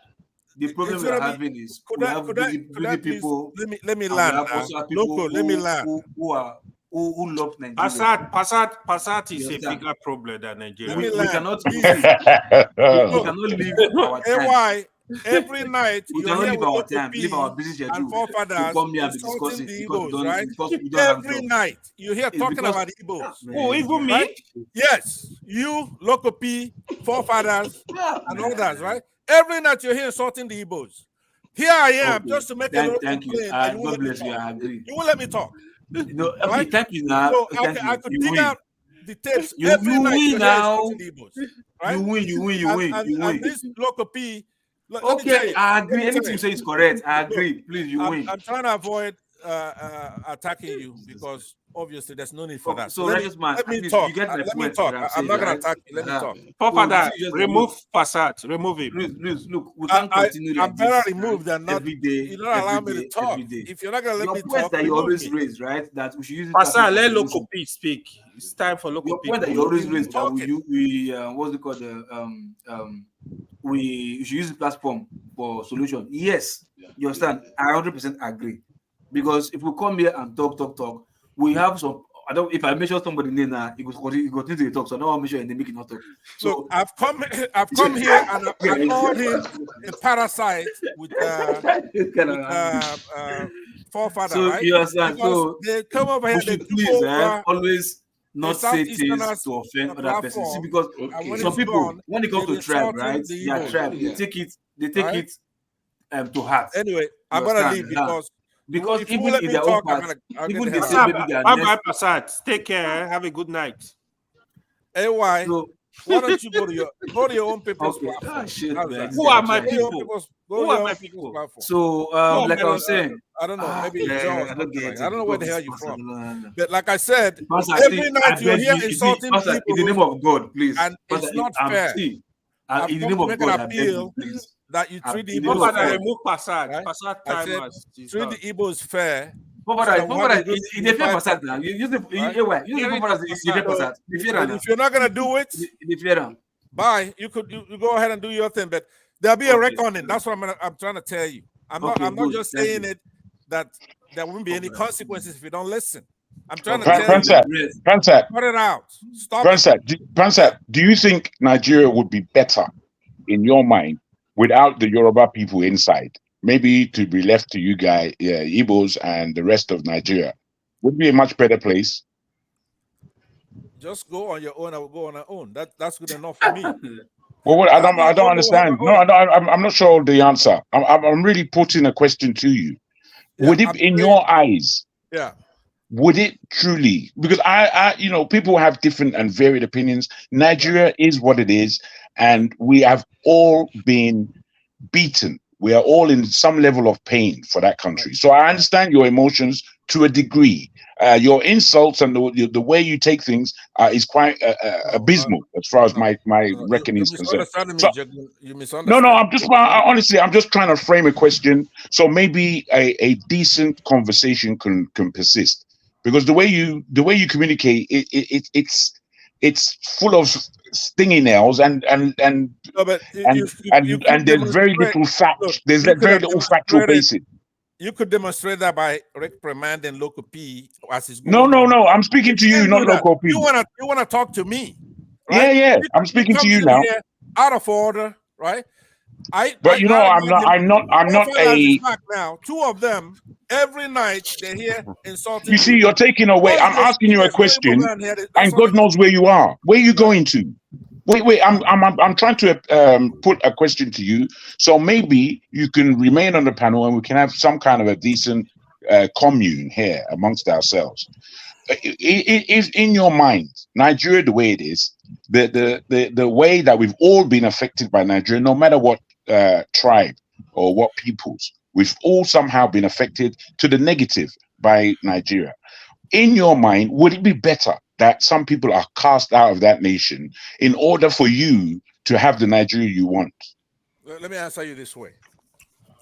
The problem we're having is we have greedy people. Let me land. Local, let me land. Who are who love Nigeria. Passat is a bigger problem than Nigeria. We cannot we Easy. cannot live our time. AY, every night We you're cannot here live with our local time, live our busy and schedule to forefathers come here and be insulting discussing the because Igbos, right? we don't have Every job. night you hear It's talking because about the Igbos. Oh, even me? Right? Yes, you, local P, forefathers, and others, right? Every night you're here insulting the Igbos. Here I am, just to make a little Thank you. complaint, and you won't God let me bless you. talk. I agree. You won't let me talk. No, okay, Right? thank you now. So Thank I you. could You dig win. out the tapes You every night win you're here now. insulting the Igbos. Right? You win. You And win. this local P, let me tell Okay, you. I let agree. me tell Anything you say is correct. I agree. Please, you win. I'm trying to avoid attacking you because obviously there's no need for that. So, let righteous man, me at least talk. you get my Let me point. talk. What I'm I'm saying, not going right? to attack you. Let me talk. Forefather, So remove Passat. Remove him. Look, we can't continue like I'm better this. removed than not. Every day. You don't allow me to talk. Every day. If you're not going to let Your me point talk, that you remove always me. raise, right? That we should use it. Passat, let local P speak. It's time for local P. Your point that you always raise that talking. we what's it called we should use the platform for solution. Yes, you understand. I 100% agree, because if we come here and talk, we have some. I don't. If I mention somebody's name now, it goes into the talk. So I don't want to mention any, make it not talk. So look, I've come here and I called him a parasite with forefather, so right? you understand. Because So they come over here, we they should took please over always not say Southeasterners things to offend other persons. See, platform, because and when some it's people, gone, when it comes they're to tribe, insulting right? the Their Igbos. tribe, they take Right? it to heart. Anyway, You I'm gonna understand? leave because if you even won't let in me their talk, own part, I'll get even the they hell say out. maybe they are Bye next. bye, Passat. Take care. Have a good night. AY, So, why don't you go to your own people's okay. platform? Shit, How's man. that? Who are my Go to your own people? people's, Who are my people? platform. So, like I was saying, I don't know, maybe John or I don't something get like it. that. I don't know where the hell Because you're it's from. possible. But like I said, Pastor, every see, night I you're beg here you, insulting Pastor, the in the Igbos, name of God, please. and Pastor, it's not fair. I've in the come name to of make an God, I beg you, appeal please. that you treat the In the name Igbos of Forefather, fair. God. remove Passat. Right? Passat I time said has is treat done. the Igbos fair. So Forefather, that we have a good in the fair unified Passat now. country, You use the right? use the Get rid Forefather of in the fair Passat. Passat. The fair But now. if you're not gonna do it, The fair now. bye. You go ahead and do your thing, but there'll be a Okay. reckoning. That's what I'm trying to tell you. I'm Okay, not good. just Thank saying you. it that there won't be any consequences if you don't listen. I'm trying to Okay. tell you, Fransat, cut it out. Stop it. Fransat, do you think Nigeria would be better in your mind without the Yoruba people inside? Maybe to be left to you guys, Igbos and the rest of Nigeria. Would be a much better place. Just go on your own. I will go on our own. That's good enough for me. Well, what, I don't Go understand. on No, our own. I'm not sure of the answer. I'm really putting a question to you. Yeah, Would it, in your eyes, yeah. would it truly? Because people have different and varied opinions. Nigeria is what it is, and we have all been beaten. We are all in some level of pain for that country. So I understand your emotions to a degree. Your insults and the way you take things is quite abysmal as far as my reckoning You is concerned. misunderstand me, So, Jagun. You no, misunderstand. honestly, I'm just trying to frame a question. So maybe a decent conversation can persist, because the way you communicate, it's full of stinging nails and No, but you could there's very demonstrate. little fact. Look, There's you could very have little factual demonstrated. basis. You could demonstrate that by reprimanding local P as it's No, going on. I'm speaking to You you, didn't not do that. local You people. wanna talk to me, right? Yeah. I'm He speaking to comes you in now. here out of order, right? But I'm not Forefathers is a. back now. Two of them every night they're here insulting You the see, you're Igbo. taking away. Only I'm local asking P, you a there's no Igbo question, man here. That's and all God knows where you are. Where are you going to? Wait. I'm trying to put a question to you. So maybe you can remain on the panel, and we can have some kind of a decent commune here amongst ourselves. Is in your mind Nigeria the way it is, the way that we've all been affected by Nigeria, no matter what tribe or what peoples, we've all somehow been affected to the negative by Nigeria. In your mind, would it be better that some people are cast out of that nation in order for you to have the Nigeria you want? Let me answer you this way.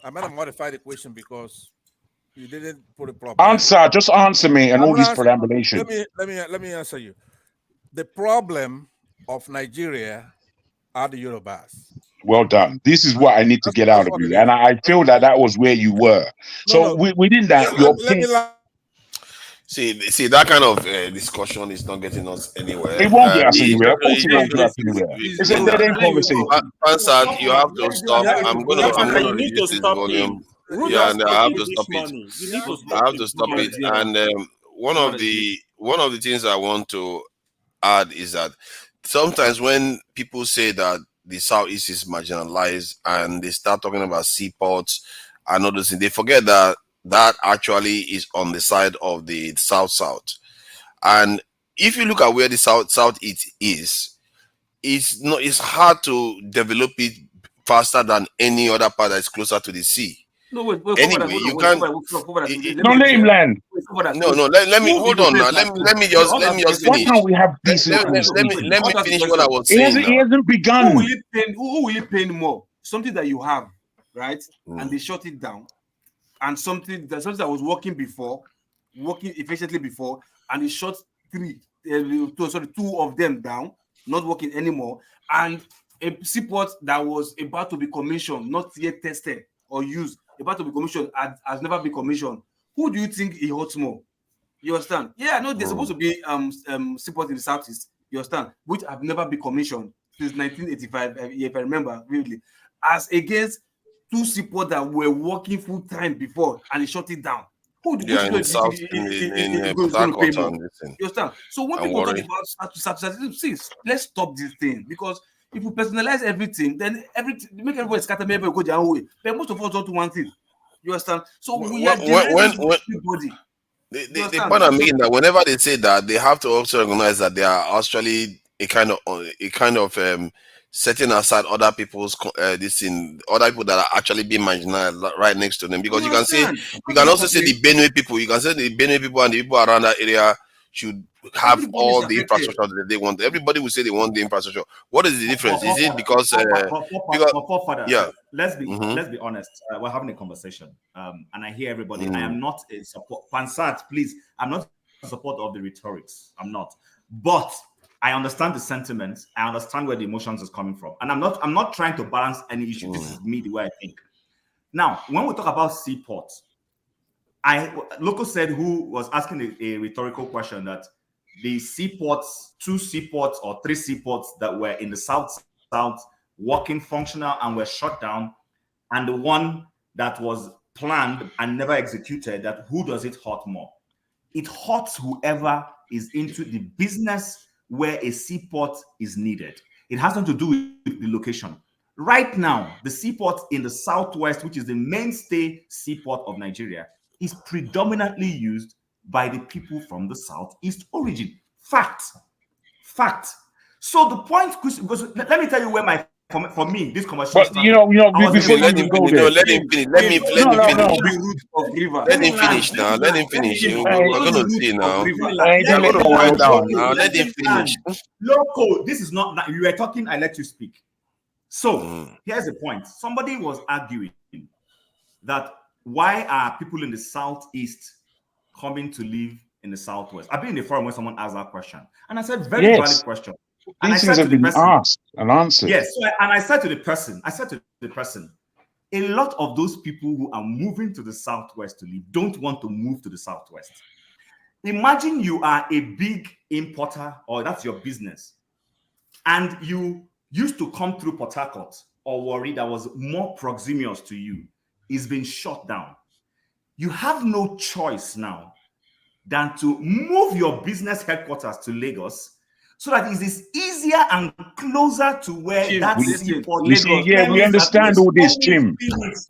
I'm gonna modify the question because you didn't put it properly. Just answer me and I'm all gonna this answer, perambulation. let me answer you. The problem of Nigeria are the Yorubas. Well done. This is what I need to get That's out of what it you. is. And I feel that was where you were. So within that, let me See that kind of discussion is not getting us anywhere. It won't get us It's anywhere. Of course, it won't get us just anywhere. It's a dead end conversation. Answered, you have to stop. I'm gonna You need to reduce this stop him. volume. Who Yeah, does and stop I have him to this stop it. morning? You need to I stop have him. to stop it. And one of the things I want to add is that sometimes when people say that the Southeast is marginalized and they start talking about seaports and all those things, they forget that that actually is on the side of the South. And if you look at where the Southeast is, it's hard to develop it faster than any other part that is closer to the sea. No, wait, Anyway, you can't. No, let him land. No, let me hold on now. Let me just Why finish. can't we have decent Let me finish what I was He saying now. hasn't begun. Who will it pain more? Something that you have, right? And they shut it down, and something that was working efficiently before, and they shut two of them down, not working anymore, and a seaport that was about to be commissioned, not yet tested or used, about to be commissioned, has never been commissioned. Who do you think he hurts more? You understand? Yeah, I know there's supposed to be seaport in the Southeast, you understand, which have never been commissioned since 1985, if I remember vividly, as against two seaports that were working full time before and they shut it down. Which in one South is in going Port to pay Harcourt more? and this thing. You understand? So when And people talk worry. about please, let's stop this thing, because if we personalize everything, then make everybody scatter, everybody go their own way. But most of us don't want it. You understand? So we are derailing everybody. The point I'm making that whenever they say that, they have to also recognize that they are actually a kind of setting aside other people's other people that are actually being marginalized right next to them. Because you can also say the Benue people. You can say the Benue people and the people around that area should have all the infrastructure that they want. Everybody will say they want the infrastructure. What is the difference? Is it because yeah? Let's be honest. We're having a conversation, and I hear everybody. I am not a support. Pansat, please. I'm not a supporter of the rhetorics. I'm not, but I understand the sentiments. I understand where the emotions is coming from, and I'm not trying to balance any issue. This is me the way I think. Now, when we talk about seaports, Loco said, who was asking a rhetorical question, that the seaports, 2 seaports or 3 seaports that were in the south working functional and were shut down, and the one that was planned and never executed, that who does it hurt more? It hurts whoever is into the business where a seaport is needed. It has nothing to do with the location. Right now, the seaport in the southwest, which is the mainstay seaport of Nigeria, is predominantly used by the people from the southeast origin. Fact. So the point, because let me tell you where for me, this conversation started. Before you go there. Let him finish. Let me finish now. Let him finish. We're going to see now. We're going to wind down now. Let him finish. Loco, this is not that you were talking, I let you speak. So here's the point. Somebody was arguing that why are people in the southeast coming to live in the southwest? I've been in the forum when someone asked that question, and I said, very valid question. And These things have been asked and answered. Yes, and I said to the person, a lot of those people who are moving to the southwest to live don't want to move to the southwest. Imagine you are a big importer, or that's your business, and you used to come through Port Harcourt or Warri that was more proximous to you. It's been shut down. You have no choice now than to move your business headquarters to Lagos, so that it is easier and closer to where that seaport Lagos. We understand all this, Jim.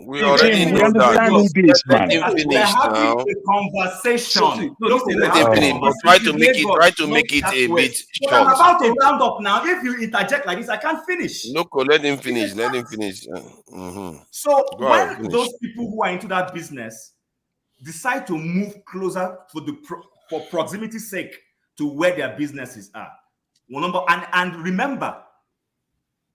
We already know that. Understand all this, man. Let him finish now. A conversation. Let him finish, but try to make it a bit short. I'm about to round up now. If you interject like this, I can't finish. Loco, let him finish. So when those people who are into that business decide to move closer for proximity's sake to where their businesses are, and remember,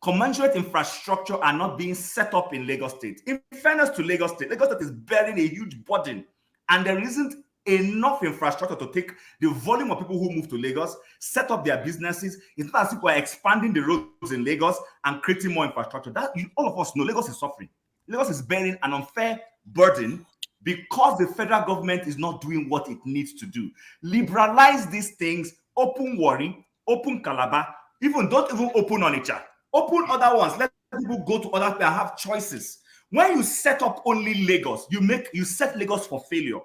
commensurate infrastructure are not being set up in Lagos State. In fairness to Lagos State is bearing a huge burden, and there isn't enough infrastructure to take the volume of people who move to Lagos, set up their businesses. It's not as if we're expanding the roads in Lagos and creating more infrastructure. All of us know Lagos is suffering. Lagos is bearing an unfair burden because the federal government is not doing what it needs to do. Liberalize these things, open Warri, open Calabar, don't even open Onitsha. Open other ones. Let people go to other places and have choices. When you set up only Lagos, you set Lagos for failure.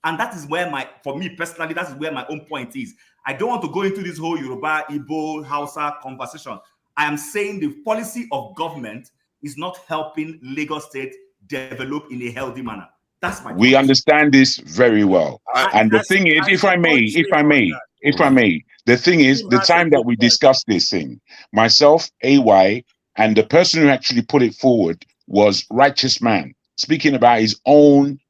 And that is where for me personally, that is where my own point is. I don't want to go into this whole Yoruba, Igbo, Hausa conversation. I am saying the policy of government is not helping Lagos State develop in a healthy manner. That's my point. We understand this very well. And the thing is, if I may, the thing is, the time that we discussed this thing, myself, AY, and the person who actually put it forward was Righteous Man, speaking about his own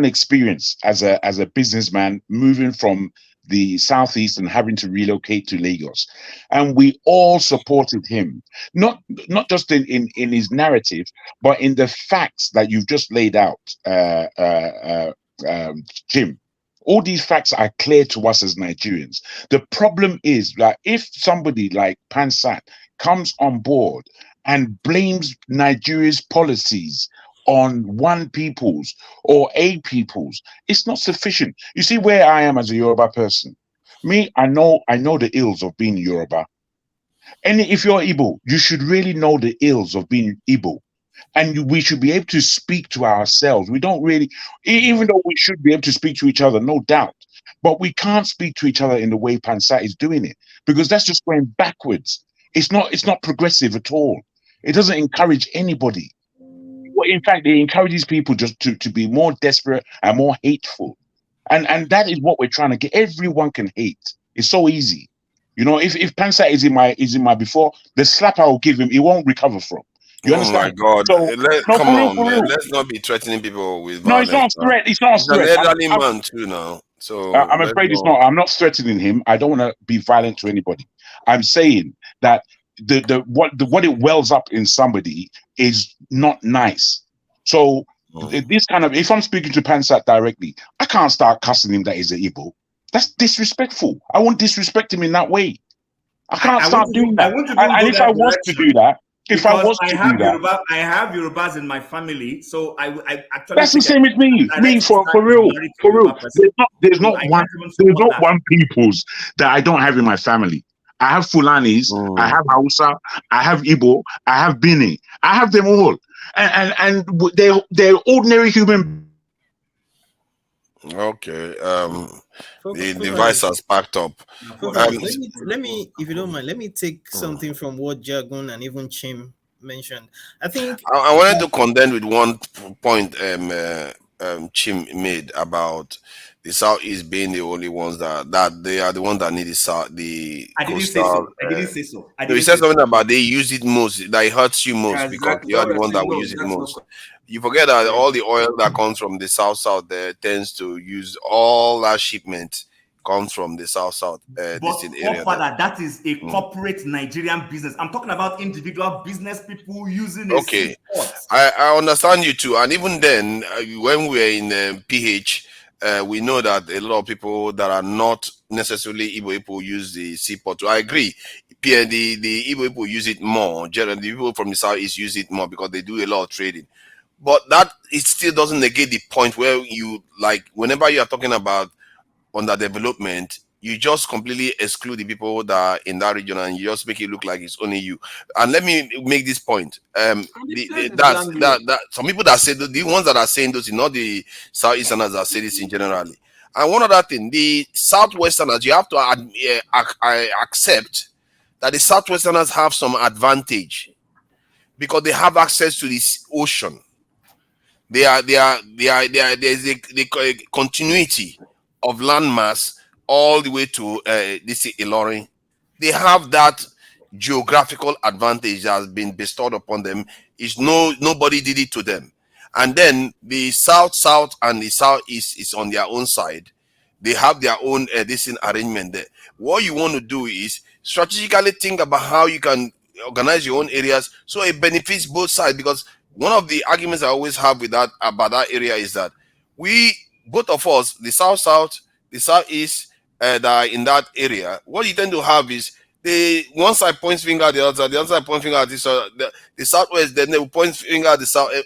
experience as a businessman moving from the southeast and having to relocate to Lagos, and we all supported him, not just in his narrative, but in the facts that you've just laid out, Jim. All these facts are clear to us as Nigerians. The problem is that if somebody like Pansat comes on board and blames Nigeria's policies on one people's or a people's, it's not sufficient. You see where I am as a Yoruba person. Me, I know the ills of being Yoruba. And if you're Igbo, you should really know the ills of being Igbo. And we should be able to speak to ourselves. We don't really, even though we should be able to speak to each other, no doubt. But we can't speak to each other in the way Pansat is doing it, because that's just going backwards. It's not progressive at all. It doesn't encourage anybody. Well, in fact, it encourages people just to be more desperate and more hateful. And that is what we're trying to get. Everyone can hate. It's so easy. You know, if Pansat is in my before, the slap I will give him, he won't recover from. You understand? My God! So, Come on, for real. let's not be threatening people with No, violence. it's not a threat. It's not a threat. He's an elderly man too now. So I'm afraid it's not. I'm not threatening him. I don't want to be violent to anybody. I'm saying that what it wells up in somebody is not nice. So this kind of, if I'm speaking to Pansat directly, I can't start cussing him that he's an Igbo. That's disrespectful. I won't disrespect him in that way. I can't start doing that. And if I was to do that, I have Yorubas in my family, so I actually. That's the same as me. Me for real. There's not one peoples that I don't have in my family. I have Fulanis, I have Hausa, I have Igbo, I have Bini, I have them all, and they're ordinary human. Okay. The device has packed up. Let me, if you don't mind, let me take something from what Jagun and even Chim mentioned. I think I wanted to contend with one point Chim made about the Southeast being the only ones that they are the ones that need the I didn't say so. I didn't say so. You said something about they use it most, that it hurts you most because you are the one that will use it most. You forget that all the oil that comes from the south there tends to use all that shipment comes from the south but area. Father, that is a corporate Nigerian business. I'm talking about individual business people using a seaport. I understand you too, and even then, when we were in PH, we know that a lot of people that are not necessarily Igbo people use the seaport. I agree. The Igbo people use it more. Generally, the people from the southeast use it more because they do a lot of trading. But that it still doesn't negate the point where you, like, whenever you are talking about underdevelopment, you just completely exclude the people that are in that region and you just make it look like it's only you. And let me make this point. Some people that say the ones that are saying those, not the Southeasterners that say this in generally. And one other thing, the Southwesterners, you have to accept that the Southwesterners have some advantage because they have access to this ocean. There's a continuity of landmass all the way to this Ilorin. They have that geographical advantage that has been bestowed upon them. Nobody did it to them. And then the south and the southeast is on their own side. They have their own arrangement there. What you want to do is strategically think about how you can organize your own areas so it benefits both sides. Because one of the arguments I always have with that about that area is that both of us, the south, the southeast, that are in that area, what you tend to have is one side points finger at the other side points finger at the southwest, then they will point finger at the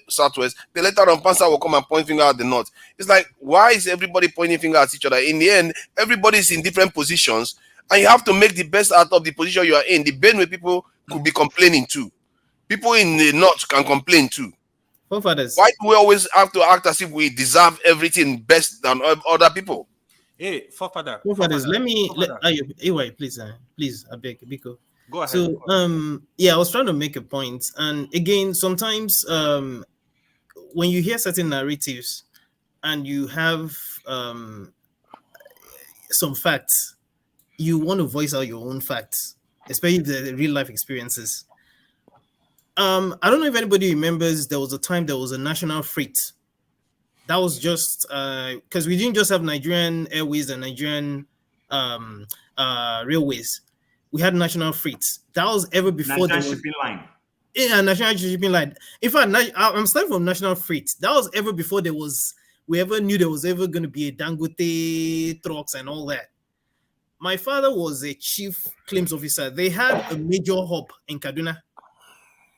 southwest. The later on, Pansa will come and point finger at the north. It's like, why is everybody pointing finger at each other? In the end, everybody is in different positions, and you have to make the best out of the position you are in. The Benue people could be complaining too. People in the north can complain too. Forefathers. Why do we always have to act as if we deserve everything best than other people? Hey, forefathers, let me please, I beg, Biko. Go ahead. So I was trying to make a point, and again, sometimes when you hear certain narratives and you have some facts, you want to voice out your own facts, especially the real life experiences. I don't know if anybody remembers there was a time there was a national freight. That was just because we didn't just have Nigerian Airways and Nigerian railways. We had national freights. That was ever before Nigerian shipping line. Yeah, national shipping line. In fact, I'm starting from national freight. That was ever before we ever knew there was ever going to be a Dangote trucks and all that. My father was a chief claims officer. They had a major hub in Kaduna.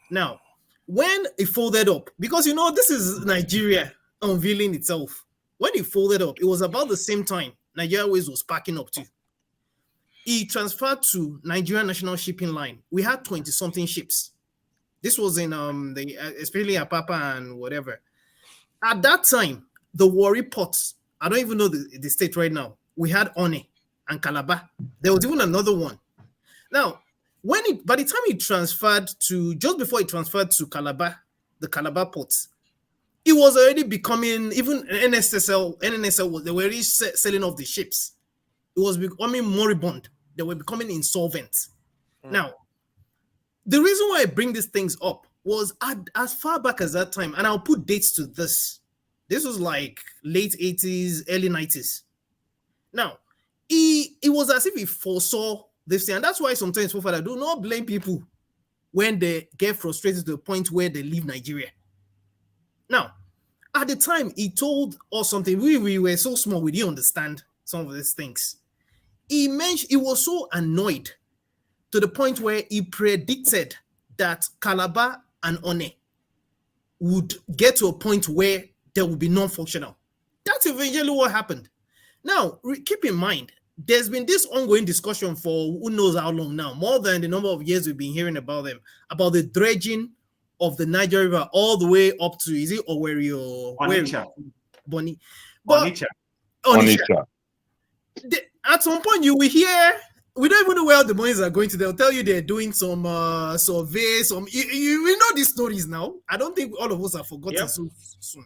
Now, when it folded up, because this is Nigeria unveiling itself. When it folded up, it was about the same time Nigeria Airways was packing up too. He transferred to Nigerian National Shipping Line. We had 20-something ships. This was in especially Apapa and whatever. At that time, the Warri ports, I don't even know the state right now. We had One and Calabar. There was even another one. Now, by the time he transferred just before he transferred to Calabar, the Calabar ports, it was already becoming, even NNSL, they were already selling off the ships. It was becoming moribund. They were becoming insolvent. Now, the reason why I bring these things up was as far back as that time, and I'll put dates to this. This was like late 80s, early 90s. Now, it was as if he foresaw this thing, and that's why sometimes I do not blame people when they get frustrated to the point where they leave Nigeria. Now, at the time, he told us something. We were so small, we didn't understand some of these things. He was so annoyed to the point where he predicted that Calabar and One would get to a point where they would be non-functional. That's eventually what happened. Now, keep in mind, there's been this ongoing discussion for who knows how long now, more than the number of years we've been hearing about them, about the dredging of the Niger River all the way up to, is it Owerri or Bonny? Onitsha. At some point, you will hear, we don't even know where the monies are going to. They'll tell you they're doing some surveys. You know these stories now. I don't think all of us have forgotten so soon.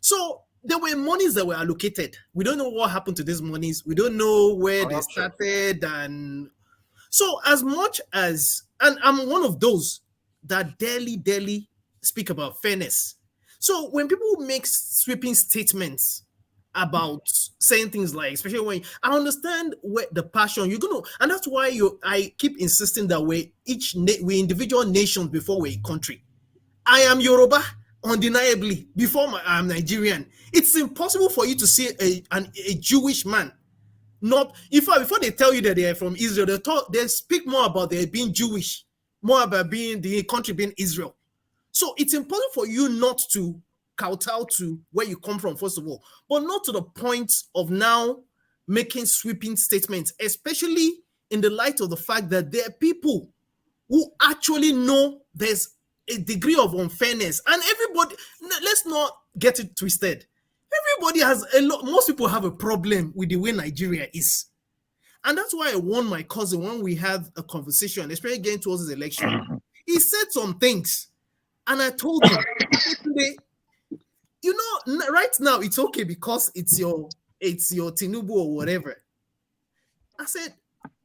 So there were monies that were allocated. We don't know what happened to these monies. We don't know where they started. And so as much as, and I'm one of those that daily speak about fairness. So when people make sweeping statements about saying things like, especially when I understand where the passion you're gonna, and that's why I keep insisting that we individual nations before we're a country. I am Yoruba undeniably before I'm Nigerian. It's impossible for you to see a Jewish man not, in fact, before they tell you that they are from Israel, they speak more about their being Jewish, more about being the country being Israel. So it's important for you not to kowtow to where you come from, first of all, but not to the point of now making sweeping statements, especially in the light of the fact that there are people who actually know there's a degree of unfairness. And everybody, let's not get it twisted. Everybody has most people have a problem with the way Nigeria is. And that's why I warned my cousin when we had a conversation, especially getting towards his election. He said some things, and I told him, you know, right now it's okay because it's your Tinubu or whatever. I said,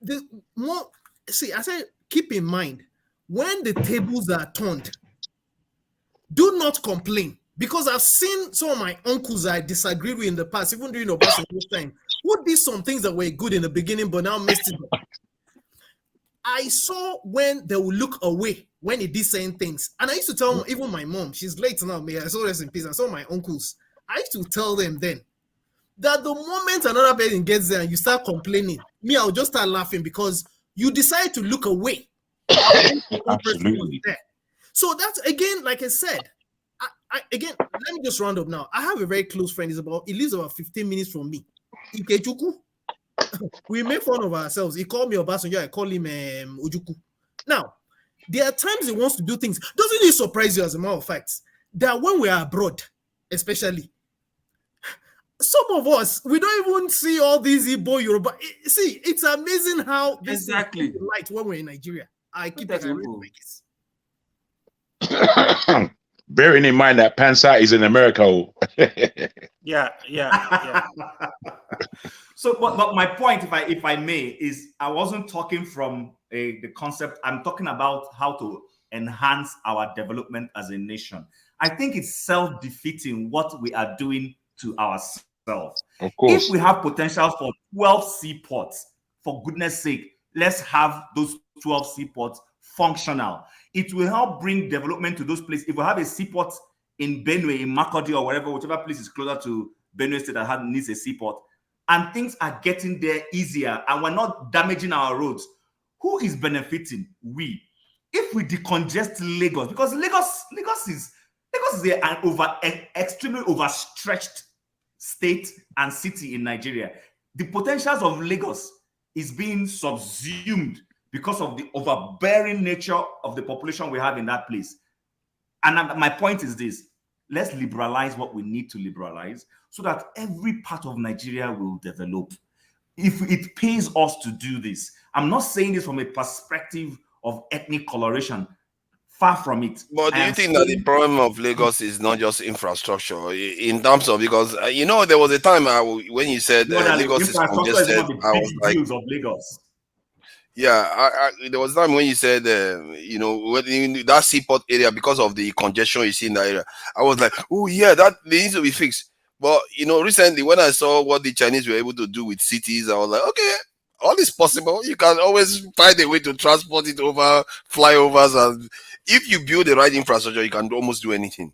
I said, keep in mind, when the tables are turned, do not complain. Because I've seen some of my uncles I disagreed with in the past, even during Obasanjo's time, who did some things that were good in the beginning, but now messed it up. I saw when they will look away when he did certain things. And I used to tell even my mom, she's late now, may I so rest in peace, and some of my uncles, I used to tell them then that the moment another person gets there and you start complaining, me, I'll just start laughing because you decide to look away. Absolutely. There. So that's, again, like I said, again, let me just round up now. I have a very close friend. He lives about 15 minutes from me. Ikechuku. We make fun of ourselves. He called me Obasanjo. I call him Ojuku. Now, there are times he wants to do things. Doesn't it surprise you, as a matter of fact, that when we are abroad, especially, some of us, we don't even see all these Igbo Yoruba. See, it's amazing how this exactly is light when we're in Nigeria. I keep explaining my case. Bearing in mind that Pansa is in America. Yeah. So, but my point, if I may, is I wasn't talking from the concept. I'm talking about how to enhance our development as a nation. I think it's self-defeating what we are doing to ourselves. Of course. If we have potential for 12 seaports, for goodness sake, let's have those 12 seaports functional. It will help bring development to those places. If we have a seaport in Benue, in Makurdi, or wherever, whichever place is closer to Benue State that needs a seaport, and things are getting there easier, and we're not damaging our roads, who is benefiting? We. If we decongest Lagos, because Lagos is an extremely overstretched state and city in Nigeria. The potentials of Lagos is being subsumed because of the overbearing nature of the population we have in that place. And my point is this: let's liberalize what we need to liberalize so that every part of Nigeria will develop. If it pays us to do this, I'm not saying this from a perspective of ethnic coloration. Far from it. But do you think that the problem of Lagos is not just infrastructure in terms of, because there was a time when you said Lagos is congested, I was like, of Lagos. Yeah, there was a time when you said, when in that seaport area, because of the congestion you see in that area, I was like, oh yeah, that needs to be fixed. But recently when I saw what the Chinese were able to do with cities, I was like, okay, all is possible. You can always find a way to transport it over flyovers, and if you build the right infrastructure, you can almost do anything.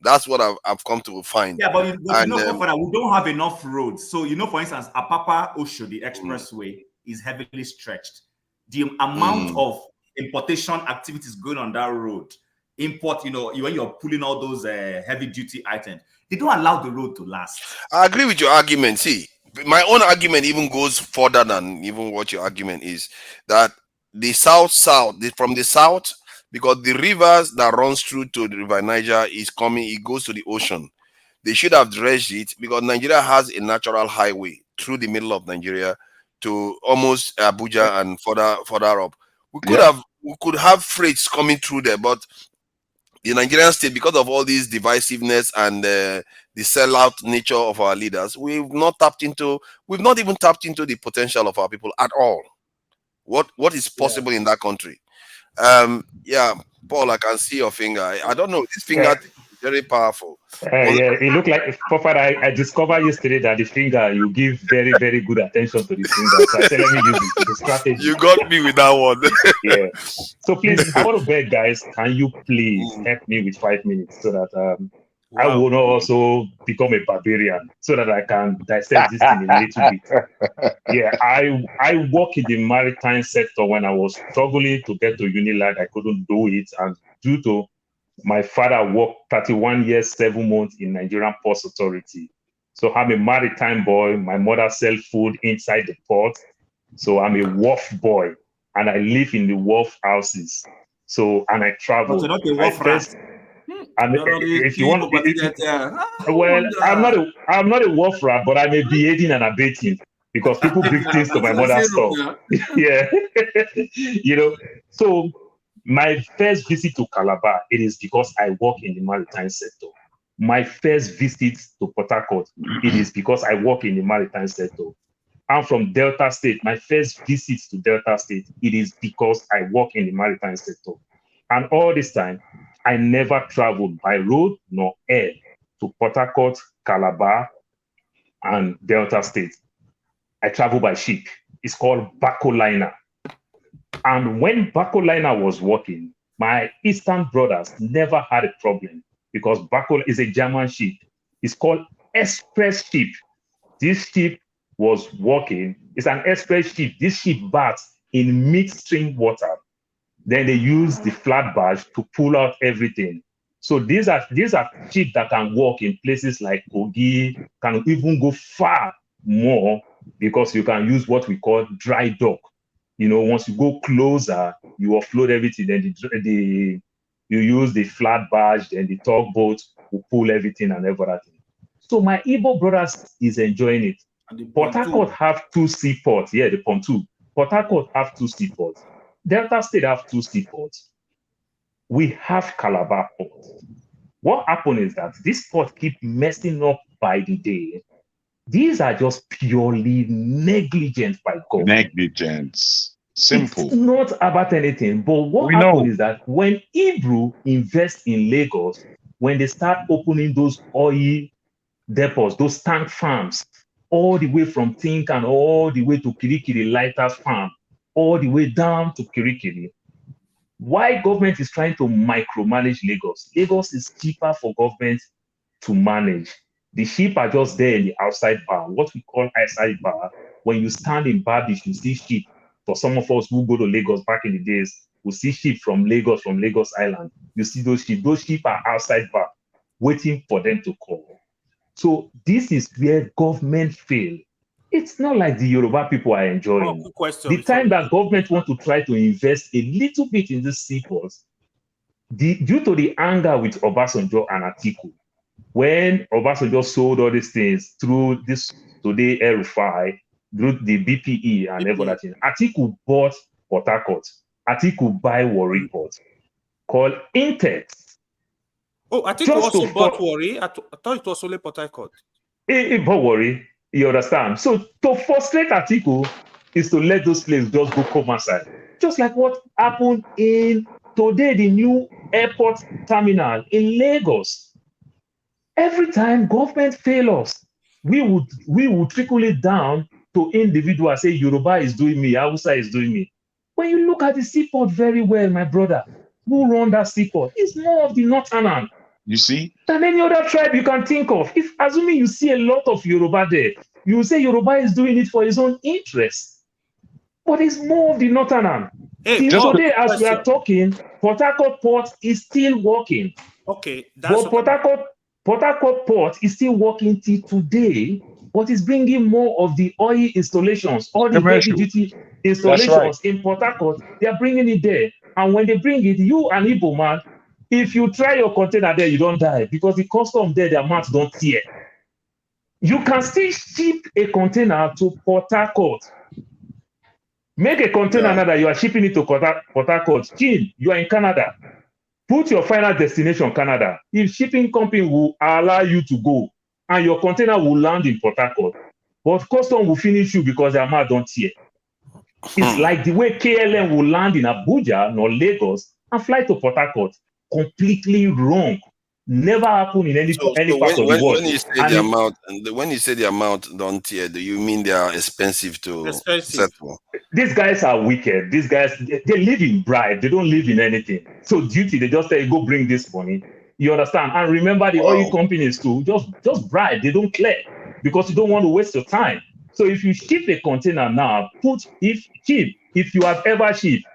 That's what I've come to find. Yeah, but we don't have enough roads. So, for instance, Apapa Osho, the expressway, is heavily stretched. The amount of importation activities going on that road, import, when you're pulling all those heavy duty items, they don't allow the road to last. I agree with your argument. See, my own argument even goes further than even what your argument is, that the from the south, because the rivers that runs through to the River Niger it goes to the ocean. They should have dredged it, because Nigeria has a natural highway through the middle of Nigeria to almost Abuja and further up. We could have freights coming through there, but the Nigerian state, because of all these divisiveness and the sellout nature of our leaders, we've not even tapped into the potential of our people at all. What is possible in that country? Paul, I can see your finger. I don't know. This finger is very powerful. It looked like, I discovered yesterday that the finger, you give very, very good attention to the finger. So I said, let me use the strategy. You got me with that one. Yeah. So please, I want to beg, guys, can you please help me with 5 minutes so that I will not also become a barbarian, so that I can dissect this thing a little bit. Yeah, I work in the maritime sector. When I was struggling to get to Unilag, I couldn't do it, and due to my father worked 31 years, 7 months in Nigerian Ports Authority. So I'm a maritime boy. My mother sells food inside the port. So I'm a wharf boy, and I live in the wharf houses. So, and I travel. But you're not a wharf rat. And if you want, well, I'm not a wharf rat, but I'm a behaving and abating, because people bring things to my mother's stuff. Yeah, So my first visit to Calabar, it is because I work in the maritime sector. My first visit to Port Harcourt, it is because I work in the maritime sector. I'm from Delta State. My first visit to Delta State, it is because I work in the maritime sector. And all this time, I never traveled by road nor air to Port Harcourt, Calabar, and Delta State. I travel by ship. It's called Baco Liner. And when Baco Liner was working, my Eastern brothers never had a problem, because Baco is a German ship. It's called Express ship. This ship was working. It's an express ship. This ship berths in midstream water. Then they use the flat barge to pull out everything. So these are ships that can work in places like Kogi, can even go far more because you can use what we call dry dock. You know, once you go closer, you offload everything. Then you use the flat barge and the tugboat will pull everything and everything. So my Igbo brothers is enjoying it. Port Harcourt have 2 seaports. Yeah, the pontoon. Port Harcourt have 2 seaports. Delta State have 2 seaports. We have Calabar Port. What happened is that this port keep messing up by the day. These are just purely negligent by government. Negligence. Simple. It's not about anything. But what happened is that when Hebrew invest in Lagos, when they start opening those oil depots, those tank farms, all the way from Tinkan, all the way to Kirikiri Lighters Farm, all the way down to Kirikiri. Why government is trying to micromanage Lagos? Lagos is cheaper for government to manage. The sheep are just there in the outside bar, what we call outside bar. When you stand in bar beach, you see sheep. For some of us who go to Lagos back in the days, we see sheep from Lagos Island. You see those sheep. Those sheep are outside bar, waiting for them to call. So this is where government fail. It's not like the Yoruba people are enjoying. The time that government want to try to invest a little bit in this seaports, due to the anger with Obasanjo and Atiku, when Obasanjo sold all these things through this today El-Rufai, through the BPE and everything, Atiku bought Port Harcourt. Atiku buy Warri Port, called Intex. Oh, Atiku also bought Warri? I thought it was only Port Harcourt. He bought Warri. You understand? So to frustrate Atiku is to let those places just go commercial. Just like what happened in today, the new airport terminal in Lagos. Every time government fail us, we would trickle it down to individuals, say Yoruba is doing me, Hausa is doing me. When you look at the seaport very well, my brother, who run that seaport? It's more of the northern. You see? Than any other tribe you can think of. If assuming you see a lot of Yoruba there, you will say Yoruba is doing it for his own interest. But it's more of the northern. Till today, as we are talking, Port Harcourt Port is still working. Okay, that's but Port Harcourt Port is still working till today, but it's bringing more of the oil installations, all the heavy duty installations in Port Harcourt. They are bringing it there. And when they bring it, you and Igbo man, if you try your container there, you don't die because the custom there, their mouths don't tear. You can still ship a container to Port Harcourt. Make a container now that you are shipping it to Port Harcourt. Chin, you are in Canada. Put your final destination, Canada. If shipping company will allow you to go and your container will land in Port Harcourt, but custom will finish you because their mouth don't tear. It's like the way KLM will land in Abuja or Lagos and fly to Port Harcourt. Completely wrong. Never happen in any part of the world. When you say the amount don't tear, do you mean they are expensive to settle? These guys are wicked. These guys, they live in bribe. They don't live in anything. So duty, they just say, go bring this money. You understand? And remember the oil companies too, just bribe. They don't clear because you don't want to waste your time. So if you ship a container now, if you have ever shipped,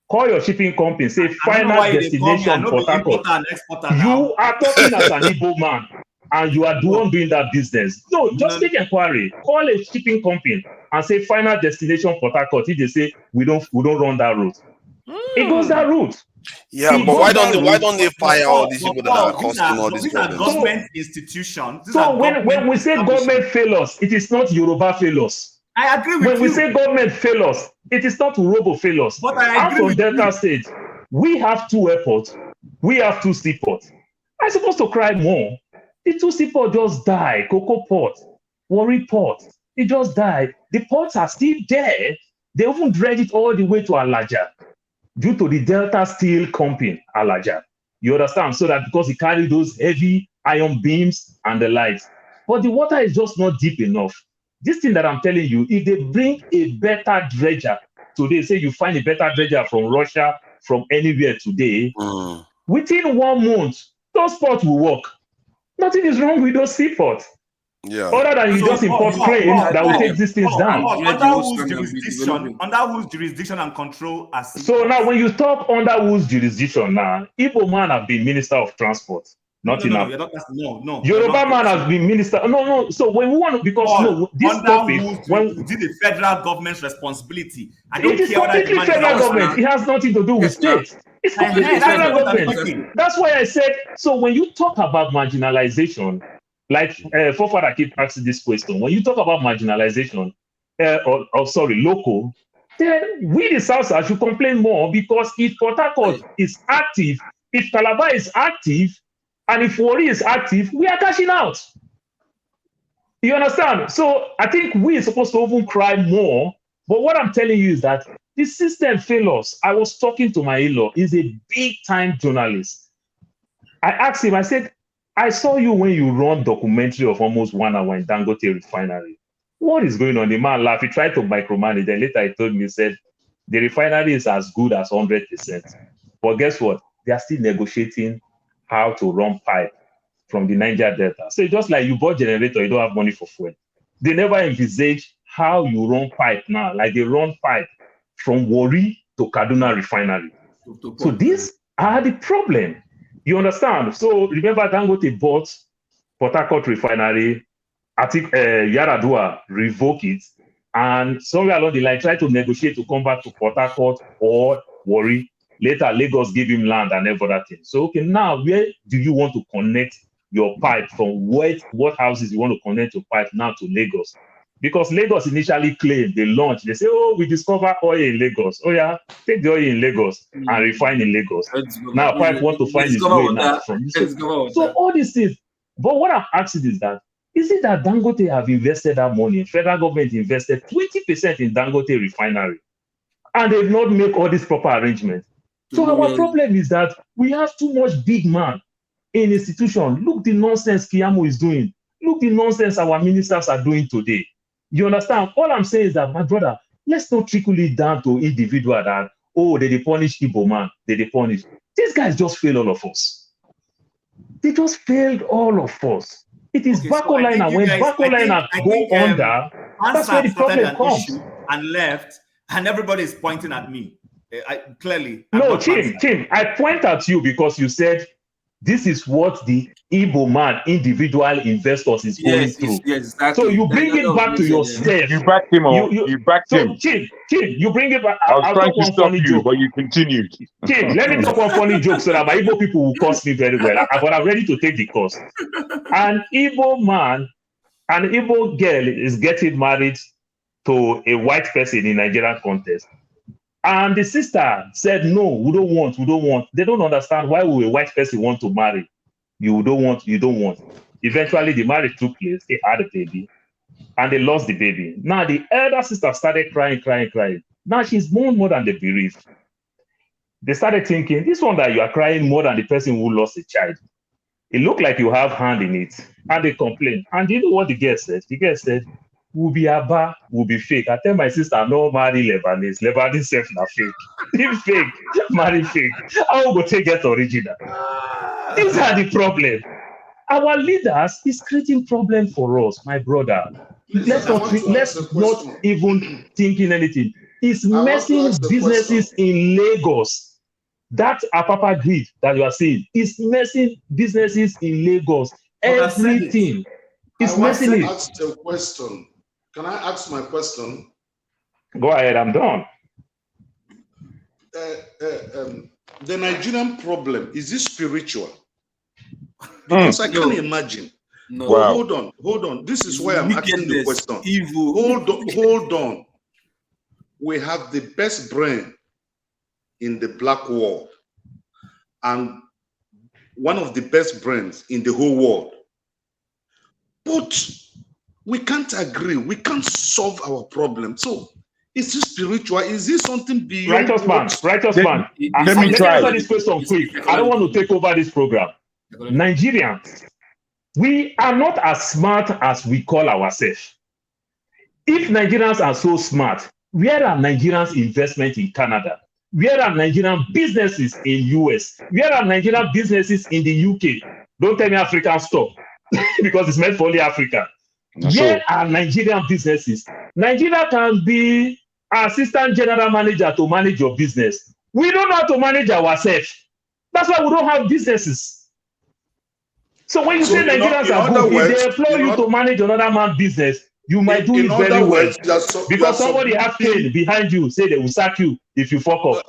call your shipping company, say final destination Port Harcourt. You are talking as an Igbo man, and you are the one doing that business. No, just make inquiry. Call a shipping company and say final destination Port Harcourt. If they say we don't run that route, it goes that route. Yeah, but why don't they fire all these people that are causing all these problems? These are government institutions. So when we say government fail us, it is not Yoruba fail us. I agree with you. When we say government fail us, it is not Urobo fail us. But I agree with Delta State, we have 2 airports. We have 2 seaports. I'm supposed to cry more. The 2 seaports just died. Cocoa Port, Warri Port, it just died. The ports are still there. They even dredge it all the way to Alaja due to the Delta Steel Company, Alaja. You understand? So that because it carries those heavy iron beams and the lights. But the water is just not deep enough. This thing that I'm telling you, if they bring a better dredger today, say you find a better dredger from Russia, from anywhere today, within 1 month, those ports will work. Nothing is wrong with those seaports. Yeah. Other than you So, just import claims that will take these things down. Under whose jurisdiction and control are So now when you talk under whose jurisdiction now, Igbo man have been Minister of Transport. Not enough. You're not, no. Yoruba man has been minister. No. So when we want to, because no, this under topic, when is it the federal government's responsibility? I it don't is care whether the completely man is federal ours government. now. It has nothing to do with states. It's completely federal government. That's why I said. So when you talk about marginalization, like Forefather keep asking this question. When you talk about marginalization, local, then we the South South should complain more, because if Port Harcourt is active, if Calabar is active, and if Warri is active, we are cashing out. You understand? So I think we are supposed to even cry more. But what I'm telling you is that the system fails. I was talking to my in-law. He's a big-time journalist. I asked him, I said, I saw you when you run documentary of almost 1 hour in Dangote refinery. What is going on? The man laughed. He tried to micromanage. Then later he told me, he said, the refinery is as good as 100%. But guess what? They are still negotiating how to run pipe from the Niger Delta. So just like you bought generator, you don't have money for fuel. They never envisage how you run pipe now. Like they run pipe from Warri to Kaduna refinery. So these are the problem. You understand? So remember, Dangote bought Port Harcourt refinery. I think Yaradua revoked it, and somewhere along the line tried to negotiate to come back to Port Harcourt or Warri. Later, Lagos gave him land and everything. So okay, now where do you want to connect your pipe from? What houses you want to connect your pipe now to Lagos? Because Lagos initially claimed, they launched, they say, oh, we discover oil in Lagos. Oh yeah, take the oil in Lagos and refine in Lagos. Now pipe want to find its way now from this. So all these things. But what I'm asking is that, is it that Dangote have invested that money? Federal government invested 20% in Dangote refinery, and they've not made all these proper arrangements. So our problem is that we have too much big man in institution. Look the nonsense Keyamo is doing. Look the nonsense our ministers are doing today. You understand? All I'm saying is that, my brother, let's not trickle it down to individual that, oh, they punish Igbo man, they punish. These guys just fail all of us. They just failed all of us. It is Bako line, and when Bako line go under, that's where the problem comes. And left, and everybody is pointing at me. Clearly. No, Tim, I point at you because you said this is what the Igbo man, individual investors is going through. Yes, exactly. So you bring it back to yourself. You backed him up. You backed him. Tim, you bring it back. I was trying to stop you, but you continued. Tim, let me talk one funny joke so that my Igbo people will curse me very well. But I'm ready to take the course. An Igbo man, an Igbo girl is getting married to a white person in Nigerian contest. And the sister said, no, we don't want. They don't understand why would a white person want to marry. You don't want. Eventually, the marriage took place. They had a baby, and they lost the baby. Now, the elder sister started crying. Now, she's more than the bereaved. They started thinking, this one that you are crying more than the person who lost a child. It looked like you have hand in it. And they complained. And you know what the girl said? The girl said, will be Abba, will be fake. I tell my sister, no marry Lebanese. Lebanese self na fake. If fake, marry fake. How we go take it original? These are the problem. Our leaders is creating problem for us, my brother. Let's not even thinking anything. It's messing businesses in Lagos. That Apapa grid that you are saying is messing businesses in Lagos. Everything is messing it. Ask a question. Can I ask my question? Go ahead, I'm done. The Nigerian problem, is it spiritual? Because I can't imagine. No. Wow. Hold on. This is why I'm asking the question. Evil. Hold on. We have the best brain in the black world and one of the best brains in the whole world. But we can't agree. We can't solve our problem. So, is this spiritual? Is this something beyond? Righteous man. Let me answer this question quick. I don't want to take over this program. Nigerians, we are not as smart as we call ourselves. If Nigerians are so smart, where are Nigerians' investment in Canada? Where are Nigerian businesses in US? Where are Nigerian businesses in the UK? Don't tell me African stuff because it's meant for only Africa. Where are Nigerian businesses? Nigeria can be assistant general manager to manage your business. We don't know how to manage ourselves. That's why we don't have businesses. So when you say Nigerians are good, if they employ you to manage another man's business, you might do it very well. Because somebody have cane behind you, say they will sack you if you fuck up.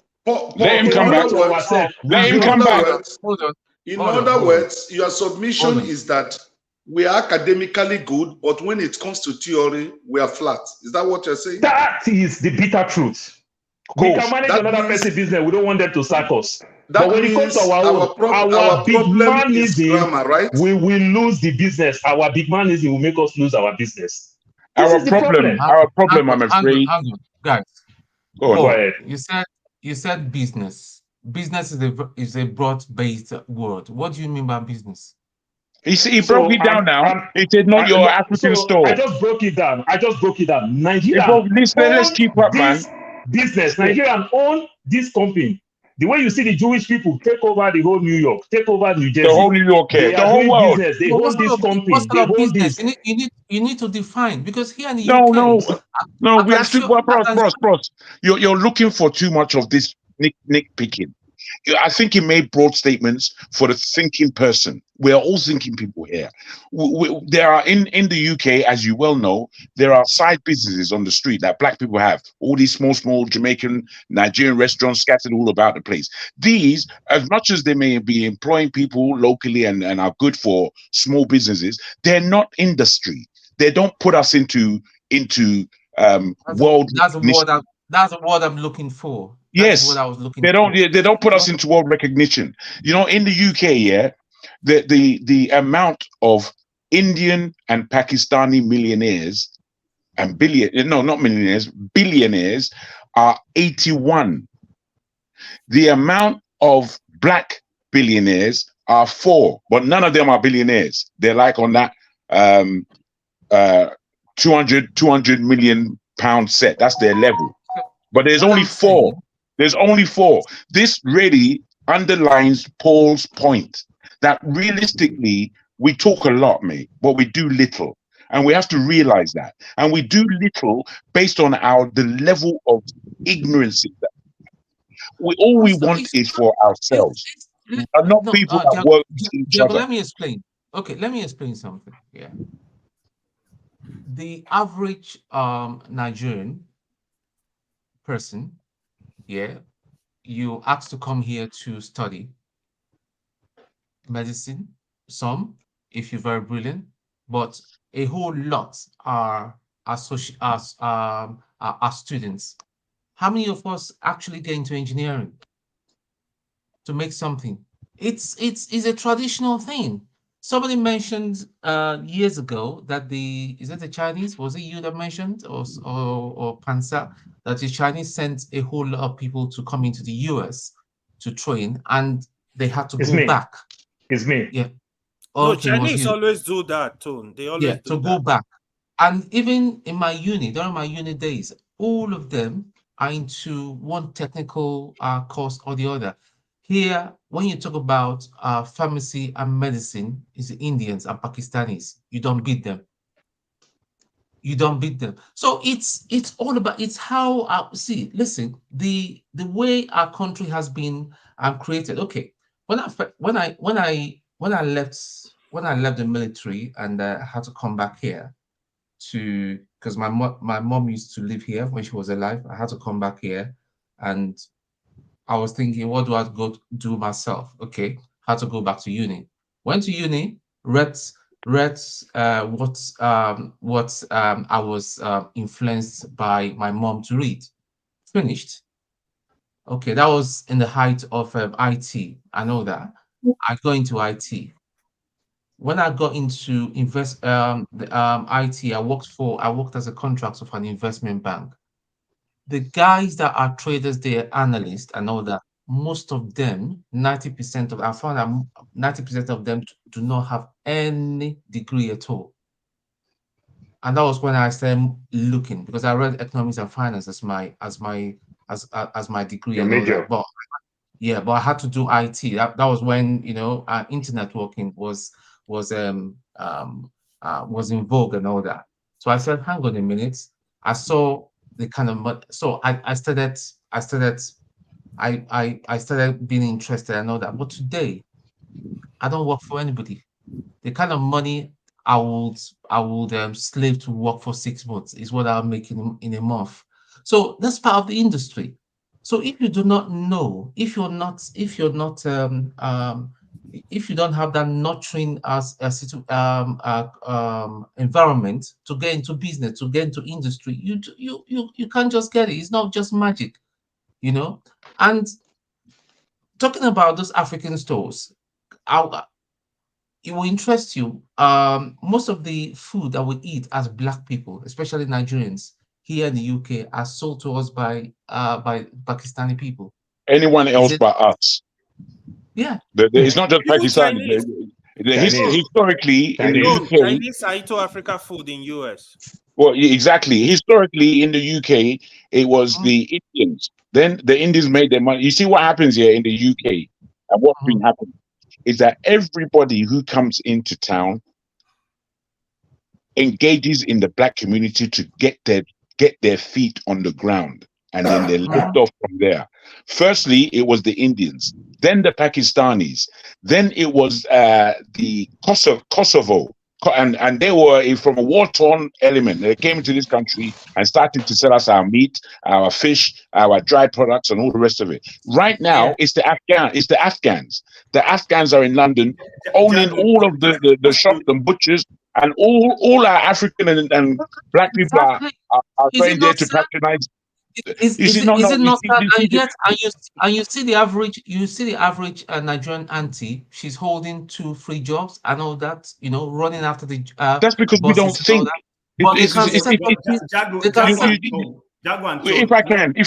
Let him come back. Let him come back. In other words, your submission is that we are academically good, but when it comes to theory, we are flat. Is that what you're saying? That is the bitter truth. We can manage another person's business. We don't want them to sack us. But when it comes to our own, our big manism, right? we will lose the business. Our big manism will make us lose our business. Our problem, I'm afraid. Hang on, guys. Go ahead. You said business. Business is a broad-based word. What do you mean by business? He broke it down now. He said not your African store. I just broke it down. Nigeria let's keep up, man. Business. Nigeria own this company. The way you see the Jewish people take over the whole New York, take over New Jersey. The whole New York, the whole world. Business. They hold this company. They hold this. You need to define, because here in the UK. No. We have to. Bros. You're looking for too much of this nitpicking. I think he made broad statements for the thinking person. We are all thinking people here. There are in the UK, as you well know, there are side businesses on the street that black people have. All these small Jamaican, Nigerian restaurants scattered all about the place. These, as much as they may be employing people locally and are good for small businesses, they're not industry. They don't put us into world. That's the word I'm looking for. Yes, they don't put us into world recognition. You know, in the UK, the amount of Indian and Pakistani millionaires and billionaires are 81. The amount of black billionaires are 4, but none of them are billionaires. They're like on that 200 million pound set. That's their level. But there's only 4. There's only 4. This really underlines Paul's point that realistically, we talk a lot, mate, but we do little. And we have to realize that. And we do little based on the level of ignorance that we want is for ourselves. And not people that work with each other. Let me explain. Okay, let me explain something. Yeah. The average Nigerian person, you asked to come here to study medicine, some, if you're very brilliant, but a whole lot are students. How many of us actually get into engineering to make something? It's a traditional thing. Somebody mentioned years ago that is it the Chinese? Was it you that mentioned, or Pansa, that the Chinese sent a whole lot of people to come into the US to train, and they had to go back. It's me. Yeah. No, Chinese always do that, Tone. They always do that. Go back. And even in my during my uni days, all of them are into one technical course or the other. Here, when you talk about pharmacy and medicine, it's the Indians and Pakistanis. You don't beat them. You don't beat them. So it's all about, it's how listen, the way our country has been created. Okay, when I left the military and I had to come back here because my mom used to live here when she was alive. I had to come back here, and I was thinking, what do I go do myself? Okay, had to go back to uni. Went to uni, read what I was influenced by my mom to read. Finished. Okay, that was in the height of IT. I know that. I got into IT. When I got into IT, I worked as a contractor for an investment bank. The guys that are traders, they're analysts and all that. Most of them, 90% of, I found that 90% of them do not have any degree at all. And that was when I started looking, because I read economics and finance as my degree. Your major. But I had to do IT. That was when internet working was was in vogue and all that. So I said, hang on a minute. I saw the kind of money. So I started being interested and all that. But today, I don't work for anybody. The kind of money I would slave to work for 6 months is what I'll make in a month. So that's part of the industry. So if you do not know, if you don't have that nurturing environment to get into business, to get into industry, you can't just get it. It's not just magic, you know. And talking about those African stores, it will interest you. Most of the food that we eat as Black people, especially Nigerians here in the UK, are sold to us by Pakistani people. Anyone Is else it? but us. Yeah. It's not just Even Pakistan. Chinese. Historically, in the No, UK, Chinese are into Africa food in US. well, exactly. Historically, in the UK, it was Mhm. the Indians. Then the Indians made their money. You see what happens here in the UK, and what's been happening is that everybody who comes into town engages in the Black community to get their feet on the ground, and then they lift off from there. Firstly, it was the Indians, then the Pakistanis, then it was the Kosovo, and they were from a war-torn element. They came into this country and started to sell us our meat, our fish, our dry products, and all the rest of it. Right now, it's the Afghans. The Afghans are in London, owning all of the shops and butchers, and all our African and Black people Exactly. are Is it going there not to sad? patronize. Is You is see, it is no, it not sad? you And see, yet, and you see the average Nigerian auntie. She's holding 2, 3 jobs and all that. Running after the that's because we don't bosses and all think. that. But they can It, set it, it, up. They can you, set. Jago and if Tone.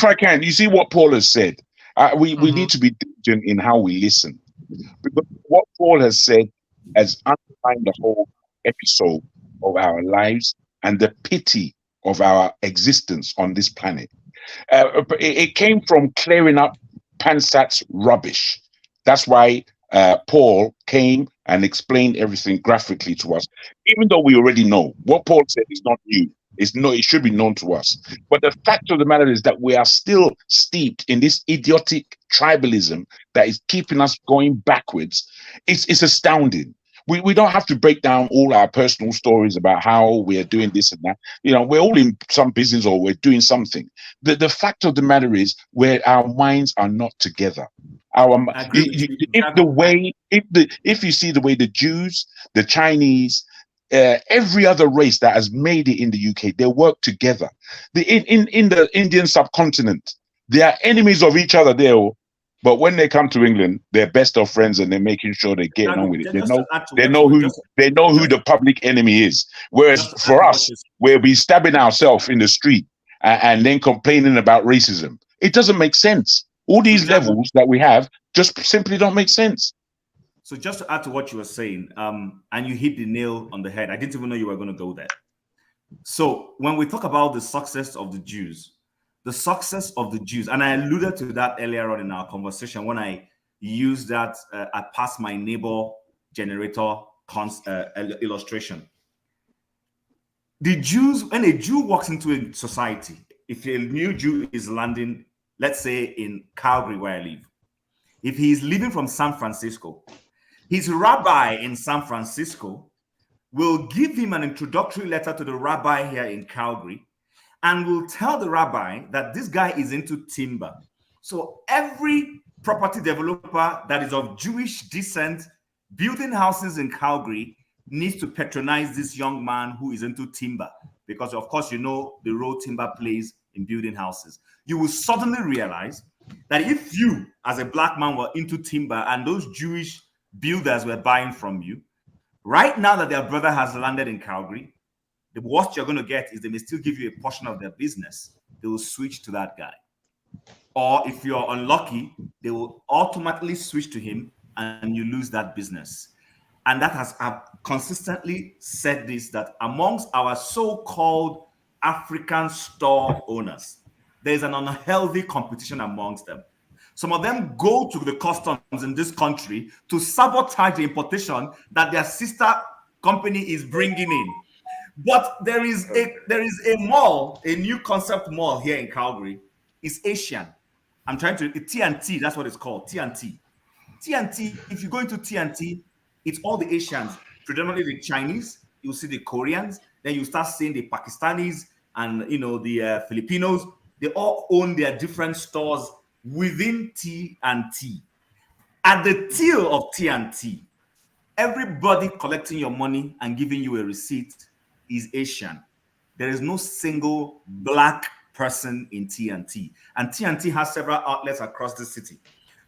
I can, you see what Paul has said. We need to be diligent in how we listen, because what Paul has said has underlined the whole episode of our lives and the pity of our existence on this planet. It came from clearing up Pansat's rubbish. That's why Paul came and explained everything graphically to us, even though we already know what Paul said is not new. It should be known to us. But the fact of the matter is that we are still steeped in this idiotic tribalism that is keeping us going backwards. It's astounding. We don't have to break down all our personal stories about how we're doing this and that. We're all in some business or we're doing something. The fact of the matter is where our minds are not together. If you see the way the Jews, the Chinese, every other race that has made it in the UK, they work together. In the Indian subcontinent, they are enemies of each other there. But when they come to England, they're best of friends and they're making sure they're getting on with it. Just to add to They what know you who the public enemy is. Whereas just to add for to what us, you we'll be stabbing ourselves in the street and then complaining about racism. It doesn't make sense. All these levels that we have just simply don't make sense. So just to add to what you were saying, and you hit the nail on the head. I didn't even know you were going to go there. So when we talk about the success of the Jews, and I alluded to that earlier on in our conversation when I used that I passed my neighbor generator illustration. The Jews, when a Jew walks into a society, if a new Jew is landing, let's say in Calgary where I live, if he is leaving from San Francisco, his rabbi in San Francisco will give him an introductory letter to the rabbi here in Calgary and will tell the rabbi that this guy is into timber. So every property developer that is of Jewish descent building houses in Calgary needs to patronize this young man who is into timber, because of course, the role timber plays in building houses. You will suddenly realize that if you as a Black man were into timber and those Jewish builders were buying from you, right now that their brother has landed in Calgary, the worst you're going to get is they may still give you a portion of their business. They will switch to that guy. Or if you're unlucky, they will automatically switch to him and you lose that business. And that has consistently said this, that amongst our so-called African store owners, there's an unhealthy competition amongst them. Some of them go to the customs in this country to sabotage the importation that their sister company is bringing in. But there is a mall, a new concept mall here in Calgary. It's Asian. I'm trying to TNT. That's what it's called. TNT. TNT. If you go into TNT, it's all the Asians, predominantly the Chinese. You'll see the Koreans. Then you start seeing the Pakistanis and the Filipinos. They all own their different stores within TNT. At the till of TNT, everybody collecting your money and giving you a receipt is Asian. There is no single black person in TNT. And TNT has several outlets across the city.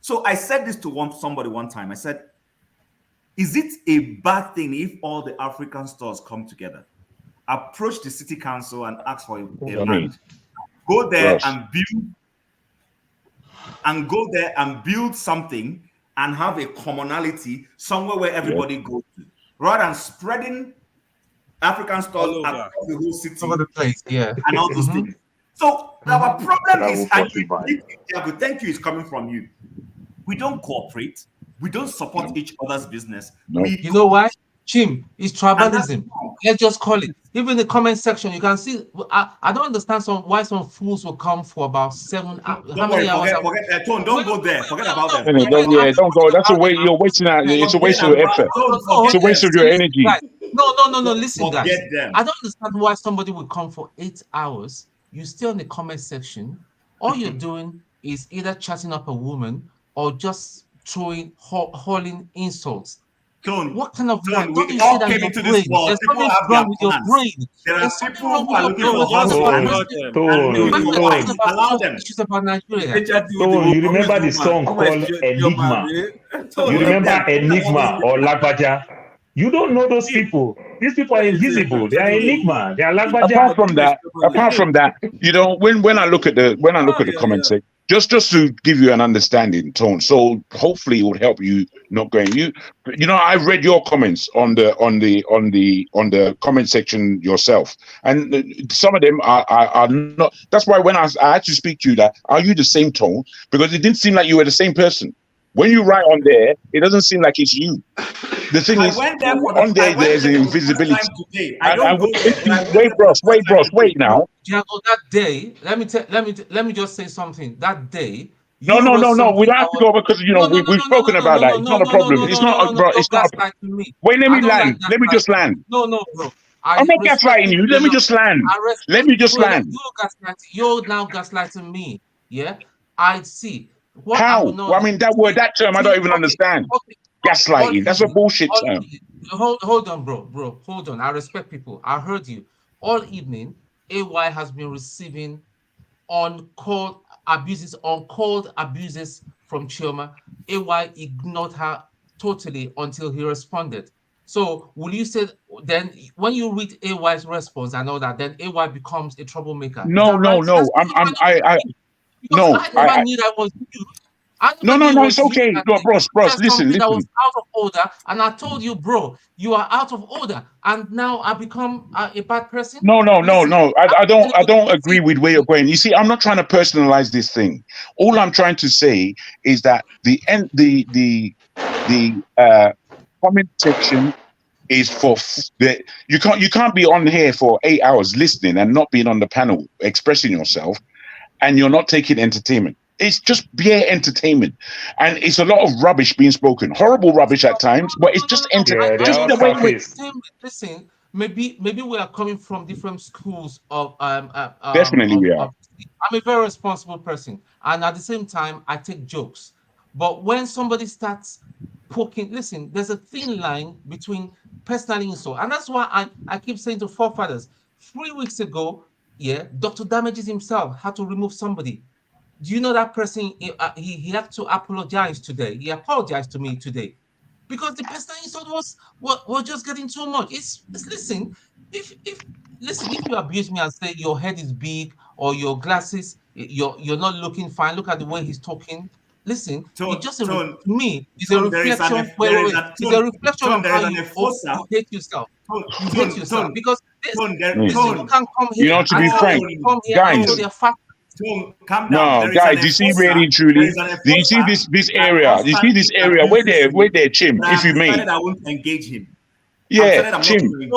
So I said this to somebody one time. I said, is it a bad thing if all the African stores come together, approach the city council and ask for a land, go there and build something and have a commonality somewhere where everybody goes to, rather than spreading African stores across the whole city, over the place, and all those things. So our problem is, and thank you, is coming from you. We don't cooperate. We don't support each other's business. You know why? Chim, it's tribalism. Let's just call it. Even in the comment section, you can see. I don't understand why some fools will come for about 7 hours. Don't worry, forget Tone, don't go there. Forget about them. Don't go. That's a waste. You're wasting out. It's a waste of your effort. It's a waste of your energy. No. Listen, guys. I don't understand why somebody will come for 8 hours. You stay on the comment section. All you're doing is either chatting up a woman or just hurling insults. Tone, what kind of Tone, don't we you all see that came your into brain? this world. There's People something have wrong their with your plans. brain. There are There's something people wrong who with are your looking brain. for husbands. Allow them. Issues about Nigeria. So you remember the song called Enigma? You remember Enigma or Lagbaja? You don't know those people. These people are invisible. They are Enigma. They are Lagbaja. Apart from that, when I look at the comments, just to give you an understanding, Tone. So hopefully it would help you not going. I've read your comments on the comment section yourself, and some of them are not. That's why when I had to speak to you, that are you the same Tone? Because it didn't seem like you were the same person. When you write on there, it doesn't seem like it's you. The thing is, on there, there's invisibility. Wait, bros, wait now. Jago, that day, let me just say something. That day, No. We don't have to go because we've spoken about that. It's not a problem. It's not, bro. It's not. Wait, let me land. Let me just land. No, bro. I'm not gaslighting you. Let me just land. Let me just land. You're now gaslighting me. Yeah, I see. How? I mean, that term, I don't even understand. Gaslighting. That's a bullshit term. Hold on, bro. Hold on. I respect people. I heard you. All evening, AY has been receiving uncalled abuses from Chioma. AY ignored her totally until he responded. So will you say then when you read AY's response and all that, then AY becomes a troublemaker? No. I never knew that was you. No, it's okay. No, bros, listen. That was out of order, and I told you, bro, you are out of order, and now I become a bad person. No. I don't agree with where you're going. You see, I'm not trying to personalize this thing. All I'm trying to say is that the comment section is for you can't be on here for 8 hours listening and not being on the panel expressing yourself, and you're not taking entertainment. It's just bare entertainment, and it's a lot of rubbish being spoken, horrible rubbish at times, but it's just entertainment. Listen, maybe we are coming from different schools of definitely we are. I'm a very responsible person, and at the same time, I take jokes. But when somebody starts poking, listen, there's a thin line between personal insult, and that's why I keep saying to forefathers. 3 weeks ago, Dr. Damages himself had to remove somebody. Do you know that person? He had to apologize today. He apologized to me today because the personal insult was just getting too much. Listen, if you abuse me and say your head is big or your glasses, you're not looking fine. Look at the way he's talking. Listen, it's just to me. It's a reflection. It's a reflection of how you hate yourself. You hate yourself because these people can come here. To be frank, guys. Calm down. No, guys, you see, really, truly, do you see this area? You see this area where they're chim? If you may, I won't engage him. Yeah, Tim.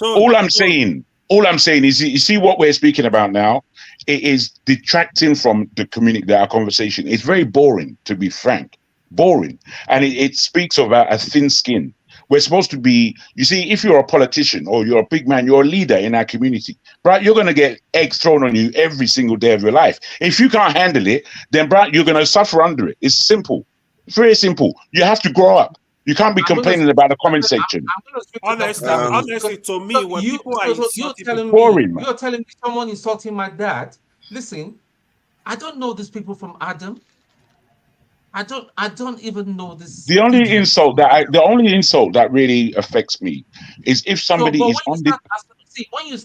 All I'm saying is, you see what we're speaking about now. It is detracting from the community, our conversation. It's very boring, to be frank, boring, and it speaks about a thin skin. We're supposed to be, you see, if you're a politician or you're a big man, you're a leader in our community, right? You're going to get eggs thrown on you every single day of your life. If you can't handle it, then, bro, you're going to suffer under it. It's simple. It's very simple. You have to grow up. You can't be complaining about the comment section. Honestly, to me, when people are insulting you're telling me someone insulting my dad. Listen, I don't know these people from Adam. I don't even know this. The only insult that really affects me is if somebody is on the. See, when you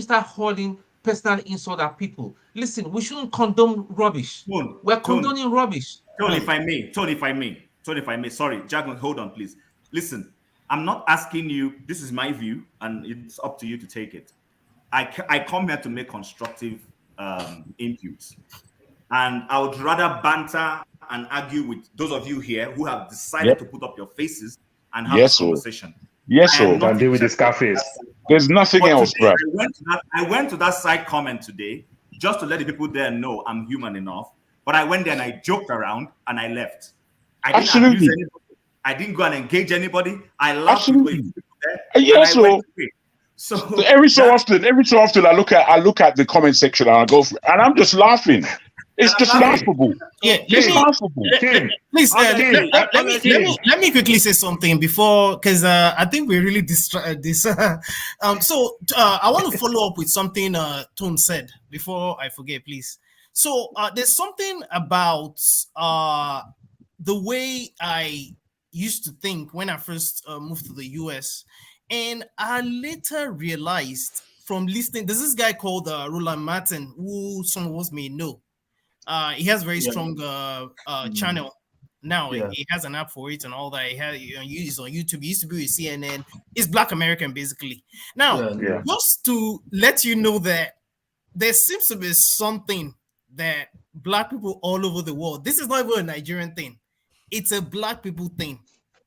start hurling personal insult at people, listen, we shouldn't condone rubbish. We're condoning rubbish. Tony, if I may, sorry, Jagan, hold on, please. Listen, I'm not asking you. This is my view, and it's up to you to take it. I come here to make constructive inputs, and I would rather banter and argue with those of you here who have decided to put up your faces and have this conversation. Yes, sir. Can deal with this Scarface. There's nothing else, bro. I went to that side comment today just to let the people there know I'm human enough. But I went there and I joked around and I left. I didn't abuse anybody. I didn't go and engage anybody. I laughed with people there. Yes, so every so often I look at the comment section and I go through, and I'm just laughing. It's just laughable. Yeah, it's laughable. Please, let me quickly say something before, because I think we really this. So I want to follow up with something Tom said before I forget, please. So there's something about the way I used to think when I first moved to the US, and I later realized from listening. There's this guy called Roland Martin, who some of us may know. He has very strong channel now. He has an app for it and all that. He's on YouTube. He used to be with CNN. He's Black American, basically. Now, just to let you know that there seems to be something that Black people all over the world. This is not even a Nigerian thing. It's a Black people thing.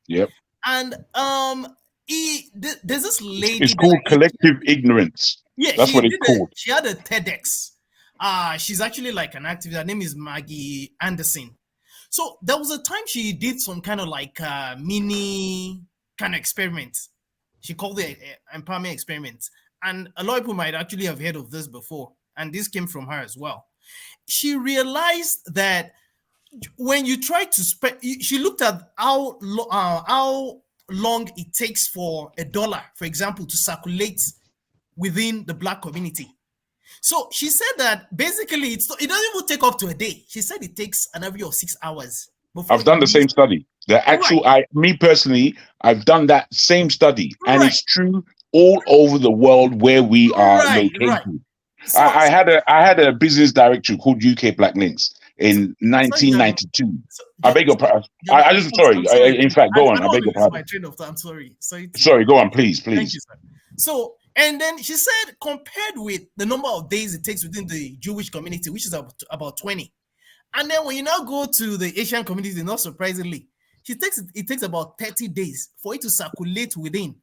Yep. And there's this lady. It's called collective ignorance. Yeah, that's what it's called. She had a TEDx. She's actually like an activist. Her name is Maggie Anderson. So there was a time she did some kind of like mini kind of experiment. She called it empowerment experiment. And a lot of people might actually have heard of this before. And this came from her as well. She realized that when you try to spend, she looked at how long it takes for $1, for example, to circulate within the Black community. So she said that basically it doesn't even take up to a day. She said it takes an average of 6 hours. I've done the same study. The actual, me personally, I've done that same study, and it's true all over the world where we are located. So, I had a business director called UK Black Links in 1992. I beg your pardon. I just sorry. In fact, go on. I beg your pardon. My train of thought. I'm sorry. Sorry. Go on, please. Thank you, sir. So, and then she said, compared with the number of days it takes within the Jewish community, which is about 20, and then when you now go to the Asian community, not surprisingly, it takes about 30 days for it to circulate within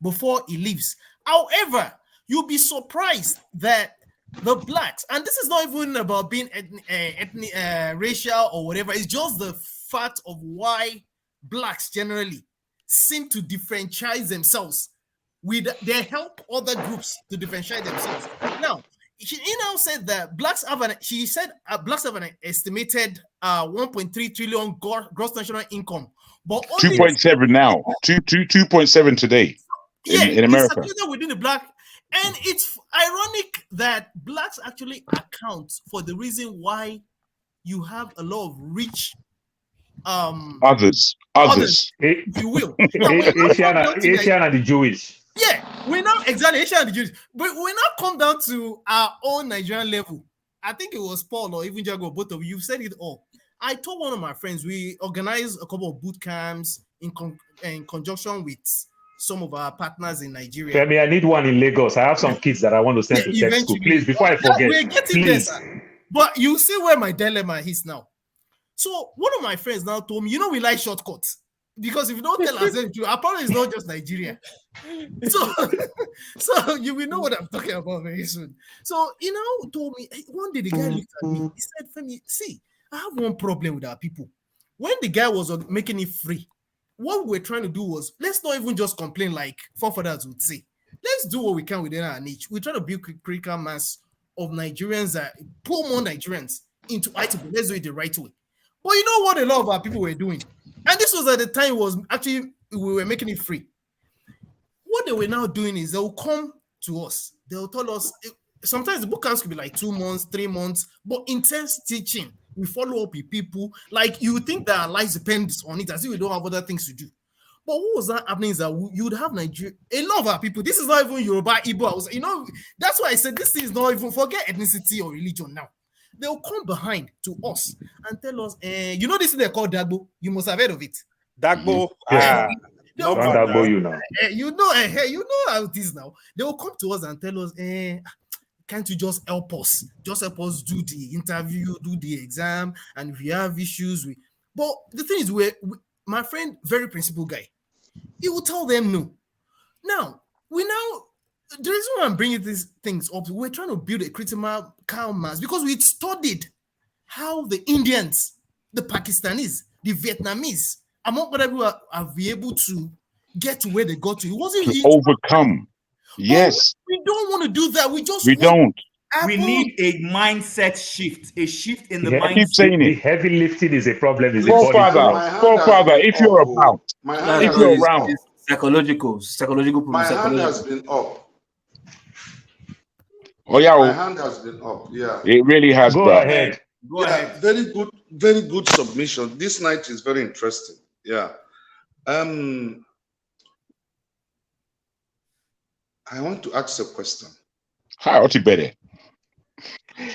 before it leaves. However, you'll be surprised that the Blacks, and this is not even about being racial or whatever, it's just the fact of why Blacks generally seem to differentiate themselves. They help other groups to differentiate themselves. Now, she now said that Blacks have an estimated 1.3 trillion gross national income, but 2.7 now, 2.7 today in America. It's within the Black, and it's ironic that Blacks actually account for the reason why you have a lot of rich others, if you will. Asian and the Jewish. Yeah, we're not exactly Asian and the Jewish, but we now come down to our own Nigerian level. I think it was Paul or even Jago, both of you said it all. I told one of my friends we organized a couple of boot camps in conjunction with some of our partners in Nigeria. Femi, I need one in Lagos. I have some kids that I want to send to tech school. Please, before I forget, we're getting this. But you see where my dilemma is now. So one of my friends now told me, we like shortcuts. Because if you don't tell us the truth, apparently it's not just Nigeria. So you will know what I'm talking about very soon. So he now told me one day the guy looked at me. He said, "Femi, see, I have one problem with our people. When the guy was making it free, what we were trying to do was let's not even just complain like forefathers would say. Let's do what we can within our niche. We're trying to build critical mass of Nigerians that pull more Nigerians into IT. Let's do it the right way. But you know what a lot of our people were doing? And this was at the time was actually we were making it free. What they were now doing is they'll come to us. They'll tell us sometimes the boot camps could be like 2 months, 3 months, but intense teaching. We follow up with people. Like you would think that our lives depends on it as if we don't have other things to do. But what was that happening is that you would have Nigeria, a lot of our people. This is not even Yoruba, Igbo. That's why I said this is not even forget ethnicity or religion now. They'll come behind to us and tell us, this thing they call Dagbo. You must have heard of it. Dagbo. Don't Dagbo you now. You know how it is now. They will come to us and tell us, can't you just help us? Just help us do the interview, do the exam, and if you have issues with. But the thing is, my friend, very principled guy, he will tell them no. Now, the reason why I'm bringing these things up, we're trying to build a critical mass because we studied how the Indians, the Pakistanis, the Vietnamese, among other people have been able to get to where they got to. It wasn't to overcome. Yes. We don't want to do that. We don't. We need a mindset shift, a shift in the I mindset. keep saying The it. heavy lifting is a problem. Forefather, if you're about, if you're around. It's psychological. My hand has been up. Oh yeah, my hand has been up. Yeah, it really has. Go bro. ahead. Go ahead. Very good submission. This night is very interesting. Yeah. I want to ask a question. How you better?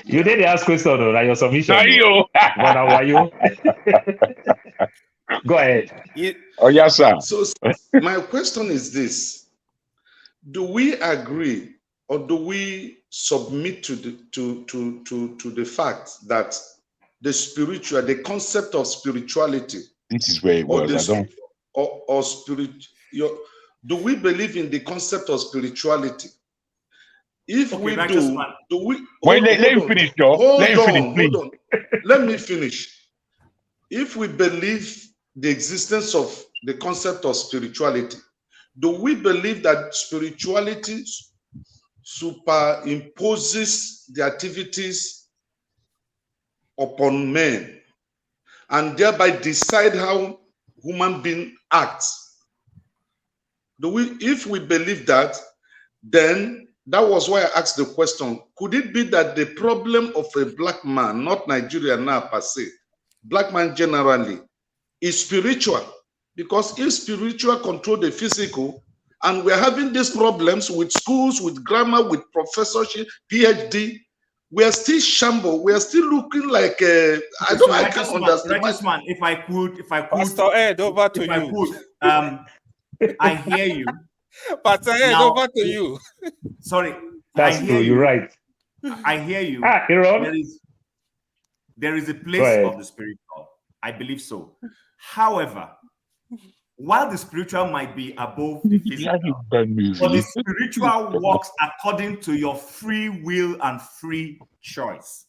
You didn't ask question or your submission. You. Go ahead. Oh yes, sir. So my question is this: do we agree or do we submit to the fact that the concept of spirituality? This is where it was. Or spirit. Do we believe in the concept of spirituality? If we do we? Wait, let me finish, Joe. Hold on. Let me finish. If we believe the existence of the concept of spirituality, do we believe that spirituality superimposes the activities upon men and thereby decide how human being acts? If we believe that, then that was why I asked the question, could it be that the problem of a black man, not Nigeria now per se, black man generally, is spiritual? Because if spiritual control the physical, and we're having these problems with schools, with grammar, with professorship, PhD, we are still shamble. We are still looking like I can't understand. Righteousman, if I could, Pastor Ed, over to you. I hear you. Pastor Ed, over to you. Sorry. That's true. You're right. I hear you. There is a place of the spiritual. I believe so. However, while the spiritual might be above the physical, but the spiritual works according to your free will and free choice.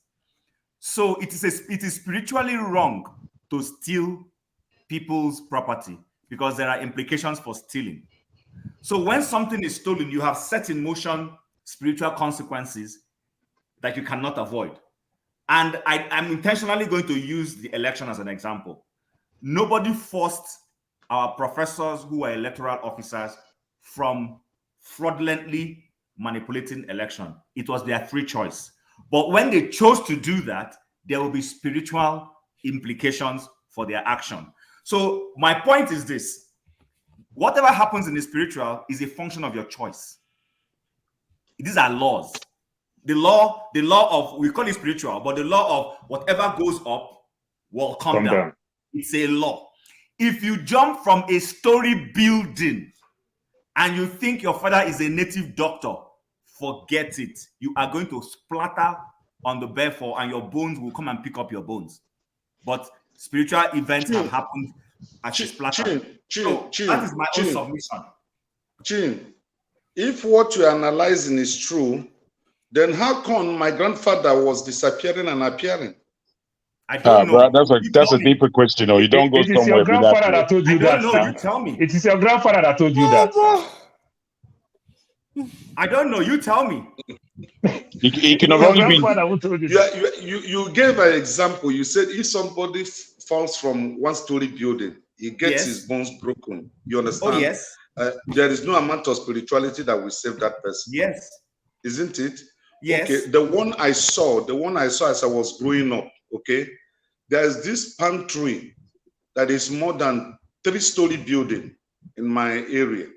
So it is spiritually wrong to steal people's property because there are implications for stealing. So when something is stolen, you have set in motion spiritual consequences that you cannot avoid. And I'm intentionally going to use the election as an example. Nobody forced our professors who were electoral officers from fraudulently manipulating election. It was their free choice. But when they chose to do that, there will be spiritual implications for their action. So my point is this: whatever happens in the spiritual is a function of your choice. These are laws. The law of, we call it spiritual, but the law of whatever goes up will come down. It's a law. If you jump from a story building and you think your father is a native doctor, forget it. You are going to splatter on the bare floor and your bones will come and pick up your bones. But spiritual events have happened as a splatter. Chin, that is my own submission. Chin, if what you're analyzing is true, then how come my grandfather was disappearing and appearing? I don't know. Bro, that's a deeper question, or you don't go It is somewhere your with that. grandfather that told you I don't that, know. sir. You tell me. It is your grandfather that told you that. I don't know. You tell me. It can have only been. Who told you that? You gave an example. You said if somebody falls from one-story building, he gets his bones broken. You understand? Oh, yes. There is no amount of spirituality that will save that person. Yes. Isn't it? Yes. Okay. The one I saw as I was growing up, okay, there's this palm tree that is more than 3-story building in my area.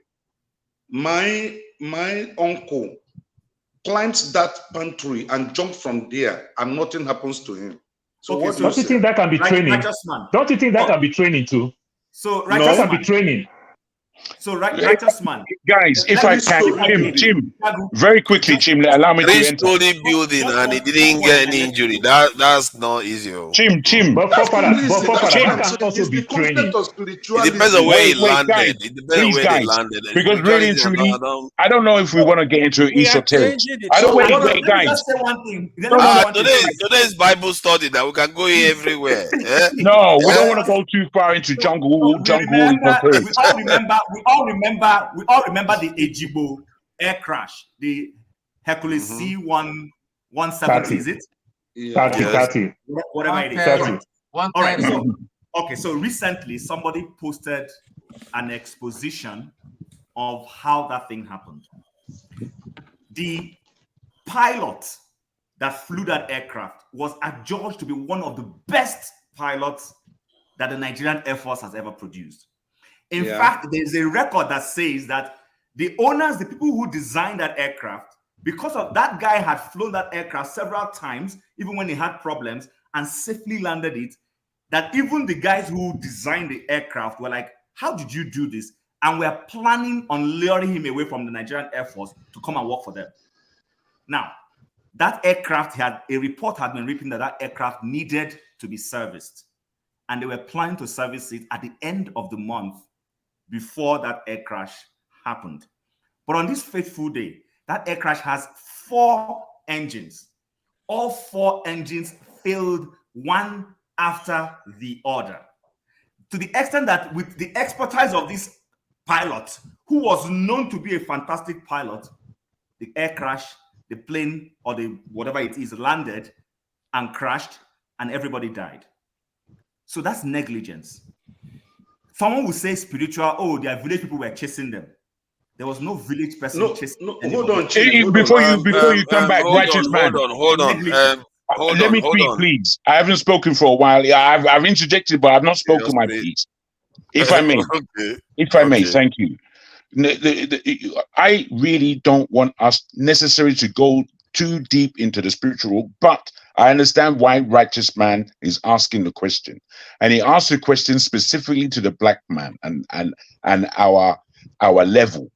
My uncle climbs that palm tree and jumps from there, and nothing happens to him. So what do you Don't you think that can be training? Don't you think that can be training too? So that can be training. So righteous man. Guys, if I can, Jim, very quickly, Jim, allow me to enter. 3-story building and he didn't get any injury. That's not easy. Jim. But that can also be training. It depends on where he landed. Guys, It depends on where they landed. Because really and truly, I don't know if we want to get into esoteric. I don't want to guys. Just say one thing. Today's Bible study that we can go everywhere. No, we don't want to go too far into jungle. We all remember the Ejibo air crash, the Hercules C-170, is it? 30. Whatever it is. 30. All right. So recently somebody posted an exposition of how that thing happened. The pilot that flew that aircraft was adjudged to be one of the best pilots that the Nigerian Air Force has ever produced. In fact, there's a record that says that the owners, the people who designed that aircraft, because of that guy had flown that aircraft several times, even when he had problems, and safely landed it, that even the guys who designed the aircraft were like, how did you do this? And we're planning on luring him away from the Nigerian Air Force to come and work for them. Now, that aircraft a report had been written that aircraft needed to be serviced. And they were planning to service it at the end of the month before that air crash happened. But on this fateful day, that air crash has 4 engines. All 4 engines failed one after the other. To the extent that with the expertise of this pilot, who was known to be a fantastic pilot, the air crash, the plane or the whatever it is landed and crashed and everybody died. So that's negligence. Someone would say spiritual, their village people were chasing them. There was no village person chasing them. Hold on. Before you come back, righteous man. Hold on. Let me speak, please. I haven't spoken for a while. I've interjected, but I've not spoken my piece. If I may. If I may, thank you. I really don't want us necessarily to go too deep into the spiritual, but I understand why righteous man is asking the question, and he asked the question specifically to the black man and our level.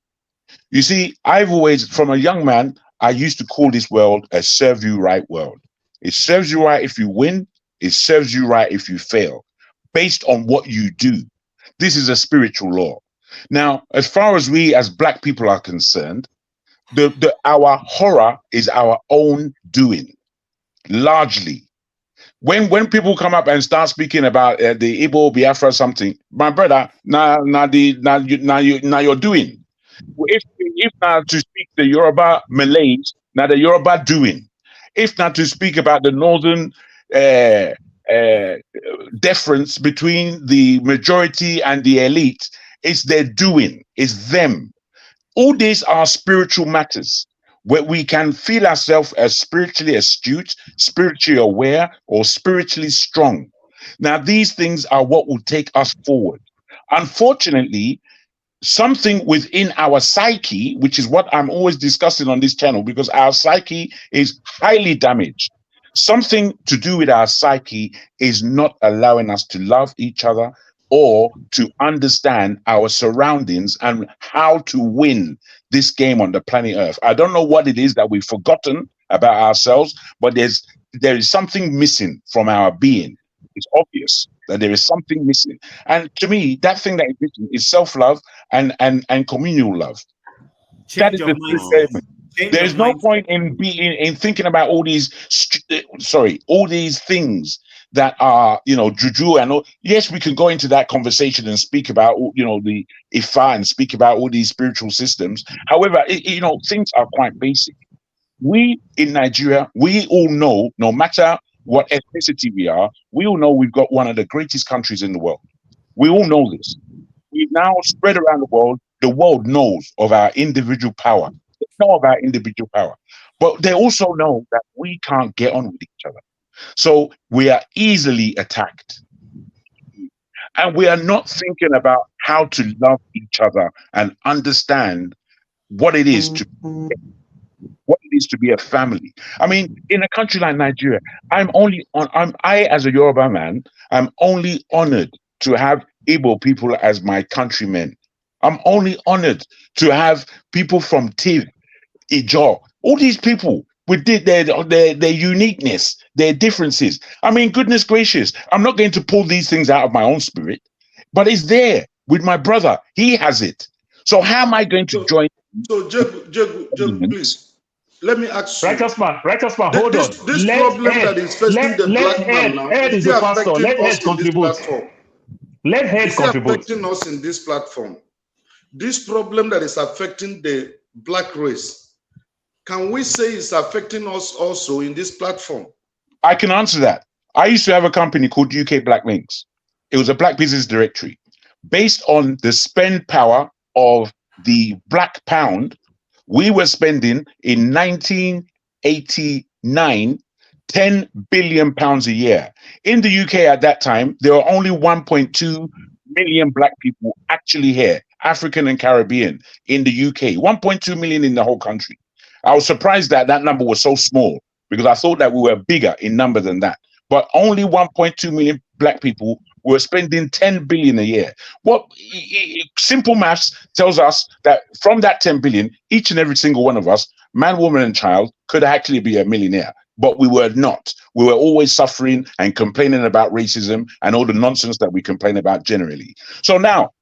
You see, I've always, from a young man, I used to call this world a serve you right world. It serves you right if you win. It serves you right if you fail, based on what you do. This is a spiritual law. Now, as far as we as black people are concerned, our horror is our own doing, largely. When people come up and start speaking about the Igbo, Biafra, something, my brother, now you're doing. If not to speak the Yoruba Malays, now the Yoruba doing. If not to speak about the northern difference between the majority and the elite, it's their doing, it's them. All these are spiritual matters where we can feel ourselves as spiritually astute, spiritually aware, or spiritually strong. Now, these things are what will take us forward. Unfortunately, something within our psyche, which is what I'm always discussing on this channel, because our psyche is highly damaged. Something to do with our psyche is not allowing us to love each other or to understand our surroundings and how to win this game on the planet Earth. I don't know what it is that we've forgotten about ourselves, but there is something missing from our being. It's obvious. that there is something missing. And to me, that thing that is missing is self-love and communal love. That is the spiritual element. There is no point in thinking about all these all these things that are, you know, juju and all. Yes, we can go into that conversation and speak about, you know, the Ifa and speak about all these spiritual systems. However, you know, things are quite basic. We in Nigeria, we all know, no matter what ethnicity we are, we all know we've got one of the greatest countries in the world. We all know this. We've now spread around the world. The world knows of our individual power. They know of our individual power. But they also know that we can't get on with each other. So we are easily attacked. And we are not thinking about how to love each other and understand what it is to be a family. I mean, in a country like Nigeria, I as a Yoruba man, I'm only honored to have Igbo people as my countrymen. I'm only honored to have people from Tiv, Ijaw, all these people with their uniqueness, their differences. I mean, goodness gracious, I'm not going to pull these things out of my own spirit, but it's there with my brother. He has it. So how am I going to join? So, Jegu, please, let me ask you. Righteous man, hold on. This problem that is facing the black man now, is the pastor. Let Ed contribute. Let Ed contribute. Affecting us in this platform. This problem that is affecting the black race, can we say it's affecting us also in this platform? I can answer that. I used to have a company called UK Black Links. It was a black business directory. Based on the spend power of the black pound, we were spending in 1989 £10 billion a year. In the UK at that time, there were only 1.2 million black people actually here, African and Caribbean, in the UK. 1.2 million in the whole country. I was surprised that that number was so small because I thought that we were bigger in number than that. But only 1.2 million black people were spending 10 billion a year. Simple maths tells us that from that 10 billion, each and every single one of us, man, woman, and child, could actually be a millionaire. But we were not. We were always suffering and complaining about racism and all the nonsense that we complain about generally. So now,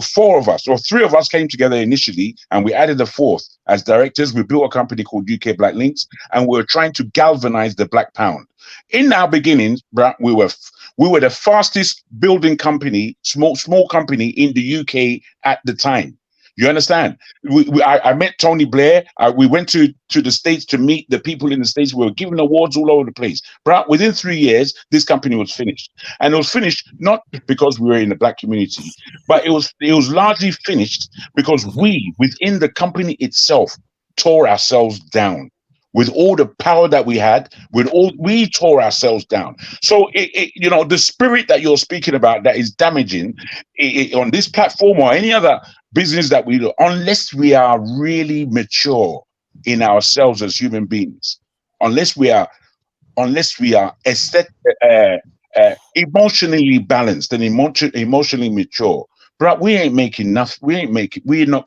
four of us or three of us came together initially, and we added a fourth as directors. We built a company called UK Black Links, and we were trying to galvanize the black pound. In our beginnings, we were the fastest building company, small company in the UK at the time. You understand? I met Tony Blair. We went to the States to meet the people in the States. We were giving awards all over the place. But within 3 years, this company was finished. And it was finished not because we were in the black community, but it was largely finished because we, within the company itself, tore ourselves down. With all the power that we had, we tore ourselves down. So, you know, the spirit that you're speaking about that is damaging on this platform or any other business that we do, unless we are really mature in ourselves as human beings, unless we are emotionally balanced and emotionally mature, but we're not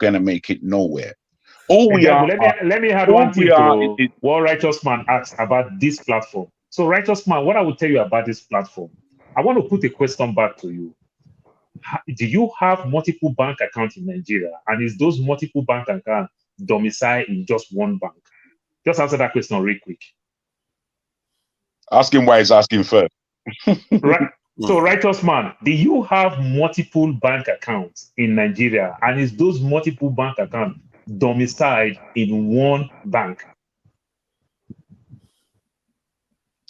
going to make it nowhere. Let me add one thing to what Righteous Man asked about this platform. So, Righteous Man, what I will tell you about this platform, I want to put a question back to you. Do you have multiple bank accounts in Nigeria? And is those multiple bank accounts domiciled in just one bank? Just answer that question real quick. Ask him why he's asking first. Right. So, Righteous Man, do you have multiple bank accounts in Nigeria? And is those multiple bank accounts domiciled in one bank?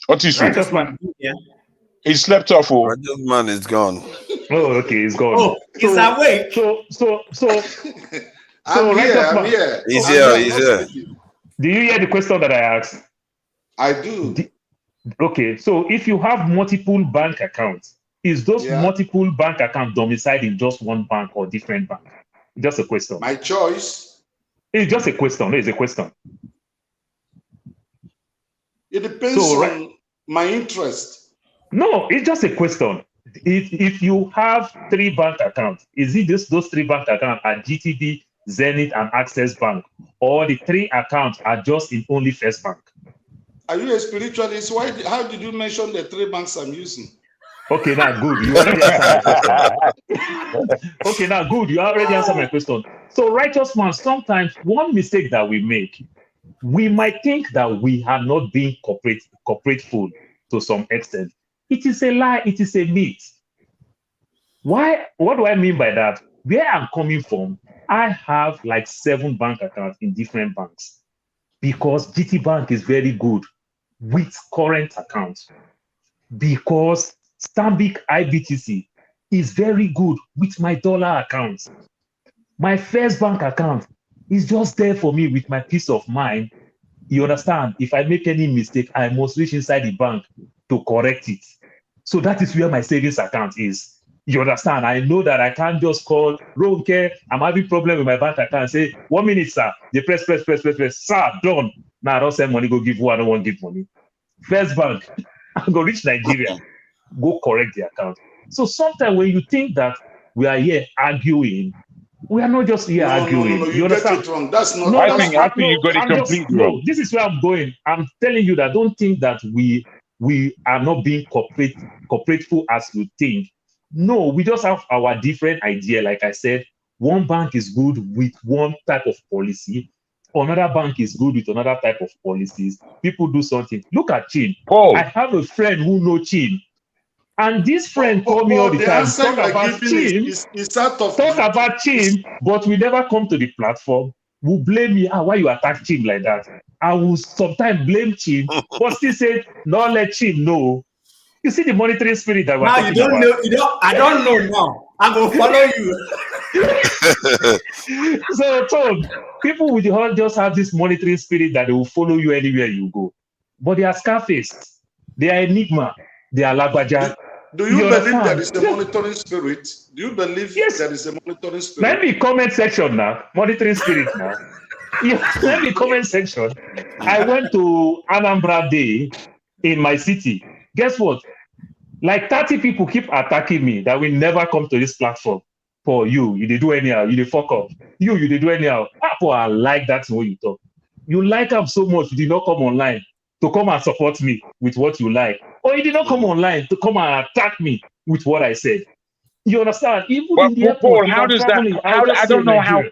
What is Righteous Man? Yeah. He slept off. Righteous Man is gone. Oh, okay, he's gone. Oh, he's awake. So I'm here. He's here. Do you hear the question that I asked? I do. Okay, so if you have multiple bank accounts, is those multiple bank accounts domiciled in just one bank or different bank? Just a question. My choice. It's just a question. No, it's a question. It depends on my interest. No, it's just a question. If you have 3 bank accounts, is it just those 3 bank accounts are GTB, Zenith, and Access Bank, or the 3 accounts are just in only First Bank? Are you a spiritualist? How did you mention the 3 banks I'm using? Okay, now good. You already answered my question. Okay, now good. You already answered my question. So, righteous man, sometimes one mistake that we make, we might think that we are not being corporateful to some extent. It is a lie. It is a myth. Why? What do I mean by that? Where I'm coming from, I have like 7 bank accounts in different banks because GT Bank is very good with current accounts, because Stanbic IBTC is very good with my dollar accounts. My first bank account is just there for me with my peace of mind. You understand? If I make any mistake, I must reach inside the bank to correct it. So that is where my savings account is. You understand? I know that I can't just call Ronke, I'm having problem with my bank account and say, 1 minute, sir. They press. Sir, done. Now I don't send money, go give who I don't want to give money. First bank, I go reach Nigeria, go correct the account. So sometimes when you think that we are here arguing, we are not just here arguing. No, you you understand? get it wrong. That's not. No, I think you got it I'm just completely wrong. this is where I'm going. I'm telling you that don't think that we are not being corporateful as you think. No, we just have our different idea. Like I said, one bank is good with one type of policy. Another bank is good with another type of policies. People do something. Look at Chin. Paul. I have a friend who knows Chin. And this friend call me all the time, talk about Chin, talk about Chin, but we never come to the platform. Will blame me, why you attack Chin like that? I will sometimes blame Chin, but still say, not let Chin know. You see the monitoring spirit that we're now talking you don't about. know. I don't know now. I'm gonna follow you. So, Tom, people will just have this monitoring spirit that they will follow you anywhere you go. But they are Scarface, they are Enigma, they are Lagbaja. Do you believe there is a monitoring spirit? Do you believe there is a monitoring spirit? Let me comment section now. Monitoring spirit now. Let me comment section. I went to Anambra Day in my city. Guess what? Like 30 people keep attacking me that will never come to this platform. For you did do anyhow, you did fuck up. You did do anyhow. Apple, I like that way you talk. You like them so much, you did not come online to come and support me with what you like. Or you did not come online to come and attack me with what I said. You understand? Even in the airport, Paul, how does that? I don't know how.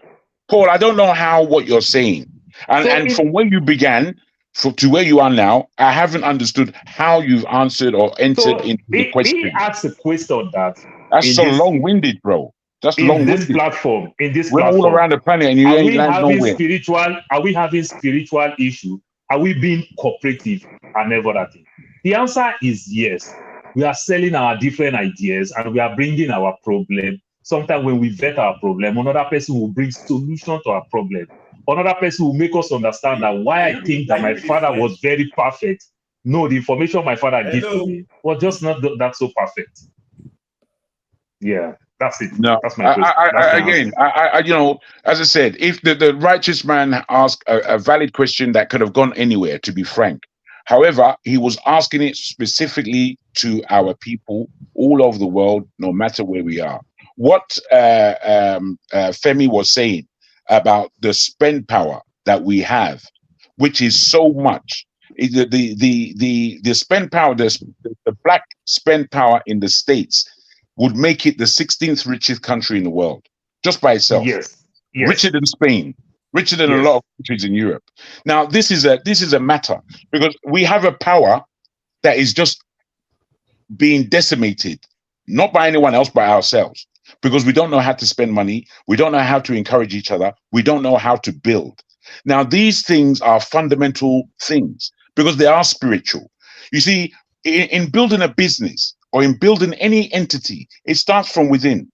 Paul, I don't know how what you're saying, and from where you began to where you are now, I haven't understood how you've answered or entered into the question. He asked a question that's so long-winded, bro. That's long-winded. In this We're platform, all around the planet, and you ain't land nowhere. Are we having spiritual issue? Are we being cooperative and everything? The answer is yes. We are selling our different ideas and we are bringing our problem. Sometimes when we vet our problem, another person will bring solution to our problem. Another person will make us understand that why I think that my father was very perfect. No, the information my father gave to me was just not that so perfect. Yeah, that's it. No, that's my question. You know, as I said, if the righteous man asked a valid question that could have gone anywhere, to be frank. However, he was asking it specifically to our people all over the world, no matter where we are. What Femi was saying about the spend power that we have, which is so much. The spend power, the black spend power in the States would make it the 16th richest country in the world, just by itself. Yes. Richer than Spain, richer than a lot of countries in Europe. Now, this is a matter because we have a power that is just being decimated, not by anyone else, by ourselves, because we don't know how to spend money. We don't know how to encourage each other. We don't know how to build. Now, these things are fundamental things because they are spiritual. You see, in building a business or in building any entity, it starts from within.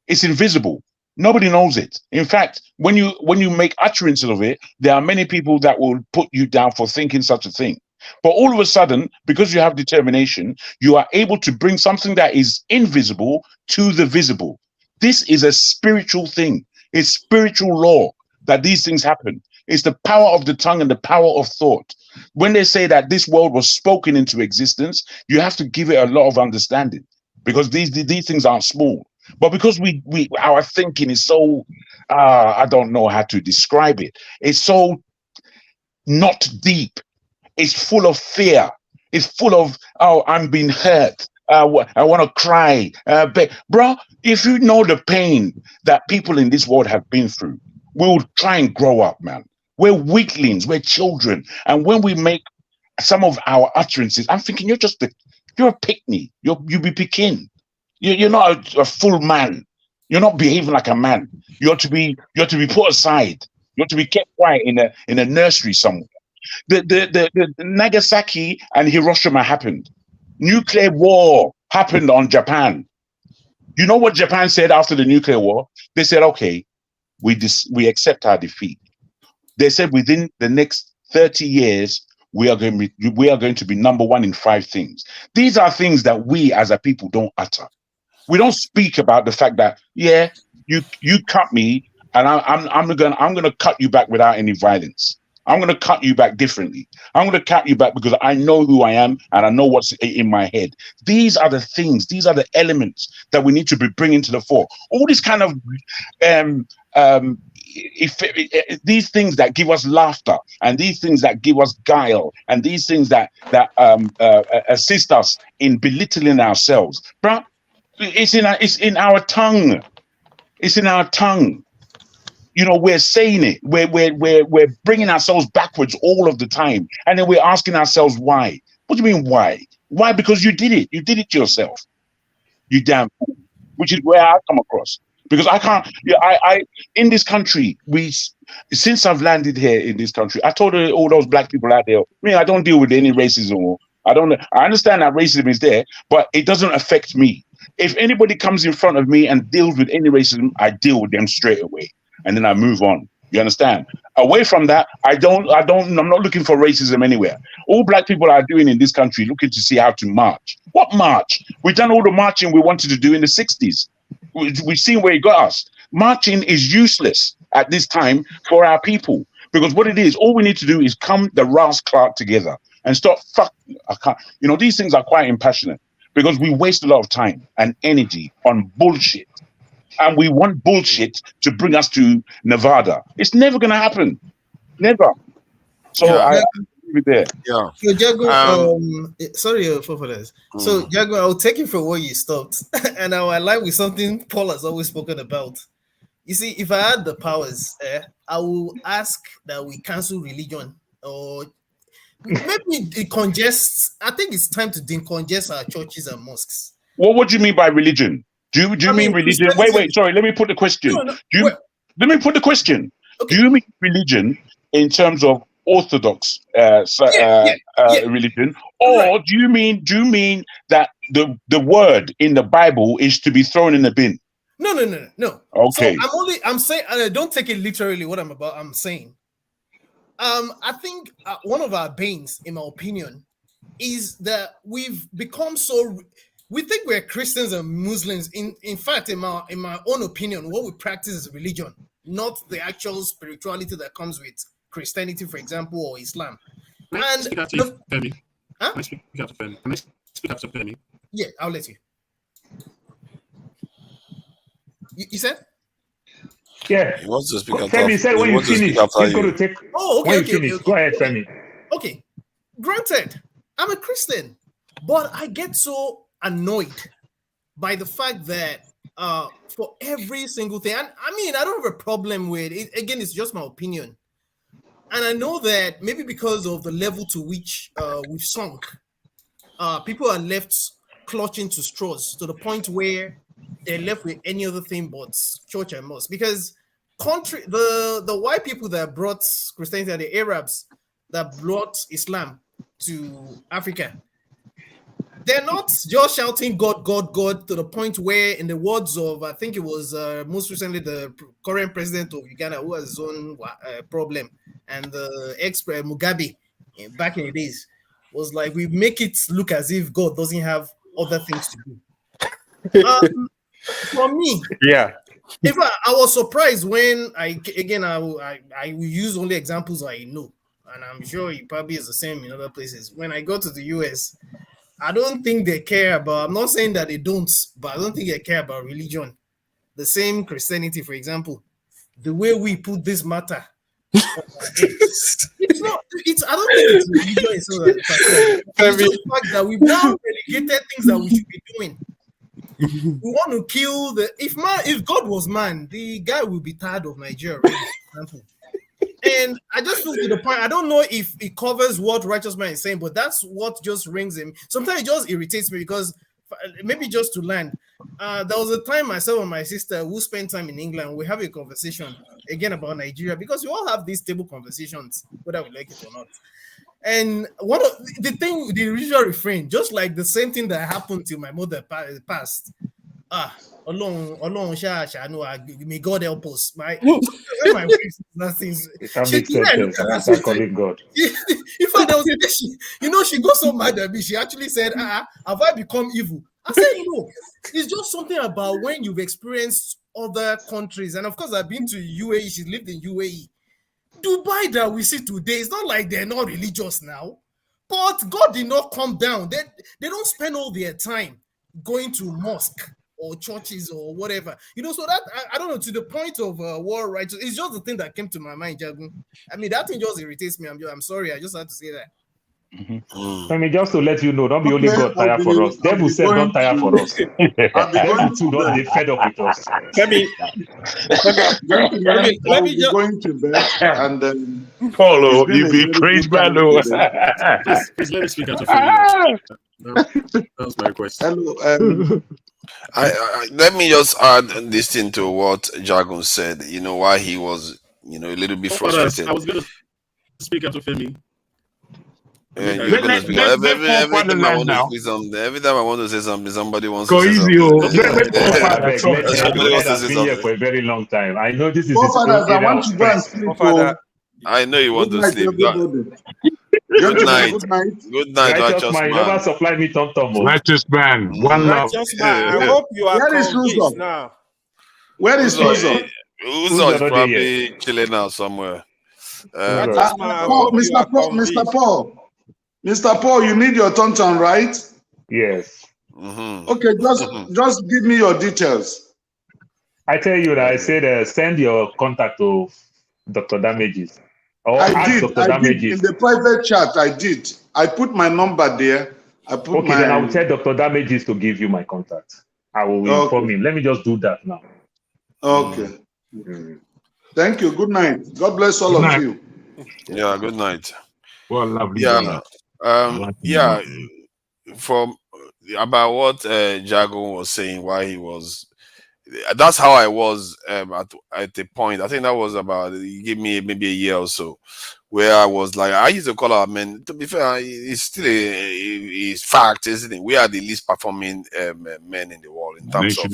It's invisible. Nobody knows it. In fact, when you make utterances of it, there are many people that will put you down for thinking such a thing. But all of a sudden, because you have determination, you are able to bring something that is invisible to the visible. This is a spiritual thing. It's spiritual law that these things happen. It's the power of the tongue and the power of thought. When they say that this world was spoken into existence, you have to give it a lot of understanding because these things aren't small. But because our thinking is so, I don't know how to describe it. It's so not deep. is full of fear. It's full of, oh, I'm being hurt. I want to cry. But, bro, if you know the pain that people in this world have been through, we'll try and grow up, man. We're weaklings. We're children. And when we make some of our utterances, I'm thinking you're a pickney. You be picking. You're not a full man. You're not behaving like a man. You're to be put aside. You're to be kept quiet in a nursery somewhere. The Nagasaki and Hiroshima happened. Nuclear war happened on Japan. You know what Japan said after the nuclear war? They said, okay, we accept our defeat. They said within the next 30 years, we are going to be number one in 5 things. These are things that we as a people don't utter. We don't speak about the fact that, yeah, you cut me and I'm gonna cut you back without any violence. I'm gonna cut you back differently. I'm gonna cut you back because I know who I am and I know what's in my head. These are the things, these are the elements that we need to be bringing to the fore. All this kind of these things that give us laughter and these things that give us guile and these things that assist us in belittling ourselves, bro. It's in our tongue. It's in our tongue. You know, we're saying it. We're bringing ourselves backwards all of the time, and then we're asking ourselves why. What do you mean why? Why? Because you did it. You did it to yourself. You damn fool. Which is where I come across. Because I can't. Yeah, I in this country, since I've landed here in this country, I told all those black people out there, I don't deal with any racism. I understand that racism is there, but it doesn't affect me. If anybody comes in front of me and deals with any racism, I deal with them straight away. And then I move on. You understand? Away from that, I'm not looking for racism anywhere. All black people are doing in this country, looking to see how to march. What march? We've done all the marching we wanted to do in the 60s. We've seen where it got us. Marching is useless at this time for our people. Because what it is, all we need to do is come the Ras Clark together and stop. These things are quite impassionate because we waste a lot of time and energy on bullshit. And we want bullshit to bring us to Nevada. It's never going to happen. Never. So I leave it there. Yeah. So Jago, sorry for this. So Jago, I'll take it from where you stopped, and I'll align with something Paul has always spoken about. You see, if I had the powers, I will ask that we cancel religion, or maybe decongest. I think it's time to decongest our churches and mosques. What do you mean by religion? Do you mean religion? Wait, sorry, let me put the question. Let me put the question. Okay. Do you mean religion in terms of Orthodox religion? Or do you mean that the word in the Bible is to be thrown in the bin? No. Okay. So I'm saying, don't take it literally what I'm saying. I think one of our banes, in my opinion, is that we've become so. We think we're Christians and Muslims. In fact, in my own opinion, what we practice is religion, not the actual spirituality that comes with Christianity, for example, or Islam. Can I speak after Femi? Yeah, I'll let you. You said? Yeah. He wants to speak after. Femi said when you finish, he's going to take. Okay. Go ahead, Femi. Okay. Granted, I'm a Christian, but I get so annoyed by the fact that for every single thing, and I don't have a problem with it. Again, it's just my opinion, and I know that maybe because of the level to which we've sunk, people are left clutching to straws to the point where they're left with any other thing but church and mosque. Because the white people that brought Christianity are the Arabs that brought Islam to Africa. They're not just shouting God, God, God to the point where, in the words of, I think it was most recently the current president of Uganda, who has his own problem, and the Mugabe back in the days was like, we make it look as if God doesn't have other things to do. For me, if I was surprised when I will use only examples I know, and I'm sure it probably is the same in other places. When I go to the US, I don't think they care about, I'm not saying that they don't, but I don't think they care about religion. The same Christianity, for example, the way we put this matter It's not. It's. I don't think it's religion itself. It's just the fact that we've now relegated things that we should be doing. We want to kill the. If God was man, the guy will be tired of Nigeria already, for example. And I just feel to the point. I don't know if it covers what Righteous Man is saying, but that's what just rings him. Sometimes it just irritates me because maybe just to land. There was a time myself and my sister who spent time in England. We have a conversation again about Nigeria because we all have these stable conversations, whether we like it or not. And one of the original refrain, just like the same thing that happened till my mother passed. May God help us. My wife, nothing. That makes sense. I call it God. In fact, there was a day she got so mad at me. She actually said, have I become evil? I said, no. It's just something about when you've experienced other countries. And of course, I've been to UAE. She lived in UAE. Dubai that we see today, it's not like they're not religious now. But God did not come down. They don't spend all their time going to mosque or churches or whatever, so that I don't know, to the point of war righteous, it's just the thing that came to my mind, Jagun. I mean, that thing just irritates me. I'm sorry, I just had to say that. I mean, just to let you know, don't be only God tired for us. Devil said don't tire for us. Devil too don't they fed up with us. Let me just going to bed and then Paulo, you be crazy, man. Please let me speak out of that was my question. Hello. Let me just add this thing to what Jagun said. Why he was, a little bit frustrated. I was going to speak out of Femi. You're gonna speak. Every time I want to say something, every time I want to say something, somebody wants to say something. Somebody wants to say been here for a very long time. I know this is his I want to go and sleep. I know you want to sleep. Good night. Good night, Righteous Man. You never supply me tom-tom. Righteous Man, one love. Righteous Man, I hope you are convinced now. Where is Uzo? Uzo is probably chilling now somewhere. Mr. Paul, you need your tom-tom, right? Yes. Okay, just give me your details. I tell you that I said send your contact to Dr. Damages. I did in the private chat. I did. I put my number there. Then I will tell Dr. Damages to give you my contact. I will inform him. Let me just do that now. Okay. Thank you. Good night. God bless all of you. Yeah. Good night. Well, lovely. Yeah. From about what Jago was saying, why he was. That's how I was at the point. I think that was about, he gave me maybe a year or so, where I was like, I used to call our men. To be fair, it's still a fact, isn't it? We are the least performing men in the world in terms of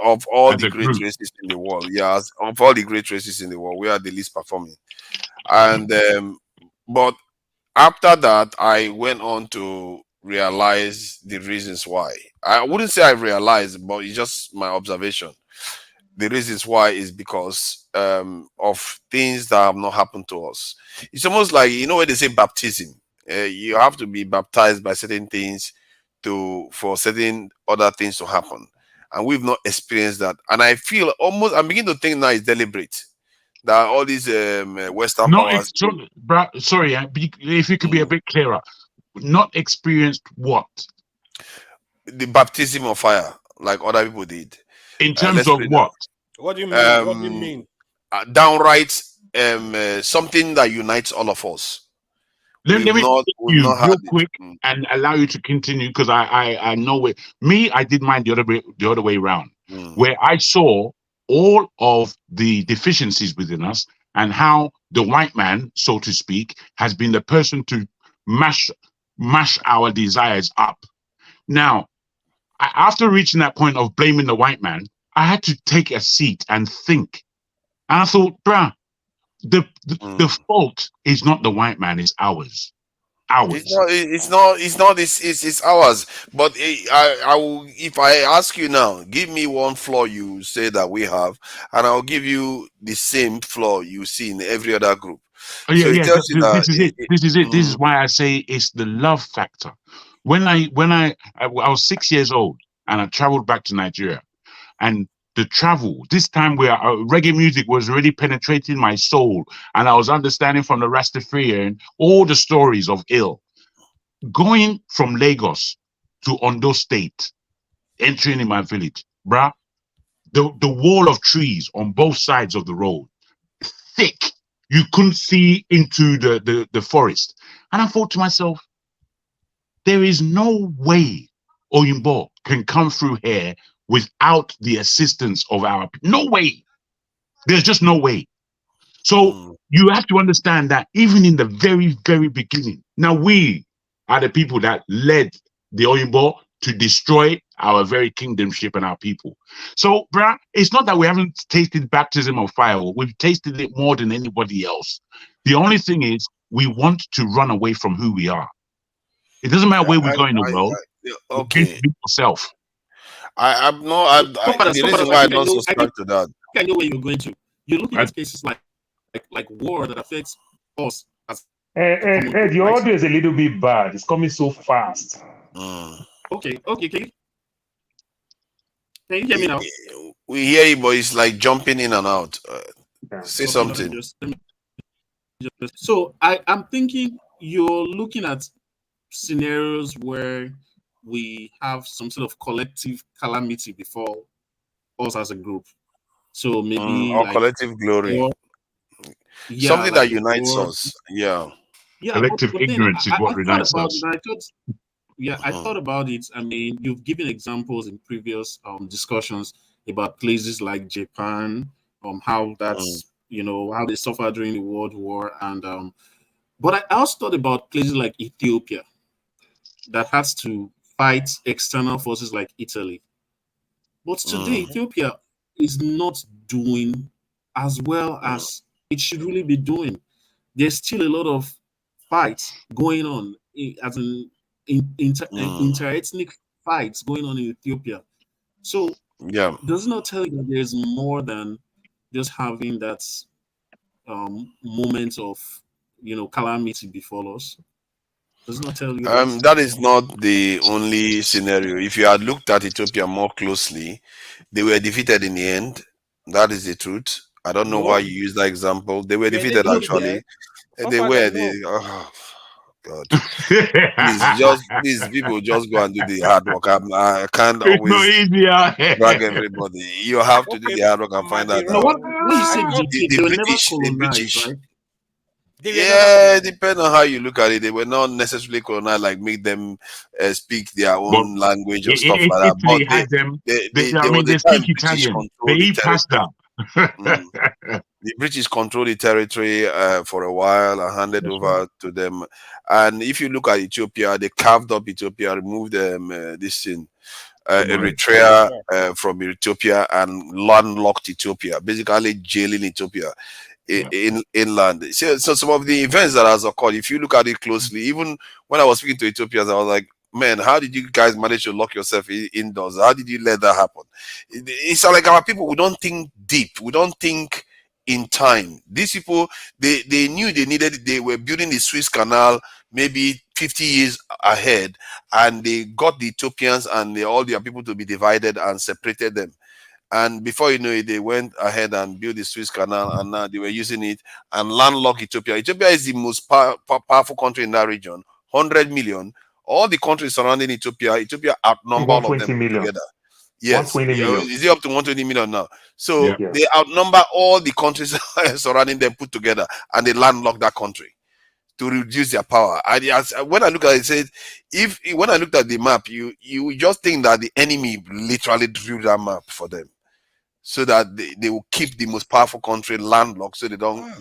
of all the great races in the world. Yeah, of all the great races in the world, we are the least performing. And but after that, I went on to realize the reasons why. I wouldn't say I realized, but it's just my observation. The reasons why is because of things that have not happened to us. It's almost like, when they say baptism, you have to be baptized by certain things for certain other things to happen, and we've not experienced that. And I feel I'm beginning to think now it's deliberate that all these Western powers. Sorry, if you could be a bit clearer. Not experienced what? The baptism of fire, like other people did. In terms of what? What do you mean? What do you mean? Downright something that unites all of us. Let me you real quick and allow you to continue, because I know it. I did mine the other way around, where I saw all of the deficiencies within us and how the white man, so to speak, has been the person to mash our desires up. Now, after reaching that point of blaming the white man, I had to take a seat and think. And I thought, the fault is not the white man, it's ours. It's not. It's ours. But I will. If I ask you now, give me one flaw you say that we have, and I'll give you the same flaw you see in every other group. This is it. This is why I say it's the love factor. When I was 6 years old and I traveled back to Nigeria, and the travel. This time where reggae music was really penetrating my soul, and I was understanding from the Rastafarian all the stories of ill. Going from Lagos to Ondo State, entering in my village, bruh, the wall of trees on both sides of the road, thick. You couldn't see into the forest. And I thought to myself, there is no way Oyinbo can come through here without the assistance of our people. No way. There's just no way. So you have to understand that even in the very, very beginning, now we are the people that led the Oyinbo to destroy our very kingdomship and our people. So, bruh, it's not that we haven't tasted baptism of fire. We've tasted it more than anybody else. The only thing is we want to run away from who we are. It doesn't matter where we go in the world. Okay. Be yourself. The reason why I don't subscribe to that. I know where you're going to. You're looking at cases like war that affects us as Ed, your audio is a little bit bad. It's coming so fast. Okay. Can you hear me now? We hear you, but it's like jumping in and out. Say something. So I'm thinking you're looking at scenarios where we have some sort of collective calamity before us as a group. So maybe or collective glory. Something that unites us. Yeah. Collective ignorance is what unites us. I thought about it. I mean, you've given examples in previous discussions about places like Japan, how that's how they suffered during the World War, and but I also thought about places like Ethiopia that has to fight external forces like Italy. But today, Ethiopia is not doing as well as it should really be doing. There's still a lot of fights going on, as inter-ethnic fights going on in Ethiopia. So, does it not tell you that there's more than just having that moment of calamity befall us? Does it not tell you that? That is not the only scenario. If you had looked at Ethiopia more closely, they were defeated in the end. That is the truth. I don't know why you use that example. They were defeated actually. They were. Oh God. Please, people just go and do the hard work. I can't always drag everybody. You have to do the hard work and find out. When you say the British, right? Yeah, depend on how you look at it. They were not necessarily colonized, like make them speak their own language or stuff like that. Italy had them. They speak Italian. They eat pasta. The British controlled the territory for a while and handed over to them. And if you look at Ethiopia, they carved up Ethiopia, removed this thing. Eritrea from Ethiopia and landlocked Ethiopia, basically jailing Ethiopia inland. So some of the events that has occurred, if you look at it closely, even when I was speaking to Ethiopians, I was like, man, how did you guys manage to lock yourself indoors? How did you let that happen? It's like our people, we don't think deep. We don't think in time. These people, they knew they needed it. They were building the Suez Canal maybe 50 years ahead, and they got the Ethiopians and all their people to be divided and separated them. And before you know it, they went ahead and built the Suez Canal, and now they were using it and landlocked Ethiopia. Ethiopia is the most powerful country in that region, 100 million. All the countries surrounding Ethiopia outnumber all of them together. Yes, is it up to 120 million now? So they outnumber all the countries surrounding them put together, and they landlock that country to reduce their power. And when I look at it, when I looked at the map, you just think that the enemy literally drew that map for them, so that they will keep the most powerful country landlocked, so they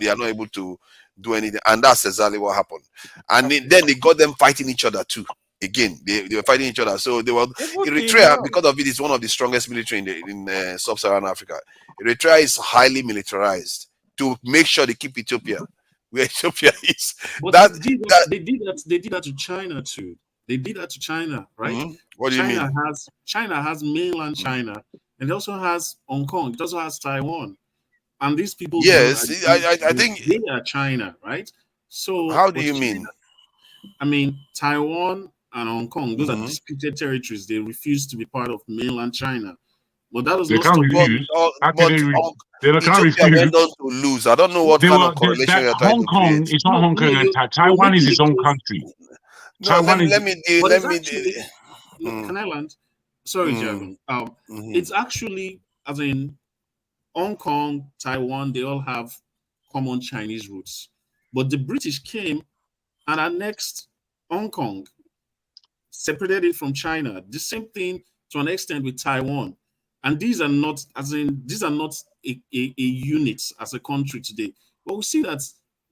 are not able to do anything. And that's exactly what happened. And then they got them fighting each other too. Again, they were fighting each other. So they were Eritrea, because of it, is one of the strongest military in sub-Saharan Africa. Eritrea is highly militarized to make sure they keep Ethiopia where Ethiopia is. But they did that to China too. They did that to China, right? What do you mean? China has mainland China, and it also has Hong Kong. It also has Taiwan. And these people, yes, I think they are China, right? So how do you mean? I mean, Taiwan and Hong Kong, those are disputed territories. They refuse to be part of mainland China. But that was They not can't stop. refuse. How can But they? They can't Ethiopia went on refuse. to lose. I don't know what They kind were of correlation that you're trying Hong to Kong. create. It's not Hong Kong. And You're Taiwan is making its the own case. country. No, Taiwan is. But let it's me. actually, Mm, can I land? Sorry, mm, Jagun. mhm. It's actually, as in Hong Kong, Taiwan, they all have common Chinese roots. But the British came and annexed Hong Kong, separated it from China. The same thing to an extent with Taiwan. And these are not, as in, these are not a unit as a country today. But we see that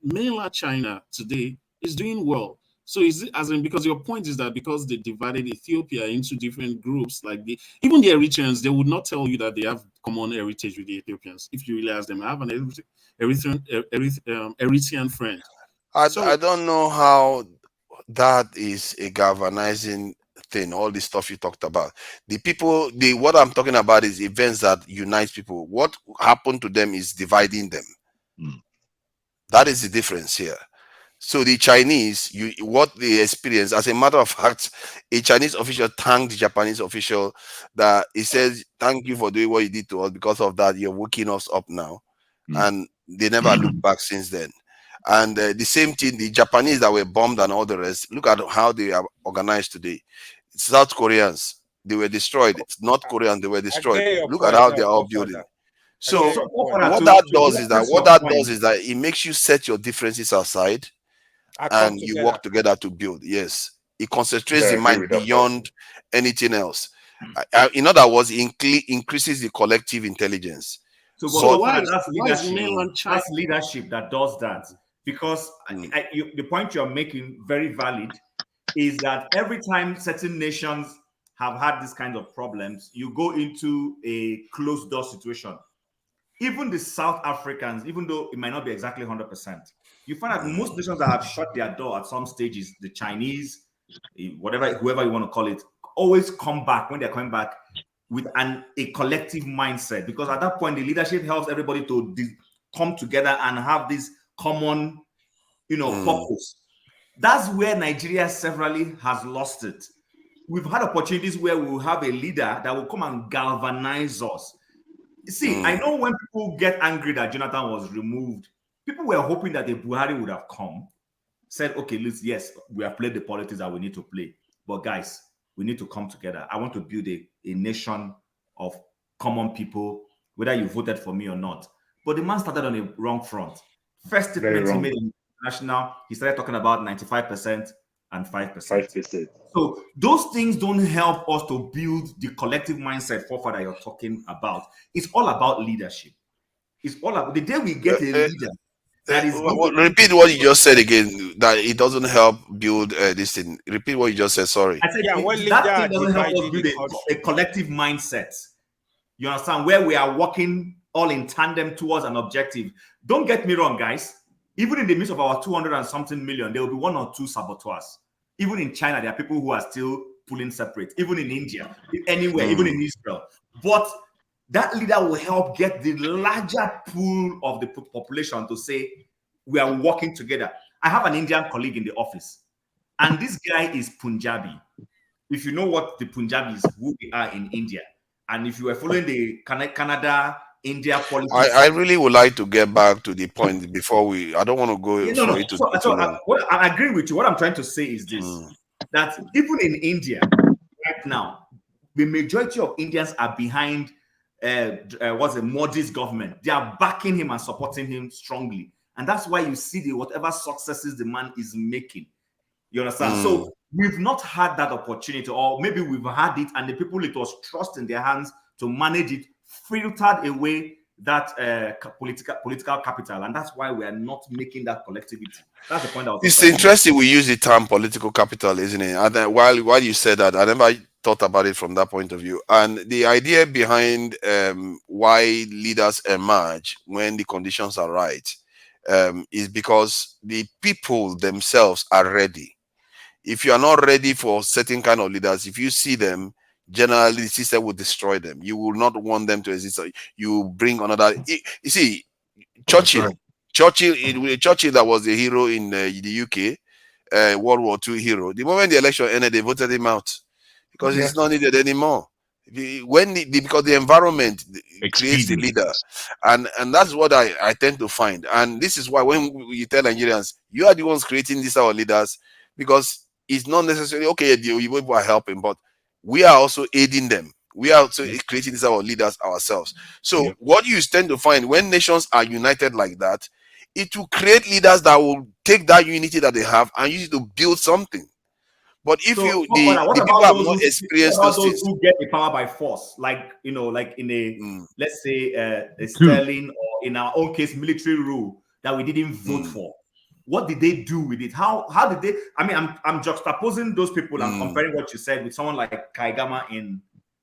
mainland China today is doing well. So is it as in, because your point is that because they divided Ethiopia into different groups, like even the Eritreans, they would not tell you that they have common heritage with the Ethiopians. If you really ask them, I have an Eritrean friend. I don't know how that is a galvanizing thing. All the stuff you talked about, the people, the what I'm talking about is events that unite people. What happened to them is dividing them. That is the difference here. So the Chinese, what they experience, as a matter of fact, a Chinese official thanked the Japanese official that he says, "Thank you for doing what you did to us. Because of that, you're waking us up now." And they never looked back since then. And the same thing, the Japanese that were bombed and all the rest, look at how they are organized today. South Koreans, they were destroyed. North Koreans, they were I destroyed. get your Look at point how now, they are all building. Father. I So get your point. what that does is that it makes you set your differences aside I come and you together. work together to build. Yes, it concentrates Yeah, I the agree mind with that point. beyond anything else. In other words, increases the collective intelligence. So, But that's why is leadership. mainland China? That's leadership that does that. Because the point you're making, very valid, is that every time certain nations have had this kind of problems, you go into a closed door situation. Even the South Africans, even though it might not be exactly 100%, you find that most nations that have shut their door at some stages, the Chinese, whatever, whoever you want to call it, always come back. When they're coming back with a collective mindset, because at that point the leadership helps everybody to come together and have this common, purpose. That's where Nigeria severally has lost it. We've had opportunities where we will have a leader that will come and galvanize us. See, I know when people get angry that Jonathan was removed, people were hoping that the Buhari would have come, said, okay, yes, we have played the politics that we need to play, but guys, we need to come together. I want to build a nation of common people, whether you voted for me or not. But the man started on a wrong front. First statement he made in national, he started talking about 95% and 5%. 5%. So those things don't help us to build the collective mindset that you're talking about. It's all about leadership. It's all about the day we get a leader that is repeat what you just said again. That it doesn't help build this thing. Repeat what you just said. Sorry. I said that thing doesn't help us build a collective mindset. You understand? Where we are working all in tandem towards an objective. Don't get me wrong, guys. Even in the midst of our 200 and something million, there will be one or two saboteurs. Even in China, there are people who are still pulling separate. Even in India, anywhere, even in Israel. But that leader will help get the larger pool of the population to say, we are working together. I have an Indian colleague in the office, and this guy is Punjabi. If you know what the Punjabis, who they are in India, and if you were following the Canada, India politics. I really would like to get back to the point before I don't want to go for it to be too long. I agree with you. What I'm trying to say is this, that even in India right now, the majority of Indians are behind Modi's government. They are backing him and supporting him strongly. And that's why you see whatever successes the man is making. You understand? So we've not had that opportunity, or maybe we've had it and the people it was trust in their hands to manage it, filtered away that political capital, and that's why we are not making that collectivity. That's the point I was. It's interesting we use the term political capital, isn't it? And then while you said that, I never thought about it from that point of view. And the idea behind why leaders emerge when the conditions are right is because the people themselves are ready. If you are not ready for certain kind of leaders, if you see them, generally the system will destroy them. You will not want them to exist. You bring another. You see, Churchill, Churchill that was the hero in the UK, World War II hero. The moment the election ended, they voted him out because he's not needed anymore. Because the environment creates the leader, and that's what I tend to find. And this is why when you tell Nigerians, you are the ones creating these our leaders, because it's not necessarily okay. The people are helping, but we are also aiding them. We are also creating these our leaders ourselves. So what you tend to find when nations are united like that, it will create leaders that will take that unity that they have and use it to build something. But if So, the people have not experienced those things, who get the power by force, like like in a let's say a Sterling, or in our own case military rule that we didn't vote for, what did they do with it? How did they? I mean, I'm juxtaposing those people. I'm comparing what you said with someone like Kaigama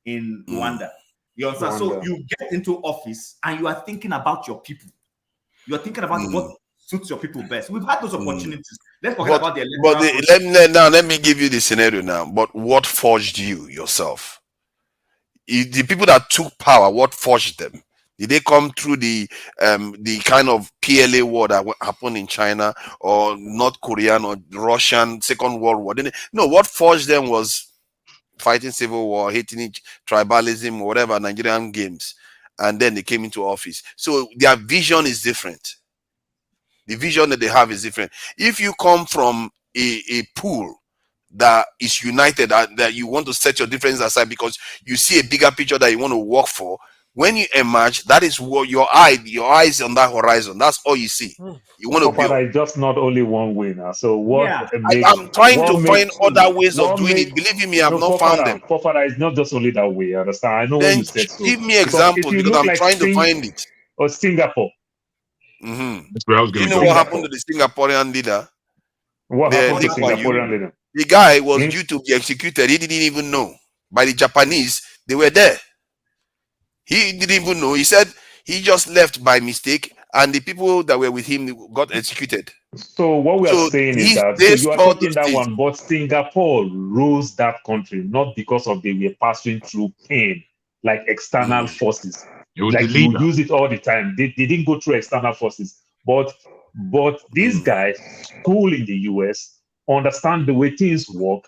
in Rwanda. You understand? So you get into office and you are thinking about your people. You are thinking about what suits your people best. We've had those opportunities. Let's forget about the electoral. let me give you the scenario now. But what forged you yourself? The people that took power, what forged them? Did they come through the kind of PLA war that happened in China, or North Korean or Russian Second World War? No, what forged them was fighting civil war, hating each tribalism, whatever, Nigerian games, and then they came into office. So their vision is different. The vision that they have is different. If you come from a pool that is united, that you want to set your differences aside because you see a bigger picture that you want to work for, when you emerge, that is what your eyes on that horizon. That's all you see. You want to build. It's just not only one way now. So I'm trying to find other ways of doing it. Believe me, I have not found them. Forefather is not just only that way. Understand? I know Then what you said. give me examples, because I'm trying to find it. Or Singapore. That's where I was going to go. What happened to the Singaporean leader? What happened to the Singaporean leader? The guy was due to be executed. He didn't even know. By the Japanese, they were there. He didn't even know. He said he just left by mistake, and the people that were with him got executed. So what we are saying is that you are taking that one, but Singapore rose that country not because of they were passing through pain, like external forces. Like you use it all the time. They didn't go through external forces, but these guys, school in the US, understand the way things work.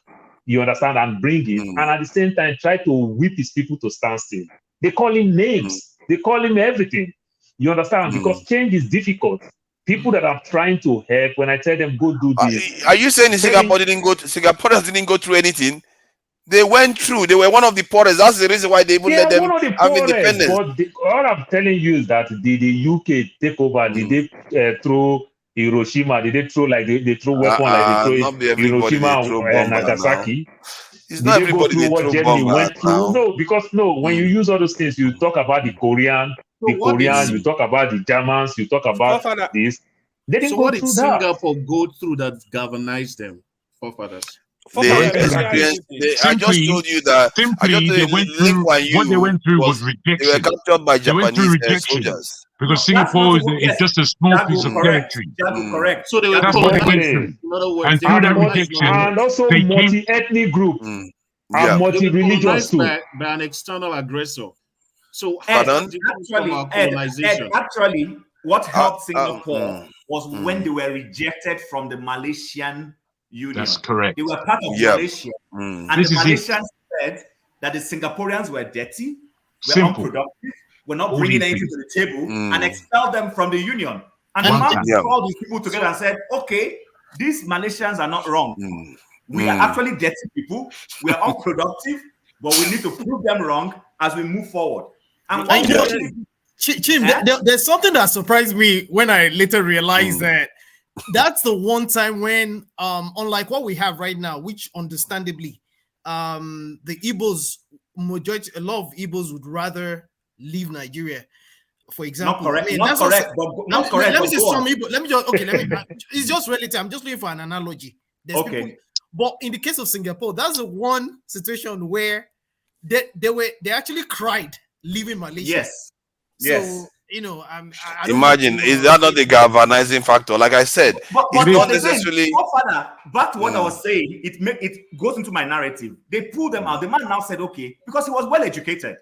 You understand, and bring it, and at the same time try to whip his people to stand still. They call him names. They call him everything. You understand? Because change is difficult. People that are trying to help, when I tell them go do this, are you saying Singaporeans didn't go through anything? They went through. They were one of the poorest. That's the reason why they even let them have independence. But all I'm telling you is that the UK take over. Did they throw Hiroshima? Did they throw they throw weapon like they throw Hiroshima and Nagasaki? It's not everybody they go through what Germany went through? No, because when you use all those things, you talk about the Korean, you talk about the Germans, you talk about this. They didn't go through that. Singapore go through that galvanized them, forefathers? I just told you that. They went through what they went through was rejection. They were captured by Japanese soldiers. Because Singapore is just a small piece of territory. Correct. So they were colonized. And through that rejection, and also multi-ethnic group and multi-religious too. By an external aggressor. So actually, what helped Singapore was when they were rejected from the Malaysian Union. That's correct. They were part of Malaysia. And the Malaysians said that the Singaporeans were dirty, were unproductive, were not bringing anything to the table, and expelled them from the union. And the man called these people together and said, okay, these Malaysians are not wrong. We are actually dirty people. We are unproductive, but we need to prove them wrong as we move forward. And Chim, there's something that surprised me when I later realized that that's the one time when, unlike what we have right now, which understandably, the Igbos, a lot of Igbos would rather leave Nigeria. For example, not correct. Let me say some Igbo. It's just relative. I'm just looking for an analogy. People, but in the case of Singapore, that's the one situation where they actually cried leaving Malaysia. So, imagine, is that not the galvanizing factor? Like I said, it's not necessarily. Back to what I was saying, it goes into my narrative. They pulled them out. The man now said, okay, because he was well educated,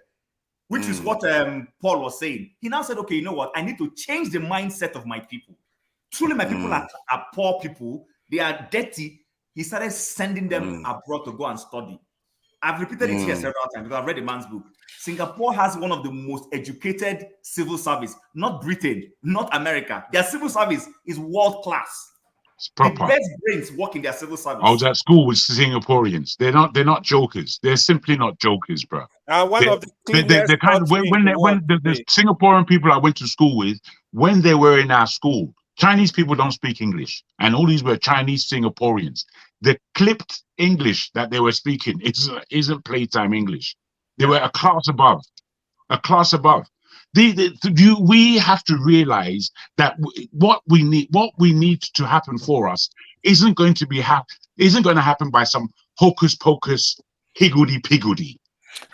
which is what Paul was saying. He now said, okay, you know what? I need to change the mindset of my people. Truly, my people are poor people. They are dirty. He started sending them abroad to go and study. I've repeated it here several times because I've read the man's book. Singapore has one of the most educated civil service, not Britain, not America. Their civil service is world class. The best brains work in their civil service. I was at school with Singaporeans. They're not jokers. They're simply not jokers, bro. One of the cleanest they're kind of when the Singaporean people I went to school with, when they were in our school, Chinese people don't speak English, and all these were Chinese Singaporeans. The clipped English that they were speaking isn't playtime English. They were a class above, a class above. We have to realize that what we need to happen for us isn't going to happen by some hocus pocus higgledy piggledy.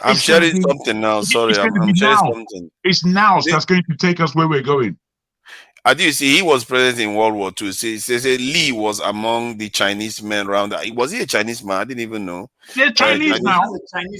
I'm sharing something now. Sorry, I'm sharing something. It's now that's going to take us where we're going. I do see he was present in World War II. Say Lee was among the Chinese men around. Was he a Chinese man? I didn't even know. They're Chinese now.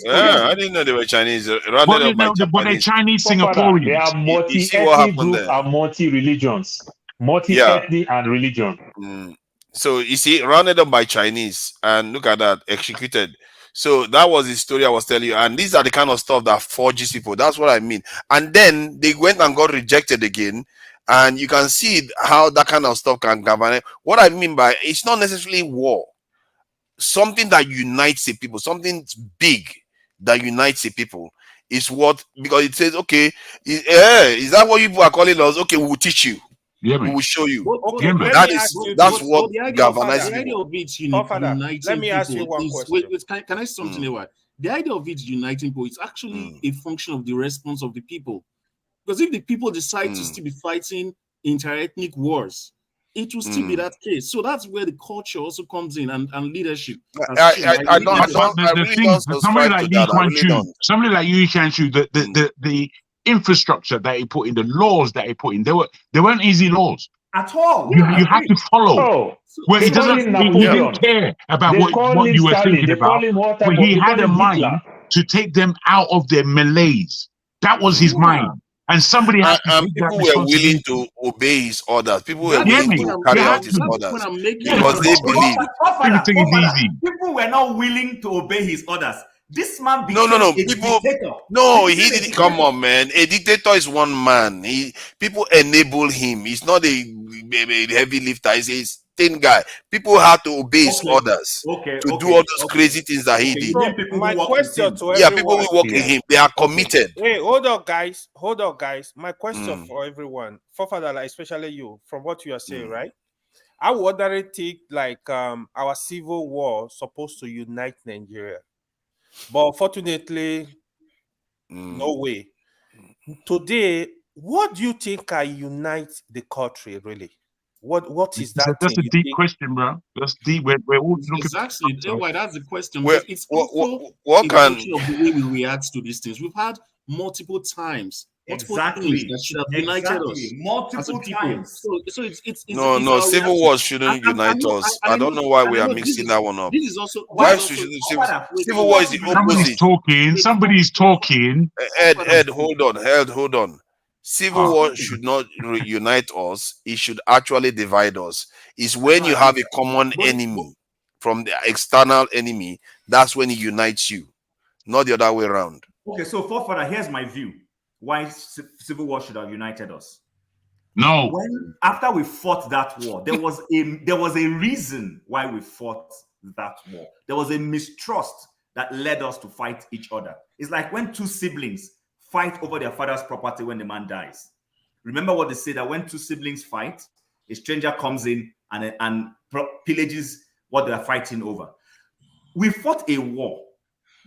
Yeah, I didn't know they were Chinese. But they're Chinese Singaporeans. They are multi-ethnic group and multi-religions. Multi-ethnic and religion. So you see, rounded up by Chinese, and look at that, executed. So that was the story I was telling you. And these are the kind of stuff that forges people. That's what I mean. And then they went and got rejected again. And you can see how that kind of stuff can govern. What I mean by it's not necessarily war. Something that unites the people, something big that unites the people is what, because it says, okay, is that what you people are calling us? Okay, we'll teach you. Yeah, we will show you. Okay, that's what governs people. Let me ask you one question. Can I say something here? The idea of it uniting people is actually a function of the response of the people. Because if the people decide to still be fighting inter-ethnic wars, it will still be that case. So that's where the culture also comes in and leadership. Somebody like you, Shanshu, the infrastructure that he put in, the laws that he put in, they weren't easy laws. At all. You have to follow. He didn't care about what you were thinking about. But he had a mind to take them out of their malaise. That was his mind. And somebody had to people were willing to obey his orders. People were willing to carry out his orders because they believe everything is easy. People were not willing to obey his orders. This man became a dictator. No, he didn't. Come on, man. A dictator is one man. People enable him. He's not a heavy lifter. He's a thin guy. People had to obey his orders to do all those crazy things that he did. My question to everyone. Yeah, people will work with him. They are committed. Hey, hold on, guys. My question for everyone, Fofather, especially you, from what you are saying, right? I would ordinarily think like our civil war supposed to unite Nigeria. But unfortunately, no way. Today, what do you think can unite the country, really? What is that? That's a deep question, bro. That's deep. We're all looking. Exactly. That's the question. It's also a function of the way we react to these things. We've had multiple times. Things that should have united us multiple times. So it's no, civil war shouldn't unite us. I don't know why we are mixing that one up. This is also civil war is the opposite. Somebody's talking. Ed, hold on. Civil war should not unite us. It should actually divide us. It's when you have a common enemy from the external enemy, that's when it unites you, not the other way around. Okay, so Fofather, here's my view. Why civil war should have united us? No. After we fought that war, there was a reason why we fought that war. There was a mistrust that led us to fight each other. It's like when two siblings fight over their father's property when the man dies. Remember what they say, that when two siblings fight, a stranger comes in and pillages what they are fighting over. We fought a war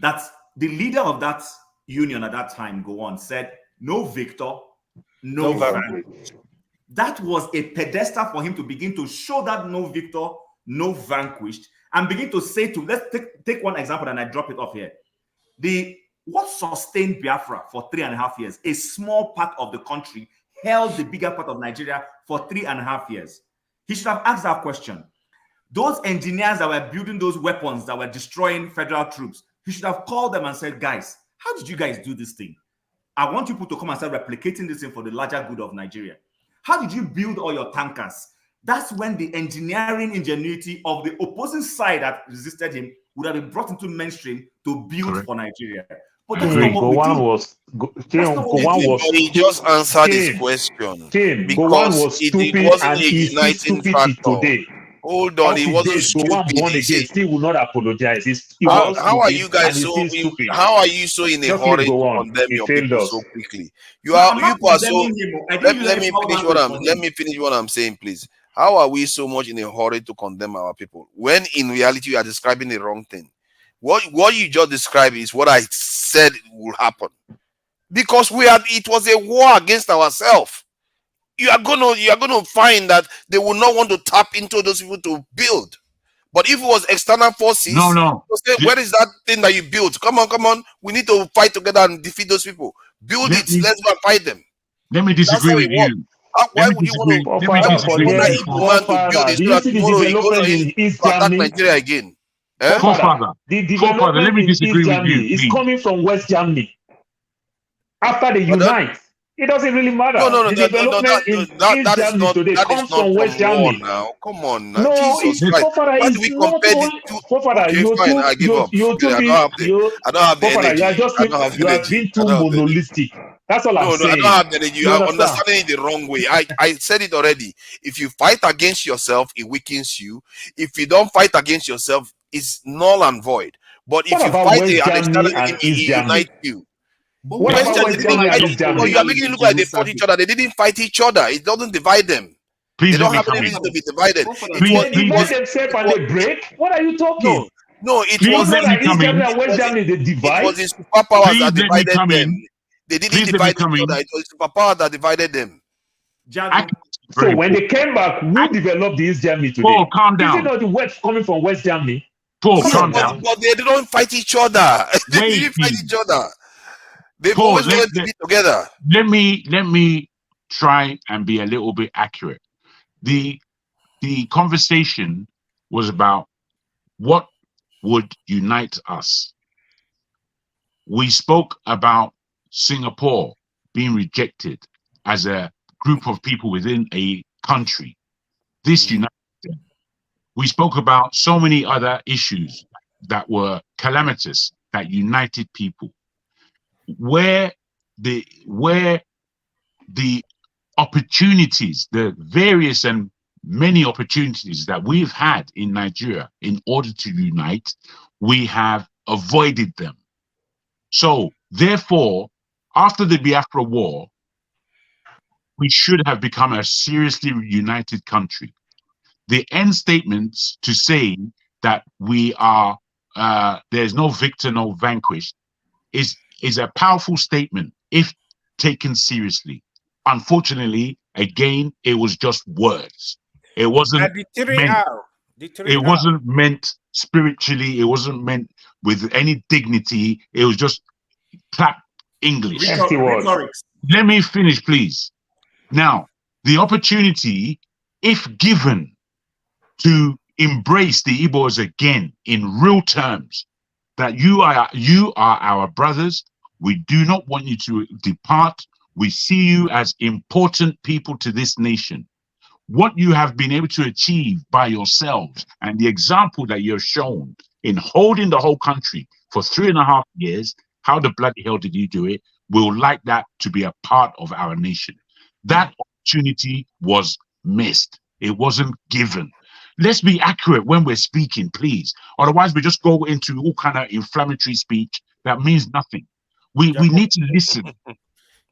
that the leader of that union at that time, said, no victor, no vanquished. That was a pedestal for him to begin to show that no victor, no vanquished, and begin to say to, let's take one example and I drop it off here. What sustained Biafra for 3.5 years? A small part of the country held the bigger part of Nigeria for 3.5 years. He should have asked that question. Those engineers that were building those weapons that were destroying federal troops, he should have called them and said, guys, how did you guys do this thing? I want people to come and start replicating this thing for the larger good of Nigeria. How did you build all your tankers? That's when the engineering ingenuity of the opposing side that resisted him would have been brought into mainstream to build Correct. for Nigeria. But that's not Tim, what we Gowon do. was That's not what we Gowon do. was He just answered his Tim, question Gowon because was it stupid wasn't and a he's still uniting stupid till factor. today. Hold on, Up he to wasn't date, Gowon stupid. born He again said, still will not apologize. He how was are stupid you guys and he's so still stupid. how are you so in a Just leave hurry to Gowon. condemn He your failed people so us. quickly? No, I'm You not are so condemning him. I didn't use let any me power finish language for let him. me finish what I'm saying, please. How are we so much in a hurry to condemn our people when in reality you are describing the wrong thing? What you just described is what I said will happen. Because it was a war against ourselves. You are gonna find that they will not want to tap into those people to build. But if it was external forces, No. say, where is that thing that you built? Come on. We need to fight together and defeat those people. Build it. Let's go and fight them. Let me That's disagree how with it works. you. Why would you want to Let me disagree put with that you. Igbo man to build it Do so you that see the tomorrow he goes development in East to attack Germany? Nigeria again? Forefather, the Forefather, let development me in East disagree with Germany you, is please. coming from West Germany. After they unite, it doesn't really matter. No, The development in East Germany today that is comes not from West from war Germany. now. Come on now. No, Jesus it's Christ. Forefather Why do is we not compare the only two? Forefather. Okay, fine, I give up. You Forget too it. being I don't have the Forefather. You are energy. just I don't have you are energy. being I too don't have the energy. monolithic. That's all I'm No, I don't saying. have the energy. You You are understand? understanding it the wrong way. I said it already. If you fight against yourself, it weakens you. If you don't fight against yourself, it's null and void. But if What you about fight West an external Germany and enemy, East it Germany? unites you. But What West about Germany West didn't Germany fight, and East but you Germany? are making it look like they fought each other. They didn't fight each other. It doesn't divide them. Please They let don't me have come any in. reason to be divided. They divide themselves and they break. What are you talking? It Do you was know that East it Germany and was West Germany they it divide? was the superpowers Please that let me divided come them. in. They didn't Please let me divide come each in. other. It was the superpower that divided them. So when they came back, who developed the East Germany today? Paul, calm Is it down. not the West coming from West Germany? Paul, Come calm on now. down. But they don't fight each other. They Wait, didn't fight each please. other. They've Paul, always wanted to be together. let me try and be a little bit accurate. The conversation was about what would unite us. We spoke about Singapore being rejected as a group of people within a country. This united them. We spoke about so many other issues that were calamitous that united people. Where the opportunities, the various and many opportunities that we've had in Nigeria in order to unite, we have avoided them. So, therefore, after the Biafra War, we should have become a seriously united country. The end statements to say that we are there's no victor, no vanquished, is a powerful statement if taken seriously. Unfortunately, again, it was just words. It wasn't And the three meant. R. The three It R. wasn't meant spiritually. It wasn't meant with any dignity. It was just clap English. Empty words. Let me finish, please. Now, the opportunity, if given, to embrace the Igbos again in real terms, that you are our brothers. We do not want you to depart. We see you as important people to this nation. What you have been able to achieve by yourselves and the example that you've shown in holding the whole country for 3.5 years, how the bloody hell did you do it? We'll like that to be a part of our nation. That opportunity was missed. It wasn't given. Let's be accurate when we're speaking, please. Otherwise, we just go into all kind of inflammatory speech that means nothing. We need to listen.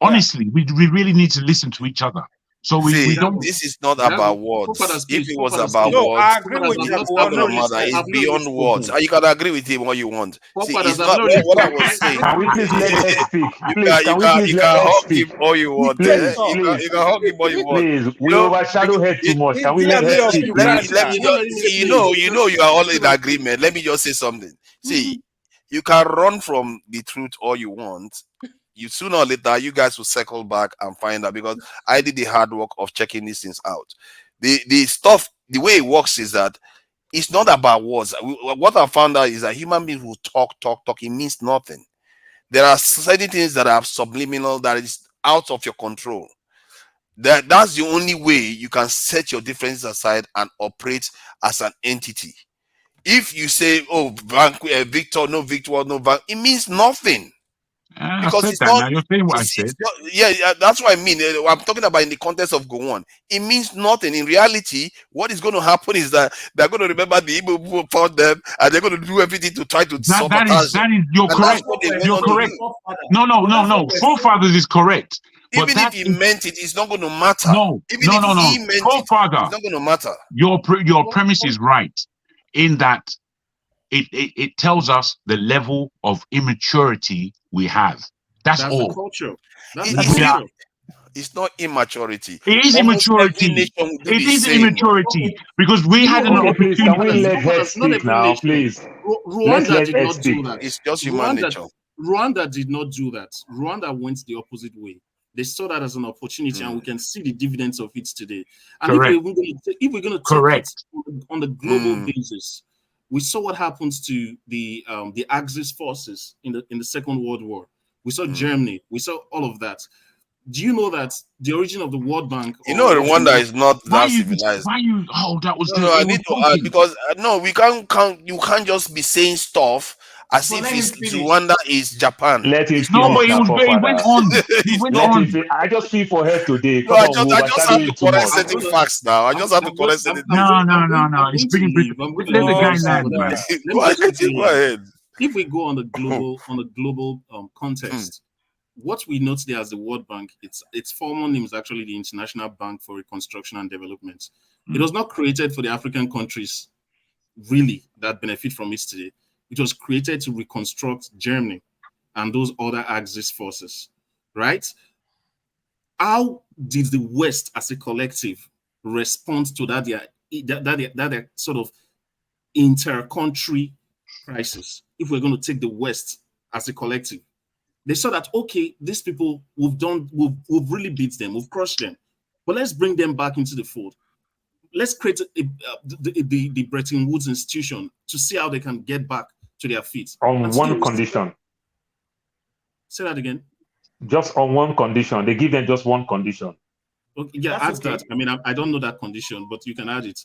Honestly, we really need to listen to each other. So we don't. This is not about words. If it was about No, I words, agree with it's Jack. not gonna No, matter. listen. It's beyond words. You can agree with him all you want. See, it's I've not not really what I was saying. Can we please let Ed speak? You Please, can can we please you let can Ed hug him speak? all you want. Please, You please, can hug him all you want. please. You We know, overshadow Ed too much. Can we Let let me Ed let, speak, speak. please? let me just see, you are all in agreement. Let me just say something. See, you can run from the truth all you want. You sooner or later, you guys will circle back and find out, because I did the hard work of checking these things out. The stuff, the way it works is that it's not about words. What I found out is that human beings will talk. It means nothing. There are certain things that are subliminal, that is out of your control. That's the only way you can set your differences aside and operate as an entity. If you say, "Oh, Victor, no Victor, no bank," it means nothing. I Because said it's that. not, Now you're saying what I it's said. not, yeah, that's what I mean. I'm talking about in the context of go on. It means nothing. In reality, what is going to happen is that they're going to remember the Igbo people fought them, and they're going to do everything to try to sabotage them. That is, you're And correct. that's what they You're want to correct. do. No. Forefathers is correct. But Even if that he is, meant it, it's not going to matter. no. Even if he meant it, Forefather, it's not going to matter. your premise is right in that it tells us the level of immaturity we have. That's all. The culture. It's not immaturity. It is Almost every immaturity. nation will do It the is same. immaturity because we had an Okay, please, can we opportunity. let her speak now, please? Let's Rwanda let did her not do speak. that. It's just human nature. Rwanda did not do that. Rwanda went the opposite way. They saw that as an opportunity, and we can see the dividends of it today. And Correct. if we're going to take Correct. it on the global basis, we saw what happens to the Axis forces in the Second World War. We saw Germany. We saw all of that. Do you know that the origin of the World Bank? Rwanda is not that civilized. That was no, I need to because no, we can't. You can't just be saying stuff as if Rwanda is Japan. Let him It's finish not. now, he went on. He went on. I just feel for her today. No, Come I on, just have overshadowing to too correct much. certain facts now. I just have to correct certain things. No. I'm It's going to bringing. leave. I'm going to Let the leave. guy land, man. Go ahead. If we go on the global context, what we know today as the World Bank, its formal name is actually the International Bank for Reconstruction and Development. It was not created for the African countries really that benefit from it today. It was created to reconstruct Germany and those other Axis forces, right? How did the West as a collective respond to that sort of inter-country crisis? If we're going to take the West as a collective, they saw that, okay, these people, we've really beat them, we've crushed them, but let's bring them back into the fold. Let's create the Bretton Woods institution to see how they can get back to their feet. On one condition. Say that again. Just on one condition. They give them just one condition. Okay, yeah, add that. I mean, I don't know that condition, but you can add it.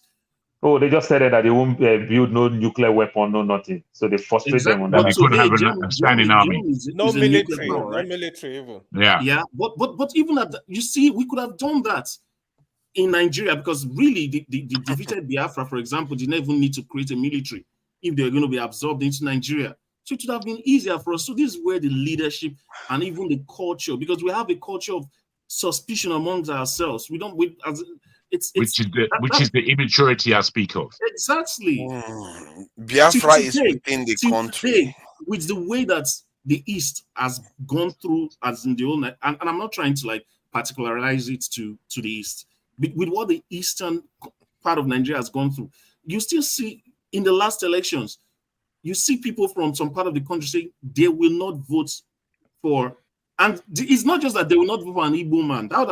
Oh, they just said that they won't build no nuclear weapon, no nothing. So they frustrate them on that. They couldn't have a standing army. No military, no military even. Yeah, but even at that, you see, we could have done that in Nigeria because really the defeated Biafra, for example, didn't even need to create a military if they were going to be absorbed into Nigeria. So it would have been easier for us. So this is where the leadership and even the culture, because we have a culture of suspicion amongst ourselves. Which is the immaturity I speak of. Exactly. Biafra is within the country. With the way that the East has gone through, as in the old, and I'm not trying to like particularize it to the East, but with what the eastern part of Nigeria has gone through, you still see in the last elections, you see people from some part of the country saying they will not vote for, and it's not just that they will not vote for an Igbo man. That would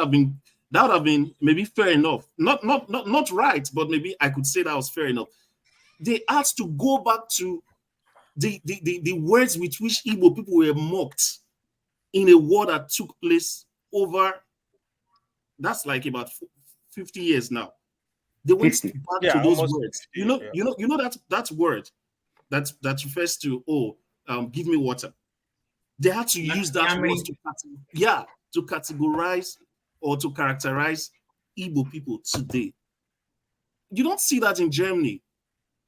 have been maybe fair enough. Not right, but maybe I could say that was fair enough. They had to go back to the words with which Igbo people were mocked in a war that took place over, that's like about 50 years now. They went back to those words. You know that word that refers to give me water. They had to use that word to categorize or to characterize Igbo people today. You don't see that in Germany.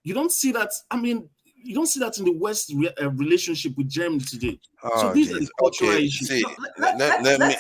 You don't see that. I mean, you don't see that in the West relationship with Germany today. So these are the cultural issues. See, let me